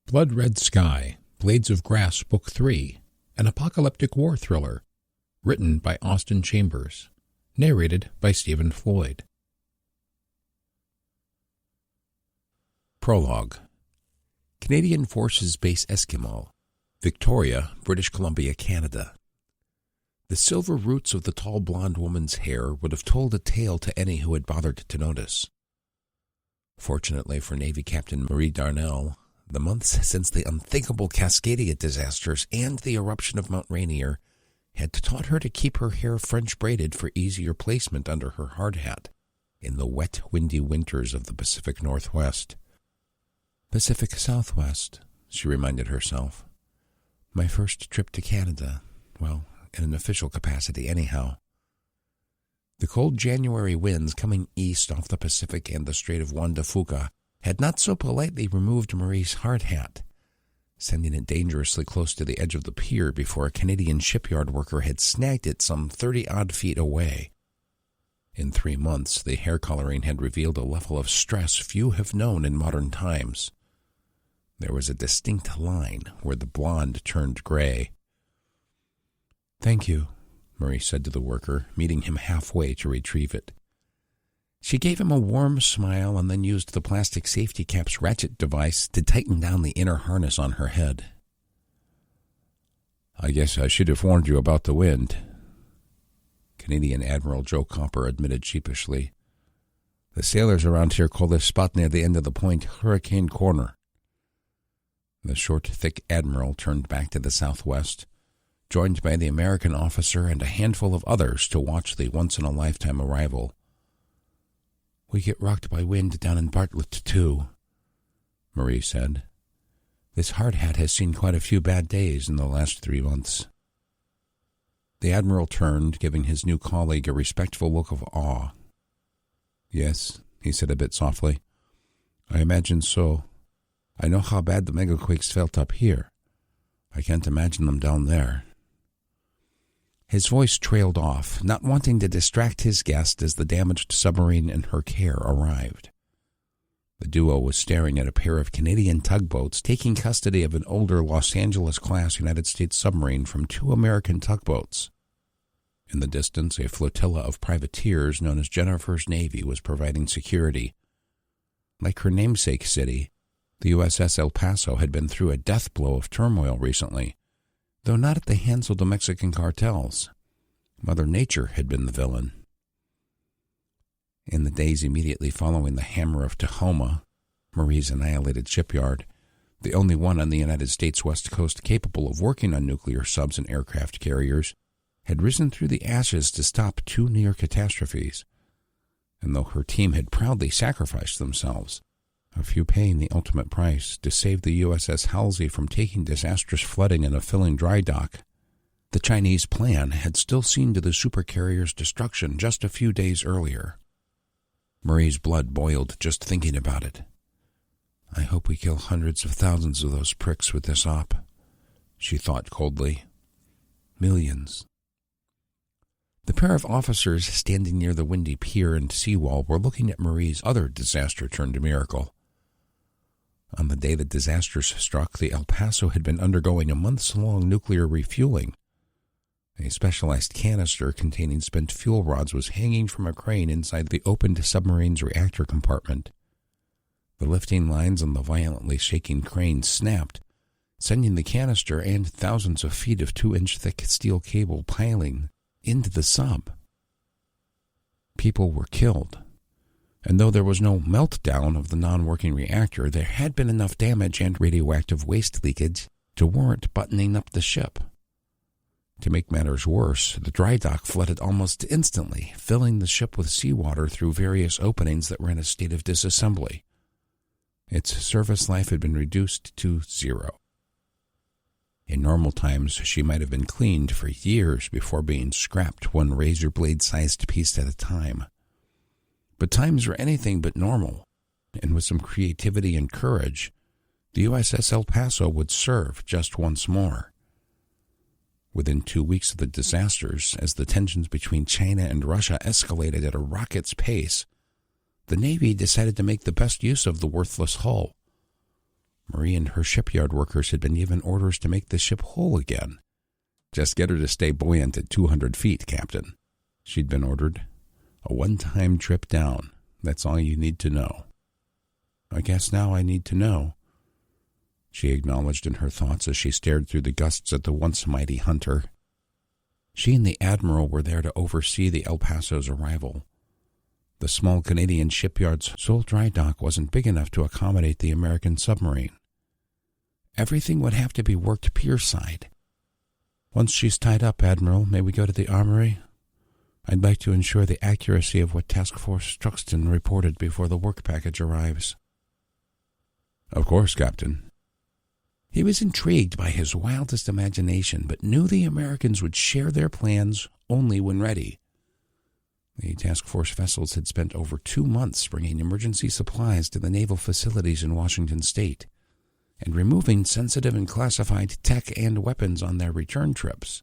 Blood Red Sky, Blades of Grass Book 3, an apocalyptic war thriller, written by Austin Chambers, narrated by Stephen Floyd. Prologue. Canadian Forces Base Eskimo, Victoria, British Columbia, Canada. The silver roots of the tall blonde woman's hair would have told a tale to any who had bothered to notice. Fortunately for Navy Captain Marie Darnell, the months since the unthinkable Cascadia disasters and the eruption of Mount Rainier had taught her to keep her hair French braided for easier placement under her hard hat in the wet, windy winters of the Pacific Northwest. Pacific Southwest, she reminded herself. My first trip to Canada, well, in an official capacity anyhow. The cold January winds coming east off the Pacific and the Strait of Juan de Fuca had not so politely removed Marie's hard hat, sending it dangerously close to the edge of the pier before a Canadian shipyard worker had snagged it some 30-odd feet away. In 3 months, the hair coloring had revealed a level of stress few have known in modern times. There was a distinct line where the blonde turned gray. "Thank you," Marie said to the worker, meeting him halfway to retrieve it. She gave him a warm smile and then used the plastic safety cap's ratchet device to tighten down the inner harness on her head. "I guess I should have warned you about the wind," Canadian Admiral Joe Copper admitted sheepishly. "The sailors around here call this spot near the end of the point Hurricane Corner." The short, thick admiral turned back to the southwest, joined by the American officer and a handful of others to watch the once-in-a-lifetime arrival. "We get rocked by wind down in Bartlett, too," Marie said. "This hard hat has seen quite a few bad days in the last 3 months." The Admiral turned, giving his new colleague a respectful look of awe. "Yes," he said a bit softly. "I imagine so. I know how bad the megaquakes felt up here. I can't imagine them down there." His voice trailed off, not wanting to distract his guest as the damaged submarine in her care arrived. The duo was staring at a pair of Canadian tugboats taking custody of an older Los Angeles-class United States submarine from 2 American tugboats. In the distance, a flotilla of privateers known as Jennifer's Navy was providing security. Like her namesake city, the USS El Paso had been through a death blow of turmoil recently, though not at the hands of the Mexican cartels. Mother Nature had been the villain. In the days immediately following the hammer of Tahoma, Marie's annihilated shipyard, the only one on the United States West Coast capable of working on nuclear subs and aircraft carriers, had risen through the ashes to stop 2 near catastrophes. And though her team had proudly sacrificed themselves, a few paying the ultimate price to save the USS Halsey from taking disastrous flooding in a filling dry dock, the Chinese plan had still seen to the supercarrier's destruction just a few days earlier. Marie's blood boiled just thinking about it. "I hope we kill hundreds of thousands of those pricks with this op," she thought coldly. "Millions." The pair of officers standing near the windy pier and seawall were looking at Marie's other disaster-turned-miracle. On the day the disasters struck, the El Paso had been undergoing a months-long nuclear refueling. A specialized canister containing spent fuel rods was hanging from a crane inside the opened submarine's reactor compartment. The lifting lines on the violently shaking crane snapped, sending the canister and thousands of feet of 2-inch thick steel cable piling into the sub. People were killed. And though there was no meltdown of the non-working reactor, there had been enough damage and radioactive waste leakage to warrant buttoning up the ship. To make matters worse, the dry dock flooded almost instantly, filling the ship with seawater through various openings that were in a state of disassembly. Its service life had been reduced to 0. In normal times, she might have been cleaned for years before being scrapped one razor blade-sized piece at a time. But times were anything but normal, and with some creativity and courage, the USS El Paso would serve just once more. Within 2 weeks of the disasters, as the tensions between China and Russia escalated at a rocket's pace, the Navy decided to make the best use of the worthless hull. Marie and her shipyard workers had been given orders to make the ship whole again. "Just get her to stay buoyant at 200 feet, Captain," she'd been ordered. "A one-time trip down. That's all you need to know." "I guess now I need to know," she acknowledged in her thoughts as she stared through the gusts at the once mighty Hunter. She and the Admiral were there to oversee the El Paso's arrival. The small Canadian shipyard's sole dry dock wasn't big enough to accommodate the American submarine. Everything would have to be worked pierside. "Once she's tied up, Admiral, may we go to the armory? I'd like to ensure the accuracy of what Task Force Truxton reported before the work package arrives." "Of course, Captain." He was intrigued by his wildest imagination, but knew the Americans would share their plans only when ready. The task force vessels had spent over 2 months bringing emergency supplies to the naval facilities in Washington state and removing sensitive and classified tech and weapons on their return trips.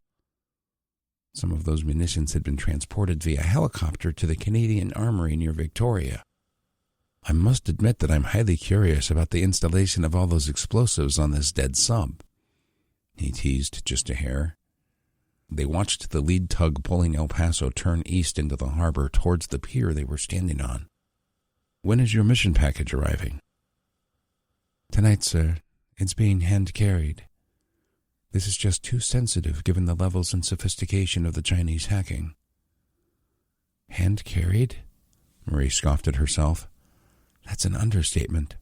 Some of those munitions had been transported via helicopter to the Canadian Armory near Victoria. "I must admit that I'm highly curious about the installation of all those explosives on this dead sub," he teased just a hair. They watched the lead tug pulling El Paso turn east into the harbor towards the pier they were standing on. "When is your mission package arriving?" "Tonight, sir. It's being hand-carried. This is just too sensitive given the levels and sophistication of the Chinese hacking." "Hand-carried?" Marie scoffed at herself. That's an understatement.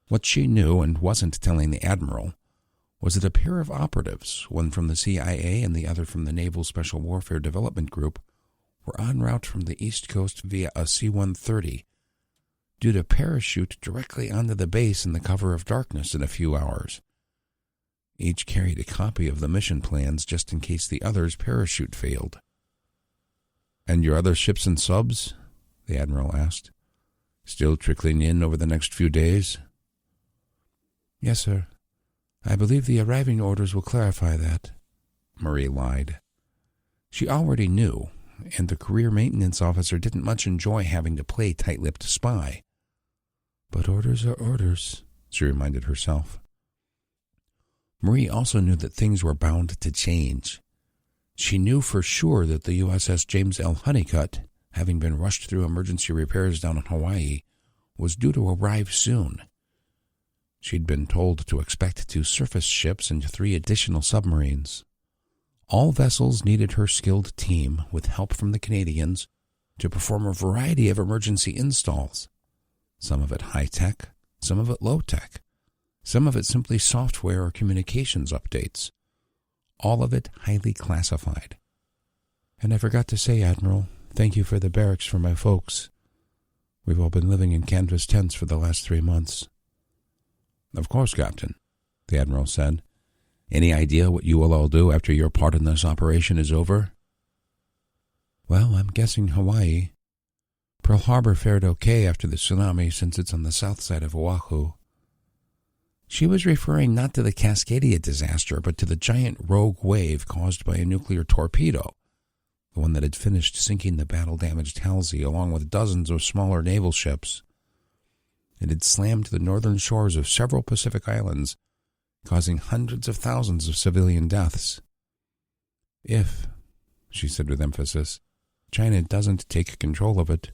What she knew and wasn't telling the Admiral was that a pair of operatives, one from the CIA and the other from the Naval Special Warfare Development Group, were en route from the East Coast via a C-130, due to parachute directly onto the base in the cover of darkness in a few hours. Each carried a copy of the mission plans just in case the other's parachute failed. "And your other ships and subs?" the Admiral asked. "Still trickling in over the next few days?" "Yes, sir. I believe the arriving orders will clarify that," Marie lied. She already knew, and the career maintenance officer didn't much enjoy having to play tight-lipped spy. "But orders are orders," she reminded herself. Marie also knew that things were bound to change. She knew for sure that the USS James L. Honeycutt, having been rushed through emergency repairs down in Hawaii, was due to arrive soon. She'd been told to expect 2 surface ships and 3 additional submarines. All vessels needed her skilled team, with help from the Canadians, to perform a variety of emergency installs. Some of it high-tech, some of it low-tech, some of it simply software or communications updates. All of it highly classified. "And I forgot to say, Admiral, thank you for the barracks for my folks. We've all been living in canvas tents for the last 3 months." "Of course, Captain," the Admiral said. "Any idea what you will all do after your part in this operation is over?" "Well, I'm guessing Hawaii. Pearl Harbor fared okay after the tsunami since it's on the south side of Oahu." She was referring not to the Cascadia disaster, but to the giant rogue wave caused by a nuclear torpedo, the one that had finished sinking the battle-damaged Halsey along with dozens of smaller naval ships. It had slammed the northern shores of several Pacific islands, causing hundreds of thousands of civilian deaths. "If," she said with emphasis, "China doesn't take control of it."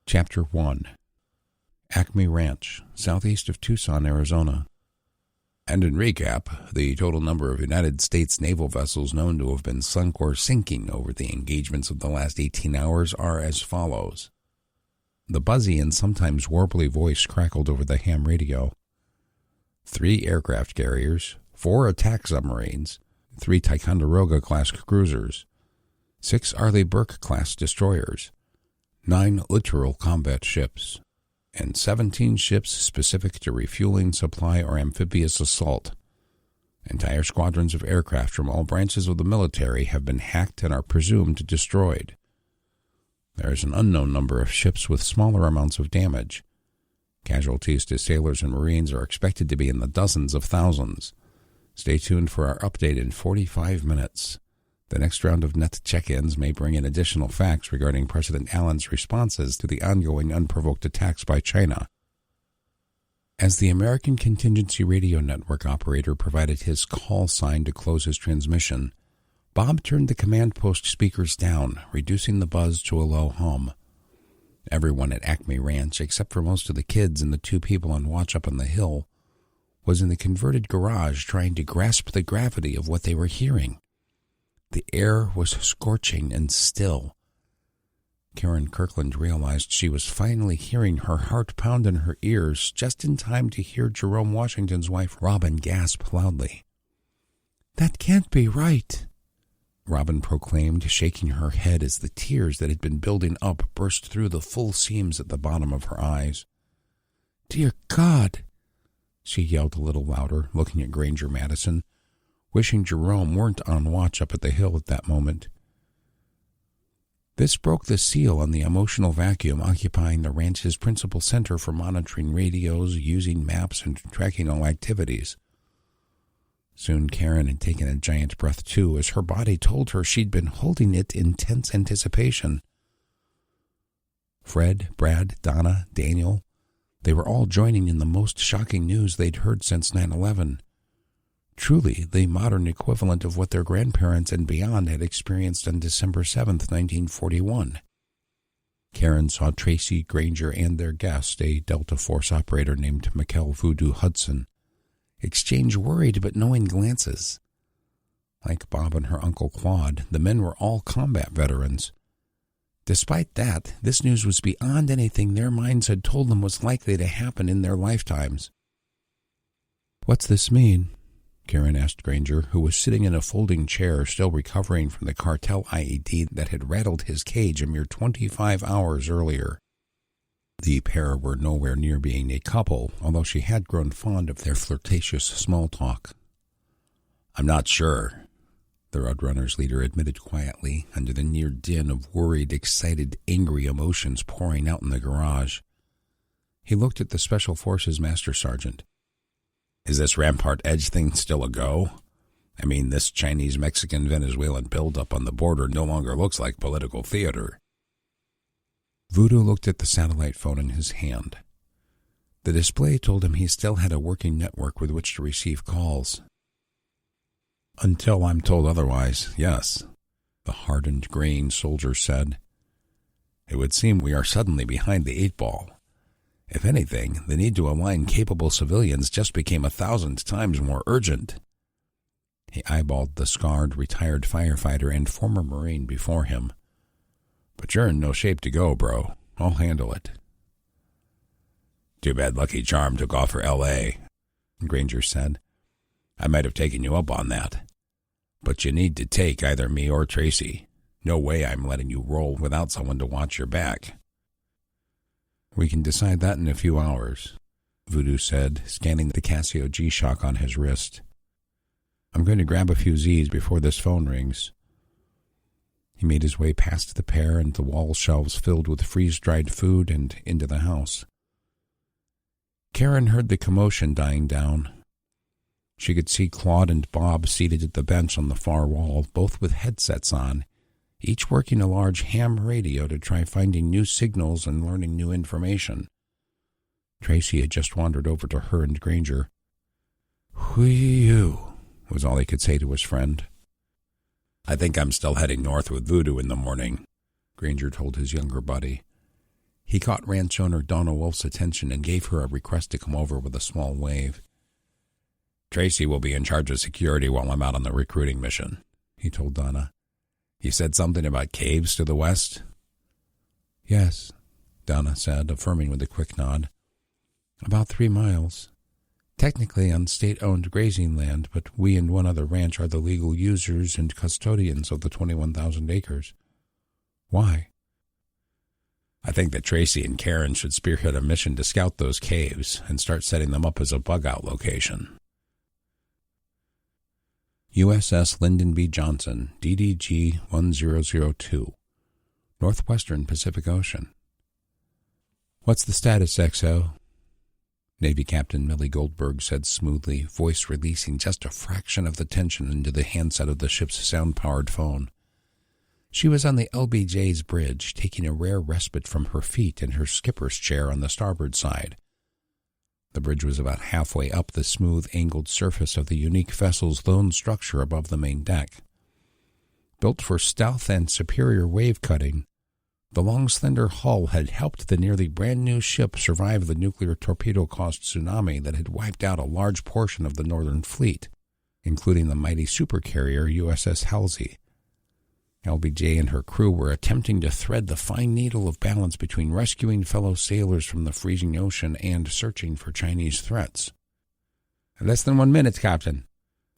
Chapter 1. Acme Ranch, southeast of Tucson, Arizona. And in recap, the total number of United States naval vessels known to have been sunk or sinking over the engagements of the last 18 hours are as follows. The buzzy and sometimes warbly voice crackled over the ham radio. 3 aircraft carriers, 4 attack submarines, 3 Ticonderoga-class cruisers, 6 Arleigh Burke-class destroyers, 9 littoral combat ships, and 17 ships specific to refueling, supply, or amphibious assault. Entire squadrons of aircraft from all branches of the military have been hacked and are presumed destroyed. There is an unknown number of ships with smaller amounts of damage. Casualties to sailors and Marines are expected to be in the dozens of thousands. Stay tuned for our update in 45 minutes. The next round of net check-ins may bring in additional facts regarding President Allen's responses to the ongoing unprovoked attacks by China. As the American Contingency Radio Network operator provided his call sign to close his transmission, Bob turned the command post speakers down, reducing the buzz to a low hum. Everyone at Acme Ranch, except for most of the kids and the two people on watch up on the hill, was in the converted garage trying to grasp the gravity of what they were hearing. The air was scorching and still. Karen Kirkland realized she was finally hearing her heart pound in her ears just in time to hear Jerome Washington's wife, Robin, gasp loudly. "That can't be right," Robin proclaimed, shaking her head as the tears that had been building up burst through the full seams at the bottom of her eyes. "Dear God," she yelled a little louder, looking at Granger Madison, wishing Jerome weren't on watch up at the hill at that moment. This broke the seal on the emotional vacuum occupying the ranch's principal center for monitoring radios, using maps, and tracking all activities. Soon Karen had taken a giant breath too, as her body told her she'd been holding it in tense anticipation. Fred, Brad, Donna, Daniel, they were all joining in the most shocking news they'd heard since 9/11. Truly the modern equivalent of what their grandparents and beyond had experienced on December 7th, 1941. Karen saw Tracy, Granger, and their guest, a Delta Force operator named Mikkel Voodoo Hudson, exchange worried but knowing glances. Like Bob and her Uncle Claude, the men were all combat veterans. Despite that, this news was beyond anything their minds had told them was likely to happen in their lifetimes. "What's this mean?" Karen asked Granger, who was sitting in a folding chair, still recovering from the cartel IED that had rattled his cage a mere 25 hours earlier. The pair were nowhere near being a couple, although she had grown fond of their flirtatious small talk. "I'm not sure," the Roadrunners leader admitted quietly, under the near din of worried, excited, angry emotions pouring out in the garage. He looked at the Special Forces Master Sergeant. "Is this Rampart Edge thing still a go? I mean, this Chinese-Mexican-Venezuelan buildup on the border no longer looks like political theater." Voodoo looked at the satellite phone in his hand. The display told him he still had a working network with which to receive calls. "Until I'm told otherwise, yes," the hardened grain soldier said. "It would seem we are suddenly behind the 8 ball. If anything, the need to align capable civilians just became 1,000 times more urgent." He eyeballed the scarred, retired firefighter and former Marine before him. "But you're in no shape to go, bro. I'll handle it." "Too bad Lucky Charm took off for L.A., Granger said. "I might have taken you up on that. But you need to take either me or Tracy. No way I'm letting you roll without someone to watch your back." "We can decide that in a few hours," Voodoo said, scanning the Casio G-Shock on his wrist. "I'm going to grab a few Z's before this phone rings." He made his way past the pair and the wall shelves filled with freeze-dried food and into the house. Karen heard the commotion dying down. She could see Claude and Bob seated at the bench on the far wall, both with headsets on, each working a large ham radio to try finding new signals and learning new information. Tracy had just wandered over to her and Granger. "Whee-you," was all he could say to his friend. "I think I'm still heading north with Voodoo in the morning," Granger told his younger buddy. He caught ranch owner Donna Wolf's attention and gave her a request to come over with a small wave. "Tracy will be in charge of security while I'm out on the recruiting mission," he told Donna. "You said something about caves to the west?" "Yes," Donna said, affirming with a quick nod. "About 3 miles. Technically on state-owned grazing land, but we and one other ranch are the legal users and custodians of the 21,000 acres. Why?" "I think that Tracy and Karen should spearhead a mission to scout those caves and start setting them up as a bug-out location." USS Lyndon B. Johnson, DDG 1002, Northwestern Pacific Ocean. "What's the status, XO?" Navy Captain Millie Goldberg said smoothly, voice releasing just a fraction of the tension into the handset of the ship's sound-powered phone. She was on the LBJ's bridge, taking a rare respite from her feet in her skipper's chair on the starboard side. The bridge was about halfway up the smooth, angled surface of the unique vessel's lone structure above the main deck. Built for stealth and superior wave cutting, the long, slender hull had helped the nearly brand-new ship survive the nuclear torpedo-caused tsunami that had wiped out a large portion of the Northern Fleet, including the mighty supercarrier USS Halsey. LBJ and her crew were attempting to thread the fine needle of balance between rescuing fellow sailors from the freezing ocean and searching for Chinese threats. "Less than 1 minute, Captain,"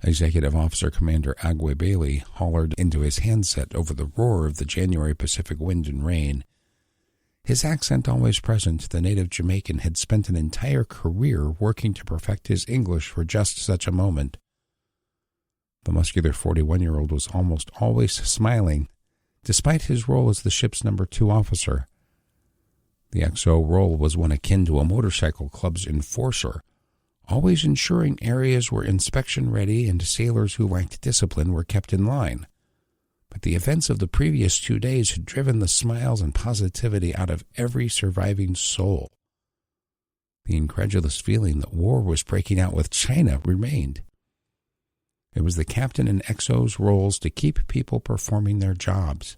Executive Officer Commander Agwe Bailey hollered into his handset over the roar of the January Pacific wind and rain. His accent always present, the native Jamaican had spent an entire career working to perfect his English for just such a moment. The muscular 41-year-old was almost always smiling, despite his role as the ship's number 2 officer. The XO role was one akin to a motorcycle club's enforcer, always ensuring areas were inspection-ready and sailors who lacked discipline were kept in line. But the events of the previous 2 days had driven the smiles and positivity out of every surviving soul. The incredulous feeling that war was breaking out with China remained. It was the captain and XO's roles to keep people performing their jobs.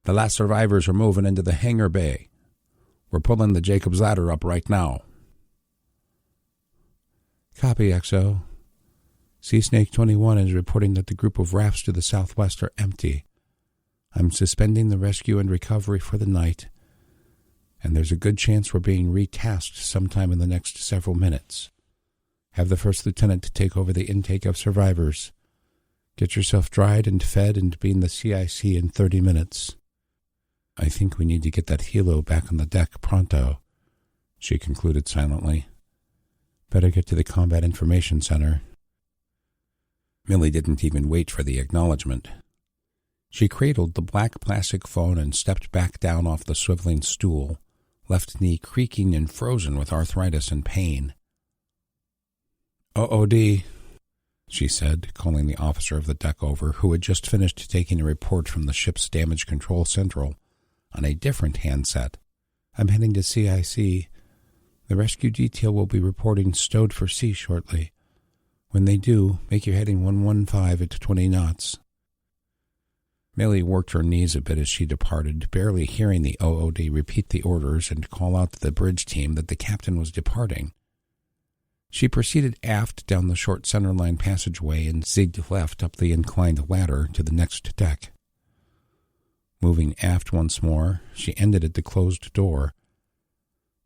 "The last survivors are moving into the hangar bay. We're pulling the Jacob's Ladder up right now." "Copy, XO. Sea Snake 21 is reporting that the group of rafts to the southwest are empty. I'm suspending the rescue and recovery for the night, and there's a good chance we're being retasked sometime in the next several minutes. Have the first lieutenant take over the intake of survivors. Get yourself dried and fed and be in the CIC in 30 minutes. I think we need to get that helo back on the deck pronto," she concluded silently. "Better get to the Combat Information Center." Millie didn't even wait for the acknowledgement. She cradled the black plastic phone and stepped back down off the swiveling stool, left knee creaking and frozen with arthritis and pain. "OOD," she said, calling the officer of the deck over, who had just finished taking a report from the ship's damage control central on a different handset. "I'm heading to CIC. The rescue detail will be reporting stowed for sea shortly. When they do, make your heading 115 at 20 knots. Millie worked her knees a bit as she departed, barely hearing the OOD repeat the orders and call out to the bridge team that the captain was departing. She proceeded aft down the short centerline passageway and zigged left up the inclined ladder to the next deck. Moving aft once more, she ended at the closed door.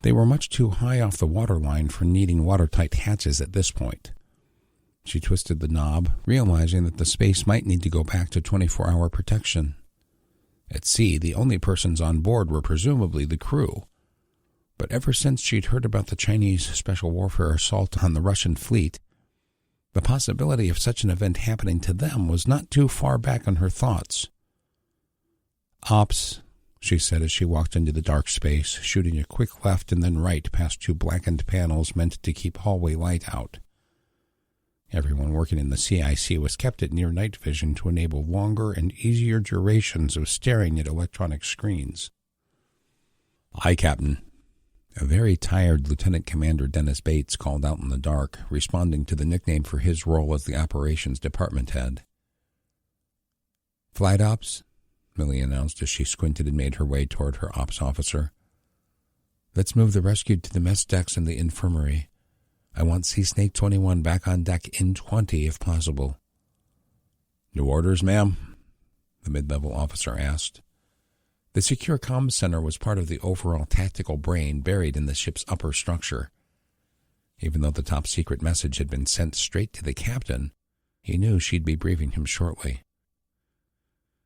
They were much too high off the waterline for needing watertight hatches at this point. She twisted the knob, realizing that the space might need to go back to 24-hour protection. At sea, the only persons on board were presumably the crew. But ever since she'd heard about the Chinese special warfare assault on the Russian fleet, the possibility of such an event happening to them was not too far back on her thoughts. "Ops," she said as she walked into the dark space, shooting a quick left and then right past 2 blackened panels meant to keep hallway light out. Everyone working in the CIC was kept at near night vision to enable longer and easier durations of staring at electronic screens. "Aye, Captain." A very tired Lieutenant Commander Dennis Bates called out in the dark, responding to the nickname for his role as the operations department head. "Flight ops," Millie announced as she squinted and made her way toward her ops officer. "Let's move the rescued to the mess decks and the infirmary. I want Sea Snake 21 back on deck in 20 if possible." "New orders, ma'am?" the mid-level officer asked. The secure comms center was part of the overall tactical brain buried in the ship's upper structure. Even though the top-secret message had been sent straight to the captain, he knew she'd be briefing him shortly.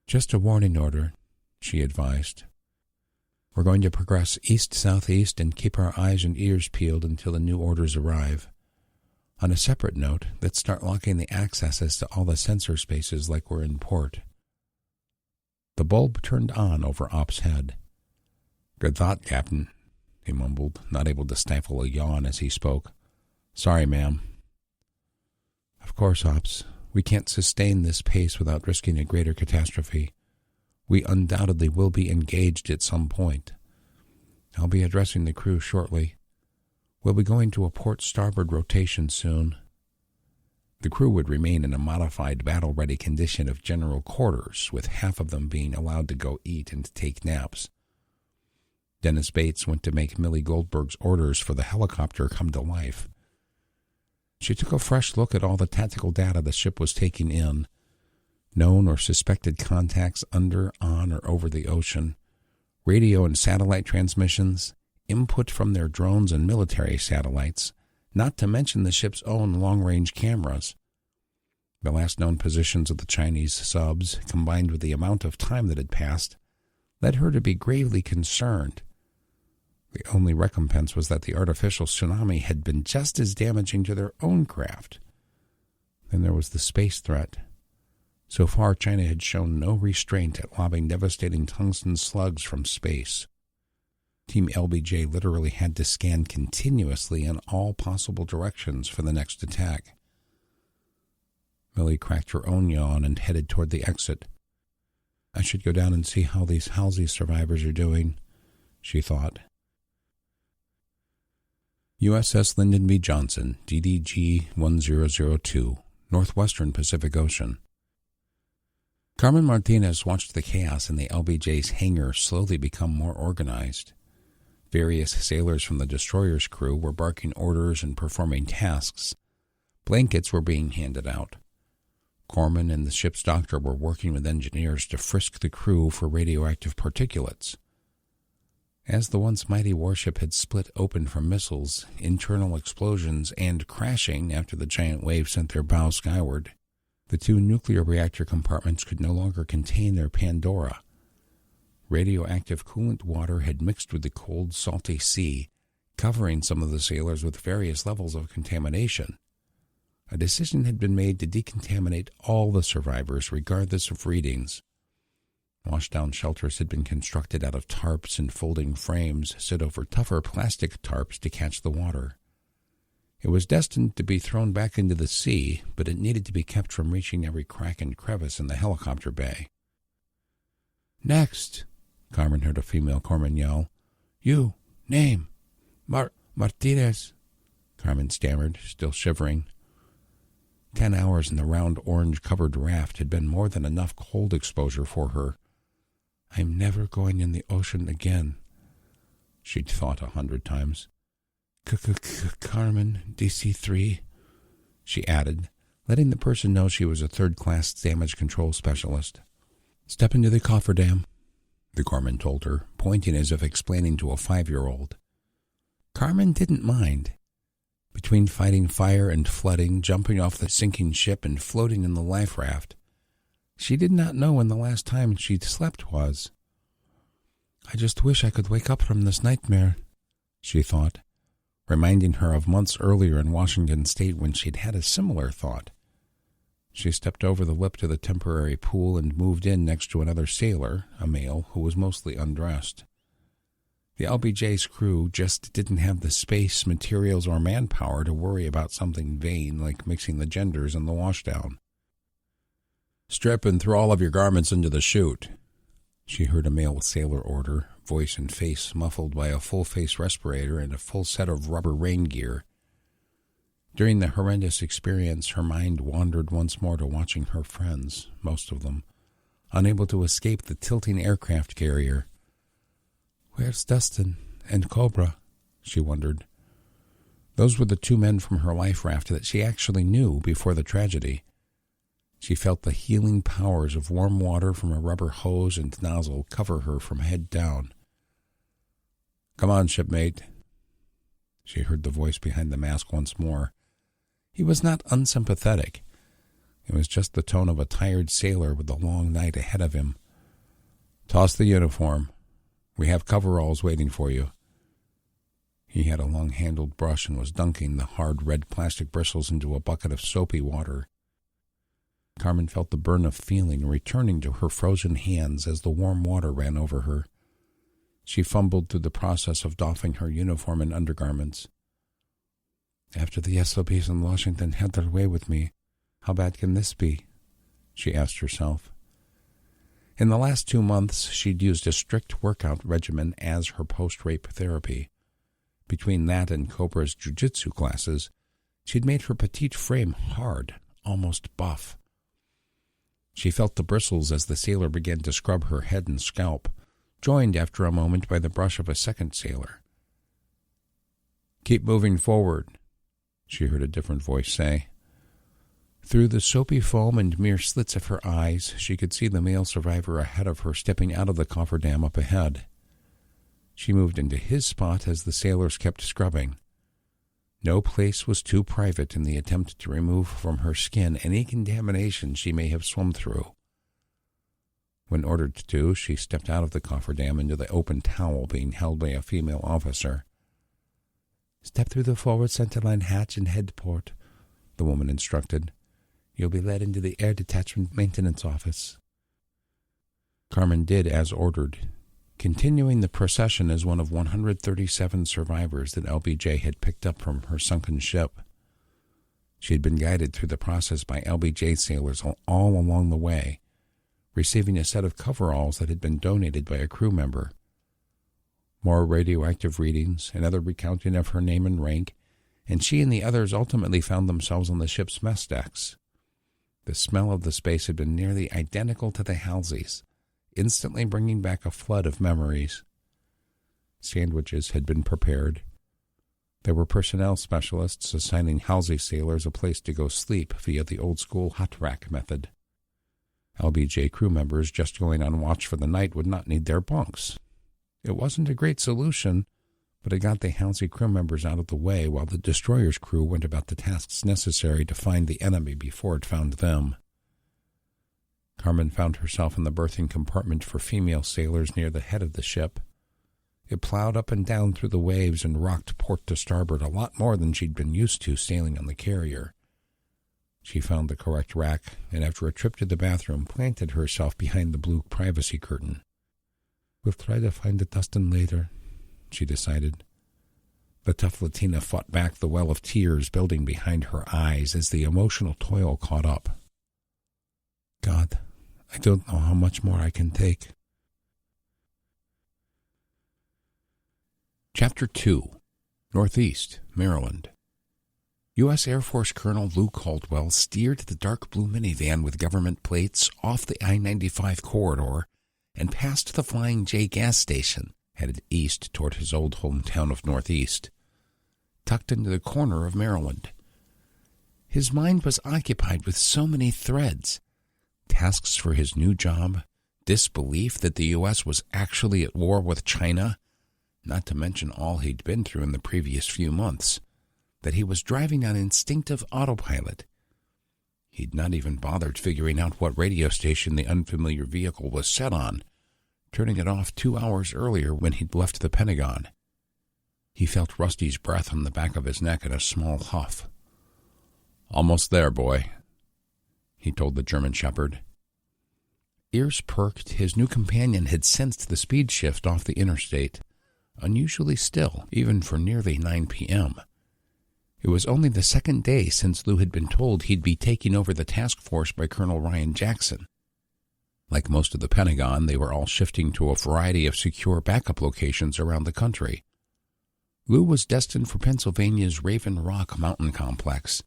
"Just a warning order," she advised. "We're going to progress east-southeast and keep our eyes and ears peeled until the new orders arrive. On a separate note, let's start locking the accesses to all the sensor spaces like we're in port." The bulb turned on over Op's head. "Good thought, Captain. he mumbled, not able to stifle a yawn as he spoke. "Sorry, ma'am." "Of course, Ops. We can't sustain this pace without risking a greater catastrophe. We undoubtedly will be engaged at some point. I'll be addressing the crew shortly. We'll be going to a port starboard rotation soon." The crew would remain in a modified battle-ready condition of general quarters, with half of them being allowed to go eat and take naps. Dennis Bates went to make Millie Goldberg's orders for the helicopter come to life. She took a fresh look at all the tactical data the ship was taking in, known or suspected contacts under, on, or over the ocean, radio and satellite transmissions, input from their drones and military satellites, not to mention the ship's own long-range cameras. The last known positions of the Chinese subs, combined with the amount of time that had passed, led her to be gravely concerned. The only recompense was that the artificial tsunami had been just as damaging to their own craft. Then there was the space threat. So far, China had shown no restraint at lobbing devastating tungsten slugs from space. Team LBJ literally had to scan continuously in all possible directions for the next attack. Millie cracked her own yawn and headed toward the exit. "I should go down and see how these Halsey survivors are doing," she thought. USS Lyndon B. Johnson, DDG-1002, Northwestern Pacific Ocean. Carmen Martinez watched the chaos in the LBJ's hangar slowly become more organized. Various sailors from the destroyer's crew were barking orders and performing tasks. Blankets were being handed out. Corman and the ship's doctor were working with engineers to frisk the crew for radioactive particulates. As the once mighty warship had split open from missiles, internal explosions, and crashing after the giant wave sent their bow skyward, the two nuclear reactor compartments could no longer contain their Pandora. Radioactive coolant water had mixed with the cold, salty sea, covering some of the sailors with various levels of contamination. A decision had been made to decontaminate all the survivors, regardless of readings. Washdown shelters had been constructed out of tarps and folding frames set over tougher plastic tarps to catch the water. It was destined to be thrown back into the sea, but it needed to be kept from reaching every crack and crevice in the helicopter bay. "Next!" Carmen heard a female corpsman yell. "You, name, Martinez," Carmen stammered, still shivering. 10 hours in the round orange-covered raft had been more than enough cold exposure for her. "I'm never going in the ocean again," she'd thought 100 times. "Carmen, DC-3, she added, letting the person know she was a third-class damage control specialist. "Step into the cofferdam," the corpsman told her, pointing as if explaining to a 5-year-old. Carmen didn't mind. Between fighting fire and flooding, jumping off the sinking ship and floating in the life raft, she did not know when the last time she'd slept was. "I just wish I could wake up from this nightmare," she thought, reminding her of months earlier in Washington State when she'd had a similar thought. She stepped over the lip to the temporary pool and moved in next to another sailor, a male, who was mostly undressed. The LBJ's crew just didn't have the space, materials, or manpower to worry about something vain like mixing the genders in the washdown. "Strip and throw all of your garments into the chute," she heard a male sailor order, voice and face muffled by a full-face respirator and a full set of rubber rain gear. During the horrendous experience, her mind wandered once more to watching her friends, most of them, unable to escape the tilting aircraft carrier. "Where's Dustin and Cobra?" she wondered. Those were the 2 men from her life raft that she actually knew before the tragedy. She felt the healing powers of warm water from a rubber hose and nozzle cover her from head down. "Come on, shipmate." She heard the voice behind the mask once more. He was not unsympathetic. It was just the tone of a tired sailor with a long night ahead of him. "Toss the uniform. We have coveralls waiting for you." He had a long-handled brush and was dunking the hard red plastic bristles into a bucket of soapy water. Carmen felt the burn of feeling returning to her frozen hands as the warm water ran over her. She fumbled through the process of doffing her uniform and undergarments. "After the SOBs in Washington had their way with me, how bad can this be?" she asked herself. In the last 2 months, she'd used a strict workout regimen as her post-rape therapy. Between that and Cobra's jiu-jitsu classes, she'd made her petite frame hard, almost buff. She felt the bristles as the sailor began to scrub her head and scalp, joined after a moment by the brush of a second sailor. "Keep moving forward," she heard a different voice say. Through the soapy foam and mere slits of her eyes, she could see the male survivor ahead of her stepping out of the cofferdam up ahead. She moved into his spot as the sailors kept scrubbing. No place was too private in the attempt to remove from her skin any contamination she may have swum through. When ordered to, she stepped out of the cofferdam into the open towel being held by a female officer. "Step through the forward centerline hatch and head port," the woman instructed. "You'll be led into the air detachment maintenance office." Carmen did as ordered, continuing the procession as one of 137 survivors that LBJ had picked up from her sunken ship. She had been guided through the process by LBJ sailors all along the way, receiving a set of coveralls that had been donated by a crew member. More radioactive readings, another recounting of her name and rank, and she and the others ultimately found themselves on the ship's mess decks. The smell of the space had been nearly identical to the Halsey's, instantly bringing back a flood of memories. Sandwiches had been prepared. There were personnel specialists assigning Halsey sailors a place to go sleep via the old-school hot rack method. LBJ crew members just going on watch for the night would not need their bunks. It wasn't a great solution, but it got the Halsey crew members out of the way while the destroyer's crew went about the tasks necessary to find the enemy before it found them. Carmen found herself in the berthing compartment for female sailors near the head of the ship. It plowed up and down through the waves and rocked port to starboard a lot more than she'd been used to sailing on the carrier. She found the correct rack, and after a trip to the bathroom, planted herself behind the blue privacy curtain. "We'll try to find the Dustin later," she decided. The tough Latina fought back the well of tears building behind her eyes as the emotional toil caught up. "God, I don't know how much more I can take." Chapter 2. Northeast, Maryland. U.S. Air Force Colonel Lou Caldwell steered the dark blue minivan with government plates off the I-95 corridor and past the Flying J gas station, headed east toward his old hometown of Northeast, tucked into the corner of Maryland. His mind was occupied with so many threads: tasks for his new job, disbelief that the U.S. was actually at war with China, not to mention all he'd been through in the previous few months, that he was driving on instinctive autopilot. He'd not even bothered figuring out what radio station the unfamiliar vehicle was set on, turning it off 2 hours earlier when he'd left the Pentagon. He felt Rusty's breath on the back of his neck in a small huff. "Almost there, boy," he told the German shepherd. Ears perked, his new companion had sensed the speed shift off the interstate, unusually still, even for nearly 9 p.m. It was only the second day since Lou had been told he'd be taking over the task force by Colonel Ryan Jackson. Like most of the Pentagon, they were all shifting to a variety of secure backup locations around the country. Lou was destined for Pennsylvania's Raven Rock mountain complex,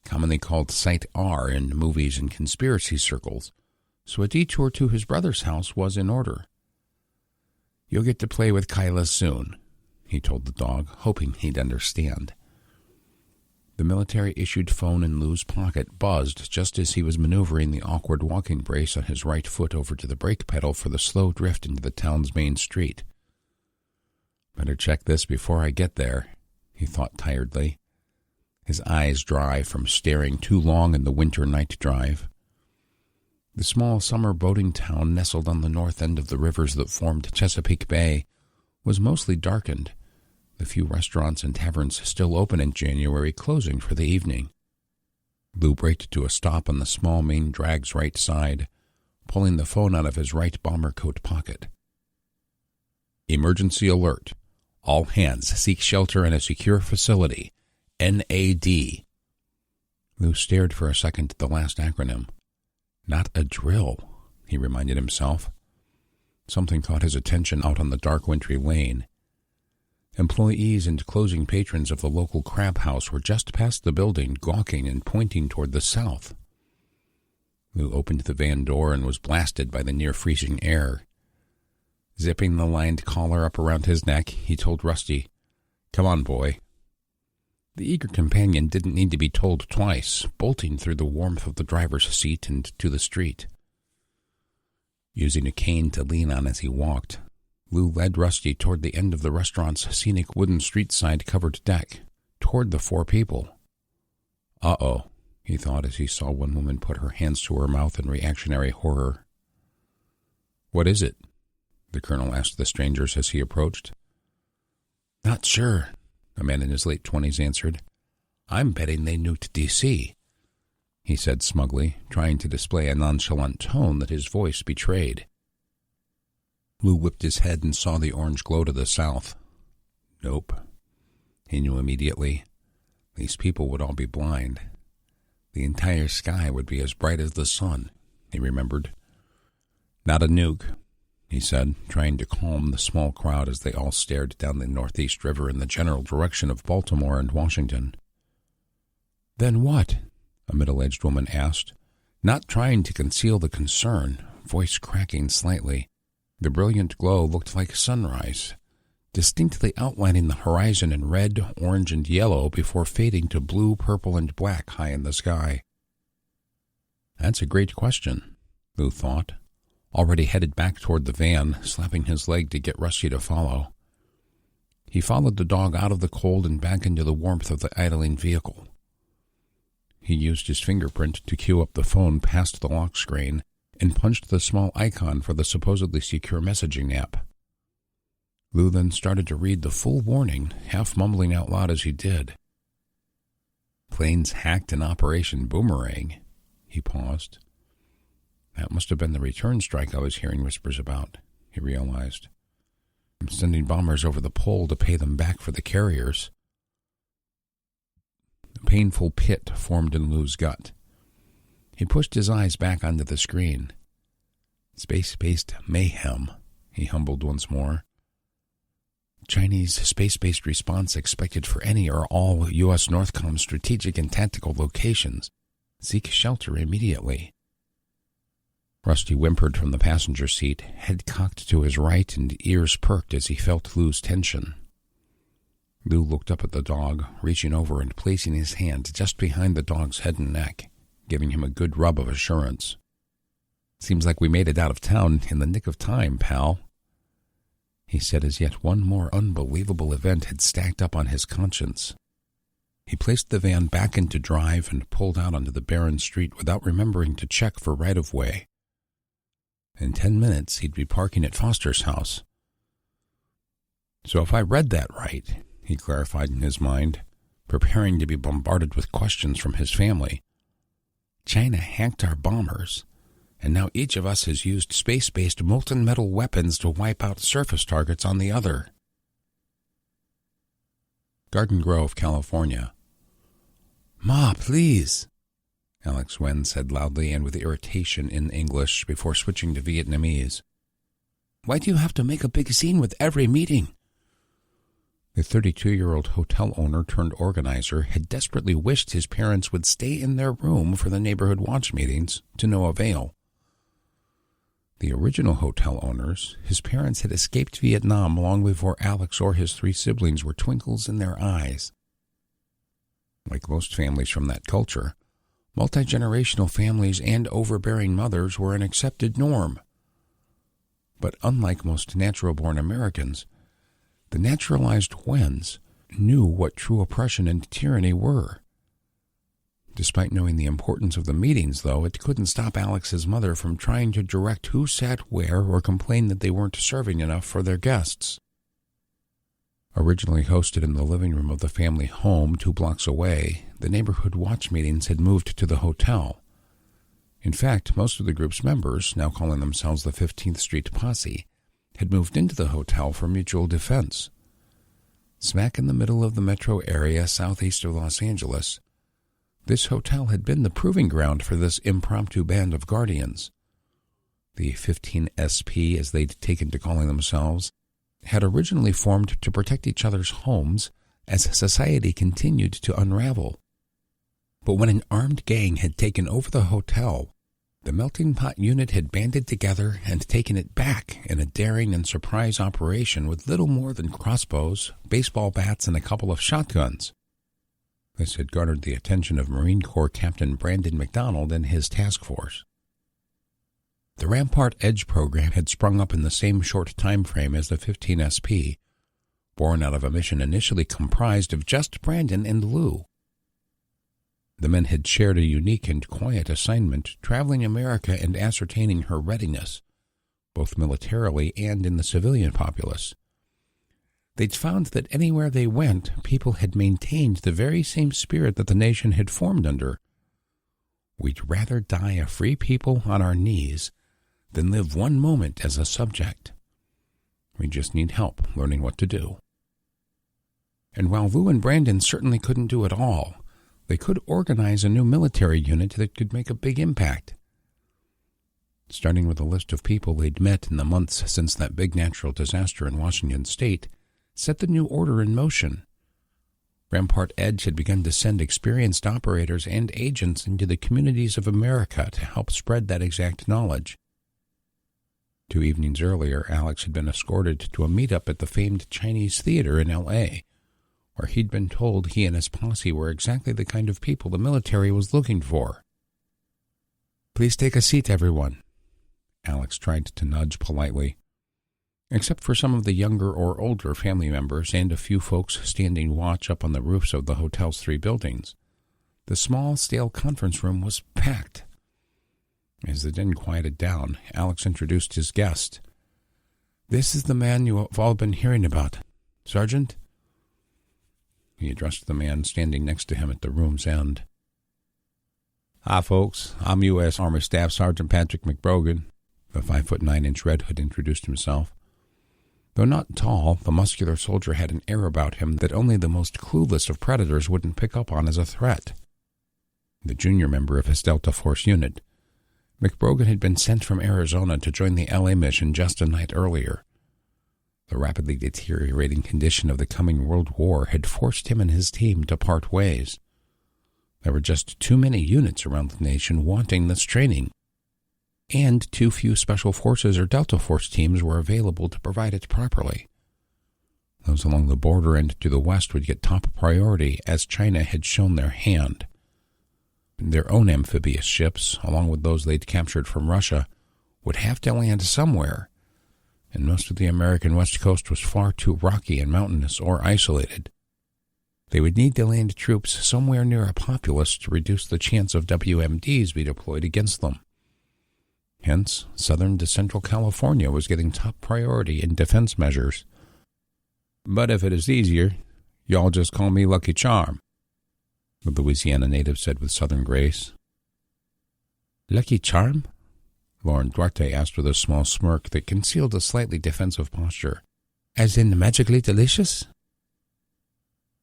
commonly called Site R in movies and conspiracy circles, so a detour to his brother's house was in order. "You'll get to play with Kyla soon," he told the dog, hoping he'd understand. The military-issued phone in Lou's pocket buzzed just as he was maneuvering the awkward walking brace on his right foot over to the brake pedal for the slow drift into the town's main street. "Better check this before I get there," he thought tiredly, his eyes dry from staring too long in the winter night drive. The small summer boating town nestled on the north end of the rivers that formed Chesapeake Bay was mostly darkened, the few restaurants and taverns still open in January closing for the evening. Lou braked to a stop on the small main drag's right side, pulling the phone out of his right bomber coat pocket. Emergency alert. All hands seek shelter in a secure facility. NAD. Lou stared for a second at the last acronym. Not a drill, he reminded himself. Something caught his attention out on the dark wintry lane. Employees and closing patrons of the local crab house were just past the building, gawking and pointing toward the south. Lou opened the van door and was blasted by the near-freezing air. Zipping the lined collar up around his neck, he told Rusty, "Come on, boy." The eager companion didn't need to be told twice, bolting through the warmth of the driver's seat and to the street. Using a cane to lean on as he walked, Lou led Rusty toward the end of the restaurant's scenic wooden street-side covered deck, toward the four people. Uh-oh, he thought as he saw one woman put her hands to her mouth in reactionary horror. "What is it?" the colonel asked the strangers as he approached. "Not sure," a man in his late 20s answered. "I'm betting they nuked D.C., he said smugly, trying to display a nonchalant tone that his voice betrayed. Lou whipped his head and saw the orange glow to the south. Nope. He knew immediately. These people would all be blind. The entire sky would be as bright as the sun, he remembered. "Not a nuke," he said, trying to calm the small crowd as they all stared down the Northeast River in the general direction of Baltimore and Washington. "Then what?" a middle-aged woman asked, not trying to conceal the concern, voice cracking slightly. The brilliant glow looked like sunrise, distinctly outlining the horizon in red, orange, and yellow before fading to blue, purple, and black high in the sky. That's a great question, Lou thought, already headed back toward the van, slapping his leg to get Rusty to follow. He followed the dog out of the cold and back into the warmth of the idling vehicle. He used his fingerprint to cue up the phone past the lock screen and punched the small icon for the supposedly secure messaging app. Lou then started to read the full warning, half mumbling out loud as he did. "Planes hacked in Operation Boomerang," he paused. That must have been the return strike I was hearing whispers about, he realized. I'm sending bombers over the pole to pay them back for the carriers. A painful pit formed in Lou's gut. He pushed his eyes back onto the screen. Space-based mayhem, he humbled once more. Chinese space-based response expected for any or all U.S. Northcom strategic and tactical locations. Seek shelter immediately. Rusty whimpered from the passenger seat, head cocked to his right and ears perked as he felt Lou's tension. Lou looked up at the dog, reaching over and placing his hand just behind the dog's head and neck, giving him a good rub of assurance. "Seems like we made it out of town in the nick of time, pal," he said as yet one more unbelievable event had stacked up on his conscience. He placed the van back into drive and pulled out onto the barren street without remembering to check for right-of-way. In 10 minutes, he'd be parking at Foster's house. So if I read that right, he clarified in his mind, preparing to be bombarded with questions from his family. China hacked our bombers, and now each of us has used space-based molten metal weapons to wipe out surface targets on the other. Garden Grove, California. "Ma, please," Alex Wen said loudly and with irritation in English before switching to Vietnamese. "Why do you have to make a big scene with every meeting?" The 32-year-old hotel owner turned organizer had desperately wished his parents would stay in their room for the neighborhood watch meetings, to no avail. The original hotel owners, his parents had escaped Vietnam long before Alex or his 3 siblings were twinkles in their eyes. Like most families from that culture, multi-generational families and overbearing mothers were an accepted norm. But unlike most natural-born Americans, the naturalized Wens knew what true oppression and tyranny were. Despite knowing the importance of the meetings, though, it couldn't stop Alex's mother from trying to direct who sat where or complain that they weren't serving enough for their guests. Originally hosted in the living room of the family home 2 blocks away, the neighborhood watch meetings had moved to the hotel. In fact, most of the group's members, now calling themselves the 15th Street Posse, had moved into the hotel for mutual defense. Smack in the middle of the metro area southeast of Los Angeles, this hotel had been the proving ground for this impromptu band of guardians. The 15 SP, as they'd taken to calling themselves, had originally formed to protect each other's homes as society continued to unravel. But when an armed gang had taken over the hotel, the melting pot unit had banded together and taken it back in a daring and surprise operation with little more than crossbows, baseball bats, and a couple of shotguns. This had garnered the attention of Marine Corps Captain Brandon McDonald and his task force. The Rampart Edge program had sprung up in the same short time frame as the 15 SP, born out of a mission initially comprised of just Brandon and Lou. The men had shared a unique and quiet assignment, traveling America and ascertaining her readiness, both militarily and in the civilian populace. They'd found that anywhere they went, people had maintained the very same spirit that the nation had formed under. We'd rather die a free people on our knees than live one moment as a subject. We just need help learning what to do. And while Lou and Brandon certainly couldn't do it all, they could organize a new military unit that could make a big impact. Starting with a list of people they'd met in the months since that big natural disaster in Washington state, set the new order in motion. Rampart Edge had begun to send experienced operators and agents into the communities of America to help spread that exact knowledge. 2 evenings earlier, Alex had been escorted to a meetup at the famed Chinese Theater in L.A., where he'd been told he and his posse were exactly the kind of people the military was looking for. "Please take a seat, everyone," Alex tried to nudge politely. Except for some of the younger or older family members and a few folks standing watch up on the roofs of the hotel's 3 buildings, the small, stale conference room was packed. As the din quieted down, Alex introduced his guest. "This is the man you have all been hearing about. Sergeant?" He addressed the man standing next to him at the room's end. "Hi, folks. I'm U.S. Army Staff Sergeant Patrick McBrogan." The 5'9" Red Hood introduced himself. Though not tall, the muscular soldier had an air about him that only the most clueless of predators wouldn't pick up on as a threat. The junior member of his Delta Force unit, McBrogan had been sent from Arizona to join the L.A. mission just a night earlier. The rapidly deteriorating condition of the coming World War had forced him and his team to part ways. There were just too many units around the nation wanting this training, and too few Special Forces or Delta Force teams were available to provide it properly. Those along the border and to the west would get top priority, as China had shown their hand. Their own amphibious ships, along with those they'd captured from Russia, would have to land somewhere, and most of the American West Coast was far too rocky and mountainous or isolated. They would need to land troops somewhere near a populace to reduce the chance of WMDs be deployed against them. Hence, southern to central California was getting top priority in defense measures. "But if it is easier, y'all just call me Lucky Charm," the Louisiana native said with southern grace. "Lucky Charm?" Lauren Duarte asked with a small smirk that concealed a slightly defensive posture. "As in magically delicious?"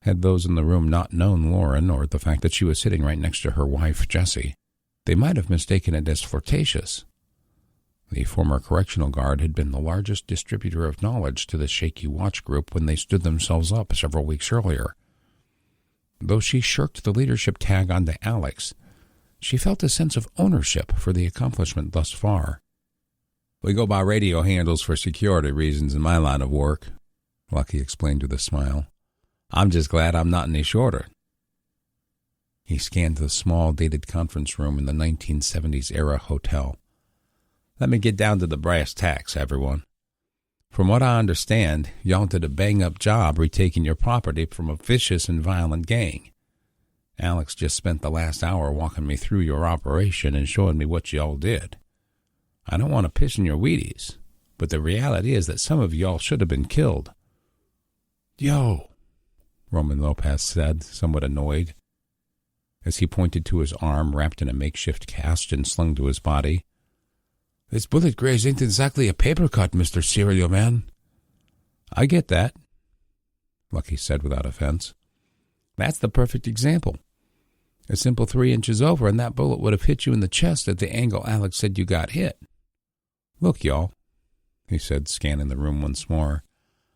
Had those in the room not known Lauren, or the fact that she was sitting right next to her wife, Jessie, they might have mistaken it as flirtatious. The former correctional guard had been the largest distributor of knowledge to the Shaky Watch group when they stood themselves up several weeks earlier. Though she shirked the leadership tag onto Alex, she felt a sense of ownership for the accomplishment thus far. "We go by radio handles for security reasons in my line of work," Lucky explained with a smile. "I'm just glad I'm not any shorter." He scanned the small, dated conference room in the 1970s-era hotel. "Let me get down to the brass tacks, everyone. From what I understand, y'all did a bang-up job retaking your property from a vicious and violent gang. Alex just spent the last hour walking me through your operation and showing me what y'all did. I don't want to piss in your Wheaties, but the reality is that some of y'all should have been killed." "Yo," Roman Lopez said, somewhat annoyed, as he pointed to his arm wrapped in a makeshift cast and slung to his body. This bullet graze ain't exactly a paper cut, Mr. Serial Man. I get that, Lucky said without offense. That's the perfect example. A simple 3 inches over, and that bullet would have hit you in the chest at the angle Alex said you got hit. Look, y'all, he said, scanning the room once more.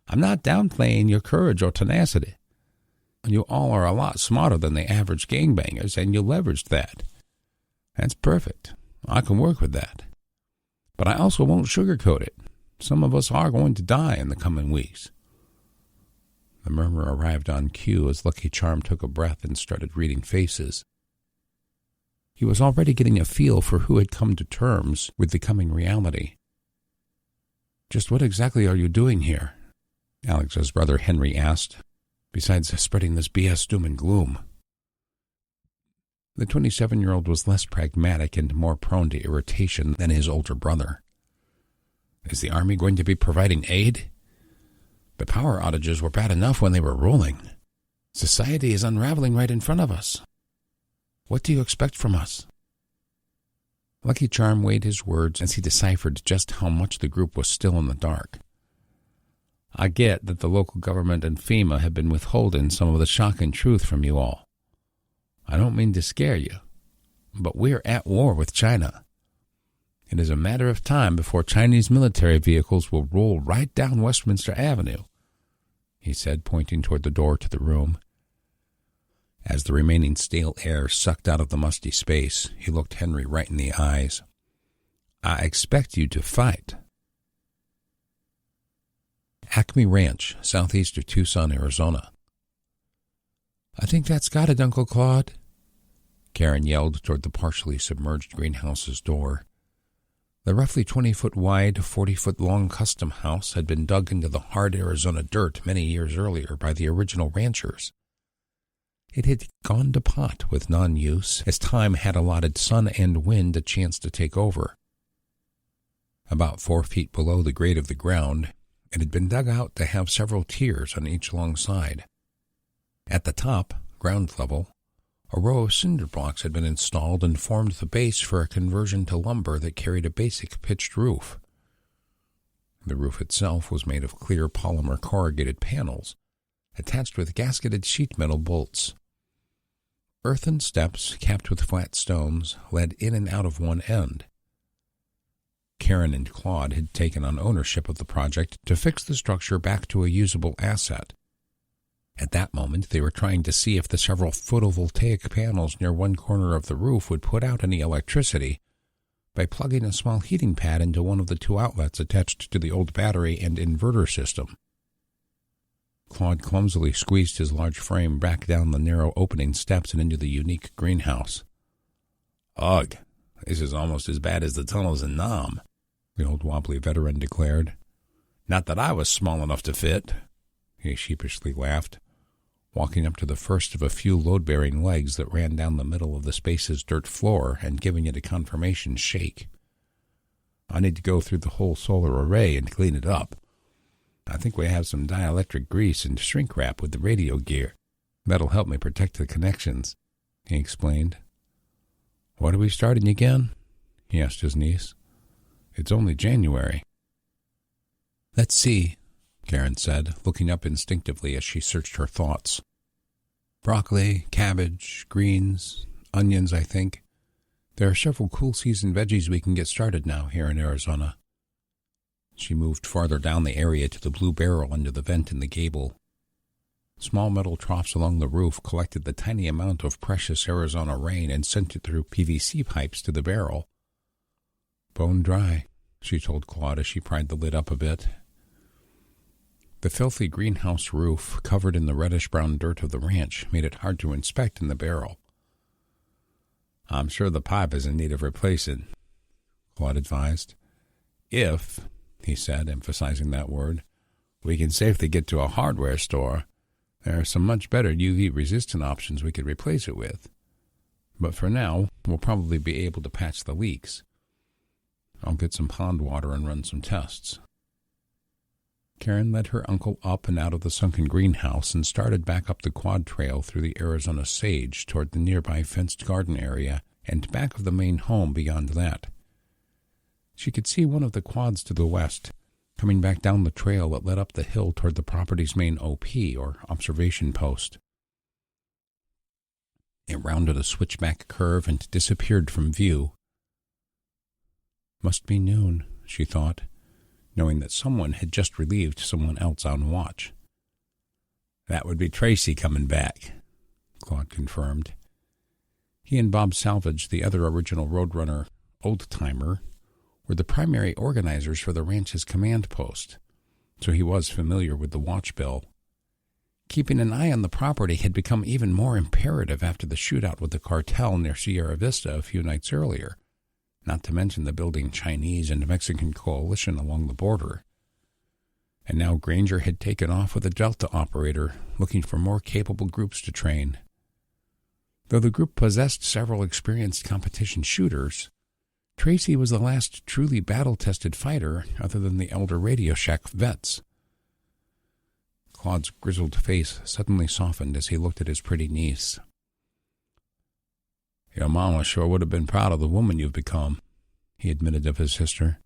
I'm not downplaying your courage or tenacity. You all are a lot smarter than the average gangbangers, and you leveraged that. That's perfect. I can work with that. But I also won't sugarcoat it. Some of us are going to die in the coming weeks. The murmur arrived on cue as Lucky Charm took a breath and started reading faces. He was already getting a feel for who had come to terms with the coming reality. Just what exactly are you doing here? Alex's brother Henry asked, besides spreading this BS doom and gloom. The 27-year-old was less pragmatic and more prone to irritation than his older brother. Is the Army going to be providing aid? The power outages were bad enough when they were rolling. Society is unraveling right in front of us. What do you expect from us? Lucky Charm weighed his words as he deciphered just how much the group was still in the dark. I get that the local government and FEMA have been withholding some of the shocking truth from you all. I don't mean to scare you, but we're at war with China. It is a matter of time before Chinese military vehicles will roll right down Westminster Avenue, he said, pointing toward the door to the room. As the remaining stale air sucked out of the musty space, he looked Henry right in the eyes. I expect you to fight. Acme Ranch, southeast of Tucson, Arizona. I think that's got it, Uncle Claude, Karen yelled toward the partially submerged greenhouse's door. The roughly 20-foot wide, 40-foot long custom house had been dug into the hard Arizona dirt many years earlier by the original ranchers. It had gone to pot with non-use as time had allotted sun and wind a chance to take over. About 4 feet below the grade of the ground, it had been dug out to have several tiers on each long side. At the top, ground level, a row of cinder blocks had been installed and formed the base for a conversion to lumber that carried a basic pitched roof. The roof itself was made of clear polymer corrugated panels, attached with gasketed sheet metal bolts. Earthen steps, capped with flat stones, led in and out of one end. Karen and Claude had taken on ownership of the project to fix the structure back to a usable asset. At that moment, they were trying to see if the several photovoltaic panels near one corner of the roof would put out any electricity by plugging a small heating pad into one of the 2 outlets attached to the old battery and inverter system. Claude clumsily squeezed his large frame back down the narrow opening steps and into the unique greenhouse. Ugh, this is almost as bad as the tunnels in Nam, the old wobbly veteran declared. Not that I was small enough to fit, he sheepishly laughed, walking up to the first of a few load-bearing legs that ran down the middle of the space's dirt floor and giving it a confirmation shake. I need to go through the whole solar array and clean it up. I think we have some dielectric grease and shrink wrap with the radio gear. That'll help me protect the connections, he explained. What are we starting again? He asked his niece. It's only January. Let's see, Karen said, looking up instinctively as she searched her thoughts. Broccoli, cabbage, greens, onions, I think. There are several cool season veggies we can get started now here in Arizona. She moved farther down the area to the blue barrel under the vent in the gable. Small metal troughs along the roof collected the tiny amount of precious Arizona rain and sent it through PVC pipes to the barrel. Bone dry, she told Claude as she pried the lid up a bit. The filthy greenhouse roof, covered in the reddish-brown dirt of the ranch, made it hard to inspect in the barrel. I'm sure the pipe is in need of replacing, Claude advised. If, he said, emphasizing that word, we can safely get to a hardware store, there are some much better UV-resistant options we could replace it with. But for now, we'll probably be able to patch the leaks. I'll get some pond water and run some tests. Karen led her uncle up and out of the sunken greenhouse and started back up the quad trail through the Arizona sage toward the nearby fenced garden area and back of the main home beyond that. She could see one of the quads to the west, coming back down the trail that led up the hill toward the property's main OP, or observation post. It rounded a switchback curve and disappeared from view. Must be noon, she thought, knowing that someone had just relieved someone else on watch. That would be Tracy coming back, Claude confirmed. He and Bob Salvage, the other original Roadrunner old-timer, were the primary organizers for the ranch's command post, so he was familiar with the watch bill. Keeping an eye on the property had become even more imperative after the shootout with the cartel near Sierra Vista a few nights earlier, not to mention the building Chinese and Mexican coalition along the border. And now Granger had taken off with a Delta operator, looking for more capable groups to train. Though the group possessed several experienced competition shooters, Tracy was the last truly battle-tested fighter other than the elder Radio Shack vets. Claude's grizzled face suddenly softened as he looked at his pretty niece. Your mama sure would have been proud of the woman you've become, he admitted of his sister,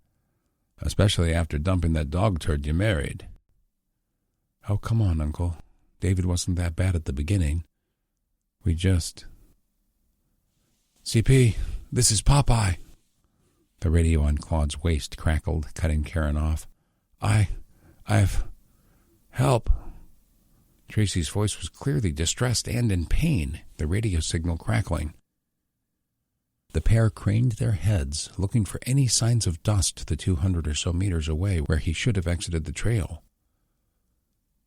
especially after dumping that dog turd you married. Oh, come on, Uncle. David wasn't that bad at the beginning. We just... CP, this is Popeye. The radio on Claude's waist crackled, cutting Karen off. I've... Help. Tracy's voice was clearly distressed and in pain, the radio signal crackling. The pair craned their heads, looking for any signs of dust the 200 or so meters away where he should have exited the trail.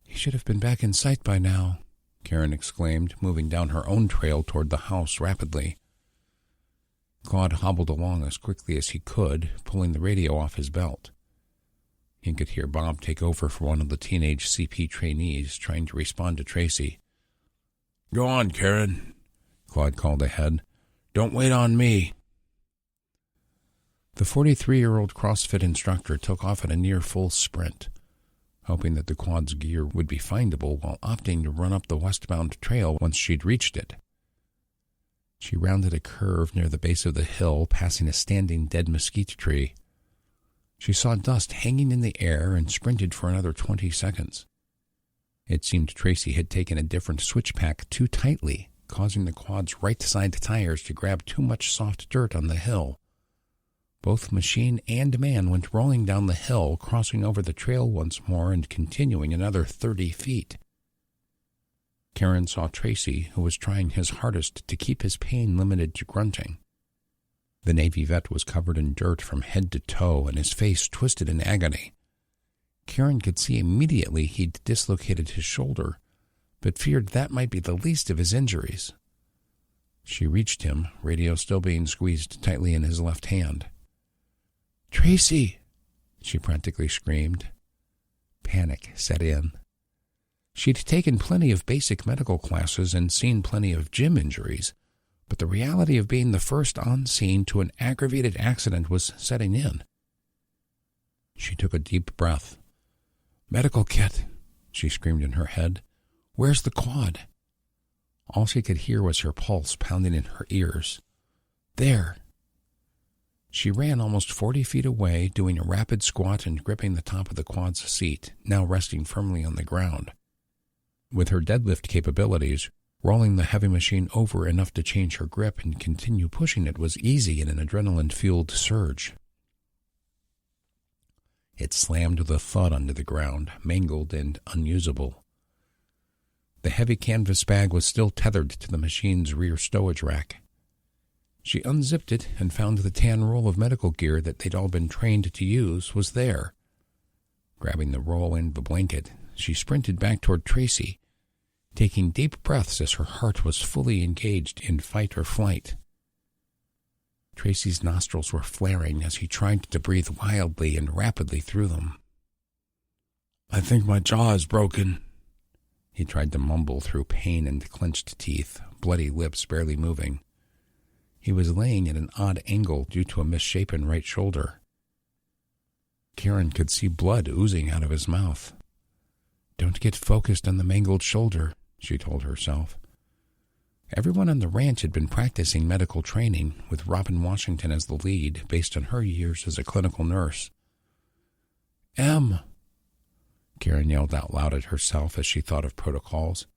He should have been back in sight by now, Karen exclaimed, moving down her own trail toward the house rapidly. Claude hobbled along as quickly as he could, pulling the radio off his belt. He could hear Bob take over for one of the teenage CP trainees, trying to respond to Tracy. Go on, Karen, Claude called ahead. Don't wait on me. The 43-year-old CrossFit instructor took off at a near-full sprint, hoping that the quad's gear would be findable while opting to run up the westbound trail once she'd reached it. She rounded a curve near the base of the hill, passing a standing dead mesquite tree. She saw dust hanging in the air and sprinted for another 20 seconds. It seemed Tracy had taken a different switchback too tightly, causing the quad's right-side tires to grab too much soft dirt on the hill. Both machine and man went rolling down the hill, crossing over the trail once more and continuing another 30 feet. Karen saw Tracy, who was trying his hardest to keep his pain limited to grunting. The Navy vet was covered in dirt from head to toe, and his face twisted in agony. Karen could see immediately he'd dislocated his shoulder, but feared that might be the least of his injuries. She reached him, radio still being squeezed tightly in his left hand. "Tracy!" she practically screamed. Panic set in. She'd taken plenty of basic medical classes and seen plenty of gym injuries, but the reality of being the first on scene to an aggravated accident was setting in. She took a deep breath. "Medical kit," she screamed in her head. "Where's the quad?" All she could hear was her pulse pounding in her ears. "There." She ran almost 40 feet away, doing a rapid squat and gripping the top of the quad's seat, now resting firmly on the ground. With her deadlift capabilities, rolling the heavy machine over enough to change her grip and continue pushing it was easy in an adrenaline-fueled surge. It slammed with a thud onto the ground, mangled and unusable. The heavy canvas bag was still tethered to the machine's rear stowage rack. She unzipped it and found the tan roll of medical gear that they'd all been trained to use was there. Grabbing the roll and the blanket, she sprinted back toward Tracy, taking deep breaths as her heart was fully engaged in fight or flight. Tracy's nostrils were flaring as he tried to breathe wildly and rapidly through them. "I think my jaw is broken," he tried to mumble through pain and clenched teeth, bloody lips barely moving. He was laying at an odd angle due to a misshapen right shoulder. Karen could see blood oozing out of his mouth. "Don't get focused on the mangled shoulder," she told herself. Everyone on the ranch had been practicing medical training, with Robin Washington as the lead, based on her years as a clinical nurse. "Em!" Karen yelled out loud at herself as she thought of protocols.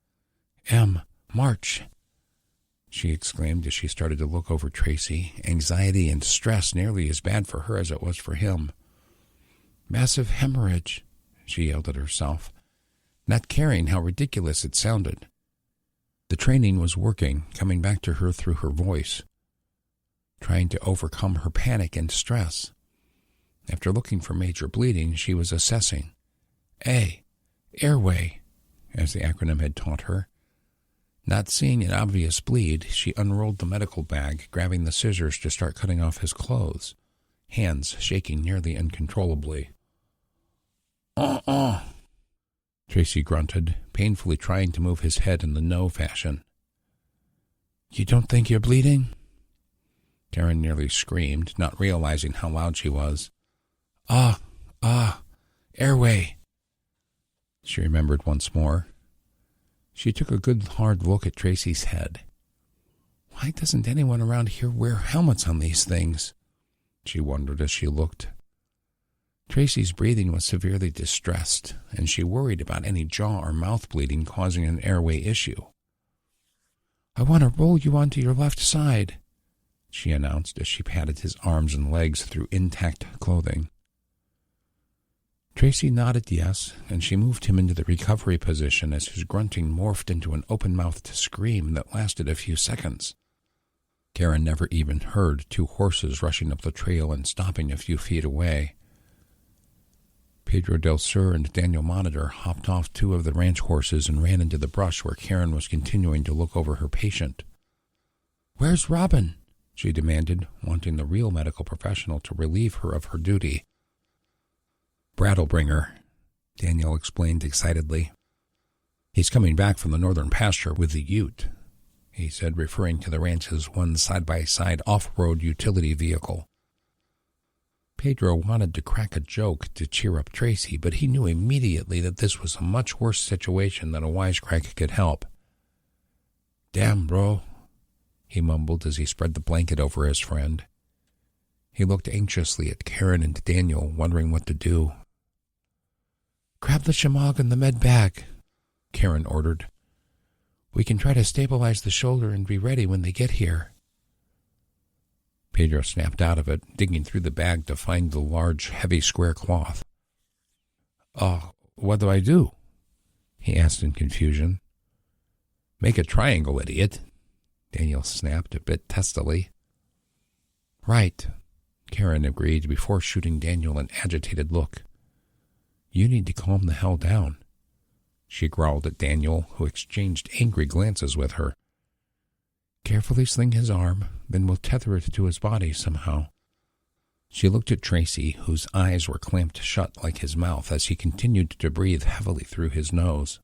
"Em, march!" she exclaimed as she started to look over Tracy, anxiety and stress nearly as bad for her as it was for him. "Massive hemorrhage," she yelled at herself, not caring how ridiculous it sounded. The training was working, coming back to her through her voice, trying to overcome her panic and stress. After looking for major bleeding, she was assessing. A, airway, as the acronym had taught her. Not seeing an obvious bleed, she unrolled the medical bag, grabbing the scissors to start cutting off his clothes, hands shaking nearly uncontrollably. Tracy grunted, painfully trying to move his head in the no fashion. "You don't think you're bleeding?" Karen nearly screamed, not realizing how loud she was. Airway," she remembered once more. She took a good hard look at Tracy's head. Why doesn't anyone around here wear helmets on these things? She wondered as she looked. Tracy's breathing was severely distressed, and she worried about any jaw or mouth bleeding causing an airway issue. "I want to roll you onto your left side," she announced as she patted his arms and legs through intact clothing. Tracy nodded yes, and she moved him into the recovery position as his grunting morphed into an open-mouthed scream that lasted a few seconds. Karen never even heard two horses rushing up the trail and stopping a few feet away. Pedro Del Sur and Daniel Monitor hopped off two of the ranch horses and ran into the brush where Karen was continuing to look over her patient. "Where's Robin?" she demanded, wanting the real medical professional to relieve her of her duty. "Brattlebringer," Daniel explained excitedly. "He's coming back from the northern pasture with the ute," he said, referring to the ranch's one side-by-side off-road utility vehicle. Pedro wanted to crack a joke to cheer up Tracy, but he knew immediately that this was a much worse situation than a wisecrack could help. "Damn, bro," he mumbled as he spread the blanket over his friend. He looked anxiously at Karen and Daniel, wondering what to do. "Grab the shamog and the med bag," Karen ordered. "We can try to stabilize the shoulder and be ready when they get here." Pedro snapped out of it, digging through the bag to find the large, heavy square cloth. What do I do?" he asked in confusion. "Make a triangle, idiot," Daniel snapped a bit testily. "Right," Karen agreed before shooting Daniel an agitated look. "You need to calm the hell down," she growled at Daniel, who exchanged angry glances with her. "Carefully sling his arm, then we'll tether it to his body somehow." She looked at Tracy, whose eyes were clamped shut like his mouth as he continued to breathe heavily through his nose.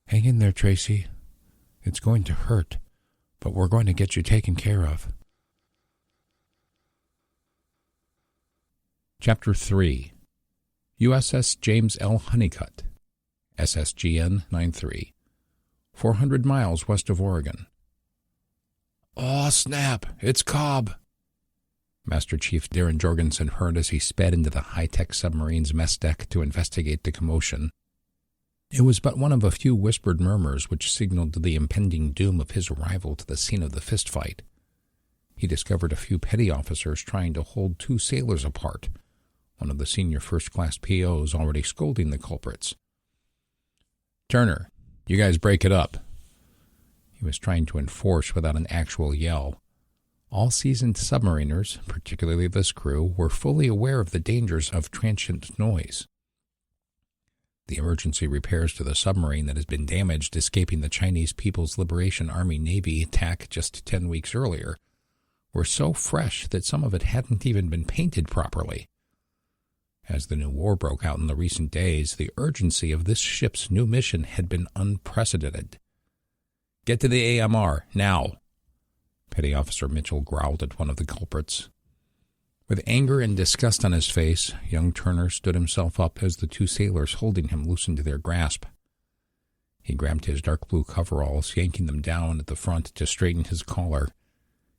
"Hang in there, Tracy. It's going to hurt, but we're going to get you taken care of." Chapter 3. USS James L. Honeycutt, SSGN 93, 400 miles west of Oregon. "Oh, snap! It's Cobb!" Master Chief Darren Jorgensen heard as he sped into the high-tech submarine's mess deck to investigate the commotion. It was but one of a few whispered murmurs which signaled the impending doom of his arrival to the scene of the fistfight. He discovered a few petty officers trying to hold two sailors apart, one of the senior first-class POs already scolding the culprits. "Turner, you guys break it up," he was trying to enforce without an actual yell. All seasoned submariners, particularly this crew, were fully aware of the dangers of transient noise. The emergency repairs to the submarine that had been damaged escaping the Chinese People's Liberation Army Navy attack just 10 weeks earlier were so fresh that some of it hadn't even been painted properly. As the new war broke out in the recent days, the urgency of this ship's new mission had been unprecedented. "Get to the AMR, now!" Petty Officer Mitchell growled at one of the culprits. With anger and disgust on his face, young Turner stood himself up as the two sailors holding him loosened their grasp. He grabbed his dark blue coveralls, yanking them down at the front to straighten his collar,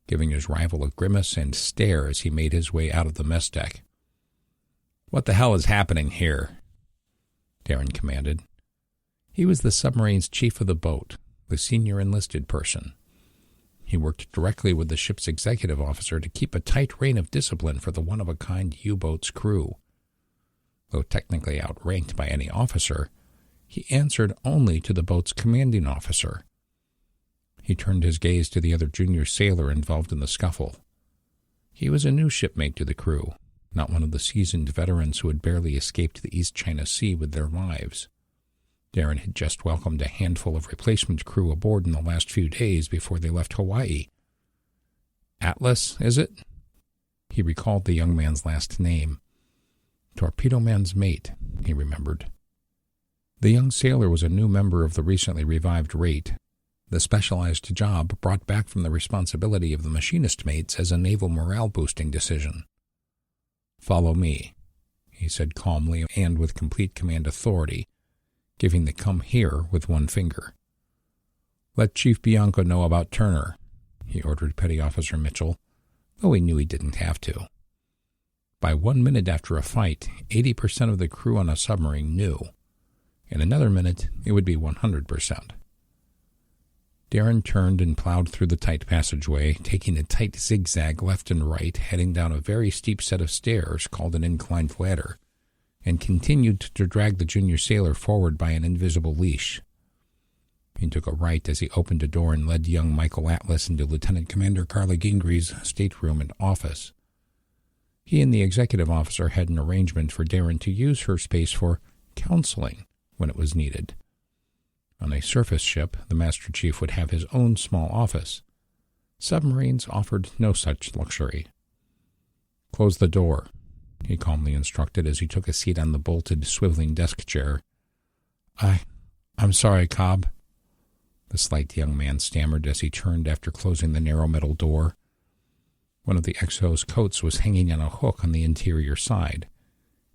giving his rival a grimace and stare as he made his way out of the mess deck. "What the hell is happening here?" Darren commanded. He was the submarine's chief of the boat, the senior enlisted person. He worked directly with the ship's executive officer to keep a tight rein of discipline for the one-of-a-kind U-boat's crew. Though technically outranked by any officer, he answered only to the boat's commanding officer. He turned his gaze to the other junior sailor involved in the scuffle. He was a new shipmate to the crew, not one of the seasoned veterans who had barely escaped the East China Sea with their lives. Darren had just welcomed a handful of replacement crew aboard in the last few days before they left Hawaii. "Atlas, is it?" He recalled the young man's last name. Torpedo Man's mate, he remembered. The young sailor was a new member of the recently revived rate, the specialized job brought back from the responsibility of the machinist mates as a naval morale-boosting decision. "Follow me," he said calmly and with complete command authority, giving the "come here" with one finger. "Let Chief Bianco know about Turner," he ordered Petty Officer Mitchell, though he knew he didn't have to. By 1 minute after a fight, 80% of the crew on a submarine knew. In another minute, it would be 100%. Darren turned and plowed through the tight passageway, taking a tight zigzag left and right, heading down a very steep set of stairs called an inclined ladder, and continued to drag the junior sailor forward by an invisible leash. He took a right as he opened a door and led young Michael Atlas into Lieutenant Commander Carla Gingry's stateroom and office. He and the executive officer had an arrangement for Darren to use her space for counseling when it was needed. On a surface ship, the Master Chief would have his own small office. Submarines offered no such luxury. "Close the door," he calmly instructed as he took a seat on the bolted, swiveling desk chair. I'm sorry, Cobb," the slight young man stammered as he turned after closing the narrow metal door. One of the XO's coats was hanging on a hook on the interior side.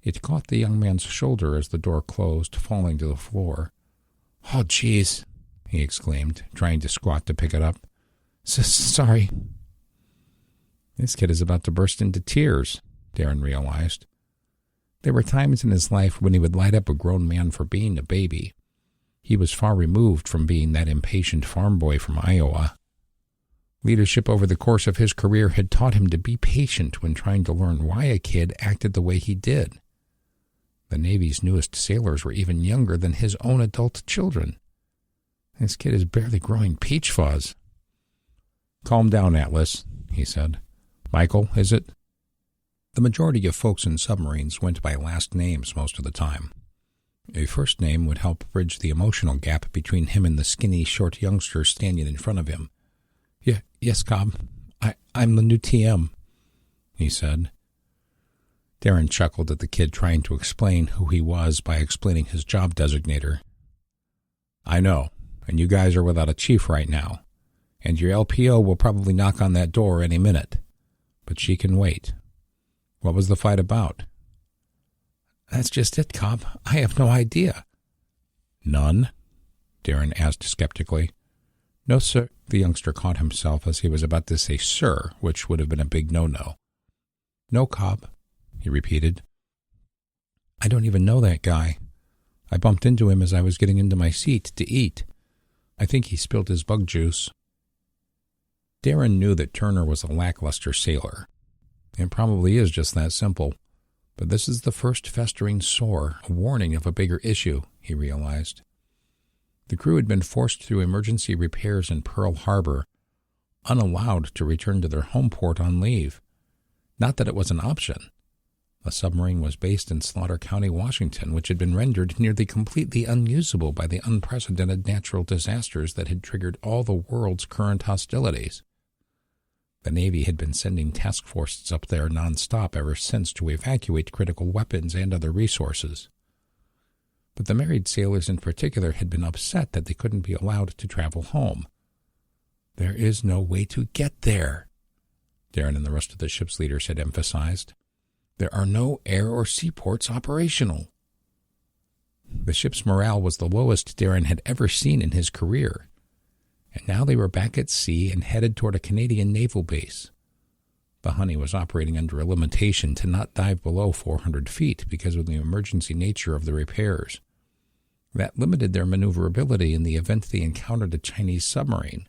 It caught the young man's shoulder as the door closed, falling to the floor. "Oh, jeez," he exclaimed, trying to squat to pick it up. Sorry." This kid is about to burst into tears, Darren realized. There were times in his life when he would light up a grown man for being a baby. He was far removed from being that impatient farm boy from Iowa. Leadership over the course of his career had taught him to be patient when trying to learn why a kid acted the way he did. The Navy's newest sailors were even younger than his own adult children. This kid is barely growing peach fuzz. "Calm down, Atlas," he said. "Michael, is it?" The majority of folks in submarines went by last names most of the time. A first name would help bridge the emotional gap between him and the skinny, short youngster standing in front of him. Yes, Cobb. I'm the new TM," he said. Darren chuckled at the kid trying to explain who he was by explaining his job designator. "I know, and you guys are without a chief right now, and your LPO will probably knock on that door any minute. But she can wait. What was the fight about?" "That's just it, Cobb. I have no idea." "None?" Darren asked skeptically. "No, sir." The youngster caught himself as he was about to say "sir," which would have been a big no-no. "No, Cobb," he repeated. "I don't even know that guy. I bumped into him as I was getting into my seat to eat. I think he spilled his bug juice." Darren knew that Turner was a lackluster sailor. It probably is just that simple. But this is the first festering sore, a warning of a bigger issue, he realized. The crew had been forced through emergency repairs in Pearl Harbor, unallowed to return to their home port on leave. Not that it was an option. The submarine was based in Slaughter County, Washington, which had been rendered nearly completely unusable by the unprecedented natural disasters that had triggered all the world's current hostilities. The Navy had been sending task forces up there nonstop ever since to evacuate critical weapons and other resources. But the married sailors in particular had been upset that they couldn't be allowed to travel home. "There is no way to get there," Darren and the rest of the ship's leaders had emphasized. "There are no air or seaports operational." The ship's morale was the lowest Darren had ever seen in his career, and now they were back at sea and headed toward a Canadian naval base. The Honey was operating under a limitation to not dive below 400 feet because of the emergency nature of the repairs. That limited their maneuverability in the event they encountered a Chinese submarine.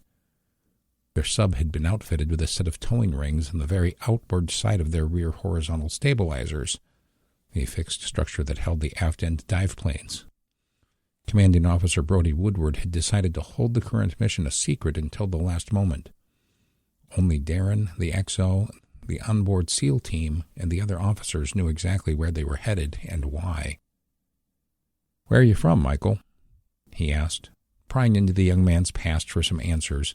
Their sub had been outfitted with a set of towing rings on the very outboard side of their rear horizontal stabilizers, the fixed structure that held the aft-end dive planes. Commanding Officer Brody Woodward had decided to hold the current mission a secret until the last moment. Only Darren, the XO, the onboard SEAL team, and the other officers knew exactly where they were headed and why. "Where are you from, Michael?" he asked, prying into the young man's past for some answers.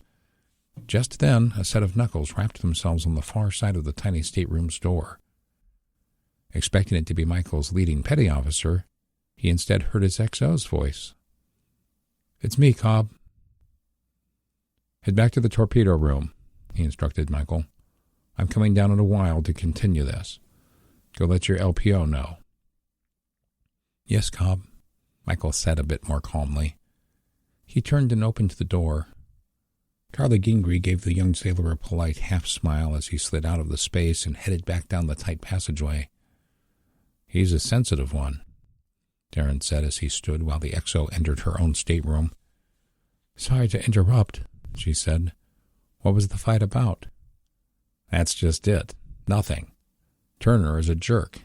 Just then, a set of knuckles wrapped themselves on the far side of the tiny stateroom's door. Expecting it to be Michael's leading petty officer, he instead heard his XO's voice. "It's me, Cobb." "Head back to the torpedo room," he instructed Michael. "I'm coming down in a while to continue this. Go let your LPO know." "Yes, Cobb," Michael said a bit more calmly. He turned and opened the door. Charlie Gingrey gave the young sailor a polite half-smile as he slid out of the space and headed back down the tight passageway. "He's a sensitive one," Darren said as he stood while the XO entered her own stateroom. "Sorry to interrupt," she said. "What was the fight about?" "That's just it. Nothing. Turner is a jerk.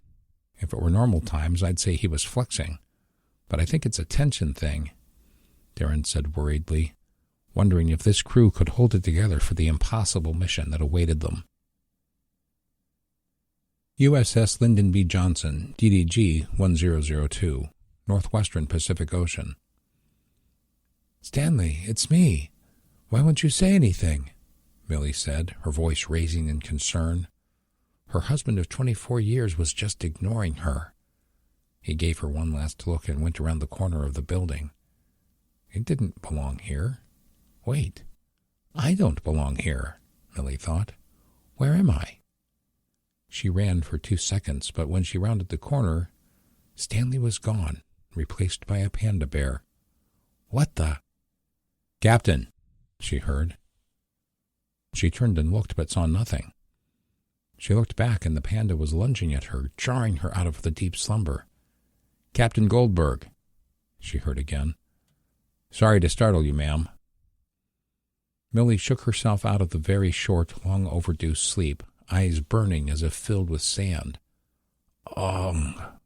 If it were normal times, I'd say he was flexing. But I think it's a tension thing," Darren said worriedly, wondering if this crew could hold it together for the impossible mission that awaited them. USS Lyndon B. Johnson, DDG 1002, Northwestern Pacific Ocean. "Stanley, it's me. Why won't you say anything?" Millie said, her voice raising in concern. Her husband of 24 years was just ignoring her. He gave her one last look and went around the corner of the building. It didn't belong here. Wait, I don't belong here, Millie thought. Where am I? She ran for 2 seconds, but when she rounded the corner, Stanley was gone, replaced by a panda bear. "What the—" "Captain," she heard. She turned and looked, but saw nothing. She looked back, and the panda was lunging at her, jarring her out of the deep slumber. "Captain Goldberg," she heard again. "Sorry to startle you, ma'am." Millie shook herself out of the very short, long-overdue sleep, eyes burning as if filled with sand. "Ugh,"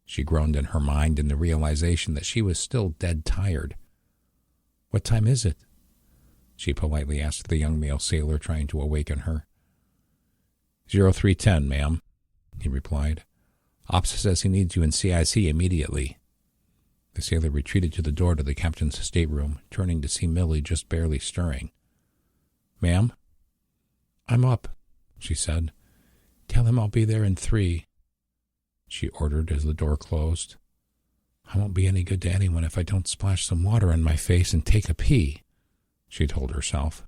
she groaned in her mind in the realization that she was still dead tired. "What time is it?" she politely asked the young male sailor, trying to awaken her. 0310, ma'am," he replied. "Ops says he needs you in CIC immediately." The sailor retreated to the door to the captain's stateroom, turning to see Millie just barely stirring. "Ma'am?" "I'm up," she said. "Tell him I'll be there in 3, she ordered as the door closed. "I won't be any good to anyone if I don't splash some water on my face and take a pee," she told herself.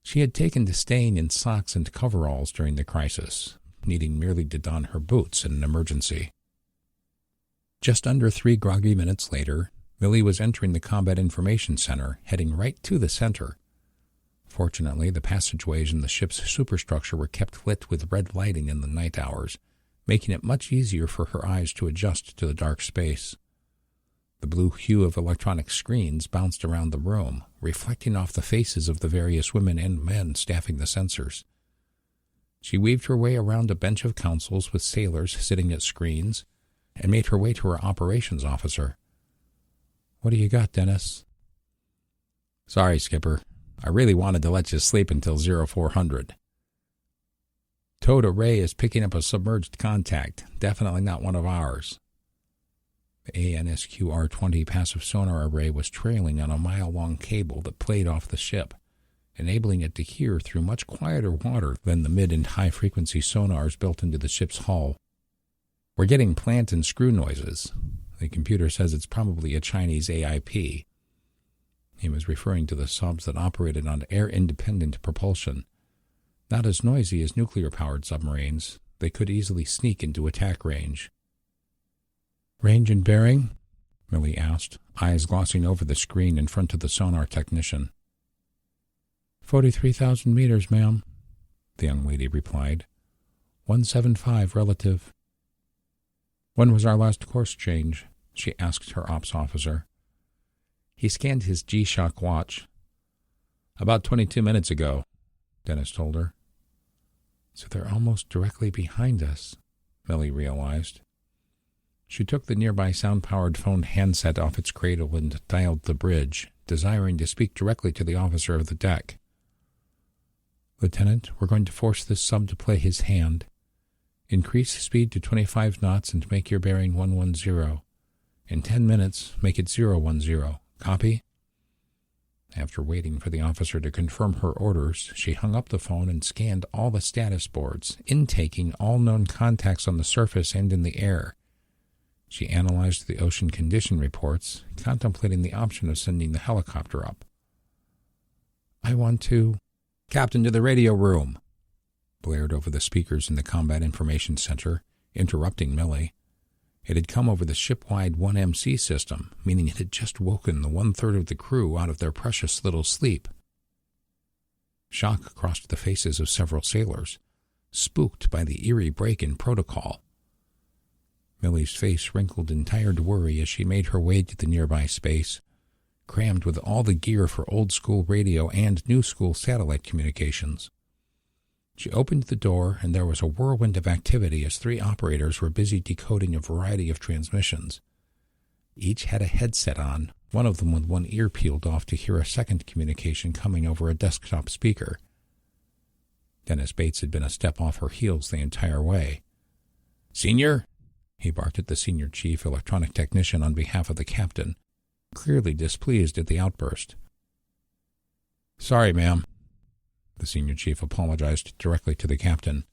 She had taken to staying in socks and coveralls during the crisis, needing merely to don her boots in an emergency. Just under 3 groggy minutes later, Millie was entering the Combat Information Center, heading right to the center. Fortunately, the passageways in the ship's superstructure were kept lit with red lighting in the night hours, making it much easier for her eyes to adjust to the dark space. The blue hue of electronic screens bounced around the room, reflecting off the faces of the various women and men staffing the sensors. She weaved her way around a bench of consoles with sailors sitting at screens, and made her way to her operations officer. "What do you got, Dennis?" "Sorry, Skipper. I really wanted to let you sleep until 0400. Towed array is picking up a submerged contact. Definitely not one of ours." The ANSQ-R20 passive sonar array was trailing on a mile-long cable that played off the ship, enabling it to hear through much quieter water than the mid- and high-frequency sonars built into the ship's hull. "We're getting plant and screw noises. The computer says it's probably a Chinese AIP." He was referring to the subs that operated on air-independent propulsion. Not as noisy as nuclear-powered submarines, they could easily sneak into attack range. "Range and bearing?" Millie asked, eyes glossing over the screen in front of the sonar technician. 43,000 meters, ma'am, the young lady replied. 175 relative. When was our last course change? She asked her ops officer. He scanned his G-Shock watch. About 22 minutes ago, Dennis told her. So they're almost directly behind us, Millie realized. She took the nearby sound-powered phone handset off its cradle and dialed the bridge, desiring to speak directly to the officer of the deck. Lieutenant, we're going to force this sub to play his hand. Increase speed to 25 knots and make your bearing 110. In 10 minutes, make it 010. Copy? After waiting for the officer to confirm her orders, she hung up the phone and scanned all the status boards, intaking all known contacts on the surface and in the air. She analyzed the ocean condition reports, contemplating the option of sending the helicopter up. I want to... Captain, to the radio room, blared over the speakers in the Combat Information Center, interrupting Millie. It had come over the ship-wide 1MC system, meaning it had just woken the one-third of the crew out of their precious little sleep. Shock crossed the faces of several sailors, spooked by the eerie break in protocol. Millie's face wrinkled in tired worry as she made her way to the nearby space, crammed with all the gear for old-school radio and new-school satellite communications. She opened the door, and there was a whirlwind of activity as 3 operators were busy decoding a variety of transmissions. Each had a headset on, one of them with one ear peeled off to hear a second communication coming over a desktop speaker. Dennis Bates had been a step off her heels the entire way. "Senior?" he barked at the senior chief electronic technician on behalf of the captain, clearly displeased at the outburst. "Sorry, ma'am." The senior chief apologized directly to the captain.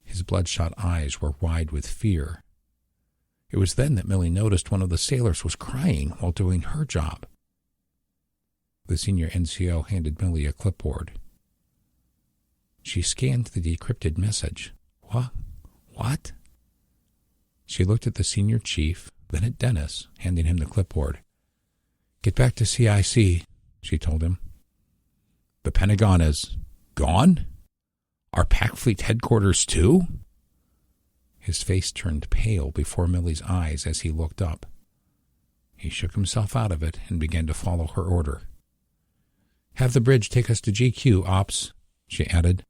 His bloodshot eyes were wide with fear. It was then that Millie noticed one of the sailors was crying while doing her job. The senior NCO handed Millie a clipboard. She scanned the decrypted message. What? She looked at the senior chief, then at Dennis, handing him the clipboard. "Get back to CIC," she told him. "The Pentagon is gone? Our Pac Fleet headquarters too?" His face turned pale before Millie's eyes as he looked up. He shook himself out of it and began to follow her order. "Have the bridge take us to GQ, Ops," she added,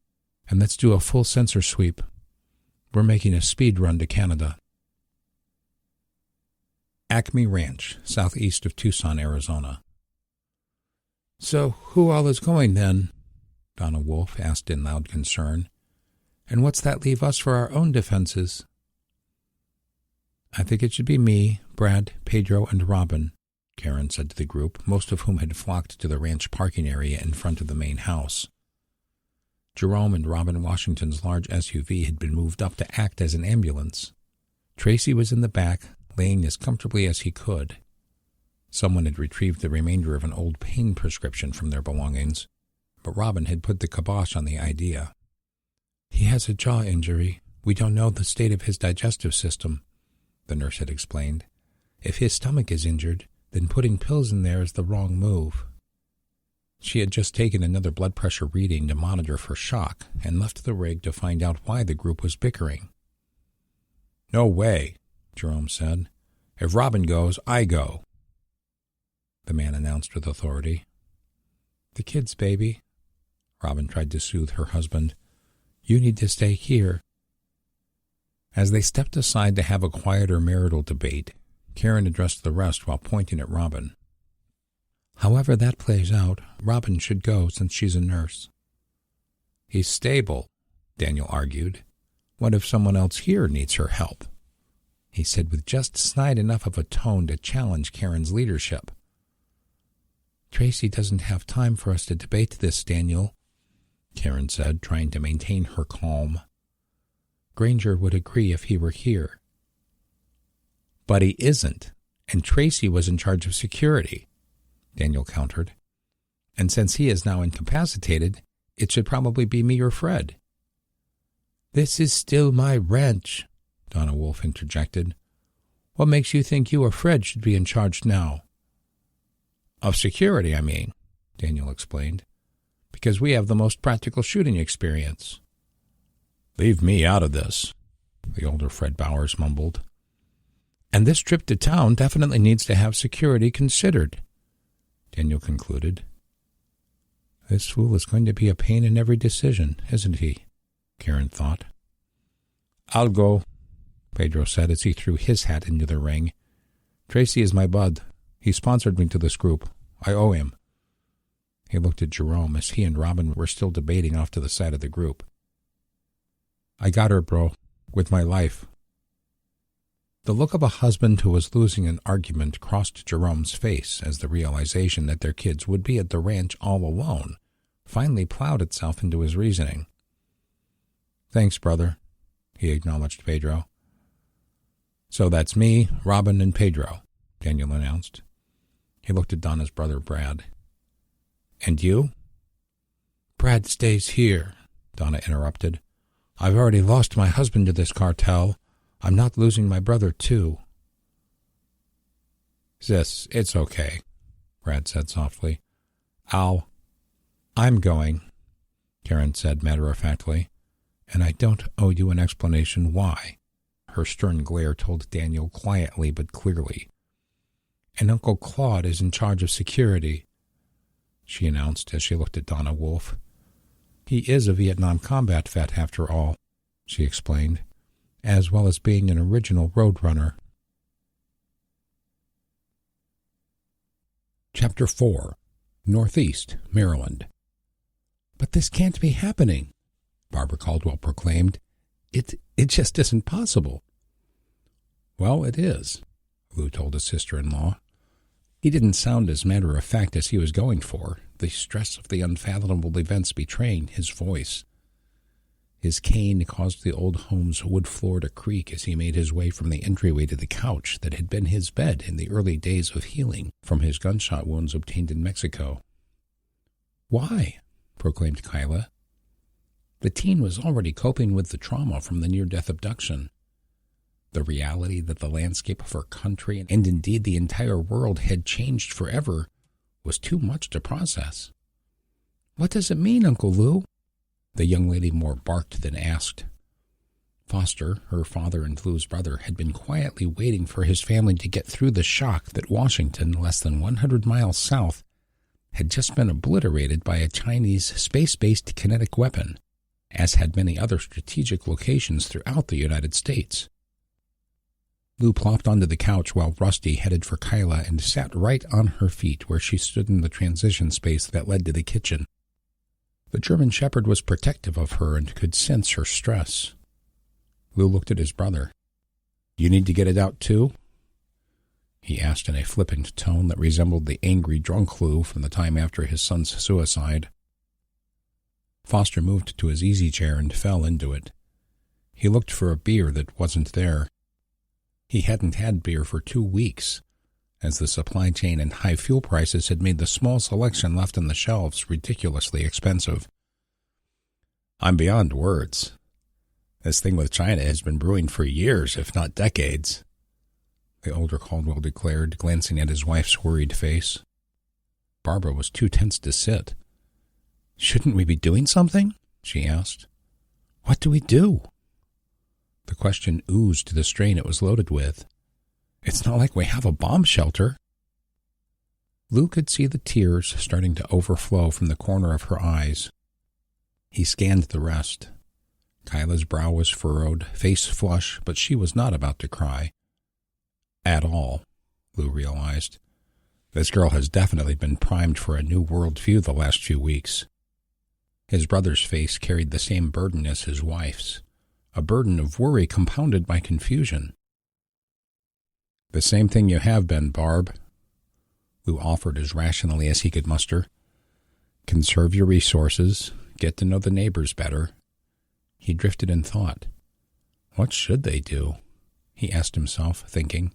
"and let's do a full sensor sweep. We're making a speed run to Canada." Acme Ranch, southeast of Tucson, Arizona. "So who all is going, then?" Donna Wolf asked in loud concern. "And what's that leave us for our own defenses?" "I think it should be me, Brad, Pedro, and Robin," Karen said to the group, most of whom had flocked to the ranch parking area in front of the main house. Jerome and Robin Washington's large SUV had been moved up to act as an ambulance. Tracy was in the back, laying as comfortably as he could. Someone had retrieved the remainder of an old pain prescription from their belongings, but Robin had put the kibosh on the idea. "He has a jaw injury. We don't know the state of his digestive system," the nurse had explained. "If his stomach is injured, then putting pills in there is the wrong move." She had just taken another blood pressure reading to monitor for shock and left the rig to find out why the group was bickering. "No way," Jerome said. "If Robin goes, I go," the man announced with authority. "The kids, baby," Robin tried to soothe her husband. "You need to stay here." As they stepped aside to have a quieter marital debate, Karen addressed the rest while pointing at Robin. "However that plays out, Robin should go since she's a nurse." "He's stable," Daniel argued. "What if someone else here needs her help?" he said with just snide enough of a tone to challenge Karen's leadership. "Tracy doesn't have time for us to debate this, Daniel," Karen said, trying to maintain her calm. "Granger would agree if he were here." "But he isn't, and Tracy was in charge of security," Daniel countered. "And since he is now incapacitated, it should probably be me or Fred." "This is still my ranch," Donna Wolf interjected. What makes you think you or Fred should be in charge now? Of security, I mean, Daniel explained. Because we have the most practical shooting experience. Leave me out of this, the older Fred Bowers mumbled. And this trip to town definitely needs to have security considered, Daniel concluded. This fool is going to be a pain in every decision, isn't he? Karen thought. I'll go, Pedro said as he threw his hat into the ring. Tracy is my bud. He sponsored me to this group. I owe him. He looked at Jerome as he and Robin were still debating off to the side of the group. I got her, bro, with my life. The look of a husband who was losing an argument crossed Jerome's face as the realization that their kids would be at the ranch all alone finally plowed itself into his reasoning. Thanks, brother, he acknowledged Pedro. So that's me, Robin, and Pedro, Daniel announced. He looked at Donna's brother, Brad. And you? Brad stays here, Donna interrupted. I've already lost my husband to this cartel. I'm not losing my brother, too. Sis, it's okay, Brad said softly. I'm going, Karen said matter-of-factly, and I don't owe you an explanation why. Her stern glare told Daniel quietly but clearly. And Uncle Claude is in charge of security, she announced as she looked at Donna Wolfe. He is a Vietnam combat vet, after all, she explained, as well as being an original roadrunner. Chapter 4. Northeast, Maryland. But this can't be happening, Barbara Caldwell proclaimed. It just isn't possible. Well, it is, Lou told his sister-in-law. He didn't sound as matter-of-fact as he was going for, the stress of the unfathomable events betraying his voice. His cane caused the old home's wood floor to creak as he made his way from the entryway to the couch that had been his bed in the early days of healing from his gunshot wounds obtained in Mexico. Why? Proclaimed Kyla. The teen was already coping with the trauma from the near-death abduction. The reality that the landscape of her country and indeed the entire world had changed forever was too much to process. What does it mean, Uncle Lou? The young lady more barked than asked. Foster, her father and Lou's brother, had been quietly waiting for his family to get through the shock that Washington, less than 100 miles south, had just been obliterated by a Chinese space-based kinetic weapon, as had many other strategic locations throughout the United States. Lou plopped onto the couch while Rusty headed for Kyla and sat right on her feet where she stood in the transition space that led to the kitchen. The German Shepherd was protective of her and could sense her stress. Lou looked at his brother. You need to get it out, too? He asked in a flippant tone that resembled the angry drunk Lou from the time after his son's suicide. Foster moved to his easy chair and fell into it. He looked for a beer that wasn't there. He hadn't had beer for 2 weeks, as the supply chain and high fuel prices had made the small selection left on the shelves ridiculously expensive. I'm beyond words. This thing with China has been brewing for years, if not decades, the older Caldwell declared, glancing at his wife's worried face. Barbara was too tense to sit. Shouldn't we be doing something? She asked. What do we do? The question oozed the strain it was loaded with. It's not like we have a bomb shelter. Lou could see the tears starting to overflow from the corner of her eyes. He scanned the rest. Kyla's brow was furrowed, face flush, but she was not about to cry. At all, Lou realized. This girl has definitely been primed for a new worldview the last few weeks. His brother's face carried the same burden as his wife's, a burden of worry compounded by confusion. The same thing you have been, Barb, Lou offered as rationally as he could muster. Conserve your resources, get to know the neighbors better. He drifted in thought. What should they do? He asked himself, thinking.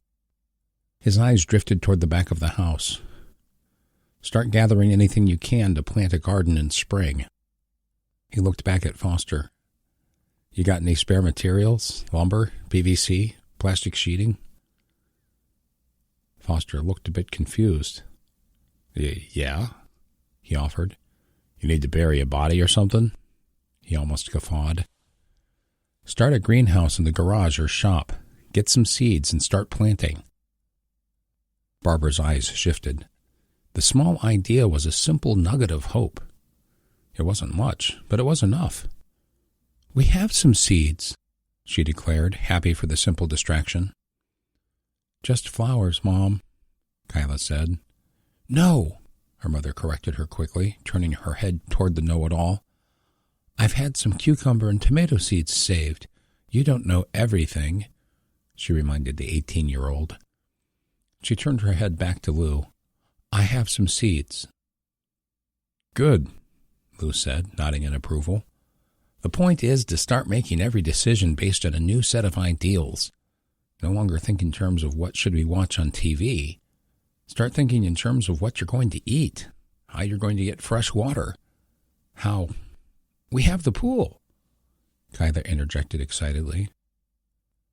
His eyes drifted toward the back of the house. Start gathering anything you can to plant a garden in spring. He looked back at Foster. You got any spare materials? Lumber? PVC? Plastic sheeting? Foster looked a bit confused. Yeah, he offered. You need to bury a body or something? He almost guffawed. Start a greenhouse in the garage or shop. Get some seeds and start planting. Barbara's eyes shifted. The small idea was a simple nugget of hope. It wasn't much, but it was enough. We have some seeds, she declared, happy for the simple distraction. Just flowers, Mom, Kyla said. No, her mother corrected her quickly, turning her head toward the know-it-all. I've had some cucumber and tomato seeds saved. You don't know everything, she reminded the 18-year-old. She turned her head back to Lou. I have some seeds. Good, Lou said, nodding in approval. The point is to start making every decision based on a new set of ideals. No longer think in terms of what should we watch on TV. Start thinking in terms of what you're going to eat, how you're going to get fresh water, how... We have the pool, Kyla interjected excitedly.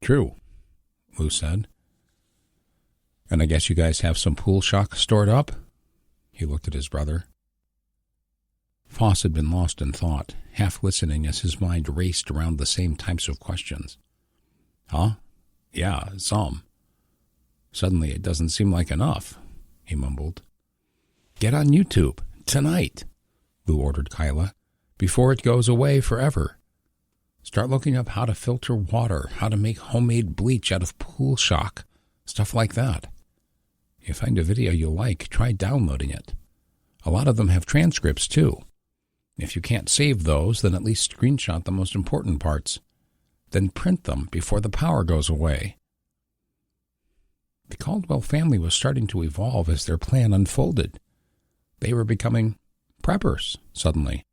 True, Lou said. And I guess you guys have some pool shock stored up? He looked at his brother. Foss had been lost in thought, half listening as his mind raced around the same types of questions. Huh? Yeah, some. Suddenly it doesn't seem like enough, he mumbled. Get on YouTube, tonight, Lou ordered Kyla, before it goes away forever. Start looking up how to filter water, how to make homemade bleach out of pool shock, stuff like that. You find a video you like, try downloading it. A lot of them have transcripts, too. If you can't save those, then at least screenshot the most important parts. Then print them before the power goes away. The Caldwell family was starting to evolve as their plan unfolded. They were becoming preppers, suddenly.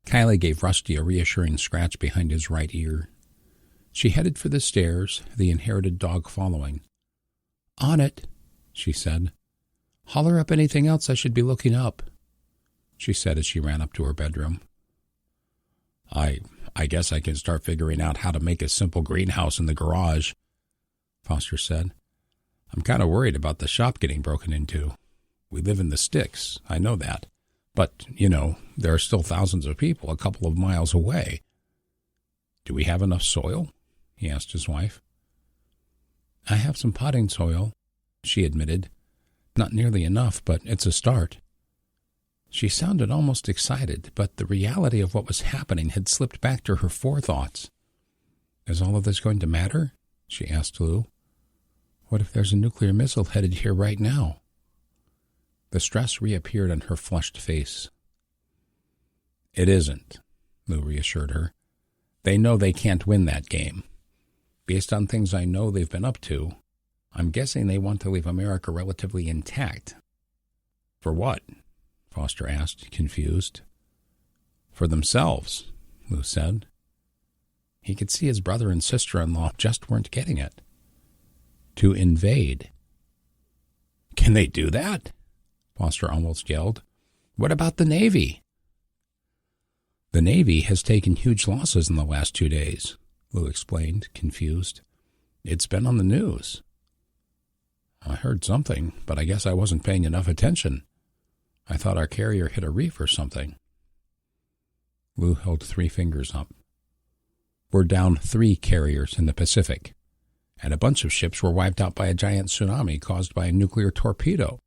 Kylie gave Rusty a reassuring scratch behind his right ear. She headed for the stairs, the inherited dog following. On it, she said. Holler up anything else I should be looking up, she said as she ran up to her bedroom. I guess I can start figuring out how to make a simple greenhouse in the garage, Foster said. I'm kind of worried about the shop getting broken into. We live in the sticks, I know that. But, there are still thousands of people a couple of miles away. Do we have enough soil? He asked his wife. I have some potting soil, she admitted. Not nearly enough, but it's a start. She sounded almost excited, but the reality of what was happening had slipped back to her forethoughts. Is all of this going to matter? She asked Lou. What if there's a nuclear missile headed here right now? The stress reappeared on her flushed face. It isn't, Lou reassured her. They know they can't win that game. Based on things I know they've been up to, I'm guessing they want to leave America relatively intact. For what? Foster asked, confused. For themselves, Lou said. He could see his brother and sister-in-law just weren't getting it. To invade. Can they do that? Foster almost yelled. What about the Navy? The Navy has taken huge losses in the last 2 days, Lou explained, confused. It's been on the news. I heard something, but I guess I wasn't paying enough attention. I thought our carrier hit a reef or something. Lou held 3 fingers up. We're down 3 carriers in the Pacific, and a bunch of ships were wiped out by a giant tsunami caused by a nuclear torpedo.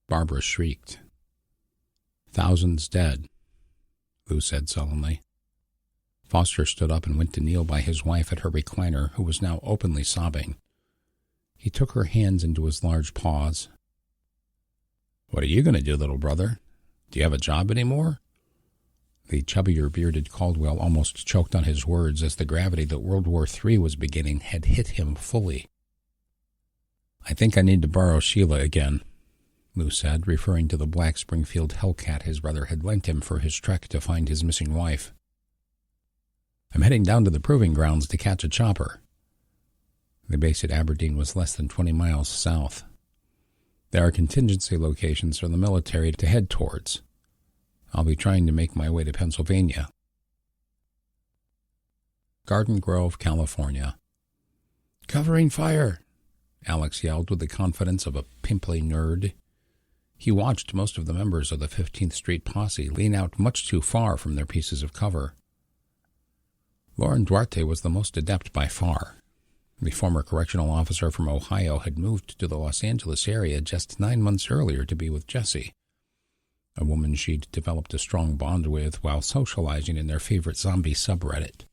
Barbara shrieked. Thousands dead, Lou said sullenly. Foster stood up and went to kneel by his wife at her recliner, who was now openly sobbing. He took her hands into his large paws. What are you going to do, little brother? Do you have a job anymore? The chubbier, bearded Caldwell almost choked on his words as the gravity that World War III was beginning had hit him fully. I think I need to borrow Sheila again, Lou said, referring to the black Springfield Hellcat his brother had lent him for his trek to find his missing wife. I'm heading down to the proving grounds to catch a chopper. The base at Aberdeen was less than 20 miles south. There are contingency locations for the military to head towards. I'll be trying to make my way to Pennsylvania. Garden Grove, California. Covering fire, Alex yelled with the confidence of a pimply nerd. He watched most of the members of the 15th Street posse lean out much too far from their pieces of cover. Lauren Duarte was the most adept by far. The former correctional officer from Ohio had moved to the Los Angeles area just 9 months earlier to be with Jessie, a woman she'd developed a strong bond with while socializing in their favorite zombie subreddit.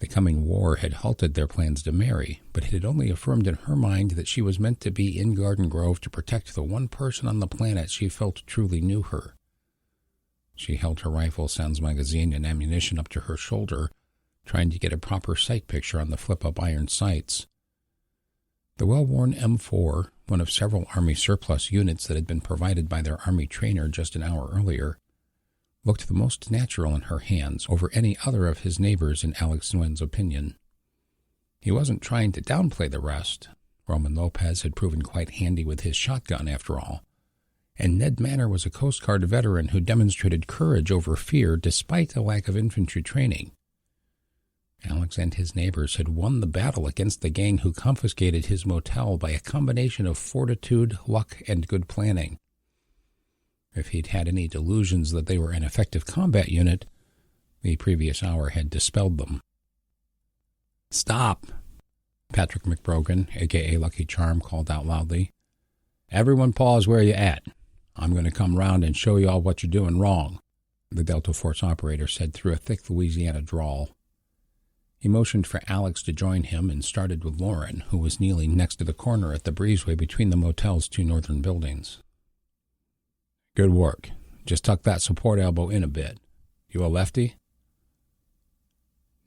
The coming war had halted their plans to marry, but it had only affirmed in her mind that she was meant to be in Garden Grove to protect the one person on the planet she felt truly knew her. She held her rifle, sounds magazine, and ammunition up to her shoulder, trying to get a proper sight picture on the flip-up iron sights. The well-worn M4, one of several Army surplus units that had been provided by their Army trainer just an hour earlier, looked the most natural in her hands over any other of his neighbors in Alex Nguyen's opinion. He wasn't trying to downplay the rest. Roman Lopez had proven quite handy with his shotgun, after all. And Ned Manor was a Coast Guard veteran who demonstrated courage over fear despite a lack of infantry training. Alex and his neighbors had won the battle against the gang who confiscated his motel by a combination of fortitude, luck, and good planning. If he'd had any delusions that they were an effective combat unit, the previous hour had dispelled them. "Stop!" Patrick McBrogan, a.k.a. Lucky Charm, called out loudly. "Everyone pause where you at. I'm going to come round and show you all what you're doing wrong," the Delta Force operator said through a thick Louisiana drawl. He motioned for Alex to join him and started with Lauren, who was kneeling next to the corner at the breezeway between the motel's two northern buildings. "Good work. Just tuck that support elbow in a bit. You a lefty?"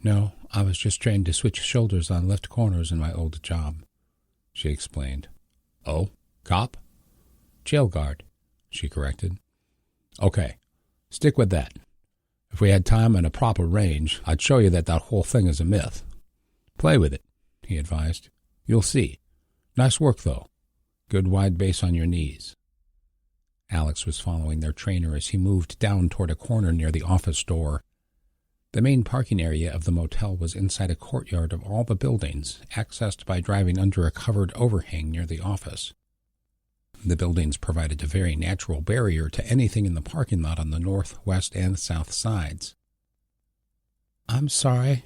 "No, I was just trained to switch shoulders on left corners in my old job," she explained. "Oh, cop?" "Jail guard," she corrected. "Okay, stick with that. If we had time and a proper range, I'd show you that whole thing is a myth. Play with it," he advised. "You'll see. Nice work, though. Good wide base on your knees." Alex was following their trainer as he moved down toward a corner near the office door. The main parking area of the motel was inside a courtyard of all the buildings, accessed by driving under a covered overhang near the office. The buildings provided a very natural barrier to anything in the parking lot on the north, west, and south sides. "I'm sorry,"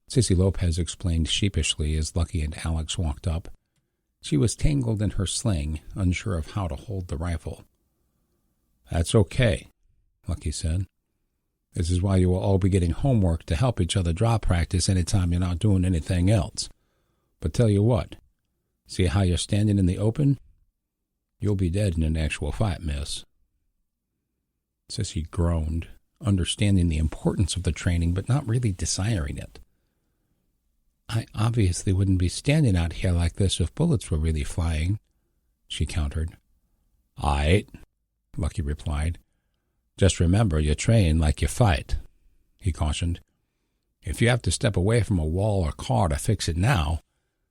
Sissy Lopez explained sheepishly as Lucky and Alex walked up. She was tangled in her sling, unsure of how to hold the rifle. "That's okay," Lucky said. "This is why you will all be getting homework to help each other draw practice any time you're not doing anything else. But tell you what, see how you're standing in the open? You'll be dead in an actual fight, miss." Sissy groaned, understanding the importance of the training but not really desiring it. "I obviously wouldn't be standing out here like this if bullets were really flying," she countered. "Aight," Lucky replied. "Just remember you train like you fight," he cautioned. "If you have to step away from a wall or car to fix it now,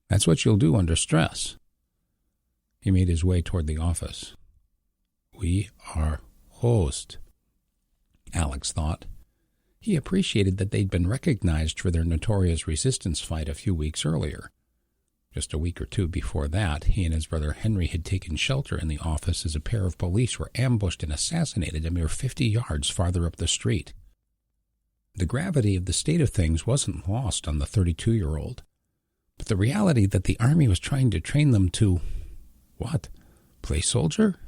that's what you'll do under stress." He made his way toward the office. "We are host," Alex thought. He appreciated that they'd been recognized for their notorious resistance fight a few weeks earlier. Just a week or two before that, he and his brother Henry had taken shelter in the office as a pair of police were ambushed and assassinated a mere 50 yards farther up the street. The gravity of the state of things wasn't lost on the 32-year-old, but the reality that the Army was trying to train them to what? Play soldier?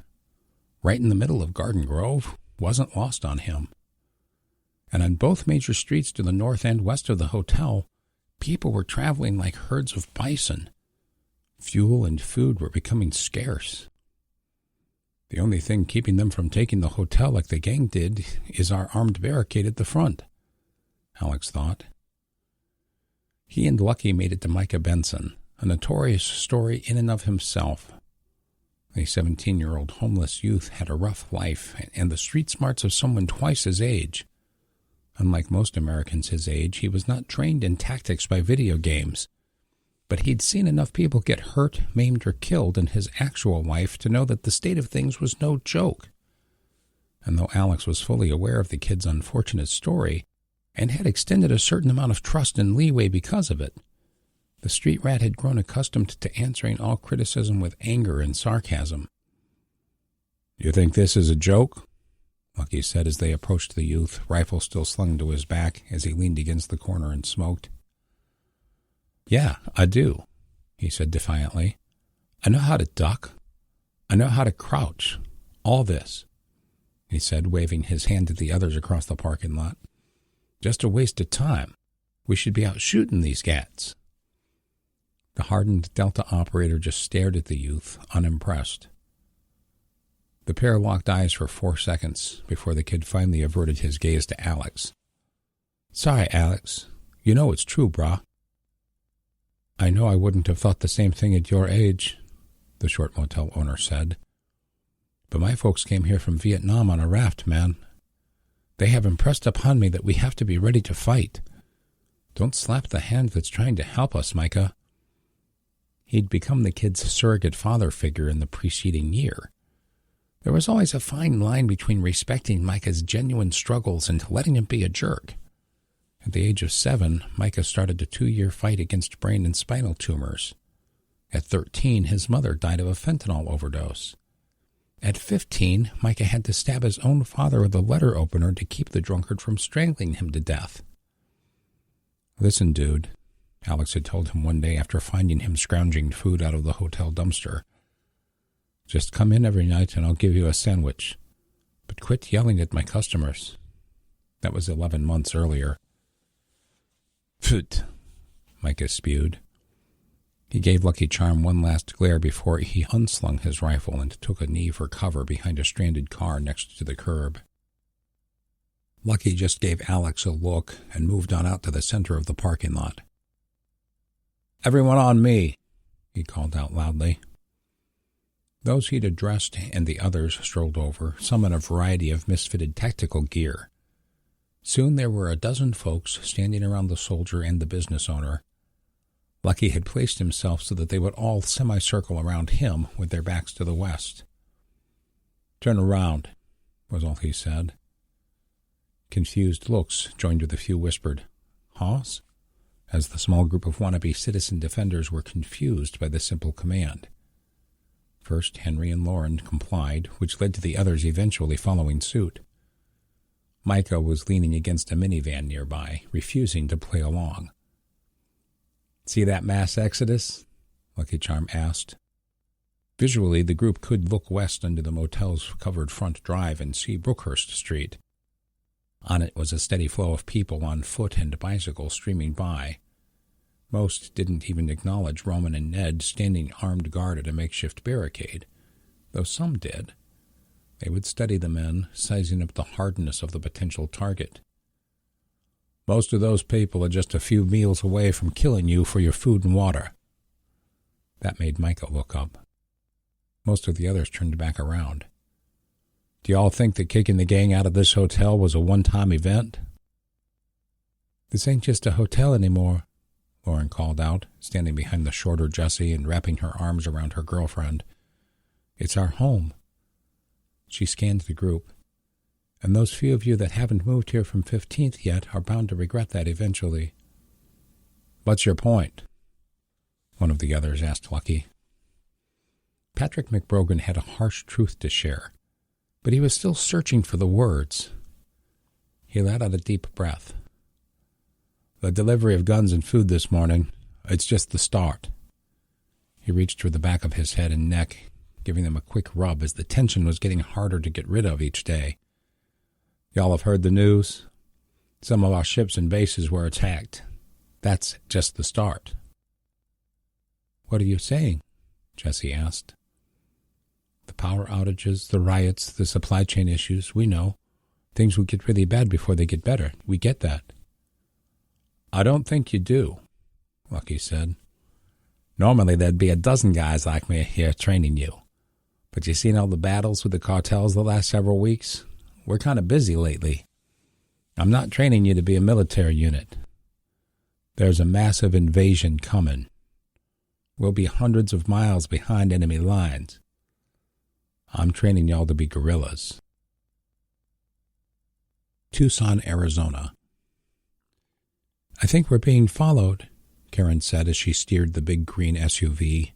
Right in the middle of Garden Grove? Wasn't lost on him. And on both major streets to the north and west of the hotel, people were traveling like herds of bison. Fuel and food were becoming scarce. The only thing keeping them from taking the hotel like the gang did is our armed barricade at the front, Alex thought. He and Lucky made it to Micah Benson, a notorious story in and of himself. The 17-year-old homeless youth had a rough life and the street smarts of someone twice his age. Unlike most Americans his age, he was not trained in tactics by video games, but he'd seen enough people get hurt, maimed, or killed in his actual life to know that the state of things was no joke. And though Alex was fully aware of the kid's unfortunate story and had extended a certain amount of trust and leeway because of it, The street rat had grown accustomed to answering all criticism with anger and sarcasm. "You think this is a joke?" Lucky said as they approached the youth, rifle still slung to his back as he leaned against the corner and smoked. "Yeah, I do," he said defiantly. "I know how to duck. I know how to crouch. All this," he said, waving his hand at the others across the parking lot. "Just a waste of time. We should be out shooting these gats." The hardened Delta operator just stared at the youth, unimpressed. The pair locked eyes for 4 seconds before the kid finally averted his gaze to Alex. "Sorry, Alex. You know it's true, brah." "I know I wouldn't have thought the same thing at your age," the short motel owner said. "But my folks came here from Vietnam on a raft, man. They have impressed upon me that we have to be ready to fight. Don't slap the hand that's trying to help us, Micah." He'd become the kid's surrogate father figure in the preceding year. There was always a fine line between respecting Micah's genuine struggles and letting him be a jerk. At the age of 7, Micah started a 2-year fight against brain and spinal tumors. At 13, his mother died of a fentanyl overdose. At 15, Micah had to stab his own father with a letter opener to keep the drunkard from strangling him to death. "Listen, dude," Alex had told him one day after finding him scrounging food out of the hotel dumpster. "Just come in every night and I'll give you a sandwich. But quit yelling at my customers." That was 11 months earlier. "Pfft," Micah spewed. He gave Lucky Charm one last glare before he unslung his rifle and took a knee for cover behind a stranded car next to the curb. Lucky just gave Alex a look and moved on out to the center of the parking lot. "Everyone on me," he called out loudly. Those he'd addressed and the others strolled over, some in a variety of misfitted tactical gear. Soon there were a dozen folks standing around the soldier and the business owner. Lucky had placed himself so that they would all semicircle around him with their backs to the west. "Turn around," was all he said. Confused looks joined with a few whispered "Hoss?" as the small group of wannabe citizen defenders were confused by the simple command. First, Henry and Lauren complied, which led to the others eventually following suit. Micah was leaning against a minivan nearby, refusing to play along. "See that mass exodus?" Lucky Charm asked. Visually, the group could look west under the motel's covered front drive and see Brookhurst Street. On it was a steady flow of people on foot and bicycles streaming by. Most didn't even acknowledge Roman and Ned standing armed guard at a makeshift barricade, though some did. They would study the men, sizing up the hardness of the potential target. "Most of those people are just a few meals away from killing you for your food and water." That made Micah look up. Most of the others turned back around. "Do y'all think that kicking the gang out of this hotel was a one-time event?" "This ain't just a hotel anymore," Lauren called out, standing behind the shorter Jessie and wrapping her arms around her girlfriend. "It's our home." She scanned the group. "And those few of you that haven't moved here from 15th yet are bound to regret that eventually." "What's your point?" one of the others asked Lucky. Patrick McBrogan had a harsh truth to share, but he was still searching for the words. He let out a deep breath. "The delivery of guns and food this morning, it's just the start." He reached for the back of his head and neck, giving them a quick rub as the tension was getting harder to get rid of each day. "Y'all have heard the news? Some of our ships and bases were attacked. That's just the start." "What are you saying?" Jessie asked. "The power outages, the riots, the supply chain issues, we know. Things will get really bad before they get better. We get that." "I don't think you do," Lucky said. "Normally there'd be a dozen guys like me here training you. But you seen all the battles with the cartels the last several weeks? We're kind of busy lately. I'm not training you to be a military unit. There's a massive invasion coming. We'll be hundreds of miles behind enemy lines. I'm training y'all to be guerrillas." Tucson, Arizona. "I think we're being followed," Karen said as she steered the big green SUV.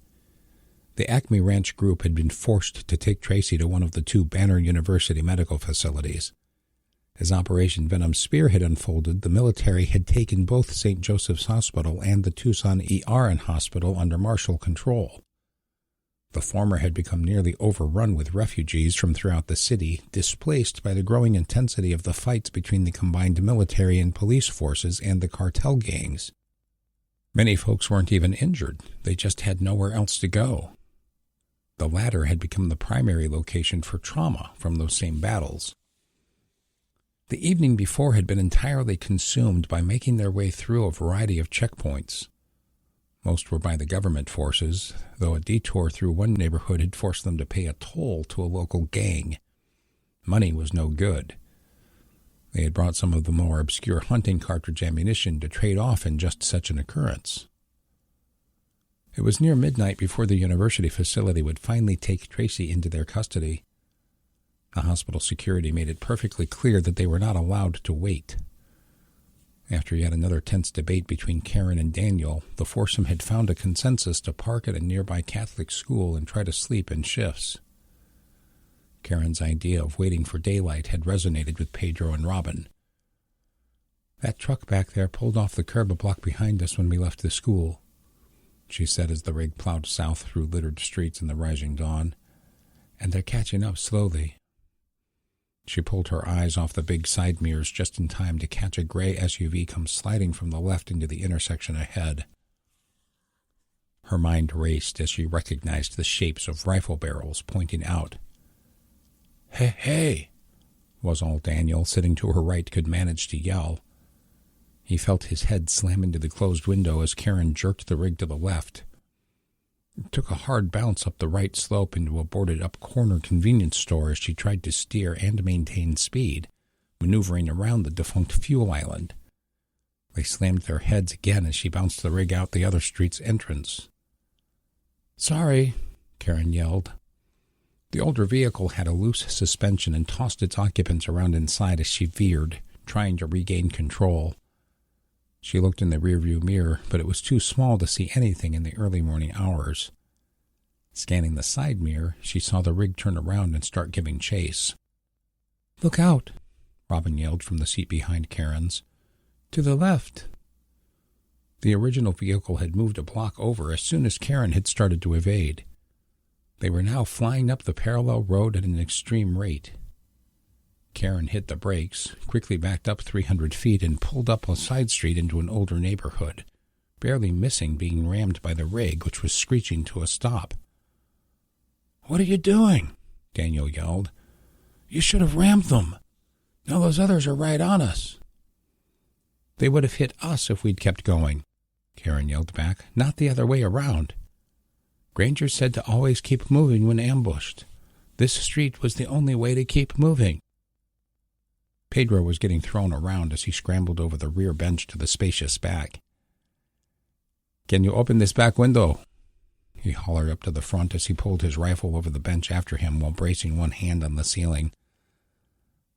The Acme Ranch group had been forced to take Tracy to one of the two Banner University medical facilities. As Operation Venom Spear had unfolded, the military had taken both St. Joseph's Hospital and the Tucson ER and Hospital under martial control. The former had become nearly overrun with refugees from throughout the city, displaced by the growing intensity of the fights between the combined military and police forces and the cartel gangs. Many folks weren't even injured, they just had nowhere else to go. The latter had become the primary location for trauma from those same battles. The evening before had been entirely consumed by making their way through a variety of checkpoints. Most were by the government forces, though a detour through one neighborhood had forced them to pay a toll to a local gang. Money was no good. They had brought some of the more obscure hunting cartridge ammunition to trade off in just such an occurrence. It was near midnight before the university facility would finally take Tracy into their custody. The hospital security made it perfectly clear that they were not allowed to wait. After yet another tense debate between Karen and Daniel, the foursome had found a consensus to park at a nearby Catholic school and try to sleep in shifts. Karen's idea of waiting for daylight had resonated with Pedro and Robin. "That truck back there pulled off the curb a block behind us when we left the school," she said as the rig plowed south through littered streets in the rising dawn. "And they're catching up slowly." She pulled her eyes off the big side mirrors just in time to catch a gray SUV come sliding from the left into the intersection ahead. Her mind raced as she recognized the shapes of rifle barrels pointing out. "Hey, hey!" was all Daniel, sitting to her right, could manage to yell. He felt his head slam into the closed window as Karen jerked the rig to the left. It took a hard bounce up the right slope into a boarded-up corner convenience store as she tried to steer and maintain speed, maneuvering around the defunct fuel island. They slammed their heads again as she bounced the rig out the other street's entrance. "Sorry," Karen yelled. The older vehicle had a loose suspension and tossed its occupants around inside as she veered, trying to regain control. She looked in the rearview mirror, but it was too small to see anything in the early morning hours. Scanning the side mirror, she saw the rig turn around and start giving chase. "Look out!" Robin yelled from the seat behind Karen's. "To the left!" The original vehicle had moved a block over as soon as Karen had started to evade. They were now flying up the parallel road at an extreme rate. Karen hit the brakes, quickly backed up 300 feet, and pulled up a side street into an older neighborhood, barely missing being rammed by the rig, which was screeching to a stop. "What are you doing?" Daniel yelled. "You should have rammed them. Now those others are right on us." "They would have hit us if we'd kept going," Karen yelled back, "not the other way around. Granger said to always keep moving when ambushed. This street was the only way to keep moving." Pedro was getting thrown around as he scrambled over the rear bench to the spacious back. "Can you open this back window?" He hollered up to the front as he pulled his rifle over the bench after him while bracing one hand on the ceiling.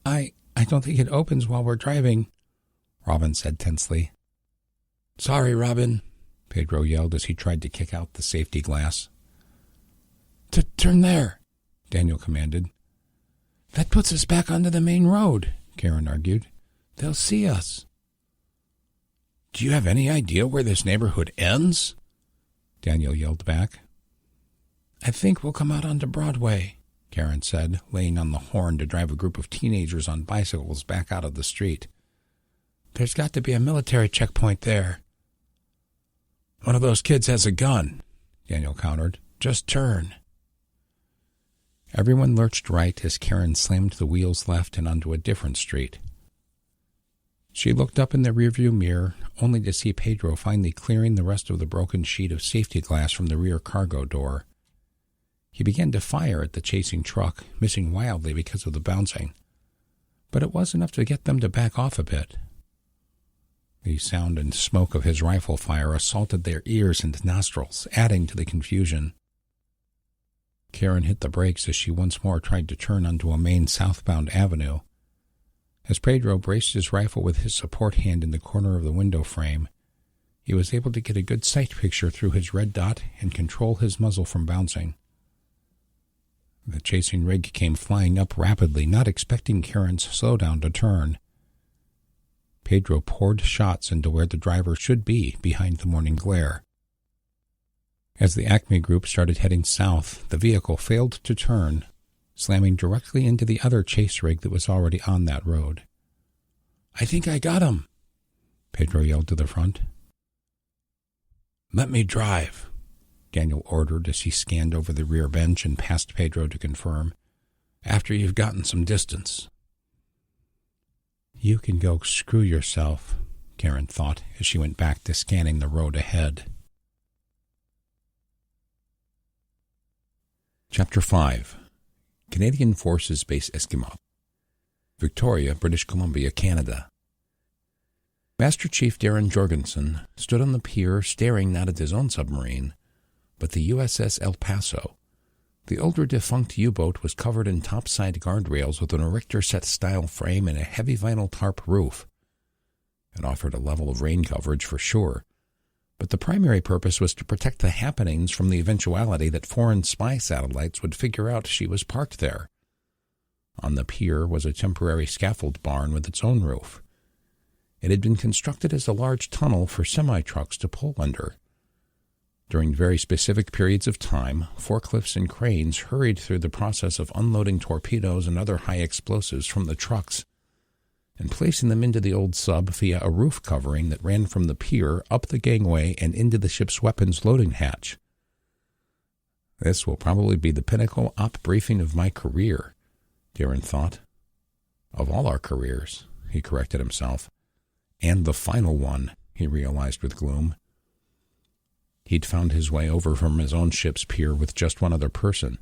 I don't think it opens while we're driving," Robin said tensely. "Sorry, Robin," Pedro yelled as he tried to kick out the safety glass. Turn there," Daniel commanded. "That puts us back onto the main road," Karen argued. "They'll see us." "Do you have any idea where this neighborhood ends?" Daniel yelled back. "I think we'll come out onto Broadway," Karen said, laying on the horn to drive a group of teenagers on bicycles back out of the street. "There's got to be a military checkpoint there." "One of those kids has a gun," Daniel countered. "Just turn." Everyone lurched right as Karen slammed the wheels left and onto a different street. She looked up in the rearview mirror, only to see Pedro finally clearing the rest of the broken sheet of safety glass from the rear cargo door. He began to fire at the chasing truck, missing wildly because of the bouncing. But it was enough to get them to back off a bit. The sound and smoke of his rifle fire assaulted their ears and nostrils, adding to the confusion. Karen hit the brakes as she once more tried to turn onto a main southbound avenue. As Pedro braced his rifle with his support hand in the corner of the window frame, He was able to get a good sight picture through his red dot and control his muzzle from bouncing. The chasing rig came flying up rapidly, not expecting Karen's slowdown to turn. Pedro poured shots into where the driver should be behind the morning glare. As the Acme group started heading south, the vehicle failed to turn, slamming directly into the other chase rig that was already on that road. "I think I got him," Pedro yelled to the front. "Let me drive," Daniel ordered as he scanned over the rear bench and passed Pedro to confirm, "after you've gotten some distance." "You can go screw yourself," Karen thought as she went back to scanning the road ahead. Chapter 5. Canadian Forces Base Esquimalt, Victoria, British Columbia, Canada. Master Chief Darren Jorgensen stood on the pier staring not at his own submarine, but the USS El Paso. The older defunct U-boat was covered in topside guardrails with an Richter-set-style frame and a heavy vinyl tarp roof. It offered a level of rain coverage for sure, but the primary purpose was to protect the happenings from the eventuality that foreign spy satellites would figure out she was parked there. On the pier was a temporary scaffold barn with its own roof. It had been constructed as a large tunnel for semi-trucks to pull under. During very specific periods of time, forklifts and cranes hurried through the process of unloading torpedoes and other high explosives from the trucks and placing them into the old sub via a roof covering that ran from the pier up the gangway and into the ship's weapons loading hatch. "This will probably be the pinnacle op briefing of my career," Darren thought. "Of all our careers," he corrected himself. "And the final one," he realized with gloom. He'd found his way over from his own ship's pier with just one other person.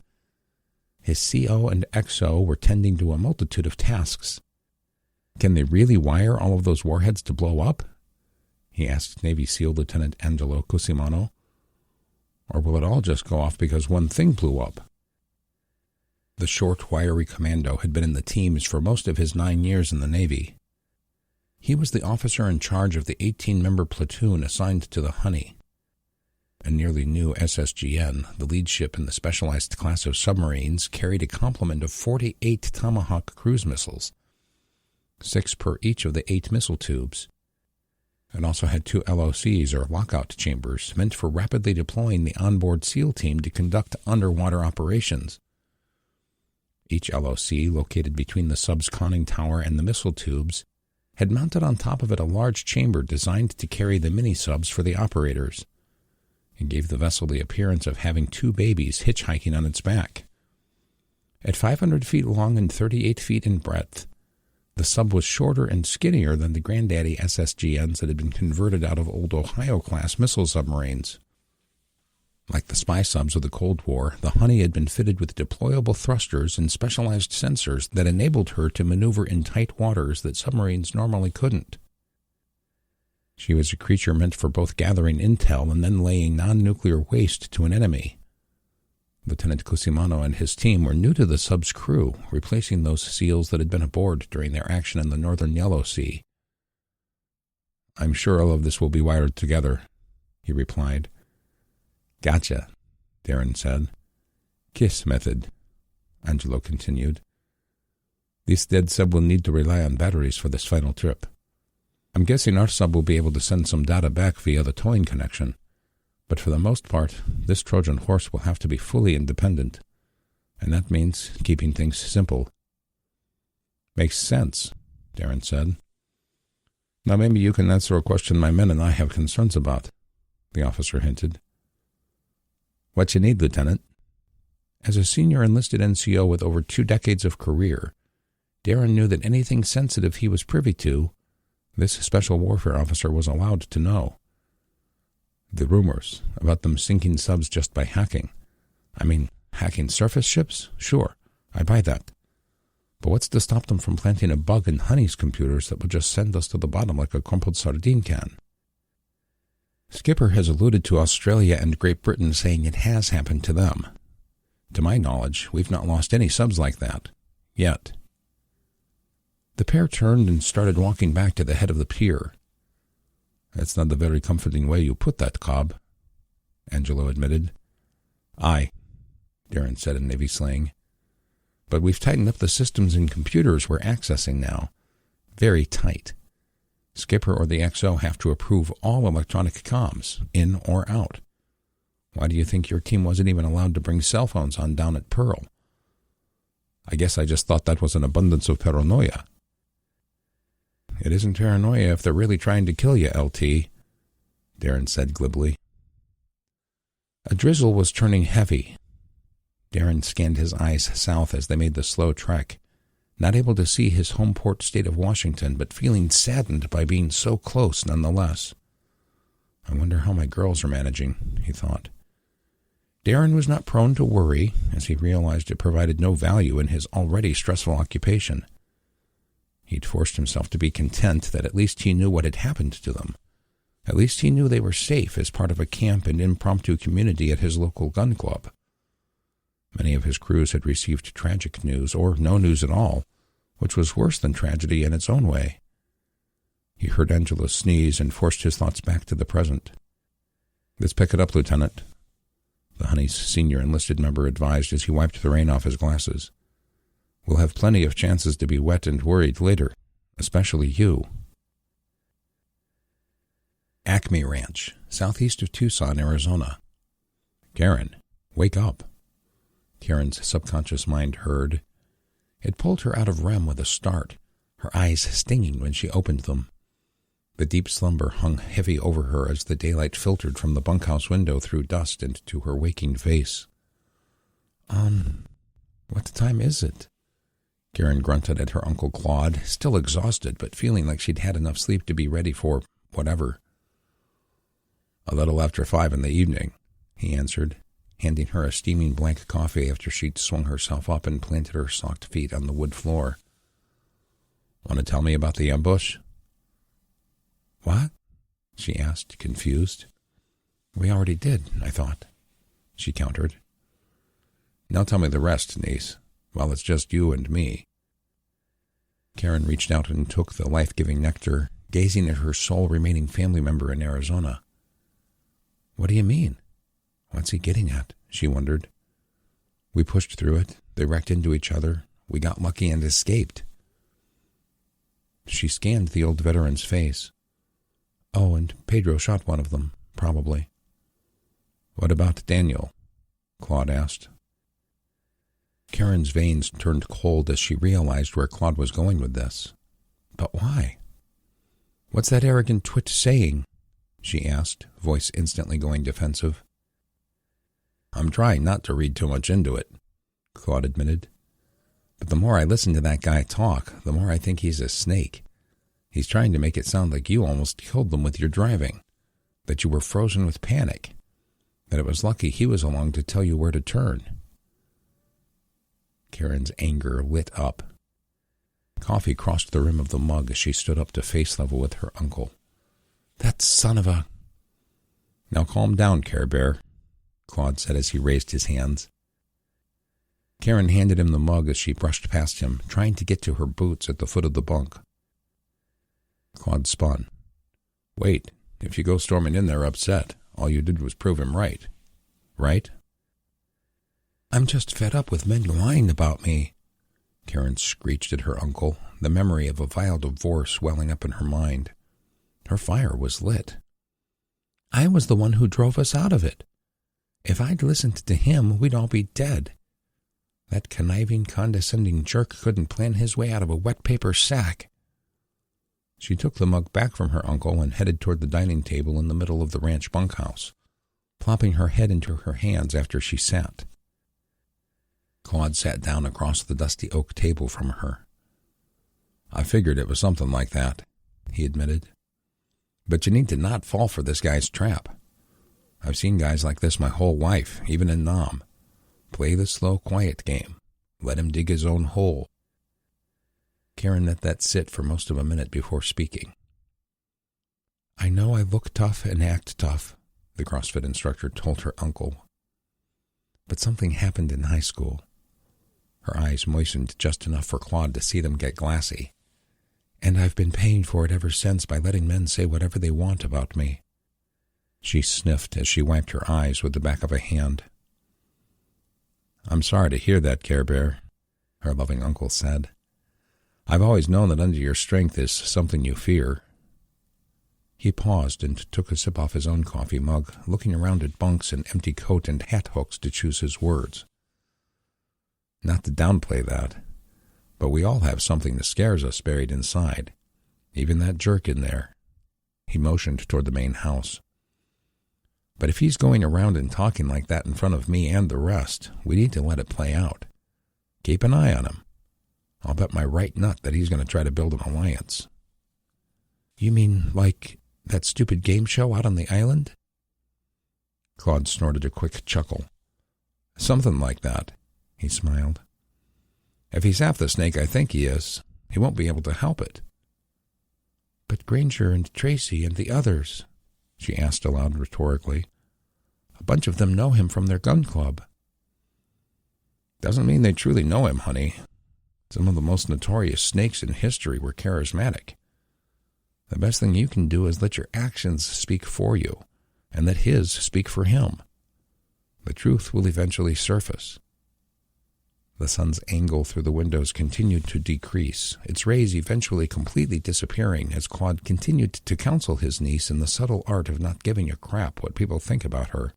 His CO and XO were tending to a multitude of tasks. "Can they really wire all of those warheads to blow up?" he asked Navy SEAL Lieutenant Angelo Cusimano. "Or will it all just go off because one thing blew up?" The short, wiry commando had been in the teams for most of his 9 years in the Navy. He was the officer in charge of the 18-member platoon assigned to the Honey, a nearly new SSGN. The lead ship in the specialized class of submarines carried a complement of 48 Tomahawk cruise missiles, 6 per each of the 8 missile tubes. It also had 2 LOCs, or lockout chambers, meant for rapidly deploying the onboard SEAL team to conduct underwater operations. Each LOC, located between the sub's conning tower and the missile tubes, had mounted on top of it a large chamber designed to carry the mini-subs for the operators. It gave the vessel the appearance of having 2 babies hitchhiking on its back. At 500 feet long and 38 feet in breadth, the sub was shorter and skinnier than the granddaddy SSGNs that had been converted out of old Ohio-class missile submarines. Like the spy subs of the Cold War, the Honey had been fitted with deployable thrusters and specialized sensors that enabled her to maneuver in tight waters that submarines normally couldn't. She was a creature meant for both gathering intel and then laying non-nuclear waste to an enemy. Lieutenant Cusimano and his team were new to the sub's crew, replacing those SEALs that had been aboard during their action in the northern Yellow Sea. "I'm sure all of this will be wired together," he replied. "Gotcha," Darren said. "KISS method," Angelo continued. "This dead sub will need to rely on batteries for this final trip. I'm guessing our sub will be able to send some data back via the towing connection, but for the most part, this Trojan horse will have to be fully independent, and that means keeping things simple." "Makes sense," Darren said. "Now maybe you can answer a question my men and I have concerns about," the officer hinted. "What you need, Lieutenant?" As a senior enlisted NCO with over 2 decades of career, Darren knew that anything sensitive he was privy to, this special warfare officer was allowed to know. The rumors about them sinking subs just by hacking. I mean, hacking surface ships? Sure, I buy that. But what's to stop them from planting a bug in Honey's computers that will just send us to the bottom like a crumpled sardine can? Skipper has alluded to Australia and Great Britain, saying it has happened to them. To my knowledge, we've not lost any subs like that. Yet. The pair turned and started walking back to the head of the pier. That's not the very comforting way you put that, Cobb, Angelo admitted. Aye, Darren said in Navy slang. But we've tightened up the systems and computers we're accessing now. Very tight. Skipper or the XO have to approve all electronic comms, in or out. Why do you think your team wasn't even allowed to bring cell phones on down at Pearl? I guess I just thought that was an abundance of paranoia. It isn't paranoia if they're really trying to kill you, LT, Darren said glibly. A drizzle was turning heavy. Darren scanned his eyes south as they made the slow trek, not able to see his home port state of Washington, but feeling saddened by being so close nonetheless. I wonder how my girls are managing, he thought. Darren was not prone to worry, as he realized it provided no value in his already stressful occupation. He'd forced himself to be content that at least he knew what had happened to them. At least he knew they were safe as part of a camp and impromptu community at his local gun club. Many of his crews had received tragic news, or no news at all, which was worse than tragedy in its own way. He heard Angelo sneeze and forced his thoughts back to the present. Let's pick it up, Lieutenant, the Honey's senior enlisted member advised as he wiped the rain off his glasses. We'll have plenty of chances to be wet and worried later, especially you. Acme Ranch, southeast of Tucson, Arizona. Karen, wake up. Karen's subconscious mind heard. It pulled her out of REM with a start, her eyes stinging when she opened them. The deep slumber hung heavy over her as the daylight filtered from the bunkhouse window through dust into her waking face. What time is it? Karen grunted at her Uncle Claude, still exhausted but feeling like she'd had enough sleep to be ready for whatever. A little after 5 in the evening, he answered, handing her a steaming black coffee after she'd swung herself up and planted her socked feet on the wood floor. Want to tell me about the ambush? What? She asked, confused. We already did, I thought, she countered. Now tell me the rest, niece, while it's just you and me. Karen reached out and took the life-giving nectar, gazing at her sole remaining family member in Arizona. What do you mean? What's he getting at? She wondered. We pushed through it. They wrecked into each other. We got lucky and escaped. She scanned the old veteran's face. Oh, and Pedro shot one of them, probably. What about Daniel? Claude asked. Karen's veins turned cold as she realized where Claude was going with this. But why? What's that arrogant twit saying? She asked, voice instantly going defensive. I'm trying not to read too much into it, Claude admitted. But the more I listen to that guy talk, the more I think he's a snake. He's trying to make it sound like you almost killed them with your driving, that you were frozen with panic, that it was lucky he was along to tell you where to turn. Karen's anger lit up. Coffee crossed the rim of the mug as she stood up to face level with her uncle. That son of a... Now calm down, Care Bear, Claude said as he raised his hands. Karen handed him the mug as she brushed past him, trying to get to her boots at the foot of the bunk. Claude spun. Wait, if you go storming in there upset, all you did was prove him right. Right? I'm just fed up with men lying about me, Karen screeched at her uncle, the memory of a vile divorce welling up in her mind. Her fire was lit. I was the one who drove us out of it. If I'd listened to him, we'd all be dead. That conniving, condescending jerk couldn't plan his way out of a wet paper sack. She took the mug back from her uncle and headed toward the dining table in the middle of the ranch bunkhouse, plopping her head into her hands after she sat. Claude sat down across the dusty oak table from her. I figured it was something like that, he admitted. But you need to not fall for this guy's trap. I've seen guys like this my whole life, even in Nam. Play the slow, quiet game. Let him dig his own hole. Karen let that sit for most of a minute before speaking. I know I look tough and act tough, the CrossFit instructor told her uncle. But something happened in high school. Her eyes moistened just enough for Claude to see them get glassy. And I've been paying for it ever since by letting men say whatever they want about me." She sniffed as she wiped her eyes with the back of a hand. "I'm sorry to hear that, Care Bear," her loving uncle said. "I've always known that under your strength is something you fear." He paused and took a sip off his own coffee mug, looking around at bunks and empty coat and hat hooks to choose his words. "Not to downplay that, but we all have something that scares us buried inside, even that jerk in there." He motioned toward the main house. "But if he's going around and talking like that in front of me and the rest, we need to let it play out. Keep an eye on him. I'll bet my right nut that he's going to try to build an alliance." "You mean like that stupid game show out on the island?" Claude snorted a quick chuckle. "Something like that," he smiled. "If he's half the snake I think he is, he won't be able to help it." "But Granger and Tracy and the others," she asked aloud rhetorically. "A bunch of them know him from their gun club." "Doesn't mean they truly know him, honey. Some of the most notorious snakes in history were charismatic. The best thing you can do is let your actions speak for you, and let his speak for him. The truth will eventually surface." The sun's angle through the windows continued to decrease, its rays eventually completely disappearing as Claude continued to counsel his niece in the subtle art of not giving a crap what people think about her.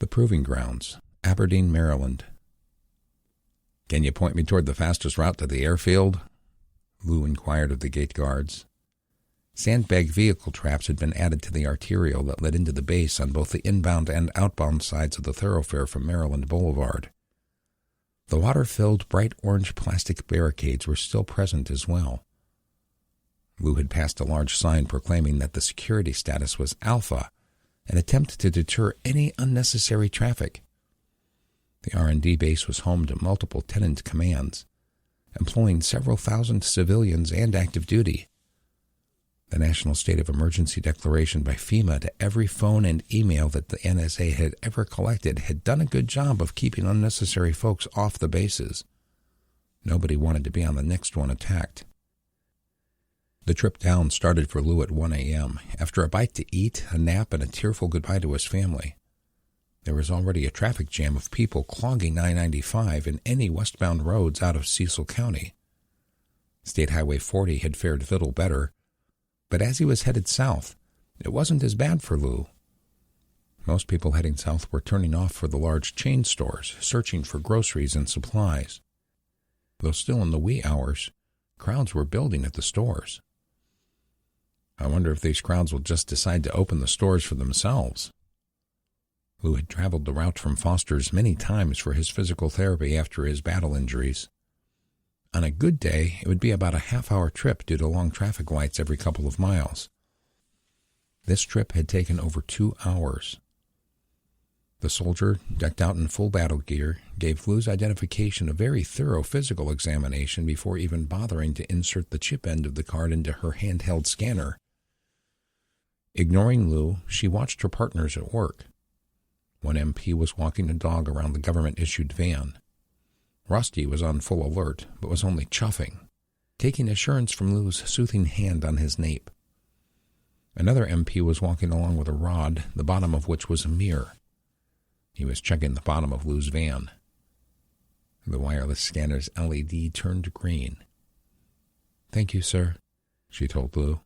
The Proving Grounds, Aberdeen, Maryland. "Can you point me toward the fastest route to the airfield?" Lou inquired of the gate guards. Sandbag vehicle traps had been added to the arterial that led into the base on both the inbound and outbound sides of the thoroughfare from Maryland Boulevard. The water-filled, bright orange plastic barricades were still present as well. Lou had passed a large sign proclaiming that the security status was Alpha, an attempt to deter any unnecessary traffic. The R&D base was home to multiple tenant commands, employing several thousand civilians and active duty. The National State of Emergency declaration by FEMA to every phone and email that the NSA had ever collected had done a good job of keeping unnecessary folks off the bases. Nobody wanted to be on the next one attacked. The trip down started for Lou at 1 a.m., after a bite to eat, a nap, and a tearful goodbye to his family. There was already a traffic jam of people clogging I-95 and any westbound roads out of Cecil County. State Highway 40 had fared little better, but as he was headed south, it wasn't as bad for Lou. Most people heading south were turning off for the large chain stores, searching for groceries and supplies. Though still in the wee hours, crowds were building at the stores. I wonder if these crowds will just decide to open the stores for themselves. Lou had traveled the route from Foster's many times for his physical therapy after his battle injuries. On a good day, it would be about a half-hour trip due to long traffic lights every couple of miles. This trip had taken over 2 hours. The soldier, decked out in full battle gear, gave Lou's identification a very thorough physical examination before even bothering to insert the chip end of the card into her handheld scanner. Ignoring Lou, she watched her partners at work. One MP was walking a dog around the government-issued van. Rusty was on full alert, but was only chuffing, taking assurance from Lou's soothing hand on his nape. Another MP was walking along with a rod, the bottom of which was a mirror. He was checking the bottom of Lou's van. The wireless scanner's LED turned green. "Thank you, sir," she told Lou.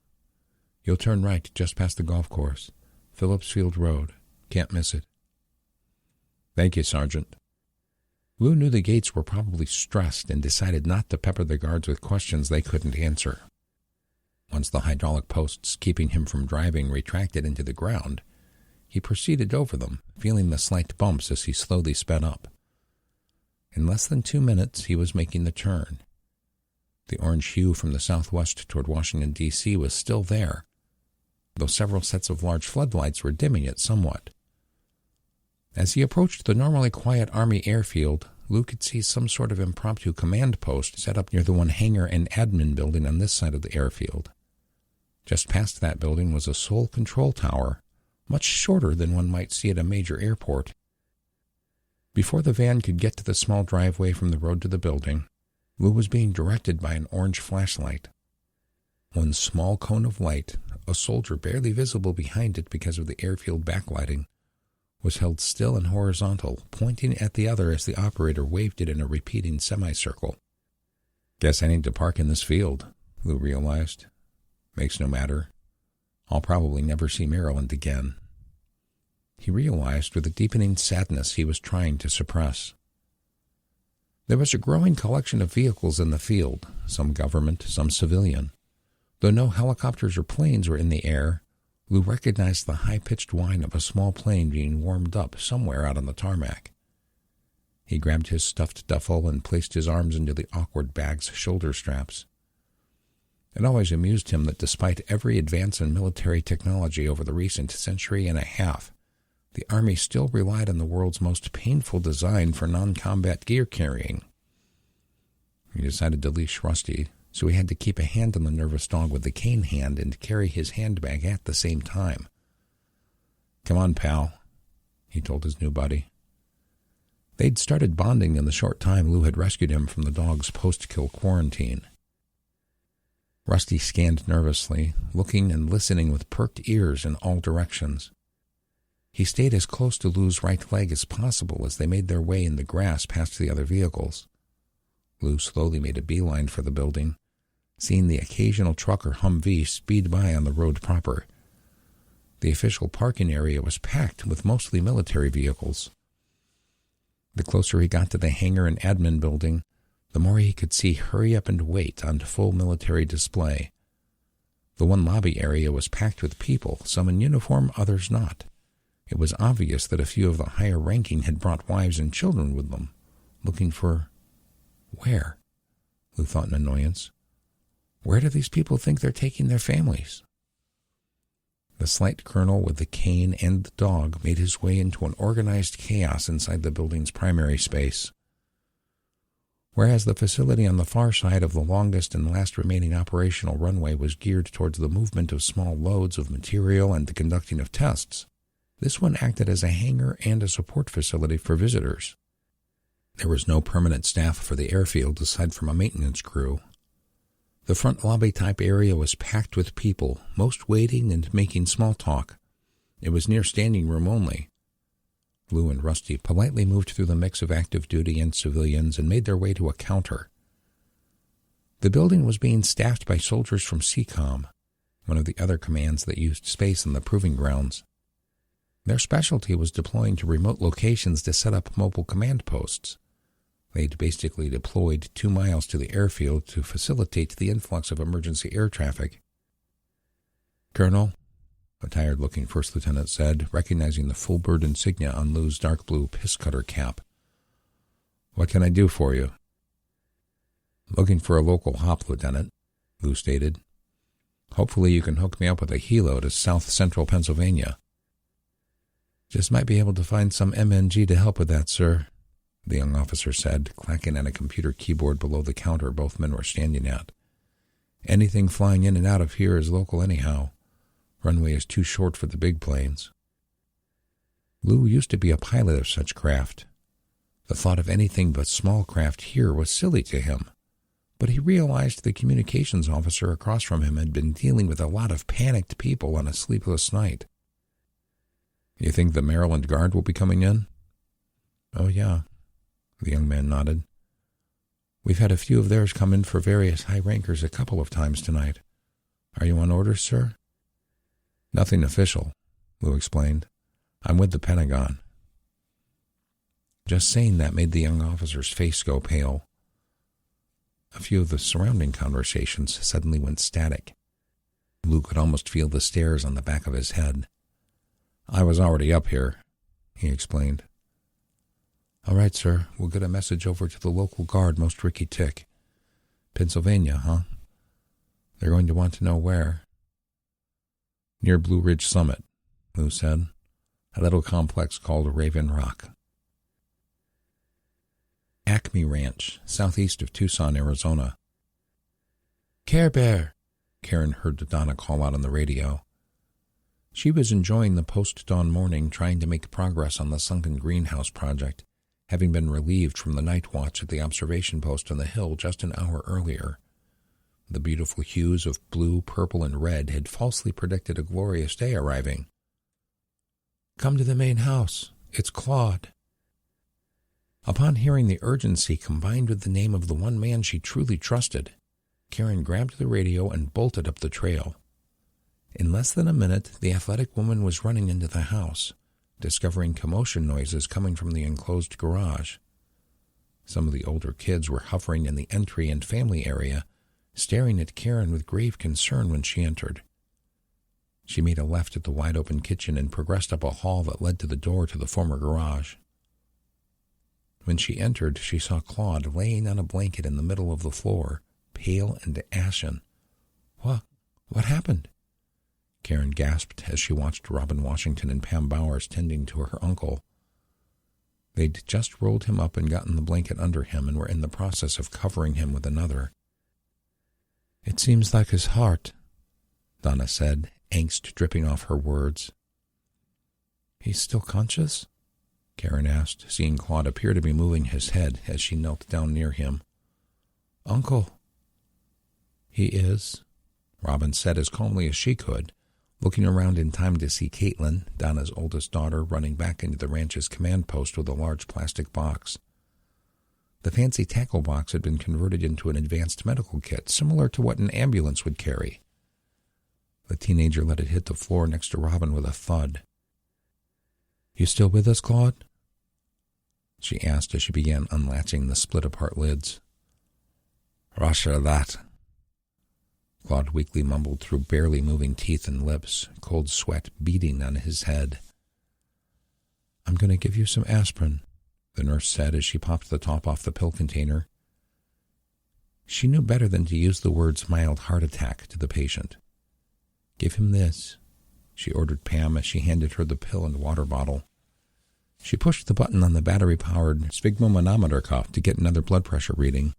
"You'll turn right just past the golf course. Phillipsfield Road. Can't miss it." "Thank you, Sergeant." Lou knew the gates were probably stressed and decided not to pepper the guards with questions they couldn't answer. Once the hydraulic posts keeping him from driving retracted into the ground, he proceeded over them, feeling the slight bumps as he slowly sped up. In less than 2 minutes, he was making the turn. The orange hue from the southwest toward Washington, D.C. was still there, though several sets of large floodlights were dimming it somewhat. As he approached the normally quiet Army airfield, Lou could see some sort of impromptu command post set up near the one hangar and admin building on this side of the airfield. Just past that building was a sole control tower, much shorter than one might see at a major airport. Before the van could get to the small driveway from the road to the building, Lou was being directed by an orange flashlight. One small cone of light, a soldier barely visible behind it because of the airfield backlighting, was held still and horizontal, pointing at the other as the operator waved it in a repeating semicircle. "Guess I need to park in this field," Lou realized. "Makes no matter. I'll probably never see Maryland again." He realized with a deepening sadness he was trying to suppress. There was a growing collection of vehicles in the field, some government, some civilian. Though no helicopters or planes were in the air, Lou recognized the high-pitched whine of a small plane being warmed up somewhere out on the tarmac. He grabbed his stuffed duffel and placed his arms into the awkward bag's shoulder straps. It always amused him that despite every advance in military technology over the recent century and a half, the Army still relied on the world's most painful design for non-combat gear carrying. He decided to leash Rusty, so he had to keep a hand on the nervous dog with the cane hand and carry his handbag at the same time. "Come on, pal," he told his new buddy. They'd started bonding in the short time Lou had rescued him from the dog's post-kill quarantine. Rusty scanned nervously, looking and listening with perked ears in all directions. He stayed as close to Lou's right leg as possible as they made their way in the grass past the other vehicles. Lou slowly made a beeline for the building, seeing the occasional truck or Humvee speed by on the road proper. The official parking area was packed with mostly military vehicles. The closer he got to the hangar and admin building, the more he could see hurry up and wait on full military display. The one lobby area was packed with people, some in uniform, others not. It was obvious that a few of the higher ranking had brought wives and children with them, looking for... where? Lou thought in annoyance. Where do these people think they're taking their families? The slight colonel with the cane and the dog made his way into an organized chaos inside the building's primary space. Whereas the facility on the far side of the longest and last remaining operational runway was geared towards the movement of small loads of material and the conducting of tests, this one acted as a hangar and a support facility for visitors. There was no permanent staff for the airfield aside from a maintenance crew. The front lobby-type area was packed with people, most waiting and making small talk. It was near standing room only. Lou and Rusty politely moved through the mix of active duty and civilians and made their way to a counter. The building was being staffed by soldiers from SEACOM, one of the other commands that used space on the proving grounds. Their specialty was deploying to remote locations to set up mobile command posts. They'd basically deployed 2 miles to the airfield to facilitate the influx of emergency air traffic. "Colonel," a tired-looking first lieutenant said, recognizing the full bird insignia on Lou's dark blue piss-cutter cap. "What can I do for you?" "Looking for a local hop, Lieutenant," Lou stated. "Hopefully you can hook me up with a helo to south-central Pennsylvania." "Just might be able to find some MNG to help with that, sir," the young officer said, clacking at a computer keyboard below the counter both men were standing at. "Anything flying in and out of here is local anyhow. Runway is too short for the big planes." Lou used to be a pilot of such craft. The thought of anything but small craft here was silly to him, but he realized the communications officer across from him had been dealing with a lot of panicked people on a sleepless night. "You think the Maryland Guard will be coming in?" "Oh, yeah," the young man nodded. "We've had a few of theirs come in for various high rankers a couple of times tonight. Are you on orders, sir?" "Nothing official," Lou explained. "I'm with the Pentagon." Just saying that made the young officer's face go pale. A few of the surrounding conversations suddenly went static. Lou could almost feel the stares on the back of his head. "I was already up here," he explained. "All right, sir. We'll get a message over to the local guard most Ricky Tick. Pennsylvania, huh? They're going to want to know where." "Near Blue Ridge Summit," Lou said. "A little complex called Raven Rock." Acme Ranch, southeast of Tucson, Arizona. "Care Bear," Karen heard Donna call out on the radio. She was enjoying the post-dawn morning, trying to make progress on the sunken greenhouse project, having been relieved from the night watch at the observation post on the hill just an hour earlier. The beautiful hues of blue, purple, and red had falsely predicted a glorious day arriving. "Come to the main house. It's Claude." Upon hearing the urgency combined with the name of the one man she truly trusted, Karen grabbed the radio and bolted up the trail. In less than a minute, the athletic woman was running into the house, discovering commotion noises coming from the enclosed garage. Some of the older kids were hovering in the entry and family area, staring at Karen with grave concern when she entered. She made a left at the wide-open kitchen and progressed up a hall that led to the door to the former garage. When she entered, she saw Claude laying on a blanket in the middle of the floor, pale and ashen. What happened?" Karen gasped as she watched Robin Washington and Pam Bowers tending to her uncle. They'd just rolled him up and gotten the blanket under him and were in the process of covering him with another. "It seems like his heart," Donna said, angst dripping off her words. "He's still conscious?" Karen asked, seeing Claude appear to be moving his head as she knelt down near him. "Uncle." "He is," Robin said as calmly as she could, looking around in time to see Caitlin, Donna's oldest daughter, running back into the ranch's command post with a large plastic box. The fancy tackle box had been converted into an advanced medical kit, similar to what an ambulance would carry. The teenager let it hit the floor next to Robin with a thud. "You still with us, Claude?" she asked as she began unlatching the split-apart lids. "Russia, that," Claude weakly mumbled through barely moving teeth and lips, cold sweat beading on his head. "I'm going to give you some aspirin," the nurse said as she popped the top off the pill container. She knew better than to use the words mild heart attack to the patient. "Give him this," she ordered Pam as she handed her the pill and water bottle. She pushed the button on the battery-powered sphygmomanometer cuff to get another blood pressure reading.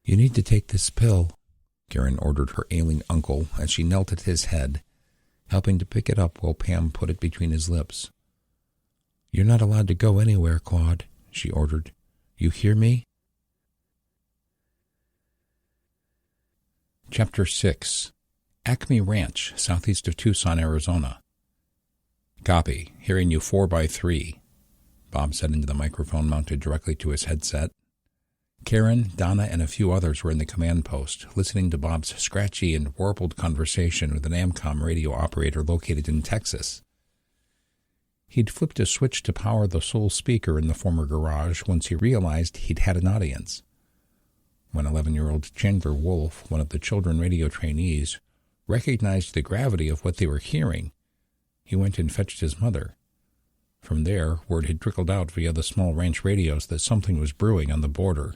"You need to take this pill," Karen ordered her ailing uncle as she knelt at his head, helping to pick it up while Pam put it between his lips. "You're not allowed to go anywhere, Claude," she ordered. "You hear me?" Chapter 6. Acme Ranch, southeast of Tucson, Arizona. "Copy. Hearing you 4x3, Bob said into the microphone mounted directly to his headset. Karen, Donna, and a few others were in the command post, listening to Bob's scratchy and warbled conversation with an AMCOM radio operator located in Texas. He'd flipped a switch to power the sole speaker in the former garage once he realized he'd had an audience. When 11-year-old Chandler Wolf, one of the children radio trainees, recognized the gravity of what they were hearing, he went and fetched his mother. From there, word had trickled out via the small ranch radios that something was brewing on the border.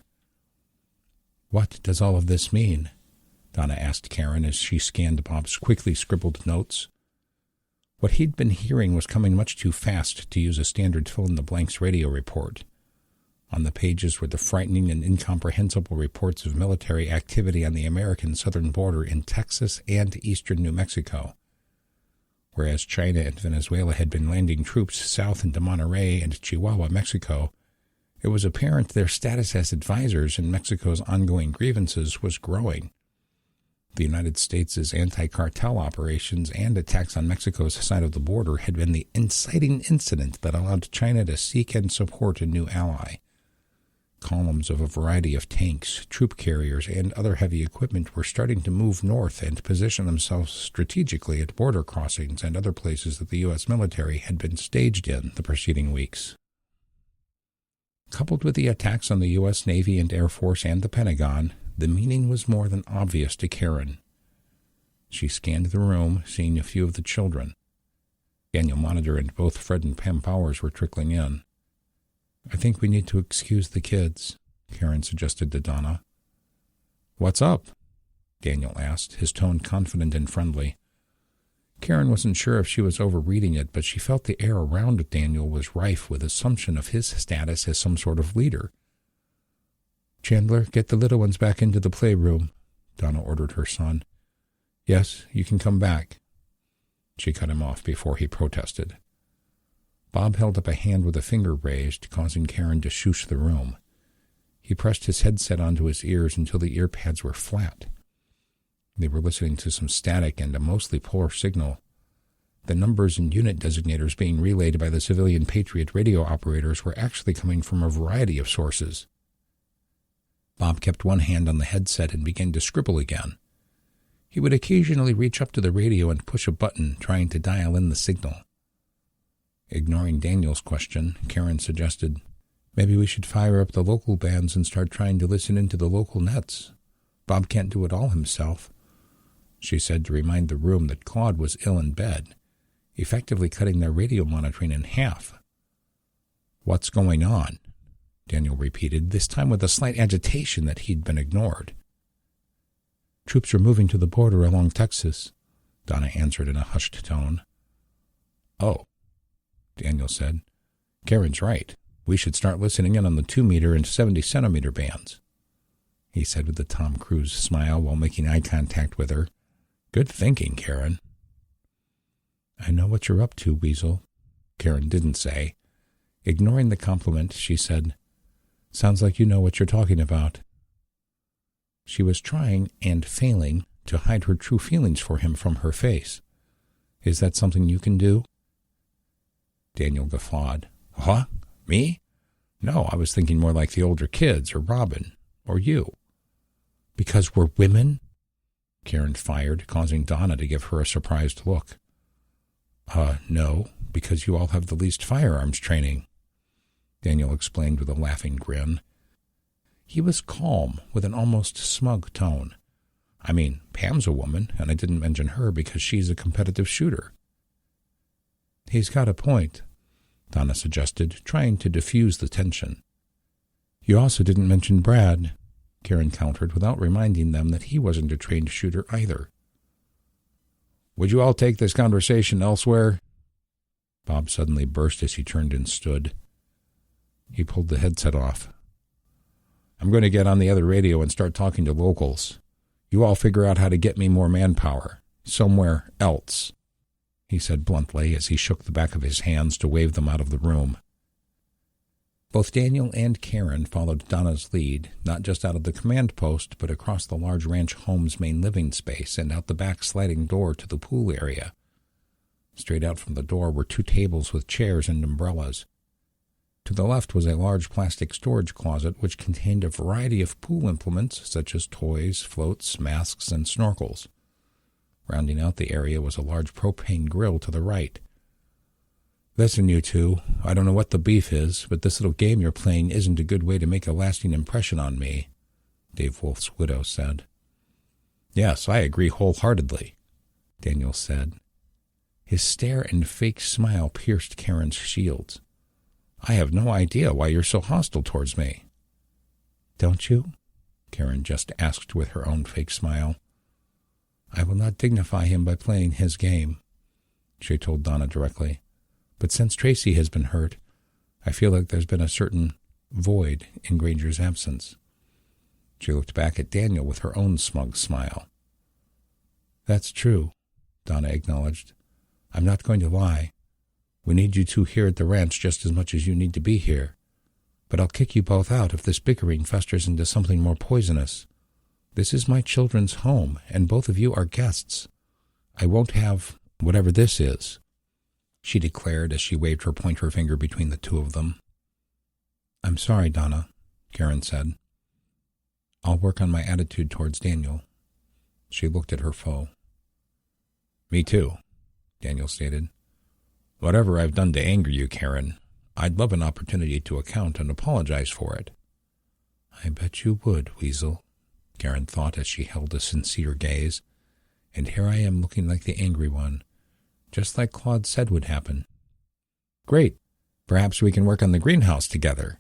"What does all of this mean?" Donna asked Karen as she scanned Bob's quickly scribbled notes. What he'd been hearing was coming much too fast to use a standard fill-in-the-blanks radio report. On the pages were the frightening and incomprehensible reports of military activity on the American southern border in Texas and eastern New Mexico. Whereas China and Venezuela had been landing troops south into Monterrey and Chihuahua, Mexico, it was apparent their status as advisors in Mexico's ongoing grievances was growing. The United States' anti-cartel operations and attacks on Mexico's side of the border had been the inciting incident that allowed China to seek and support a new ally. Columns of a variety of tanks, troop carriers, and other heavy equipment were starting to move north and position themselves strategically at border crossings and other places that the U.S. military had been staged in the preceding weeks. Coupled with the attacks on the U.S. Navy and Air Force and the Pentagon, the meaning was more than obvious to Karen. She scanned the room, seeing a few of the children. Daniel Monitor and both Fred and Pam Powers were trickling in. "I think we need to excuse the kids," Karen suggested to Donna. "What's up?" Daniel asked, his tone confident and friendly. Karen wasn't sure if she was overreading it, but she felt the air around Daniel was rife with assumption of his status as some sort of leader. "Chandler, get the little ones back into the playroom," Donna ordered her son. "Yes, you can come back." She cut him off before he protested. Bob held up a hand with a finger raised, causing Karen to shoosh the room. He pressed his headset onto his ears until the ear pads were flat. They were listening to some static and a mostly poor signal. The numbers and unit designators being relayed by the civilian Patriot radio operators were actually coming from a variety of sources. Bob kept one hand on the headset and began to scribble again. He would occasionally reach up to the radio and push a button, trying to dial in the signal. Ignoring Daniel's question, Karen suggested, "Maybe we should fire up the local bands and start trying to listen into the local nets. Bob can't do it all himself," she said to remind the room that Claude was ill in bed, effectively cutting their radio monitoring in half. "What's going on?" Daniel repeated, this time with a slight agitation that he'd been ignored. "Troops are moving to the border along Texas," Donna answered in a hushed tone. "Oh," Daniel said. "Karen's right. We should start listening in on the 2-meter and 70-centimeter bands," he said with a Tom Cruise smile while making eye contact with her. "Good thinking, Karen." "I know what you're up to, Weasel," Karen didn't say. Ignoring the compliment, she said, "Sounds like you know what you're talking about." She was trying, and failing, to hide her true feelings for him from her face. "Is that something you can do?" Daniel guffawed. "What? Me? No, I was thinking more like the older kids, or Robin, or you." "Because we're women?" Karen fired, causing Donna to give her a surprised look. No, because you all have the least firearms training," Daniel explained with a laughing grin. He was calm, with an almost smug tone. "I mean, Pam's a woman, and I didn't mention her because she's a competitive shooter." "He's got a point," Donna suggested, trying to diffuse the tension. "You also didn't mention Brad," Karen countered, without reminding them that he wasn't a trained shooter either. "Would you all take this conversation elsewhere?" Bob suddenly burst as he turned and stood. He pulled the headset off. "I'm going to get on the other radio and start talking to locals. You all figure out how to get me more manpower. Somewhere else," he said bluntly as he shook the back of his hands to wave them out of the room. Both Daniel and Karen followed Donna's lead, not just out of the command post, but across the large ranch home's main living space and out the back sliding door to the pool area. Straight out from the door were 2 tables with chairs and umbrellas. To the left was a large plastic storage closet which contained a variety of pool implements such as toys, floats, masks, and snorkels. Rounding out the area was a large propane grill to the right. "Listen, you two, I don't know what the beef is, but this little game you're playing isn't a good way to make a lasting impression on me," Dave Wolf's widow said. "Yes, I agree wholeheartedly," Daniel said. His stare and fake smile pierced Karen's shields. "I have no idea why you're so hostile towards me." "Don't you?" Karen just asked with her own fake smile. "I will not dignify him by playing his game," she told Donna directly. "But since Tracy has been hurt, I feel like there's been a certain void in Granger's absence." She looked back at Daniel with her own smug smile. "That's true," Donna acknowledged. "I'm not going to lie. We need you two here at the ranch just as much as you need to be here. But I'll kick you both out if this bickering festers into something more poisonous. This is my children's home, and both of you are guests. I won't have whatever this is," she declared as she waved her pointer finger between the 2 of them. "I'm sorry, Donna," Karen said. "I'll work on my attitude towards Daniel." She looked at her foe. "Me too," Daniel stated. "Whatever I've done to anger you, Karen, I'd love an opportunity to account and apologize for it." "I bet you would, Weasel," Karen thought as she held a sincere gaze. "And here I am looking like the angry one, just like Claude said would happen." "Great. Perhaps we can work on the greenhouse together,"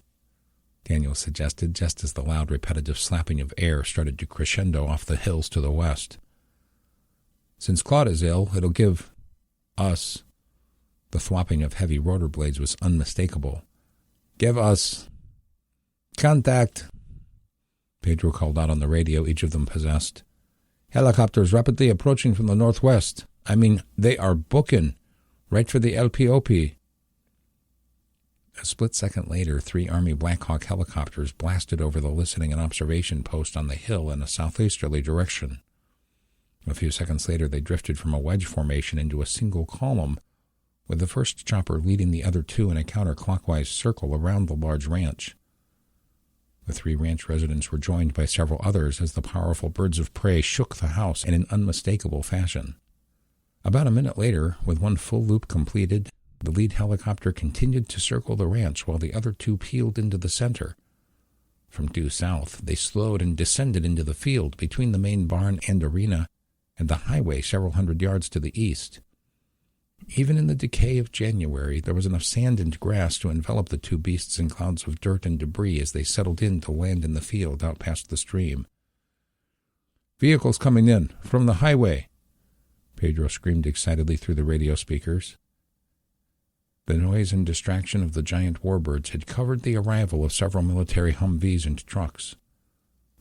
Daniel suggested, just as the loud repetitive slapping of air started to crescendo off the hills to the west. "Since Claude is ill, it'll give us—" The thwopping of heavy rotor blades was unmistakable. "Give us contact," Pedro called out on the radio each of them possessed. "Helicopters rapidly approaching from the northwest. I mean, they are booking. Right for the LPOP." A split second later, 3 Army Black Hawk helicopters blasted over the listening and observation post on the hill in a southeasterly direction. A few seconds later, they drifted from a wedge formation into a single column, with the first chopper leading the other 2 in a counterclockwise circle around the large ranch. The 3 ranch residents were joined by several others as the powerful birds of prey shook the house in an unmistakable fashion. About a minute later, with one full loop completed, the lead helicopter continued to circle the ranch while the other 2 peeled into the center. From due south, they slowed and descended into the field between the main barn and arena and the highway several hundred yards to the east. Even in the decay of January, there was enough sand and grass to envelop the 2 beasts in clouds of dirt and debris as they settled in to land in the field out past the stream. "Vehicles coming in, from the highway!" Pedro screamed excitedly through the radio speakers. The noise and distraction of the giant warbirds had covered the arrival of several military Humvees and trucks.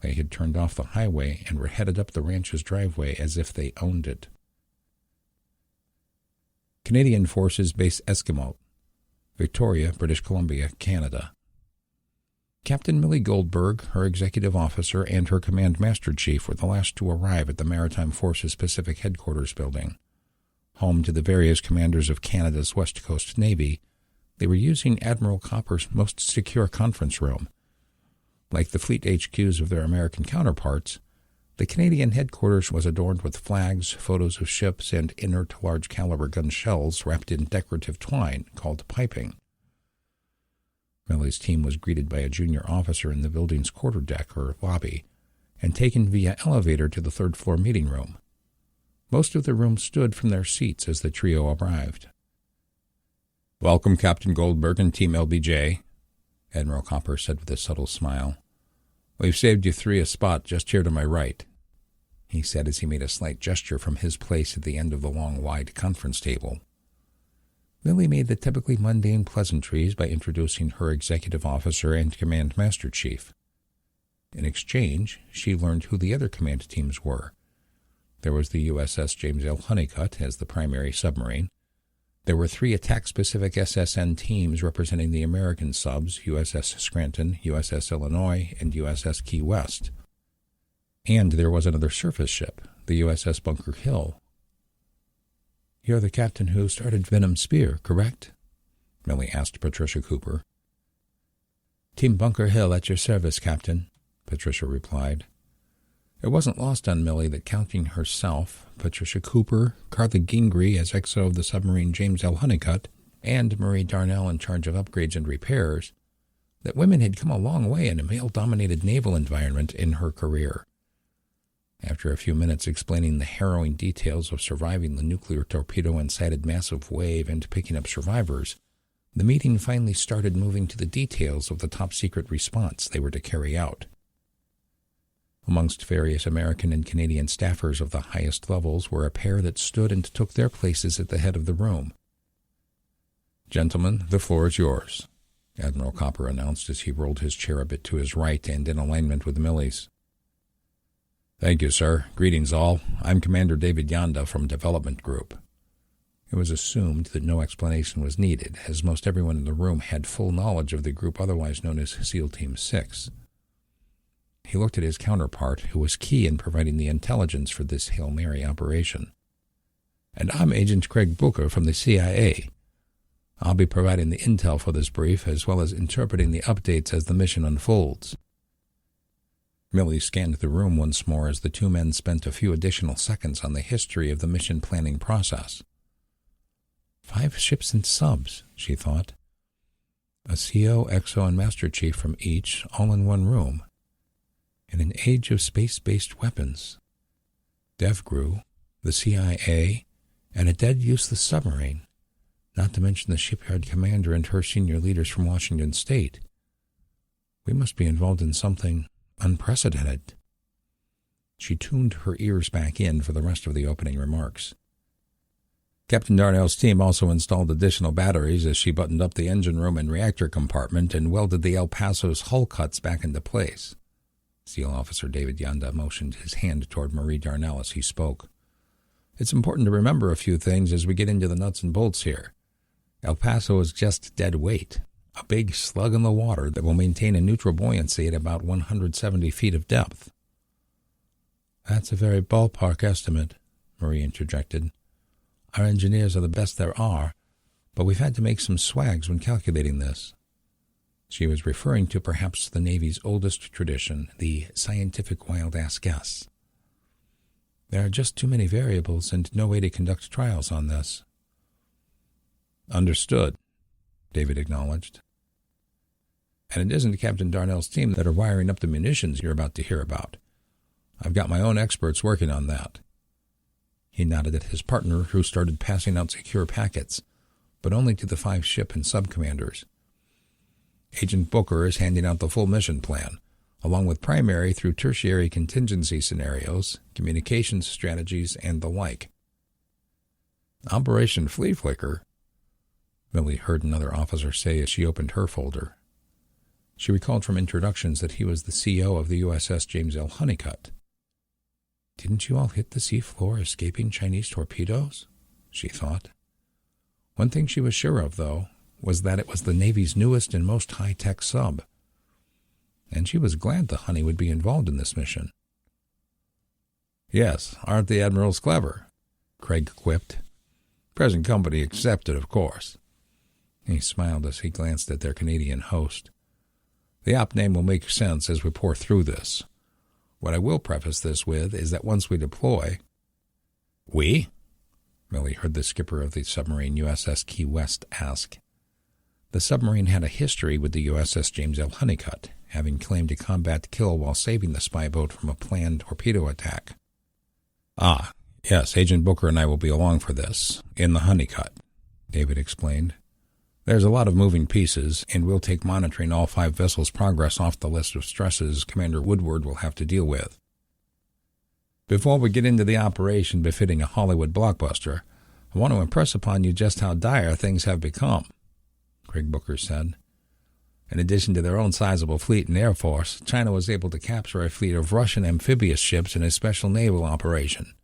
They had turned off the highway and were headed up the ranch's driveway as if they owned it. Canadian Forces Base Eskimo, Victoria, British Columbia, Canada. Captain Millie Goldberg, her executive officer, and her command master chief were the last to arrive at the Maritime Forces Pacific Headquarters building. Home to the various commanders of Canada's West Coast Navy, they were using Admiral Copper's most secure conference room. Like the fleet HQs of their American counterparts, the Canadian headquarters was adorned with flags, photos of ships, and inert large-caliber gun shells wrapped in decorative twine called piping. Millie's team was greeted by a junior officer in the building's quarterdeck or lobby and taken via elevator to the third-floor meeting room. Most of the room stood from their seats as the trio arrived. "Welcome, Captain Goldberg and Team LBJ," Admiral Copper said with a subtle smile. "We've saved you 3 a spot just here to my right," he said as he made a slight gesture from his place at the end of the long, wide conference table. Millie made the typically mundane pleasantries by introducing her executive officer and command master chief. In exchange, she learned who the other command teams were. There was the USS James L. Honeycutt as the primary submarine. There were 3 attack-specific SSN teams representing the American subs, USS Scranton, USS Illinois, and USS Key West. And there was another surface ship, the USS Bunker Hill. "You're the captain who started Venom Spear, correct?" Millie asked Patricia Cooper. "Team Bunker Hill at your service, Captain," Patricia replied. It wasn't lost on Millie that counting herself, Patricia Cooper, Carla Gingrey as XO of the submarine James L. Honeycutt, and Marie Darnell in charge of upgrades and repairs, that women had come a long way in a male-dominated naval environment in her career. After a few minutes explaining the harrowing details of surviving the nuclear torpedo-incited massive wave and picking up survivors, the meeting finally started moving to the details of the top-secret response they were to carry out. Amongst various American and Canadian staffers of the highest levels were a pair that stood and took their places at the head of the room. "Gentlemen, the floor is yours," Admiral Copper announced as he rolled his chair a bit to his right and in alignment with Millie's. "Thank you, sir. Greetings all. I'm Commander David Yonda from Development Group." It was assumed that no explanation was needed, as most everyone in the room had full knowledge of the group otherwise known as SEAL Team 6. He looked at his counterpart, who was key in providing the intelligence for this Hail Mary operation. "And I'm Agent Craig Booker from the CIA. I'll be providing the intel for this brief, as well as interpreting the updates as the mission unfolds." Millie scanned the room once more as the 2 men spent a few additional seconds on the history of the mission planning process. 5 ships and subs, she thought. A CO, XO, and Master Chief from each, all in one room. In an age of space-based weapons. DevGru, the CIA, and a dead useless submarine, not to mention the shipyard commander and her senior leaders from Washington State. We must be involved in something unprecedented. She tuned her ears back in for the rest of the opening remarks. Captain Darnell's team also installed additional batteries as she buttoned up the engine room and reactor compartment and welded the El Paso's hull cuts back into place. SEAL Officer David Yonda motioned his hand toward Marie Darnell as he spoke. "It's important to remember a few things as we get into the nuts and bolts here. El Paso is just dead weight. a big slug in the water that will maintain a neutral buoyancy at about 170 feet of depth. That's a very ballpark estimate, Marie interjected. Our engineers are the best there are, but we've had to make some swags when calculating this. She was referring to perhaps the Navy's oldest tradition, the scientific wild-ass guess. There are just too many variables and no way to conduct trials on this. Understood, David acknowledged. And it isn't Captain Darnell's team that are wiring up the munitions you're about to hear about. I've got my own experts working on that. He nodded at his partner, who started passing out secure packets, but only to the 5 ship and sub-commanders. Agent Booker is handing out the full mission plan, along with primary through tertiary contingency scenarios, communications strategies, and the like. Operation Flea Flicker, Millie heard another officer say as she opened her folder. She recalled from introductions that he was the CO of the USS James L. Honeycutt. Didn't you all hit the sea floor escaping Chinese torpedoes? She thought. One thing she was sure of, though, was that it was the Navy's newest and most high-tech sub. And she was glad the Honey would be involved in this mission. Yes, aren't the admirals clever? Craig quipped. Present company accepted, of course. He smiled as he glanced at their Canadian host. The op name will make sense as we pour through this. What I will preface this with is that once we deploy... We? Millie heard the skipper of the submarine USS Key West ask. The submarine had a history with the USS James L. Honeycutt, having claimed a combat kill while saving the spy boat from a planned torpedo attack. Ah, yes, Agent Booker and I will be along for this, in the Honeycutt, David explained. There's a lot of moving pieces, and we'll take monitoring all 5 vessels' progress off the list of stresses Commander Woodward will have to deal with. Before we get into the operation befitting a Hollywood blockbuster, I want to impress upon you just how dire things have become, Craig Booker said. In addition to their own sizable fleet and air force, China was able to capture a fleet of Russian amphibious ships in a special naval operation.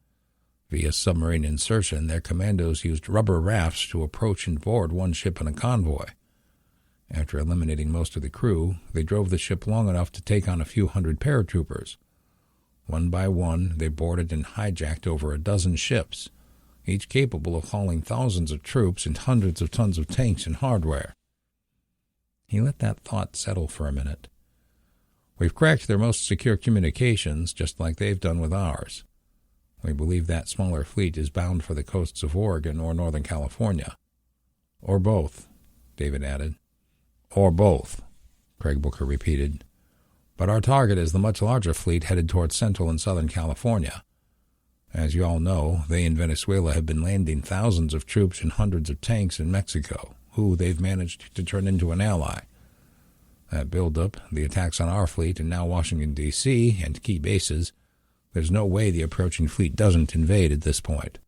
Via submarine insertion, their commandos used rubber rafts to approach and board one ship in a convoy. After eliminating most of the crew, they drove the ship long enough to take on a few hundred paratroopers. One by one, they boarded and hijacked over a dozen ships, each capable of hauling thousands of troops and hundreds of tons of tanks and hardware. He let that thought settle for a minute. We've cracked their most secure communications, just like they've done with ours. We believe that smaller fleet is bound for the coasts of Oregon or Northern California. Or both, David added. Or both, Craig Booker repeated. But our target is the much larger fleet headed towards Central and Southern California. As you all know, they in Venezuela have been landing thousands of troops and hundreds of tanks in Mexico, who they've managed to turn into an ally. That buildup, the attacks on our fleet and now Washington, D.C., and key bases, there's no way the approaching fleet doesn't invade at this point.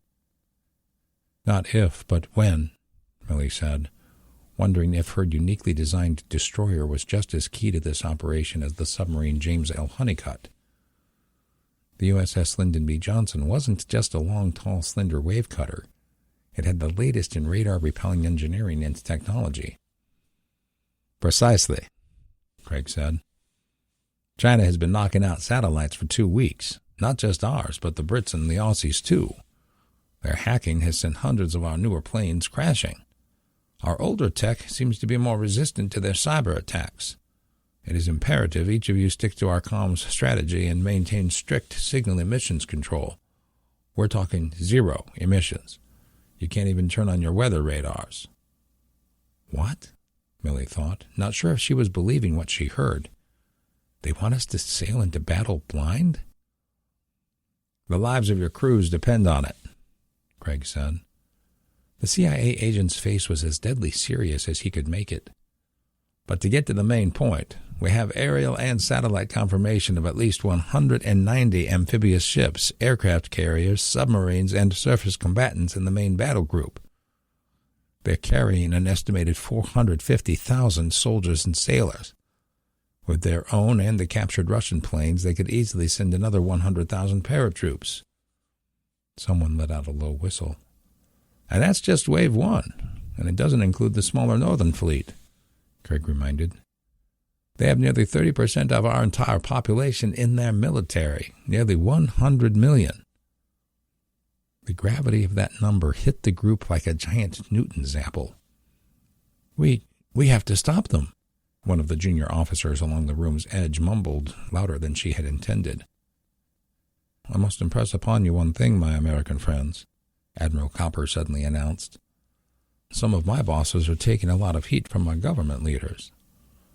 Not if, but when, Millie said, wondering if her uniquely designed destroyer was just as key to this operation as the submarine James L. Honeycutt. The USS Lyndon B. Johnson wasn't just a long, tall, slender wave cutter. It had the latest in radar-repelling engineering and technology. Precisely, Craig said. China has been knocking out satellites for 2 weeks. Not just ours, but the Brits and the Aussies, too. Their hacking has sent hundreds of our newer planes crashing. Our older tech seems to be more resistant to their cyber attacks. It is imperative each of you stick to our comms strategy and maintain strict signal emissions control. We're talking 0 emissions. You can't even turn on your weather radars. What? Millie thought, not sure if she was believing what she heard. They want us to sail into battle blind? The lives of your crews depend on it, Craig said. The CIA agent's face was as deadly serious as he could make it. But to get to the main point, we have aerial and satellite confirmation of at least 190 amphibious ships, aircraft carriers, submarines, and surface combatants in the main battle group. They're carrying an estimated 450,000 soldiers and sailors. With their own and the captured Russian planes, they could easily send another 100,000 paratroops. Someone let out a low whistle. And that's just Wave 1, and it doesn't include the smaller northern fleet. Craig reminded. They have nearly 30% of our entire population in their military, nearly 100 million. The gravity of that number hit the group like a giant Newton's apple. We have to stop them, one of the junior officers along the room's edge mumbled louder than she had intended. I must impress upon you one thing, my American friends, Admiral Copper suddenly announced. Some of my bosses are taking a lot of heat from my government leaders.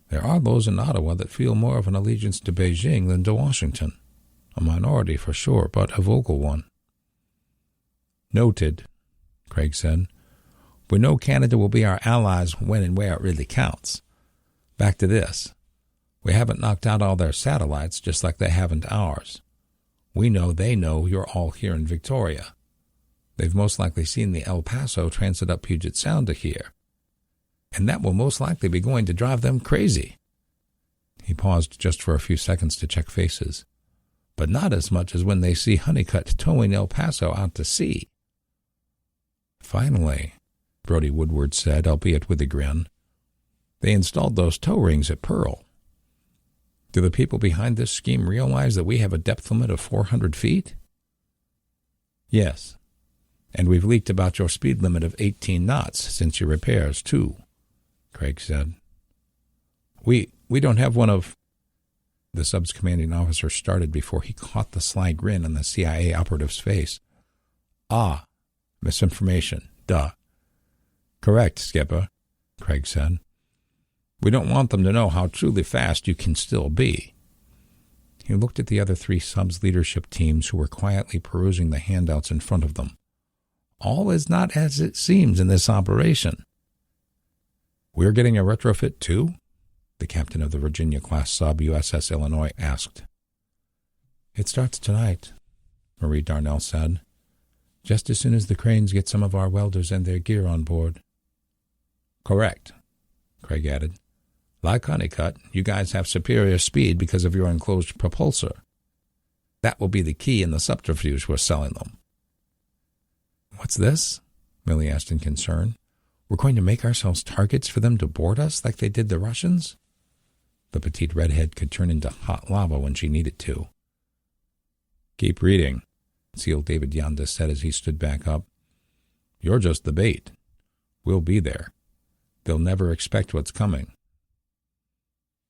There are those in Ottawa that feel more of an allegiance to Beijing than to Washington. A minority for sure, but a vocal one. Noted, Craig said. We know Canada will be our allies when and where it really counts. Back to this. We haven't knocked out all their satellites just like they haven't ours. We know they know you're all here in Victoria. They've most likely seen the El Paso transit up Puget Sound to here. And that will most likely be going to drive them crazy. He paused just for a few seconds to check faces, but not as much as when they see Honeycutt towing El Paso out to sea. Finally, Brody Woodward said, albeit with a grin, they installed those tow rings at Pearl. Do the people behind this scheme realize that we have a depth limit of 400 feet? Yes, and we've leaked about your speed limit of 18 knots since your repairs, too, Craig said. We don't have one of... The sub's commanding officer started before he caught the sly grin on the CIA operative's face. Ah, misinformation, duh. Correct, Skipper, Craig said. We don't want them to know how truly fast you can still be. He looked at the other three subs' leadership teams who were quietly perusing the handouts in front of them. All is not as it seems in this operation. We're getting a retrofit too? The captain of the Virginia-class sub USS Illinois asked. It starts tonight, Marie Darnell said, just as soon as the cranes get some of our welders and their gear on board. Correct, Craig added. Like Honeycutt, you guys have superior speed because of your enclosed propulsor. That will be the key in the subterfuge we're selling them. What's this? Millie asked in concern. We're going to make ourselves targets for them to board us like they did the Russians? The petite redhead could turn into hot lava when she needed to. Keep reading, Seal David Yonda said as he stood back up. You're just the bait. We'll be there. They'll never expect what's coming.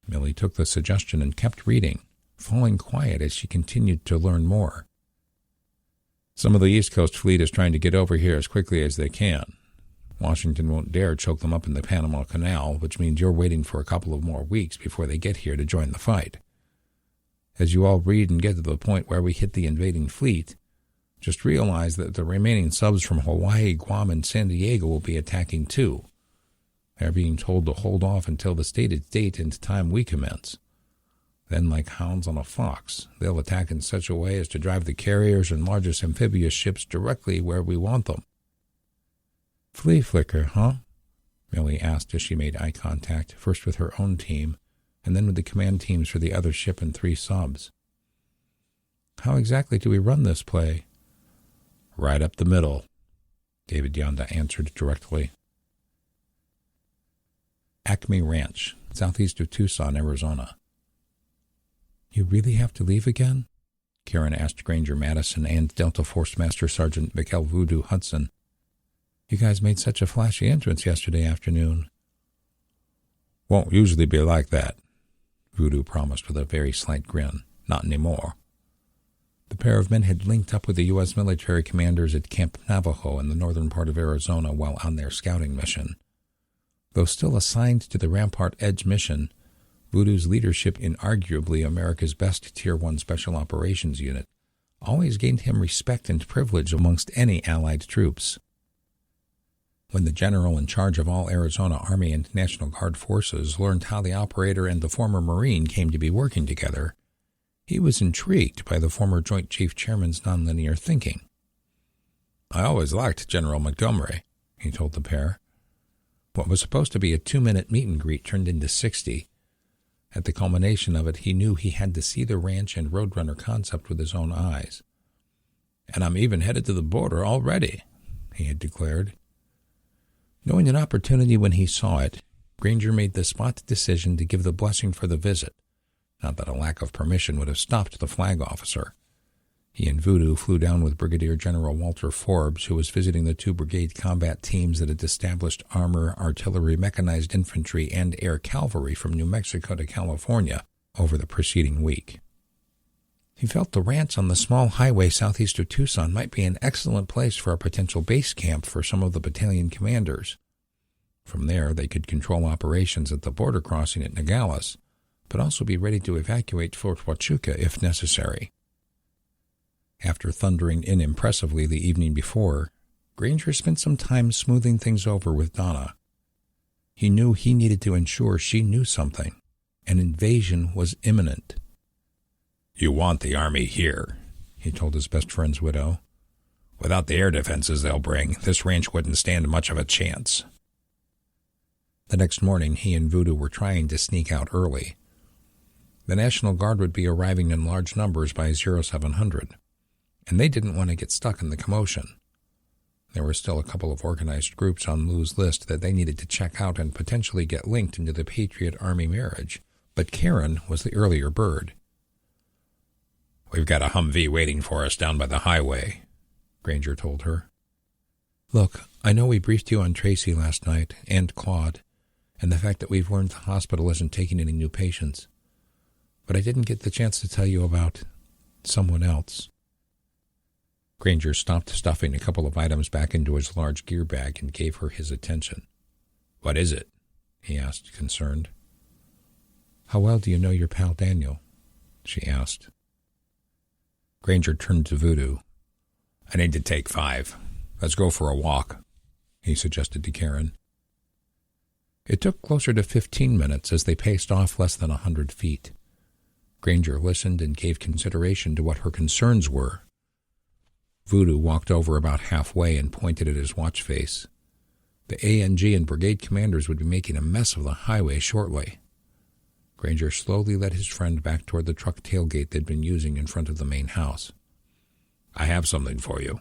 Millie took the suggestion and kept reading, falling quiet as she continued to learn more. Some of the East Coast fleet is trying to get over here as quickly as they can. Washington won't dare choke them up in the Panama Canal, which means you're waiting for a couple of more weeks before they get here to join the fight. As you all read and get to the point where we hit the invading fleet, just realize that the remaining subs from Hawaii, Guam, and San Diego will be attacking too. They're being told to hold off until the stated date and time we commence. Then, like hounds on a fox, they'll attack in such a way as to drive the carriers and largest amphibious ships directly where we want them. Flea flicker, huh? Millie asked as she made eye contact, first with her own team, and then with the command teams for the other ship and three subs. How exactly do we run this play? Right up the middle, David Yonda answered directly. Acme Ranch, southeast of Tucson, Arizona. You really have to leave again? Karen asked Granger Madison and Delta Force Master Sergeant Mikhail Voodoo Hudson. You guys made such a flashy entrance yesterday afternoon. Won't usually be like that, Voodoo promised with a very slight grin. Not anymore. The pair of men had linked up with the U.S. military commanders at Camp Navajo in the northern part of Arizona while on their scouting mission. Though still assigned to the Rampart Edge mission, Voodoo's leadership in arguably America's best Tier 1 Special Operations unit always gained him respect and privilege amongst any Allied troops. When the general in charge of all Arizona Army and National Guard forces learned how the operator and the former Marine came to be working together, he was intrigued by the former Joint Chief Chairman's nonlinear thinking. I always liked General Montgomery, he told the pair. What was supposed to be a 2-minute meet and greet turned into 60. At the culmination of it, he knew he had to see the ranch and Roadrunner concept with his own eyes. And I'm even headed to the border already, he had declared. Knowing an opportunity when he saw it, Granger made the spot decision to give the blessing for the visit. Not that a lack of permission would have stopped the flag officer. He and Voodoo flew down with Brigadier General Walter Forbes, who was visiting the 2 brigade combat teams that had established armor, artillery, mechanized infantry, and air cavalry from New Mexico to California over the preceding week. He felt the ranch on the small highway southeast of Tucson might be an excellent place for a potential base camp for some of the battalion commanders. From there, they could control operations at the border crossing at Nogales, but also be ready to evacuate Fort Huachuca if necessary. After thundering in impressively the evening before, Granger spent some time smoothing things over with Donna. He knew he needed to ensure she knew something. An invasion was imminent. "You want the Army here," he told his best friend's widow. "Without the air defenses they'll bring, this ranch wouldn't stand much of a chance." The next morning, he and Voodoo were trying to sneak out early. The National Guard would be arriving in large numbers by 0700, and they didn't want to get stuck in the commotion. There were still a couple of organized groups on Lou's list that they needed to check out and potentially get linked into the Patriot-Army marriage, but Karen was the earlier bird. "We've got a Humvee waiting for us down by the highway," Granger told her. "Look, I know we briefed you on Tracy last night, and Claude, and the fact that we've learned the hospital isn't taking any new patients. But I didn't get the chance to tell you about someone else." Granger stopped stuffing a couple of items back into his large gear bag and gave her his attention. "What is it?" he asked, concerned. "How well do you know your pal Daniel?" she asked. Granger turned to Voodoo. "I need to take 5. Let's go for a walk," he suggested to Karen. It took closer to 15 minutes as they paced off less than 100 feet. Granger listened and gave consideration to what her concerns were. Voodoo walked over about halfway and pointed at his watch face. The ANG and brigade commanders would be making a mess of the highway shortly. Granger slowly led his friend back toward the truck tailgate they'd been using in front of the main house. "I have something for you,"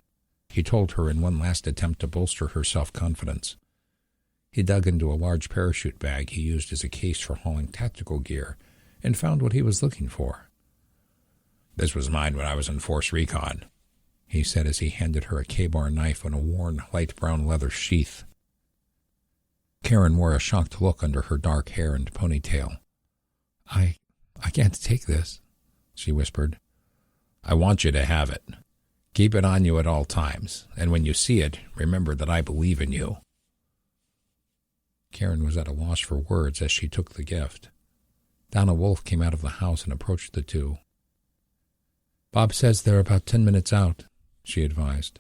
he told her in one last attempt to bolster her self-confidence. He dug into a large parachute bag he used as a case for hauling tactical gear and found what he was looking for. "This was mine when I was in Force Recon," he said as he handed her a K-bar knife in a worn, light brown leather sheath. Karen wore a shocked look under her dark hair and ponytail. I can't take this," she whispered. "I want you to have it. Keep it on you at all times, and when you see it, remember that I believe in you." Karen was at a loss for words as she took the gift. Donna Wolf came out of the house and approached the two. "Bob says they're about 10 minutes out," she advised.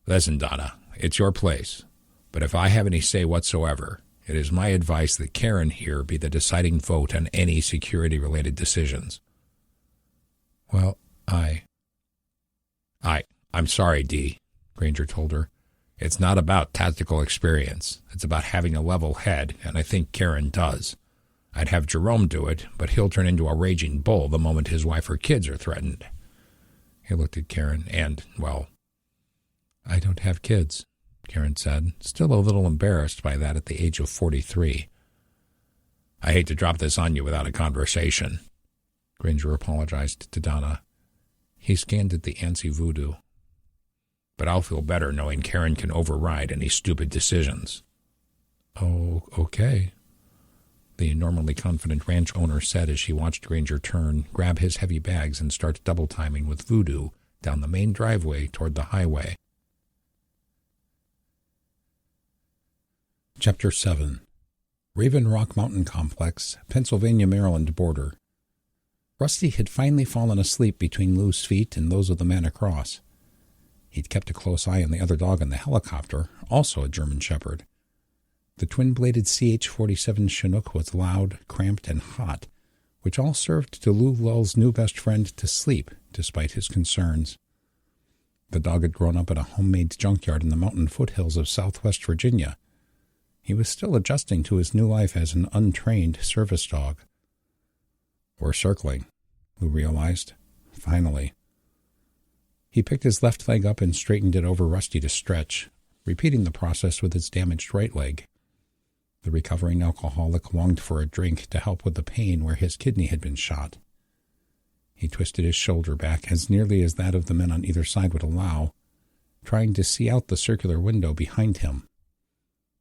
"Listen, Donna, it's your place, but if I have any say whatsoever, it is my advice that Karen here be the deciding vote on any security-related decisions." "Well, I'm sorry, Dee," Granger told her. "It's not about tactical experience. It's about having a level head, and I think Karen does. I'd have Jerome do it, but he'll turn into a raging bull the moment his wife or kids are threatened." He looked at Karen and, well, "I don't have kids," Karen said, still a little embarrassed by that at the age of 43. "I hate to drop this on you without a conversation," Granger apologized to Donna. He scanned at the antsy Voodoo. "But I'll feel better knowing Karen can override any stupid decisions." "Oh, okay," the normally confident ranch owner said as she watched Granger turn, grab his heavy bags, and start double-timing with Voodoo down the main driveway toward the highway. Chapter 7. Raven Rock Mountain Complex, Pennsylvania-Maryland border. Rusty had finally fallen asleep between Lou's feet and those of the man across. He'd kept a close eye on the other dog in the helicopter, also a German Shepherd. The twin-bladed CH-47 Chinook was loud, cramped, and hot, which all served to lull Lull's new best friend to sleep, despite his concerns. The dog had grown up at a homemade junkyard in the mountain foothills of southwest Virginia. He was still adjusting to his new life as an untrained service dog. "We're circling," Lou realized. Finally. He picked his left leg up and straightened it over Rusty to stretch, repeating the process with his damaged right leg. The recovering alcoholic longed for a drink to help with the pain where his kidney had been shot. He twisted his shoulder back as nearly as that of the men on either side would allow, trying to see out the circular window behind him.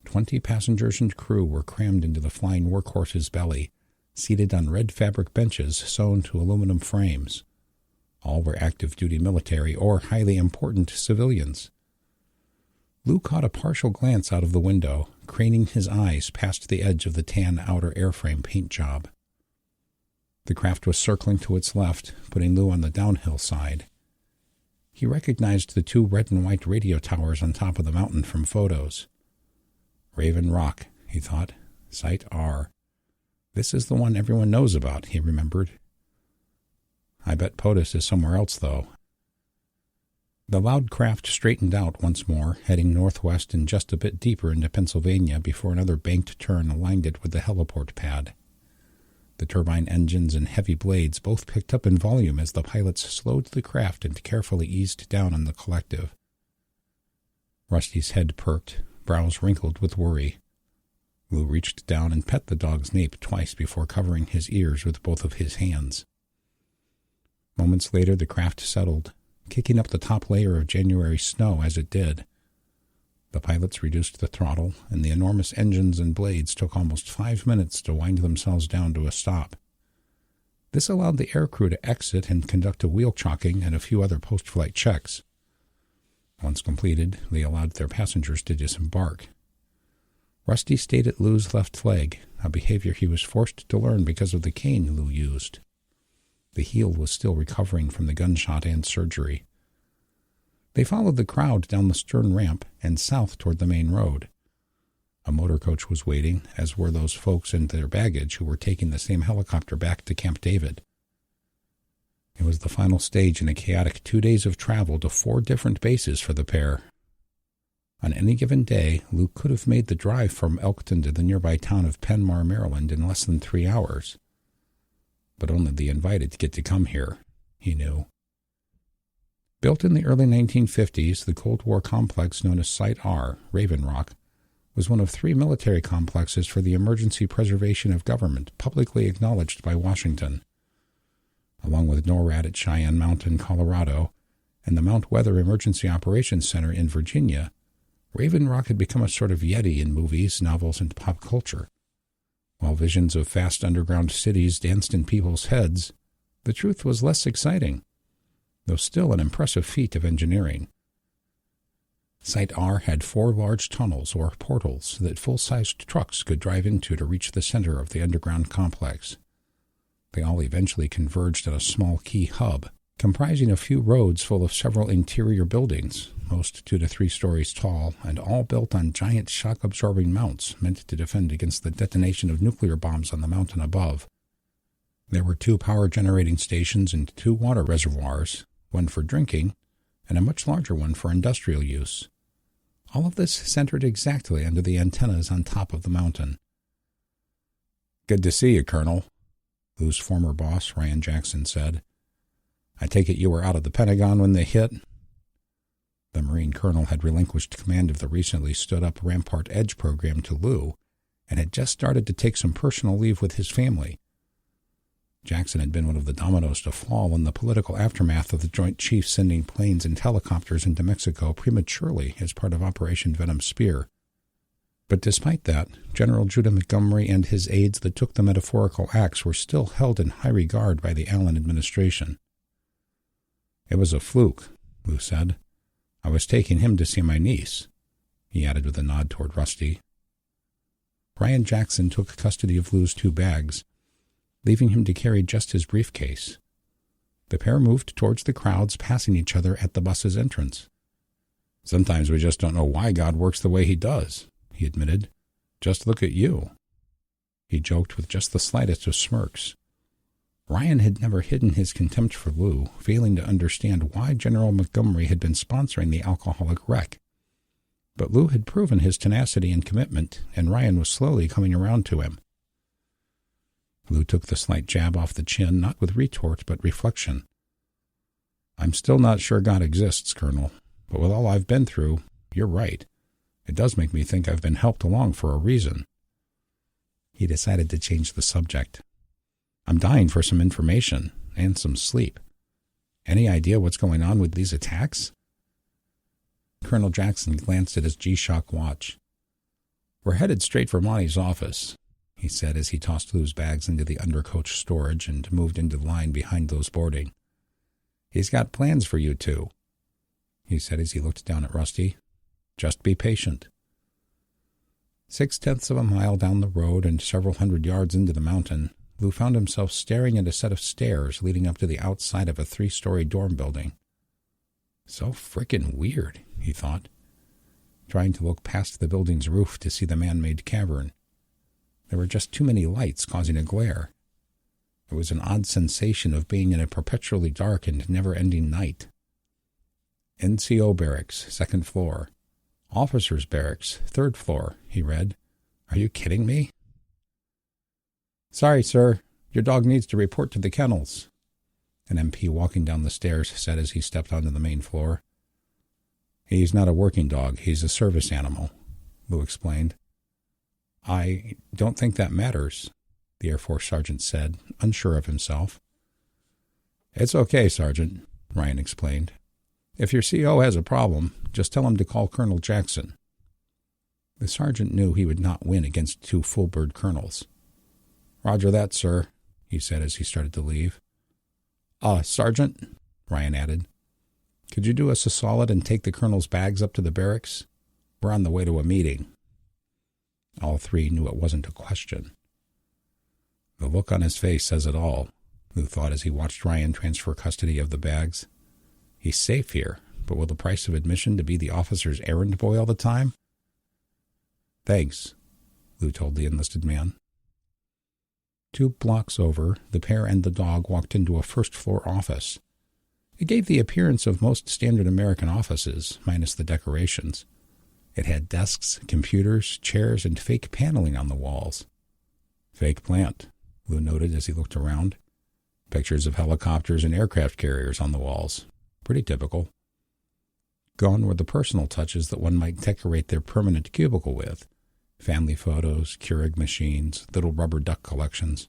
20 passengers and crew were crammed into the flying workhorse's belly, seated on red fabric benches sewn to aluminum frames. All were active-duty military or highly important civilians. Lou caught a partial glance out of the window, craning his eyes past the edge of the tan outer airframe paint job. The craft was circling to its left, putting Lou on the downhill side. He recognized the 2 red and white radio towers on top of the mountain from photos. Raven Rock, he thought. Site R. This is the one everyone knows about, he remembered. I bet POTUS is somewhere else, though. The loud craft straightened out once more, heading northwest and just a bit deeper into Pennsylvania before another banked turn aligned it with the heliport pad. The turbine engines and heavy blades both picked up in volume as the pilots slowed the craft and carefully eased down on the collective. Rusty's head perked, brows wrinkled with worry. Lou reached down and pet the dog's nape twice before covering his ears with both of his hands. Moments later the craft settled, kicking up the top layer of January snow as it did. The pilots reduced the throttle, and the enormous engines and blades took almost 5 minutes to wind themselves down to a stop. This allowed the aircrew to exit and conduct a wheel chalking and a few other post-flight checks. Once completed, they allowed their passengers to disembark. Rusty stayed at Lou's left leg, a behavior he was forced to learn because of the cane Lou used. The heel was still recovering from the gunshot and surgery. They followed the crowd down the stern ramp and south toward the main road. A motor coach was waiting, as were those folks and their baggage who were taking the same helicopter back to Camp David. It was the final stage in a chaotic 2 days of travel to 4 different bases for the pair. On any given day, Lou could have made the drive from Elkton to the nearby town of Penmar, Maryland in less than 3 hours. But only the invited get to come here, he knew. Built in the early 1950s, the Cold War complex known as Site R, Raven Rock, was one of 3 military complexes for the emergency preservation of government publicly acknowledged by Washington. Along with NORAD at Cheyenne Mountain, Colorado, and the Mount Weather Emergency Operations Center in Virginia, Raven Rock had become a sort of yeti in movies, novels, and pop culture. While visions of vast underground cities danced in people's heads, the truth was less exciting, though still an impressive feat of engineering. Site R had 4 large tunnels or portals that full-sized trucks could drive into to reach the center of the underground complex. They all eventually converged at a small key hub, comprising a few roads full of several interior buildings, most 2 to 3 stories tall, and all built on giant shock-absorbing mounts meant to defend against the detonation of nuclear bombs on the mountain above. There were 2 power-generating stations and 2 water reservoirs, one for drinking, and a much larger one for industrial use. All of this centered exactly under the antennas on top of the mountain. "Good to see you, Colonel," Lou's former boss, Ryan Jackson, said. "I take it you were out of the Pentagon when they hit?" The Marine colonel had relinquished command of the recently stood-up Rampart Edge program to Lou and had just started to take some personal leave with his family. Jackson had been one of the dominoes to fall in the political aftermath of the Joint Chiefs sending planes and helicopters into Mexico prematurely as part of Operation Venom Spear. But despite that, General Judah Montgomery and his aides that took the metaphorical axe were still held in high regard by the Allen administration. "It was a fluke," Lou said. "I was taking him to see my niece," he added with a nod toward Rusty. Ryan Jackson took custody of Lou's 2 bags, leaving him to carry just his briefcase. The pair moved towards the crowds, passing each other at the bus's entrance. "Sometimes we just don't know why God works the way he does," he admitted. "Just look at you." He joked with just the slightest of smirks. Ryan had never hidden his contempt for Lou, failing to understand why General Montgomery had been sponsoring the alcoholic wreck. But Lou had proven his tenacity and commitment, and Ryan was slowly coming around to him. Lou took the slight jab off the chin, not with retort, but reflection. "I'm still not sure God exists, Colonel, but with all I've been through, you're right. It does make me think I've been helped along for a reason." He decided to change the subject. I'm dying for some information and some sleep. Any idea what's going on with these attacks? Colonel Jackson glanced at his G-Shock watch. We're headed straight for Monty's office, he said as he tossed Lou's bags into the undercoach storage and moved into the line behind those boarding. He's got plans for you two, he said as he looked down at Rusty. Just be patient. 0.6 of a mile down the road and several hundred yards into the mountain, Lou found himself staring at a set of stairs leading up to the outside of a 3-story dorm building. So frickin' weird, he thought, trying to look past the building's roof to see the man-made cavern. There were just too many lights causing a glare. It was an odd sensation of being in a perpetually dark and never-ending night. NCO Barracks, 2nd floor. Officers' Barracks, 3rd floor, he read. Are you kidding me? Sorry, sir. Your dog needs to report to the kennels, an MP walking down the stairs said as he stepped onto the main floor. He's not a working dog. He's a service animal, Lou explained. I don't think that matters, the Air Force sergeant said, unsure of himself. It's okay, Sergeant, Ryan explained. If your CO has a problem, just tell him to call Colonel Jackson. The sergeant knew he would not win against 2 full-bird colonels. Roger that, sir, he said as he started to leave. Sergeant, Ryan added, could you do us a solid and take the colonel's bags up to the barracks? We're on the way to a meeting. All three knew it wasn't a question. The look on his face says it all, Lou thought as he watched Ryan transfer custody of the bags. He's safe here, but will the price of admission to be the officer's errand boy all the time? Thanks, Lou told the enlisted man. 2 blocks over, the pair and the dog walked into a 1st-floor office. It gave the appearance of most standard American offices, minus the decorations. It had desks, computers, chairs, and fake paneling on the walls. Fake plant, Lou noted as he looked around. Pictures of helicopters and aircraft carriers on the walls. Pretty typical. Gone were the personal touches that one might decorate their permanent cubicle with. Family photos, Keurig machines, little rubber duck collections.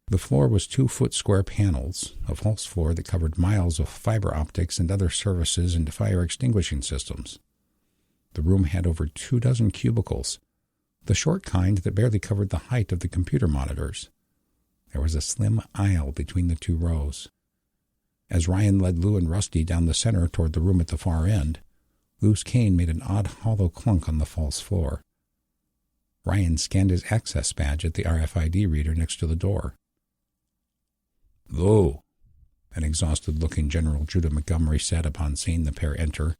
The floor was 2-foot square panels, a false floor that covered miles of fiber optics and other services and fire extinguishing systems. The room had over 24 cubicles, the short kind that barely covered the height of the computer monitors. There was a slim aisle between the 2 rows. As Ryan led Lou and Rusty down the center toward the room at the far end, Lou's cane made an odd hollow clunk on the false floor. Ryan scanned his access badge at the RFID reader next to the door. Lou, an exhausted-looking General Judah Montgomery said upon seeing the pair enter.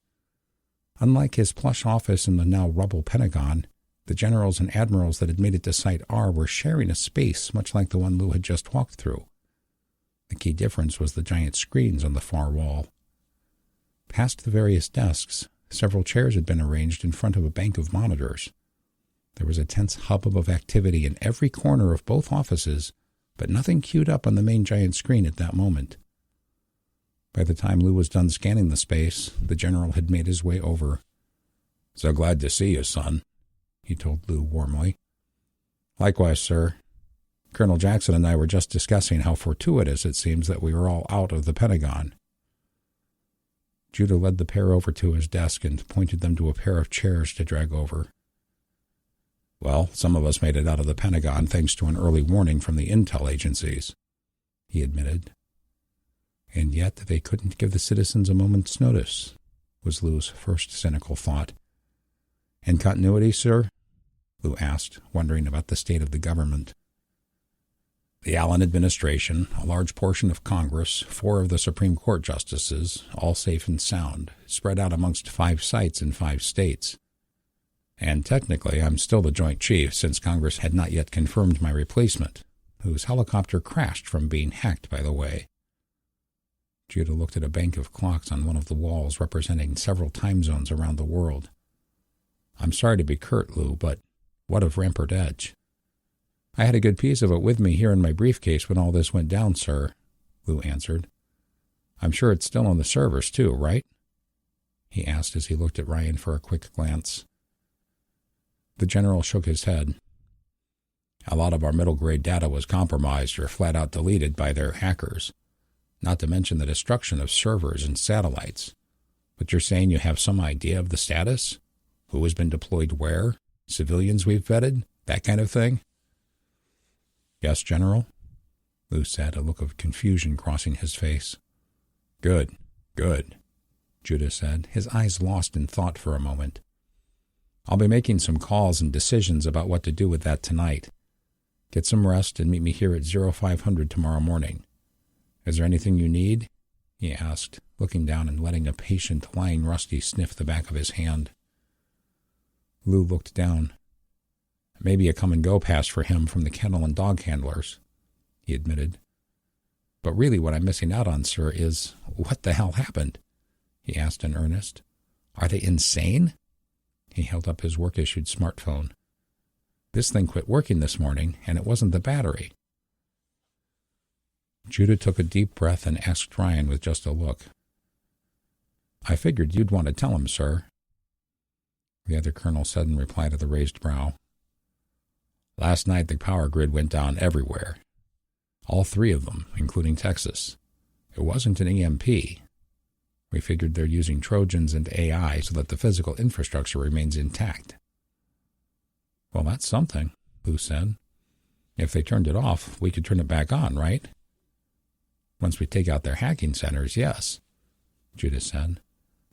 Unlike his plush office in the now rubble Pentagon, the generals and admirals that had made it to Site R were sharing a space much like the one Lou had just walked through. The key difference was the giant screens on the far wall. Past the various desks, several chairs had been arranged in front of a bank of monitors. There was a tense hubbub of activity in every corner of both offices, but nothing queued up on the main giant screen at that moment. By the time Lou was done scanning the space, the general had made his way over. So glad to see you, son, he told Lou warmly. Likewise, sir. Colonel Jackson and I were just discussing how fortuitous it seems that we were all out of the Pentagon. Judah led the pair over to his desk and pointed them to a pair of chairs to drag over. Well, some of us made it out of the Pentagon thanks to an early warning from the intel agencies, he admitted. And yet they couldn't give the citizens a moment's notice, was Lou's first cynical thought. And continuity, sir? Lou asked, wondering about the state of the government. The Allen administration, a large portion of Congress, 4 of the Supreme Court justices, all safe and sound, spread out amongst 5 sites in 5 states. And technically, I'm still the Joint Chief since Congress had not yet confirmed my replacement, whose helicopter crashed from being hacked, by the way. Judah looked at a bank of clocks on one of the walls representing several time zones around the world. I'm sorry to be curt, Lou, but what of Rampart Edge? I had a good piece of it with me here in my briefcase when all this went down, sir, Lou answered. I'm sure it's still on the servers, too, right? He asked as he looked at Ryan for a quick glance. The general shook his head. A lot of our middle-grade data was compromised or flat-out deleted by their hackers, not to mention the destruction of servers and satellites. But you're saying you have some idea of the status? Who has been deployed where? Civilians we've vetted? That kind of thing? Yes, General, Lou said, a look of confusion crossing his face. Good, good, Judah said, his eyes lost in thought for a moment. I'll be making some calls and decisions about what to do with that tonight. Get some rest and meet me here at 0500 tomorrow morning. Is there anything you need? He asked, looking down and letting a patient, lying Rusty sniff the back of his hand. Lou looked down. Maybe a come-and-go pass for him from the kennel and dog handlers, he admitted. But really what I'm missing out on, sir, is what the hell happened? He asked in earnest. Are they insane? He held up his work-issued smartphone. This thing quit working this morning, and it wasn't the battery. Judah took a deep breath and asked Ryan with just a look. I figured you'd want to tell him, sir, the other colonel said in reply to the raised brow. Last night the power grid went down everywhere. All 3 of them, including Texas. It wasn't an EMP. We figured they're using Trojans and AI so that the physical infrastructure remains intact. Well, that's something, Lou said. If they turned it off, we could turn it back on, right? Once we take out their hacking centers, yes, Judah said.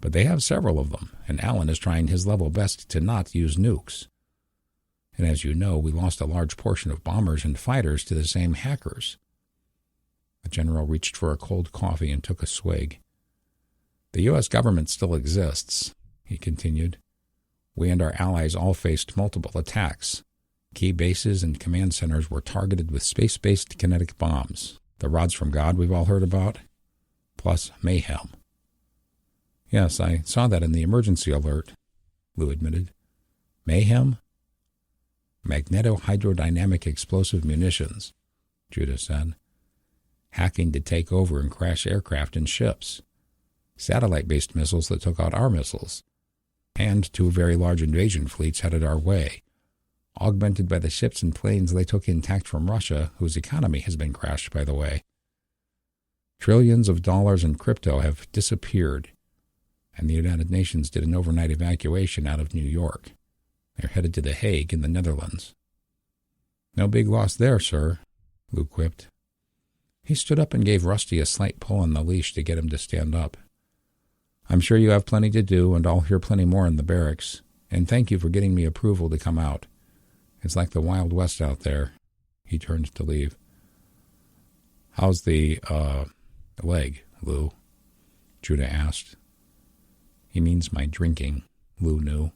But they have several of them, and Allen is trying his level best to not use nukes. And as you know, we lost a large portion of bombers and fighters to the same hackers. The general reached for a cold coffee and took a swig. The U.S. government still exists, he continued. We and our allies all faced multiple attacks. Key bases and command centers were targeted with space-based kinetic bombs, the rods from God we've all heard about, plus mayhem. Yes, I saw that in the emergency alert, Lou admitted. Mayhem? Magneto-hydrodynamic explosive munitions, Judah said. Hacking to take over and crash aircraft and ships. Satellite-based missiles that took out our missiles. And 2 very large invasion fleets headed our way, augmented by the ships and planes they took intact from Russia, whose economy has been crashed, by the way. Trillions of dollars in crypto have disappeared, and the United Nations did an overnight evacuation out of New York. They're headed to The Hague in the Netherlands. No big loss there, sir, Lou quipped. He stood up and gave Rusty a slight pull on the leash to get him to stand up. I'm sure you have plenty to do, and I'll hear plenty more in the barracks, and thank you for getting me approval to come out. It's like the Wild West out there. He turned to leave. How's the leg, Lou? Judah asked. He means my drinking, Lou knew.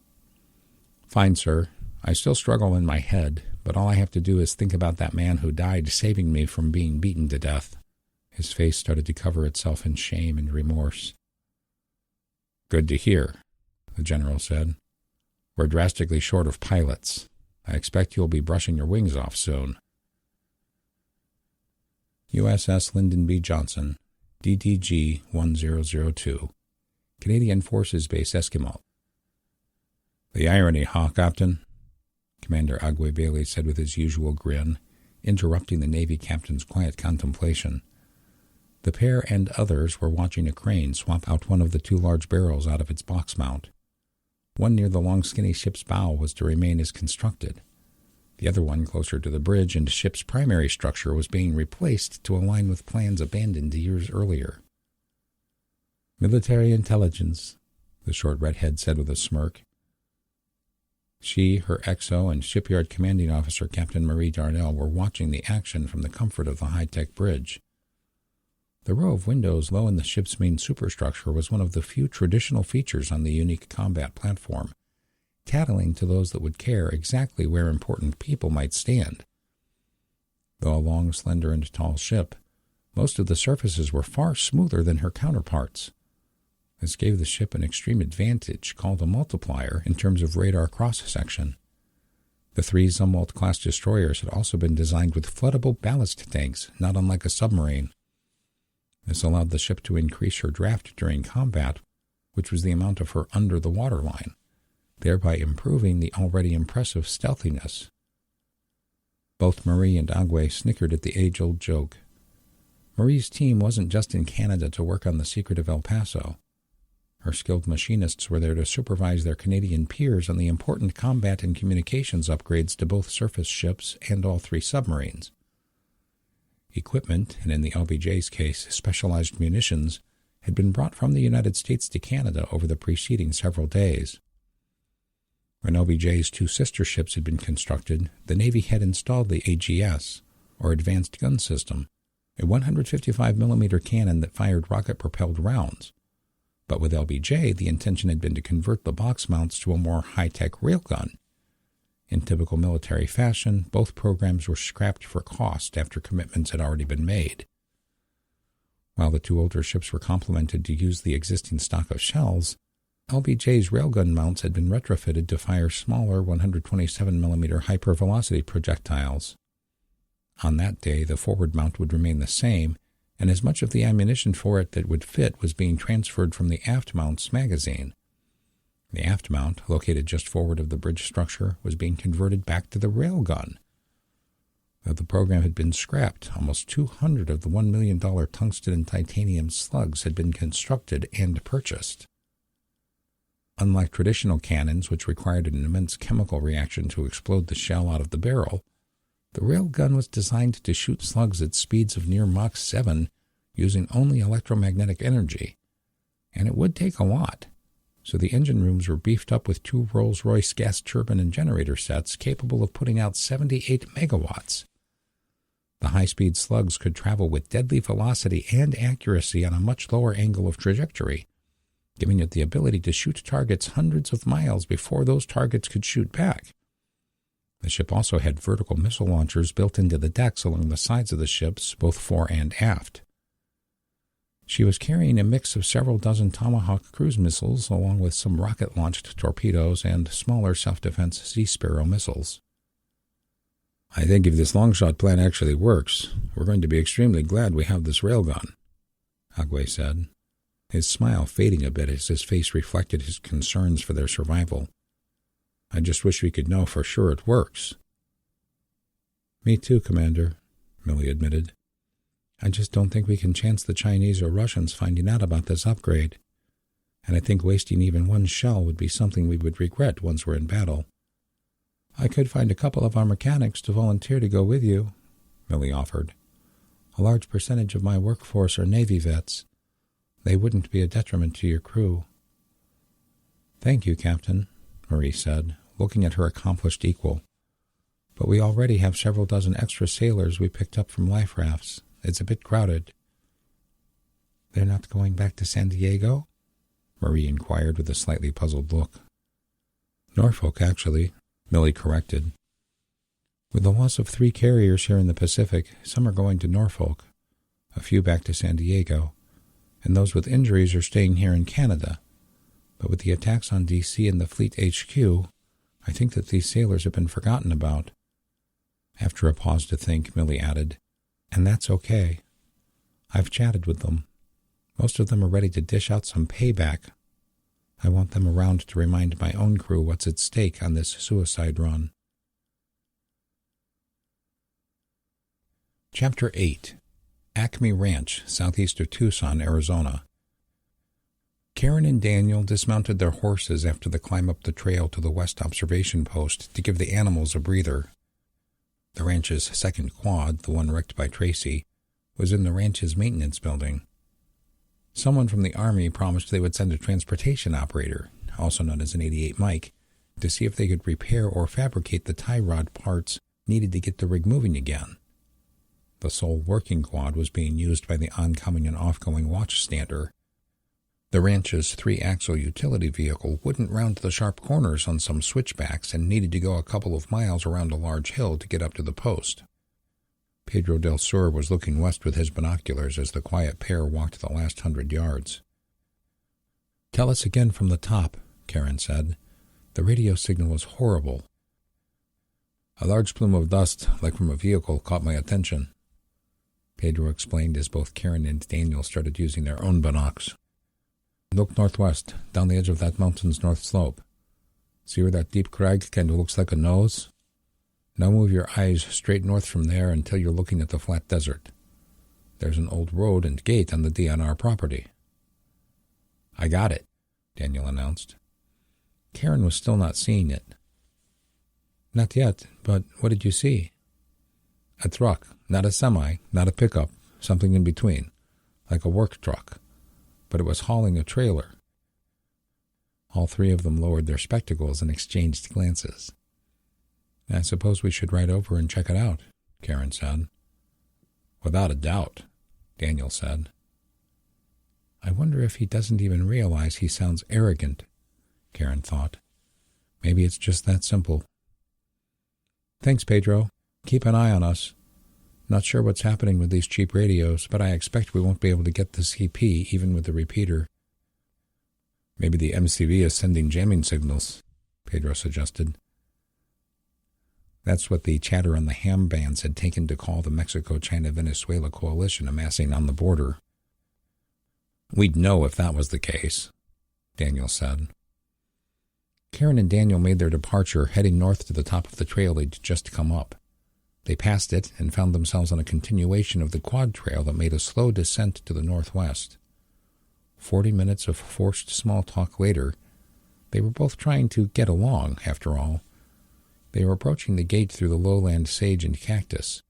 Fine, sir. I still struggle in my head, but all I have to do is think about that man who died saving me from being beaten to death. His face started to cover itself in shame and remorse. Good to hear, the general said. We're drastically short of pilots. I expect you'll be brushing your wings off soon. USS Lyndon B. Johnson, DTG 1002, Canadian Forces Base Eskimo. The irony, huh, Captain? Commander Agwe Bailey said with his usual grin, interrupting the Navy captain's quiet contemplation. The pair and others were watching a crane swap out one of the 2 large barrels out of its box mount. One near the long skinny ship's bow was to remain as constructed. The other one, closer to the bridge and ship's primary structure, was being replaced to align with plans abandoned years earlier. Military intelligence, the short redhead said with a smirk. She, her XO, and shipyard commanding officer Captain Marie Darnell were watching the action from the comfort of the high-tech bridge. The row of windows low in the ship's main superstructure was one of the few traditional features on the unique combat platform, tattling to those that would care exactly where important people might stand. Though a long, slender, and tall ship, most of the surfaces were far smoother than her counterparts. This gave the ship an extreme advantage, called a multiplier, in terms of radar cross-section. The 3 Zumwalt-class destroyers had also been designed with floodable ballast tanks, not unlike a submarine. This allowed the ship to increase her draft during combat, which was the amount of her under-the-water line, thereby improving the already impressive stealthiness. Both Marie and Agwe snickered at the age-old joke. Marie's team wasn't just in Canada to work on the secret of El Paso. Her skilled machinists were there to supervise their Canadian peers on the important combat and communications upgrades to both surface ships and all 3 submarines. Equipment, and in the LBJ's case, specialized munitions, had been brought from the United States to Canada over the preceding several days. When LBJ's 2 sister ships had been constructed, the Navy had installed the AGS, or Advanced Gun System, a 155mm cannon that fired rocket-propelled rounds. But with LBJ, the intention had been to convert the box mounts to a more high-tech railgun. In typical military fashion, both programs were scrapped for cost after commitments had already been made. While the 2 older ships were complemented to use the existing stock of shells, LBJ's railgun mounts had been retrofitted to fire smaller 127mm hypervelocity projectiles. On that day, the forward mount would remain the same, and as much of the ammunition for it that would fit was being transferred from the aft mount's magazine. The aft mount, located just forward of the bridge structure, was being converted back to the railgun. Though the program had been scrapped, almost 200 of the $1 million tungsten and titanium slugs had been constructed and purchased. Unlike traditional cannons, which required an immense chemical reaction to explode the shell out of the barrel, the railgun was designed to shoot slugs at speeds of near Mach 7 using only electromagnetic energy, and it would take a lot, so the engine rooms were beefed up with 2 Rolls-Royce gas turbine and generator sets capable of putting out 78 megawatts. The high-speed slugs could travel with deadly velocity and accuracy on a much lower angle of trajectory, giving it the ability to shoot targets hundreds of miles before those targets could shoot back. The ship also had vertical missile launchers built into the decks along the sides of the ships, both fore and aft. She was carrying a mix of several dozen Tomahawk cruise missiles, along with some rocket-launched torpedoes and smaller self-defense Sea Sparrow missiles. "I think if this long-shot plan actually works, we're going to be extremely glad we have this railgun," Agwe said, his smile fading a bit as his face reflected his concerns for their survival. "I just wish we could know for sure it works." "Me too, Commander," Millie admitted. "I just don't think we can chance the Chinese or Russians finding out about this upgrade. And I think wasting even one shell would be something we would regret once we're in battle. I could find a couple of our mechanics to volunteer to go with you," Millie offered. "A large percentage of my workforce are Navy vets. They wouldn't be a detriment to your crew." "Thank you, Captain," Marie said, looking at her accomplished equal. "But we already have several dozen extra sailors we picked up from life rafts. It's a bit crowded." "They're not going back to San Diego?" Marie inquired with a slightly puzzled look. "Norfolk, actually," Millie corrected. "With the loss of 3 carriers here in the Pacific, some are going to Norfolk, a few back to San Diego, and those with injuries are staying here in Canada. But with the attacks on D.C. and the Fleet HQ, I think that these sailors have been forgotten about." After a pause to think, Millie added, "And that's okay. I've chatted with them. Most of them are ready to dish out some payback. I want them around to remind my own crew what's at stake on this suicide run." Chapter 8. Acme Ranch, southeast of Tucson, Arizona. Karen and Daniel dismounted their horses after the climb up the trail to the west observation post to give the animals a breather. The ranch's second quad, the one wrecked by Tracy, was in the ranch's maintenance building. Someone from the Army promised they would send a transportation operator, also known as an 88 Mike, to see if they could repair or fabricate the tie rod parts needed to get the rig moving again. The sole working quad was being used by the oncoming and offgoing watchstander. The ranch's 3-axle utility vehicle wouldn't round the sharp corners on some switchbacks and needed to go a couple of miles around a large hill to get up to the post. Pedro del Sur was looking west with his binoculars as the quiet pair walked the last 100 yards. "Tell us again from the top," Karen said. "The radio signal was horrible." "A large plume of dust, like from a vehicle, caught my attention," Pedro explained as both Karen and Daniel started using their own binocs. "Look northwest, down the edge of that mountain's north slope. See where that deep crag kind of looks like a nose?" Now move your eyes straight north from there until you're looking at the flat desert. There's an old road and gate on the DNR property." "I got it," Daniel announced. Karen was still not seeing it. "Not yet, but what did you see?" "A truck, not a semi, not a pickup, something in between, like a work truck, but it was hauling a trailer." All three of them lowered their spectacles and exchanged glances. "I suppose we should ride over and check it out," Karen said. "Without a doubt," Daniel said. "I wonder if he doesn't even realize he sounds arrogant," Karen thought. "Maybe it's just that simple." "Thanks, Pedro. Keep an eye on us. Not sure what's happening with these cheap radios, but I expect we won't be able to get the CP even with the repeater." "Maybe the MCV is sending jamming signals," Pedro suggested. That's what the chatter on the ham bands had taken to call the Mexico-China-Venezuela coalition amassing on the border. "We'd know if that was the case," Daniel said. Karen and Daniel made their departure, heading north to the top of the trail they'd just come up. They passed it and found themselves on a continuation of the quad trail that made a slow descent to the northwest. 40 minutes of forced small talk later, they were both trying to get along, after all. They were approaching the gate through the lowland sage and cactus.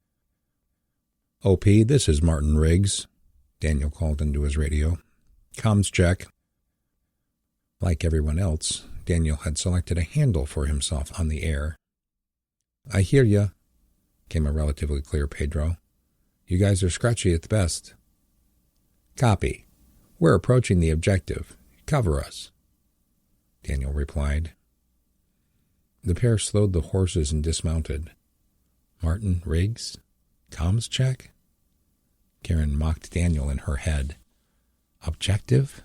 "OP, this is Martin Riggs," Daniel called into his radio. "Comms check." Like everyone else, Daniel had selected a handle for himself on the air. "I hear ya," came a relatively clear Pedro. "You guys are scratchy at the best." "Copy. We're approaching the objective. Cover us," Daniel replied. The pair slowed the horses and dismounted. "Martin Riggs? Comms check?" Karen mocked Daniel in her head. Objective?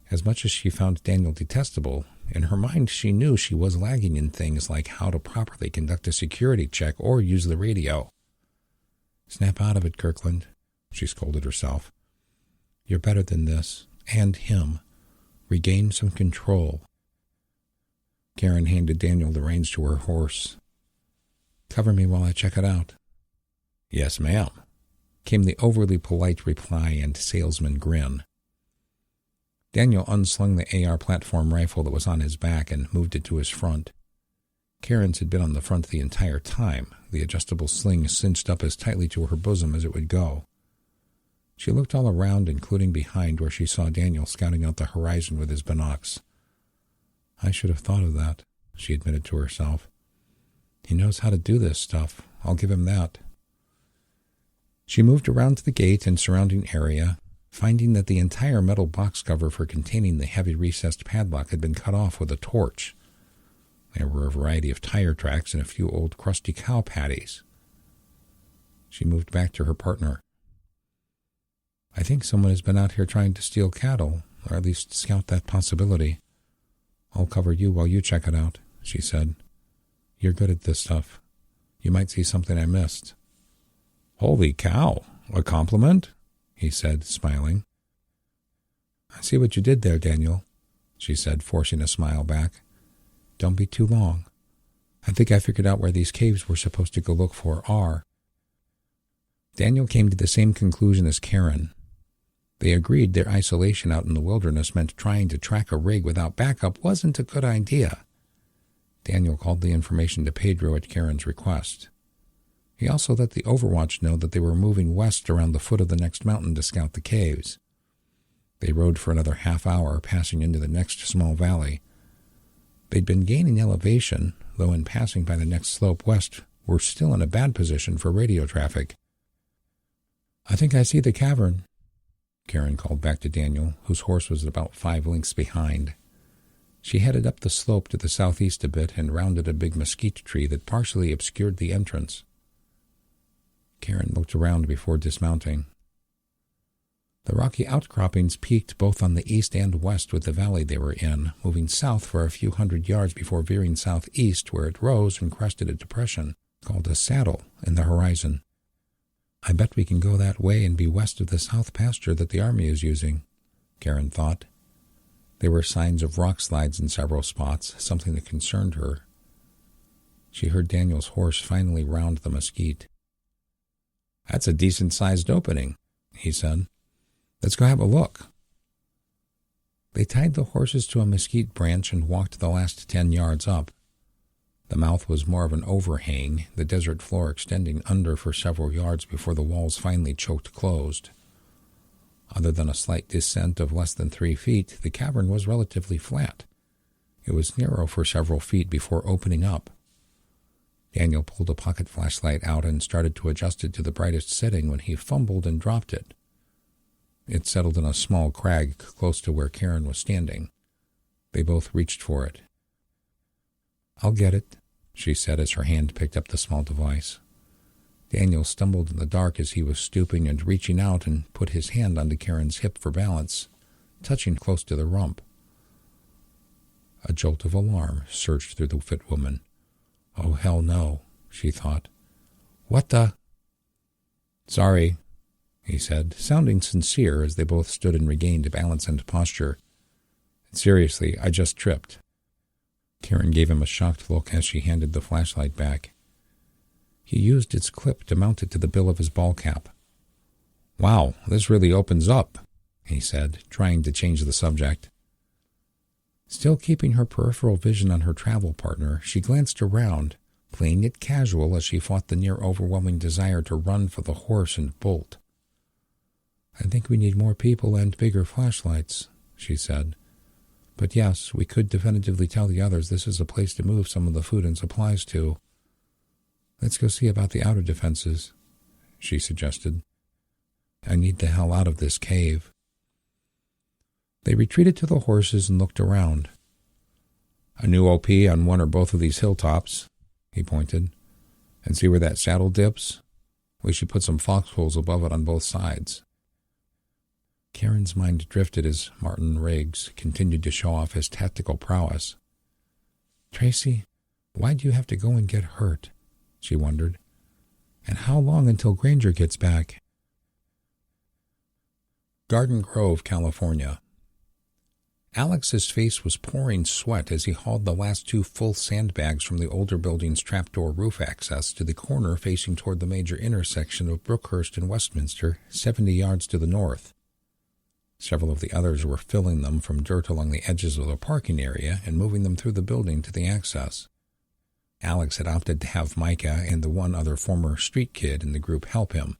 As much as she found Daniel detestable, in her mind she knew she was lagging in things like how to properly conduct a security check or use the radio. "Snap out of it, Kirkland," she scolded herself. "You're better than this, and him. Regain some control." Karen handed Daniel the reins to her horse. "Cover me while I check it out." "Yes, ma'am," came the overly polite reply and salesman grin. Daniel unslung the AR platform rifle that was on his back and moved it to his front. Karen's had been on the front the entire time, the adjustable sling cinched up as tightly to her bosom as it would go. She looked all around, including behind, where she saw Daniel scouting out the horizon with his binocs. "I should have thought of that," she admitted to herself. "He knows how to do this stuff. I'll give him that." She moved around to the gate and surrounding area, finding that the entire metal box cover for containing the heavy recessed padlock had been cut off with a torch. There were a variety of tire tracks and a few old crusty cow patties. She moved back to her partner. "I think someone has been out here trying to steal cattle, or at least scout that possibility. I'll cover you while you check it out," she said. "You're good at this stuff. You might see something I missed." "Holy cow! A compliment?" he said, smiling. "I see what you did there, Daniel," she said, forcing a smile back. "Don't be too long. I think I figured out where these caves we're supposed to go look for are." Daniel came to the same conclusion as Karen. They agreed their isolation out in the wilderness meant trying to track a rig without backup wasn't a good idea. Daniel called the information to Pedro at Karen's request. He also let the Overwatch know that they were moving west around the foot of the next mountain to scout the caves. They rode for another half hour, passing into the next small valley. They'd been gaining elevation, though in passing by the next slope west were still in a bad position for radio traffic. "I think I see the cavern," Karen called back to Daniel, whose horse was about 5 lengths behind. She headed up the slope to the southeast a bit and rounded a big mesquite tree that partially obscured the entrance. Karen looked around before dismounting. The rocky outcroppings peaked both on the east and west with the valley they were in, moving south for a few hundred yards before veering southeast, where it rose and crested a depression called a saddle in the horizon. "I bet we can go that way and be west of the south pasture that the army is using," Karen thought. There were signs of rock slides in several spots, something that concerned her. She heard Daniel's horse finally round the mesquite. "That's a decent-sized opening," he said. "Let's go have a look." They tied the horses to a mesquite branch and walked the last 10 yards up. The mouth was more of an overhang, the desert floor extending under for several yards before the walls finally choked closed. Other than a slight descent of less than 3 feet, the cavern was relatively flat. It was narrow for several feet before opening up. Daniel pulled a pocket flashlight out and started to adjust it to the brightest setting when he fumbled and dropped it. It settled in a small crag close to where Karen was standing. They both reached for it. "I'll get it," she said as her hand picked up the small device. Daniel stumbled in the dark as he was stooping and reaching out and put his hand onto Karen's hip for balance, touching close to the rump. A jolt of alarm surged through the fit woman. "Oh, hell no," she thought. "What the—" "Sorry," he said, sounding sincere as they both stood and regained balance and posture. "Seriously, I just tripped." Karen gave him a shocked look as she handed the flashlight back. He used its clip to mount it to the bill of his ball cap. "Wow, this really opens up," he said, trying to change the subject. Still keeping her peripheral vision on her travel partner, she glanced around, playing it casual as she fought the near-overwhelming desire to run for the horse and bolt. "I think we need more people and bigger flashlights," she said. "But yes, we could definitively tell the others this is a place to move some of the food and supplies to. Let's go see about the outer defenses," she suggested. "I need the hell out of this cave." They retreated to the horses and looked around. "A new OP on one or both of these hilltops," he pointed. "And see where that saddle dips? We should put some foxholes above it on both sides." Karen's mind drifted as Martin Riggs continued to show off his tactical prowess. "Tracy, why do you have to go and get hurt?" she wondered. "And how long until Granger gets back?" Garden Grove, California. Alex's face was pouring sweat as he hauled the last 2 full sandbags from the older building's trapdoor roof access to the corner facing toward the major intersection of Brookhurst and Westminster, 70 yards to the north. Several of the others were filling them from dirt along the edges of the parking area and moving them through the building to the access. Alex had opted to have Micah and the one other former street kid in the group help him.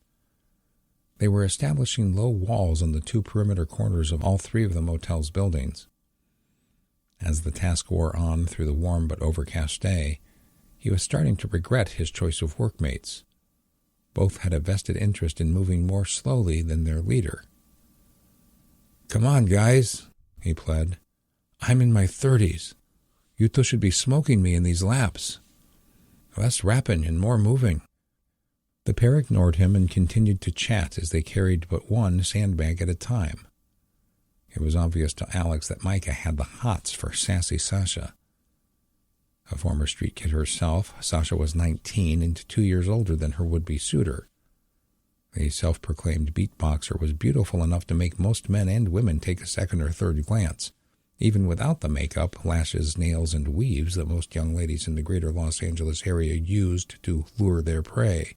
They were establishing low walls on the 2 perimeter corners of all 3 of the motel's buildings. As the task wore on through the warm but overcast day, he was starting to regret his choice of workmates. Both had a vested interest in moving more slowly than their leader. "Come on, guys," he pled. "I'm in my 30s. You two should be smoking me in these laps. Less rapping and more moving." The pair ignored him and continued to chat as they carried but one sandbag at a time. It was obvious to Alex that Micah had the hots for sassy Sasha. A former street kid herself, Sasha was 19 and 2 years older than her would-be suitor. The self-proclaimed beatboxer was beautiful enough to make most men and women take a second or third glance, even without the makeup, lashes, nails, and weaves that most young ladies in the greater Los Angeles area used to lure their prey.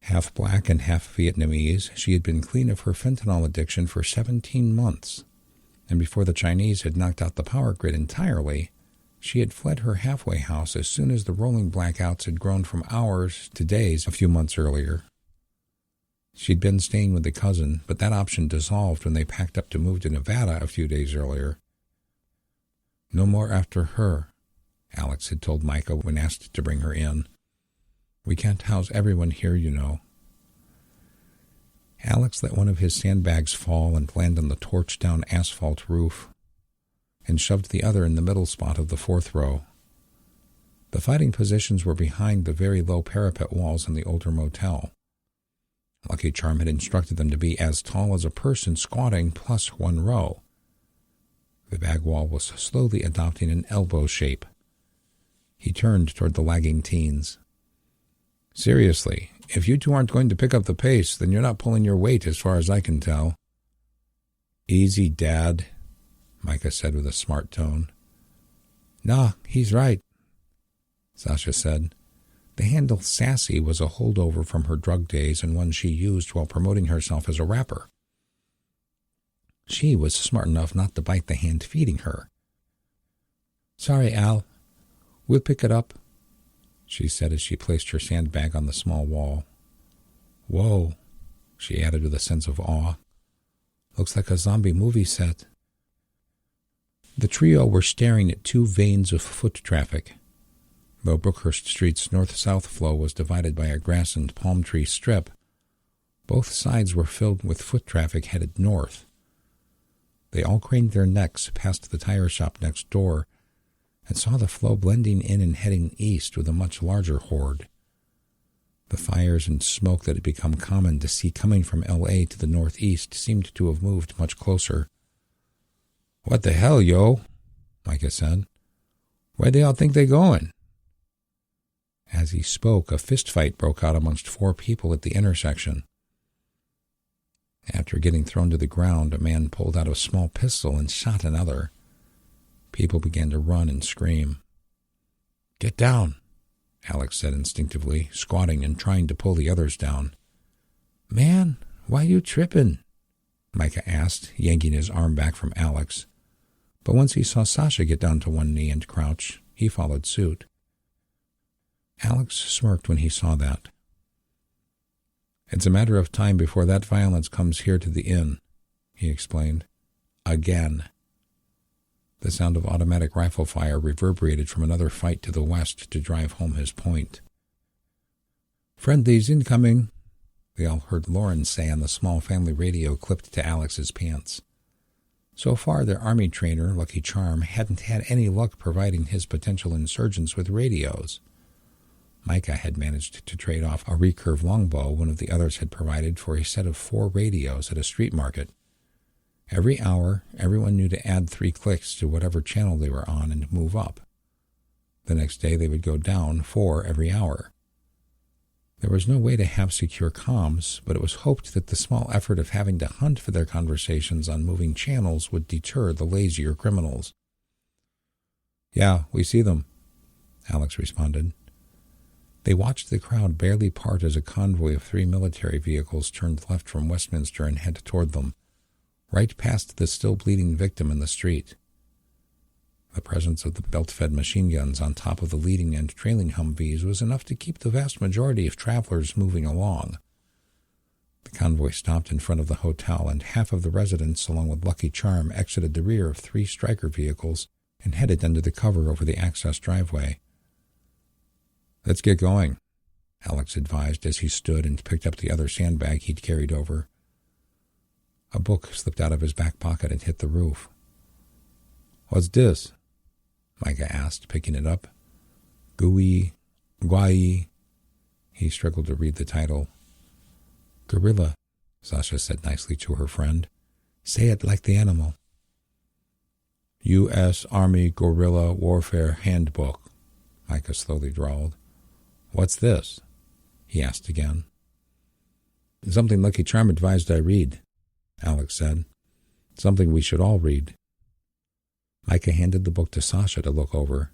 Half black and half Vietnamese, she had been clean of her fentanyl addiction for 17 months, and before the Chinese had knocked out the power grid entirely, she had fled her halfway house as soon as the rolling blackouts had grown from hours to days a few months earlier. She'd been staying with a cousin, but that option dissolved when they packed up to move to Nevada a few days earlier. "No more after her," Alex had told Micah when asked to bring her in. "We can't house everyone here, you know." Alex let one of his sandbags fall and land on the torched-down asphalt roof, and shoved the other in the middle spot of the 4th row. The fighting positions were behind the very low parapet walls in the older motel. Lucky Charm had instructed them to be as tall as a person squatting plus 1 row. The bag wall was slowly adopting an elbow shape. He turned toward the lagging teens. "Seriously, if you two aren't going to pick up the pace, then you're not pulling your weight as far as I can tell." "Easy, Dad," Micah said with a smart tone. "Nah, he's right." Sasha said. The handle Sassy was a holdover from her drug days and one she used while promoting herself as a rapper. She was smart enough not to bite the hand feeding her. "Sorry, Al. We'll pick it up," she said as she placed her sandbag on the small wall. "Whoa," she added with a sense of awe. "Looks like a zombie movie set." The trio were staring at two veins of foot traffic. Though Brookhurst Street's north-south flow was divided by a grass and palm tree strip, both sides were filled with foot traffic headed north. They all craned their necks past the tire shop next door and saw the flow blending in and heading east with a much larger horde. The fires and smoke that had become common to see coming from L.A. to the northeast seemed to have moved much closer. "What the hell, yo?" Micah said. "Where they all think they going?" As he spoke, a fistfight broke out amongst four people at the intersection. After getting thrown to the ground, a man pulled out a small pistol and shot another. People began to run and scream. "Get down," Alex said instinctively, squatting and trying to pull the others down. "Man, why you tripping?" Micah asked, yanking his arm back from Alex. But once he saw Sasha get down to one knee and crouch, he followed suit. Alex smirked when he saw that. "It's a matter of time before that violence comes here to the inn," he explained. "Again." The sound of automatic rifle fire reverberated from another fight to the west to drive home his point. "Friendlies incoming," they all heard Lauren say on the small family radio clipped to Alex's pants. So far, their army trainer, Lucky Charm, hadn't had any luck providing his potential insurgents with radios. Micah had managed to trade off a recurve longbow one of the others had provided for a set of 4 radios at a street market. Every hour, everyone knew to add 3 clicks to whatever channel they were on and move up. The next day they would go down 4 every hour. There was no way to have secure comms, but it was hoped that the small effort of having to hunt for their conversations on moving channels would deter the lazier criminals. "Yeah, we see them," Alex responded. They watched the crowd barely part as a convoy of 3 military vehicles turned left from Westminster and headed toward them, right past the still bleeding victim in the street. The presence of the belt-fed machine guns on top of the leading and trailing Humvees was enough to keep the vast majority of travelers moving along. The convoy stopped in front of the hotel, and half of the residents, along with Lucky Charm, exited the rear of 3 Stryker vehicles and headed under the cover over the access driveway. "Let's get going," Alex advised as he stood and picked up the other sandbag he'd carried over. A book slipped out of his back pocket and hit the roof. "What's this?" Micah asked, picking it up. Guai. He struggled to read the title. "Gorilla," Sasha said nicely to her friend. "Say it like the animal." "U.S. Army Guerrilla Warfare Handbook," Micah slowly drawled. "What's this?" he asked again. "Something Lucky Charm advised I read," Alex said. "Something we should all read." Micah handed the book to Sasha to look over.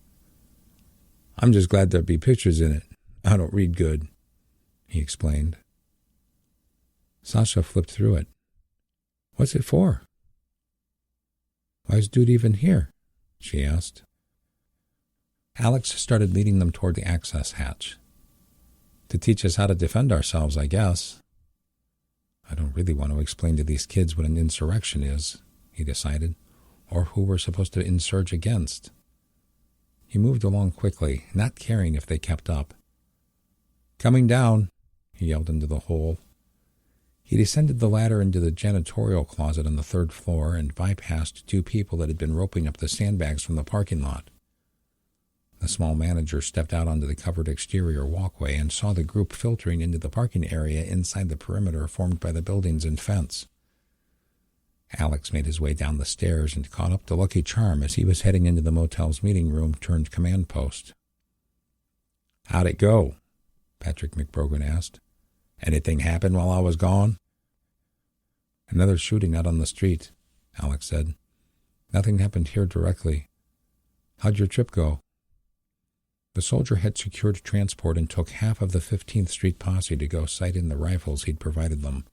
"I'm just glad there'd be pictures in it. I don't read good," he explained. Sasha flipped through it. "What's it for?" "Why's dude even here?" she asked. Alex started leading them toward the access hatch. "To teach us how to defend ourselves, I guess." "I don't really want to explain to these kids what an insurrection is," he decided, "or who we're supposed to insurge against." He moved along quickly, not caring if they kept up. "Coming down," he yelled into the hole. He descended the ladder into the janitorial closet on the 3rd floor and bypassed 2 people that had been roping up the sandbags from the parking lot. The small manager stepped out onto the covered exterior walkway and saw the group filtering into the parking area inside the perimeter formed by the buildings and fence. Alex made his way down the stairs and caught up to Lucky Charm as he was heading into the motel's meeting room turned command post. "How'd it go?" Patrick McBrogan asked. "Anything happen while I was gone?" "Another shooting out on the street," Alex said. "Nothing happened here directly. How'd your trip go?" The soldier had secured transport and took half of the 15th Street posse to go sight in the rifles he'd provided them.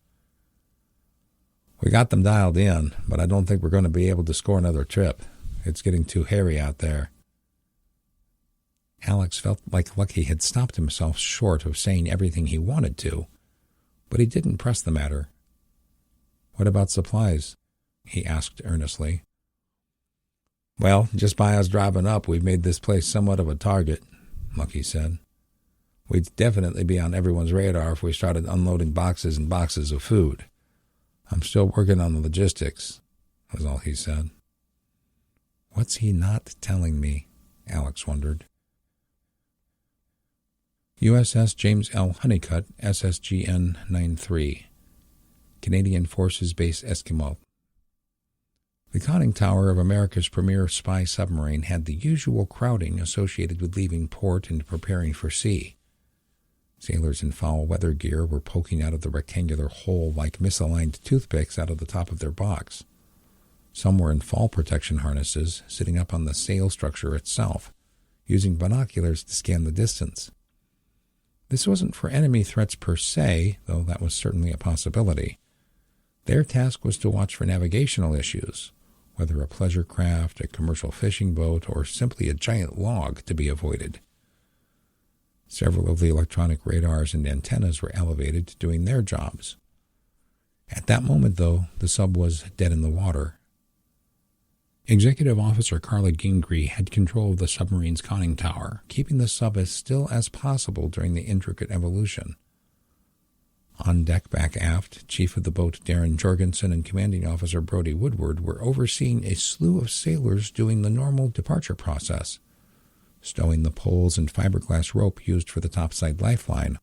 We got them dialed in, but I don't think we're going to be able to score another trip. It's getting too hairy out there. Alex felt like Lucky had stopped himself short of saying everything he wanted to, but he didn't press the matter. What about supplies? He asked earnestly. Well, just by us driving up, we've made this place somewhat of a target, Lucky said. We'd definitely be on everyone's radar if we started unloading boxes and boxes of food. I'm still working on the logistics, was all he said. What's he not telling me? Alex wondered. USS James L. Honeycutt, SSGN 93, Canadian Forces Base Eskimo. The conning tower of America's premier spy submarine had the usual crowding associated with leaving port and preparing for sea. Sailors in foul weather gear were poking out of the rectangular hole like misaligned toothpicks out of the top of their box. Some were in fall protection harnesses, sitting up on the sail structure itself, using binoculars to scan the distance. This wasn't for enemy threats per se, though that was certainly a possibility. Their task was to watch for navigational issues, whether a pleasure craft, a commercial fishing boat, or simply a giant log to be avoided. Several of the electronic radars and antennas were elevated, doing their jobs. At that moment, though, the sub was dead in the water. Executive Officer Carla Gingrey had control of the submarine's conning tower, keeping the sub as still as possible during the intricate evolution. On deck back aft, Chief of the boat Darren Jorgensen and Commanding Officer Brody Woodward were overseeing a slew of sailors doing the normal departure process, stowing the poles and fiberglass rope used for the topside lifeline,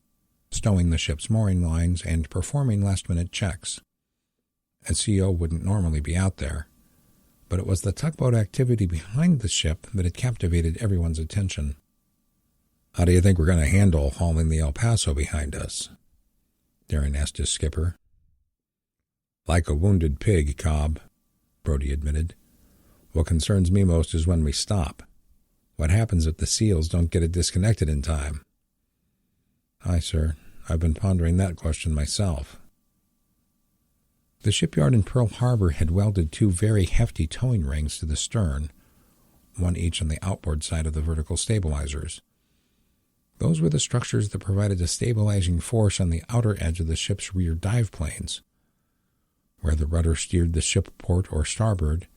stowing the ship's mooring lines, and performing last-minute checks. A CO wouldn't normally be out there, but it was the tugboat activity behind the ship that had captivated everyone's attention. How do you think we're going to handle hauling the El Paso behind us? Darren asked his skipper. Like a wounded pig, Cobb, Brody admitted. What concerns me most is when we stop. What happens if the seals don't get it disconnected in time? Aye, sir. I've been pondering that question myself. The shipyard in Pearl Harbor had welded two very hefty towing rings to the stern, one each on the outboard side of the vertical stabilizers. Those were the structures that provided a stabilizing force on the outer edge of the ship's rear dive planes. Where the rudder steered the ship port or starboard,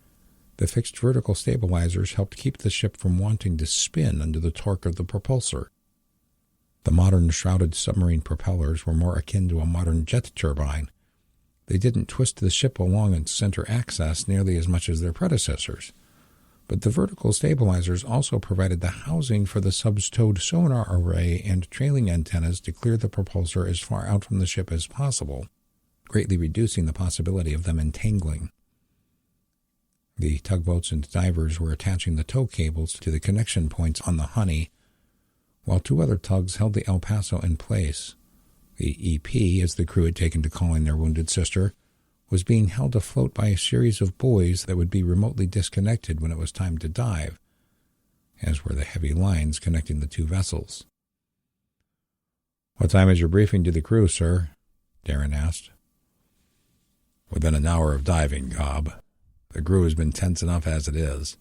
the fixed vertical stabilizers helped keep the ship from wanting to spin under the torque of the propulsor. The modern shrouded submarine propellers were more akin to a modern jet turbine. They didn't twist the ship along its center axis nearly as much as their predecessors, but the vertical stabilizers also provided the housing for the sub's towed sonar array and trailing antennas to clear the propulsor as far out from the ship as possible, greatly reducing the possibility of them entangling. The tugboats and divers were attaching the tow cables to the connection points on the Honey, while two other tugs held the El Paso in place. The EP, as the crew had taken to calling their wounded sister, was being held afloat by a series of buoys that would be remotely disconnected when it was time to dive, as were the heavy lines connecting the two vessels. What time is your briefing to the crew, sir? Darren asked. Within an hour of diving, Cobb. The crew has been tense enough as it is.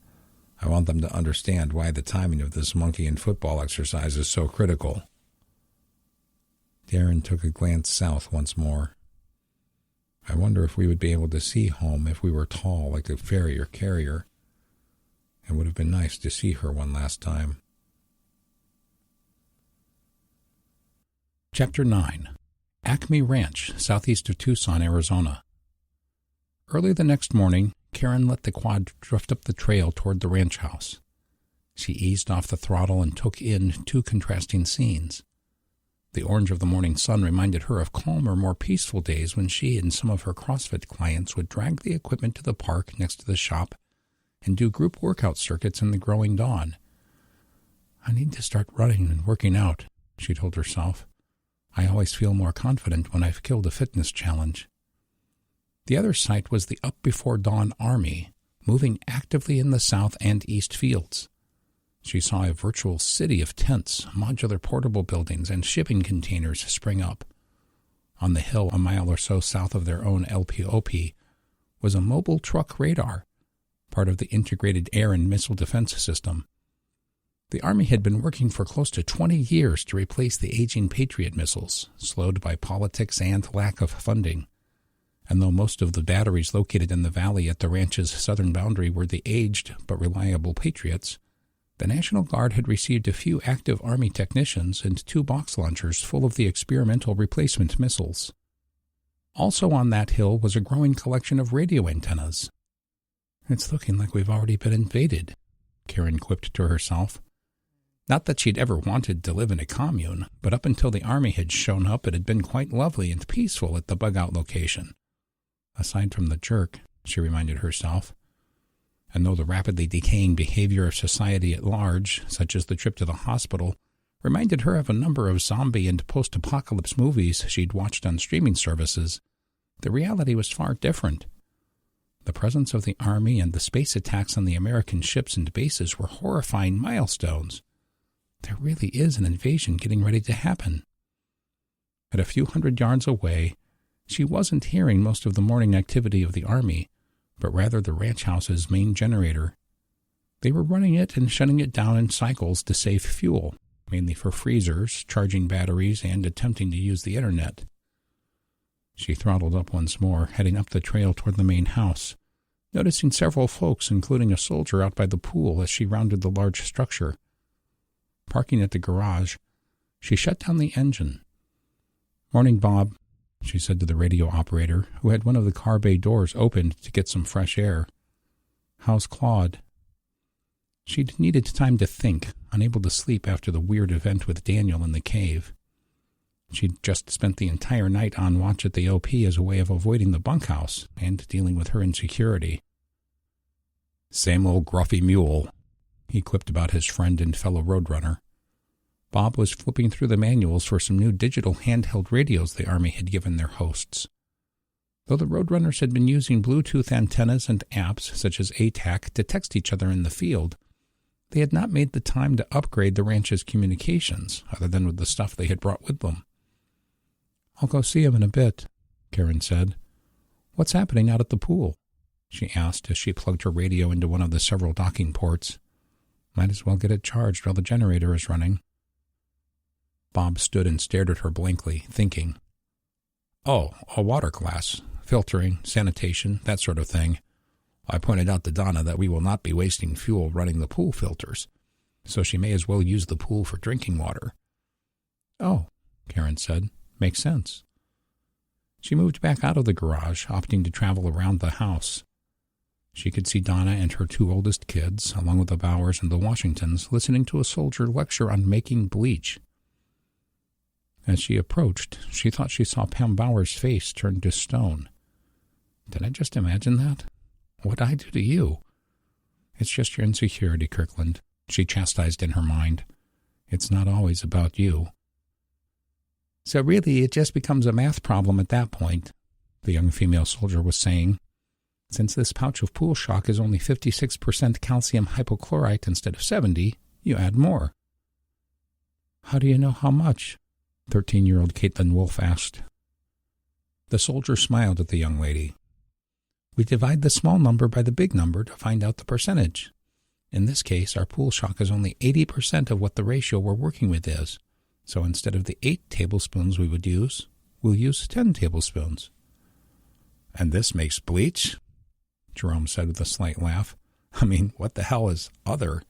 I want them to understand why the timing of this monkey and football exercise is so critical. Darren took a glance south once more. I wonder if we would be able to see home if we were tall like a farrier carrier. It would have been nice to see her one last time. Chapter 9. Acme Ranch, southeast of Tucson, Arizona. Early the next morning, Karen let the quad drift up the trail toward the ranch house. She eased off the throttle and took in two contrasting scenes. The orange of the morning sun reminded her of calmer, more peaceful days when she and some of her CrossFit clients would drag the equipment to the park next to the shop and do group workout circuits in the growing dawn. I need to start running and working out, she told herself. I always feel more confident when I've killed a fitness challenge. The other sight was the up-before-dawn army, moving actively in the south and east fields. She saw a virtual city of tents, modular portable buildings, and shipping containers spring up. On the hill a mile or so south of their own LPOP was a mobile truck radar, part of the integrated air and missile defense system. The Army had been working for close to 20 years to replace the aging Patriot missiles, slowed by politics and lack of funding. And though most of the batteries located in the valley at the ranch's southern boundary were the aged but reliable Patriots, the National Guard had received a few active Army technicians and 2 box launchers full of the experimental replacement missiles. Also on that hill was a growing collection of radio antennas. "It's looking like we've already been invaded," Karen quipped to herself. Not that she'd ever wanted to live in a commune, but up until the Army had shown up it had been quite lovely and peaceful at the bug-out location. Aside from the jerk, she reminded herself. And though the rapidly decaying behavior of society at large, such as the trip to the hospital, reminded her of a number of zombie and post-apocalypse movies she'd watched on streaming services, the reality was far different. The presence of the Army and the space attacks on the American ships and bases were horrifying milestones. There really is an invasion getting ready to happen. At a few hundred yards away, she wasn't hearing most of the morning activity of the Army, but rather the ranch house's main generator. They were running it and shutting it down in cycles to save fuel, mainly for freezers, charging batteries, and attempting to use the internet. She throttled up once more, heading up the trail toward the main house, noticing several folks, including a soldier, out by the pool as she rounded the large structure. Parking at the garage, she shut down the engine. "Morning, Bob," she said to the radio operator, who had one of the car bay doors opened to get some fresh air. "How's Claude?" She'd needed time to think, unable to sleep after the weird event with Daniel in the cave. She'd just spent the entire night on watch at the OP as a way of avoiding the bunkhouse and dealing with her insecurity. "Same old gruffy mule," he quipped about his friend and fellow roadrunner. Bob was flipping through the manuals for some new digital handheld radios the Army had given their hosts. Though the roadrunners had been using Bluetooth antennas and apps such as ATAC to text each other in the field, they had not made the time to upgrade the ranch's communications, other than with the stuff they had brought with them. "I'll go see him in a bit," Karen said. "What's happening out at the pool?" she asked as she plugged her radio into one of the several docking ports. "Might as well get it charged while the generator is running." Bob stood and stared at her blankly, thinking. "Oh, a water class. Filtering, sanitation, that sort of thing. I pointed out to Donna that we will not be wasting fuel running the pool filters, so she may as well use the pool for drinking water." "Oh," Karen said. "Makes sense." She moved back out of the garage, opting to travel around the house. She could see Donna and her 2 oldest kids, along with the Bowers and the Washingtons, listening to a soldier lecture on making bleach. As she approached, she thought she saw Pam Bowers' face turn to stone. "Did I just imagine that? What'd I do to you?" "It's just your insecurity, Kirkland," she chastised in her mind. "It's not always about you." "So really it just becomes a math problem at that point," the young female soldier was saying. "Since this pouch of pool shock is only 56% calcium hypochlorite instead of 70, you add more." "How do you know how much?" 13-year-old Caitlin Wolfe asked. The soldier smiled at the young lady. "We divide the small number by the big number to find out the percentage. In this case, our pool shock is only 80% of what the ratio we're working with is. So instead of the 8 tablespoons we would use, we'll use 10 tablespoons. "And this makes bleach?" Jerome said with a slight laugh. "I mean, what the hell is other?"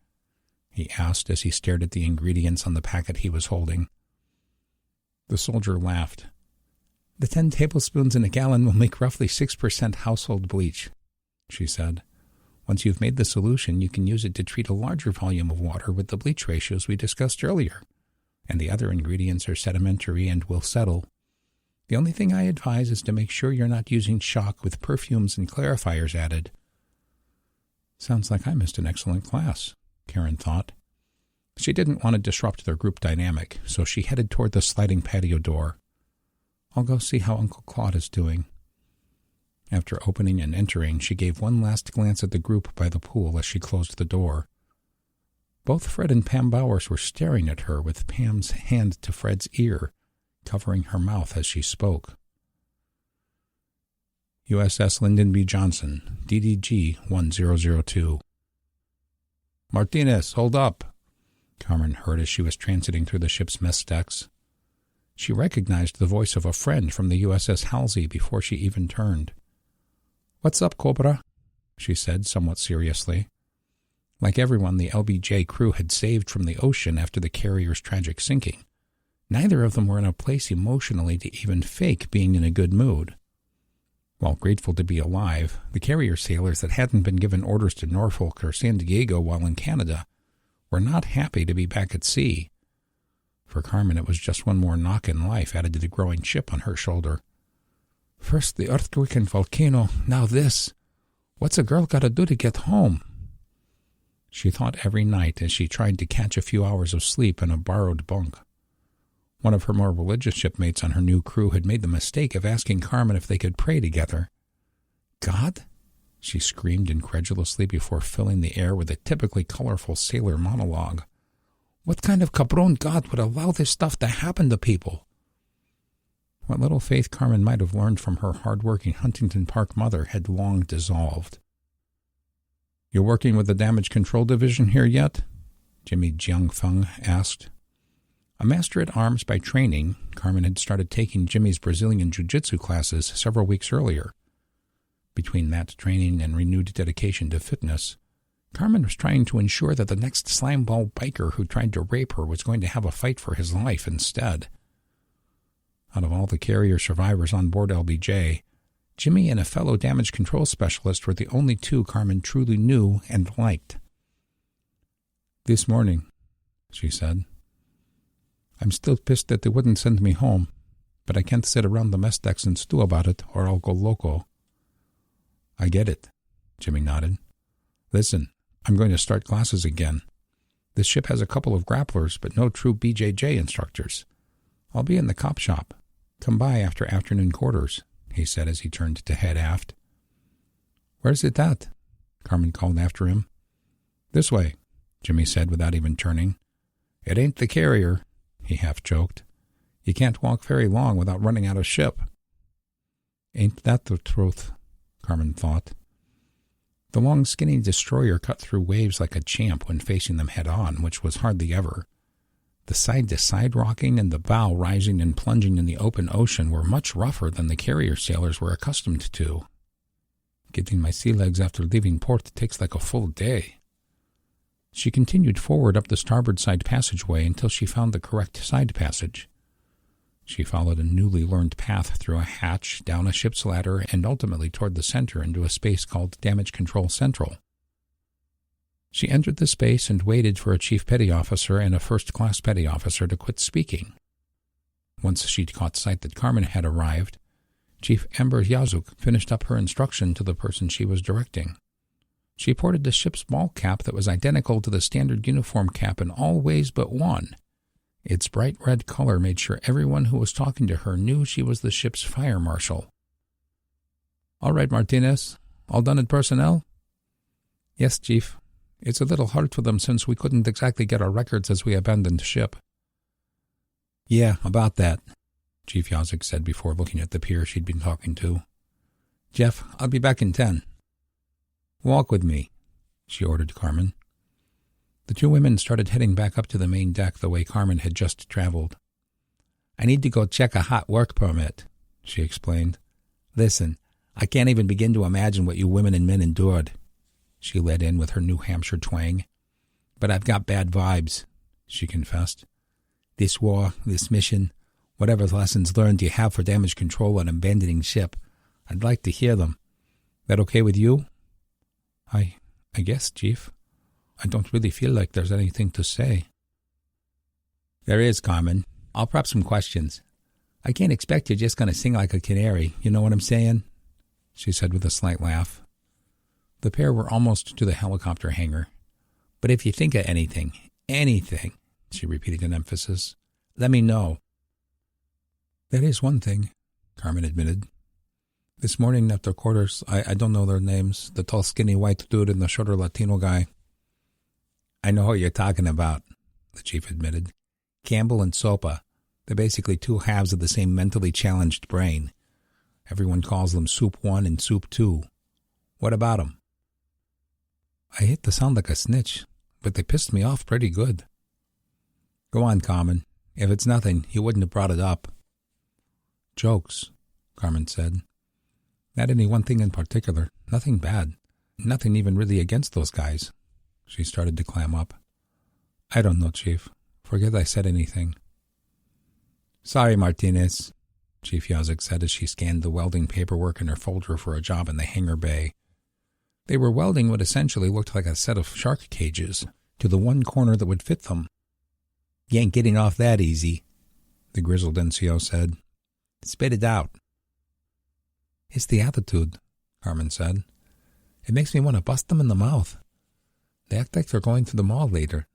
he asked as he stared at the ingredients on the packet he was holding. The soldier laughed. "The 10 tablespoons in a gallon will make roughly 6% household bleach," she said. "Once you've made the solution, you can use it to treat a larger volume of water with the bleach ratios we discussed earlier. And the other ingredients are sedimentary and will settle. The only thing I advise is to make sure you're not using shock with perfumes and clarifiers added." "Sounds like I missed an excellent class," Karen thought. She didn't want to disrupt their group dynamic, so she headed toward the sliding patio door. "I'll go see how Uncle Claude is doing." After opening and entering, she gave one last glance at the group by the pool as she closed the door. Both Fred and Pam Bowers were staring at her with Pam's hand to Fred's ear, covering her mouth as she spoke. USS Lyndon B. Johnson, DDG 1002. Martinez, hold up, Carmen heard as she was transiting through the ship's mess decks. She recognized the voice of a friend from the USS Halsey before she even turned. What's up, Cobra? She said somewhat seriously. Like everyone the LBJ crew had saved from the ocean after the carrier's tragic sinking, neither of them were in a place emotionally to even fake being in a good mood. While grateful to be alive, the carrier sailors that hadn't been given orders to Norfolk or San Diego while in Canada were not happy to be back at sea. For Carmen, it was just one more knock in life added to the growing chip on her shoulder. First the earthquake and volcano, now this. What's a girl got to do to get home? She thought every night as she tried to catch a few hours of sleep in a borrowed bunk. One of her more religious shipmates on her new crew had made the mistake of asking Carmen if they could pray together. God? She screamed incredulously before filling the air with a typically colorful sailor monologue. What kind of cabron God would allow this stuff to happen to people? What little faith Carmen might have learned from her hard-working Huntington Park mother had long dissolved. You working with the Damage Control Division here yet? Jimmy Jiangfeng asked. A master-at-arms by training, Carmen had started taking Jimmy's Brazilian jiu-jitsu classes several weeks earlier. Between that training and renewed dedication to fitness, Carmen was trying to ensure that the next slimeball biker who tried to rape her was going to have a fight for his life instead. Out of all the carrier survivors on board LBJ, Jimmy and a fellow damage control specialist were the only two Carmen truly knew and liked. This morning, she said. I'm still pissed that they wouldn't send me home, but I can't sit around the mess decks and stew about it or I'll go loco. I get it, Jimmy nodded. Listen, I'm going to start classes again. This ship has a couple of grapplers, but no true BJJ instructors. I'll be in the cop shop. Come by after afternoon quarters, he said as he turned to head aft. Where's it at? Carmen called after him. This way, Jimmy said without even turning. It ain't the carrier, he half joked. You can't walk very long without running out of ship. Ain't that the truth, Carmen thought. The long, skinny destroyer cut through waves like a champ when facing them head-on, which was hardly ever. The side-to-side rocking and the bow rising and plunging in the open ocean were much rougher than the carrier sailors were accustomed to. Getting my sea legs after leaving port takes like a full day. She continued forward up the starboard side passageway until she found the correct side passage. She followed a newly learned path through a hatch, down a ship's ladder, and ultimately toward the center into a space called Damage Control Central. She entered the space and waited for a chief petty officer and a first-class petty officer to quit speaking. Once she'd caught sight that Carmen had arrived, Chief Embers finished up her instruction to the person she was directing. She ported the ship's ball cap that was identical to the standard uniform cap in all ways but one. Its bright red color made sure everyone who was talking to her knew she was the ship's fire marshal. All right, Martinez. All done in personnel? Yes, Chief. It's a little hard for them since we couldn't exactly get our records as we abandoned ship. Yeah, about that, Chief Yazik said before looking at the peer she'd been talking to. Jeff, I'll be back in 10. Walk with me, she ordered Carmen. The two women started heading back up to the main deck the way Carmen had just traveled. I need to go check a hot work permit, she explained. Listen, I can't even begin to imagine what you women and men endured, she led in with her New Hampshire twang. But I've got bad vibes, she confessed. This war, this mission, whatever lessons learned you have for damage control on abandoning ship, I'd like to hear them. That okay with you? I guess, Chief. I don't really feel like there's anything to say. There is, Carmen. I'll prep some questions. I can't expect you're just going to sing like a canary, you know what I'm saying? She said with a slight laugh. The pair were almost to the helicopter hangar. But if you think of anything, she repeated in emphasis, let me know. That is one thing, Carmen admitted. This morning after quarters, I don't know their names, the tall skinny white dude and the shorter Latino guy. I know who you're talking about, the chief admitted. Campbell and Sopa. They're basically two halves of the same mentally challenged brain. Everyone calls them Soup 1 and Soup 2. What about them? I hate to sound like a snitch, but they pissed me off pretty good. Go on, Carmen. If it's nothing, you wouldn't have brought it up. Jokes, Carmen said. Not any one thing in particular. Nothing bad. Nothing even really against those guys. She started to clam up. I don't know, Chief. Forget I said anything. Sorry, Martinez, Chief Yazek said as she scanned the welding paperwork in her folder for a job in the hangar bay. They were welding what essentially looked like a set of shark cages to the one corner that would fit them. You ain't getting off that easy, the grizzled NCO said. Spit it out. It's the attitude, Carmen said. It makes me want to bust them in the mouth. They act like they're going to the mall later.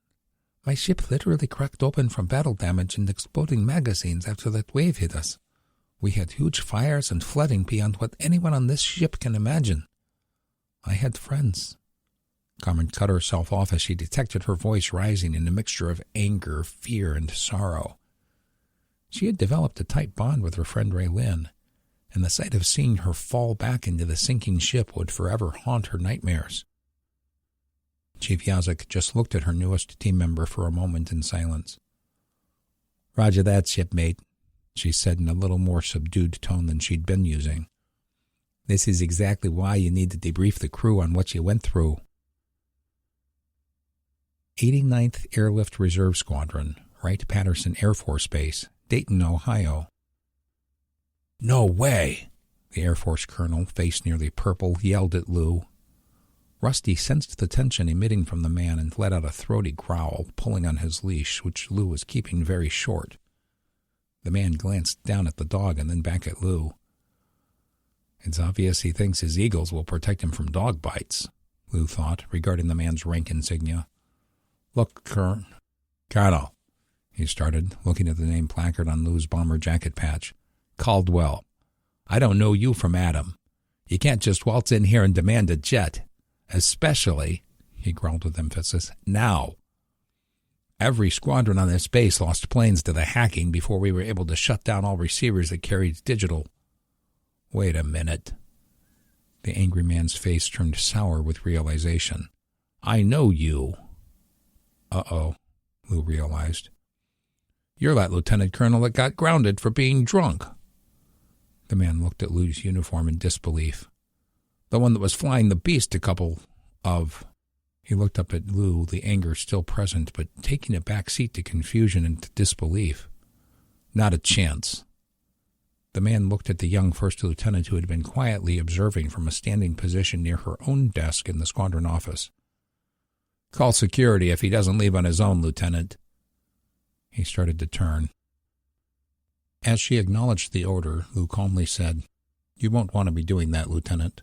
My ship literally cracked open from battle damage and exploding magazines after that wave hit us. We had huge fires and flooding beyond what anyone on this ship can imagine. I had friends. Carmen cut herself off as she detected her voice rising in a mixture of anger, fear, and sorrow. She had developed a tight bond with her friend Raylin, and the sight of seeing her fall back into the sinking ship would forever haunt her nightmares. Chief Yazek just looked at her newest team member for a moment in silence. Roger that, shipmate, she said in a little more subdued tone than she'd been using. This is exactly why you need to debrief the crew on what you went through. 89th Airlift Reserve Squadron, Wright-Patterson Air Force Base, Dayton, Ohio. No way! The Air Force colonel, face nearly purple, yelled at Lou. Rusty sensed the tension emitting from the man and let out a throaty growl, pulling on his leash, which Lou was keeping very short. The man glanced down at the dog and then back at Lou. It's obvious he thinks his eagles will protect him from dog bites, Lou thought, regarding the man's rank insignia. Look, Colonel, he started, looking at the name placard on Lou's bomber jacket patch. Caldwell. I don't know you from Adam. You can't just waltz in here and demand a jet. Especially, he growled with emphasis, now. Every squadron on this base lost planes to the hacking before we were able to shut down all receivers that carried digital. Wait a minute. The angry man's face turned sour with realization. I know you. Uh-oh, Lou realized. You're that lieutenant colonel that got grounded for being drunk. The man looked at Lou's uniform in disbelief. The one that was flying the beast a couple of... He looked up at Lou, the anger still present, but taking a back seat to confusion and to disbelief. Not a chance. The man looked at the young first lieutenant who had been quietly observing from a standing position near her own desk in the squadron office. Call security if he doesn't leave on his own, Lieutenant. He started to turn. As she acknowledged the order, Lou calmly said, You won't want to be doing that, Lieutenant.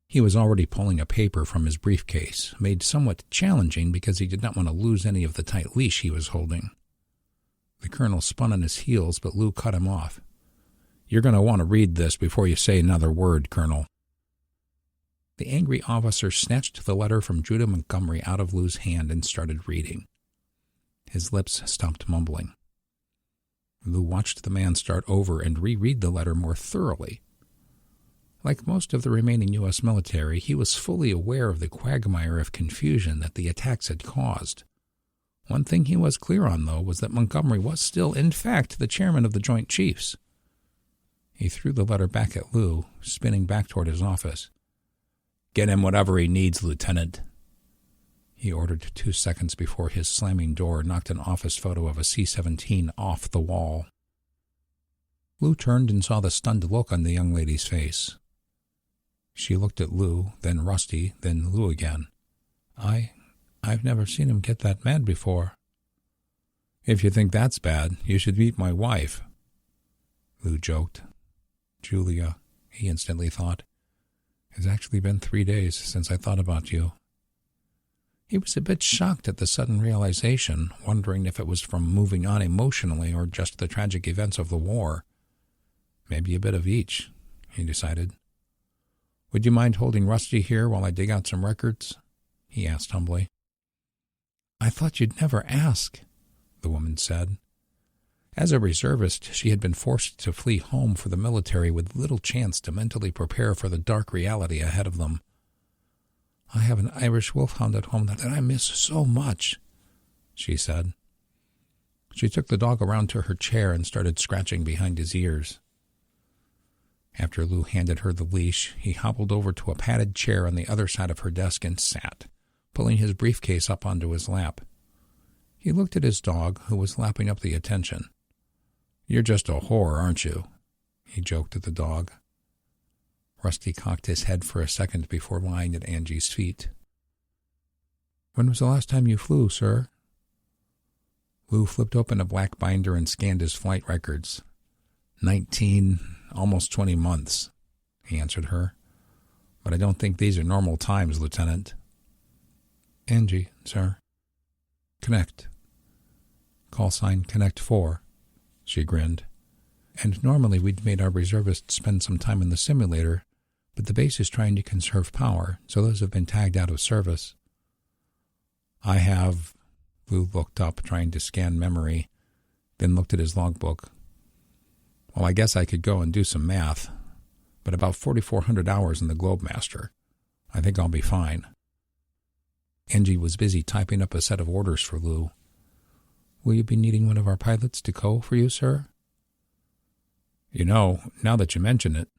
He was already pulling a paper from his briefcase, made somewhat challenging because he did not want to lose any of the tight leash he was holding. The colonel spun on his heels, but Lou cut him off. You're going to want to read this before you say another word, Colonel. The angry officer snatched the letter from Judah Montgomery out of Lou's hand and started reading. His lips stopped mumbling. Lou watched the man start over and reread the letter more thoroughly. Like most of the remaining U.S. military, he was fully aware of the quagmire of confusion that the attacks had caused. One thing he was clear on, though, was that Montgomery was still, in fact, the chairman of the Joint Chiefs. He threw the letter back at Lou, spinning back toward his office. Get him whatever he needs, Lieutenant, he ordered 2 seconds before his slamming door knocked an office photo of a C-17 off the wall. Lou turned and saw the stunned look on the young lady's face. She looked at Lou, then Rusty, then Lou again. I've never seen him get that mad before. If you think that's bad, you should meet my wife, Lou joked. Julia, he instantly thought. It's actually been 3 days since I thought about you. He was a bit shocked at the sudden realization, wondering if it was from moving on emotionally or just the tragic events of the war. Maybe a bit of each, he decided. Would you mind holding Rusty here while I dig out some records? He asked humbly. I thought you'd never ask, the woman said. As a reservist, she had been forced to flee home for the military with little chance to mentally prepare for the dark reality ahead of them. I have an Irish wolfhound at home that I miss so much, she said. She took the dog around to her chair and started scratching behind his ears. After Lou handed her the leash, he hobbled over to a padded chair on the other side of her desk and sat, pulling his briefcase up onto his lap. He looked at his dog, who was lapping up the attention. "You're just a whore, aren't you?" he joked at the dog. Rusty cocked his head for a second before lying at Angie's feet. "When was the last time you flew, sir?" Lou flipped open a black binder and scanned his flight records. 19, almost 20 months, he answered her. "But I don't think these are normal times, Lieutenant." "Angie, sir." "Connect." "Call sign Connect 4, she grinned. "And normally we'd made our reservists spend some time in the simulator, but the base is trying to conserve power, so those have been tagged out of service." "I have..." Lou looked up, trying to scan memory, then looked at his logbook. "Well, I guess I could go and do some math, but about 4,400 hours in the Globemaster. I think I'll be fine." Angie was busy typing up a set of orders for Lou. "Will you be needing one of our pilots to co for you, sir?" "You know, now that you mention it..."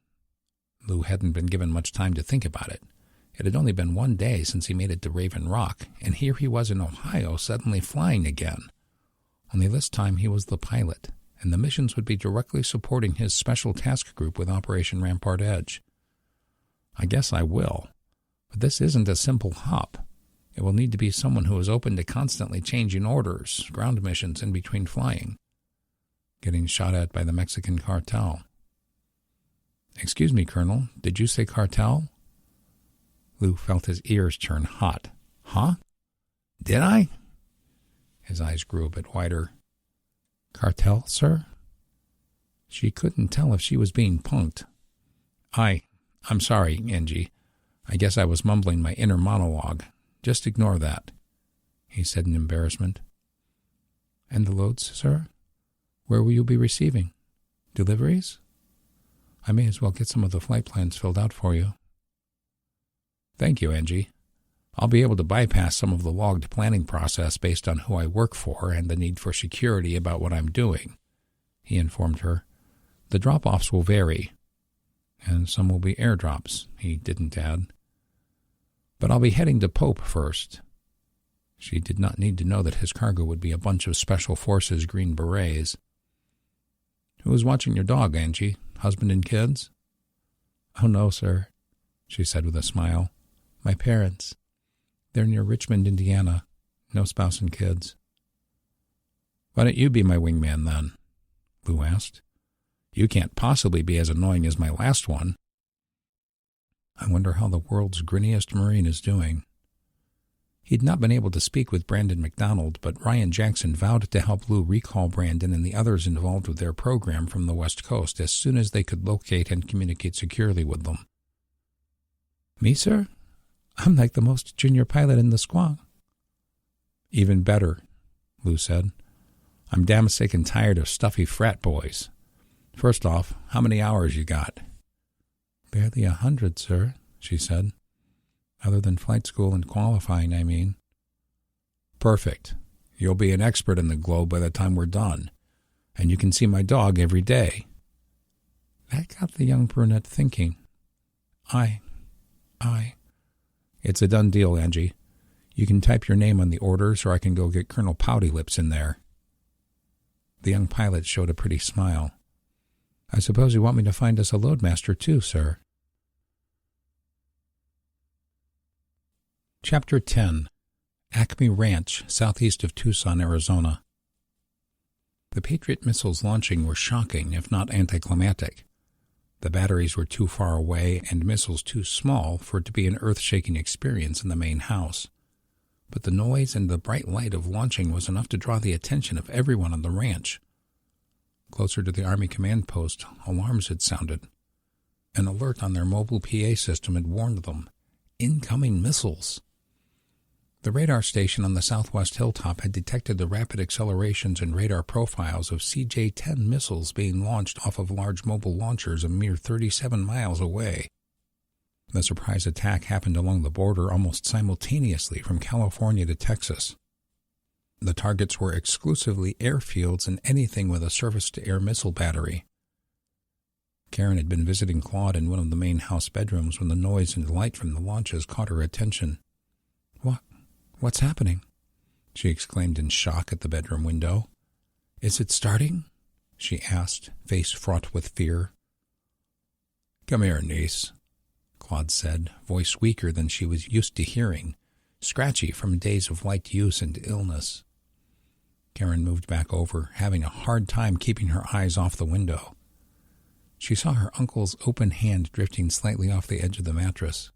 Lou hadn't been given much time to think about it. It had only been 1 day since he made it to Raven Rock, and here he was in Ohio suddenly flying again. Only this time he was the pilot, and the missions would be directly supporting his special task group with Operation Rampart Edge. "I guess I will, but this isn't a simple hop. It will need to be someone who is open to constantly changing orders, ground missions in between flying. Getting shot at by the Mexican cartel." "Excuse me, Colonel, did you say cartel?" Lou felt his ears turn hot. "Huh? Did I?" His eyes grew a bit wider. "Cartel, sir?" She couldn't tell if she was being punked. I'm sorry, Angie. I guess I was mumbling my inner monologue. Just ignore that," he said in embarrassment. "And the loads, sir? Where will you be receiving? Deliveries? I may as well get some of the flight plans filled out for you." "Thank you, Angie. I'll be able to bypass some of the logged planning process based on who I work for and the need for security about what I'm doing," he informed her. "The drop-offs will vary, and some will be airdrops," he didn't add. "But I'll be heading to Pope first." She did not need to know that his cargo would be a bunch of Special Forces Green Berets. "Who is watching your dog, Angie? Husband and kids?" "Oh, no, sir," she said with a smile. "My parents. They're near Richmond, Indiana. No spouse and kids." "Why don't you be my wingman, then?" Lou asked. "You can't possibly be as annoying as my last one." "I wonder how the world's grinniest Marine is doing." He'd not been able to speak with Brandon McDonald, but Ryan Jackson vowed to help Lou recall Brandon and the others involved with their program from the West Coast as soon as they could locate and communicate securely with them. "Me, sir? I'm like the most junior pilot in the squad." "Even better," Lou said. "I'm damn sick and tired of stuffy frat boys. First off, how many hours you got?" "Barely 100, sir," she said. "Other than flight school and qualifying, I mean." "Perfect. You'll be an expert in the globe by the time we're done, and you can see my dog every day." That got the young brunette thinking. I... "It's a done deal, Angie. You can type your name on the orders, or I can go get Colonel Pouty Lips in there." The young pilot showed a pretty smile. "I suppose you want me to find us a loadmaster too, sir." Chapter 10. Acme Ranch, southeast of Tucson, Arizona. The Patriot missiles launching were shocking, if not anticlimactic. The batteries were too far away and missiles too small for it to be an earth-shaking experience in the main house. But the noise and the bright light of launching was enough to draw the attention of everyone on the ranch. Closer to the Army command post, alarms had sounded. An alert on their mobile PA system had warned them. Incoming missiles. The radar station on the southwest hilltop had detected the rapid accelerations and radar profiles of CJ-10 missiles being launched off of large mobile launchers a mere 37 miles away. The surprise attack happened along the border almost simultaneously from California to Texas. The targets were exclusively airfields and anything with a surface-to-air missile battery. Karen had been visiting Claude in one of the main house bedrooms when the noise and light from the launches caught her attention. What's happening? She exclaimed in shock at the bedroom window. Is it starting? She asked, face fraught with fear. Come here, niece, Claude said, voice weaker than she was used to hearing, scratchy from days of light use and illness. Karen moved back over, having a hard time keeping her eyes off the window. She saw her uncle's open hand drifting slightly off the edge of the mattress.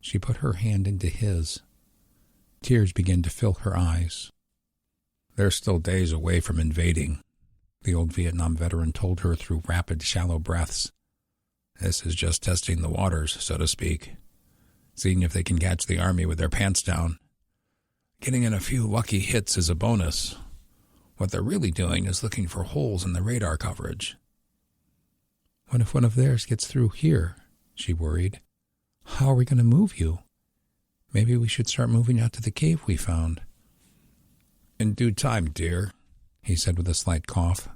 She put her hand into his. Tears began to fill her eyes. They're still days away from invading, the old Vietnam veteran told her through rapid, shallow breaths. This is just testing the waters, so to speak, seeing if they can catch the army with their pants down. Getting in a few lucky hits is a bonus. What they're really doing is looking for holes in the radar coverage. What if one of theirs gets through here? She worried. How are we going to move you? Maybe we should start moving out to the cave we found. In due time, dear, he said with a slight cough.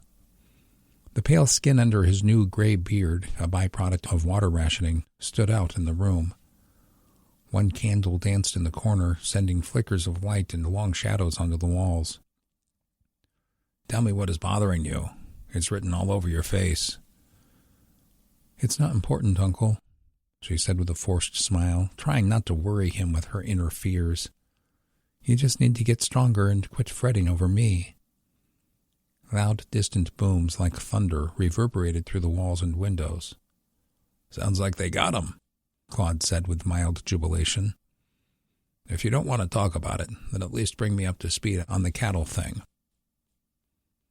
The pale skin under his new gray beard, a byproduct of water rationing, stood out in the room. One candle danced in the corner, sending flickers of light and long shadows onto the walls. Tell me what is bothering you. It's written all over your face. It's not important, Uncle, she said with a forced smile, trying not to worry him with her inner fears. You just need to get stronger and quit fretting over me. Loud, distant booms like thunder reverberated through the walls and windows. Sounds like they got him, Claude said with mild jubilation. If you don't want to talk about it, then at least bring me up to speed on the cattle thing.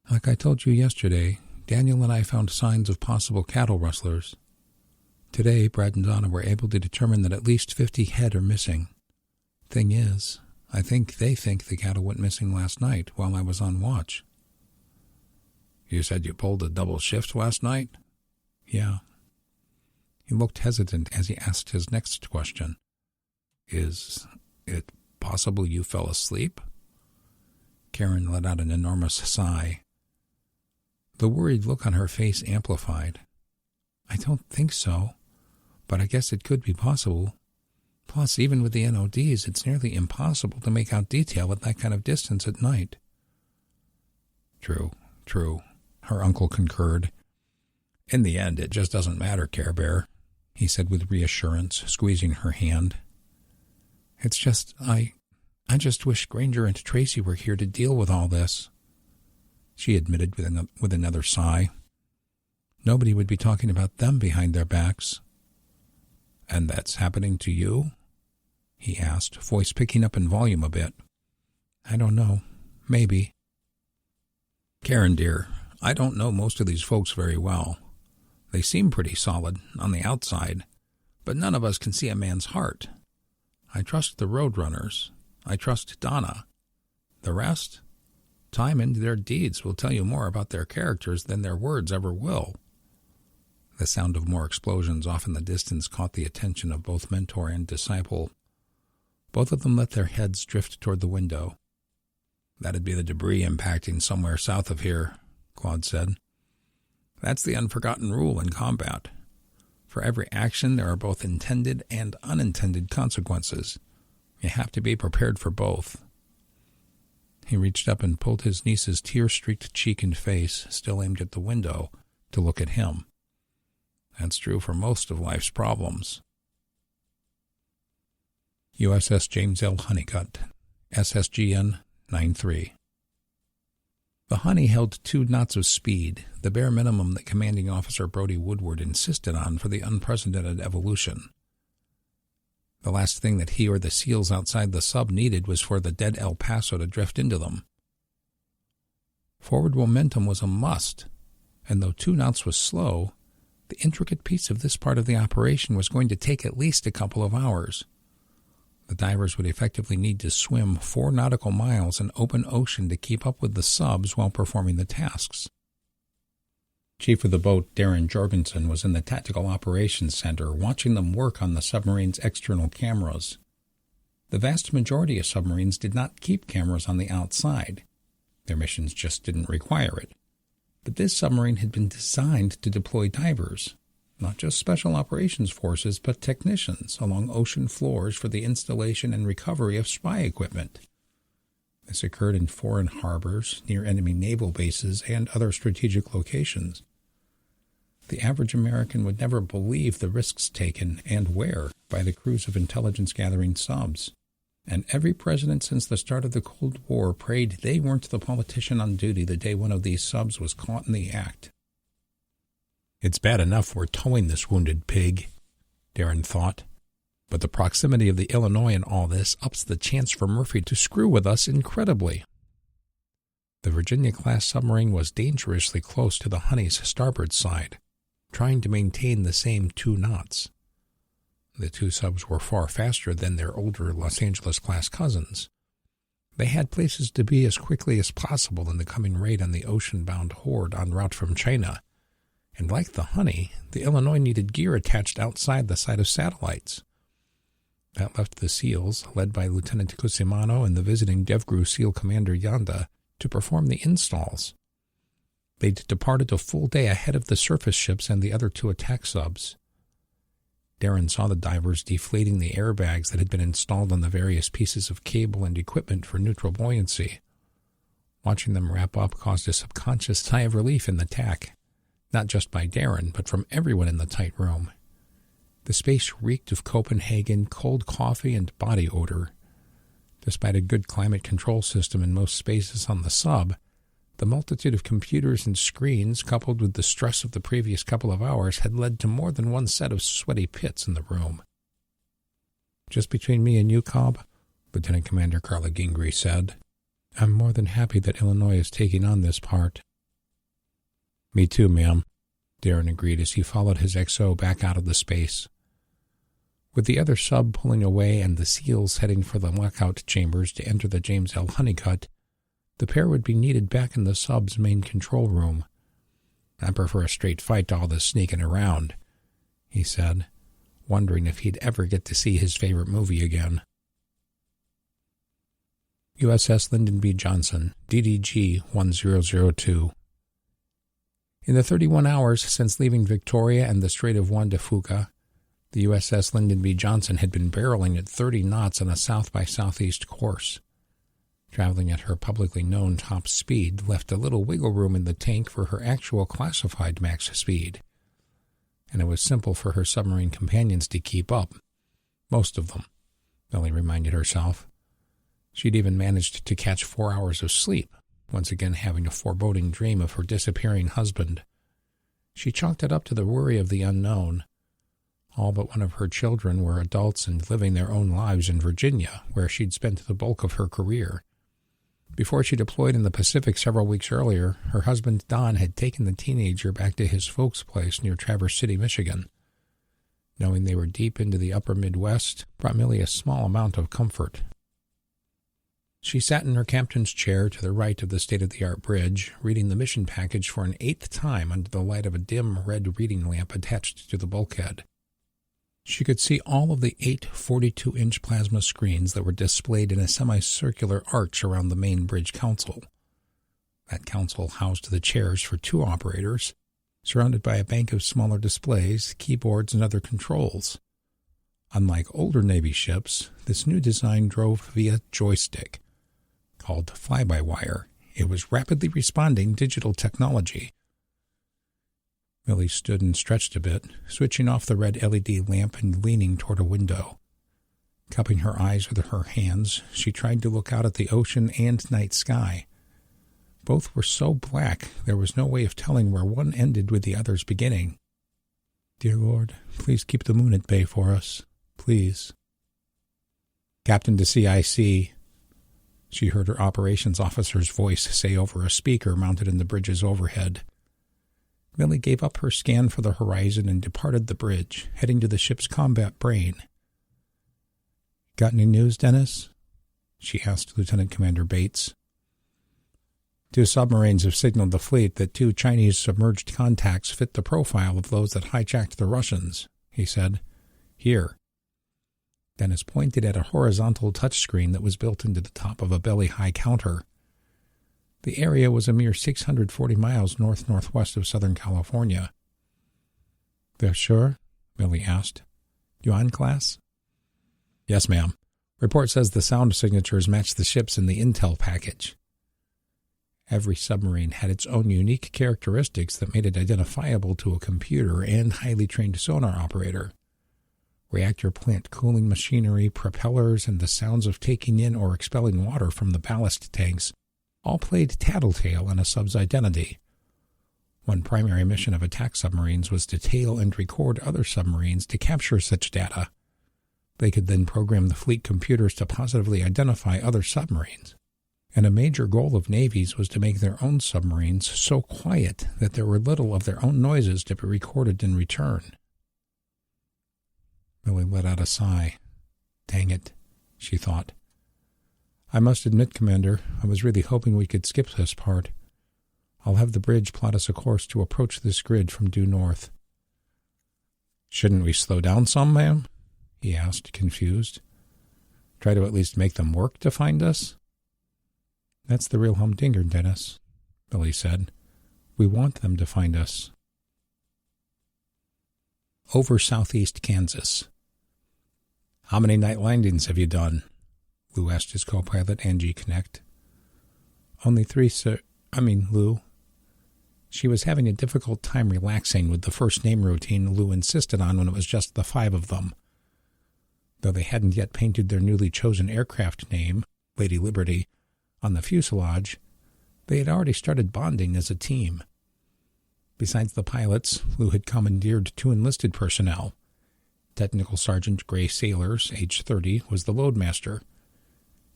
Like I told you yesterday, Daniel and I found signs of possible cattle rustlers. Today, Brad and Donna were able to determine that at least 50 head are missing. Thing is, I think they think the cattle went missing last night while I was on watch. You said you pulled a double shift last night? Yeah. He looked hesitant as he asked his next question. Is it possible you fell asleep? Karen let out an enormous sigh. The worried look on her face amplified. I don't think so, but I guess it could be possible. Plus, even with the NODs, it's nearly impossible to make out detail at that kind of distance at night. True, her uncle concurred. In the end, it just doesn't matter, Care Bear, he said with reassurance, squeezing her hand. It's just, I just wish Granger and Tracy were here to deal with all this, she admitted with another sigh. Nobody would be talking about them behind their backs. And that's happening to you? He asked, voice picking up in volume a bit. I don't know. Maybe. Karen, dear, I don't know most of these folks very well. They seem pretty solid on the outside, but none of us can see a man's heart. I trust the Roadrunners. I trust Donna. The rest? Time and their deeds will tell you more about their characters than their words ever will. The sound of more explosions off in the distance caught the attention of both mentor and disciple. Both of them let their heads drift toward the window. That'd be the debris impacting somewhere south of here, Claude said. That's the unforgotten rule in combat. For every action, there are both intended and unintended consequences. You have to be prepared for both. He reached up and pulled his niece's tear-streaked cheek and face, still aimed at the window, to look at him. That's true for most of life's problems. USS James L. Honeycutt, SSGN 93. The Honey held 2 knots of speed, the bare minimum that Commanding Officer Brody Woodward insisted on for the unprecedented evolution. The last thing that he or the SEALs outside the sub needed was for the dead El Paso to drift into them. Forward momentum was a must, and though 2 knots was slow, the intricate piece of this part of the operation was going to take at least a couple of hours. The divers would effectively need to swim 4 nautical miles in open ocean to keep up with the subs while performing the tasks. Chief of the boat, Darren Jorgensen, was in the Tactical Operations Center watching them work on the submarine's external cameras. The vast majority of submarines did not keep cameras on the outside. Their missions just didn't require it. But this submarine had been designed to deploy divers, not just special operations forces, but technicians along ocean floors for the installation and recovery of spy equipment. This occurred in foreign harbors, near enemy naval bases, and other strategic locations. The average American would never believe the risks taken, and where, by the crews of intelligence-gathering subs. And every president since the start of the Cold War prayed they weren't the politician on duty the day one of these subs was caught in the act. It's bad enough we're towing this wounded pig, Darren thought, but the proximity of the Illinois in all this ups the chance for Murphy to screw with us incredibly. The Virginia-class submarine was dangerously close to the Honey's starboard side, trying to maintain the same 2 knots. The 2 subs were far faster than their older Los Angeles-class cousins. They had places to be as quickly as possible in the coming raid on the ocean-bound horde en route from China, and like the Honey, the Illinois needed gear attached outside the sight of satellites. That left the SEALs, led by Lieutenant Cusimano and the visiting DevGru SEAL Commander Yanda, to perform the installs. They'd departed a full day ahead of the surface ships and the other 2 attack subs. Darren saw the divers deflating the airbags that had been installed on the various pieces of cable and equipment for neutral buoyancy. Watching them wrap up caused a subconscious sigh of relief in the TAC, not just by Darren, but from everyone in the tight room. The space reeked of Copenhagen, cold coffee, and body odor. Despite a good climate control system in most spaces on the sub, the multitude of computers and screens, coupled with the stress of the previous couple of hours, had led to more than one set of sweaty pits in the room. "Just between me and you, Cobb," Lieutenant Commander Carla Gingrey said, "I'm more than happy that Illinois is taking on this part." "Me too, ma'am," Darren agreed as he followed his XO back out of the space. With the other sub pulling away and the SEALs heading for the lockout chambers to enter the James L. Honeycutt, the pair would be needed back in the sub's main control room. "I prefer a straight fight to all this sneaking around," he said, wondering if he'd ever get to see his favorite movie again. USS Lyndon B. Johnson, DDG-1002. In the 31 hours since leaving Victoria and the Strait of Juan de Fuca, the USS Lyndon B. Johnson had been barreling at 30 knots on a south-by-southeast course. Traveling at her publicly known top speed left a little wiggle room in the tank for her actual classified max speed, and it was simple for her submarine companions to keep up. Most of them, Millie reminded herself. She'd even managed to catch 4 hours of sleep, once again having a foreboding dream of her disappearing husband. She chalked it up to the worry of the unknown. All but one of her children were adults and living their own lives in Virginia, where she'd spent the bulk of her career. Before she deployed in the Pacific several weeks earlier, her husband Don had taken the teenager back to his folks' place near Traverse City, Michigan. Knowing they were deep into the upper Midwest brought Millie a small amount of comfort. She sat in her captain's chair to the right of the state-of-the-art bridge, reading the mission package for an 8th time under the light of a dim red reading lamp attached to the bulkhead. She could see all of the 8 42-inch plasma screens that were displayed in a semicircular arch around the main bridge console. That console housed the chairs for 2 operators, surrounded by a bank of smaller displays, keyboards, and other controls. Unlike older Navy ships, this new design drove via joystick. Called fly-by-wire, it was rapidly responding digital technology. Millie stood and stretched a bit, switching off the red LED lamp and leaning toward a window. Cupping her eyes with her hands, she tried to look out at the ocean and night sky. Both were so black there was no way of telling where one ended with the other's beginning. "Dear Lord, please keep the moon at bay for us. Please." "Captain to CIC," she heard her operations officer's voice say over a speaker mounted in the bridge's overhead. Millie gave up her scan for the horizon and departed the bridge, heading to the ship's combat brain. Got any news, Dennis? She asked Lieutenant Commander Bates. 2 submarines have signaled the fleet that 2 Chinese submerged contacts fit the profile of those that hijacked the Russians, he said. Here. Dennis pointed at a horizontal touchscreen that was built into the top of a belly-high counter. The area was a mere 640 miles north-northwest of Southern California. They're sure? Millie asked. Yuan class? Yes, ma'am. Report says the sound signatures match the ships in the intel package. Every submarine had its own unique characteristics that made it identifiable to a computer and highly trained sonar operator. Reactor plant cooling machinery, propellers, and the sounds of taking in or expelling water from the ballast tanks all played tattletale on a sub's identity. One primary mission of attack submarines was to tail and record other submarines to capture such data. They could then program the fleet computers to positively identify other submarines. And a major goal of navies was to make their own submarines so quiet that there were little of their own noises to be recorded in return. Millie let out a sigh. Dang it, she thought. I must admit, Commander, I was really hoping we could skip this part. I'll have the bridge plot us a course to approach this grid from due north. Shouldn't we slow down some, ma'am? He asked, confused. Try to at least make them work to find us? That's the real humdinger, Dennis, Millie said. We want them to find us. Over southeast Kansas. How many night landings have you done? Lou asked his co-pilot, Angie Connect. Only 3, sir. Lou. She was having a difficult time relaxing with the first name routine Lou insisted on when it was just the 5 of them. Though they hadn't yet painted their newly chosen aircraft name, Lady Liberty, on the fuselage, they had already started bonding as a team. Besides the pilots, Lou had commandeered 2 enlisted personnel. Technical Sergeant Gray Sailors, age 30, was the loadmaster.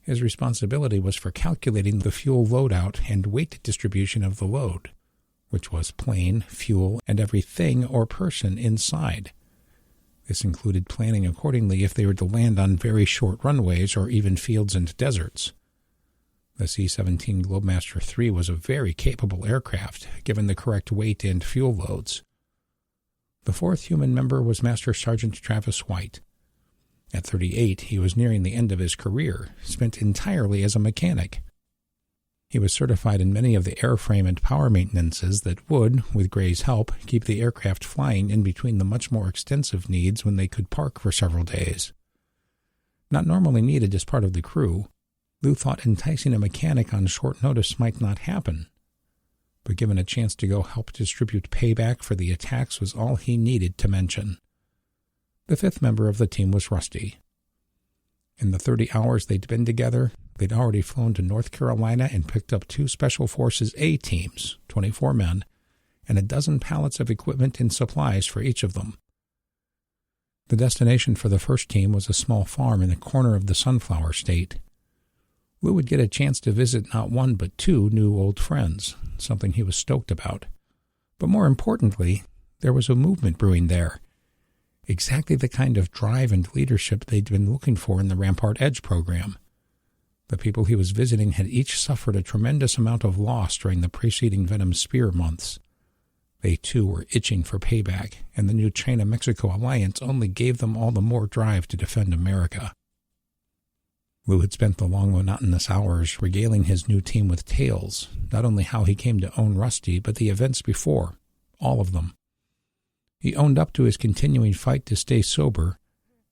His responsibility was for calculating the fuel loadout and weight distribution of the load, which was plane, fuel, and every thing or person inside. This included planning accordingly if they were to land on very short runways or even fields and deserts. The C-17 Globemaster III was a very capable aircraft, given the correct weight and fuel loads. The 4th human member was Master Sergeant Travis White. At 38, he was nearing the end of his career, spent entirely as a mechanic. He was certified in many of the airframe and power maintenances that would, with Gray's help, keep the aircraft flying in between the much more extensive needs when they could park for several days. Not normally needed as part of the crew, Lou thought enticing a mechanic on short notice might not happen, but given a chance to go help distribute payback for the attacks was all he needed to mention. The 5th member of the team was Rusty. In the 30 hours they'd been together, they'd already flown to North Carolina and picked up 2 Special Forces A teams, 24 men, and a dozen pallets of equipment and supplies for each of them. The destination for the first team was a small farm in the corner of the Sunflower State. Lou would get a chance to visit not 1 but 2 new old friends, something he was stoked about. But more importantly, there was a movement brewing there. Exactly the kind of drive and leadership they'd been looking for in the Rampart Edge program. The people he was visiting had each suffered a tremendous amount of loss during the preceding Venom Spear months. They too were itching for payback, and the new China-Mexico alliance only gave them all the more drive to defend America. Lou had spent the long, monotonous hours regaling his new team with tales, not only how he came to own Rusty, but the events before, all of them. He owned up to his continuing fight to stay sober,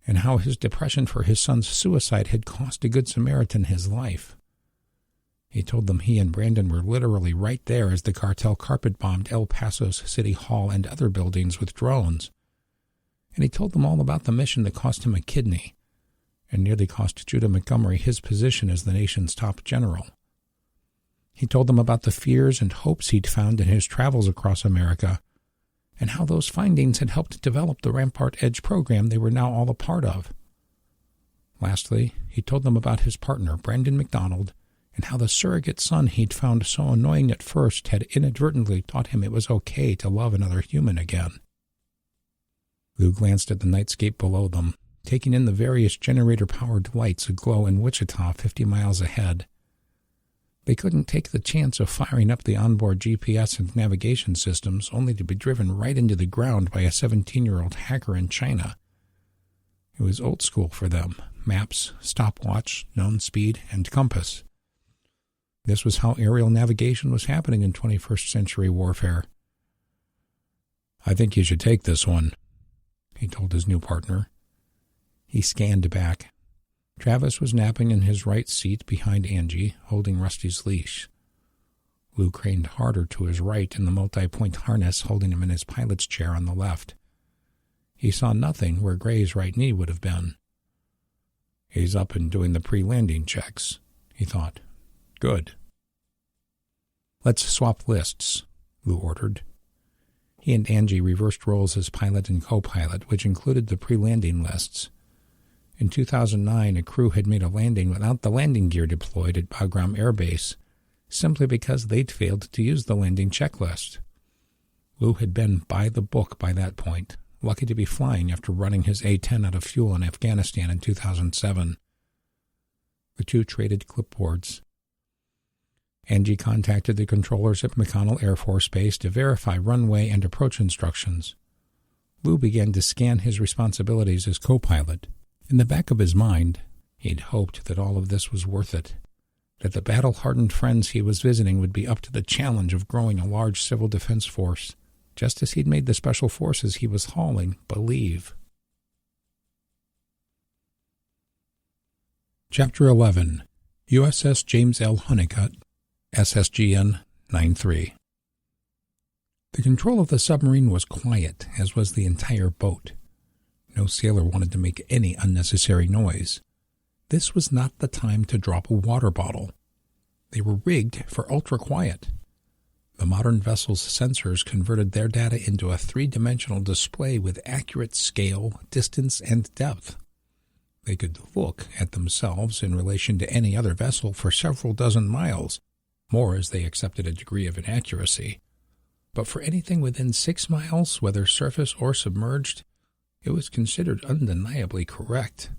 and how his depression for his son's suicide had cost a good Samaritan his life. He told them he and Brandon were literally right there as the cartel carpet-bombed El Paso's City Hall and other buildings with drones. And he told them all about the mission that cost him a kidney, and nearly cost Judah Montgomery his position as the nation's top general. He told them about the fears and hopes he'd found in his travels across America, and how those findings had helped develop the Rampart Edge program they were now all a part of. Lastly, he told them about his partner, Brandon McDonald, and how the surrogate son he'd found so annoying at first had inadvertently taught him it was okay to love another human again. Lou glanced at the nightscape below them, taking in the various generator-powered lights aglow in Wichita 50 miles ahead. They couldn't take the chance of firing up the onboard GPS and navigation systems only to be driven right into the ground by a 17-year-old hacker in China. It was old school for them: maps, stopwatch, known speed, and compass. This was how aerial navigation was happening in 21st century warfare. "I think you should take this one," he told his new partner. He scanned back. Travis was napping in his right seat behind Angie, holding Rusty's leash. Lou craned harder to his right in the multi-point harness, holding him in his pilot's chair on the left. He saw nothing where Gray's right knee would have been. "He's up and doing the pre-landing checks," he thought. "Good." "Let's swap lists," Lou ordered. He and Angie reversed roles as pilot and co-pilot, which included the pre-landing lists. In 2009, a crew had made a landing without the landing gear deployed at Bagram Air Base, simply because they'd failed to use the landing checklist. Lou had been by the book by that point, lucky to be flying after running his A-10 out of fuel in Afghanistan in 2007. The two traded clipboards. Angie contacted the controllers at McConnell Air Force Base to verify runway and approach instructions. Lou began to scan his responsibilities as co-pilot. In the back of his mind, he'd hoped that all of this was worth it, that the battle-hardened friends he was visiting would be up to the challenge of growing a large civil defense force, just as he'd made the special forces he was hauling believe. Chapter 11. USS James L. Honeycutt, SSGN 93. The control of the submarine was quiet, as was the entire boat. No sailor wanted to make any unnecessary noise. This was not the time to drop a water bottle. They were rigged for ultra-quiet. The modern vessel's sensors converted their data into a three-dimensional display with accurate scale, distance, and depth. They could look at themselves in relation to any other vessel for several dozen miles, more as they accepted a degree of inaccuracy. But for anything within 6 miles, whether surface or submerged, it was considered undeniably correct.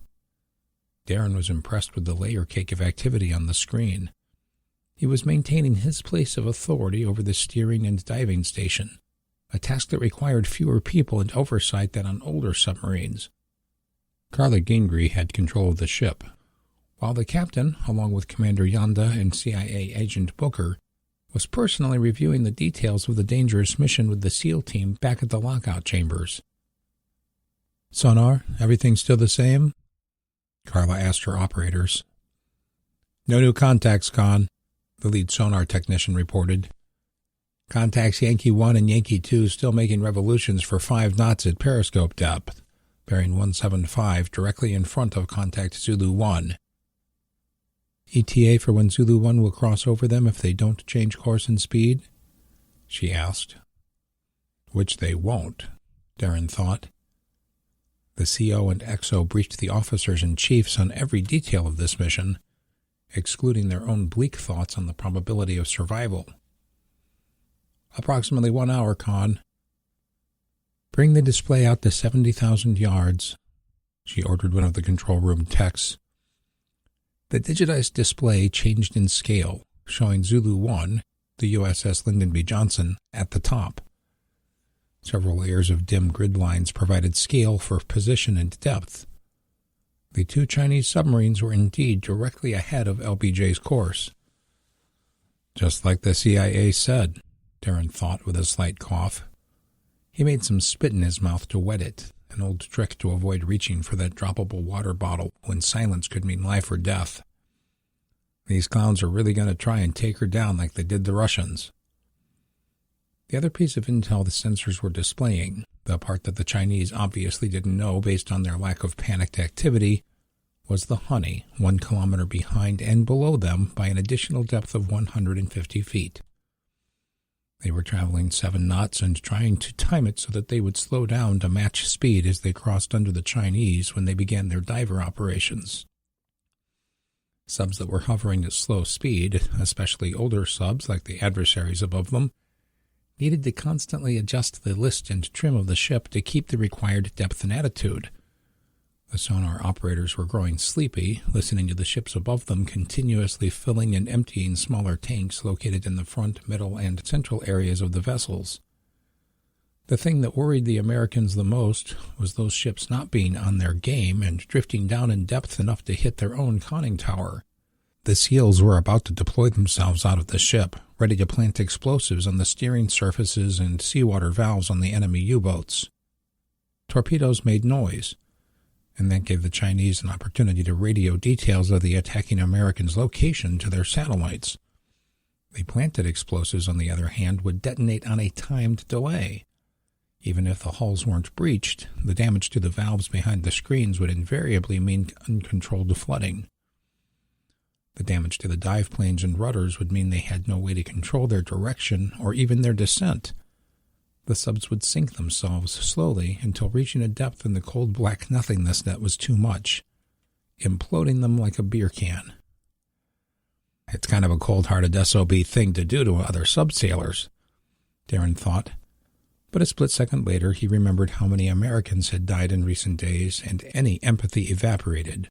Darren was impressed with the layer cake of activity on the screen. He was maintaining his place of authority over the steering and diving station, a task that required fewer people and oversight than on older submarines. Carla Gingrey had control of the ship, while the captain, along with Commander Yonda and CIA agent Booker, was personally reviewing the details of the dangerous mission with the SEAL team back at the lockout chambers. "Sonar, everything still the same?" Carla asked her operators. "No new contacts, Con," the lead sonar technician reported. "Contacts Yankee 1 and Yankee 2 still making revolutions for 5 knots at periscope depth, bearing 175 directly in front of contact Zulu 1. ETA for when Zulu 1 will cross over them if they don't change course and speed?" she asked. Which they won't, Darren thought. The CO and XO briefed the officers and chiefs on every detail of this mission, excluding their own bleak thoughts on the probability of survival. "Approximately 1 hour, Con." "Bring the display out to 70,000 yards," she ordered one of the control room techs. The digitized display changed in scale, showing Zulu 1, the USS Lyndon B. Johnson, at the top. Several layers of dim grid lines provided scale for position and depth. The 2 Chinese submarines were indeed directly ahead of LBJ's course. Just like the CIA said, Darren thought with a slight cough. He made some spit in his mouth to wet it, an old trick to avoid reaching for that droppable water bottle when silence could mean life or death. These clowns are really going to try and take her down like they did the Russians. The other piece of intel the sensors were displaying, the part that the Chinese obviously didn't know based on their lack of panicked activity, was the Honey 1 kilometer behind and below them by an additional depth of 150 feet. They were traveling 7 knots and trying to time it so that they would slow down to match speed as they crossed under the Chinese when they began their diver operations. Subs that were hovering at slow speed, especially older subs like the adversaries above them, needed to constantly adjust the list and trim of the ship to keep the required depth and attitude, The sonar operators were growing sleepy, listening to the ships above them continuously filling and emptying smaller tanks located in the front, middle, and central areas of the vessels. The thing that worried the Americans the most was those ships not being on their game and drifting down in depth enough to hit their own conning tower. The SEALs were about to deploy themselves out of the ship, ready to plant explosives on the steering surfaces and seawater valves on the enemy U-boats. Torpedoes made noise, and that gave the Chinese an opportunity to radio details of the attacking Americans' location to their satellites. The planted explosives, on the other hand, would detonate on a timed delay. Even if the hulls weren't breached, the damage to the valves behind the screens would invariably mean uncontrolled flooding. The damage to the dive planes and rudders would mean they had no way to control their direction or even their descent. The subs would sink themselves slowly until reaching a depth in the cold black nothingness that was too much, imploding them like a beer can. It's kind of a cold-hearted SOB thing to do to other subsailors, Darren thought. But a split second later, he remembered how many Americans had died in recent days, and any empathy evaporated.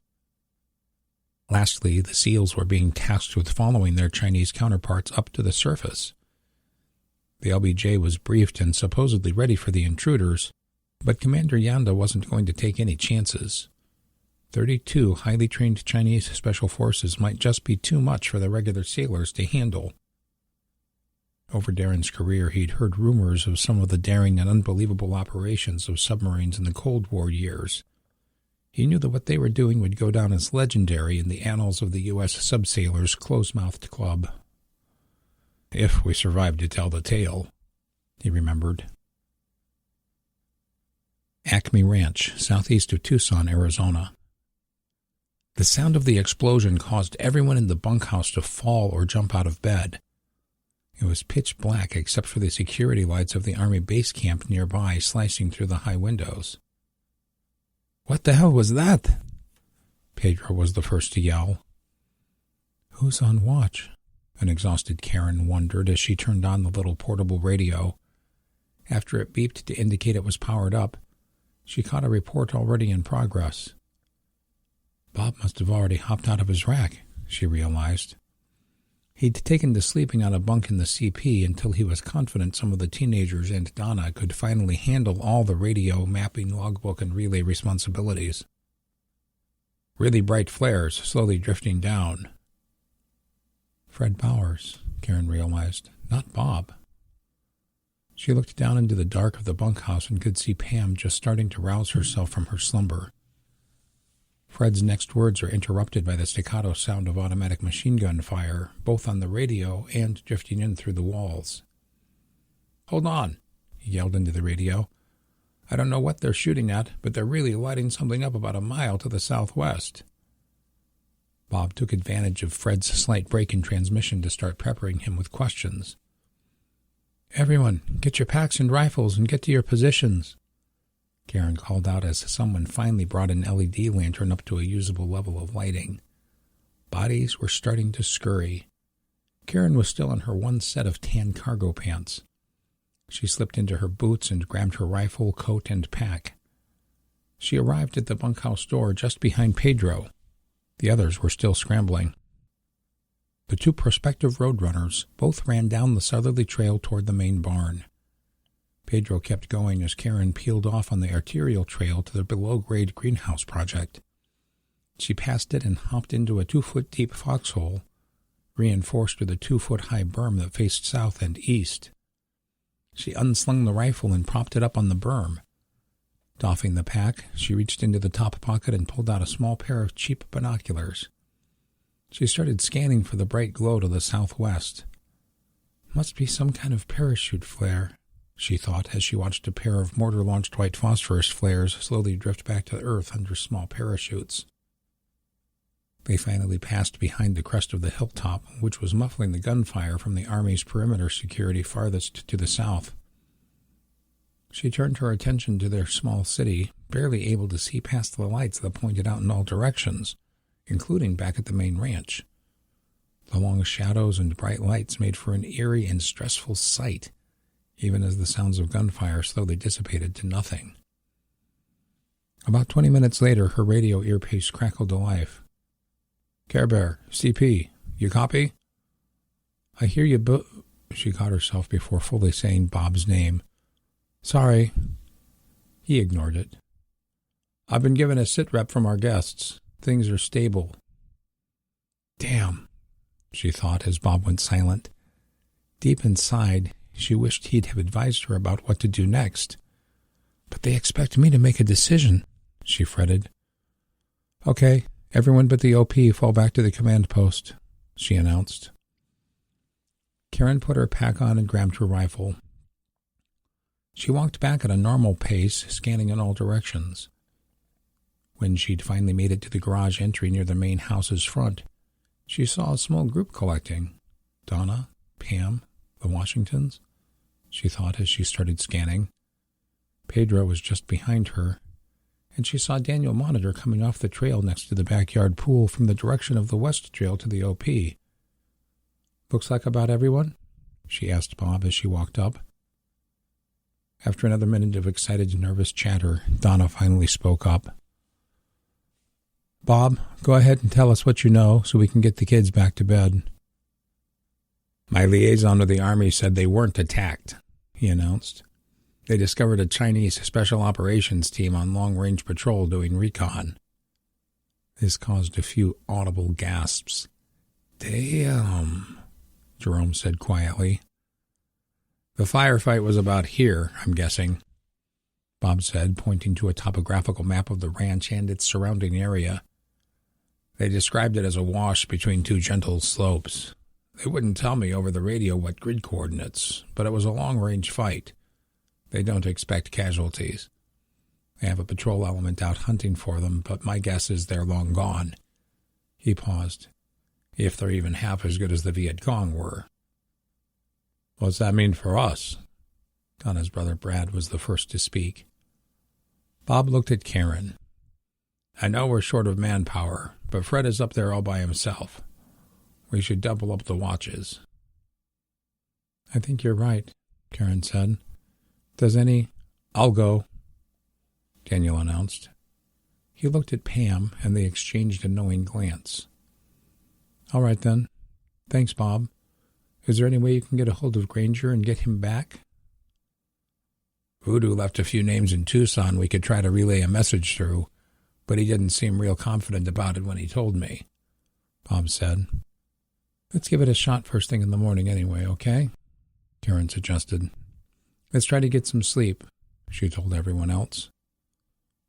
Lastly, the SEALs were being tasked with following their Chinese counterparts up to the surface. The LBJ was briefed and supposedly ready for the intruders, but Commander Yanda wasn't going to take any chances. 32 highly trained Chinese special forces might just be too much for the regular sailors to handle. Over Darren's career, he'd heard rumors of some of the daring and unbelievable operations of submarines in the Cold War years. He knew that what they were doing would go down as legendary in the annals of the U.S. Subsailors' Close-Mouthed Club. If we survived to tell the tale, he remembered. Acme Ranch, southeast of Tucson, Arizona. The sound of the explosion caused everyone in the bunkhouse to fall or jump out of bed. It was pitch black except for the security lights of the Army base camp nearby slicing through the high windows. "What the hell was that?" Pedro was the first to yell. "Who's on watch?" an exhausted Karen wondered as she turned on the little portable radio. After it beeped to indicate it was powered up, she caught a report already in progress. Bob must have already hopped out of his rack, she realized. He'd taken to sleeping on a bunk in the CP until he was confident some of the teenagers and Donna could finally handle all the radio, mapping, logbook, and relay responsibilities. Really bright flares slowly drifting down. Fred Bowers, Karen realized, not Bob. She looked down into the dark of the bunkhouse and could see Pam just starting to rouse herself from her slumber. Fred's next words were interrupted by the staccato sound of automatic machine gun fire, both on the radio and drifting in through the walls. "Hold on," he yelled into the radio. "I don't know what they're shooting at, but they're really lighting something up about a mile to the southwest." Bob took advantage of Fred's slight break in transmission to start peppering him with questions. "Everyone, get your packs and rifles and get to your positions," Karen called out as someone finally brought an LED lantern up to a usable level of lighting. Bodies were starting to scurry. Karen was still in her one set of tan cargo pants. She slipped into her boots and grabbed her rifle, coat, and pack. She arrived at the bunkhouse door just behind Pedro. The others were still scrambling. The two prospective roadrunners both ran down the southerly trail toward the main barn. Pedro kept going as Karen peeled off on the arterial trail to the below-grade greenhouse project. She passed it and hopped into a 2-foot-deep foxhole, reinforced with a 2-foot-high berm that faced south and east. She unslung the rifle and propped it up on the berm. Doffing the pack, she reached into the top pocket and pulled out a small pair of cheap binoculars. She started scanning for the bright glow to the southwest. "Must be some kind of parachute flare," she thought as she watched a pair of mortar-launched white phosphorus flares slowly drift back to Earth under small parachutes. They finally passed behind the crest of the hilltop, which was muffling the gunfire from the Army's perimeter security farthest to the south. She turned her attention to their small city, barely able to see past the lights that pointed out in all directions, including back at the main ranch. The long shadows and bright lights made for an eerie and stressful sight, even as the sounds of gunfire slowly dissipated to nothing. About 20 minutes later, her radio earpiece crackled to life. Care Bear, CP, you copy? I hear you, She caught herself before fully saying Bob's name. Sorry. He ignored it. I've been given a sit rep from our guests. Things are stable. Damn, she thought as Bob went silent. Deep inside, she wished he'd have advised her about what to do next. But they expect me to make a decision, she fretted. Okay, everyone but the OP fall back to the command post, she announced. Karen put her pack on and grabbed her rifle. She walked back at a normal pace, scanning in all directions. When she'd finally made it to the garage entry near the main house's front, she saw a small group collecting. Donna, Pam, the Washingtons, she thought as she started scanning. Pedro was just behind her, and she saw Daniel Monitor coming off the trail next to the backyard pool from the direction of the west trail to the OP. Looks like about everyone? She asked Bob as she walked up. After another minute of excited, nervous chatter, Donna finally spoke up. Bob, go ahead and tell us what you know so we can get the kids back to bed. My liaison with the Army said they weren't attacked, he announced. They discovered a Chinese special operations team on long-range patrol doing recon. This caused a few audible gasps. Damn, Jerome said quietly. The firefight was about here, I'm guessing, Bob said, pointing to a topographical map of the ranch and its surrounding area. They described it as a wash between two gentle slopes. They wouldn't tell me over the radio what grid coordinates, but it was a long-range fight. They don't expect casualties. They have a patrol element out hunting for them, but my guess is they're long gone. He paused. If they're even half as good as the Viet Cong were. What's that mean for us? Donna's brother Brad was the first to speak. Bob looked at Karen. I know we're short of manpower, but Fred is up there all by himself. We should double up the watches. I think you're right, Karen said. I'll go, Daniel announced. He looked at Pam, and they exchanged a knowing glance. All right, then. Thanks, Bob. Is there any way you can get a hold of Granger and get him back? Voodoo left a few names in Tucson we could try to relay a message through, but he didn't seem real confident about it when he told me, Bob said. Let's give it a shot first thing in the morning anyway, okay? Karen suggested. Let's try to get some sleep, she told everyone else.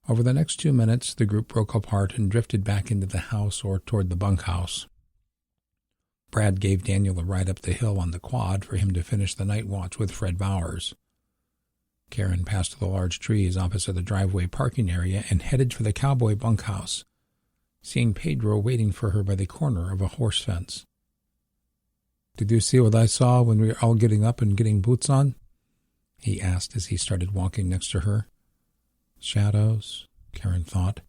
Over the next 2 minutes, the group broke apart and drifted back into the house or toward the bunkhouse. Brad gave Daniel a ride up the hill on the quad for him to finish the night watch with Fred Bowers. Karen passed the large trees opposite the driveway parking area and headed for the cowboy bunkhouse, seeing Pedro waiting for her by the corner of a horse fence. Did you see what I saw when we were all getting up and getting boots on? He asked as he started walking next to her. Shadows, Karen thought.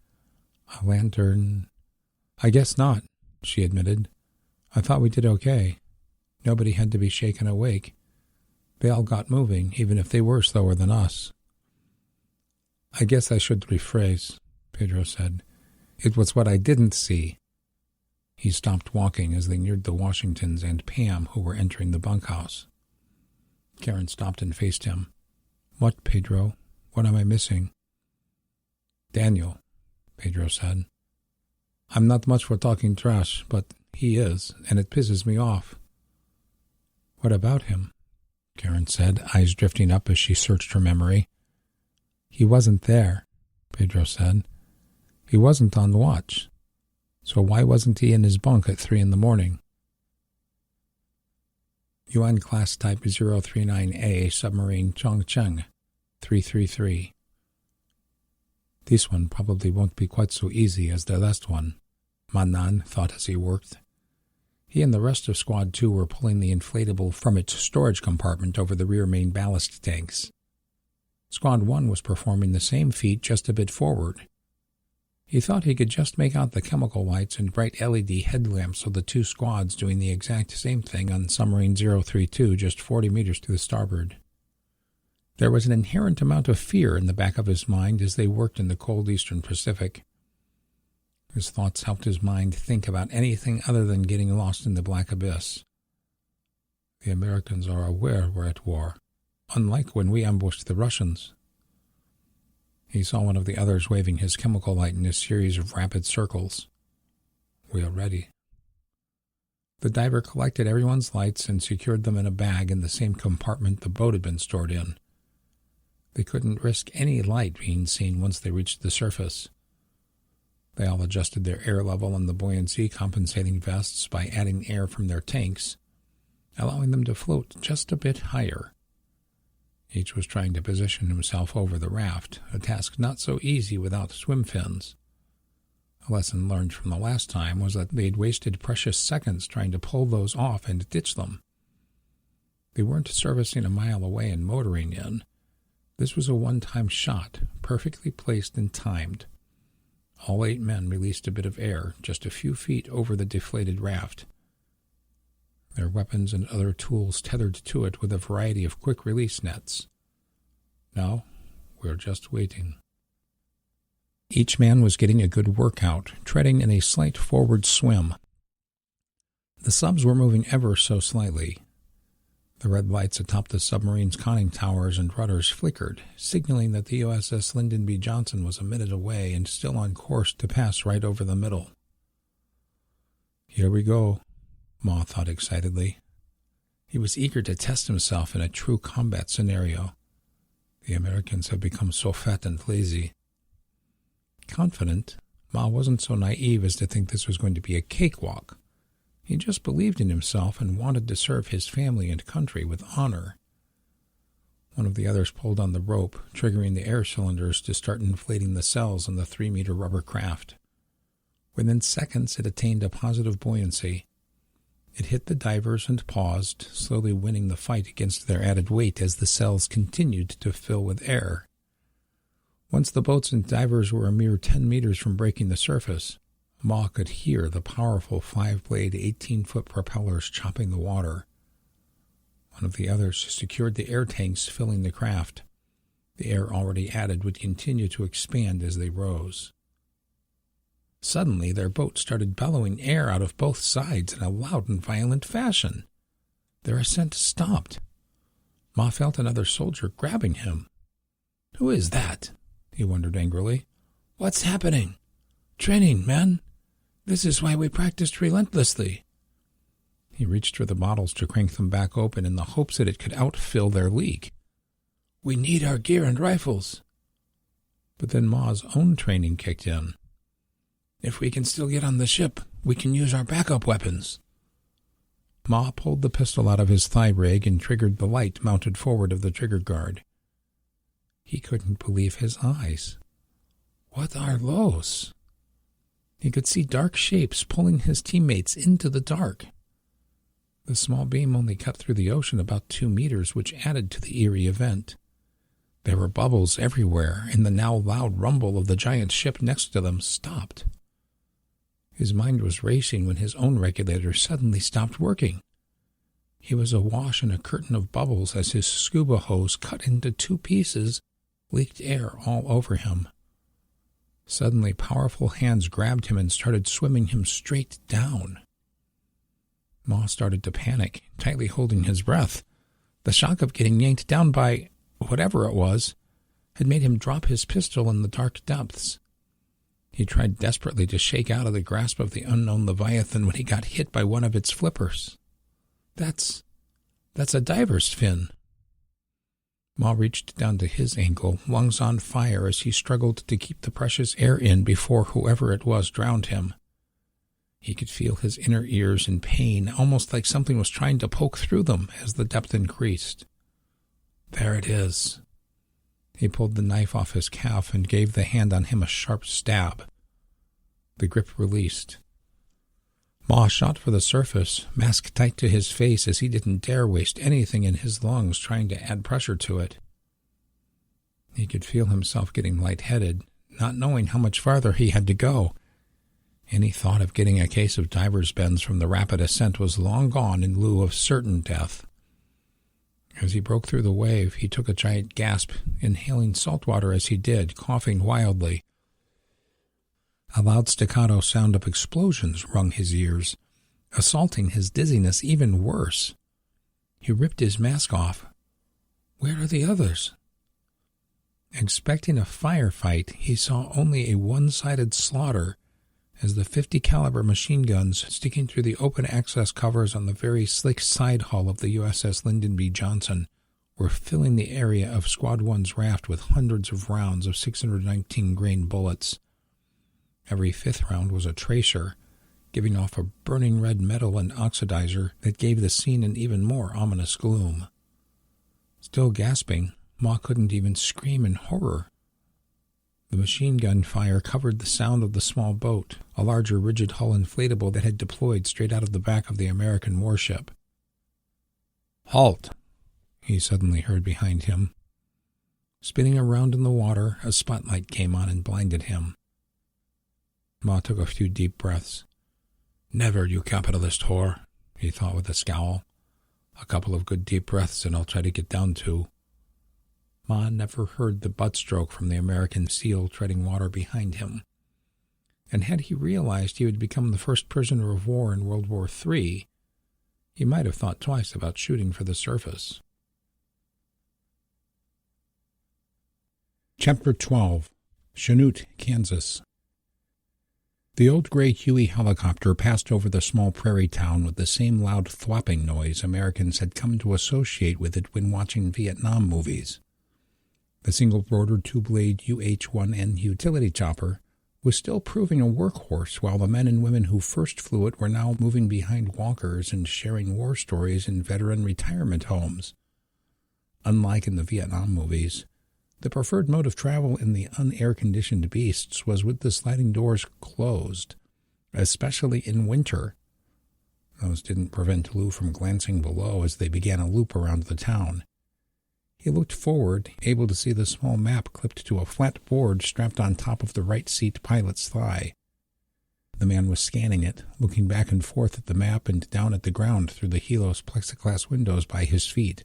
A lantern. I guess not, she admitted. I thought we did okay. Nobody had to be shaken awake. They all got moving, even if they were slower than us. I guess I should rephrase, Pedro said. It was what I didn't see. He stopped walking as they neared the Washingtons and Pam, who were entering the bunkhouse. Karen stopped and faced him. What, Pedro? What am I missing? Daniel, Pedro said. I'm not much for talking trash, but he is, and it pisses me off. What about him? Karen said, eyes drifting up as she searched her memory. He wasn't there, Pedro said. He wasn't on watch. So why wasn't he in his bunk at 3 a.m? UN Class Type 039A Submarine Chongqing 333. This one probably won't be quite so easy as the last one, Manan thought as he worked. He and the rest of Squad 2 were pulling the inflatable from its storage compartment over the rear main ballast tanks. Squad 1 was performing the same feat just a bit forward. He thought he could just make out the chemical lights and bright LED headlamps of the two squads doing the exact same thing on Submarine 032 just 40 meters to the starboard. There was an inherent amount of fear in the back of his mind as they worked in the cold eastern Pacific. His thoughts helped his mind think about anything other than getting lost in the black abyss. The Americans are aware we're at war, unlike when we ambushed the Russians. He saw one of the others waving his chemical light in a series of rapid circles. We are ready. The diver collected everyone's lights and secured them in a bag in the same compartment the boat had been stored in. They couldn't risk any light being seen once they reached the surface. They all adjusted their air level and the buoyancy compensating vests by adding air from their tanks, allowing them to float just a bit higher. Each was trying to position himself over the raft, a task not so easy without swim fins. A lesson learned from the last time was that they'd wasted precious seconds trying to pull those off and ditch them. They weren't servicing a mile away and motoring in. This was a one-time shot, perfectly placed and timed. All 8 men released a bit of air just a few feet over the deflated raft. Their weapons and other tools tethered to it with a variety of quick-release nets. Now, we're just waiting. Each man was getting a good workout, treading in a slight forward swim. The subs were moving ever so slightly. The red lights atop the submarine's conning towers and rudders flickered, signaling that the USS Lyndon B. Johnson was a minute away and still on course to pass right over the middle. Here we go, Ma thought excitedly. He was eager to test himself in a true combat scenario. The Americans have become so fat and lazy. Confident, Ma wasn't so naive as to think this was going to be a cakewalk. He just believed in himself and wanted to serve his family and country with honor. One of the others pulled on the rope, triggering the air cylinders to start inflating the cells in the 3-meter rubber craft. Within seconds, it attained a positive buoyancy. It hit the divers and paused, slowly winning the fight against their added weight as the cells continued to fill with air. Once the boats and divers were a mere 10 meters from breaking the surface, Ma could hear the powerful 5-blade 18-foot propellers chopping the water. One of the others secured the air tanks filling the craft. The air already added would continue to expand as they rose. Suddenly, their boat started bellowing air out of both sides in a loud and violent fashion. Their ascent stopped. Ma felt another soldier grabbing him. "Who is that?" he wondered angrily. "What's happening? Training, men. This is why we practiced relentlessly." He reached for the bottles to crank them back open in the hopes that it could outfill their leak. "We need our gear and rifles." But then Ma's own training kicked in. "If we can still get on the ship, we can use our backup weapons." Ma pulled the pistol out of his thigh rig and triggered the light mounted forward of the trigger guard. He couldn't believe his eyes. What are those? He could see dark shapes pulling his teammates into the dark. The small beam only cut through the ocean about 2 meters, which added to the eerie event. There were bubbles everywhere, and the now loud rumble of the giant ship next to them stopped. His mind was racing when his own regulator suddenly stopped working. He was awash in a curtain of bubbles as his scuba hose, cut into 2 pieces, leaked air all over him. Suddenly, powerful hands grabbed him and started swimming him straight down. Ma started to panic, tightly holding his breath. The shock of getting yanked down by whatever it was had made him drop his pistol in the dark depths. He tried desperately to shake out of the grasp of the unknown Leviathan when he got hit by one of its flippers. That's a diver's fin. Ma reached down to his ankle, lungs on fire as he struggled to keep the precious air in before whoever it was drowned him. He could feel his inner ears in pain, almost like something was trying to poke through them as the depth increased. There it is. He pulled the knife off his calf and gave the hand on him a sharp stab. The grip released. Ma shot for the surface, mask tight to his face as he didn't dare waste anything in his lungs trying to add pressure to it. He could feel himself getting lightheaded, not knowing how much farther he had to go. Any thought of getting a case of diver's bends from the rapid ascent was long gone in lieu of certain death. As he broke through the wave, he took a giant gasp, inhaling salt water as he did, coughing wildly. A loud staccato sound of explosions rung his ears, assaulting his dizziness even worse. He ripped his mask off. Where are the others? Expecting a firefight, he saw only a one-sided slaughter as the 50 caliber machine guns sticking through the open access covers on the very slick side hull of the USS Lyndon B. Johnson were filling the area of Squad 1's raft with hundreds of rounds of 619 grain bullets. Every fifth round was a tracer, giving off a burning red metal and oxidizer that gave the scene an even more ominous gloom. Still gasping, Ma couldn't even scream in horror. The machine gun fire covered the sound of the small boat, a larger rigid-hull inflatable that had deployed straight out of the back of the American warship. "Halt!" he suddenly heard behind him. Spinning around in the water, a spotlight came on and blinded him. Ma took a few deep breaths. "Never, you capitalist whore," he thought with a scowl. "A couple of good deep breaths and I'll try to get down to." Ma never heard the butt stroke from the American SEAL treading water behind him. And had he realized he would become the first prisoner of war in World War III, he might have thought twice about shooting for the surface. Chapter 12. Chanute, Kansas. The old gray Huey helicopter passed over the small prairie town with the same loud thwopping noise Americans had come to associate with it when watching Vietnam movies. The single-rotor two-blade UH-1N utility chopper was still proving a workhorse while the men and women who first flew it were now moving behind walkers and sharing war stories in veteran retirement homes. Unlike in the Vietnam movies, the preferred mode of travel in the unair-conditioned beasts was with the sliding doors closed, especially in winter. Those didn't prevent Lou from glancing below as they began a loop around the town. He looked forward, able to see the small map clipped to a flat board strapped on top of the right seat pilot's thigh. The man was scanning it, looking back and forth at the map and down at the ground through the Helos plexiglass windows by his feet.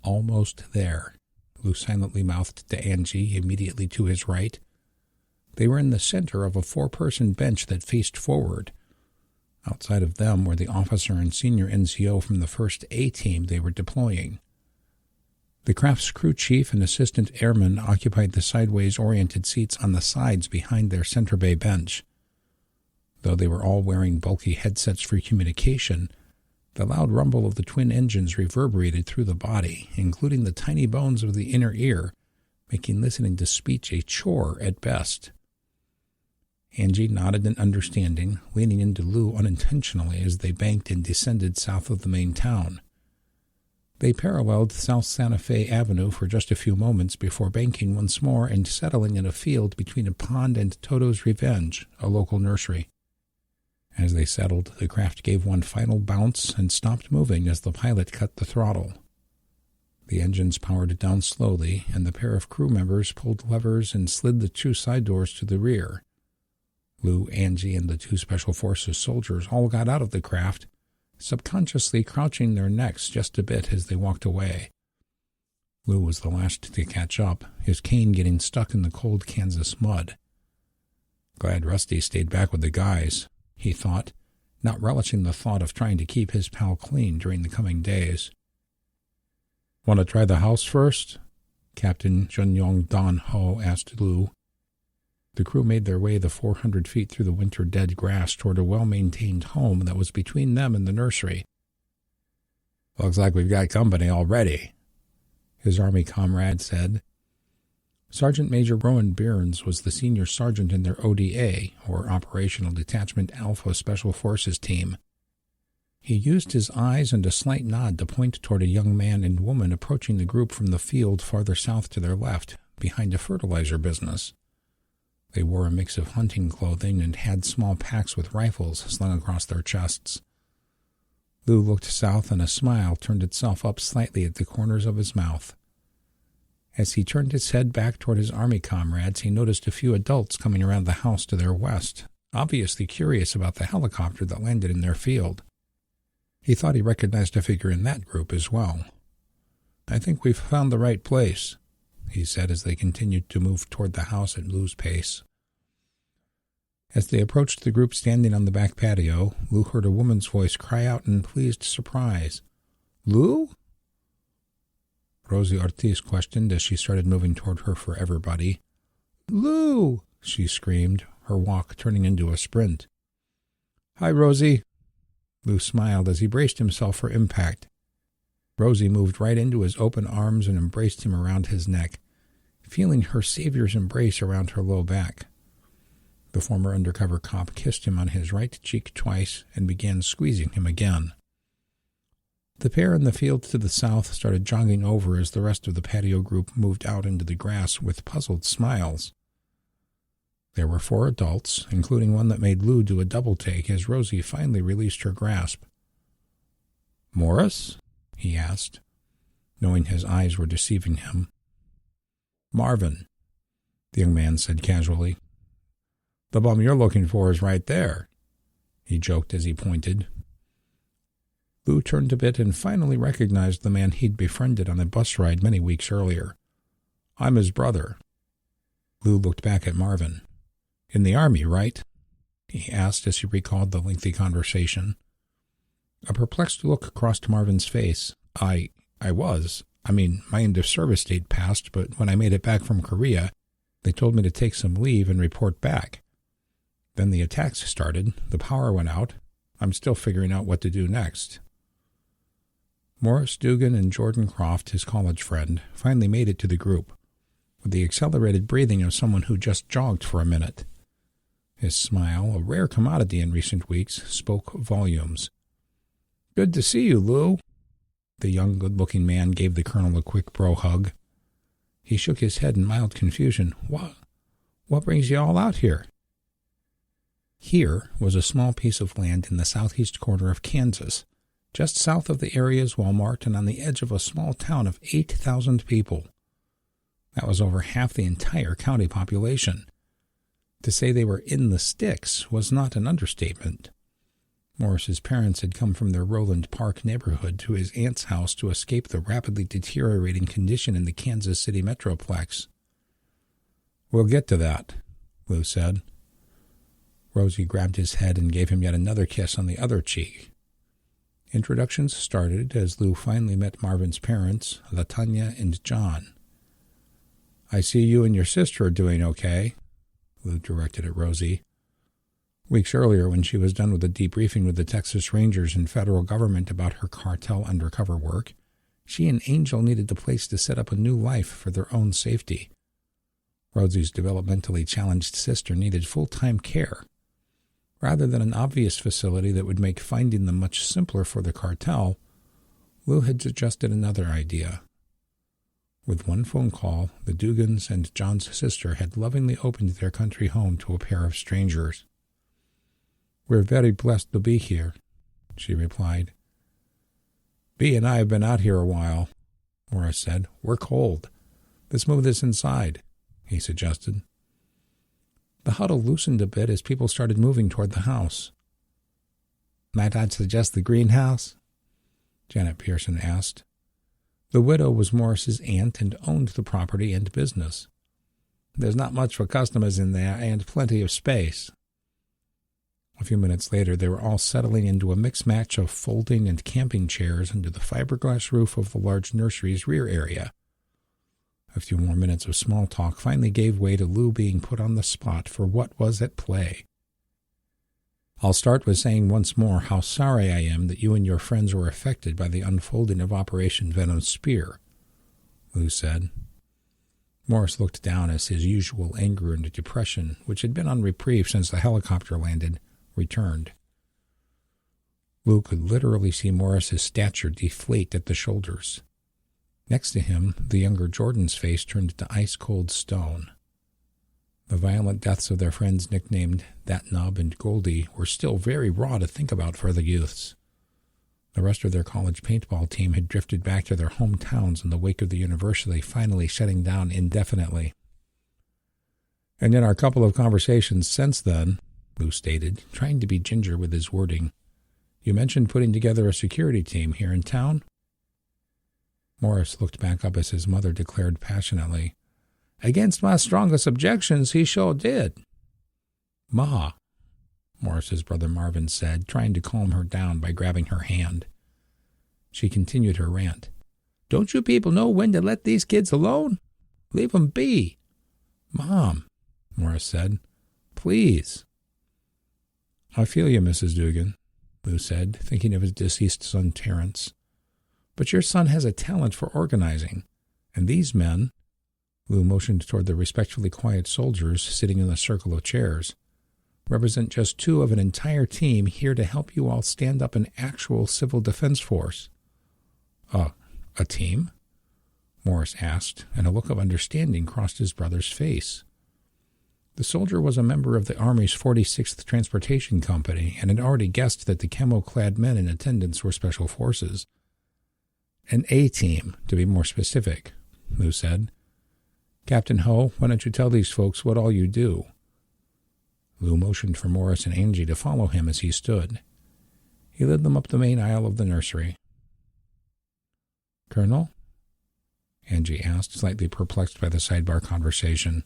Almost there, Lou silently mouthed to Angie, immediately to his right. They were in the center of a four-person bench that faced forward. Outside of them were the officer and senior NCO from the first A-team they were deploying. The craft's crew chief and assistant airman occupied the sideways-oriented seats on the sides behind their center bay bench. Though they were all wearing bulky headsets for communication, the loud rumble of the twin engines reverberated through the body, including the tiny bones of the inner ear, making listening to speech a chore at best. Angie nodded in understanding, leaning into Lou unintentionally as they banked and descended south of the main town. They paralleled South Santa Fe Avenue for just a few moments before banking once more and settling in a field between a pond and Toto's Revenge, a local nursery. As they settled, the craft gave one final bounce and stopped moving as the pilot cut the throttle. The engines powered down slowly, and the pair of crew members pulled levers and slid the two side doors to the rear. Lou, Angie, and the two Special Forces soldiers all got out of the craft, subconsciously crouching their necks just a bit as they walked away. Lou was the last to catch up, his cane getting stuck in the cold Kansas mud. Glad Rusty stayed back with the guys, he thought, not relishing the thought of trying to keep his pal clean during the coming days. "Want to try the house first?" Captain Junyong Don Ho asked Lou. The crew made their way the 400 feet through the winter-dead grass toward a well-maintained home that was between them and the nursery. "Looks like we've got company already," his Army comrade said. Sergeant Major Rowan Byrnes was the senior sergeant in their ODA, or Operational Detachment Alpha Special Forces team. He used his eyes and a slight nod to point toward a young man and woman approaching the group from the field farther south to their left, behind a fertilizer business. They wore a mix of hunting clothing and had small packs with rifles slung across their chests. Lou looked south and a smile turned itself up slightly at the corners of his mouth. As he turned his head back toward his Army comrades, he noticed a few adults coming around the house to their west, obviously curious about the helicopter that landed in their field. He thought he recognized a figure in that group as well. I think we've found the right place," he said as they continued to move toward the house at Lou's pace. As they approached the group standing on the back patio, Lou heard a woman's voice cry out in pleased surprise. "Lou?" Rosie Ortiz questioned as she started moving toward her forever buddy. "Lou!" she screamed, her walk turning into a sprint. "Hi, Rosie." Lou smiled as he braced himself for impact. Rosie moved right into his open arms and embraced him around his neck, feeling her savior's embrace around her low back. The former undercover cop kissed him on his right cheek twice and began squeezing him again. The pair in the field to the south started jogging over as the rest of the patio group moved out into the grass with puzzled smiles. There were 4 adults, including one that made Lou do a double take as Rosie finally released her grasp. "Morris?" he asked, knowing his eyes were deceiving him. "Marvin," the young man said casually. "The bum you're looking for is right there," he joked as he pointed. Lou turned a bit and finally recognized the man he'd befriended on a bus ride many weeks earlier. "I'm his brother." Lou looked back at Marvin. "In the Army, right?" he asked as he recalled the lengthy conversation. A perplexed look crossed Marvin's face. I was. My end-of-service date passed, but when I made it back from Korea, they told me to take some leave and report back. Then the attacks started, the power went out. I'm still figuring out what to do next." Morris Dugan and Jordan Croft, his college friend, finally made it to the group, with the accelerated breathing of someone who just jogged for a minute. His smile, a rare commodity in recent weeks, spoke volumes. "Good to see you, Lou." The young, good-looking man gave the colonel a quick bro hug. He shook his head in mild confusion. What brings you all out here?" Here was a small piece of land in the southeast corner of Kansas, just south of the area's Walmart and on the edge of a small town of 8,000 people. That was over half the entire county population. To say they were in the sticks was not an understatement. Morris's parents had come from their Roland Park neighborhood to his aunt's house to escape the rapidly deteriorating condition in the Kansas City metroplex. "We'll get to that," Lou said. Rosie grabbed his head and gave him yet another kiss on the other cheek. Introductions started as Lou finally met Marvin's parents, LaTanya and John. "I see you and your sister are doing okay," Lou directed at Rosie. Weeks earlier, when she was done with a debriefing with the Texas Rangers and federal government about her cartel undercover work, she and Angel needed the place to set up a new life for their own safety. Rosie's developmentally challenged sister needed full-time care. Rather than an obvious facility that would make finding them much simpler for the cartel, Lou had suggested another idea. With one phone call, the Dugans and John's sister had lovingly opened their country home to a pair of strangers. "We're very blessed to be here," she replied. "Bea and I have been out here a while," Morris said. "We're cold. Let's move this inside," he suggested. The huddle loosened a bit as people started moving toward the house. "Might I suggest the greenhouse?" Janet Pearson asked. The widow was Morris's aunt and owned the property and business. "There's not much for customers in there and plenty of space." A few minutes later, they were all settling into a mixed match of folding and camping chairs under the fiberglass roof of the large nursery's rear area. A few more minutes of small talk finally gave way to Lou being put on the spot for what was at play. "I'll start with saying once more how sorry I am that you and your friends were affected by the unfolding of Operation Venom's Spear," Lou said. Morris looked down as his usual anger and depression, which had been on reprieve since the helicopter landed, returned. Lou could literally see Morris's stature deflate at the shoulders. Next to him, the younger Jordan's face turned to ice-cold stone. The violent deaths of their friends nicknamed That Nub and Goldie were still very raw to think about for the youths. The rest of their college paintball team had drifted back to their hometowns in the wake of the university finally shutting down indefinitely. "And in our couple of conversations since then," Lou stated, trying to be ginger with his wording, "you mentioned putting together a security team here in town?" Morris looked back up as his mother declared passionately, "Against my strongest objections, he sure did." "Ma," Morris's brother Marvin said, trying to calm her down by grabbing her hand. She continued her rant. "Don't you people know when to let these kids alone? Leave 'em be." "Mom," Morris said, "please." "I feel you, Mrs. Dugan," Lou said, thinking of his deceased son Terence. "But your son has a talent for organizing, and these men," Lou motioned toward the respectfully quiet soldiers sitting in the circle of chairs, "represent just two of an entire team here to help you all stand up an actual civil defense force." A team?" Morris asked, and a look of understanding crossed his brother's face. The soldier was a member of the Army's 46th Transportation Company and had already guessed that the camo-clad men in attendance were special forces. "An A-team, to be more specific," Lou said. "Captain Ho, why don't you tell these folks what all you do?" Lou motioned for Morris and Angie to follow him as he stood. He led them up the main aisle of the nursery. "Colonel?" Angie asked, slightly perplexed by the sidebar conversation.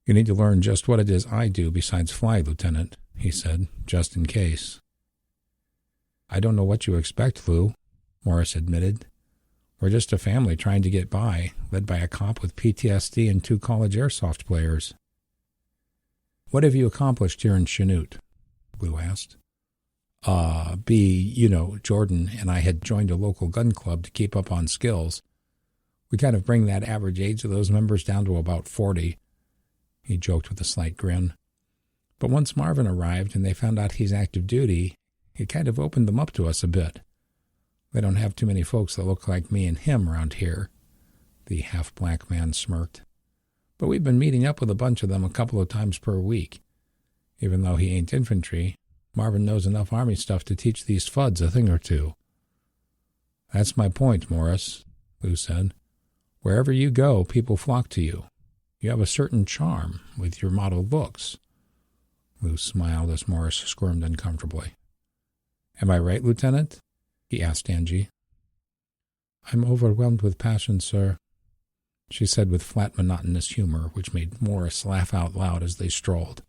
"You need to learn just what it is I do besides fly, Lieutenant," he said, "just in case." "I don't know what you expect, Lou," Morris admitted. "We're just a family trying to get by, led by a cop with PTSD and 2 college airsoft players." "What have you accomplished here in Chanute?" Lou asked. Jordan and I had joined a local gun club to keep up on skills. We kind of bring that average age of those members down to about 40. He joked with a slight grin. But once Marvin arrived and they found out he's active duty, it kind of opened them up to us a bit. They don't have too many folks that look like me and him around here. The half-black man smirked. But we've been meeting up with a bunch of them a couple of times per week. Even though he ain't infantry, Marvin knows enough Army stuff to teach these fuds a thing or two. "That's my point, Morris," Lou said. "Wherever you go, people flock to you. You have a certain charm with your mottled looks." Lou smiled as Morris squirmed uncomfortably. "Am I right, Lieutenant?" he asked Angie. "I'm overwhelmed with passion, sir," she said with flat, monotonous humor, which made Morris laugh out loud as they strolled.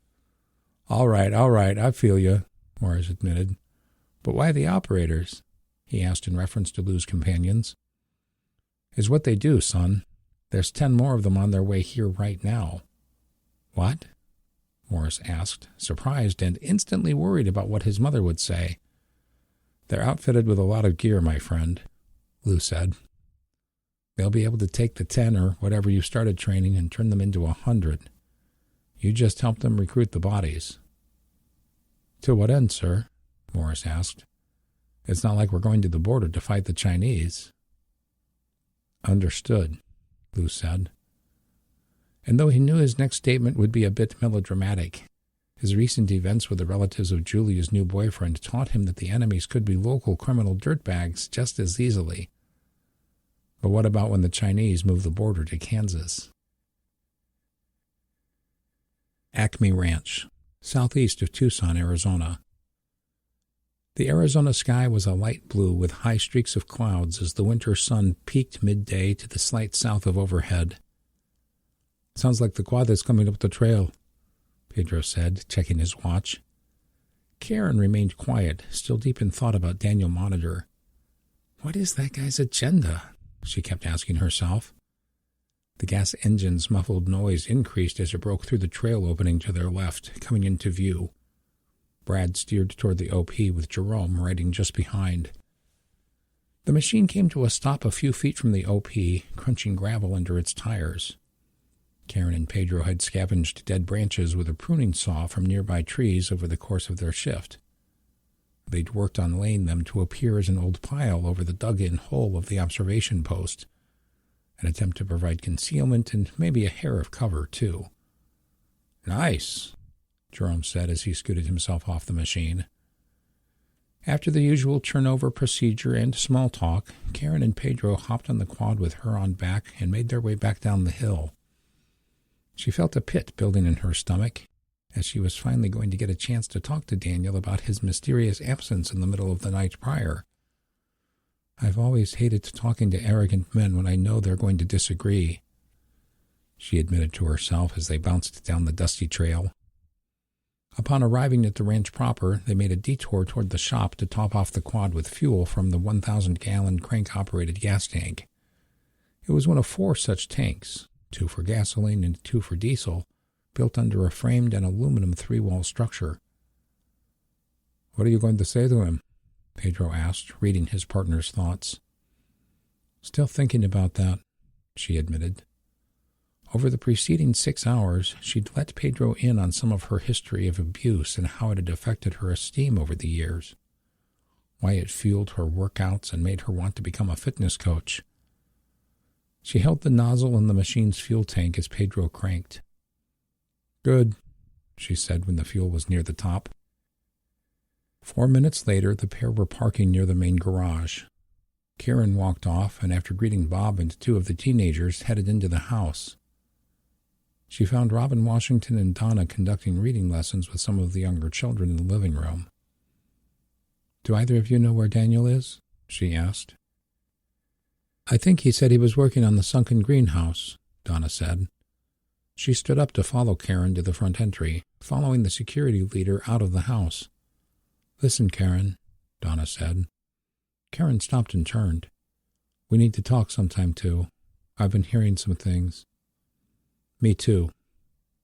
All right, I feel you," Morris admitted. "But why the operators?" he asked in reference to Lou's companions. "Is what they do, son. There's 10 more of them on their way here right now." "What?" Morris asked, surprised and instantly worried about what his mother would say. "They're outfitted with a lot of gear, my friend," Lou said. "They'll be able to take the 10 or whatever you started training and turn them into 100. You just help them recruit the bodies." "To what end, sir?" Morris asked. "It's not like we're going to the border to fight the Chinese." "Understood," Lou said. And though he knew his next statement would be a bit melodramatic, his recent events with the relatives of Julia's new boyfriend taught him that the enemies could be local criminal dirtbags just as easily. But what about when the Chinese move the border to Kansas? Acme Ranch, southeast of Tucson, Arizona. The Arizona sky was a light blue with high streaks of clouds as the winter sun peaked midday to the slight south of overhead. "Sounds like the quad is coming up the trail," Pedro said, checking his watch. Karen remained quiet, still deep in thought about Daniel Monitor. What is that guy's agenda? She kept asking herself. The gas engine's muffled noise increased as it broke through the trail opening to their left, coming into view. Brad steered toward the OP with Jerome riding just behind. The machine came to a stop a few feet from the OP, crunching gravel under its tires. Karen and Pedro had scavenged dead branches with a pruning saw from nearby trees over the course of their shift. They'd worked on laying them to appear as an old pile over the dug-in hole of the observation post, an attempt to provide concealment and maybe a hair of cover, too. "Nice," Jerome said as he scooted himself off the machine. After the usual turnover procedure and small talk, Karen and Pedro hopped on the quad with her on back and made their way back down the hill. She felt a pit building in her stomach, as she was finally going to get a chance to talk to Daniel about his mysterious absence in the middle of the night prior. I've always hated talking to arrogant men when I know they're going to disagree, she admitted to herself as they bounced down the dusty trail. Upon arriving at the ranch proper, they made a detour toward the shop to top off the quad with fuel from the 1,000-gallon crank-operated gas tank. It was one of 4 such tanks, 2 for gasoline and 2 for diesel, built under a framed and aluminum 3-wall structure. "What are you going to say to him?" Pedro asked, reading his partner's thoughts. "Still thinking about that," she admitted. Over the preceding 6 hours, she'd let Pedro in on some of her history of abuse and how it had affected her esteem over the years, why it fueled her workouts and made her want to become a fitness coach. She held the nozzle in the machine's fuel tank as Pedro cranked. "Good," she said when the fuel was near the top. 4 minutes later, the pair were parking near the main garage. Karen walked off and, after greeting Bob and 2 of the teenagers, headed into the house. She found Robin Washington and Donna conducting reading lessons with some of the younger children in the living room. "Do either of you know where Daniel is?" she asked. "I think he said he was working on the sunken greenhouse," Donna said. She stood up to follow Karen to the front entry, following the security leader out of the house. "Listen, Karen," Donna said. Karen stopped and turned. "We need to talk sometime, too. I've been hearing some things." "Me too,"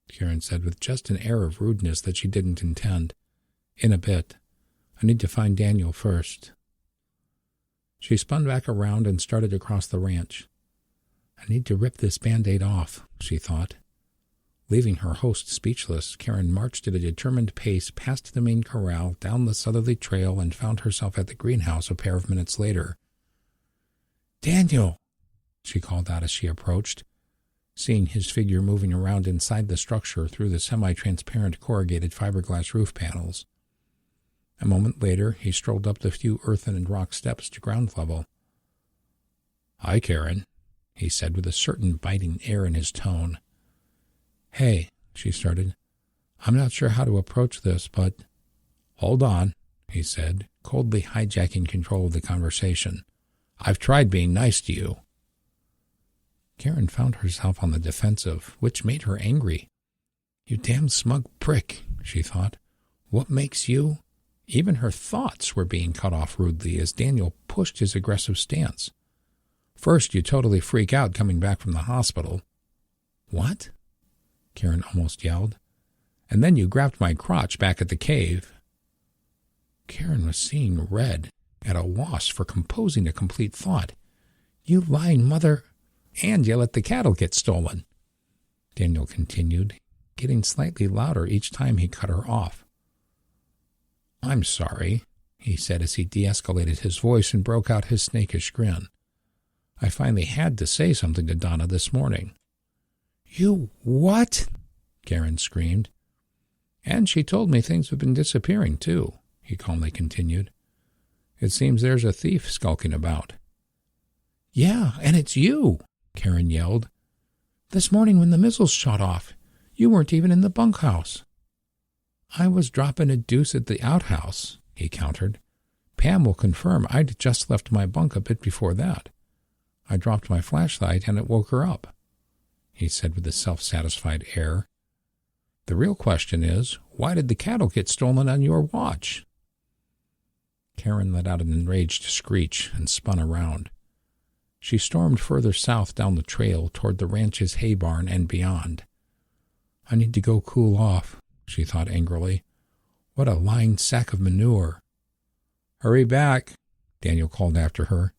Karen said with just an air of rudeness that she didn't intend. "In a bit. I need to find Daniel first." She spun back around and started across the ranch. "I need to rip this Band-Aid off," she thought. Leaving her host speechless, Karen marched at a determined pace past the main corral, down the southerly trail, and found herself at the greenhouse a pair of minutes later. "Daniel!" she called out as she approached, seeing his figure moving around inside the structure through the semi-transparent corrugated fiberglass roof panels. A moment later, he strolled up the few earthen and rock steps to ground level. "Hi, Karen," he said with a certain biting air in his tone. "Hey," she started. "I'm not sure how to approach this, but—" "Hold on," he said, coldly hijacking control of the conversation. "I've tried being nice to you." Karen found herself on the defensive, which made her angry. "You damn smug prick," she thought. "What makes you—" Even her thoughts were being cut off rudely as Daniel pushed his aggressive stance. "First, you totally freak out coming back from the hospital." "What?" Karen almost yelled. "And then you grabbed my crotch back at the cave." Karen was seeing red, at a loss for composing a complete thought. "You lying mother—" "And you let the cattle get stolen," Daniel continued, getting slightly louder each time he cut her off. "I'm sorry," he said as he de-escalated his voice and broke out his snakish grin. "I finally had to say something to Donna this morning." "You what?" Karen screamed. "And she told me things have been disappearing, too," he calmly continued. "It seems there's a thief skulking about." "Yeah, and it's you!" Karen yelled. "This morning when the missiles shot off, you weren't even in the bunkhouse." "I was dropping a deuce at the outhouse," he countered. "Pam will confirm I'd just left my bunk a bit before that. I dropped my flashlight and it woke her up," he said with a self-satisfied air. "The real question is, why did the cattle get stolen on your watch?" Karen let out an enraged screech and spun around. She stormed further south down the trail toward the ranch's hay barn and beyond. "I need to go cool off," she thought angrily. "What a lying sack of manure." "Hurry back," Daniel called after her.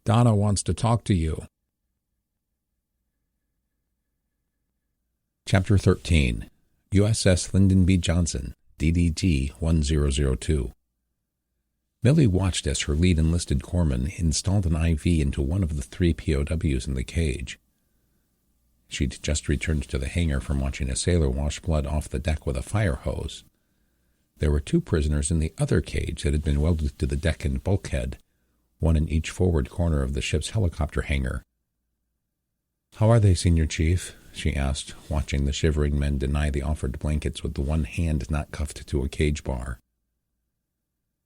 "Donna wants to talk to you." Chapter 13. USS Lyndon B. Johnson, DDG 1002. Millie watched as her lead enlisted corpsman installed an IV into one of the 3 POWs in the cage. She'd just returned to the hangar from watching a sailor wash blood off the deck with a fire hose. There were 2 prisoners in the other cage that had been welded to the deck and bulkhead, one in each forward corner of the ship's helicopter hangar. "How are they, Senior Chief?" she asked, watching the shivering men deny the offered blankets with the one hand not cuffed to a cage bar.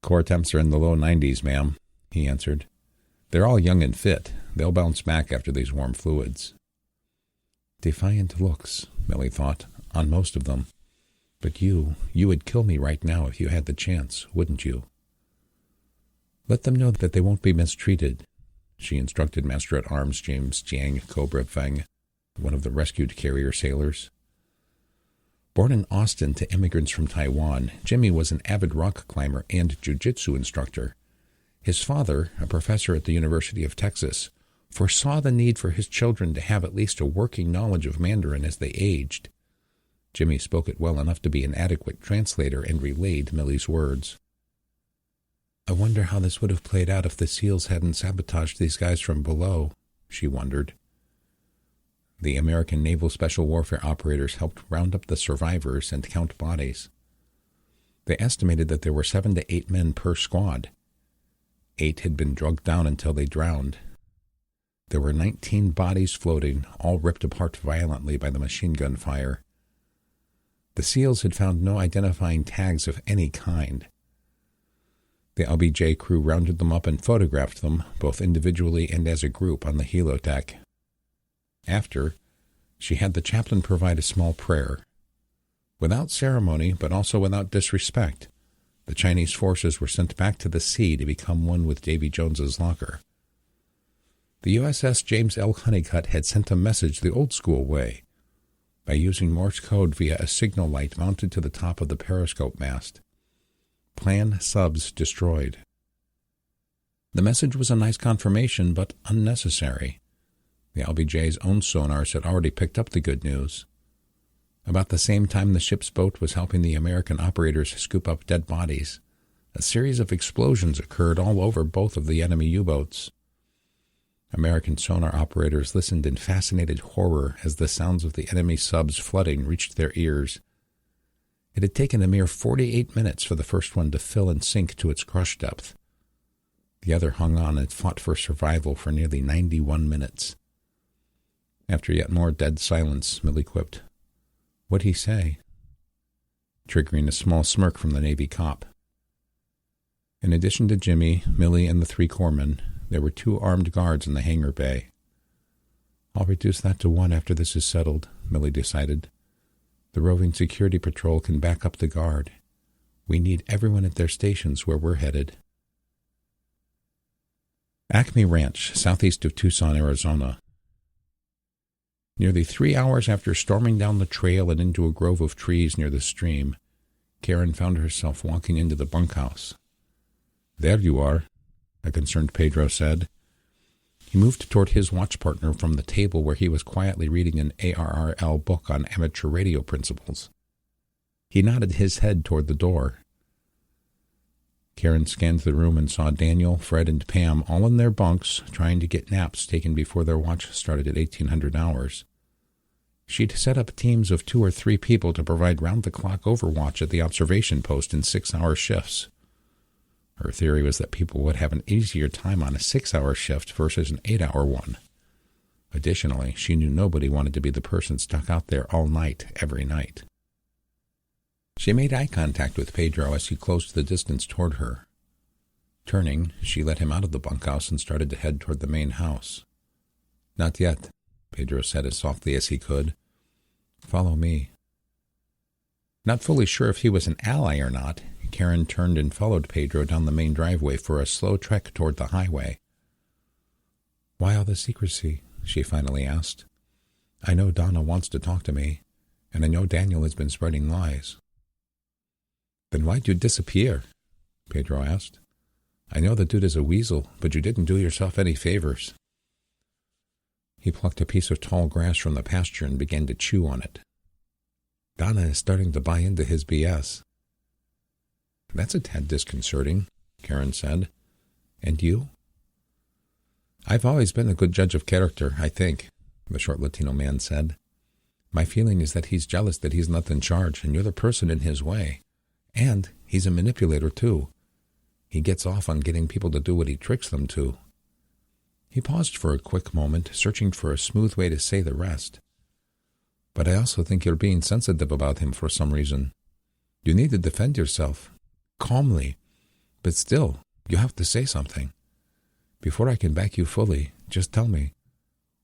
"Core temps are in the low 90s, ma'am," he answered. They're all young and fit. They'll bounce back after these warm fluids. Defiant looks, Millie thought, on most of them. But you would kill me right now if you had the chance, wouldn't you? Let them know that they won't be mistreated, she instructed Master-at-Arms James Jiang Cobra Feng, one of the rescued carrier sailors. Born in Austin to immigrants from Taiwan, Jimmy was an avid rock climber and jiu-jitsu instructor. His father, a professor at the University of Texas, foresaw the need for his children to have at least a working knowledge of Mandarin as they aged. Jimmy spoke it well enough to be an adequate translator and relayed Millie's words. I wonder how this would have played out if the SEALs hadn't sabotaged these guys from below, she wondered. The American Naval Special Warfare operators helped round up the survivors and count bodies. They estimated that there were 7 to 8 men per squad. 8 had been drugged down until they drowned. There were 19 bodies floating, all ripped apart violently by the machine gun fire. The SEALs had found no identifying tags of any kind. The LBJ crew rounded them up and photographed them, both individually and as a group, on the helotech. After, she had the chaplain provide a small prayer. Without ceremony, but also without disrespect, the Chinese forces were sent back to the sea to become one with Davy Jones's locker. The USS James L. Honeycutt had sent a message the old-school way, by using Morse code via a signal light mounted to the top of the periscope mast. Plan subs destroyed. The message was a nice confirmation, but unnecessary. The LBJ's own sonars had already picked up the good news. About the same time the ship's boat was helping the American operators scoop up dead bodies, a series of explosions occurred all over both of the enemy U-boats. American sonar operators listened in fascinated horror as the sounds of the enemy subs flooding reached their ears. It had taken a mere 48 minutes for the first one to fill and sink to its crush depth. The other hung on and fought for survival for nearly 91 minutes. After yet more dead silence, Millie quipped, "What'd he say?" triggering a small smirk from the Navy cop. In addition to Jimmy, Millie, and the 3 corpsmen, there were 2 armed guards in the hangar bay. I'll reduce that to 1 after this is settled, Millie decided. The roving security patrol can back up the guard. We need everyone at their stations where we're headed. Acme Ranch, southeast of Tucson, Arizona. Nearly 3 hours after storming down the trail and into a grove of trees near the stream, Karen found herself walking into the bunkhouse. There you are, a concerned Pedro said. He moved toward his watch partner from the table where he was quietly reading an ARRL book on amateur radio principles. He nodded his head toward the door. Karen scanned the room and saw Daniel, Fred, and Pam all in their bunks, trying to get naps taken before their watch started at 1800 hours. She'd set up teams of 2 or 3 people to provide round-the-clock overwatch at the observation post in 6-hour shifts. Her theory was that people would have an easier time on a 6-hour shift versus an 8-hour one. Additionally, she knew nobody wanted to be the person stuck out there all night, every night. She made eye contact with Pedro as he closed the distance toward her. Turning, she let him out of the bunkhouse and started to head toward the main house. Not yet, Pedro said as softly as he could. Follow me. Not fully sure if he was an ally or not, Karen turned and followed Pedro down the main driveway for a slow trek toward the highway. Why all the secrecy? She finally asked. I know Donna wants to talk to me, and I know Daniel has been spreading lies. Then why'd you disappear? Pedro asked. I know the dude is a weasel, but you didn't do yourself any favors. He plucked a piece of tall grass from the pasture and began to chew on it. Donna is starting to buy into his BS. That's a tad disconcerting, Karen said. And you? I've always been a good judge of character, I think, the short Latino man said. My feeling is that he's jealous that he's not in charge, and you're the person in his way. And he's a manipulator, too. He gets off on getting people to do what he tricks them to. He paused for a quick moment, searching for a smooth way to say the rest. But I also think you're being sensitive about him for some reason. You need to defend yourself. Calmly. But still, you have to say something. Before I can back you fully, just tell me,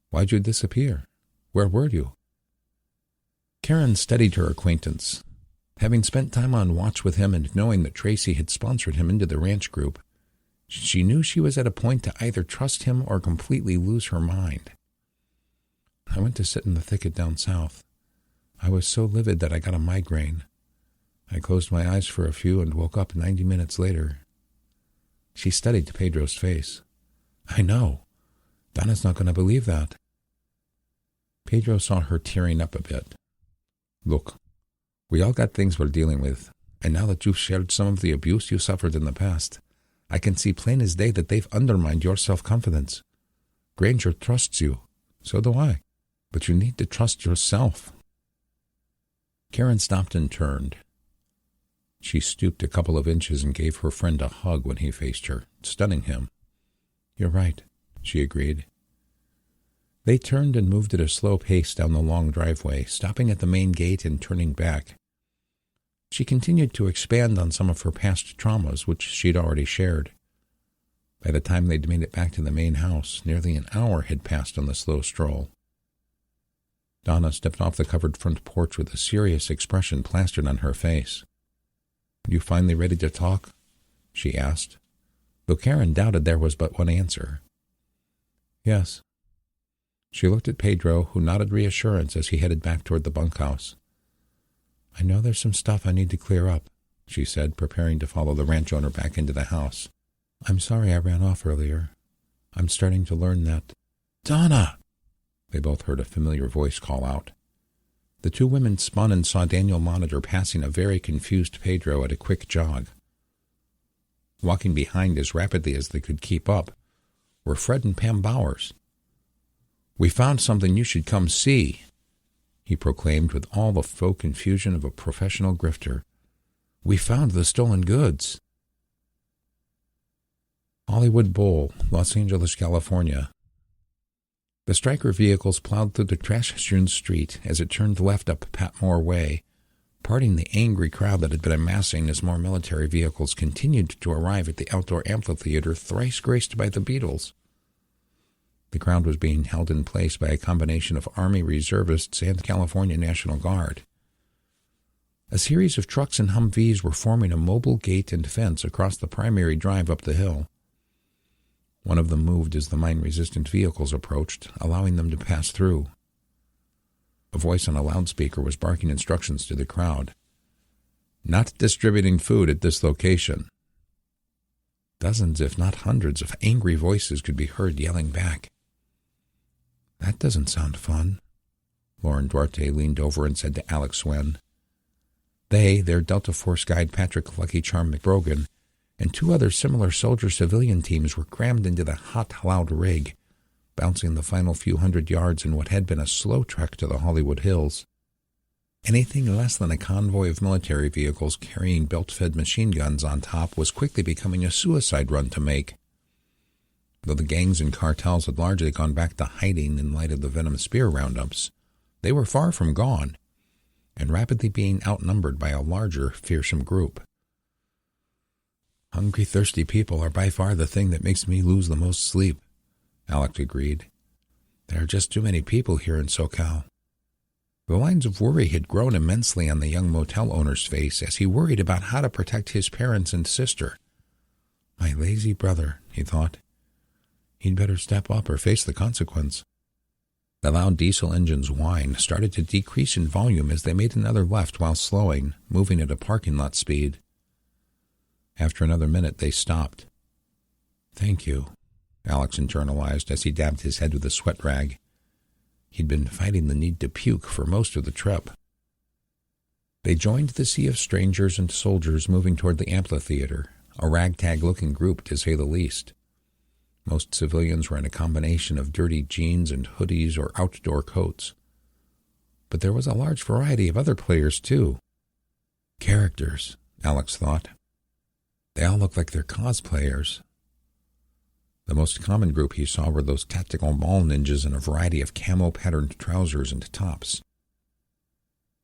why'd you disappear? Where were you?" Karen studied her acquaintance. Having spent time on watch with him and knowing that Tracy had sponsored him into the ranch group, she knew she was at a point to either trust him or completely lose her mind. "I went to sit in the thicket down south. I was so livid that I got a migraine. I closed my eyes for a few and woke up 90 minutes later." She studied Pedro's face. "I know. Donna's not going to believe that." Pedro saw her tearing up a bit. "Look, we all got things we're dealing with, and now that you've shared some of the abuse you suffered in the past, I can see plain as day that they've undermined your self-confidence. Granger trusts you. So do I. But you need to trust yourself." Karen stopped and turned. She stooped a couple of inches and gave her friend a hug when he faced her, stunning him. "You're right," she agreed. They turned and moved at a slow pace down the long driveway, stopping at the main gate and turning back. She continued to expand on some of her past traumas, which she'd already shared. By the time they'd made it back to the main house, nearly an hour had passed on the slow stroll. Donna stepped off the covered front porch with a serious expression plastered on her face. "You finally ready to talk?" she asked, though Karen doubted there was but one answer. "Yes." She looked at Pedro, who nodded reassurance as he headed back toward the bunkhouse. "I know there's some stuff I need to clear up," she said, preparing to follow the ranch owner back into the house. "I'm sorry I ran off earlier. I'm starting to learn that—" "Donna!" They both heard a familiar voice call out. The two women spun and saw Daniel Monitor passing a very confused Pedro at a quick jog. Walking behind as rapidly as they could keep up were Fred and Pam Bowers. "We found something you should come see," he proclaimed with all the faux confusion of a professional grifter. "We found the stolen goods." Hollywood Bowl, Los Angeles, California. The Stryker vehicles plowed through the trash-strewn street as it turned left up Patmore Way, parting the angry crowd that had been amassing as more military vehicles continued to arrive at the outdoor amphitheater thrice graced by the Beatles. The crowd was being held in place by a combination of Army reservists and California National Guard. A series of trucks and Humvees were forming a mobile gate and fence across the primary drive up the hill. One of them moved as the mine-resistant vehicles approached, allowing them to pass through. A voice on a loudspeaker was barking instructions to the crowd. "Not distributing food at this location." Dozens, if not hundreds, of angry voices could be heard yelling back. "That doesn't sound fun," Lauren Duarte leaned over and said to Alex Swen. They, their Delta Force guide Patrick Lucky Charm McBrogan, and two other similar soldier-civilian teams were crammed into the hot, loud rig, bouncing the final few hundred yards in what had been a slow trek to the Hollywood Hills. Anything less than a convoy of military vehicles carrying belt-fed machine guns on top was quickly becoming a suicide run to make. Though the gangs and cartels had largely gone back to hiding in light of the Venom Spear roundups, they were far from gone, and rapidly being outnumbered by a larger, fearsome group. "Hungry, thirsty people are by far the thing that makes me lose the most sleep," Alex agreed. "There are just too many people here in SoCal." The lines of worry had grown immensely on the young motel owner's face as he worried about how to protect his parents and sister. My lazy brother, he thought. He'd better step up or face the consequence. The loud diesel engine's whine started to decrease in volume as they made another left while slowing, moving at a parking lot speed. After another minute, they stopped. "Thank you," Alex internalized as he dabbed his head with a sweat rag. He'd been fighting the need to puke for most of the trip. They joined the sea of strangers and soldiers moving toward the amphitheater, a ragtag-looking group to say the least. Most civilians were in a combination of dirty jeans and hoodies or outdoor coats. But there was a large variety of other players, too. Characters, Alex thought. They all looked like they're cosplayers. The most common group he saw were those tactical ball ninjas in a variety of camo-patterned trousers and tops.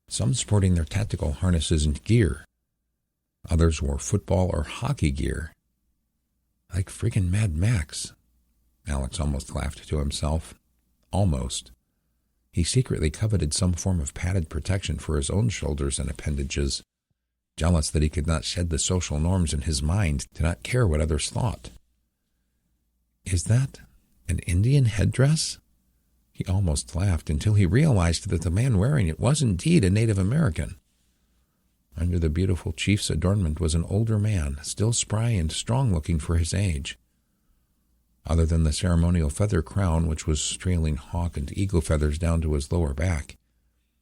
Some sporting their tactical harnesses and gear. Others wore football or hockey gear. Like friggin' Mad Max, Alex almost laughed to himself. Almost. He secretly coveted some form of padded protection for his own shoulders and appendages, jealous that he could not shed the social norms in his mind to not care what others thought. Is that an Indian headdress? He almost laughed until he realized that the man wearing it was indeed a Native American. Under the beautiful chief's adornment was an older man, still spry and strong-looking for his age. Other than the ceremonial feather crown, which was trailing hawk and eagle feathers down to his lower back,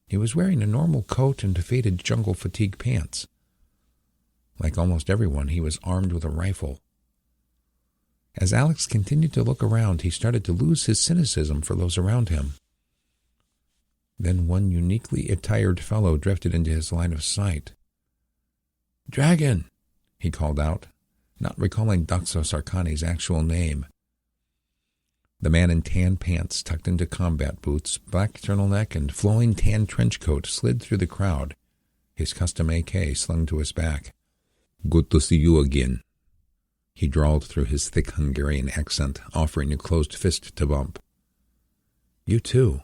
he was wearing a normal coat and faded jungle fatigue pants. Like almost everyone, he was armed with a rifle. As Alex continued to look around, he started to lose his cynicism for those around him. Then one uniquely attired fellow drifted into his line of sight. "Dragon!" he called out, not recalling Daxo Sarkani's actual name. The man in tan pants tucked into combat boots, black turtleneck, and flowing tan trench coat slid through the crowd, his custom AK slung to his back. "Good to see you again," he drawled through his thick Hungarian accent, offering a closed fist to bump. "You too."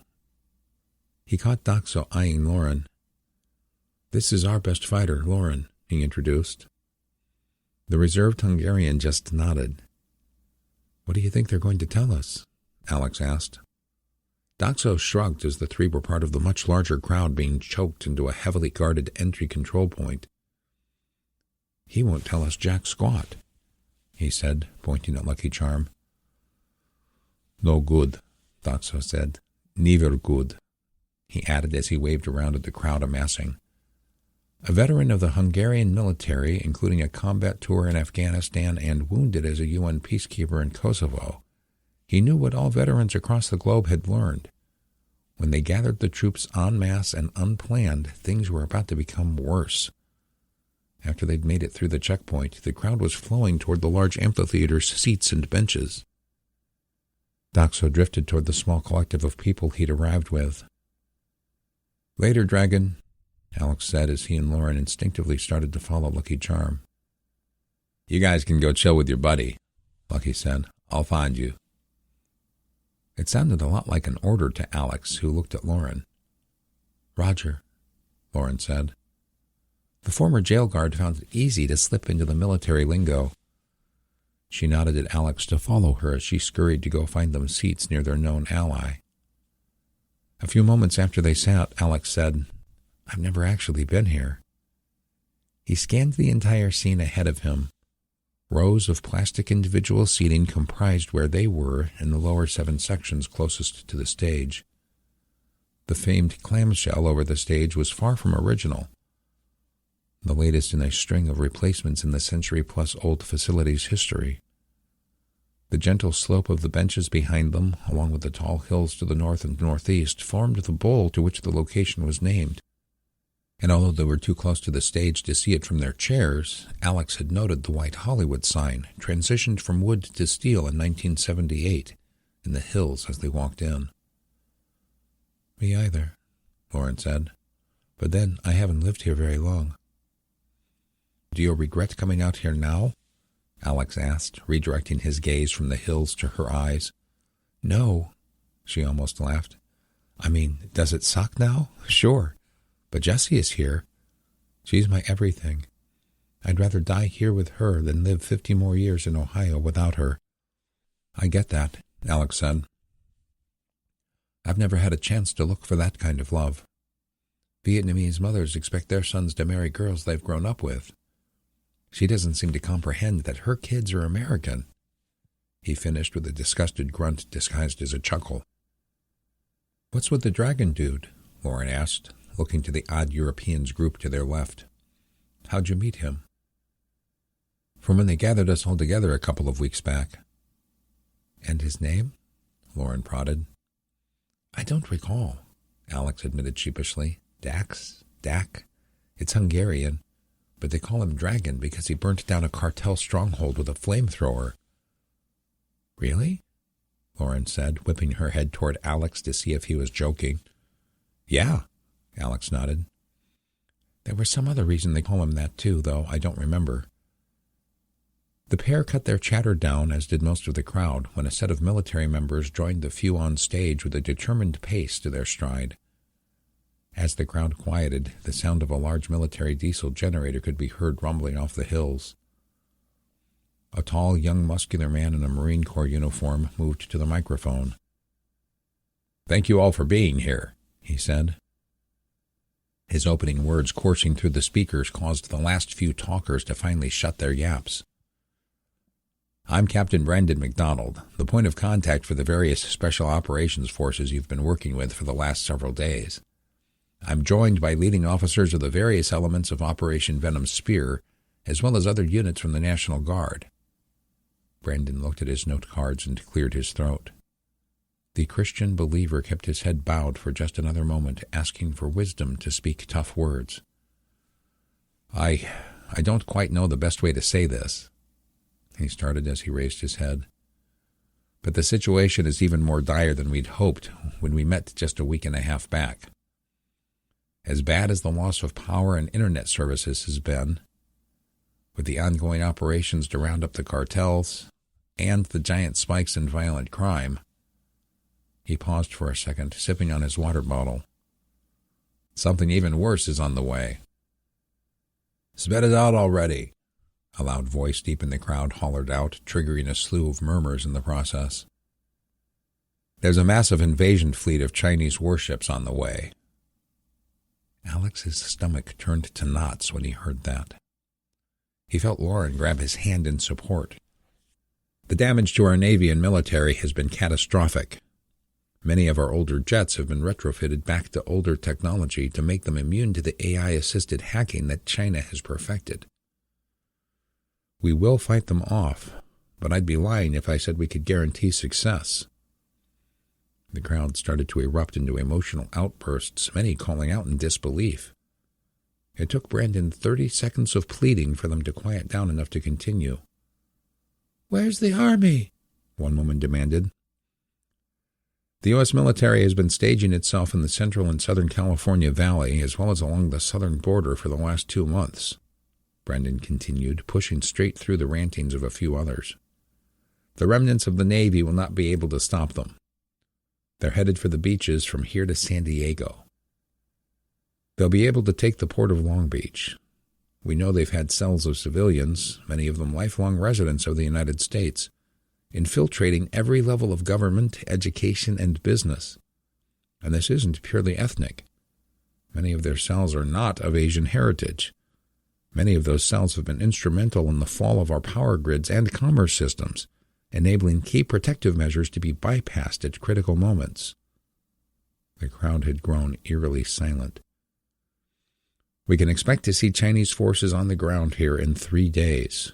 He caught Daxo eyeing Lauren. "This is our best fighter, Lauren," he introduced. The reserved Hungarian just nodded. "What do you think they're going to tell us?" Alex asked. Daxo shrugged as the three were part of the much larger crowd being choked into a heavily guarded entry control point. "He won't tell us jack squat," he said, pointing at Lucky Charm. "No good," Daxo said. "Never good," he added as he waved around at the crowd amassing. A veteran of the Hungarian military, including a combat tour in Afghanistan and wounded as a UN peacekeeper in Kosovo, he knew what all veterans across the globe had learned. When they gathered the troops en masse and unplanned, things were about to become worse. After they'd made it through the checkpoint, the crowd was flowing toward the large amphitheater's seats and benches. Daxo drifted toward the small collective of people he'd arrived with. "Later, Dragon," Alex said as he and Lauren instinctively started to follow Lucky Charm. "You guys can go chill with your buddy," Lucky said. "I'll find you." It sounded a lot like an order to Alex, who looked at Lauren. "Roger," Lauren said. The former jail guard found it easy to slip into the military lingo. She nodded at Alex to follow her as she scurried to go find them seats near their known ally. A few moments after they sat, Alex said, "I've never actually been here." He scanned the entire scene ahead of him. Rows of plastic individual seating comprised where they were in the lower 7 sections closest to the stage. The famed clamshell over the stage was far from original, the latest in a string of replacements in the century-plus-old facility's history. The gentle slope of the benches behind them, along with the tall hills to the north and northeast, formed the bowl to which the location was named. And although they were too close to the stage to see it from their chairs, Alex had noted the white Hollywood sign, transitioned from wood to steel in 1978, in the hills as they walked in. "Me either," Lauren said. "But then I haven't lived here very long." "Do you regret coming out here now?" Alex asked, redirecting his gaze from the hills to her eyes. "No," she almost laughed. "I mean, does it suck now? Sure. But Jessie is here. She's my everything. I'd rather die here with her than live 50 more years in Ohio without her." "I get that," Alex said. "I've never had a chance to look for that kind of love. Vietnamese mothers expect their sons to marry girls they've grown up with. She doesn't seem to comprehend that her kids are American." He finished with a disgusted grunt disguised as a chuckle. "What's with the dragon dude?" Lauren asked, looking to the odd Europeans group to their left. "How'd you meet him?" "From when they gathered us all together a couple of weeks back." "And his name?" Lauren prodded. "I don't recall," Alex admitted sheepishly. Dak? It's Hungarian, but they call him Dragon because he burnt down a cartel stronghold with a flamethrower." "Really?" Lauren said, whipping her head toward Alex to see if he was joking. "Yeah," Alex nodded. "There was some other reason they call him that too, though I don't remember." The pair cut their chatter down, as did most of the crowd, when a set of military members joined the few on stage with a determined pace to their stride. As the crowd quieted, the sound of a large military diesel generator could be heard rumbling off the hills. A tall, young, muscular man in a Marine Corps uniform moved to the microphone. "Thank you all for being here," he said. His opening words coursing through the speakers caused the last few talkers to finally shut their yaps. "I'm Captain Brandon McDonald, the point of contact for the various special operations forces you've been working with for the last several days. I'm joined by leading officers of the various elements of Operation Venom Spear, as well as other units from the National Guard." Brandon looked at his note cards and cleared his throat. The Christian believer kept his head bowed for just another moment, asking for wisdom to speak tough words. I don't quite know the best way to say this," he started as he raised his head. "But the situation is even more dire than we'd hoped when we met just a week and a half back. As bad as the loss of power and internet services has been, with the ongoing operations to round up the cartels and the giant spikes in violent crime," he paused for a second, sipping on his water bottle, "something even worse is on the way." "Spit it out already," a loud voice deep in the crowd hollered out, triggering a slew of murmurs in the process. "There's a massive invasion fleet of Chinese warships on the way." Alex's stomach turned to knots when he heard that. He felt Lauren grab his hand in support. "The damage to our Navy and military has been catastrophic. Many of our older jets have been retrofitted back to older technology to make them immune to the AI-assisted hacking that China has perfected. We will fight them off, but I'd be lying if I said we could guarantee success." The crowd started to erupt into emotional outbursts, many calling out in disbelief. It took Brandon 30 seconds of pleading for them to quiet down enough to continue. "Where's the Army?" one woman demanded. "The U.S. military has been staging itself in the Central and Southern California Valley, as well as along the southern border for the last 2 months," Brandon continued, pushing straight through the rantings of a few others. "The remnants of the Navy will not be able to stop them. They're headed for the beaches from here to San Diego. They'll be able to take the port of Long Beach. We know they've had cells of civilians, many of them lifelong residents of the United States, infiltrating every level of government, education, and business. And this isn't purely ethnic. Many of their cells are not of Asian heritage. Many of those cells have been instrumental in the fall of our power grids and commerce systems, enabling key protective measures to be bypassed at critical moments." The crowd had grown eerily silent. "We can expect to see Chinese forces on the ground here in 3 days,"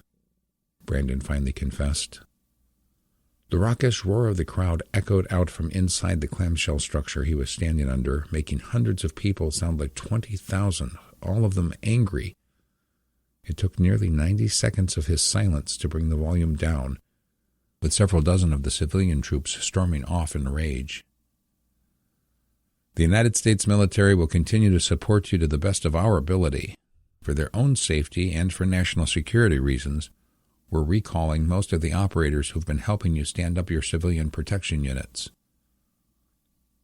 Brandon finally confessed. The raucous roar of the crowd echoed out from inside the clamshell structure he was standing under, making hundreds of people sound like 20,000, all of them angry. It took nearly 90 seconds of his silence to bring the volume down, with several dozen of the civilian troops storming off in rage. "The United States military will continue to support you to the best of our ability. For their own safety and for national security reasons, we're recalling most of the operators who've been helping you stand up your civilian protection units."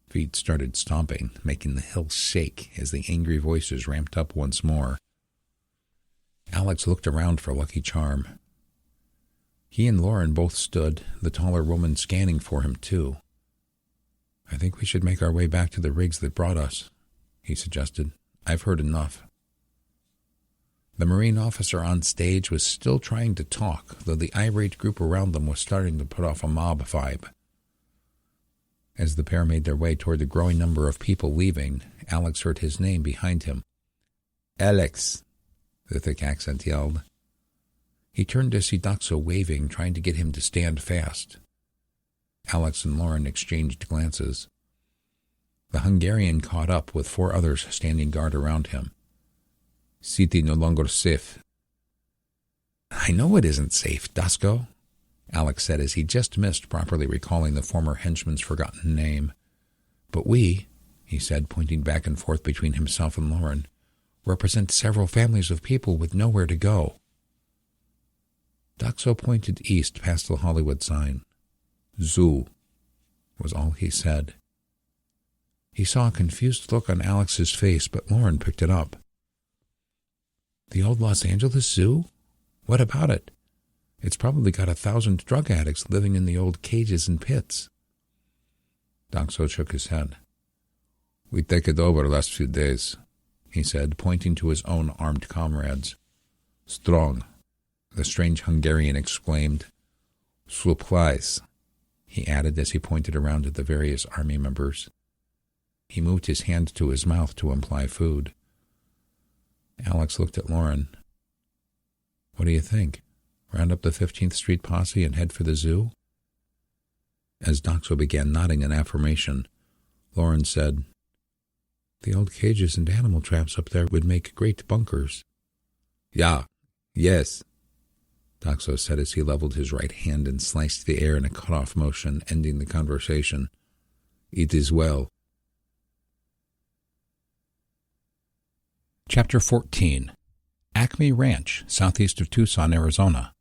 Feet started stomping, making the hills shake as the angry voices ramped up once more. Alex looked around for Lucky Charm. He and Lauren both stood, the taller woman scanning for him too. "I think we should make our way back to the rigs that brought us," he suggested. "I've heard enough." The Marine officer on stage was still trying to talk, though the irate group around them was starting to put off a mob vibe. As the pair made their way toward the growing number of people leaving, Alex heard his name behind him. "Alex," the thick accent yelled. He turned to see Doxo waving, trying to get him to stand fast. Alex and Lauren exchanged glances. The Hungarian caught up with 4 others standing guard around him. "City no longer safe." "I know it isn't safe, Doxo," Alex said as he just missed properly recalling the former henchman's forgotten name. "But we," he said, pointing back and forth between himself and Lauren, "represent several families of people with nowhere to go." Doxo pointed east past the Hollywood sign. Zoo, was all he said. He saw a confused look on Alex's face, but Lauren picked it up. The old Los Angeles Zoo? What about it? It's probably got 1,000 drug addicts living in the old cages and pits. Doxo shook his head. We take it over the last few days, he said, pointing to his own armed comrades. Strong, the strange Hungarian exclaimed. Supplies, he added as he pointed around at the various army members. He moved his hand to his mouth to imply food. Alex looked at Lauren. What do you think? Round up the 15th Street posse and head for the zoo? As Doxo began nodding in affirmation, Lauren said, The old cages and animal traps up there would make great bunkers. Yeah, yes, Doxo said as he leveled his right hand and sliced the air in a cut-off motion, ending the conversation. It is well. Chapter 14. Acme Ranch, southeast of Tucson, Arizona.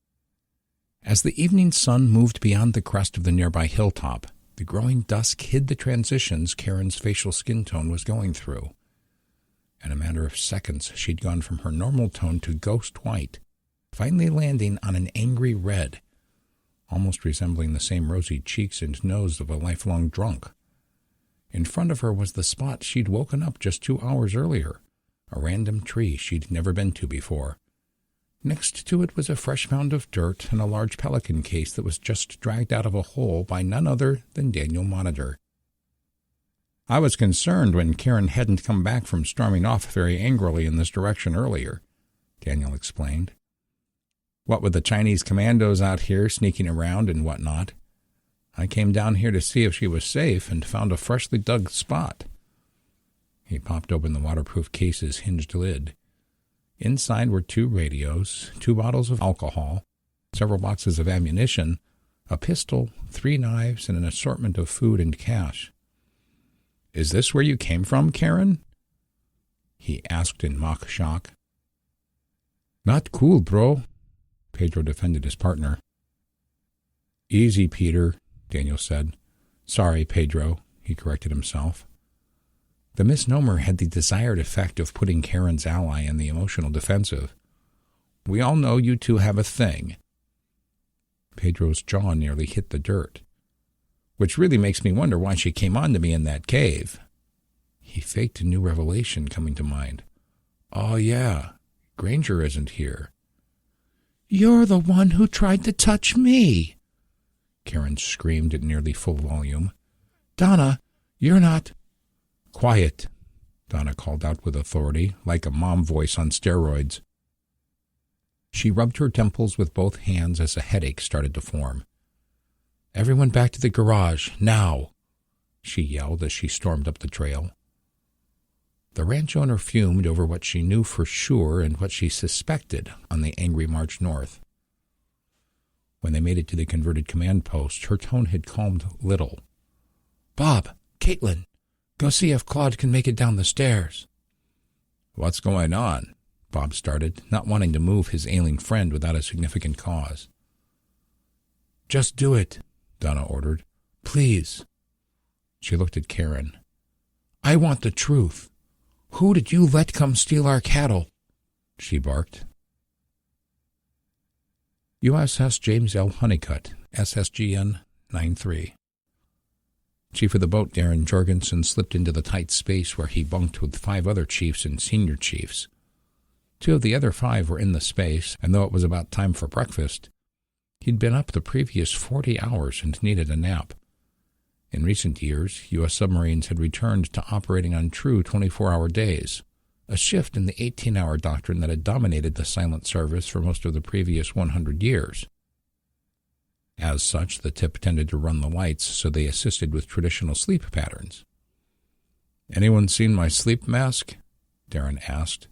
As the evening sun moved beyond the crest of the nearby hilltop, the growing dusk hid the transitions Karen's facial skin tone was going through. In a matter of seconds, she'd gone from her normal tone to ghost white, finally landing on an angry red, almost resembling the same rosy cheeks and nose of a lifelong drunk. In front of her was the spot she'd woken up just 2 hours earlier, a random tree she'd never been to before. Next to it was a fresh mound of dirt and a large pelican case that was just dragged out of a hole by none other than Daniel Monitor. I was concerned when Karen hadn't come back from storming off very angrily in this direction earlier, Daniel explained. What with the Chinese commandos out here sneaking around and whatnot, I came down here to see if she was safe and found a freshly dug spot. He popped open the waterproof case's hinged lid. Inside were 2 radios, 2 bottles of alcohol, several boxes of ammunition, a pistol, 3 knives, and an assortment of food and cash. Is this where you came from, Karen? He asked in mock shock. Not cool, bro, Pedro defended his partner. Easy, Peter, Daniel said. Sorry, Pedro, he corrected himself. The misnomer had the desired effect of putting Karen's ally in the emotional defensive. We all know you two have a thing. Pedro's jaw nearly hit the dirt. Which really makes me wonder why she came on to me in that cave. He faked a new revelation coming to mind. Oh, yeah, Granger isn't here. You're the one who tried to touch me, Karen screamed at nearly full volume. Donna, you're not... Quiet, Donna called out with authority, like a mom voice on steroids. She rubbed her temples with both hands as a headache started to form. Everyone back to the garage, now, she yelled as she stormed up the trail. The ranch owner fumed over what she knew for sure and what she suspected on the angry march north. When they made it to the converted command post, her tone had calmed little. Bob, Caitlin, go see if Claude can make it down the stairs. What's going on? Bob started, not wanting to move his ailing friend without a significant cause. Just do it, Donna ordered. Please. She looked at Karen. I want the truth. Who did you let come steal our cattle? She barked. USS James L. Honeycutt, SSGN 93. Chief of the boat, Darren Jorgensen, slipped into the tight space where he bunked with 5 other chiefs and senior chiefs. 2 of the other 5 were in the space, and though it was about time for breakfast, he'd been up the previous 40 hours and needed a nap. In recent years, U.S. submarines had returned to operating on true 24-hour days, a shift in the 18-hour doctrine that had dominated the silent service for most of the previous 100 years. As such, the tip tended to run the lights, so they assisted with traditional sleep patterns. Anyone seen my sleep mask? Darren asked,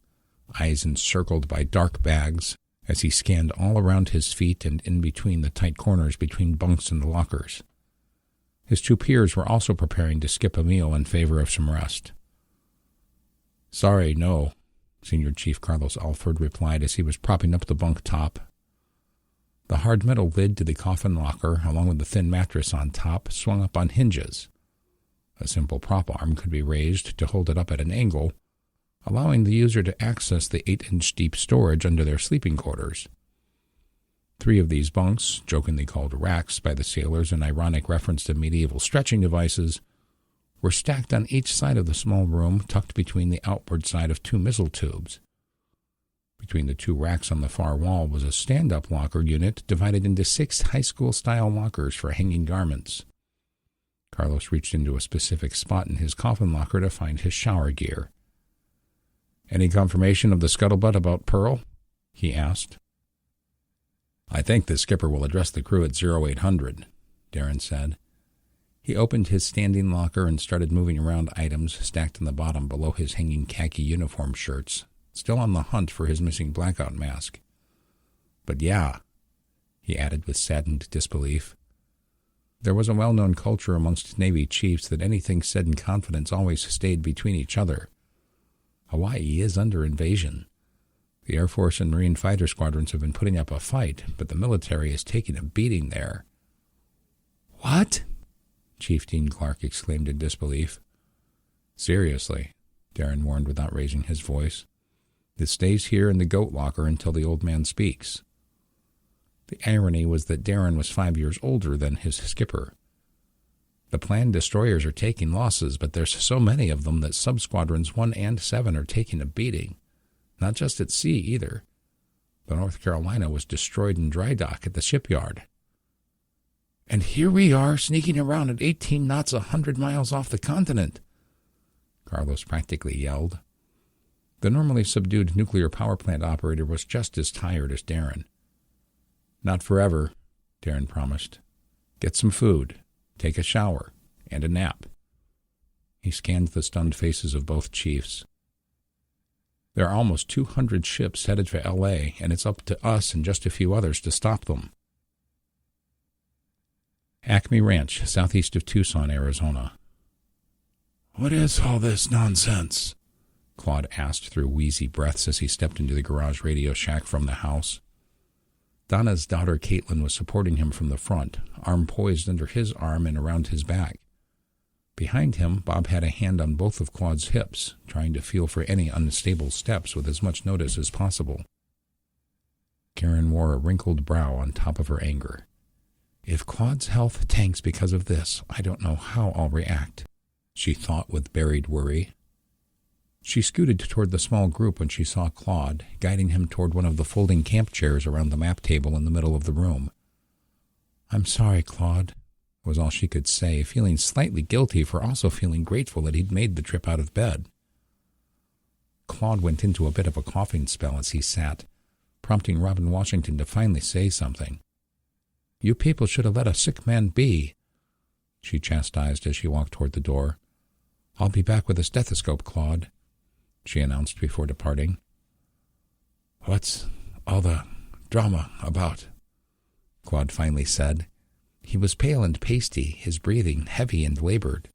eyes encircled by dark bags, as he scanned all around his feet and in between the tight corners between bunks and the lockers. His 2 peers were also preparing to skip a meal in favor of some rest. Sorry, no, Senior Chief Carlos Alford replied as he was propping up the bunk top. The hard metal lid to the coffin locker, along with the thin mattress on top, swung up on hinges. A simple prop arm could be raised to hold it up at an angle, allowing the user to access the 8-inch deep storage under their sleeping quarters. 3 of these bunks, jokingly called racks by the sailors in ironic reference to medieval stretching devices, were stacked on each side of the small room, tucked between the outward side of 2 missile tubes. Between the 2 racks on the far wall was a stand-up locker unit divided into 6 high school-style lockers for hanging garments. Carlos reached into a specific spot in his coffin locker to find his shower gear. "Any confirmation of the scuttlebutt about Pearl?" he asked. "I think the skipper will address the crew at 0800, Darren said. He opened his standing locker and started moving around items stacked in the bottom below his hanging khaki uniform shirts, still on the hunt for his missing blackout mask. "But yeah," he added with saddened disbelief. There was a well-known culture amongst Navy chiefs that anything said in confidence always stayed between each other. Hawaii is under invasion. The Air Force and Marine fighter squadrons have been putting up a fight, but the military is taking a beating there. "What?" Chief Dean Clark exclaimed in disbelief. "Seriously," Darren warned without raising his voice. "It stays here in the goat locker until the old man speaks." The irony was that Darren was 5 years older than his skipper. The planned destroyers are taking losses, but there's so many of them that sub-squadrons 1 and 7 are taking a beating. Not just at sea, either. The North Carolina was destroyed in dry dock at the shipyard. "And here we are, sneaking around at 18 knots 100 miles off the continent," Carlos practically yelled. The normally subdued nuclear power plant operator was just as tired as Darren. "Not forever," Darren promised. "Get some food, take a shower, and a nap." He scanned the stunned faces of both chiefs. "There are almost 200 ships headed for L.A., and it's up to us and just a few others to stop them." Acme Ranch, southeast of Tucson, Arizona. "What is all this nonsense?" Claude asked through wheezy breaths as he stepped into the garage radio shack from the house. Donna's daughter Caitlin was supporting him from the front, arm poised under his arm and around his back. Behind him, Bob had a hand on both of Claude's hips, trying to feel for any unstable steps with as much notice as possible. Karen wore a wrinkled brow on top of her anger. "If Claude's health tanks because of this, I don't know how I'll react," she thought with buried worry. She scooted toward the small group when she saw Claude, guiding him toward one of the folding camp chairs around the map table in the middle of the room. "I'm sorry, Claude," was all she could say, feeling slightly guilty for also feeling grateful that he'd made the trip out of bed. Claude went into a bit of a coughing spell as he sat, prompting Robin Washington to finally say something. "You people should have let a sick man be," she chastised as she walked toward the door. "I'll be back with a stethoscope, Claude," she announced before departing. "What's all the drama about?" Claude finally said. He was pale and pasty, his breathing heavy and labored.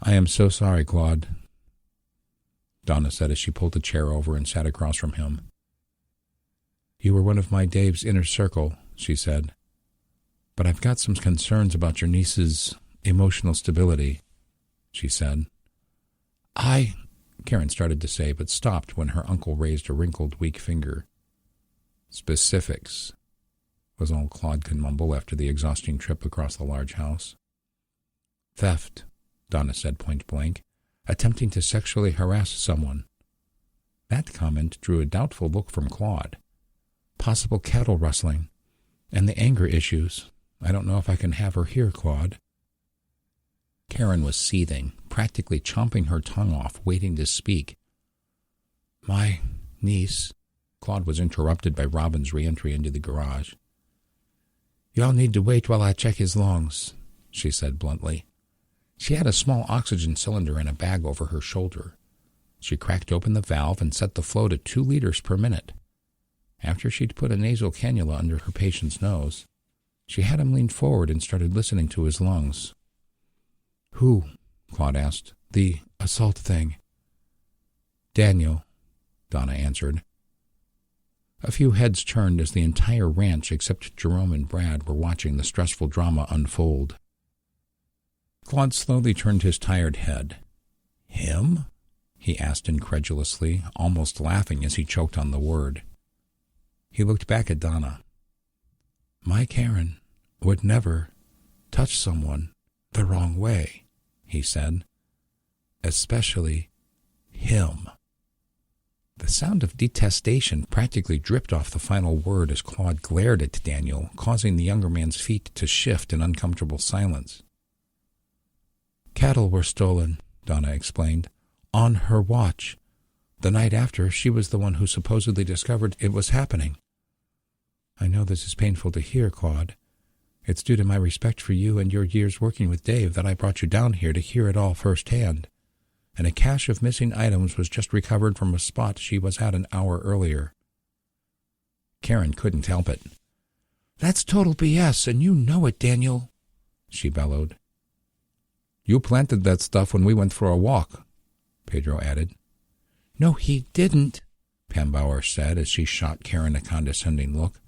"I am so sorry, Claude," Donna said as she pulled a chair over and sat across from him. "You were one of my Dave's inner circle," she said. "But I've got some concerns about your niece's emotional stability," she said. Karen started to say, but stopped when her uncle raised a wrinkled, weak finger. "Specifics," was all Claude could mumble after the exhausting trip across the large house. "Theft," Donna said point blank, "attempting to sexually harass someone." That comment drew a doubtful look from Claude. "Possible cattle rustling. And the anger issues. I don't know if I can have her here, Claude." Karen was seething, practically chomping her tongue off, waiting to speak. "My niece," Claude was interrupted by Robin's re-entry into the garage. "Y'all need to wait while I check his lungs," she said bluntly. She had a small oxygen cylinder in a bag over her shoulder. She cracked open the valve and set the flow to 2 liters per minute. After she'd put a nasal cannula under her patient's nose, she had him lean forward and started listening to his lungs. "Who?" Claude asked. "The assault thing." "Daniel," Donna answered. A few heads turned as the entire ranch except Jerome and Brad were watching the stressful drama unfold. Claude slowly turned his tired head. "Him?" he asked incredulously, almost laughing as he choked on the word. He looked back at Donna. "My Karen would never touch someone the wrong way," he said. "Especially him." The sound of detestation practically dripped off the final word as Claude glared at Daniel, causing the younger man's feet to shift in uncomfortable silence. "Cattle were stolen," Donna explained, "on her watch. The night after, she was the one who supposedly discovered it was happening. I know this is painful to hear, Claude. It's due to my respect for you and your years working with Dave that I brought you down here to hear it all firsthand. And a cache of missing items was just recovered from a spot she was at an hour earlier." Karen couldn't help it. "That's total BS, and you know it, Daniel," she bellowed. "You planted that stuff when we went for a walk," Pedro added. "No, he didn't," Pam Bauer said as she shot Karen a condescending look.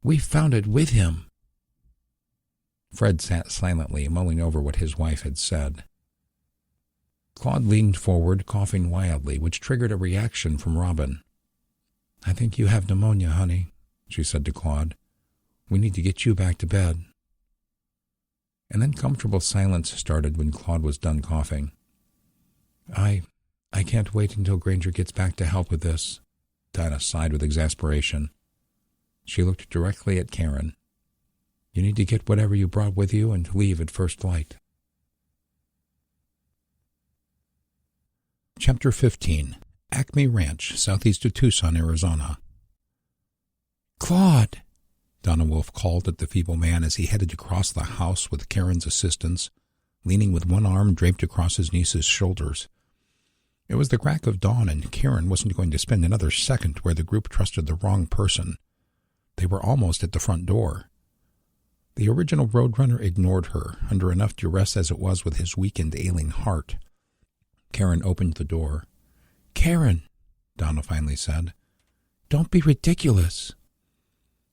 "We found it with him." Fred sat silently, mulling over what his wife had said. Claude leaned forward, coughing wildly, which triggered a reaction from Robin. "I think you have pneumonia, honey," she said to Claude. "We need to get you back to bed." An uncomfortable silence started when Claude was done coughing. I can't wait until Granger gets back to help with this," Dinah sighed with exasperation. She looked directly at Karen. "You need to get whatever you brought with you and leave at first light." Chapter 15. Acme Ranch, southeast of Tucson, Arizona. "Claude!" Donna Wolf called at the feeble man as he headed across the house with Karen's assistance, leaning with one arm draped across his niece's shoulders. It was the crack of dawn, and Karen wasn't going to spend another second where the group trusted the wrong person. They were almost at the front door. The original Roadrunner ignored her, under enough duress as it was with his weak and ailing heart. Karen opened the door. "Karen," Donna finally said, "don't be ridiculous."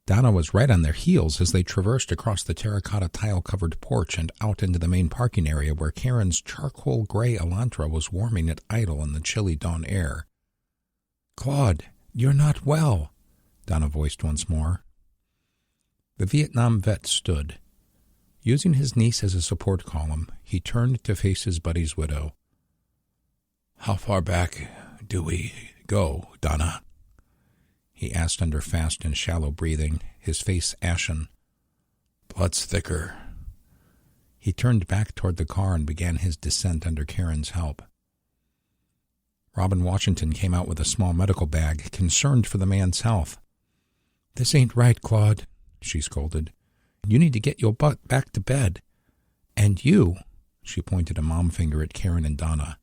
Donna was right on their heels as they traversed across the terracotta tile-covered porch and out into the main parking area where Karen's charcoal-gray Elantra was warming at idle in the chilly dawn air. "Claude, you're not well," Donna voiced once more. The Vietnam vet stood. Using his niece as a support column, he turned to face his buddy's widow. "How far back do we go, Donna?" he asked under fast and shallow breathing, his face ashen. "Blood's thicker." He turned back toward the car and began his descent under Karen's help. Robin Washington came out with a small medical bag, concerned for the man's health. "This ain't right, Claude," she scolded. "You need to get your butt back to bed. And you," she pointed a mom finger at Karen and Donna,